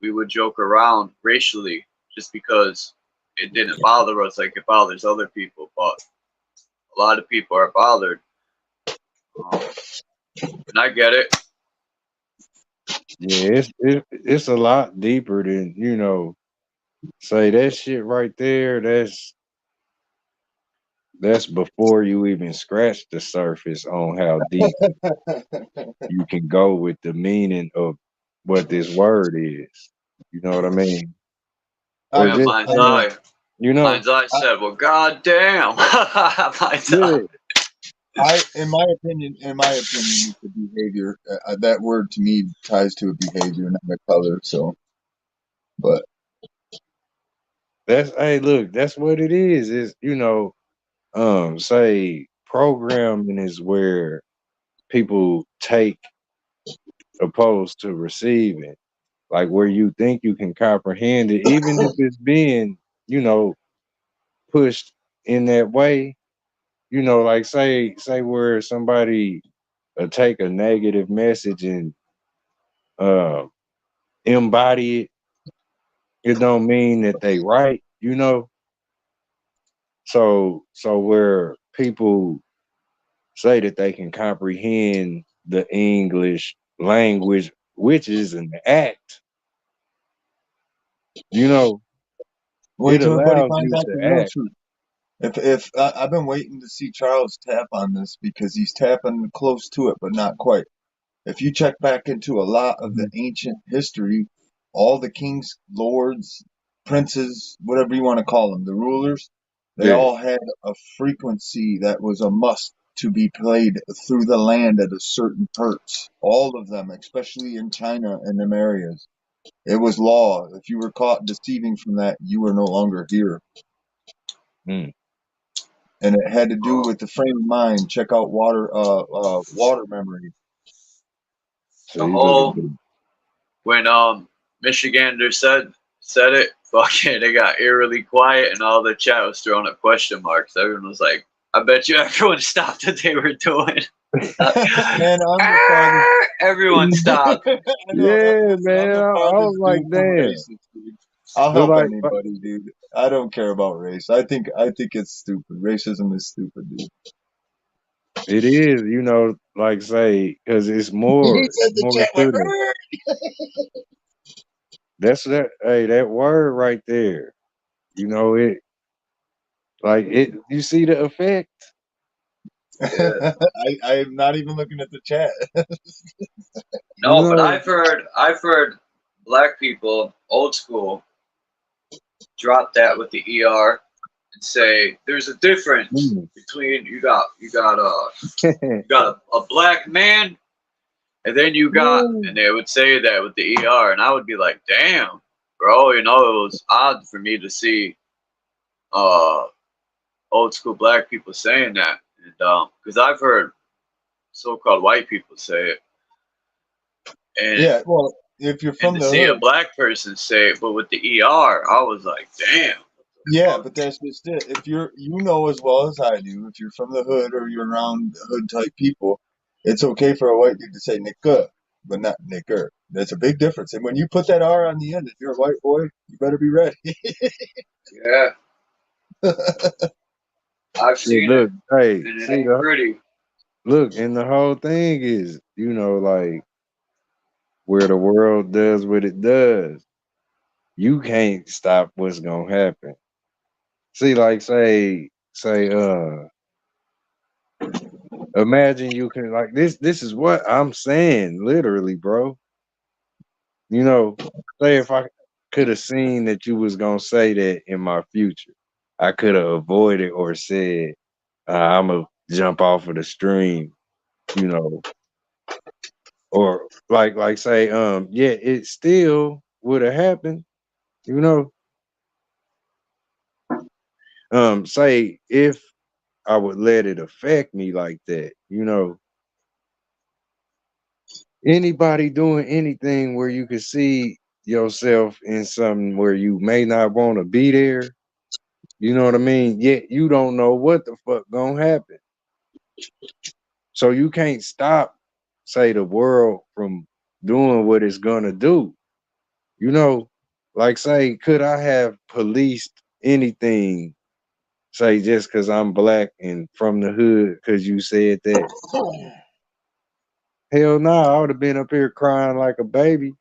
We would joke around racially just because it didn't bother us like it bothers other people. But a lot of people are bothered. And I get it. Yeah, it's a lot deeper than say that shit right there. That's before you even scratch the surface on how deep you can go with the meaning of what this word is. You know what I mean? I Or Yeah, just, just mine's I, saying, eye. you know, Mine's eye I, said, well, goddamn. Mine's yeah, eye. in my opinion, it's a behavior. That word to me ties to a behavior, not a color. So, but hey, look, that's what it is. Is say programming is where people take opposed to receiving, like where you think you can comprehend it, even if it's being, you know, pushed in that way. Like say where somebody take a negative message and uh, embody it. It don't mean that they right. So where people say that they can comprehend the English language, which is an act, wait it till everybody allows finds you out to the real act. truth. If I've been waiting to see Charles tap on this because he's tapping close to it, but not quite. If you check back into a lot of the Mhm. ancient history, all the kings, lords, princes, whatever you want to call them, the rulers, they Yeah. all had a frequency that was a must to be played through the land at a certain hertz. All of them, especially in China and them areas. It was law. If you were caught deceiving from that, you were no longer here. Mm. And it had to do with the frame of mind. Check out water memory. So The you look at whole, when Michigander said it, fucking, they got eerily quiet and all the chat was throwing up question marks. Everyone was like, I bet you everyone stopped what they were doing. Man, I'm the farthest. Everyone stopped. I know that. yeah, Listen, I'm man. the I was farthest like, dude from damn. racist, dude. I'll But help like, anybody, dude. I don't care about race. I think it's stupid. Racism is stupid, dude. it is, like say, because it's He more, said the more chat went. to the. That's that. Hey, that word right there. It like it. You see the effect. Yeah. I'm not even looking at the chat. You No, but know. I've heard black people, old school, drop that with the ER. and say there's a difference between you got a black man, and then you got, and they would say that with the ER, and I would be like, damn, bro, you know, it was odd for me to see old school black people saying that, and because I've heard so-called white people say it, and Yeah, well, if you're from to the see a hood, black person say it, but with the ER, I was like, damn. yeah, but that's just it. If you know as well as I do, if you're from the hood or you're around hood type people, it's okay for a white dude to say nigga, but not nigger. That's a big difference. And when you put that R on the end, if you're a white boy, you better be ready. Yeah, I've See, seen it, look, hey, and it see ain't pretty. look, and the whole thing is, you know, like where the world does what it does, you can't stop what's gonna happen. See, like say, imagine you can like this is what I'm saying, literally, bro. You know, say if I could have seen that you was gonna say that in my future, I could have avoided or said, I'm gonna jump off of the stream, you know, or like say, yeah, it still would have happened, you know. Say if I would let it affect me like that, you know. Anybody doing anything where you could see yourself in something where you may not want to be there, you know what I mean? Yet you don't know what the fuck gonna happen. So you can't stop, say, the world from doing what it's gonna do. You know, like say, could I have policed anything, say, just because I'm black and from the hood, because you said that? Hell no, I would have been up here crying like a baby,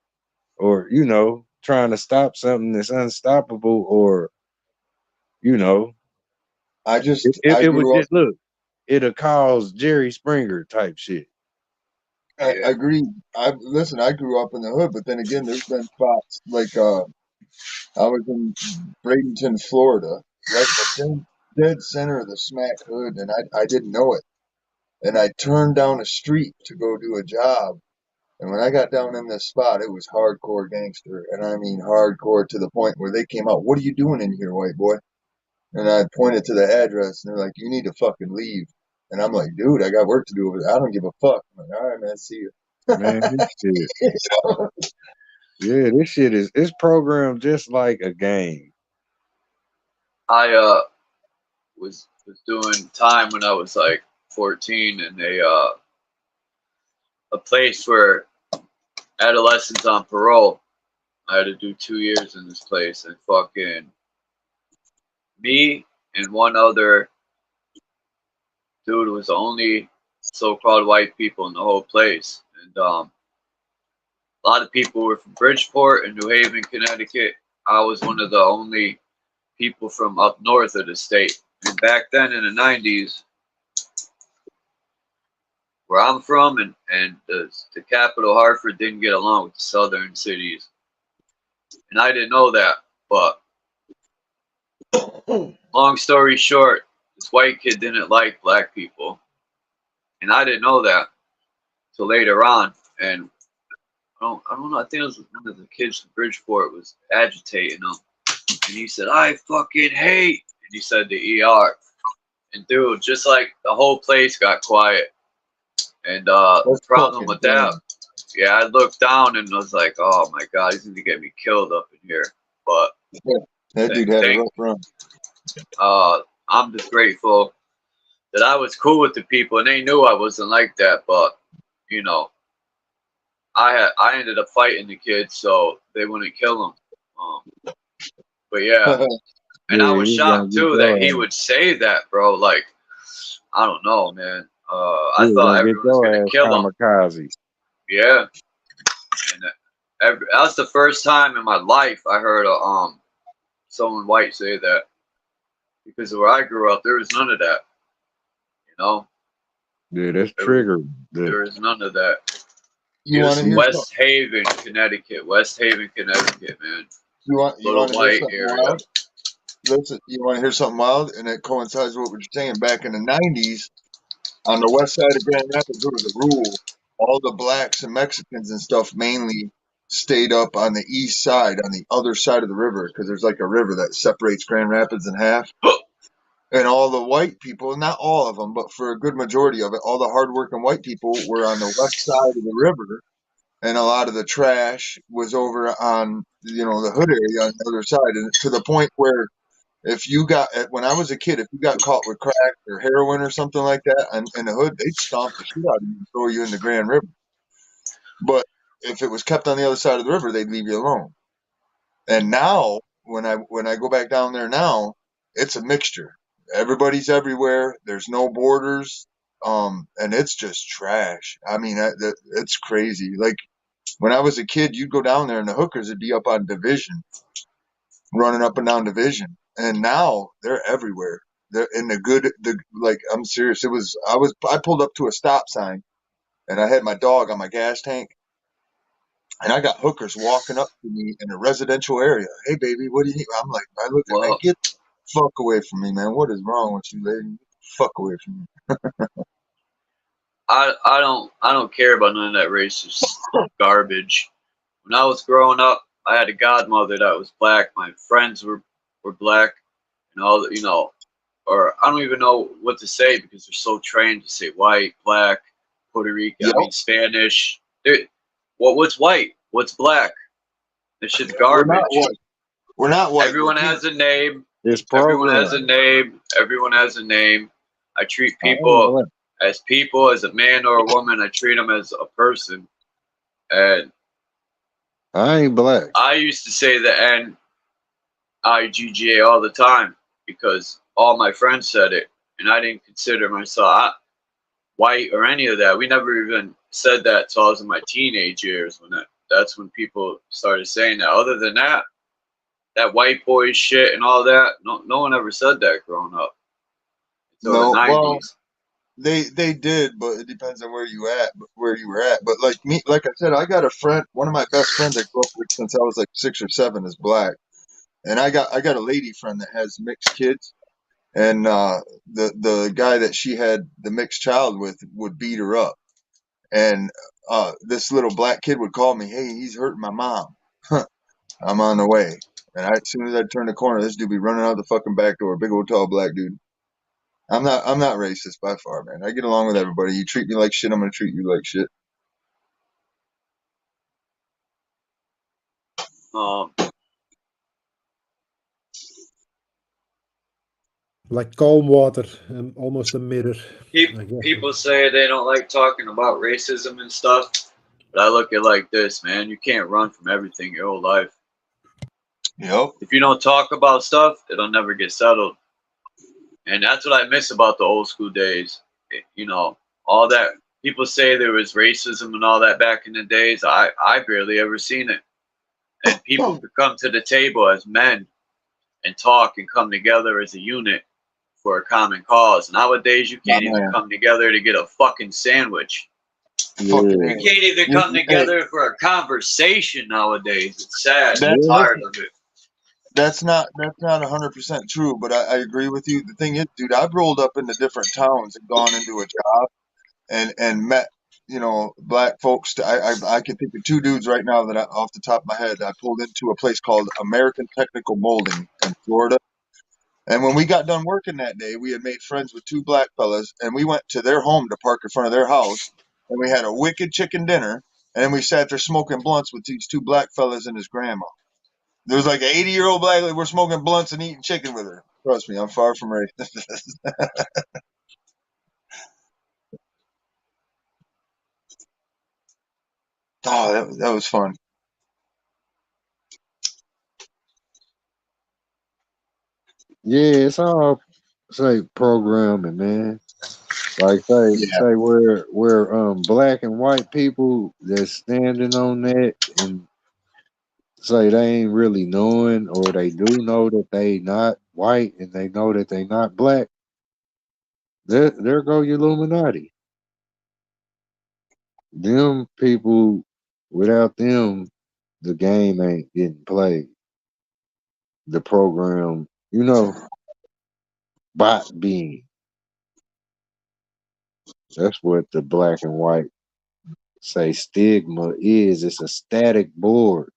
or you know, trying to stop something that's unstoppable, or you know, I it would grew up. just look, it'll cause Jerry Springer type shit. I agree. Listen. I grew up in the hood, but then again, there's been spots like I was in Bradenton, Florida, right in the dead center of the smack hood, and I didn't know it. And I turned down a street to go do a job. And when I got down in this spot, it was hardcore gangster. And I mean hardcore to the point where they came out, "What are you doing in here, white boy?" And I pointed to the address, and they're like, "You need to fucking leave." And I'm like, "Dude, I got work to do over there. I don't give a fuck." I'm like, "All right, man, see you." Man, this shit. Yeah, this shit is it's programmed just like a game. I was doing time when I was like 14, and a place where adolescents on parole. I had to do 2 years in this place, and fucking me and one other dude was the only so-called white people in the whole place, and a lot of people were from Bridgeport and New Haven, Connecticut. I was one of the only people from up north of the state. And back then in the 90s, where I'm from, and the capital, Hartford, didn't get along with the southern cities. And I didn't know that, but long story short, this white kid didn't like black people. And I didn't know that till later on. And I don't know, I think it was one of the kids from Bridgeport was agitating him. And he said, "I fucking hate," and he said the ER. And dude, just like the whole place got quiet. And the problem with that, yeah, I looked down and was like, "Oh my God, he's going to get me killed up in here." But that dude had a rough run. I'm just grateful that I was cool with the people, and they knew I wasn't like that. But you know, I ended up fighting the kids so they wouldn't kill him. But yeah, and I was shocked too that he would say that, bro. Like, I don't know, man. I thought everyone was gonna kill him. Kamikaze. Yeah, and that's the first time in my life I heard someone white say that. Because where I grew up, there was none of that. You know. Yeah, that's triggered. There is none of that. You want to hear West Haven, Connecticut. West Haven, Connecticut, man. You want to hear something wild? listen, you want to hear something wild? And it coincides with what you're saying. Back in the 90s, on the west side of Grand Rapids, there was a rule. All the blacks and Mexicans and stuff mainly stayed up on the east side, on the other side of the river, because there's like a river that separates Grand Rapids in half. And all the white people, not all of them, but for a good majority of it, all the hardworking white people were on the west side of the river, and a lot of the trash was over on, the hood area on the other side, and to the point where if you got, when I was a kid, if you got caught with crack or heroin or something like that in the hood, they'd stomp the shit out of you and throw you in the Grand River. But if it was kept on the other side of the river, they'd leave you alone. And now, when I go back down there now, it's a mixture. Everybody's everywhere. There's no borders, and it's just trash. I mean, it's crazy. Like when I was a kid, you'd go down there, and the hookers would be up on Division, running up and down Division. And now they're everywhere. They're in like, I'm serious. I pulled up to a stop sign, and I had my dog on my gas tank, and I got hookers walking up to me in a residential area. Hey, baby, what do you need? I'm like, I look at man, get the fuck away from me, man. What is wrong with you, lady? Get the fuck away from me. I don't care about none of that racist garbage. When I was growing up, I had a godmother that was black. My friends were black, and all the, or I don't even know what to say because they're so trained to say white, black, Puerto Rican, Yep. I mean Spanish. Dude, what's white? What's black? This shit's We're garbage. not white. We're not white. Everyone has a name. It's Everyone has a programmed. name. Everyone has a name. I treat I ain't people black. as people, as a man or a woman. I treat them as a person. And I ain't black. I used to say the N-I-G-G-A all the time because all my friends said it, and I didn't consider myself white or any of that. We never even said that till I was in my teenage years. That's when people started saying that. Other than that, that white boy shit and all that, no one ever said that growing up until the No, well, 90s. they did, but it depends on where you were at. But like me, like I said, I got a friend. One of my best friends I grew up with since I was like 6 or 7 is black, and I got a lady friend that has mixed kids. And the guy that she had the mixed child with would beat her up. And this little black kid would call me, hey, he's hurting my mom. I'm on the way. And as soon as I turn the corner, this dude be running out the fucking back door, big old tall black dude. I'm not racist by far, man. I get along with everybody. You treat me like shit, I'm gonna treat you like shit. Like calm water, almost a mirror. I guess. People say they don't like talking about racism and stuff, but I look at it like this, man. You can't run from everything your whole life. Yep. If you don't talk about stuff, it'll never get settled. And that's what I miss about the old school days. All that people say there was racism and all that back in the days. I barely ever seen it. And people could come to the table as men and talk and come together as a unit for a common cause. Nowadays, you can't even come together to get a fucking sandwich. Fucking You can't even come together for a conversation nowadays. It's sad. I'm That's tired of it. That's not 100% true, but I agree with you. The thing is, dude, I've rolled up into different towns and gone into a job and met, black folks. I can think of 2 dudes right now that off the top of my head. I pulled into a place called American Technical Molding in Florida. And when we got done working that day, we had made friends with 2 black fellas, and we went to their home to park in front of their house, and we had a wicked chicken dinner, and then we sat there smoking blunts with these 2 black fellas and his grandma. There was like an 80-year-old black lady. We're smoking blunts and eating chicken with her. Trust me, I'm far from racist. Oh, that was fun. Yeah, it's all say programming, man. Like say we're black and white people that's standing on that and say they ain't really knowing, or they do know that they not white and they know that they not black. There go your Illuminati. Them people, without them, the game ain't getting played. The program You know, bot being. That's what the black and white say stigma is. It's a static board.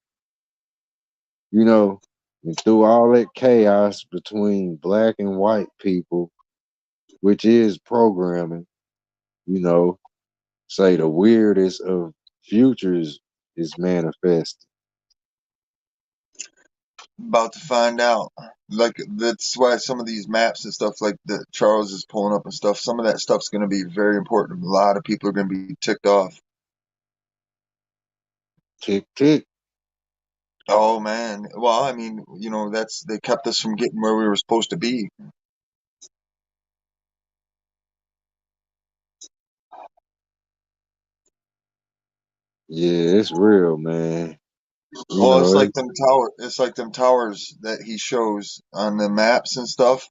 You know, and through all that chaos between black and white people, which is programming, you know, say the weirdest of futures is manifested. About to find out. Like that's why some of these maps and stuff like that Charles is pulling up and stuff. Some of that stuff's going to be very important. A lot of people are going to be ticked off. Tick tick. Oh man. Well, I mean, you know, they kept us from getting where we were supposed to be. Yeah, it's real, man. You Well, know, it's like them towers that he shows on the maps and stuff.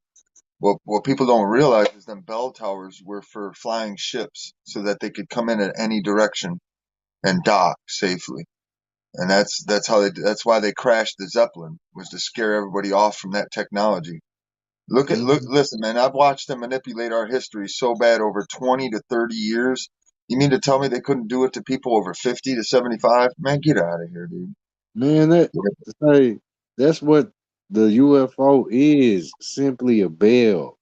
What people don't realize is them bell towers were for flying ships so that they could come in at any direction and dock safely. And that's why they crashed the Zeppelin, was to scare everybody off from that technology. Listen, man, I've watched them manipulate our history so bad over 20 to 30 years. You mean to tell me they couldn't do it to people over 50 to 75? Man, get out of here, dude. man, that's what the UFO is. Simply a bell.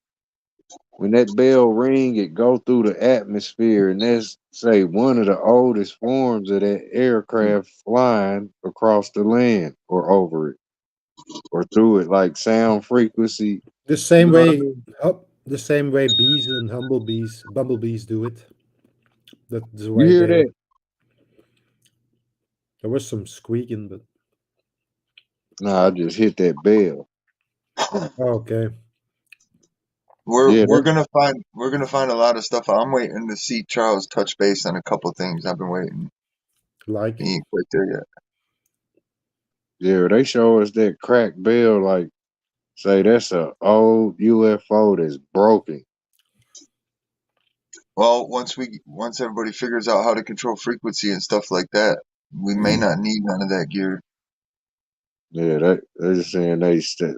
When that bell ring, it go through the atmosphere, and that's say one of the oldest forms of that aircraft flying across the land or over it or through it, like sound frequency. The You same know what I way, mean? the same way bees and bumblebees do it. That's You why hear that? there was some squeaking, but Nah, I just hit that bell. okay. Yeah, We're gonna find a lot of stuff. I'm waiting to see Charles touch base on a couple things. I've been waiting. Like, He ain't quite there yet. yeah, they show us that cracked bell, like say that's a old UFO that's broken. Well, once everybody figures out how to control frequency and stuff like that, we may not need none of that gear. Yeah, they're just saying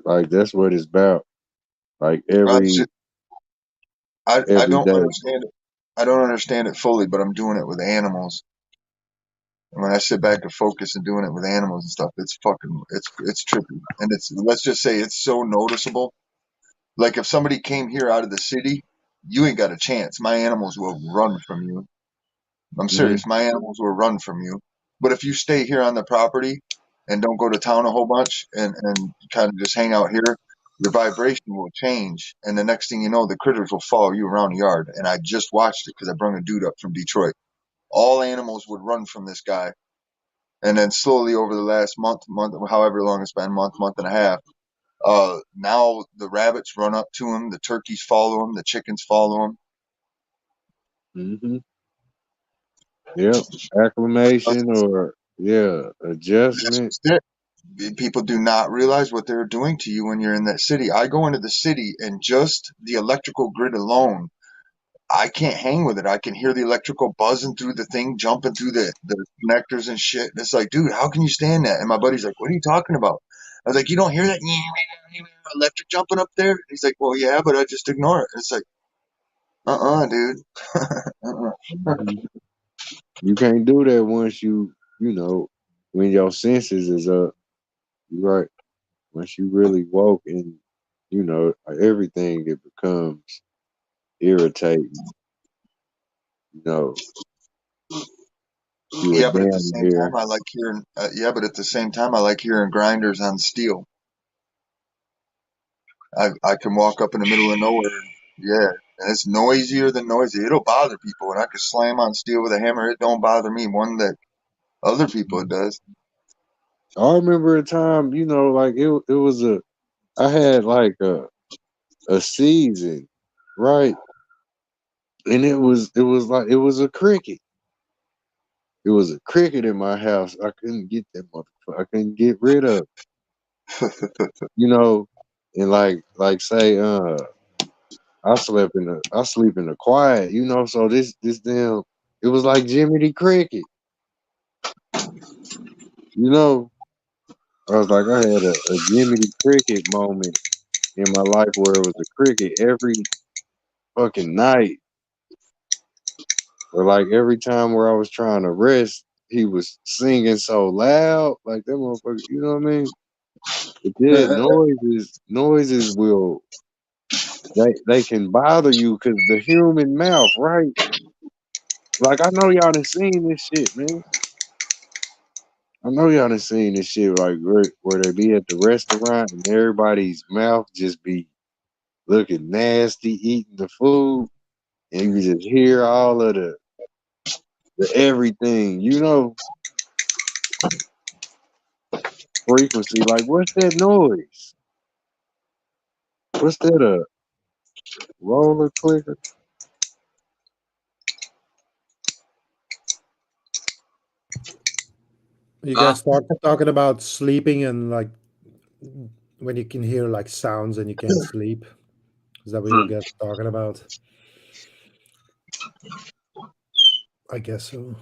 like that's what it's about. Like I every don't day. understand it. I don't understand it fully, but I'm doing it with animals. And when I sit back and focus and doing it with animals and stuff, it's trippy. And let's just say it's so noticeable. Like if somebody came here out of the city, you ain't got a chance. My animals will run from you. I'm Hmm. serious. My animals will run from you. But if you stay here on the property and don't go to town a whole bunch and kind of just hang out here, your vibration will change. And the next thing you know, the critters will follow you around the yard. And I just watched it because I brought a dude up from Detroit. All animals would run from this guy. And then slowly over the last month, however long it's been, month and a half, now the rabbits run up to him, the turkeys follow him, the chickens follow him. Hmm. Yep. Acclimation or adjustment. People do not realize what they're doing to you when you're in that city. I go into the city and just the electrical grid alone, I can't hang with it. I can hear the electrical buzzing through the thing, jumping through the connectors and shit. And it's like, dude, how can you stand that? And my buddy's like, what are you talking about? I was like, you don't hear that electric jumping up there? He's like, well, yeah, but I just ignore it. It's like, dude. Mhm. You can't do that once when your senses is up. You right. Once you really woke and everything, it becomes irritating. You know, you would Yeah, but at the damn same time, near. I like hearing. But at the same time, I like hearing grinders on steel. I can walk up in the middle of nowhere. Yeah, and it's noisier than noisy. It'll bother people, and I can slam on steel with a hammer. It don't bother me. One that other people it does. I remember a time, like it was I had like a season, right? And it was like it was a cricket. It was a cricket in my house. I couldn't get that motherfucker. I couldn't get rid of, you know, and like say I sleep in the quiet, so this damn it was like Jimmy the Cricket, you know. I was like I had a Jimmy the Cricket moment in my life where it was a cricket every fucking night, or like every time where I was trying to rest, he was singing so loud, like that motherfucker. You know what I mean? But yeah, noises will they can bother you because the human mouth, right? Like I know y'all done seen this shit, man. I know y'all done seen this shit, like where they be at the restaurant and everybody's mouth just be looking nasty, eating the food, and you just hear all of the everything, you know, frequency. Like, what's that noise? What's that, a roller clicker? You guys talking about sleeping and like when you can hear like sounds and you can't sleep. Is that what you guys talking about? I guess so.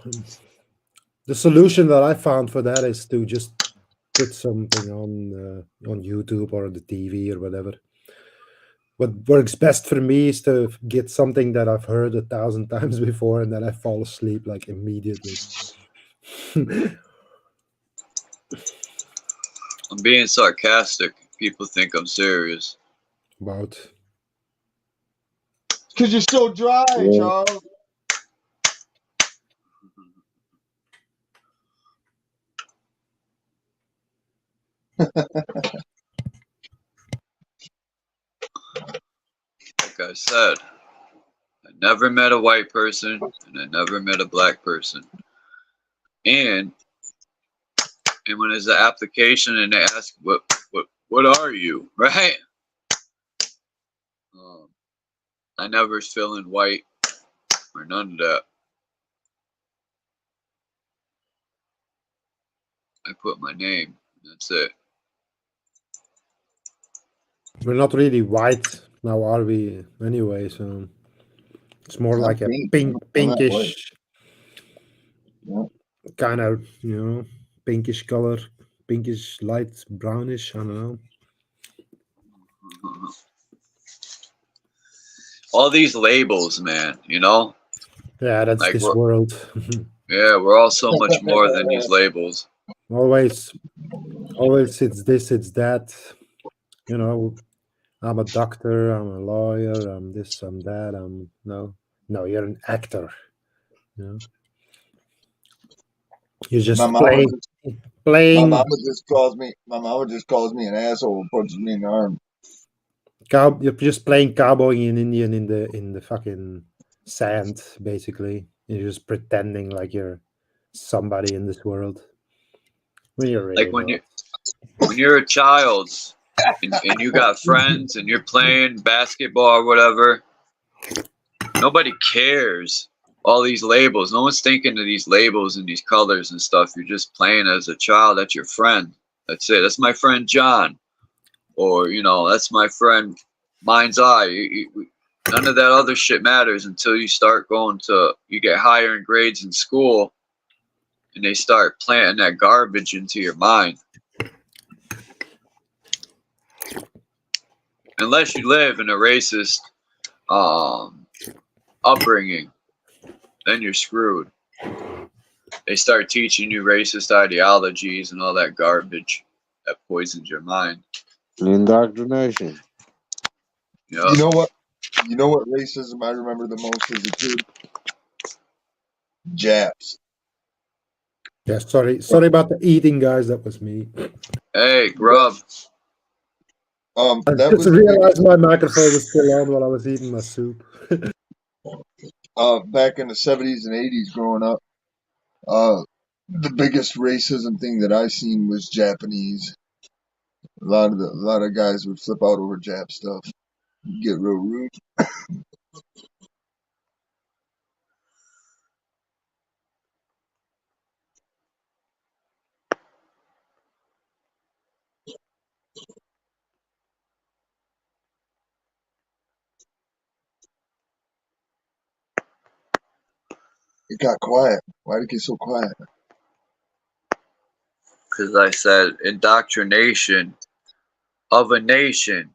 The solution that I found for that is to just put something on YouTube or the TV or whatever. What works best for me is to get something that I've heard 1,000 times before, and then I fall asleep like immediately. I'm being sarcastic. People think I'm serious. About. Because you're so dry, Charles. Like I said, I never met a white person and I never met a black person. And when there's an application and they ask what are you, right? I never fill in white or none of that. I put my name. That's it. We're not really white now, are we? Anyway, so it's more Not like a pink. pinkish Yeah. kind of, pinkish color, pinkish, light brownish. I don't know. All these labels, man, you know? Yeah, that's Like this world. yeah, we're all so much more than these labels. Always it's this, it's that. You know, I'm a doctor, I'm a lawyer, I'm this, I'm that. No, you're an actor. You know, you're just My mama playing. My mama just calls me an asshole and punches me in the arm. You're just playing cowboy and Indian in the fucking sand, basically. You're just pretending like you're somebody in this world when you're really Like when not. you're a child and you got friends and you're playing basketball or whatever, nobody cares. All these labels, no one's thinking of these labels and these colors and stuff. You're just playing as a child. That's your friend. That's it. That's my friend John, or that's my friend Mind's Eye. None of that other shit matters until you start you get higher in grades in school, and they start planting that garbage into your mind. Unless you live in a racist upbringing, then you're screwed. They start teaching you racist ideologies and all that garbage that poisons your mind. Indoctrination. Yep. You know what? You know what racism I remember the most as a kid? Japs. Yeah, sorry about the eating, guys. That was me. Hey, grub. I That just was realized my microphone was still on while I was eating my soup. back in the 70s and 80s growing up. The biggest racism thing that I seen was Japanese. A lot of guys would flip out over Jap stuff. Get real rude. It got quiet. Why did it get so quiet? Because I said indoctrination of a nation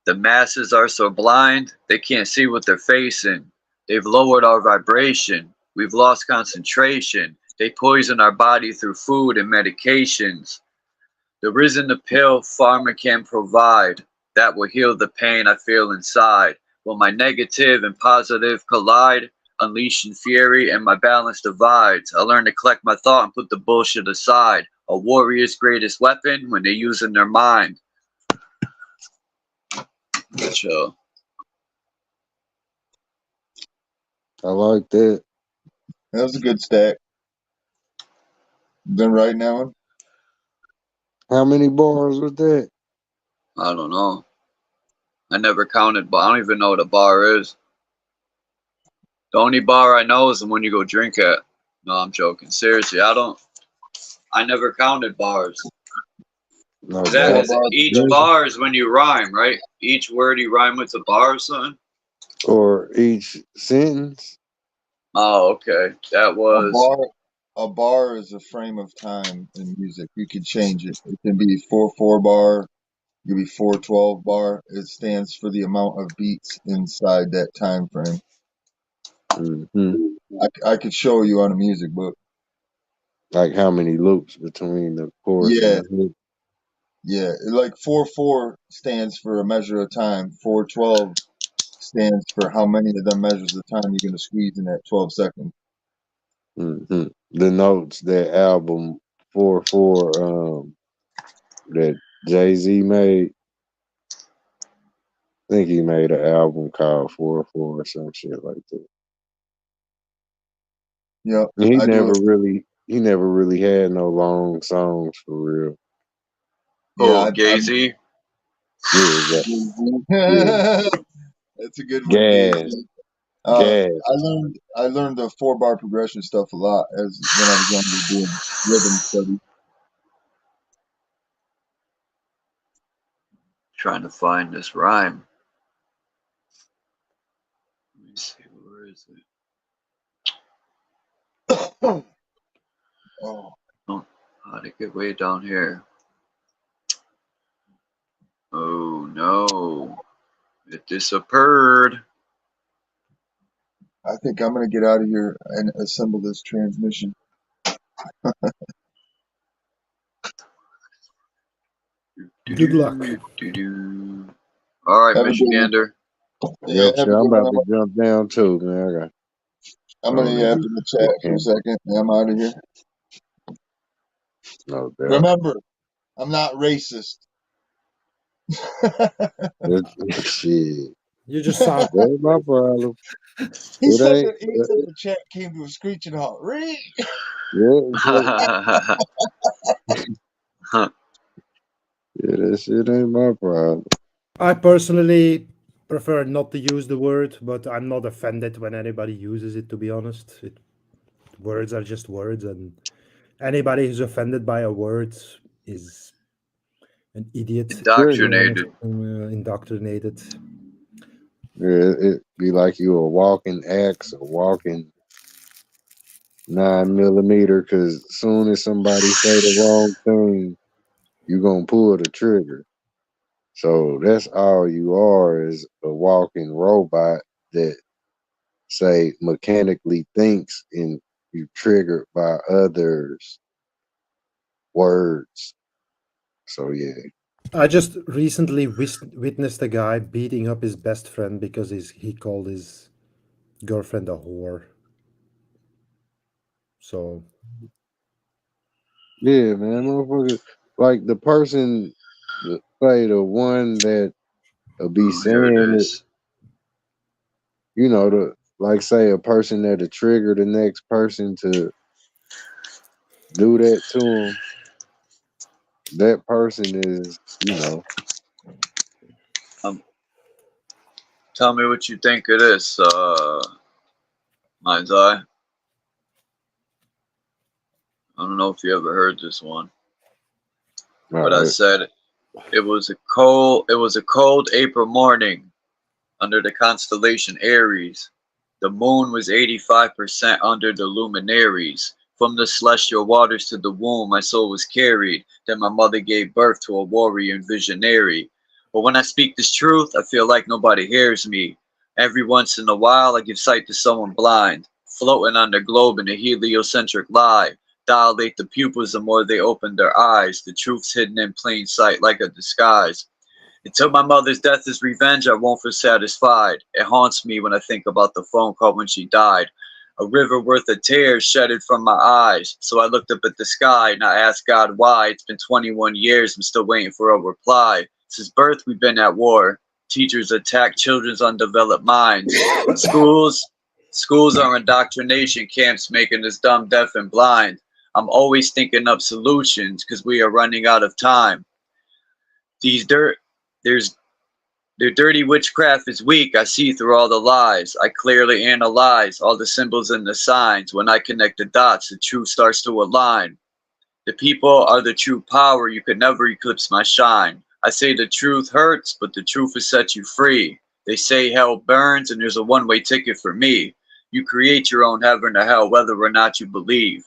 The masses are so blind, they can't see what they're facing. They've lowered our vibration. We've lost concentration. They poison our body through food and medications. There isn't a pill pharma can provide that will heal the pain I feel inside. Will my negative and positive collide, unleashing fury and my balance divides. I learn to collect my thought and put the bullshit aside. A warrior's greatest weapon when they're using their mind. Chill. I like that. That was a good stack. Been writing that one? How many bars was that? I don't know. I never counted, but I don't even know what a bar is. The only bar I know is the one you go drink at. No, I'm joking. Seriously, I never counted bars. No, That that, is, each bar is when you rhyme, right? Each word you rhyme with a bar or something? or each sentence? Oh, okay. That was... A bar is a frame of time in music. You can change it. It can be 4/4 bar. It can be 4/12 bar. It stands for the amount of beats inside that time frame. Mm-hmm. I could show you on a music book. Like how many loops between the chorus Yeah. and the hook? Yeah, like 4/4 stands for a measure of time. 4/12 stands for how many of them measures of time you're gonna squeeze in that 12 seconds. Mm-hmm. The notes, that album 4/4 that Jay-Z made. I think he made an album called 4/4 or some shit like that. Yep. He never really had no long songs for real. Oh, Gazy? Yeah, that's a good one, Gas. Gazy. Gas. I learned the 4-bar progression stuff a lot as when I was younger doing rhythm study. Trying to find this rhyme. Let me see, where is it? Oh, how to get way down here? Oh no, it disappeared. I think I'm gonna get out of here and assemble this transmission. Good luck. All right, Have a good one. Michigander. Yep, have shit, a I'm good about one. to jump down too, man. I'm gonna have to chat for a second. I'm out of here. No doubt. Remember, I'm not racist. Shit. You just sound. That's my problem. He It said ain't. the chat came to a screeching halt. Read. Yeah, that shit ain't my problem. I personally prefer not to use the word, but I'm not offended when anybody uses it, to be honest. Words are just words, and anybody who's offended by a word is an idiot. Indoctrinated. Indoctrinated. Yeah, it be like you a walking axe, a walking 9mm, because soon as somebody say the wrong thing, you gonna pull the trigger. So that's all you are, is a walking robot that say mechanically thinks, and you triggered by others' words. So yeah. I just recently witnessed a guy beating up his best friend because he called his girlfriend a whore. So Yeah, man, motherfucker. Like the person, the one that be Here it saying it, is. you know, like say a person that'll trigger the next person to do that to them. That person is, Tell me what you think of this, Mind's Eye. I don't know if you ever heard this one, but I said it was a cold April morning under the constellation Aries. The moon was 85% under the luminaries. From the celestial waters to the womb, my soul was carried. Then my mother gave birth to a warrior and visionary. But when I speak this truth, I feel like nobody hears me. Every once in a while, I give sight to someone blind, floating on the globe in a heliocentric lie. Dilate the pupils the more they open their eyes. The truth's hidden in plain sight like a disguise. Until my mother's death is revenge, I won't feel satisfied. It haunts me when I think about the phone call when she died. A river worth of tears shedded from my eyes. So I looked up at the sky and I asked God why. It's been 21 years, I'm still waiting for a reply. Since birth, we've been at war. Teachers attack children's undeveloped minds. Schools are indoctrination camps making us dumb, deaf, and blind. I'm always thinking up solutions because we are running out of time. Their dirty witchcraft is weak. I see through all the lies. I clearly analyze all the symbols and the signs. When I connect the dots, the truth starts to align. The people are the true power. You could never eclipse my shine. I say the truth hurts, but the truth will set you free. They say hell burns, and there's a one-way ticket for me. You create your own heaven or hell, whether or not you believe.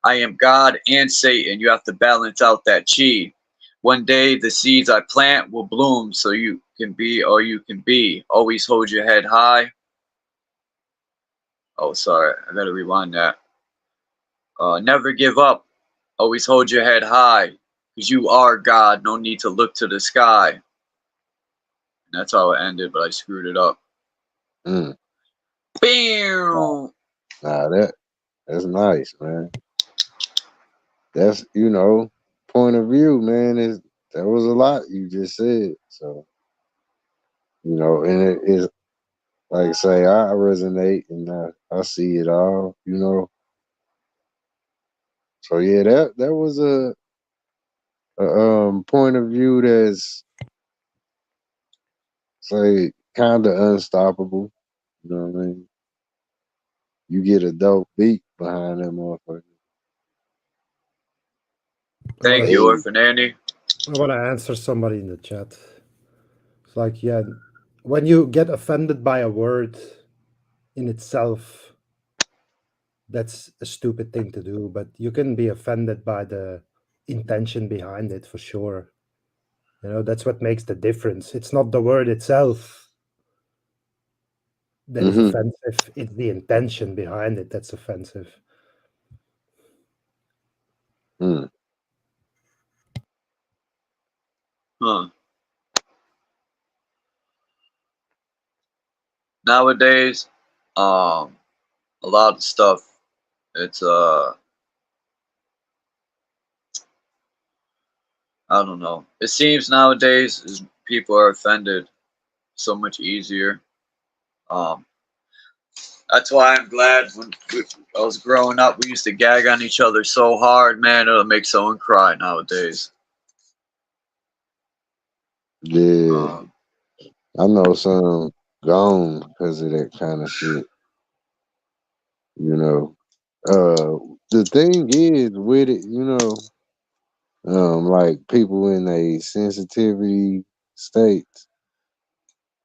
I am God and Satan. You have to balance out that chi. One day the seeds I plant will bloom, so you can be all you can be. Always hold your head high. Oh, sorry, I gotta rewind that. Never give up. Always hold your head high, because you are God. No need to look to the sky. And that's how it ended, but I screwed it up. Mm. Bam! Nah, that's nice, man. That's point of view, man. That was a lot you just said. So and it is like I say, I resonate and I see it all. So yeah, that was a point of view that's say kind of unstoppable. You know what I mean? You get a dope beat behind that motherfucker. Thank you, Orphan Andy. I want to answer somebody in the chat. It's like, yeah, when you get offended by a word in itself, that's a stupid thing to do, but you can be offended by the intention behind it for sure. That's what makes the difference. It's not the word itself that is offensive. It's the intention behind it that's offensive. Huh. Nowadays, a lot of stuff, it's I don't know. It seems nowadays people are offended so much easier. That's why I'm glad when I was growing up, we used to gag on each other so hard, man, it'll make someone cry nowadays. Yeah, I know some gone because of that kind of shit. The thing is with it, like people in a sensitivity state,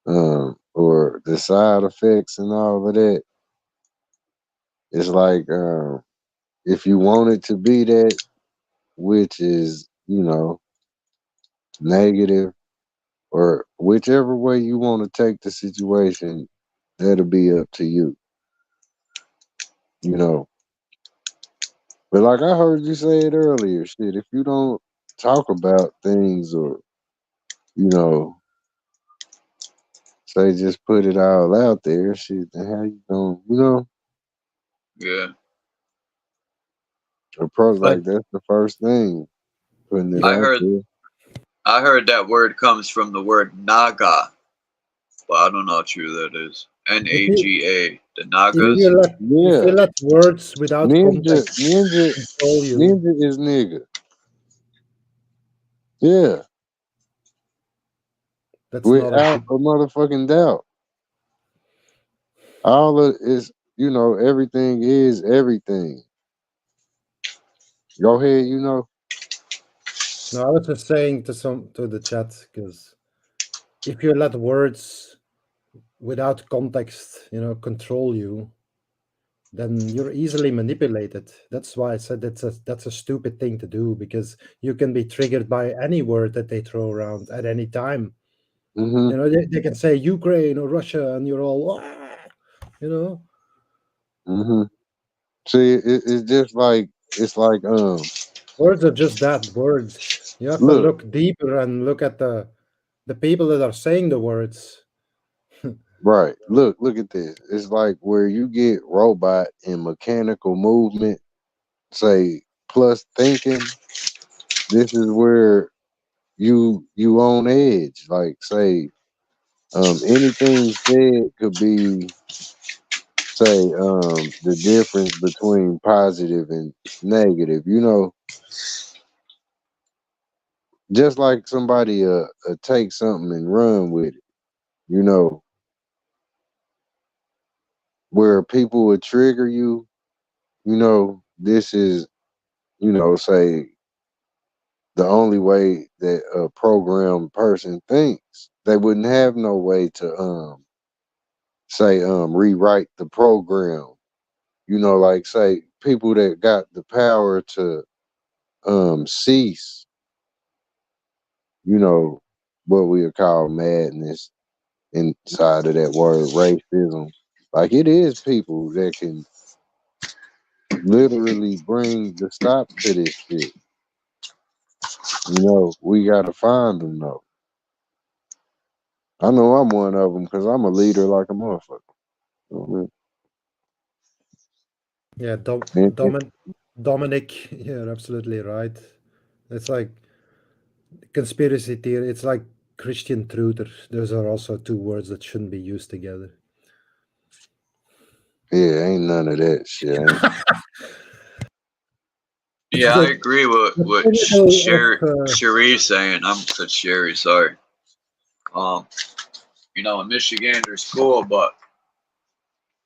or the side effects and all of that. It's like if you want it to be that, which is negative, or whichever way you want to take the situation, that'll be up to you. But like I heard you say it earlier, shit, if you don't talk about things or, say just put it all out there, shit, then how you gonna, Yeah. approach like that's the first thing, putting it out there. I heard that word comes from the word Naga, but I don't know how true that is. Naga, the Nagas. If you let words without context control you. Ninja is nigga. Yeah. That's without a motherfucking doubt. All of is, everything is everything. Go ahead, No, I was just saying to the chat, because if you let words without context, control you, then you're easily manipulated. That's why I said that's a stupid thing to do, because you can be triggered by any word that they throw around at any time. You know, they can say Ukraine or Russia, and you're all, "Ah," you know. See, it's just like Words are just that, words. You have to look, look deeper and look at the people that are saying the words. right. Look at this. It's like where you get robot and mechanical movement, say plus thinking. This is where you on edge. Like say, anything said could be say the difference between positive and negative. You know, just like somebody take something and run with it. You know, where people would trigger you. You know, this is say the only way that a programmed person thinks. They wouldn't have no way to say rewrite the program. You know, like say people that got the power to cease, you know, what we would call madness inside of that word racism. Like it is people that can literally bring the stop to this shit. You know, we gotta find them though. I know I'm one of them because I'm a leader like a motherfucker. You know what Yeah, I mean? Dominic, you're absolutely right. It's like conspiracy theory. It's like Christian truther. Those are also two words that shouldn't be used together. Yeah, ain't none of that shit. Yeah, I agree with The what pinnacle of Sherry's saying. I'm said Sherry, sorry. You know, in Michigan, there's cool, but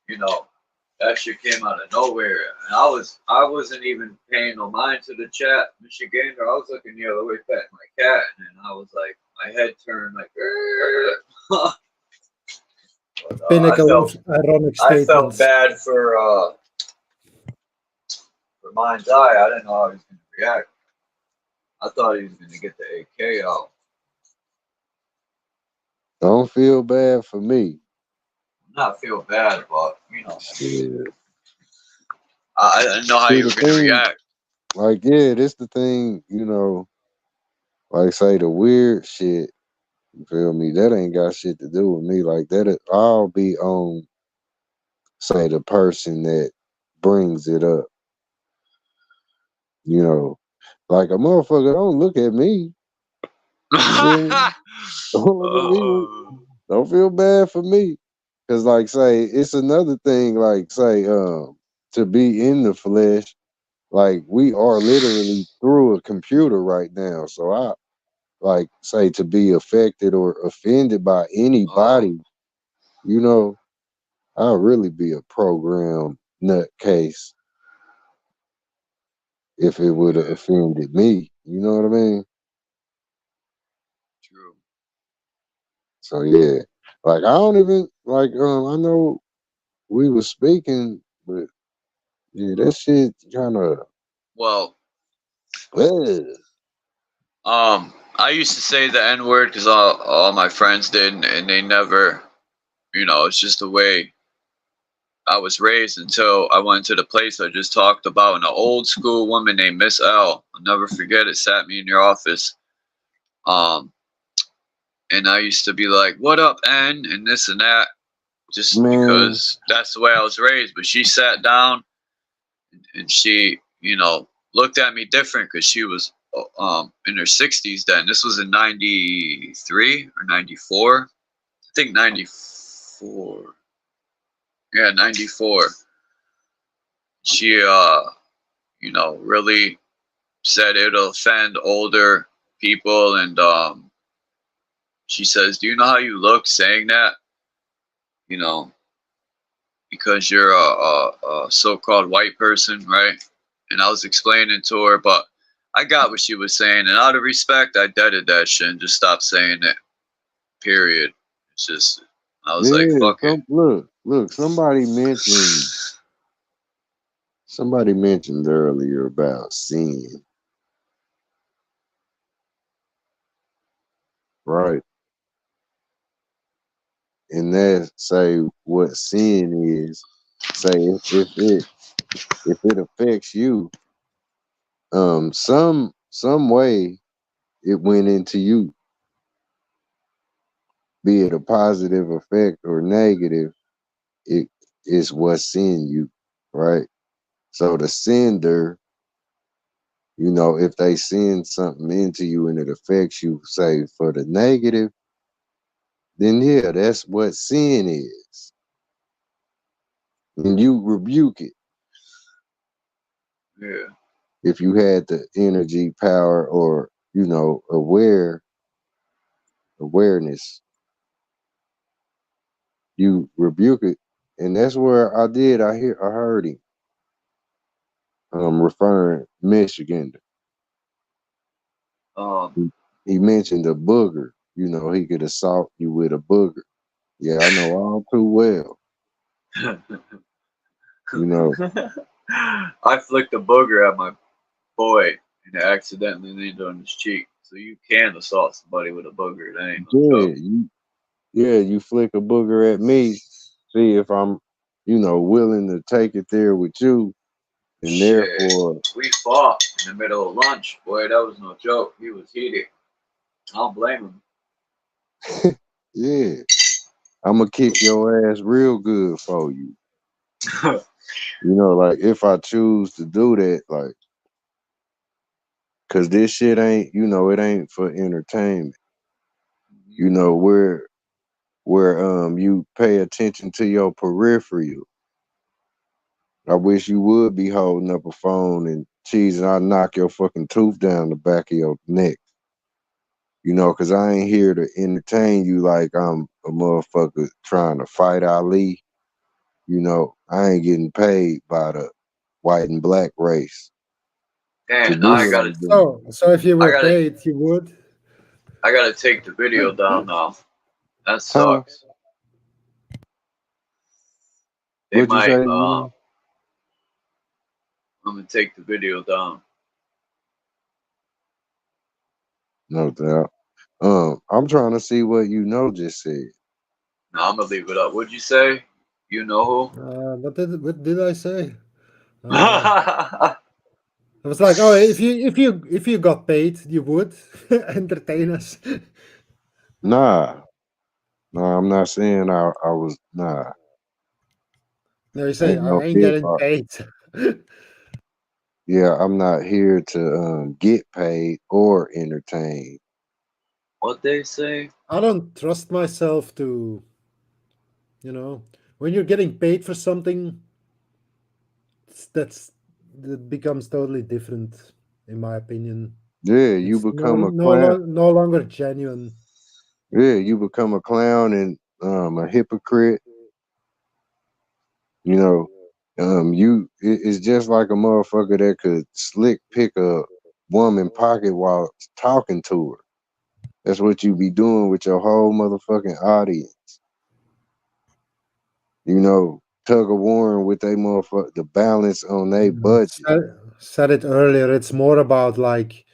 you know, that shit came out of nowhere, and I wasn't even paying no mind to the chat, Michigan. I was looking the other way, petting my cat, and I was like, my head turned like. But, pinnacle of ironic I felt statements. bad for Mind's Eye. I didn't know how he was gonna react. I thought he was gonna get the AK out. Don't feel bad for me. Not feel bad, but you know, Shit. I didn't know how See you the were gonna thing, react. like yeah, this the thing, you know, like say the weird shit, you feel me? That ain't got shit to do with me. Like that I'll be on say the person that brings it up, you know. Like a motherfucker don't look at me. You feel me? Don't look at me. Don't feel bad for me. Cause like say it's another thing, like say, to be in the flesh, like we are literally through a computer right now. So I like say to be affected or offended by anybody, you know, I'll really be a program nutcase if it would have offended me. You know what I mean? True. So yeah. Like I don't even like I know we was speaking, but yeah, that shit kinda Well, I used to say the N word because all my friends did, and they never, you know, it's just the way I was raised until I went to the place I just talked about. And an old school woman named Miss L, I'll never forget it, sat me in your office. And I used to be like, "What up, N?" and this and that, just man. because that's the way I was raised. But she sat down and she, you know, looked at me different because she was in her 60s then. This was in 93 or 94. I think 94. Yeah, 94. She you know, really said it'll offend older people, and she says, "Do you know how you look saying that? You know, because you're a so-called white person, right?" And I was explaining to her, but I got what she was saying, and out of respect, I deaded that shit and just stopped saying it. Period. It's just, I was like, Yeah, fuck it. look, somebody mentioned earlier about sin, right? and that say what sin is. Say if it affects you, some way it went into you, be it a positive effect or negative, it is what's in you, right? So the sender, you know, if they send something into you and it affects you, say for the negative, then yeah, that's what sin is. And you rebuke it. Yeah. If you had the energy, power, or you know, awareness, you rebuke it. And that's where I heard him referring Michigan. Um. He mentioned a booger. You know, he could assault you with a booger. Yeah, I know all too well. You know, I flicked a booger at my boy and it accidentally landed on his cheek. So you can assault somebody with a booger. That ain't no joke. you flick a booger at me, see if I'm, you know, willing to take it there with you, and Shit. therefore, We fought in the middle of lunch. Boy, that was no joke. He was heated. I don't blame yeah, I'm gonna kick your ass real good for you. him. You know, like if I choose to do that, like, cause this shit ain't, you know, it ain't for entertainment. You know, where you pay attention to your peripheral. I wish you would be holding up a phone and cheesing. I knock your fucking tooth down the back of your neck. You know, cause I ain't here to entertain you like I'm a motherfucker trying to fight Ali. You know, I ain't getting paid by the white and black race to Damn, now do what I'm doing. So if you I were gotta paid, you would. I gotta take the video down now. That Huh? sucks. They What'd you might say? Man? I'm gonna take the video down. No doubt. I'm trying to see what you know just said. No, I'm gonna leave it up. What'd you say? You know What did I say? who? I was like, oh, if you got paid, you would entertain us. Nah, I'm not saying I was nah. No, you say Ain't I no ain't if getting I paid. yeah, I'm not here to get paid or entertain. What they say? I don't trust myself to, you know, when you're getting paid for something, that becomes totally different, in my opinion. Yeah, you It's become a clown. no longer genuine. Yeah, you become a clown and a hypocrite. You know, it's just like a motherfucker that could slick pick a woman pocket while talking to her. That's what you be doing with your whole motherfucking audience. You know, tug of warring with they motherfucker the balance on their budget. Said it earlier. It's more about like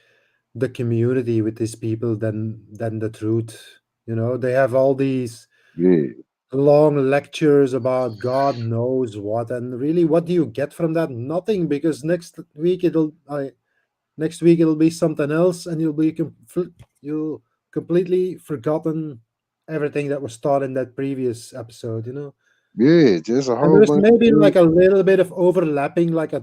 the community with these people than the truth. You know, they have all these Yeah, long lectures about God knows what, and really, what do you get from that? Nothing, because next week it'll be something else, and you'll completely forgotten everything that was taught in that previous episode. You know, yeah, just a and whole there's bunch of maybe shit. like a little bit of overlapping, like a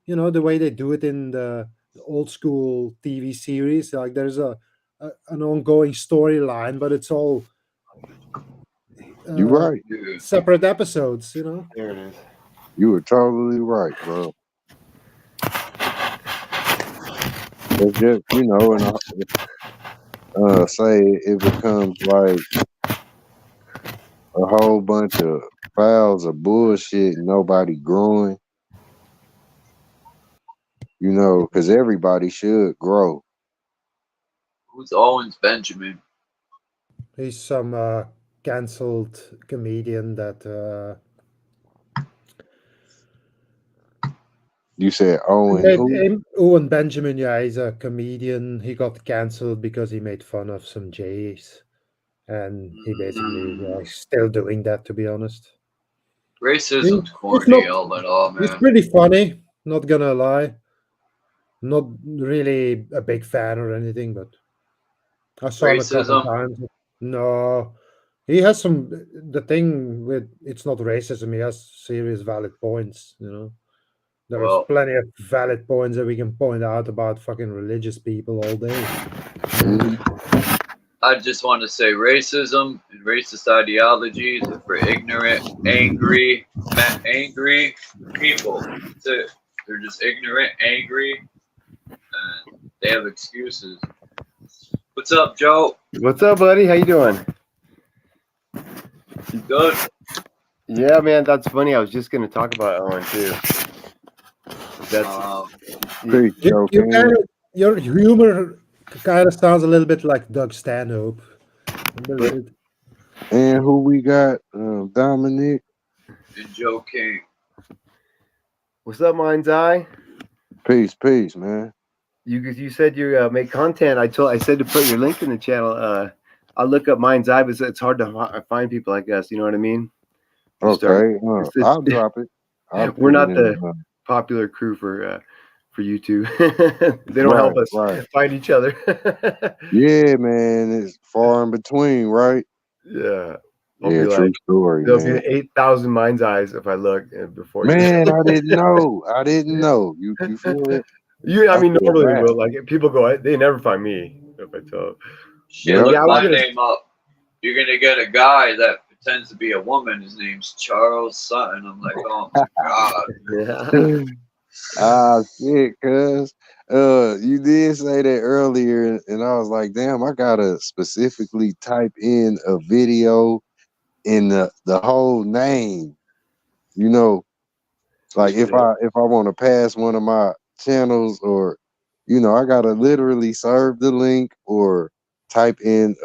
the way they do it in the old school TV series. Like there's an ongoing storyline, but it's all You uh, right. Yeah. separate episodes. You know. There it is. You were totally right, bro. It's just and say it becomes like a whole bunch of files of bullshit and nobody growing, because everybody should grow. Who's Owens Benjamin? He's some cancelled comedian that You said Owen who? Owen Benjamin. Yeah, he's a comedian. He got cancelled because he made fun of some Jays. and he basically is still doing that. To be honest, Racism's he's not. corny, all in all, He's man. pretty funny. Not gonna lie. Not really a big fan or anything, but I saw him a couple Racism. times. No, he has some. The thing with it's not racism. He has serious valid points. You know, there is Well, plenty of valid points that we can point out about fucking religious people all day. I just want to say racism and racist ideologies are for ignorant, angry people. That's it. They're just ignorant, angry, and they have excuses. What's up, Joe? What's up, buddy? How you doing? Good. Yeah, man, that's funny. I was just gonna talk about Owen too. That's Your humor kind of sounds a little bit like Doug Stanhope. A little bit. And who we got? Dominic and Joe King. What's up, Mind's Eye? Peace, man. You said you make content. I said to put your link in the channel. I'll look up Mind's Eye, but it's hard to find people like us. You know what I mean? Okay, I'll drop it. We're not the popular crew for YouTube. They don't help us find each other. Yeah, man, it's far in between, right? Yeah. True story. There'll man. be 8,000 Mind's Eyes if I look before. Man, I didn't know. I didn't know. You feel it? I mean, normally, but like people go, they never find me if I tell. Shit, look my name up. You're gonna get a guy that pretends to be a woman. His name's Charles Sutton. I'm like, oh my god. Ah, shit, cuz. You did say that earlier, and I was like, damn, I gotta specifically type in a video in the whole name. You know, like if I want to pass one of my channels, or I gotta literally serve the link or type in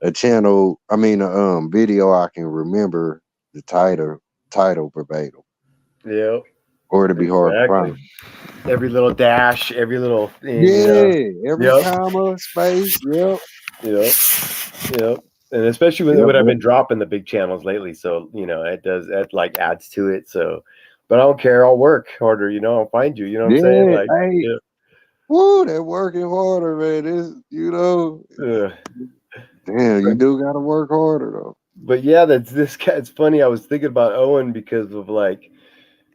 a channel. I mean, a video I can remember the title verbatim. Yep. Or it'd be hard to find. Every little dash, every little thing. Every comma, space. Yep. And especially when I've been dropping the big channels lately, so it like adds to it. So, but I don't care. I'll work harder. I'll find you. You know what I'm saying? Like, hey, woo, that working harder, man. Damn, you do gotta work harder though. But yeah, it's funny. I was thinking about Owen because of like,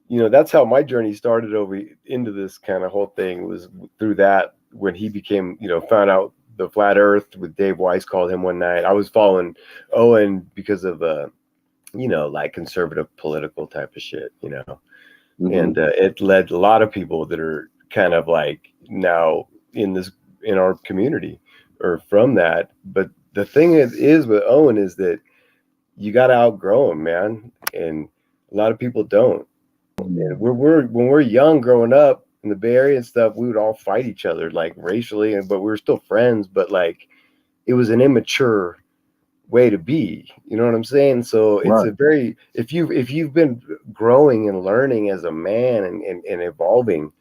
that's how my journey started over into this kind of whole thing, was through that when he became, found out the flat earth with Dave Weiss called him one night. I was following Owen because of, like conservative political type of shit, and it led a lot of people that are kind of like now in our community or from that. But the thing is with Owen is that you got to outgrow him, man. And a lot of people don't. And when we're young growing up in the Bay Area and stuff, we would all fight each other like racially, but we were still friends. But like, it was an immature way to be. You know what I'm saying? So it's a very, if you've been growing and learning as a man and evolving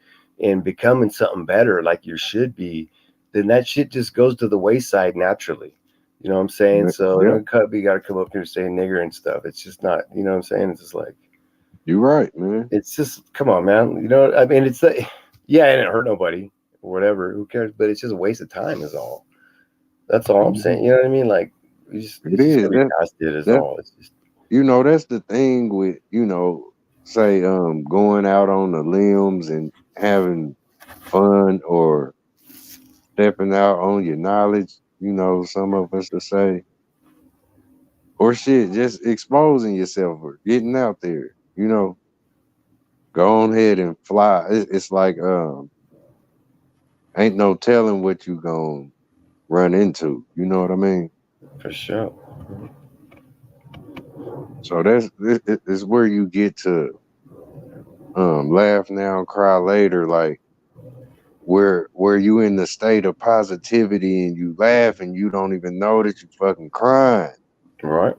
and becoming something better like you should be, then that shit just goes to the wayside naturally. You know what I'm saying? So you got to come up here and say nigger and stuff. It's just not, you know what I'm saying? It's just like, you're right, man. It's just, come on, man. I mean, it's like, yeah, it didn't hurt nobody or whatever. Who cares? But it's just a waste of time is all. That's all I'm saying. You know what I mean? Like, it's all. It's just, that's the thing with, say, going out on the limbs and having fun or stepping out on your knowledge, some of us to say, or shit, just exposing yourself or getting out there. Go on ahead and fly. It's like ain't no telling what you gonna run into. You know what I mean? For sure. So it's where you get to laugh now, cry later. Like where you in the state of positivity and you laugh and you don't even know that you fucking crying. Right.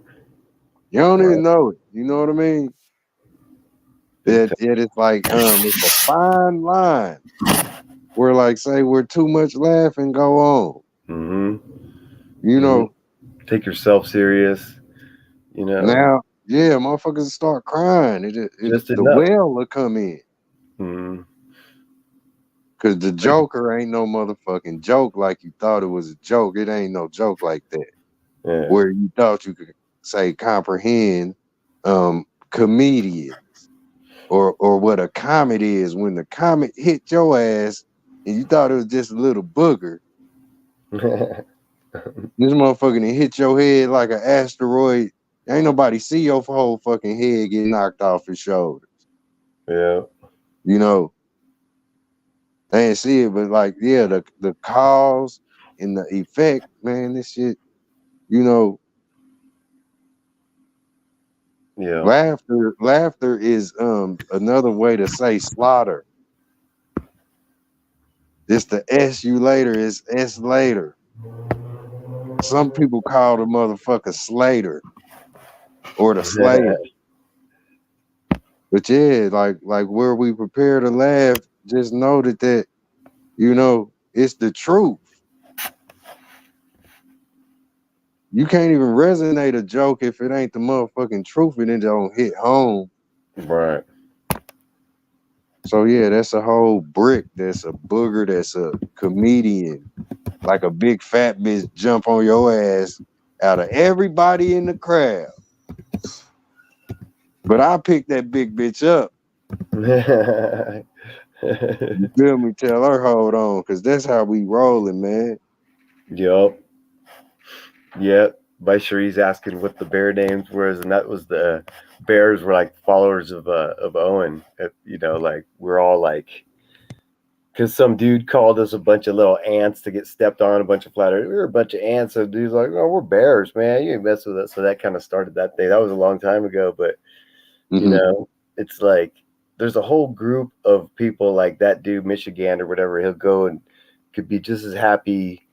You don't even know it. You know what I mean? It's like it's a fine line where, like, say we're too much laughing, go on. take yourself serious. You know, Now, yeah, motherfuckers start crying. just The enough. well will come in. Cause the Joker ain't no motherfucking joke like you thought it was a joke. It ain't no joke like that. Yeah. Where you thought you could say comprehend comedians or what a comet is. When the comet hit your ass and you thought it was just a little booger, this motherfucker done hit your head like an asteroid. Ain't nobody see your whole fucking head get knocked off his shoulders. Yeah. You know, they ain't see it, but like, yeah, the cause and the effect, man, this shit, you know, yeah. Laughter is another way to say slaughter. It's the S you later is S later. Some people call the motherfucker Slater or the Slayer. But yeah, like where we prepare to laugh, just know that you know, it's the truth. You can't even resonate a joke if it ain't the motherfucking truth and it don't hit home. Right. So yeah, that's a whole brick. That's a booger. That's a comedian. Like a big fat bitch jump on your ass out of everybody in the crowd. But I pick that big bitch up. You feel me? Tell her hold on, cause that's how we rolling, man. Yup. Yep. By Cherie's asking what the bear names were, and that was the bears were like followers of Owen. You know, like we're all like, because some dude called us a bunch of little ants to get stepped on, a bunch of flat earth. We were a bunch of ants. So dude's like, oh, we're bears, man. You ain't mess with us. So that kind of started that thing. That was a long time ago, but you know, it's like there's a whole group of people like that dude, Michigan or whatever. He'll go and could be just as happy,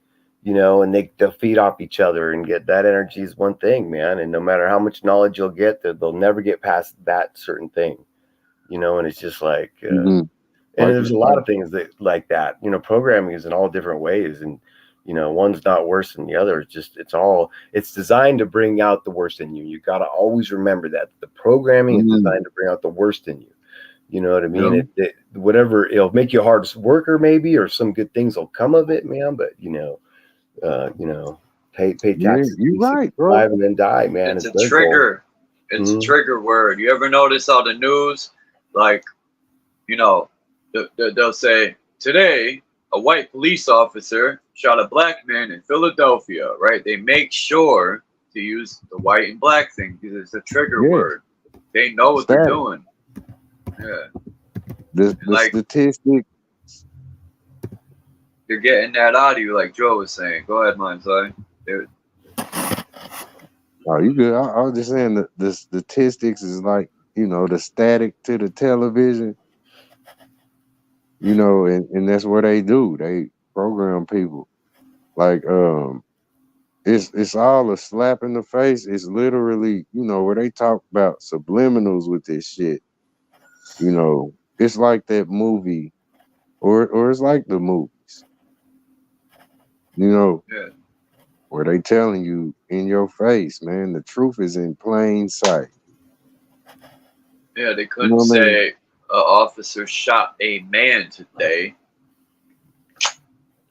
you know, and they'll feed off each other and get that energy is one thing, man. And no matter how much knowledge you'll get, they'll never get past that certain thing, you know. And it's just like, and there's a lot of things that like that, you know, programming is in all different ways, and you know, one's not worse than the other. It's just, it's designed to bring out the worst in you. You got to always remember that the programming is designed to bring out the worst in you. You know what I mean? Whatever, it'll make you a hard worker maybe, or some good things will come of it, man. But you know, pay taxes. You right, bro. And then die, man. It's a trigger. It's a trigger word. You ever notice how the news, like, you know, they'll say today a white police officer shot a black man in Philadelphia, right? They make sure to use the white and black thing because it's a trigger word. They know what they're doing. Yeah. The statistic. You're getting that out of you, like Joe was saying. Go ahead, man. Sorry. Oh, you good? I was just saying the statistics is like, you know, the static to the television. You know, and that's what they do. They program people. Like, it's all a slap in the face. It's literally, you know, where they talk about subliminals with this shit. You know, it's like that movie, or it's like the movies. You know, where they telling you in your face, man, the truth is in plain sight. Yeah, they couldn't say an officer shot a man today.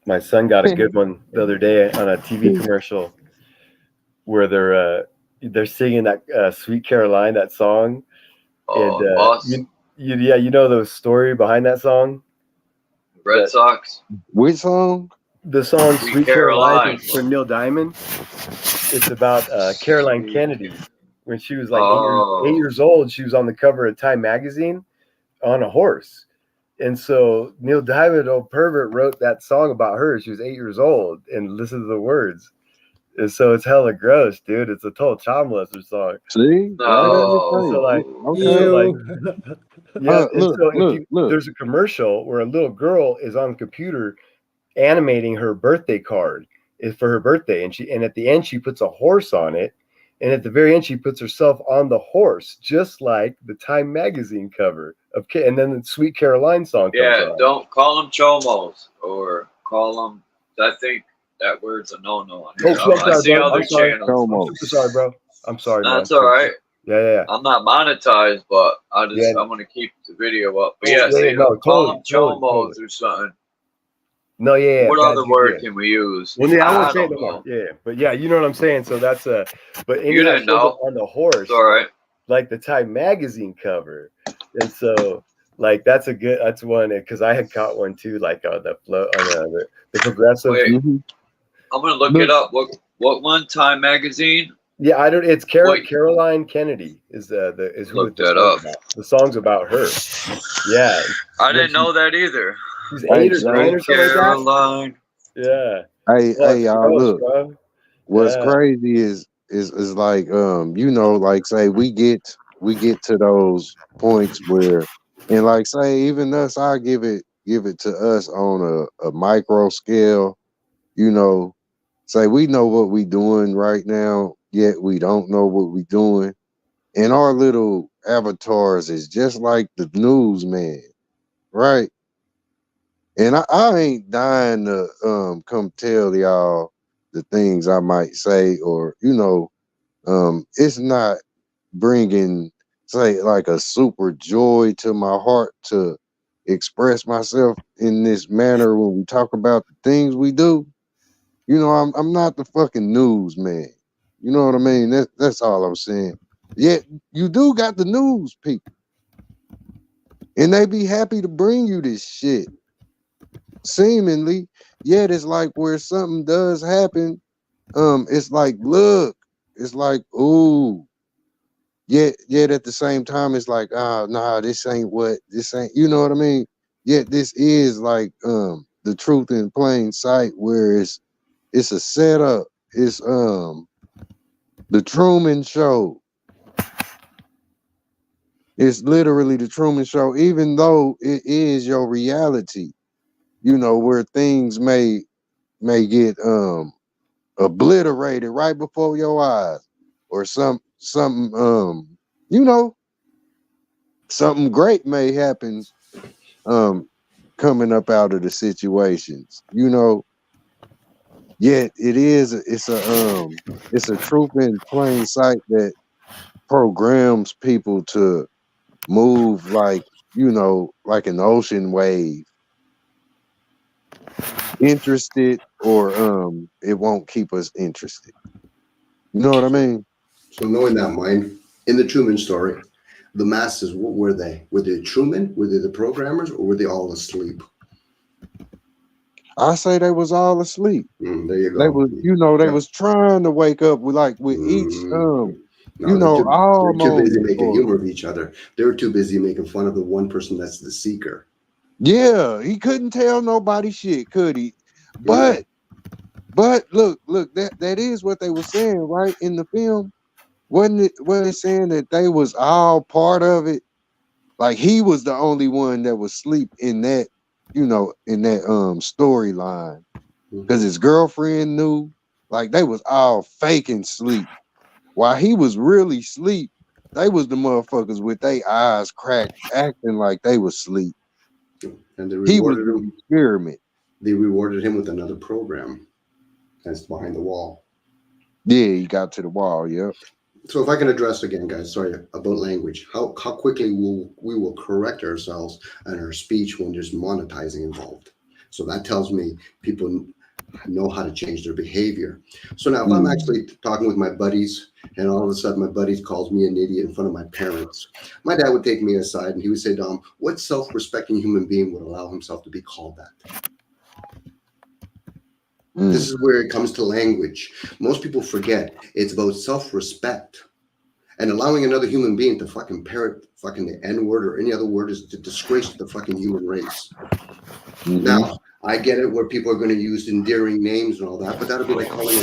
My son got a good one the other day on a TV commercial where they're singing that "Sweet Caroline," that song. Oh, and you know the story behind that song. Red Sox. Which song? The song "Sweet Caroline" for Neil Diamond. It's about Caroline Kennedy when she was like 8 years old. She was on the cover of Time magazine on a horse. And so Neil Diamond, old pervert, wrote that song about her. She was 8 years old, and listen to the words. And so it's hella gross, dude. It's a total child molester song. See? There's a commercial where a little girl is on the computer animating her birthday card for her birthday, and at the end she puts a horse on it, and at the very end she puts herself on the horse, just like the Time magazine cover of, and then the Sweet Caroline song comes on. Don't call them chomos, or call them, I think that word's a no-no on Oh, here. I'm I sorry, see bro. other I'm sorry. channels. I'm super sorry, bro. I'm sorry, man. That's all right. Yeah. I'm not monetized, but I'm Yeah. gonna keep the video up. But Oh, yeah, so you no, call them totally. chomos or something. No, yeah. What That's, other word can we use? Well, yeah, I won't say it don't no know. more. Yeah, but yeah, you know what I'm saying. So that's but anyhow, You didn't know. on the horse. It's all right. Like the Time magazine cover, and so like that's one because I had caught one too, like on the flow on the progressive. Wait, I'm gonna look it up. What one? Time magazine? Yeah, I don't. It's Caroline Kennedy is who Look the that song's up. about. The song's about her. Yeah, I didn't know that either. She's 8 or 9 or something like that. Caroline. Yeah. Hey, y'all, look. Bro. What's Yeah. crazy is like you know, like say we get to those points where, and like say even us, I give it to us on a micro scale. You know, say we know what we doing right now, yet we don't know what we doing, and our little avatars is just like the newsman, right? And I ain't dying to come tell y'all the things I might say, or you know, it's not bringing say like a super joy to my heart to express myself in this manner when we talk about the things we do. You know, I'm not the fucking news man. You know what I mean? That's all I'm saying. Yet you do got the news people, and they be happy to bring you this shit. Seemingly, yet it's like where something does happen, it's like look, it's like ooh, yet at the same time it's like nah, this ain't, you know what I mean? Yet this is like the truth in plain sight, where it's a setup. It's the Truman Show. It's literally the Truman Show, even though it is your reality, you know, where things may get obliterated right before your eyes, or something you know, something great may happen coming up out of the situations, you know. Yet it's a truth in plain sight that programs people to move like, you know, like an ocean wave, interested, or it won't keep us interested. You know what I mean? So knowing that mind, in the Truman story, the masses, what were they? Were they Truman? Were they the programmers, or were they all asleep? I say they was all asleep. There you go. They was, you know, they was trying to wake up with each you know, they're too busy moment, making humor of each other. They were too busy making fun of the one person that's the seeker. Yeah, he couldn't tell nobody shit, could he? But look, that is what they were saying, right? In the film. Wasn't it saying that they was all part of it? Like he was the only one that was asleep in that, you know, in that storyline. Because his girlfriend knew, like they was all faking sleep. While he was really asleep, they was the motherfuckers with their eyes cracked, acting like they was asleep. And they He was rewarded the him. experiment. They rewarded him with another program. That's behind the wall. Yeah, he got to the wall. Yep. So if I can address again, guys, sorry, about language, how quickly we will correct ourselves and our speech when there's monetizing involved. So that tells me people know how to change their behavior. So now if I'm actually talking with my buddies and all of a sudden my buddies calls me an idiot in front of my parents, my dad would take me aside and he would say, Dom, what self-respecting human being would allow himself to be called that? This is where it comes to language. Most people forget it's about self-respect. And allowing another human being to fucking parrot fucking the N-word or any other word is a disgrace to the fucking human race. Now, I get it where people are going to use endearing names and all that, but that'll be like calling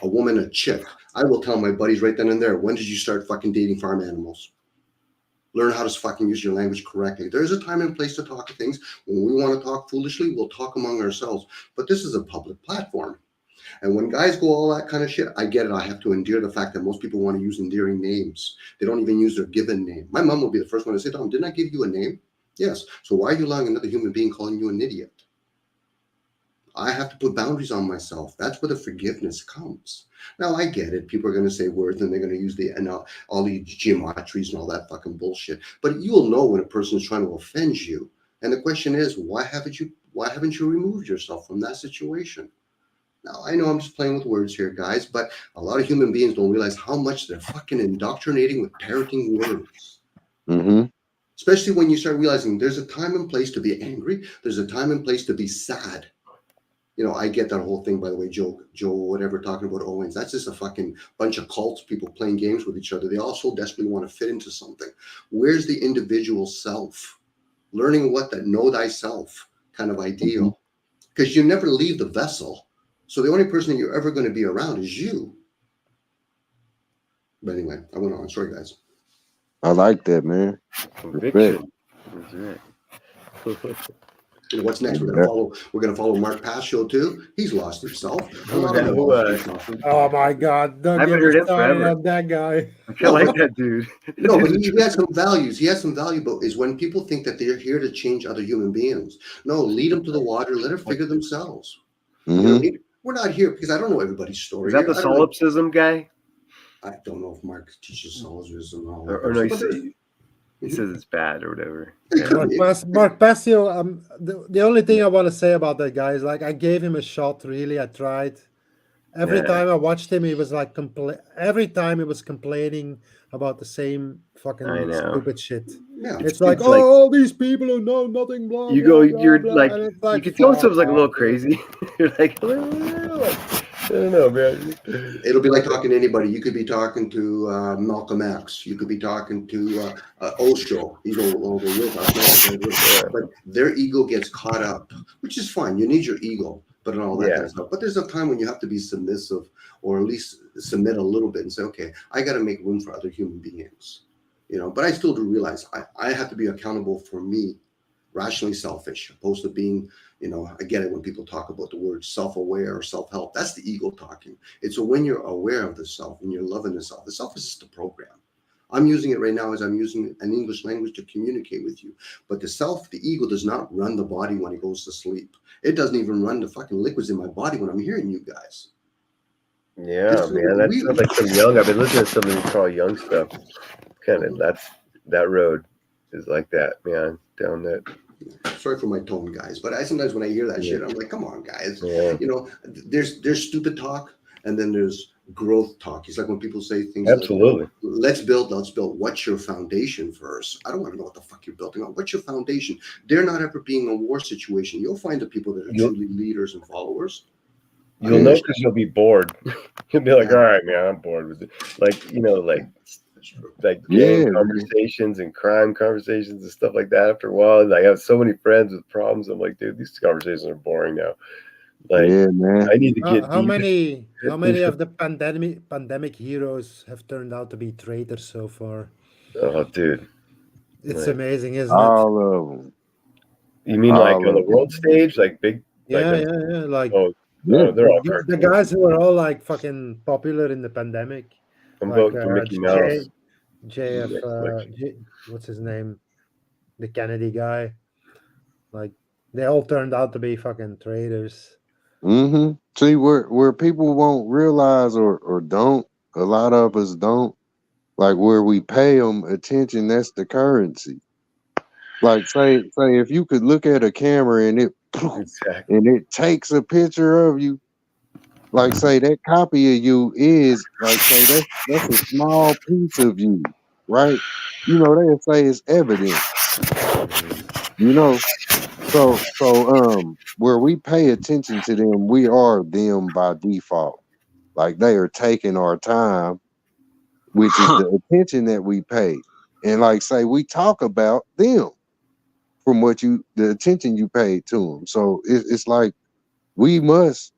a woman a chick. I will tell my buddies right then and there, when did you start fucking dating farm animals? Learn how to fucking use your language correctly. There's a time and place to talk things. When we want to talk foolishly, we'll talk among ourselves. But this is a public platform. And when guys go all that kind of shit, I get it. I have to endear the fact that most people want to use endearing names. They don't even use their given name. My mom will be the first one to say, Tom, didn't I give you a name? Yes. So why are you allowing another human being calling you an idiot? I have to put boundaries on myself. That's where the forgiveness comes. Now I get it. People are going to say words and they're going to use all the geometries and all that fucking bullshit. But you'll know when a person is trying to offend you. And the question is, why haven't you removed yourself from that situation? Now, I know I'm just playing with words here, guys, but a lot of human beings don't realize how much they're fucking indoctrinating with parroting words. Mm-hmm. Especially when you start realizing there's a time and place to be angry. There's a time and place to be sad. You know, I get that whole thing, by the way, Joe, whatever, talking about Owens. That's just a fucking bunch of cults, people playing games with each other. They all so desperately want to fit into something. Where's the individual self? Learning what that know thyself kind of ideal. Because you never leave the vessel. So the only person that you're ever going to be around is you. But anyway, I went on. Sorry, guys. I like that, man. Conviction. You know, what's next? We're gonna follow Mark Pasio too. He's lost himself. Oh my God! Don't get me started on that guy. I like that dude. No, but he has some values. He has some value, but is when people think that they're here to change other human beings. No, lead them to the water. Let them figure themselves. Mm-hmm. You know, we're not here because I don't know everybody's story. Is that the solipsism guy? I don't know if Mark teaches solipsism or no, he says it's bad or whatever. Mark Pasio, the only thing I want to say about that guy is, like, I gave him a shot, really. I tried. Every time I watched him, he was like, every time he was complaining about the same fucking stupid shit. Yeah, it's like, all these people who know nothing, blah, you blah, go, blah, you're blah. like, Like, you can tell someone's like a little crazy. You're like, I don't know, man. It'll be like talking to anybody. You could be talking to Malcolm X. You could be talking to Osho. He's no longer with us. But their ego gets caught up, which is fine. You need your ego, but and all that kind of stuff. But there's a time when you have to be submissive, or at least submit a little bit and say, okay, I got to make room for other human beings. You know, but I still do realize I have to be accountable for me, rationally selfish, opposed to being, you know, I get it when people talk about the word self-aware or self-help. That's the ego talking. It's when you're aware of the self and you're loving the self. The self is just a program. I'm using it right now as I'm using an English language to communicate with you. But the self, the ego, does not run the body when it goes to sleep. It doesn't even run the fucking liquids in my body when I'm hearing you guys. Yeah, man, that sounds like some young. I've been listening to something you call young stuff. Kind of that road is like that, man. Down that. Sorry for my tone, guys, but sometimes when I hear that shit, I'm like, come on, guys. You know, there's stupid talk, and then there's growth talk. It's like when people say things absolutely. Like, let's build. What's your foundation first? I don't want to know what the fuck you're building on. What's your foundation? They're not ever being a war situation. You'll find the people that are truly leaders and followers. You'll know because you'll be bored. You'll be like, all right, man, I'm bored with it. Like, you know, like gang conversations and crime conversations and stuff like that. After a while, like, I have so many friends with problems. I'm like, dude, these conversations are boring now. Like, man. I need to get how many of the pandemic heroes have turned out to be traitors so far? Oh, dude, it's amazing, isn't it? All of them. You mean like on the world stage, like big? Yeah, like, yeah. Like, they're all the guys who are all like fucking popular in the pandemic. I'm like voting for Mickey Mouse. What's his name? The Kennedy guy. Like, they all turned out to be fucking traitors. Mm-hmm. See, where people won't realize or don't, a lot of us don't, like, where we pay them attention, that's the currency. Like, say if you could look at a camera and it takes a picture of you, like, say that copy of you is, like, say that's a small piece of you, right? You know, they say it's evidence. You know, so where we pay attention to them, we are them by default. Like, they are taking our time, which is the attention that we pay. And, like, say we talk about them from the attention you paid to them. So it's like we must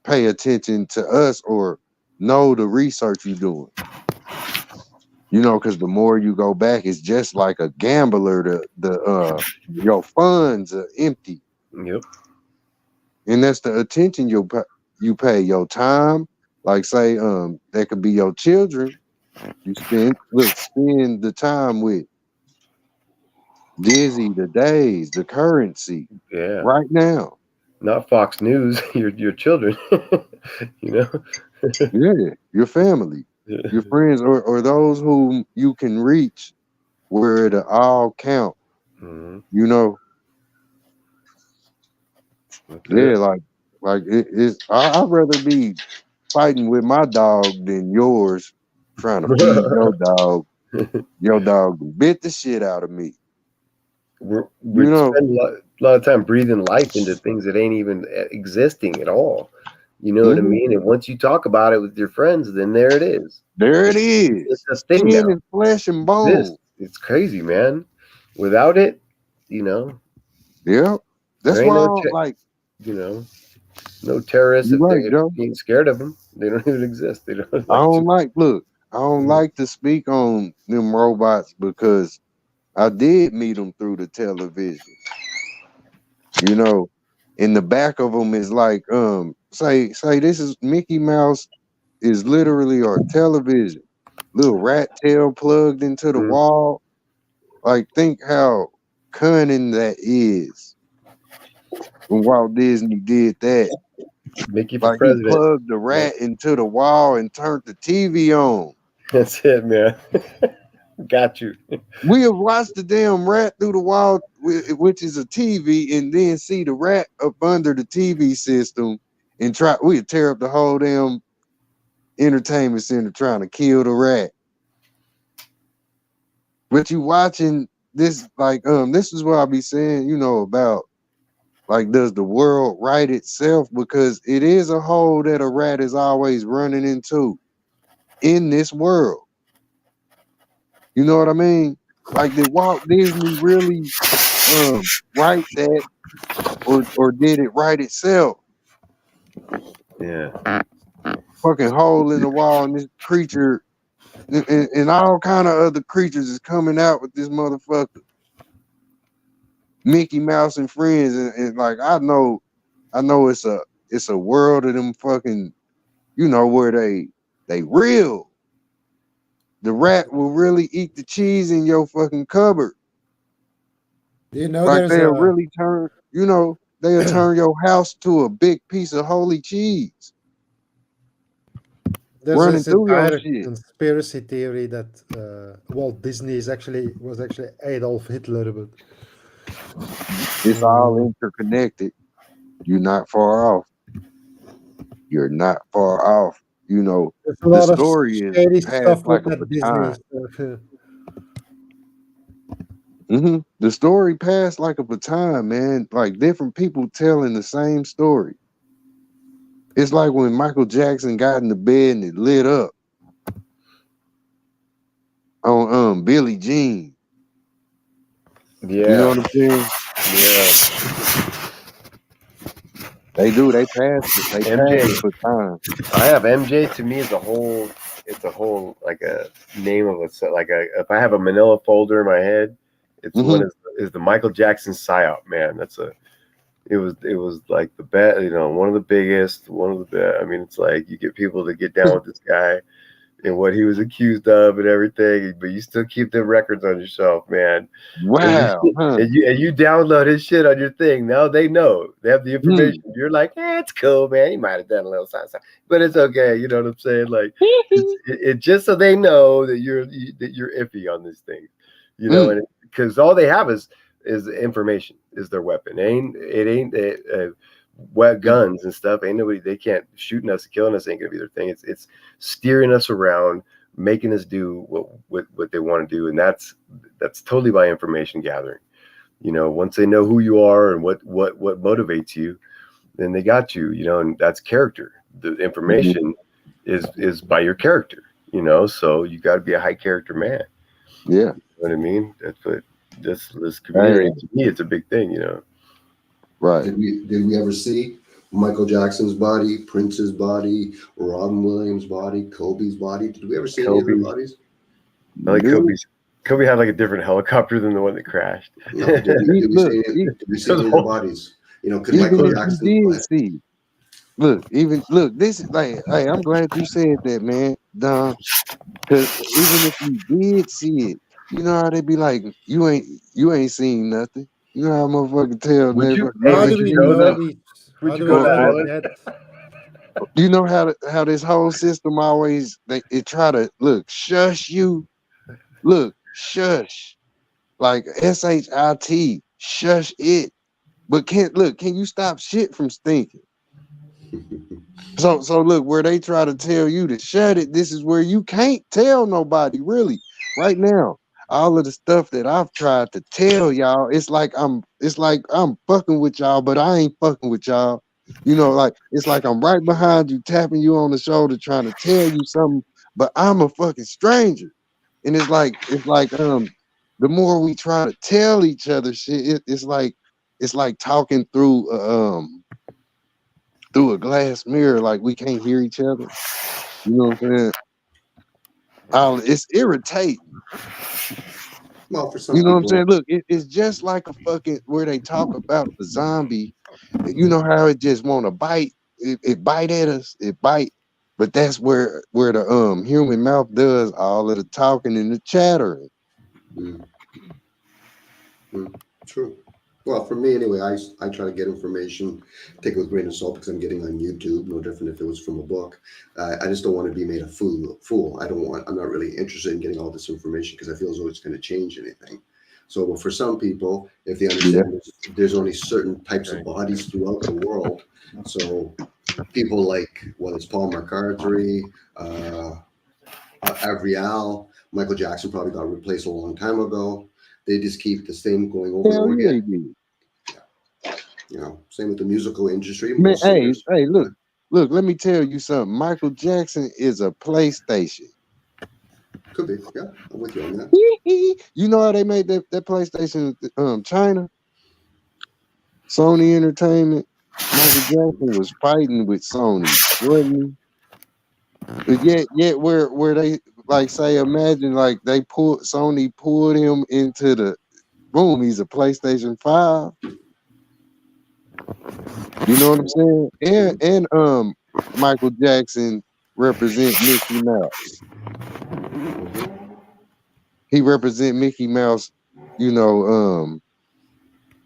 pay attention to us or know the research you're doing. You know, because the more you go back, it's just like a gambler. Your funds are empty. Yep. And that's the attention you pay, your time. Like, say, that could be your children. You spend the time with Dizzy, the days, the currency, right now. not Fox News. Your children. You know. Yeah, your family, your friends, or those whom you can reach, where it all count. Mhm. You know. That's Yeah, it. like it's. I'd rather be fighting with my dog than yours trying to feed your dog. Your dog bit the shit out of me. We You know. spend a lot of time breathing life into things that ain't even existing at all. You know what I Mhm. mean? And once you talk about it with your friends, then there it is. There it It's is. a thing Skin now. and flesh and It bone. exists. It's crazy, man. Without it, you know, Yeah. there That's ain't why I no, don't like. you know, no terrorists You're if right, they Joe. ain't scared of them. They don't even exist. They don't I like to. don't like. Look, I don't like to speak on them robots because I did meet them through the television. You know, in the back of them is like say this is Mickey Mouse is literally our television. Little rat tail plugged into the Mhm. wall. Like think how cunning that is when Walt Disney did that. Mickey for Like he president. plugged the Yep. rat into the wall and turned the TV on. That's it, man. Got you. We have watched the damn rat through the wall, which is a TV, and then see the rat up under the TV system and try. We tear up the whole damn entertainment center trying to kill the rat. But you watching this, like, this is what I be saying, about, like, does the world right itself? Because it is a hole that a rat is always running into in this world. You know what I mean? Like, did Walt Disney really write that, or did it write itself? Yeah. Fucking hole in the wall, and this creature and all kind of other creatures is coming out with this motherfucker. Mickey Mouse and friends, and like I know it's a world of them fucking, where they real. The rat will really eat the cheese in your fucking cupboard. Like there's they'll a really they'll turn your house to a big piece of holy cheese there's running this through your entire shit. conspiracy theory that Walt Disney was actually Adolf Hitler, but It's all interconnected. You're not far off. You're not far off. there's a The lot of story is shady passed stuff with like a that Disney baton. stuff. The story passed like a baton, man. Like different people telling the same story. It's like when Michael Jackson got in the bed and it lit up on Billie Jean. You know Yeah. what I'm saying? Yeah. They do. They pass the MJ. baton. I have MJ. To me, is a whole. It's a whole like a name of a like a. If I have a Manila folder in my head, it's Mm-hmm. one is the Michael Jackson psyop. Man, that's a. It was like the best. One of the biggest. One of the best. I mean, it's like you get people to get down with this guy and what he was accused of and everything, but you still keep the records on your shelf, man. Wow. Huh. And you download his shit on your thing. Now they know. They have the information. You're like, it's cool, man. He might have done a little something, but it's okay. You know what I'm saying? Like, it just so they know that you're iffy on this thing, and because all they have is information is their weapon. It ain't wet guns and stuff. Ain't nobody. They can't shooting us, killing us. Ain't gonna be their thing. It's steering us around, making us do what they want to do, and that's totally by information gathering. Once they know who you are and what motivates you, then they got you. And that's character. The information is by your character. So you got to be a high character man. Yeah. You know what I mean? That's what this community to me. It's a big thing. Right. Did we ever see Michael Jackson's body, Prince's body, Robin Williams' body, Kobe's body? Did we ever see any of their bodies? I like Kobe had like a different helicopter than the one that crashed. No, did we see any of the bodies? Could Michael Jackson This is like, hey, I'm glad you said that, man, Don. Because even if you did see it, you know how they be like, you ain't seen nothing. You know how motherfucker tell Would you never How do we seen know nothing. these? Would How you do go we that know hard? that? You know how this whole system always it try to look shush you, look shush like shit, shush it, but can you stop shit from stinking? So look, where they try to tell you to shut it, this is where you can't tell nobody really right now. All of the stuff that I've tried to tell y'all, it's like I'm fucking with y'all, but I ain't fucking with y'all. You know, like it's like I'm right behind you, tapping you on the shoulder, trying to tell you something, but I'm a fucking stranger. And it's like the more we try to tell each other shit, it's like talking through a glass mirror, like we can't hear each other. You know what I'm saying? It's irritating. Well, for some You know what I'm people, saying? Look, it's just like a fucking where they talk about the zombie. You know how it just want to bite. It bite at us. It bite. But that's where the human mouth does all of the talking and the chattering. true. Well, for me anyway, I try to get information, take it with a grain of salt because I'm getting on YouTube. No different if it was from a book. I just don't want to be made a fool. I'm not really interested in getting all this information because I feel as though it's going to change anything. So for some people, if they understand there's only certain types of bodies throughout the world, so people like whether it's Paul McCartney, Avril, Michael Jackson probably got replaced a long time ago. They just keep the same going over and Hell over yeah, again. he did. You know, same with the musical industry. Man, Most singers. look, let me tell you something. Michael Jackson is a PlayStation. Could be, yeah. I'm with you on that. You know how they made that PlayStation China? Sony Entertainment. Michael Jackson was fighting with Sony, wasn't he? But yet where they like say imagine like Sony pulled him into the boom, he's a PlayStation 5. You know what I'm saying? And Michael Jackson represent Mickey Mouse. He represent Mickey Mouse, you know,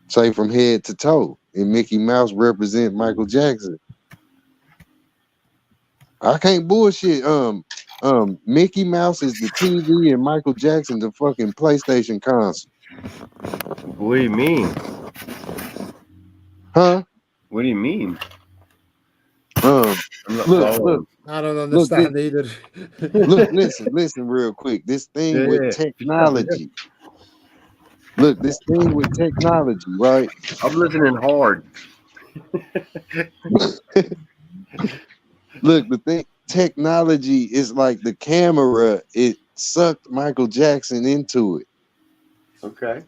say from head to toe. And Mickey Mouse represent Michael Jackson. I can't bullshit. Mickey Mouse is the TV and Michael Jackson the fucking PlayStation console. What do you mean? Huh? What do you mean? I'm not look, following. I don't understand either. Look, listen real quick. This thing with technology. Look, this thing with technology, right? I'm listening hard. Look, the thing, technology is like the camera. It sucked Michael Jackson into it. Okay.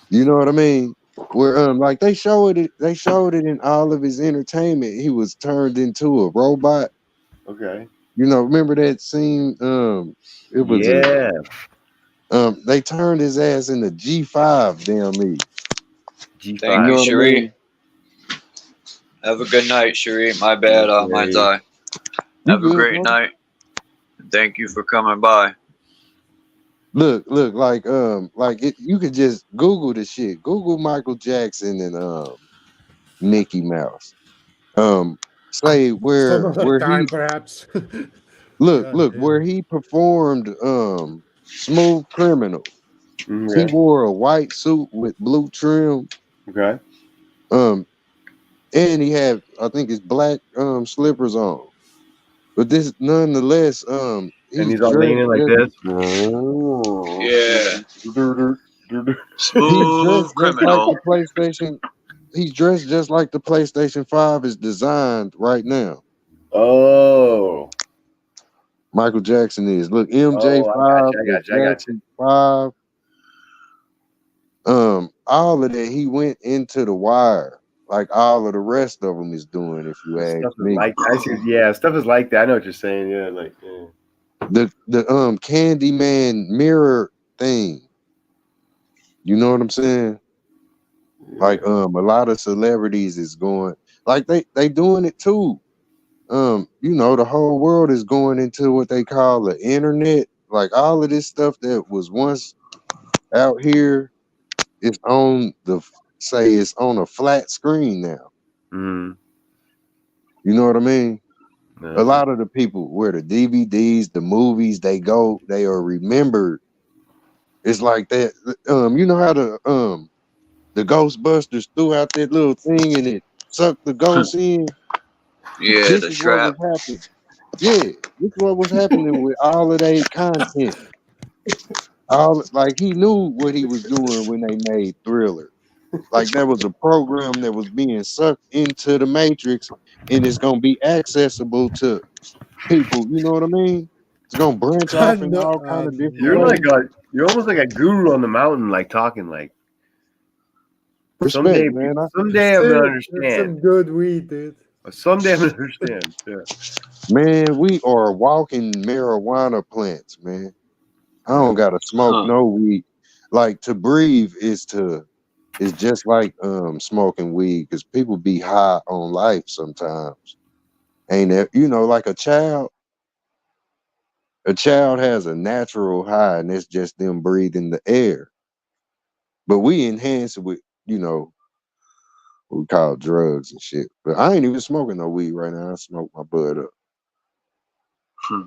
You know what I mean? Where like they showed it in all of his entertainment. He was turned into a robot. Okay. You know, remember that scene? It was they turned his ass into G5. Damn me. G5. Thank you, Cherie. Have a good night, Cherie. My bad, mine's eye. Have a great night. Thank you for coming by. Look, like you could just Google the shit. Google Michael Jackson and Mickey Mouse. Say Some other where time, he perhaps. look where he performed Smooth Criminal. He wore a white suit with blue trim. Okay. And he had, I think, his black slippers on. But this, nonetheless, he's all leaning like this. Yeah. He's dressed just like Criminal. the PlayStation. He's dressed just like the PlayStation 5 is designed right now. Oh. Michael Jackson is. Look, MJ5, Jackson 5. All of that, he went into the wire. Like all of the rest of them is doing, if you ask me. Stuff is like that. I know what you're saying. Yeah, like the Candyman mirror thing. You know what I'm saying? Like a lot of celebrities is going like they doing it too. You know, the whole world is going into what they call the internet. Like all of this stuff that was once out here is on it's on a flat screen now. You know what I mean? A lot of the people where the DVDs, the movies, they are remembered. It's like that. You know how the Ghostbusters threw out that little thing and it sucked the ghost in. Yeah, This the is what was trap. happening. Yeah, this is what was happening with all of their content. All like he knew what he was doing when they made Thriller. Like that was a program that was being sucked into the Matrix, and it's gonna be accessible to people. You know what I mean? It's gonna branch off in all kind of different You're like ways. you're almost like a guru on the mountain, like talking like Respect, man. someday I'm gonna That's some understand. good weed, dude. Someday I'm gonna understand. Yeah. Man, we are walking marijuana plants, man. I don't gotta smoke Huh. no weed. Like to breathe is just like smoking weed because people be high on life sometimes. Ain't that like a child? A child has a natural high and it's just them breathing the air. But we enhance it with, what we call drugs and shit. But I ain't even smoking no weed right now. I smoke my bud up. Hmm.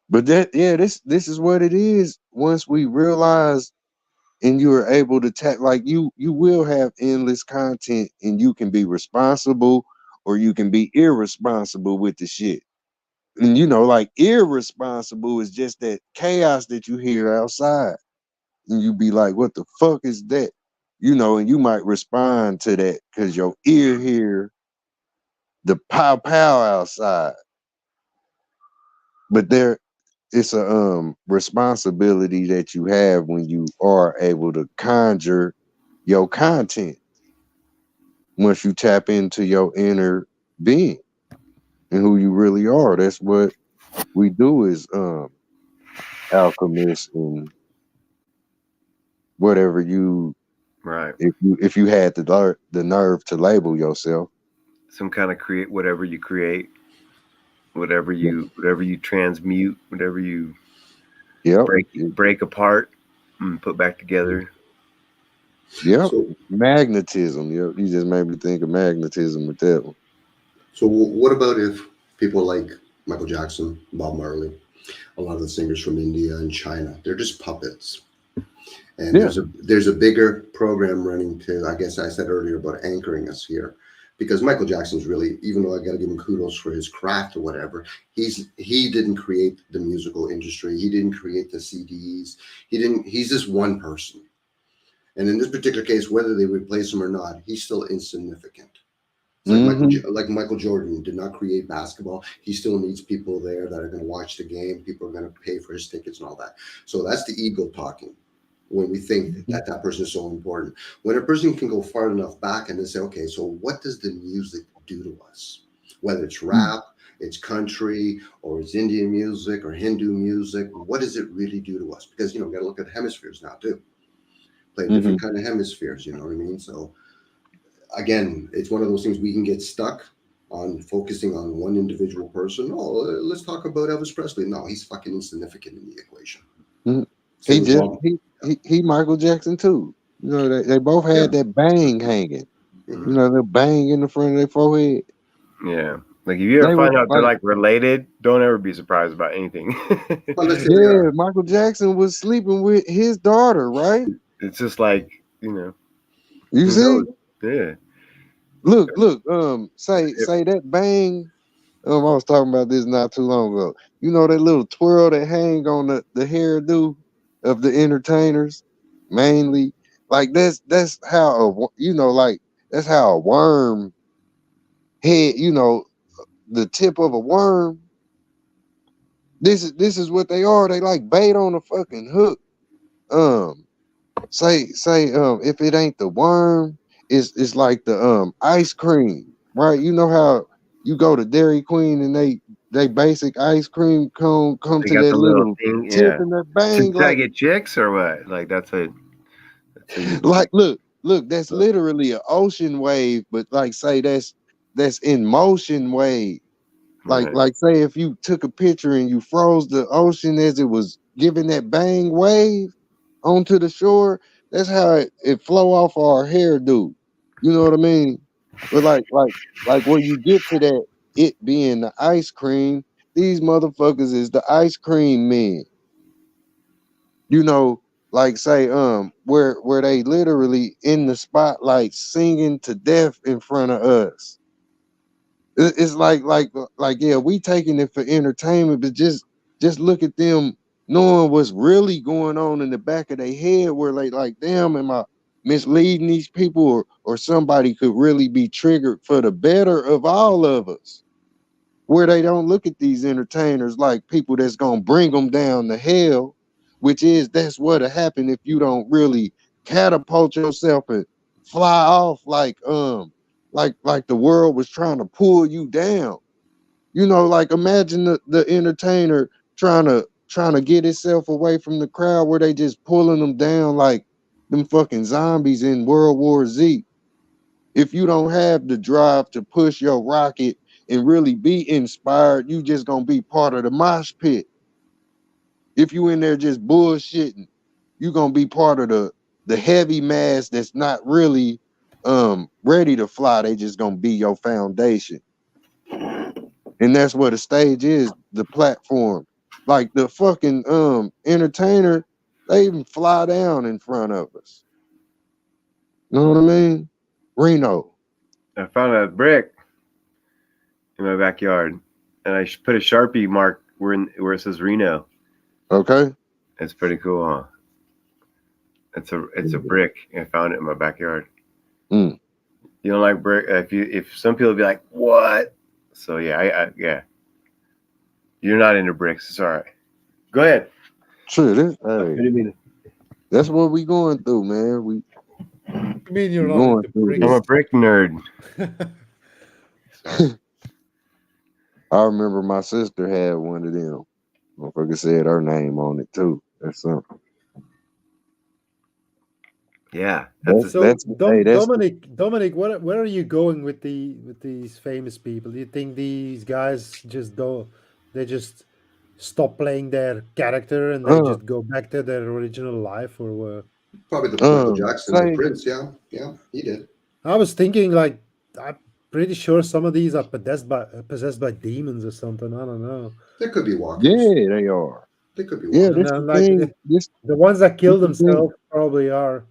But this is what it is. Once we realize and you are able to like you will have endless content and you can be responsible or you can be irresponsible with the shit. And like irresponsible is just that chaos that you hear outside. And you be like, what the fuck is that? And you might respond to that because your ear hear the pow pow outside. But it's a responsibility that you have when you are able to conjure your content once you tap into your inner being and who you really are. That's what we do as alchemists and whatever you Right. if you had the nerve to label yourself. Some kind of create whatever you create, whatever you transmute, whatever you Yep. break apart and put back together. Yep. So, Magnetism. Yep. You just made me think of magnetism with that one. so what about if people like Michael Jackson, Bob Marley, a lot of the singers from India and China, they're just puppets. And there's a bigger program running to, I guess I said earlier about anchoring us here, because Michael Jackson's really, even though I got to give him kudos for his craft or whatever, he didn't create the musical industry. He didn't create the CDs. He's just one person. And in this particular case, whether they replace him or not, he's still insignificant. It's like Michael Jordan did not create basketball. He still needs people there that are going to watch the game. People are going to pay for his tickets and all that. So that's the ego talking when we think that person is so important. When a person can go far enough back and then say, okay, so what does the music do to us? Whether it's rap, it's country, or it's Indian music or Hindu music, what does it really do to us? Because, got to look at hemispheres now too. Play different kind of hemispheres, you know what I mean? So again, it's one of those things we can get stuck on focusing on one individual person. Oh, let's talk about Elvis Presley. No, he's fucking insignificant in the equation. He Michael Jackson too. They both had that bang hanging. The bang in the front of their forehead. Yeah. Like if you ever find out they're like related, don't ever be surprised about anything. Yeah, Michael Jackson was sleeping with his daughter, right? It's just like, You see? Yeah. Look, say that bang. I was talking about this not too long ago. That little twirl that hang on the hairdo of the entertainers, mainly. Like that's how that's how a worm head, the tip of a worm. This is what they are. They like bait on a fucking hook. Say if it ain't the worm, it's like the ice cream, right? You know how you go to Dairy Queen and they basic ice cream cone come They to got that the little thing, tip yeah. and that bang, Try to like get chicks or what? Like that's a like look, that's literally an ocean wave, but like say that's in motion wave. Like say if you took a picture and you froze the ocean as it was giving that bang wave onto the shore, that's how it flow off our hairdo. You know what I mean? But like when you get to that, it being the ice cream, these motherfuckers is the ice cream men. You know, like say where they literally in the spotlight singing to death in front of us. It's like yeah, we taking it for entertainment, but just look at them knowing what's really going on in the back of their head, where like damn, am I misleading these people, or somebody could really be triggered for the better of all of us, where they don't look at these entertainers like people that's gonna bring them down to hell, which is that's what'll happen if you don't really catapult yourself and fly off like the world was trying to pull you down. You know, like imagine the entertainer trying to get itself away from the crowd where they just pulling them down like them fucking zombies in World War Z. If you don't have the drive to push your rocket and really be inspired, you just gonna be part of the mosh pit. If you in there just bullshitting, you gonna be part of the heavy mass that's not really ready to fly. They just gonna be your foundation. And that's what the stage is, the platform. Like the fucking entertainer, they even fly down in front of us. Know what I mean? Reno. I found a brick in my backyard, and I put a Sharpie mark where it says Reno. Okay. It's pretty cool, huh? It's a brick. I found it in my backyard. Mm. You don't like brick? If some people be like, what? So yeah, yeah. You're not into bricks. It's all right. Go ahead. Sure, that's what we going through, man. I mean, you're not into bricks. I'm a brick nerd. I remember my sister had one of them. Motherfucker said her name on it too. That's something. Yeah. Dominic, where are you going with these famous people? Do you think these guys just stop playing their character and they just go back to their original life, or what? Probably the Michael Jackson, the Prince. Yeah, he did. I was thinking like I'm pretty sure some of these are possessed by demons or something. I don't know. They could be walkers. Yeah, they are. They could be walkers. Yeah, the ones that kill themselves probably are.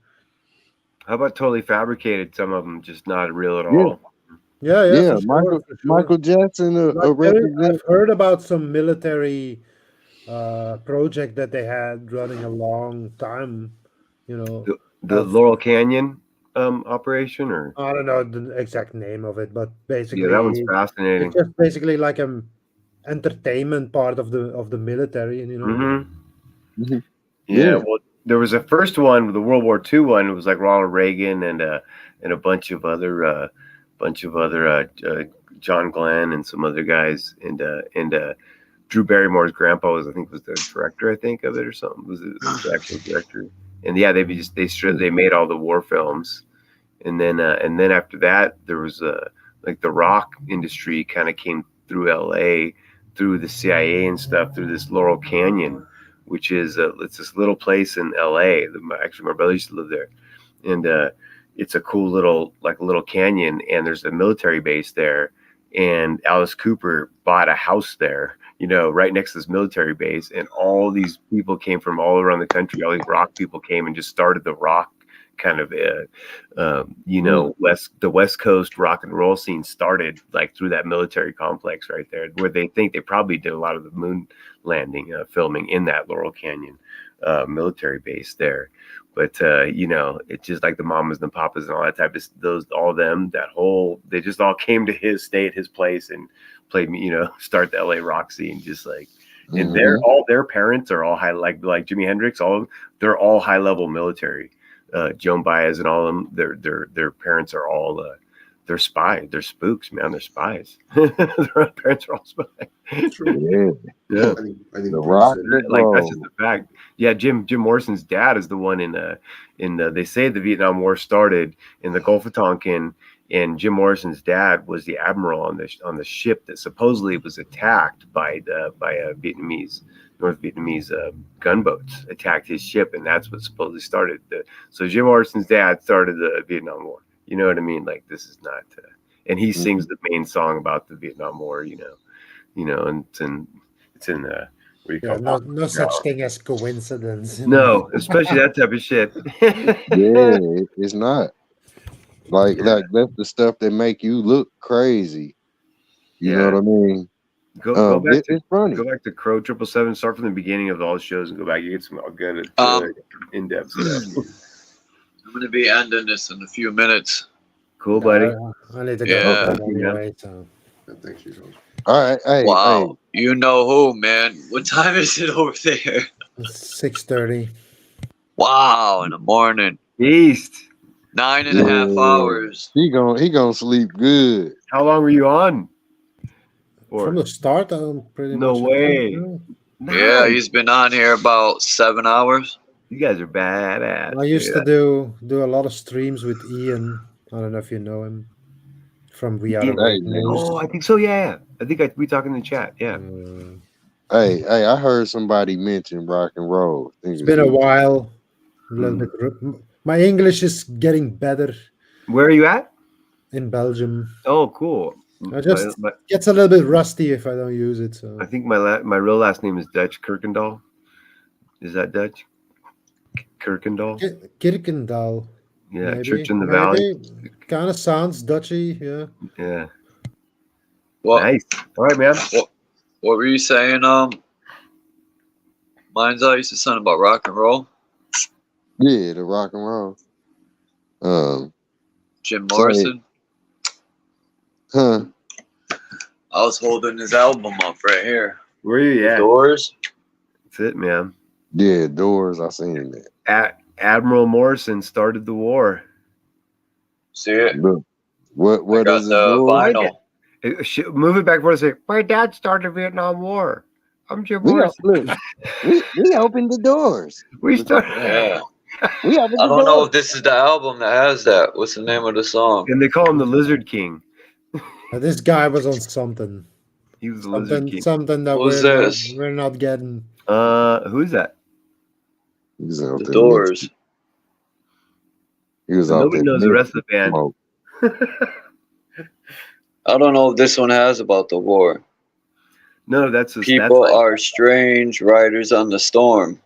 How about totally fabricated? Some of them just not real at all. Yeah. Michael Jackson. I've heard about some military project that they had running a long time. You know, the Laurel Canyon operation, or I don't know the exact name of it, but basically, that one's fascinating. It's just basically like an entertainment part of the military, you know. Mm-hmm. Mm-hmm. Yeah, well, there was a first one, the World War II one. It was like Ronald Reagan and a bunch of other John Glenn and some other guys, and Drew Barrymore's grandpa was the director, of it or something. Was the actual director? And yeah, they made all the war films, and then after that there was like the rock industry kind of came through LA, through the CIA and stuff, through this Laurel Canyon, which is it's this little place in LA. Actually, my brother used to live there, and it's a cool little canyon, and there's a military base there, and Alice Cooper bought a house there, right next to this military base, and all these people came from all around the country. All these rock people came and just started the rock kind of, the West Coast rock and roll scene started like through that military complex right there, where they think they probably did a lot of the moon landing filming in that Laurel Canyon military base there. But it's just like the mamas and the papas and all that type of all of them, they just all came to stay at his place and played me, start the LA rock scene, just like, and all their parents are all high, like Jimi Hendrix, they're all high level military. Joan Baez and all of them, their parents are all they're spies, they're spooks, man, they're spies. Their parents are all spies. Yeah. I think the rock, that's just a fact. Yeah, Jim Morrison's dad is the one in they say the Vietnam War started in the Gulf of Tonkin, and Jim Morrison's dad was the admiral on the ship that supposedly was attacked by North Vietnamese gunboats attacked his ship, and that's what supposedly started so Jim Morrison's dad started the Vietnam War. You know what I mean? Like, this is not and he sings the main song about the Vietnam War. And it's in what do you Yeah, call it? no such thing as coincidence. No, especially that type of shit. Yeah, it's not. Like that's the stuff that make you look crazy. You know what I mean? Go back It's funny. to Crow 777. Start from the beginning of all the shows and go back. You get some good in-depth stuff. I'm gonna be ending this in a few minutes. Cool, buddy. I need to Yeah. go anyway. So. Thanks, you. All right, hey, Wow, you know who, man? What time is it over there? 6:30. Wow, in the morning. East. 9.5 hours. He gonna sleep good. How long were you on? From the start, I'm pretty No much. way. Yeah, he's been on here about 7 hours. You guys are badass. I used to do a lot of streams with Ian. I don't know if you know him from We Are the Great News. Oh, I think so. Yeah, I think we talk in the chat. Yeah. Hey, I heard somebody mention rock and roll. It's been a while. A little bit. My English is getting better. Where are you at? In Belgium. Oh, cool. I just gets a little bit rusty if I don't use it. So I think my real last name is Dutch Kirkendall. Is that Dutch? Kirkendall? Kirkendall. Yeah, maybe, Church in the Valley. Kind of sounds Dutchy, yeah. Yeah. Well, nice. All right, man. What were you saying? Mine's I used to something about rock and roll. Yeah, the rock and roll. Jim Morrison. Huh? I was holding his album up right here. Where are you at? Doors. That's it, man. Yeah, Doors. I seen that. Admiral Morrison started the war. See it? Look, what I got is the it? vinyl. Move it back for a second. My dad started the Vietnam War. I'm Jim Morrison. We opened the doors. We started. Yeah. We opened I the don't know doors. if this is the album that has that. What's the name of the song? And they call him the Lizard King. This guy was on something. He was the Lizard King. Something that we're not getting. Who's that? He's out The there. Doors. He was out Nobody there. knows the rest of the band. I don't know if this one has about the war. No, that's People are strange riders on the storm.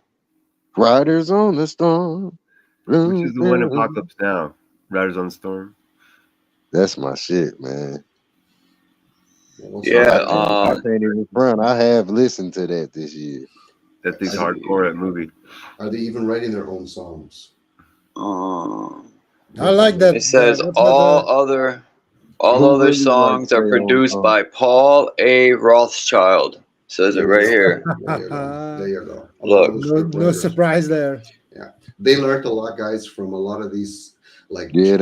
Riders on the Storm. Which is the one Apocalypse Now. Riders on the Storm. That's my shit, man. Yeah, I can't even front. I have listened to that this year. That thing's hardcore, that movie. Are they even writing their own songs? I like that. It says all other songs are produced by Paul A. Rothschild. Says it right here. There you go. Look. No surprise there. Yeah, they learned a lot, guys, from a lot of these. Like Jim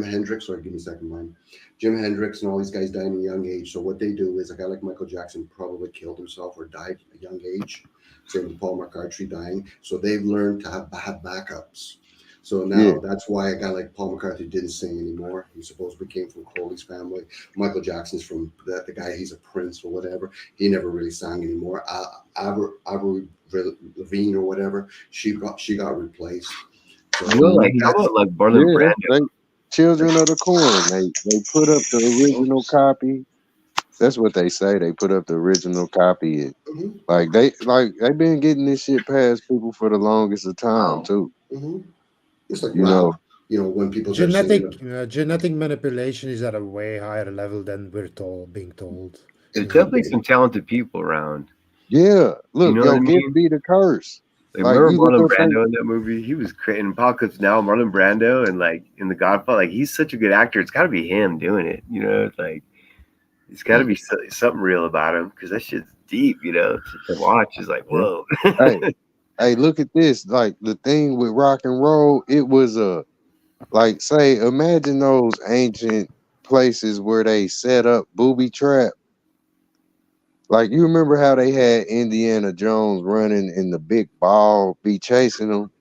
Hendrix. Sorry, give me a second, man. Jim Hendrix and all these guys died at a young age. So what they do is a guy like Michael Jackson probably killed himself or died at a young age. Same with Paul McCartney dying. So they've learned to have backups. So now that's why a guy like Paul McCartney didn't sing anymore. He supposedly came from Coley's family. Michael Jackson's from the guy, he's a prince or whatever. He never really sang anymore. Avril Lavigne or whatever, she got replaced. So how about like Marlon Brando? Children of the Corn. They put up the original copy. That's what they say. They put up the original copy. Like they've been getting this shit past people for the longest of time too. It's like when people genetic manipulation is at a way higher level than we're being told. There's definitely some talented people around. Yeah, look, You know what I mean? be the curse. Like remember Marlon Brando in that movie? He was creating Apocalypse Now, Marlon Brando, and like in The Godfather, like he's such a good actor. It's got to be him doing it. You know, it's like it's got to be something real about him because that shit's deep. You know, to watch is like whoa. Hey, look at this. Like the thing with rock and roll, it was imagine those ancient places where they set up booby trap. Like you remember how they had Indiana Jones running and the big ball be chasing them?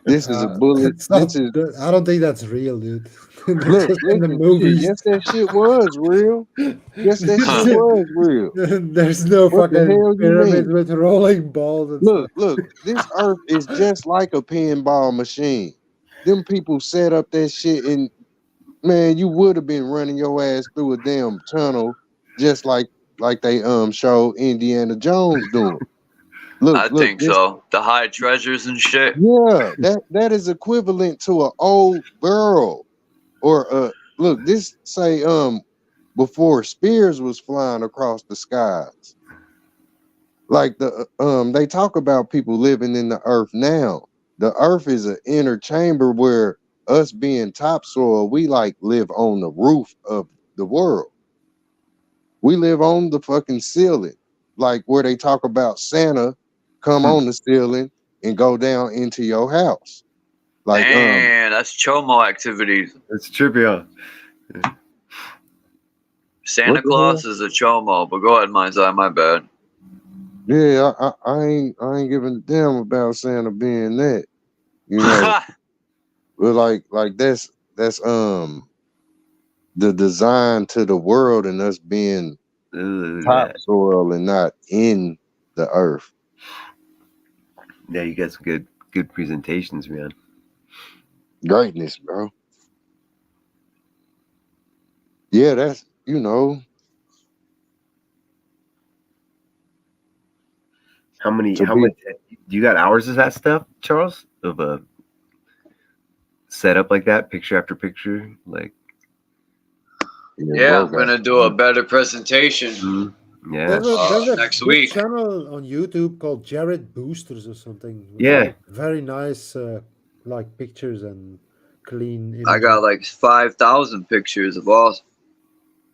This is a bullet. I don't think that's real, dude. Look, in the movies. Yes, that shit was real. Yes, that shit was real. There's no fucking pyramid with rolling balls. And look. This earth is just like a pinball machine. Them people set up that shit and man, you would have been running your ass through a damn tunnel, just like they showed Indiana Jones doing. Look, I look, think this so. The hide treasures and shit. yeah, that is equivalent to an old girl. Or look, this say before spears was flying across the skies. Like they talk about people living in the earth now. The earth is an inner chamber where us being topsoil, we like live on the roof of the world. We live on the fucking ceiling. Like where they talk about Santa come on the ceiling and go down into your house. Like Damn, that's chomo activities. It's trivial. Santa what the hell? Claus is a chomo, but go ahead, mine's eye, my bad. Yeah, I ain't giving a damn about Santa being that. You know, but like that's the design to the world and us being topsoil and not in the earth. Yeah, you got some good presentations, man. Greatness, bro. Yeah, that's How to much be you got hours of that stuff, Charles? Of a setup like that, picture after picture, like Yeah, I'm gonna do a better presentation. Yeah. There's a Next good week. channel on YouTube called Jared Boosters or something. Yeah. Very nice, like pictures and clean I images. got like 5,000 pictures of all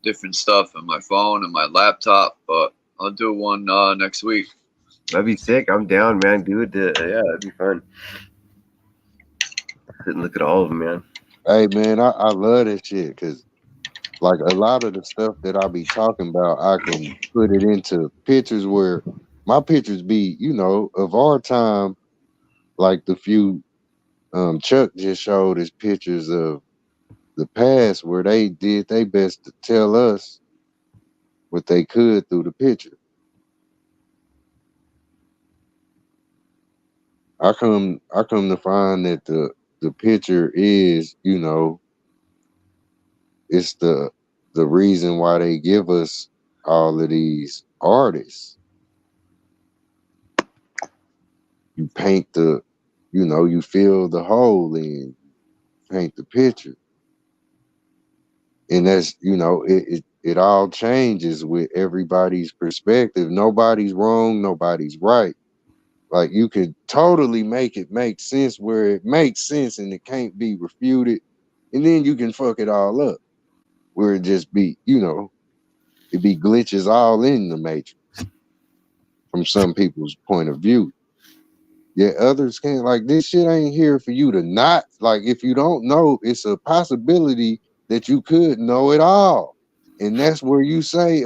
different stuff on my phone and my laptop, but I'll do one next week. That'd be sick. I'm down, man. Do it. Yeah, that'd be fun. Sit and look at all of them, man. Hey man, I love that shit because like a lot of the stuff that I be talking about, I can put it into pictures where my pictures be, of our time, like the few Chuck just showed us pictures of the past where they did their best to tell us what they could through the picture. I come to find that the picture is, it's the reason why they give us all of these artists. You paint you fill the hole in, paint the picture. And that's, it all changes with everybody's perspective. Nobody's wrong, nobody's right. Like you could totally make it make sense where it makes sense and it can't be refuted. And then you can fuck it all up where it just be, it be glitches all in the matrix from some people's point of view. Yet others can't. Like this shit ain't here for you to not, like if you don't know, it's a possibility that you could know it all. And that's where you say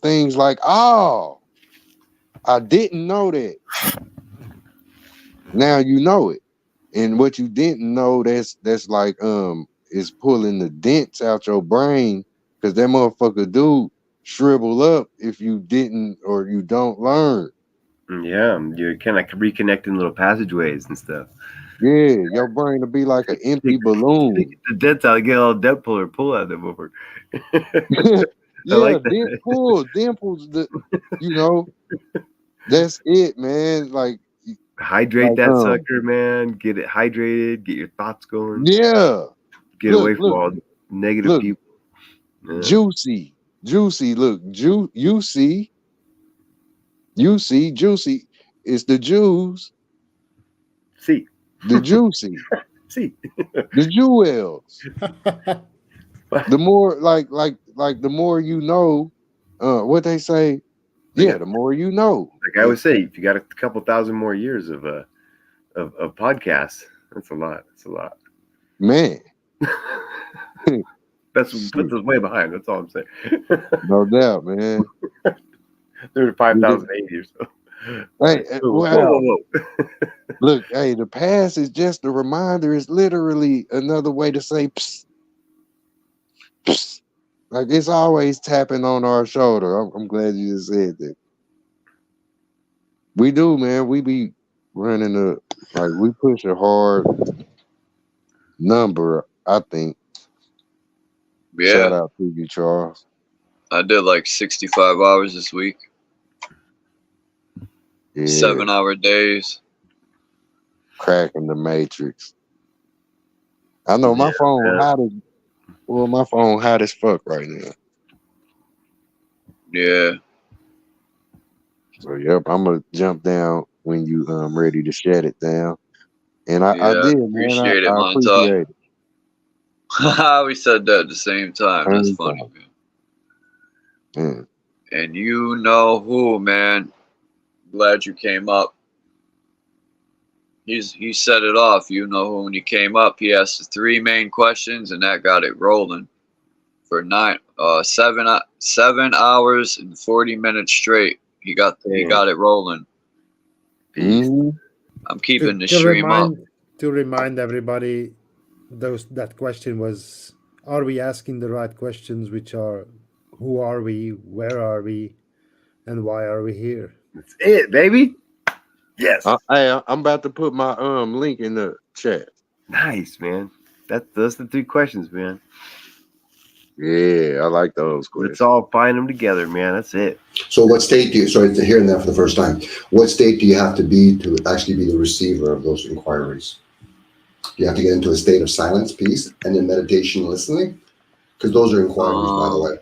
things like, oh, I didn't know that. Now you know it. And what you didn't know, that's like is pulling the dents out your brain because that motherfucker do shrivel up if you didn't or you don't learn. Yeah, you're kind of reconnecting little passageways and stuff. Yeah, your brain will be like an empty balloon. The dents out, get all Deadpool or pull out them over. Yeah, like dimples. That's it, man. Like hydrate that sucker, man. Get it hydrated. Get your thoughts going. Yeah. Get away from all negative people. Yeah. Juicy. Look, juicy. It's the Jews. See. The juicy. See. The jewels. The more like the more you know, what they say. Yeah, the more you know. Like I would say, if you got a couple thousand more years of podcasts, that's a lot. That's a lot. Man. That's puts us way behind. That's all I'm saying. No doubt, man. There's 5,080 or so. Hey, whoa. Look, hey, the past is just a reminder. It's literally another way to say psst. Psst. Like it's always tapping on our shoulder. I'm glad you just said that. We do, man. We be running we push a hard number, I think. Yeah. Shout out to you, Charles. I did like 65 hours this week. Yeah. 7-hour days. Cracking the matrix. I know my phone hot as my phone hot as fuck right now. Yeah. So yep, I'm gonna jump down when you ready to shut it down. And I Yeah, did, man. appreciate it, I Montauk. appreciate it. We said that at the same time. That's funny, man. And you know who, man. Glad you came up. He set it off. You know who, when he came up, he asked the 3 main questions, and that got it rolling for 7 hours and 40 minutes straight. He got it rolling. I'm keeping the stream up. To remind everybody, that question was: are we asking the right questions? Which are, who are we? Where are we? And why are we here? That's it, baby. Yes. I'm about to put my link in the chat. Nice, man. Those are the 3 questions, man. Yeah, I like those questions. Let's all find them together, man. That's it. So what state do you, sorry to hearing that for the first time, what state do you have to be to actually be the receiver of those inquiries? You have to get into a state of silence, peace, and then meditation, listening? Because those are inquiries, by the way.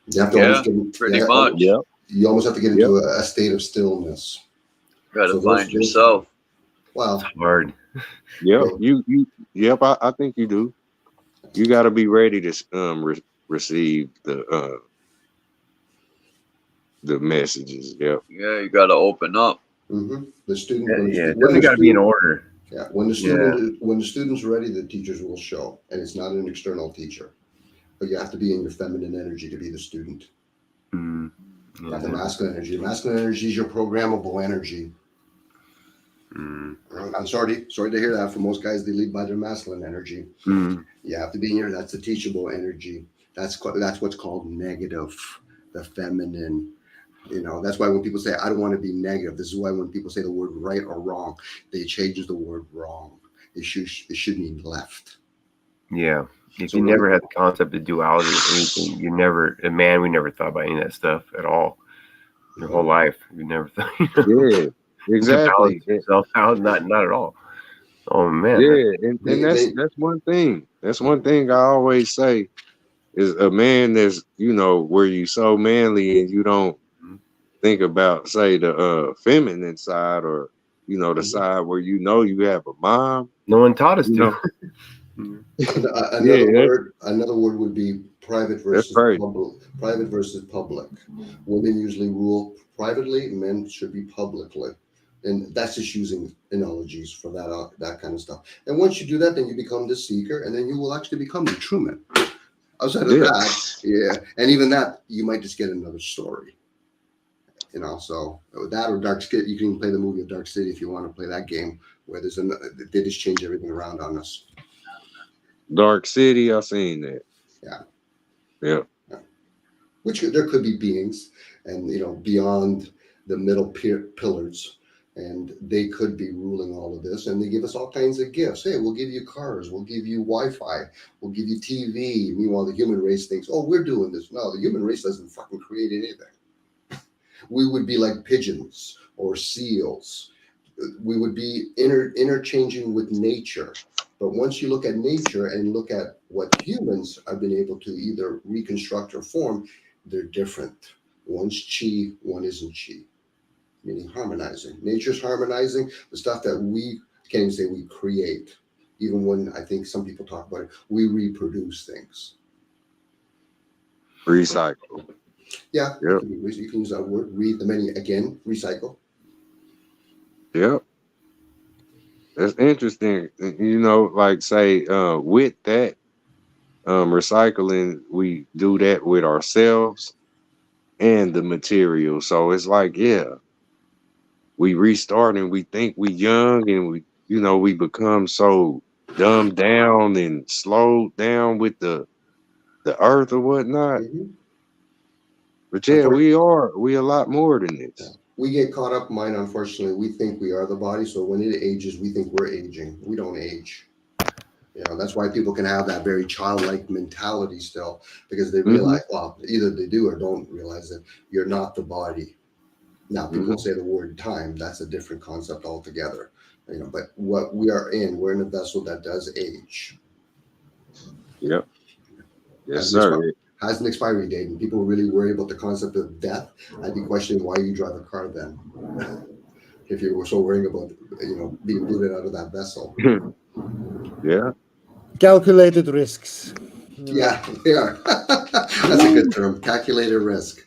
You have to almost get, pretty much. You almost have to get into a state of stillness. You gotta find yourself. Well, it's hard. Yep, I think you do. You got to be ready to receive the messages. Yep. Yeah, you got to open up. The student. It doesn't got to be in order. Yeah, when the student's ready, the teachers will show, and it's not an external teacher, but you have to be in your feminine energy to be the student. Not the masculine energy. The masculine energy is your programmable energy. I'm sorry to hear that. For most guys, they lead by their masculine energy. You have to be in here. That's the teachable energy. That's what's called negative, the feminine. You know, that's why when people say, I don't want to be negative, this is why when people say the word right or wrong, they change the word wrong. It should mean left. Yeah. If you never had the concept of duality or anything, we never thought about any of that stuff at all. Your whole life. We never thought, Yeah, exactly. Yourself out, not at all. Oh man. Yeah, and that's one thing. That's one thing I always say is a man that's, where you so manly and you don't think about, say, the feminine side or the side where you have a mom. No one taught us to. Another word would be private versus public. Private versus public. Women usually rule privately, men should be publicly. And that's just using analogies for that kind of stuff. And once you do that, then you become the seeker, and then you will actually become the Truman. Outside of that, and even that, you might just get another story. So that or Dark City, you can play the movie of Dark City if you want to play that game, where they just change everything around on us. Dark City, I've seen that. Yeah. Which there could be beings, and beyond the middle pillars, and they could be ruling all of this, and they give us all kinds of gifts. Hey, we'll give you cars, we'll give you Wi-Fi, we'll give you TV. Meanwhile, the human race thinks, oh, we're doing this. No, the human race doesn't fucking create anything. We would be like pigeons or seals. We would be interchanging with nature. But once you look at nature and look at what humans have been able to either reconstruct or form, they're different. One's chi, one isn't chi, meaning harmonizing. Nature's harmonizing. The stuff that we can't even say we create, even when I think some people talk about it, we reproduce things. Recycle. Yeah, you can use that word. Recycle. Yep. That's interesting. Like say, with that recycling, we do that with ourselves and the material. So it's like, we restart and we think we young and we become so dumbed down and slowed down with the earth or whatnot. But we a lot more than this. We get caught up in mind, unfortunately. We think we are the body, so when it ages, we think we're aging. We don't age. You know, that's why people can have that very childlike mentality still, because they realize, well, either they do or don't realize that you're not the body. Now, people say the word time, that's a different concept altogether. You know, but what we are in, we're in a vessel that does age. Yep. Yes, Has sir. has an expiry date, and people really worry about the concept of death. I'd be questioning why you drive a car then, if you were so worrying about, you know, being booted out of that vessel. Yeah. Calculated risks. Yeah, they are. That's a good term. Calculated risk.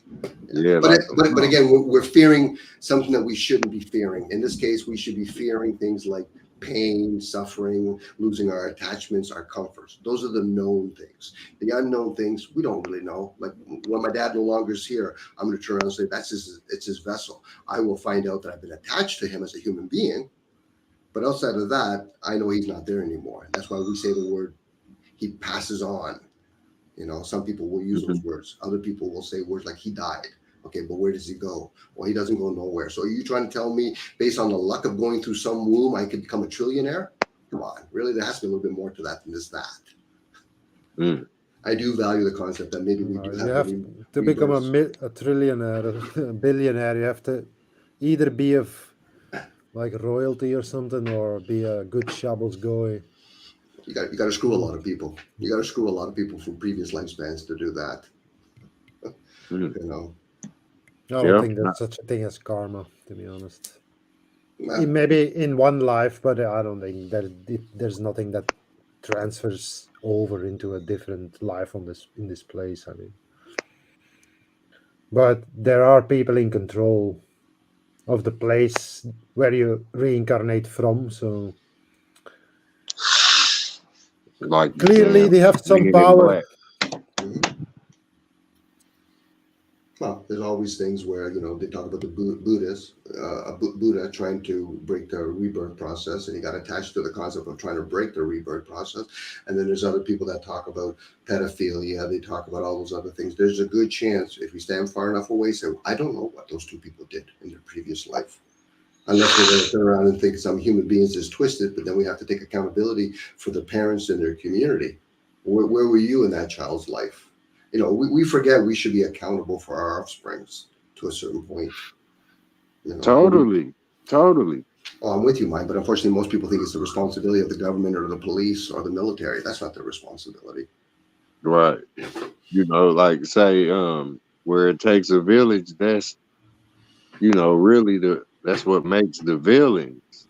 Yeah, But like but again, we're fearing something that we shouldn't be fearing. In this case, we should be fearing things like pain, suffering, losing our attachments, our comforts. Those are the known things. The unknown things we don't really know. Like when my dad no longer is here, I'm going to turn around and say it's his vessel. I will find out that I've been attached to him as a human being, but outside of that, I know he's not there anymore. That's why we say the word he passes on. You know, some people will use those words. Other people will say words like he died. Okay, but where does he go? Well, he doesn't go nowhere. So are you trying to tell me, based on the luck of going through some womb, I could become a trillionaire? Come on, really? There has to be a little bit more to that than just that. I do value the concept that maybe we do You have have to become a trillionaire, a billionaire. You have to either be of like royalty or something, or be a good Shabbos goy. You got to screw a lot of people. You got to screw a lot of people from previous lifespans to do that. You know. I don't think there's such a thing as karma, to be honest. Maybe in one life, but I don't think that there's nothing that transfers over into a different life in this place. I mean, but there are people in control of the place where you reincarnate from. So like clearly they have some power. Well, there's always things where, you know, they talk about the Buddhists, Buddha trying to break the rebirth process, and he got attached to the concept of trying to break the rebirth process. And then there's other people that talk about pedophilia. They talk about all those other things. There's a good chance if we stand far enough away, say, I don't know what those two people did in their previous life. Unless we're going to turn around and think some human beings is twisted, but then we have to take accountability for the parents and their community. Where were you in that child's life? You know, we forget we should be accountable for our offsprings to a certain point. You know, totally. Oh, I'm with you, Mike, but unfortunately, most people think it's the responsibility of the government or the police or the military. That's not their responsibility. Right. You know, like say, where it takes a village, that's, you know, really that's what makes the villains.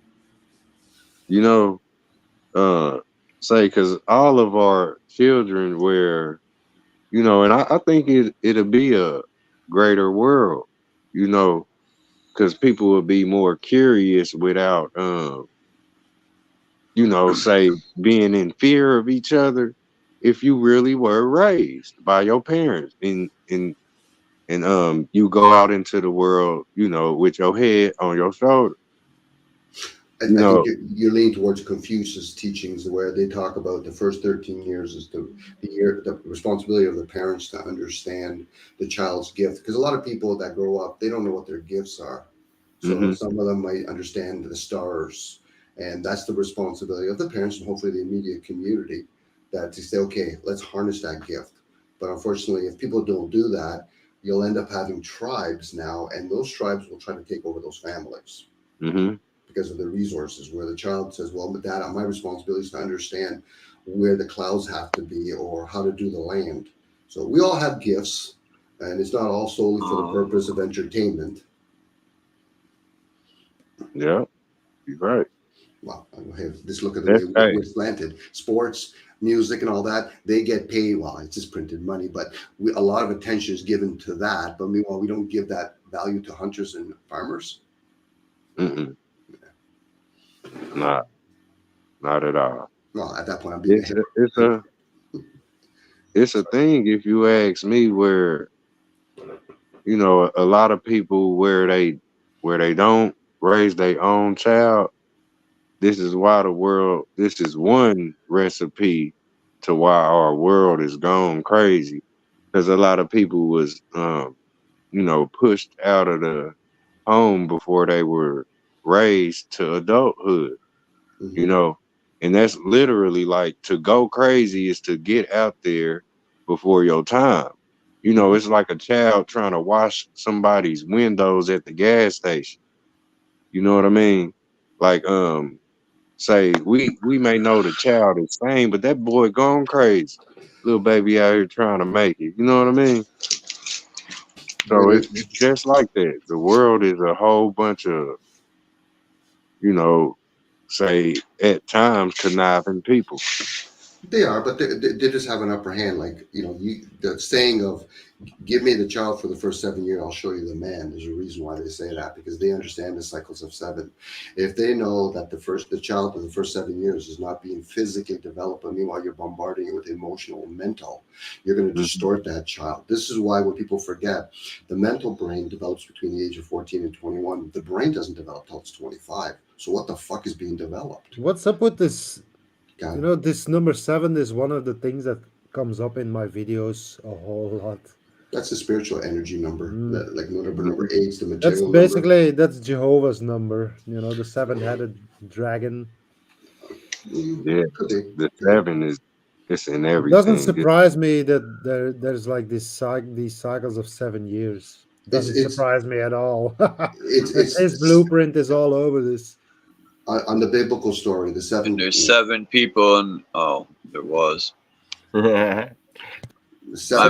You know, say, because all of our children where, you know, and I think it'll be a greater world, you know, because people will be more curious without, you know, say being in fear of each other. If you really were raised by your parents and you go out into the world, you know, with your head on your shoulder. I think you're leaning towards Confucius teachings, where they talk about the first 13 years is the responsibility of the parents to understand the child's gift. Because a lot of people that grow up, they don't know what their gifts are. So some of them might understand the stars, and that's the responsibility of the parents and hopefully the immediate community, that to say, okay, let's harness that gift. But unfortunately, if people don't do that, you'll end up having tribes now, and those tribes will try to take over those families. Because of the resources, where the child says, well, but Dad, my responsibility is to understand where the clouds have to be or how to do the land. So we all have gifts, and it's not all solely for the purpose of entertainment. Yeah, you're right. Well, just look at the way we're slanted. Sports, music, and all that, they get paid. Well, it's just printed money, but a lot of attention is given to that. But meanwhile, we don't give that value to hunters and farmers. Not at all. Well, at that point, I'm being it's a thing, if you ask me, where, you know, a lot of people where they don't raise their own child. This is why this is one recipe to why our world is gone crazy. Because a lot of people was, you know, pushed out of the home before they were raised to adulthood. You know, And that's literally like to go crazy is to get out there before your time. You know, it's like a child trying to wash somebody's windows at the gas station. You know what I mean? Like, say we may know the child is sane, but that boy gone crazy. Little baby out here trying to make it. You know what I mean? So it's just like that. The world is a whole bunch of, you know, say at times conniving people. They are, but they just have an upper hand. Like, you know, the saying of "give me the child for the first 7 years, I'll show you the man." There's a reason why they say that, because they understand the cycles of 7. If they know that the child for the first 7 years is not being physically developed, but meanwhile you're bombarding it with emotional and mental, you're going to distort that child. This is why when people forget, the mental brain develops between the age of 14 and 21. The brain doesn't develop till it's 25. So what the fuck is being developed? What's up with this? God. You know, this number 7 is one of the things that comes up in my videos a whole lot. That's the spiritual energy number. Like number 8 is the That's material basically that's Jehovah's number. You know, the 7-headed dragon. Yeah, the 7 is it's in It doesn't everything. surprise me that there's like these cycles of 7 years. Doesn't surprise me at all. His blueprint is all over this. On the biblical story, the 7. And there's 7 people, and there was. My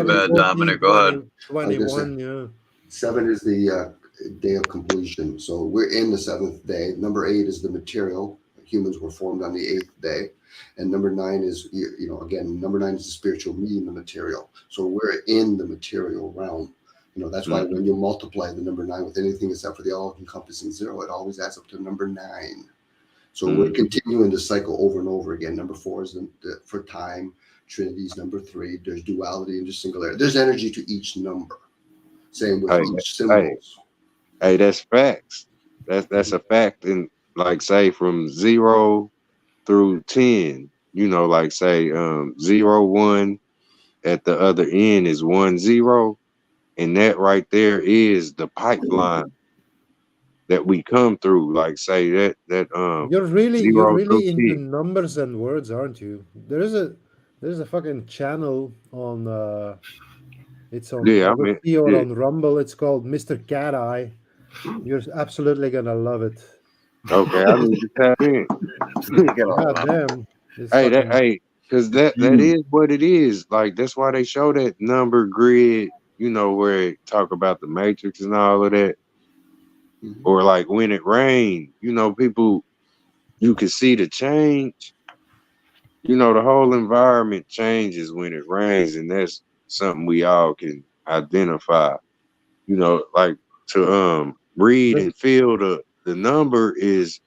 bad, Dominic. Go ahead. 21, yeah. 7 is the day of completion. So we're in the 7th day. Number 8 is the material. Humans were formed on the 8th day. And number 9 is, you know, again, number 9 is the spiritual, meaning the material. So we're in the material realm. You know, that's why when you multiply the number 9 with anything except for the all-encompassing 0, it always adds up to number 9. So we're continuing the cycle over and over again. Number 4 is for time. Trinity is number 3. There's duality and just singularity. There's energy to each number. Same with each symbols. Hey, that's facts. That's a fact. And like say from 0 through 10, you know, like say 0, 1 at the other end is 1, 0. And that right there is the pipeline that we come through. Like say that You're really 0 through into 10. numbers and words, aren't you? There's a fucking channel on it's on Odyssey or on Rumble. It's called Mr. Cat Eye. You're absolutely gonna love it. Okay, I need to tap in. God damn. Hey, because that is what it is. Like that's why they show that number grid, you know, where it talk about the matrix and all of that. Or like when it rained, you know, people, you can see the change. You know, the whole environment changes when it rains, and that's something we all can identify. You know, like to read and feel the number is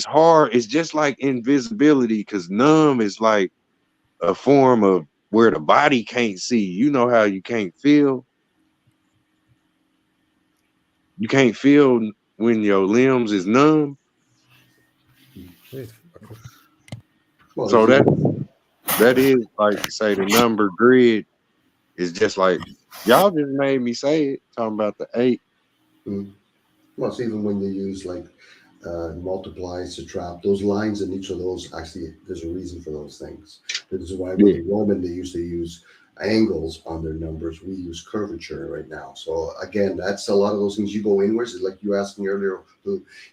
hard. It's just like invisibility, because numb is like a form of where the body can't see. You know how you can't feel? You can't feel when your limbs is numb. So that is like, say, the number grid is just like, y'all just made me say it, talking about the 8. Well, it's even when you use like multiply, subtract, those lines in each of those, actually, there's a reason for those things. This is why when the Roman, they used to use angles on their numbers. We use curvature right now. So again, that's a lot of those things. You go inwards, like you asked me earlier,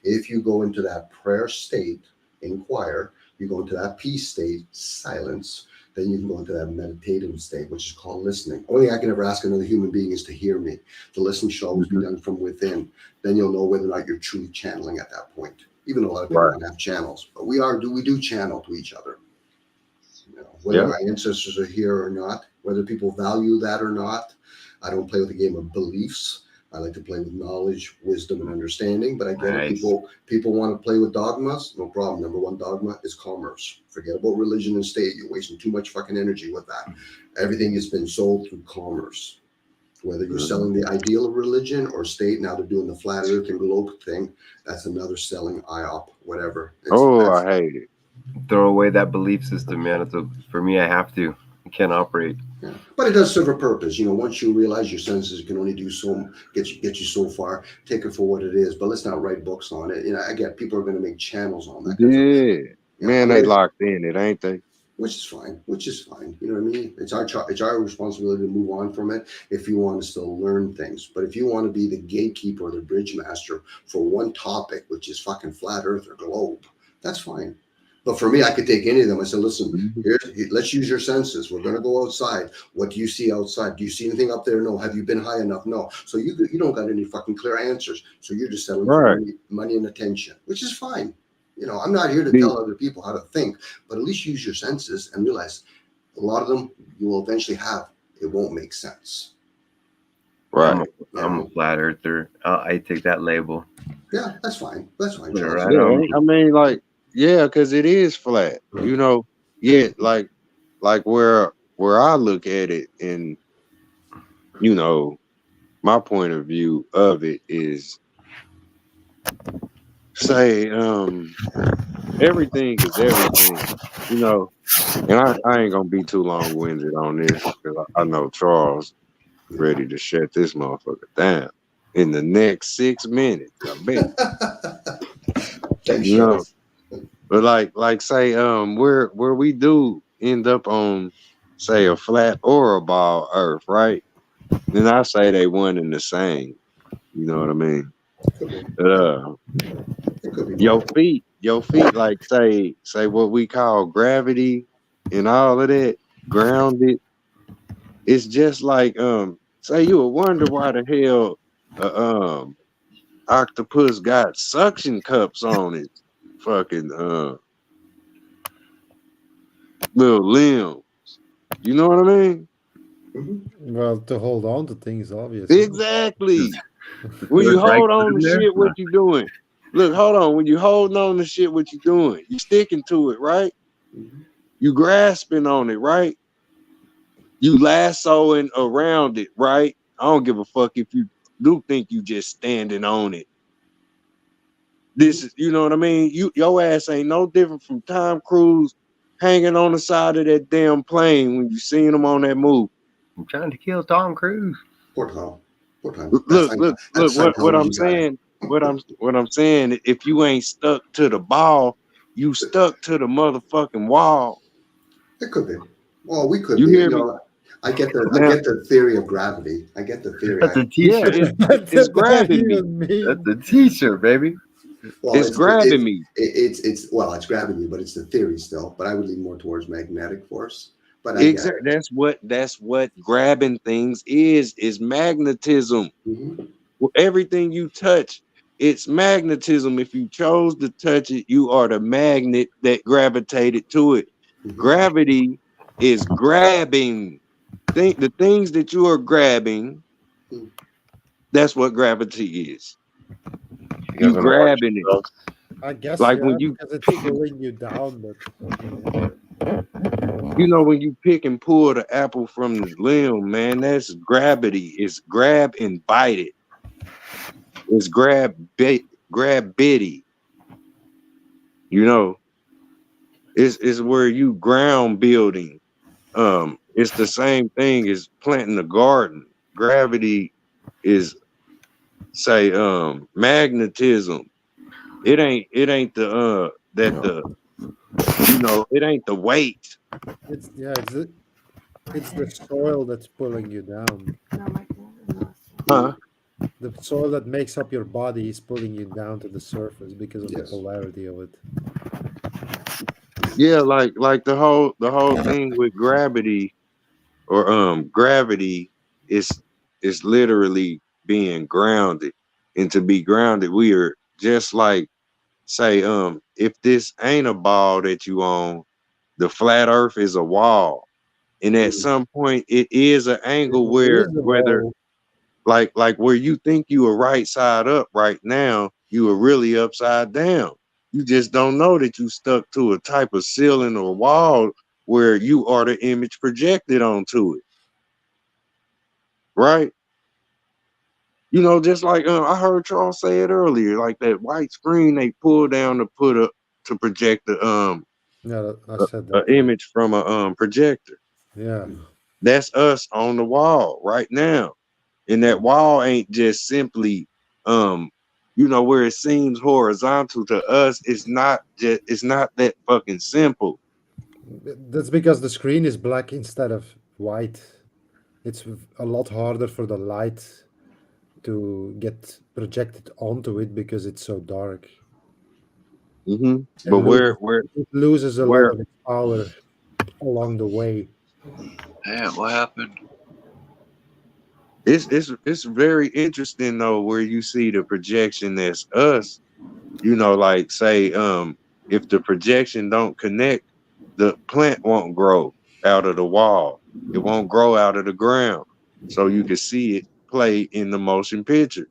if you go into that prayer state, inquire, you go into that peace state, silence, then you can go into that meditative state, which is called listening. Only I can ever ask another human being is to hear me. The listening should always be done from within. Then you'll know whether or not you're truly channeling at that point. Even though a lot of people don't have channels, but we do channel to each other. You know, whether our ancestors are here or not, whether people value that or not. I don't play with the game of beliefs. I like to play with knowledge, wisdom, and understanding. But I get it. People want to play with dogmas. No problem. Number 1 dogma is commerce. Forget about religion and state. You're wasting too much fucking energy with that. Everything has been sold through commerce. Whether you're selling the ideal of religion or state, now they're doing the flat earth and globe thing. That's another selling IOP, whatever. I hate it. Throw away that belief system, man. For me, I have to. I can't operate. Yeah. But it does serve a purpose. You know, once you realize your senses can only do so, get you so far, take it for what it is. But let's not write books on it. You know, I get people are going to make channels on that. Man, they locked in it, ain't they? Which is fine. You know what I mean? It's our responsibility to move on from it if you want to still learn things. But if you want to be the gatekeeper or the bridge master for one topic, which is fucking flat earth or globe, that's fine. But for me, I could take any of them. I said, listen, let's use your senses. We're going to go outside. What do you see outside? Do you see anything up there? No. Have you been high enough? No. So you don't got any fucking clear answers. So you're just settling for money and attention, which is fine. You know, I'm not here to tell other people how to think, but at least use your senses and realize a lot of them you will eventually have. It won't make sense. Right. I'm a flat earther. I take that label. Yeah, that's fine. That's fine. Right Yeah, on. I mean, like, yeah, because it is flat. You know, yeah, like where I look at it, and you know, my point of view of it is, say, everything is everything. You know, and I ain't gonna be too long winded on this because I know Charles ready to shut this motherfucker down in the next 6 minutes. I bet. You know, but like say where we do end up on, say, a flat or a ball earth, right? Then I say they one and the same. You know what I mean? Your feet, like say what we call gravity and all of that, grounded. It's just like say you would wonder why the hell octopus got suction cups on it, fucking little limbs. You know what I mean? Well, to hold on to things, obviously. Exactly. When you hold on to shit, what you doing? Look, hold on. When you holding on to shit, what you doing? You sticking to it, right? You grasping on it, right? You lassoing around it, right? I don't give a fuck if you do think you just standing on it. This is, you know what I mean? Your ass ain't no different from Tom Cruise hanging on the side of that damn plane when you seen him on that movie. I'm trying to kill Tom Cruise. Poor Tom. Look, what I'm saying, what I'm saying, if you ain't stuck to the ball, you stuck to the motherfucking wall. It could be. Well, we could you be. Hear you me? know, I get the theory of gravity. I get the theory. That's a t-shirt. Yeah, it's grabbing me. That's a t-shirt, baby. Well, it's grabbing me. It's grabbing you, but it's the theory still. But I would lean more towards magnetic force. But exactly, that's what grabbing things is magnetism. Well, everything you touch, it's magnetism. If you chose to touch it, you are the magnet that gravitated to it. Gravity is grabbing. The things that you are grabbing, that's what gravity is. You grabbing it. I guess, like yeah, when you because it's pulling you down, but you know, when you pick and pull the apple from the limb, man, that's gravity. It's grab and bite it. It's grab bitty. You know, it's where you ground building. It's the same thing as planting a garden. Gravity is, say, magnetism. It ain't the you know, it ain't the weight. it's the soil that's pulling you down. Huh? The soil that makes up your body is pulling you down to the surface because of the polarity of it. Yeah, like the whole thing with gravity, or gravity is literally being grounded. And to be grounded, we are just like, say, if this ain't a ball that you own, the flat earth is a wall. And at some point it is an angle where like where you think you are right side up right now, you are really upside down. You just don't know that you stuck to a type of ceiling or wall where you are the image projected onto it. Right? You know, just like I heard Charles say it earlier, like that white screen they pull down to project the Yeah, I said an that. image from a projector. Yeah. That's us on the wall right now. And that wall ain't just simply you know, where it seems horizontal to us, it's not that fucking simple. That's because the screen is black instead of white. It's a lot harder for the light to get projected onto it because it's so dark. But It loses a lot of its power along the way. Man, what happened? It's very interesting though, where you see the projection that's us, you know, like say, if the projection don't connect, the plant won't grow out of the wall. It won't grow out of the ground. So you can see it play in the motion picture.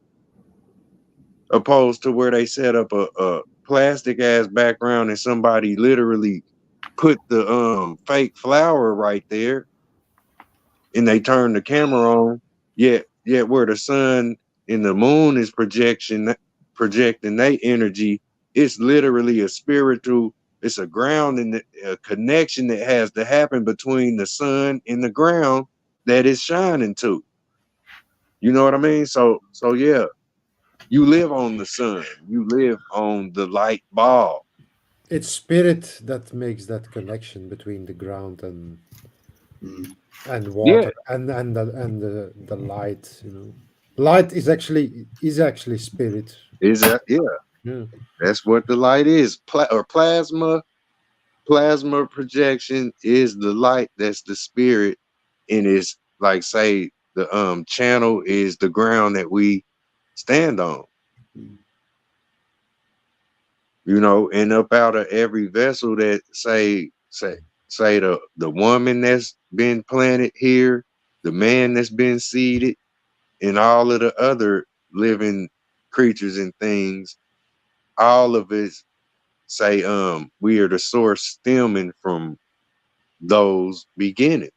Opposed to where they set up a plastic ass background and somebody literally put the fake flower right there and they turn the camera on, yet where the sun and the moon is projecting their energy, it's literally a spiritual, it's a ground and a connection that has to happen between the sun and the ground that it's shining to. You know what I mean? So yeah, you live on the sun, you live on the light ball. It's spirit that makes that connection between the ground and water and the light. You know, light is actually spirit. Is that Yeah. That's what the light is. Plasma projection is the light. That's the spirit, and it's like say the channel is the ground that we stand on. You know, and up out of every vessel that say the woman that's been planted here, the man that's been seeded, and all of the other living creatures and things, all of it say we are the source stemming from those beginnings.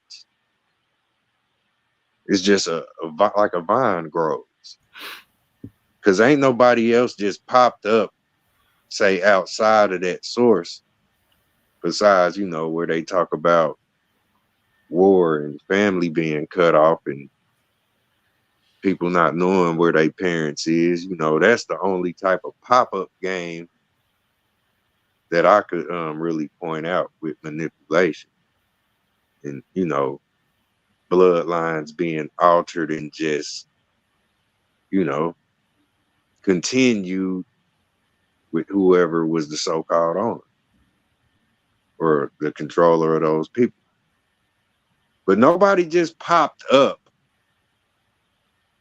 It's just like a vine grows, because ain't nobody else just popped up, say, outside of that source, besides, you know, where they talk about war and family being cut off and people not knowing where their parents is. You know, that's the only type of pop-up game that I could really point out with manipulation. And, you know, bloodlines being altered and just, you know, continued with whoever was the so-called owner or the controller of those people. But nobody just popped up.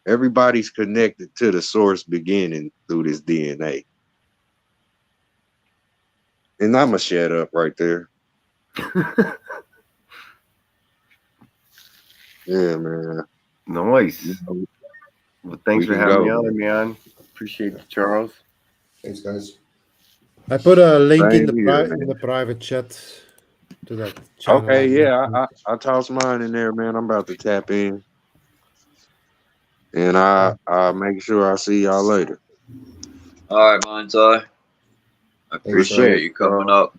Everybody's connected to the source beginning through this DNA. And I'ma shut up right there. Yeah, man. Nice. You know, well, thanks for having me on, man. Appreciate it, Charles. Thanks, guys. I put a link in Same the private chat to that channel. Okay, yeah, I tossed mine in there, man. I'm about to tap in. And I'll make sure I see y'all later. All right, Mind's Eye. I appreciate you coming up.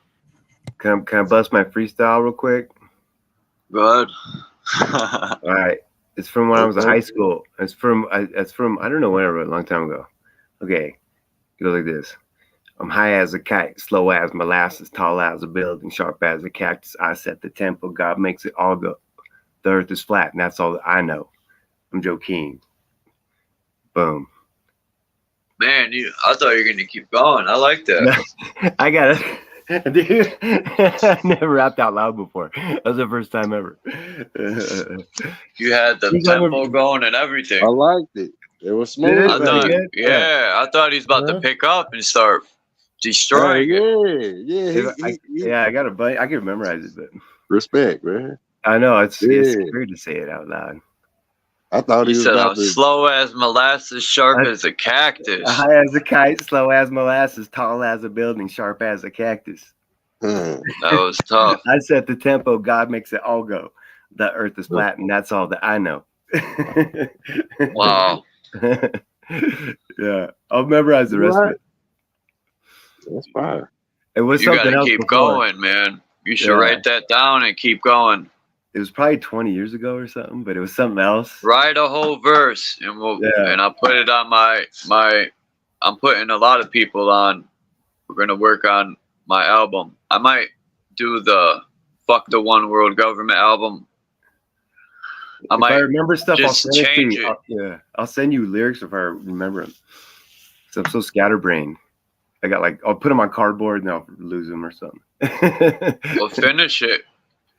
Can I bust my freestyle real quick? Go ahead. All right. It's from when I was in high school. It's from I don't know when I wrote it, a long time ago. Okay. It goes like this. I'm high as a kite, slow as molasses, tall as a building, sharp as a cactus. I set the tempo. God makes it all go. The earth is flat, and that's all that I know. I'm Joe King. Boom. Man, I thought you were gonna keep going. I like that. I got it. Dude, I never rapped out loud before. That was the first time ever. You had the tempo going and everything. I liked it. It was smooth. I thought he was about to pick up and start destroying it. Yeah, I got a buddy. I can memorize it, but respect, man. I know it's weird to say it out loud. I thought he said, "I'm slow as molasses, sharp as a cactus." High as a kite, slow as molasses, tall as a building, sharp as a cactus. That was tough. I set the tempo. God makes it all go. The earth is flat, and that's all that I know. Wow. Yeah, I'll memorize the rest of it. That's fire. It was you something else keep before. going, man. You should write that down and keep going. It was probably 20 years ago or something, but it was something else. Write a whole verse, and and I'll put it on my I'm putting a lot of people on. We're gonna work on my album. I might do the "Fuck the One World Government" album. If I remember stuff, I'll just send it to change you. it. Yeah, I'll send you lyrics if I remember them. So I'm so scatterbrained. I got like, I'll put them on cardboard and I'll lose them or something. We'll finish it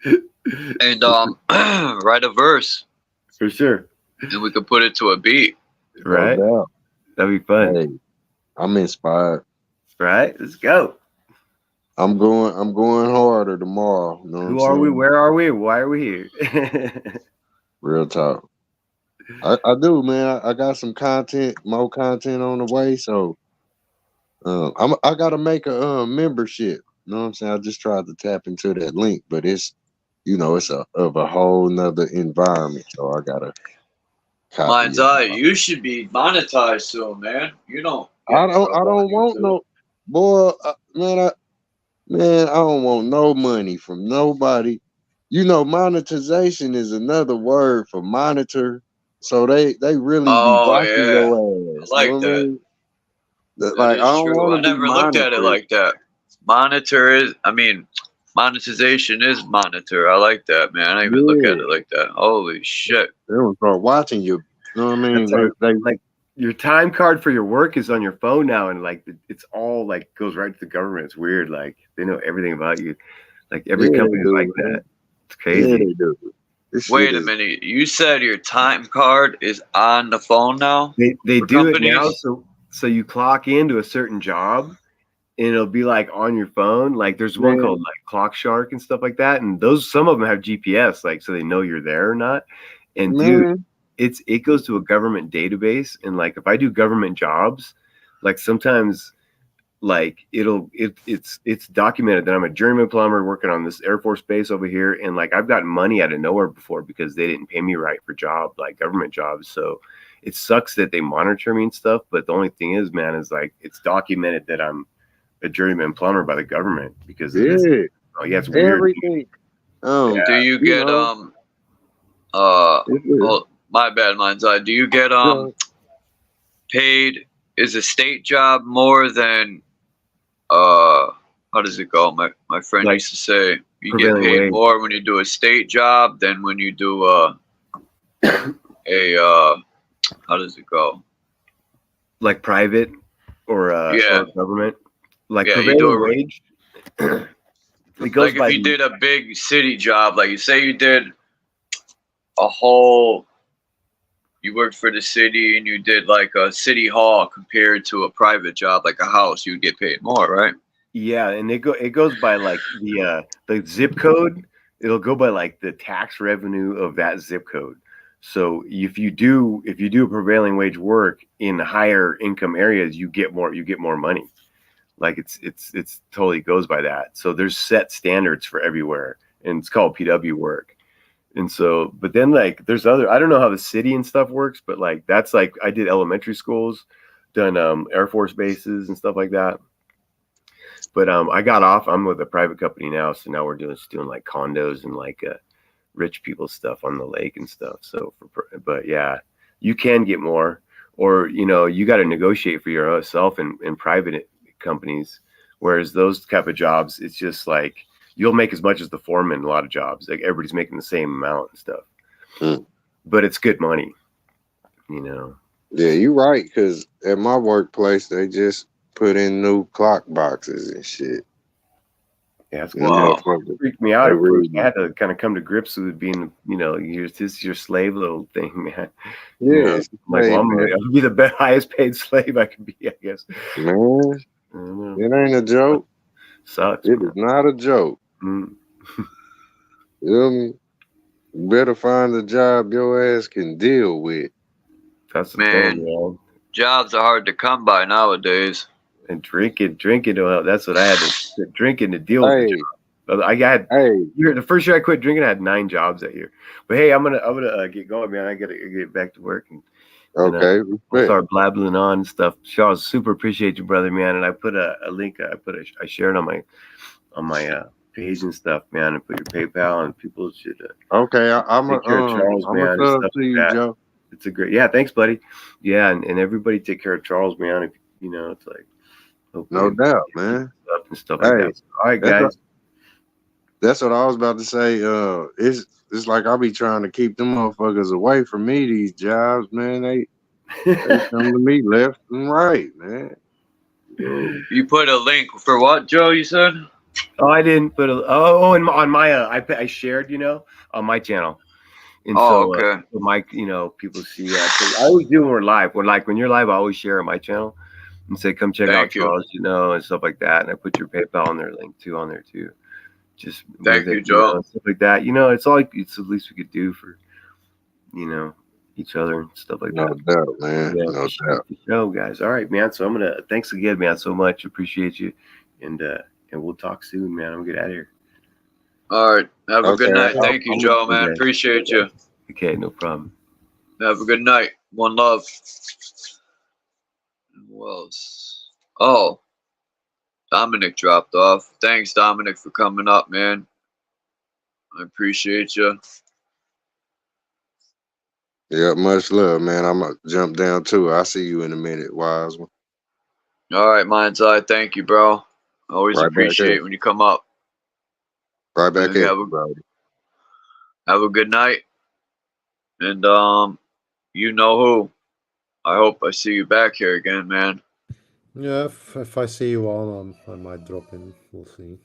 and write a verse For sure. and we could put it to a beat. Right? No doubt. That'd be fun. Hey, I'm inspired. Right? Let's go. I'm going harder tomorrow. You know what Who I'm are we? saying? Where are we? Why are we here? Real talk. I do, man. I got some content, more content on the way. So I gotta make a membership. You know what I'm saying? I just tried to tap into that link, but it's it's of a whole nother environment. So I gotta copy Mind's it. eye, you should be monetized soon, man. You don't. I don't want no boy, man, I don't want no money from nobody. Monetization is another word for monitor. So they really be Oh watching yeah, your I ass. like You know what I that. mean? That Like I is don't true. I want to be never looked at it monitored. like that. Monetization is monitor. I like that, man. I didn't even look at it like that. Holy shit. They don't start watching you. You know what I mean? That's like your time card for your work is on your phone now, and like it's all like goes right to the government. It's weird. Like they know everything about you. Like every company's like that. It's crazy. Yeah, they do. Wait a minute. You said your time card is on the phone now? They for do it companies? now, so you clock into a certain job, and it'll be like on your phone. Like there's one called like Clock Shark and stuff like that, and some of them have GPS, like so they know you're there or not. And dude, it goes to a government database, and like if I do government jobs, like sometimes like it's documented that I'm a journeyman plumber working on this Air Force base over here, and like I've gotten money out of nowhere before because they didn't pay me right for government jobs. So it sucks that they monitor me and stuff, but the only thing is, man, is like it's documented that I'm a journeyman plumber by the government because of this. Oh yeah, it's weird. Everything. Do you get oh, my bad, Mind's eye. Do you get paid? Is a state job more than how does it go? My friend used to say you get paid wage. more when you do a state job than when you do a how does it go? Like private or yeah, government? Like yeah, you do a wage. It goes like by if you did a big city job, like you say you did a whole, you worked for the city and you did like a city hall compared to a private job like a house, you'd get paid more, right? Yeah, and it goes by like the zip code. It'll go by like the tax revenue of that zip code. So if you do a prevailing wage work in higher income areas, you get more money. Like it's totally goes by that. So there's set standards for everywhere, and it's called PW work. And so, but then like there's I don't know how the city and stuff works, but like that's like I did elementary schools, done Air Force bases and stuff like that. But I got off. I'm with a private company now, so now we're doing like condos and like rich people stuff on the lake and stuff. So, but yeah, you can get more, or you got to negotiate for yourself in private companies. Whereas those type of jobs, it's just like you'll make as much as the foreman in a lot of jobs. Like everybody's making the same amount and stuff, but it's good money. Yeah, you're right. Because at my workplace, they just put in new clock boxes and shit. Yeah, it's Wow. It freaked me out at first. I had to kind of come to grips with being, this is your slave little thing, man. Yeah, like, well, I'll be the highest paid slave I can be, I guess. Man, it ain't a joke. Sucks. It is not a joke. You better find a job your ass can deal with. That's the Man, thing, man. Jobs are hard to come by nowadays. And drinking. Well, that's what I had to drinking to deal with the job. I had the first year I quit drinking, I had 9 jobs that year. But hey, I'm gonna get going, man. I gotta get back to work and I'll start blabbling on and stuff. Charles, super appreciate you, brother, man. And I put a link. I shared on my page and stuff, man. And put your PayPal and people should. Okay, I'm take care of Charles, man. to you, Joe. It's a great, thanks, buddy. Yeah, and everybody take care of Charles, man. If You know, it's like No hopefully doubt, man. up and stuff like Hey, that. All right, that's guys. that's what I was about to say. It's like I'll be trying to keep them motherfuckers away from me. These jobs, man, they come to me left and right, man. You put a link for what, Joe? You said? Oh, I didn't put a. Oh, and on my I shared, you know, on my channel. And Oh, so, okay. so my, you know, people see. 'Cause I always do when we're live. When you're live, I always share on my channel and say, "Come check out Thank you. Charles," you know, and stuff like that. And I put your PayPal on their link too on there too. Just Thank with you, it, Joe. know, stuff like that. You know, it's all it's the least we could do for, you know, each other and stuff like No that. doubt, man. Yeah, No appreciate doubt. the show, guys. All right, man. So I'm gonna thanks again, man, so much. Appreciate you, and we'll talk soon, man. I'm gonna get out of here. All right. Have a good night. I'll- Thank you, I'll Joe, listen, man. guys. Appreciate you. Okay, no problem. Have a good night. One love. Who else? Oh, Dominic dropped off. Thanks, Dominic, for coming up, man. I appreciate you. Yeah, much love, man. I'm gonna jump down too. I'll see you in a minute, wise one. All right, Mind's Eye. Thank you, bro. Always Right back at appreciate you. when you come up. Right back And at have you, brother. a good night. And you know who. I hope I see you back here again, man. Yeah, if I see you on, I might drop in. We'll see.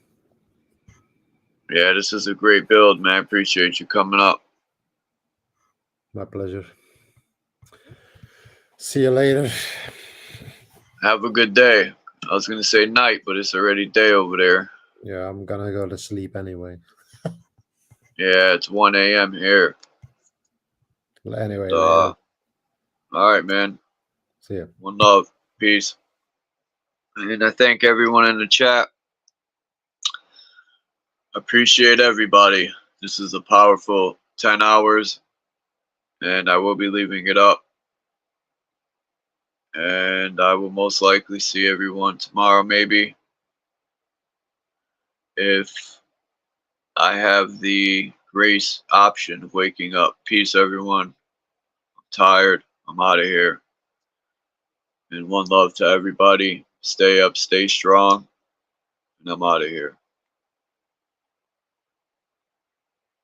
Yeah, this is a great build, man. Appreciate you coming up. My pleasure. See you later. Have a good day. I was gonna say night, but it's already day over there. Yeah, I'm gonna go to sleep anyway. Yeah, it's 1 a.m. here. Anyway, All right, man. see ya. One love. Peace. And I thank everyone in the chat. Appreciate everybody. This is a powerful 10 hours, and I will be leaving it up. And I will most likely see everyone tomorrow, maybe, if I have the grace option of waking up. Peace, everyone. I'm tired. I'm out of here. And one love to everybody. Stay up, stay strong. And I'm out of here.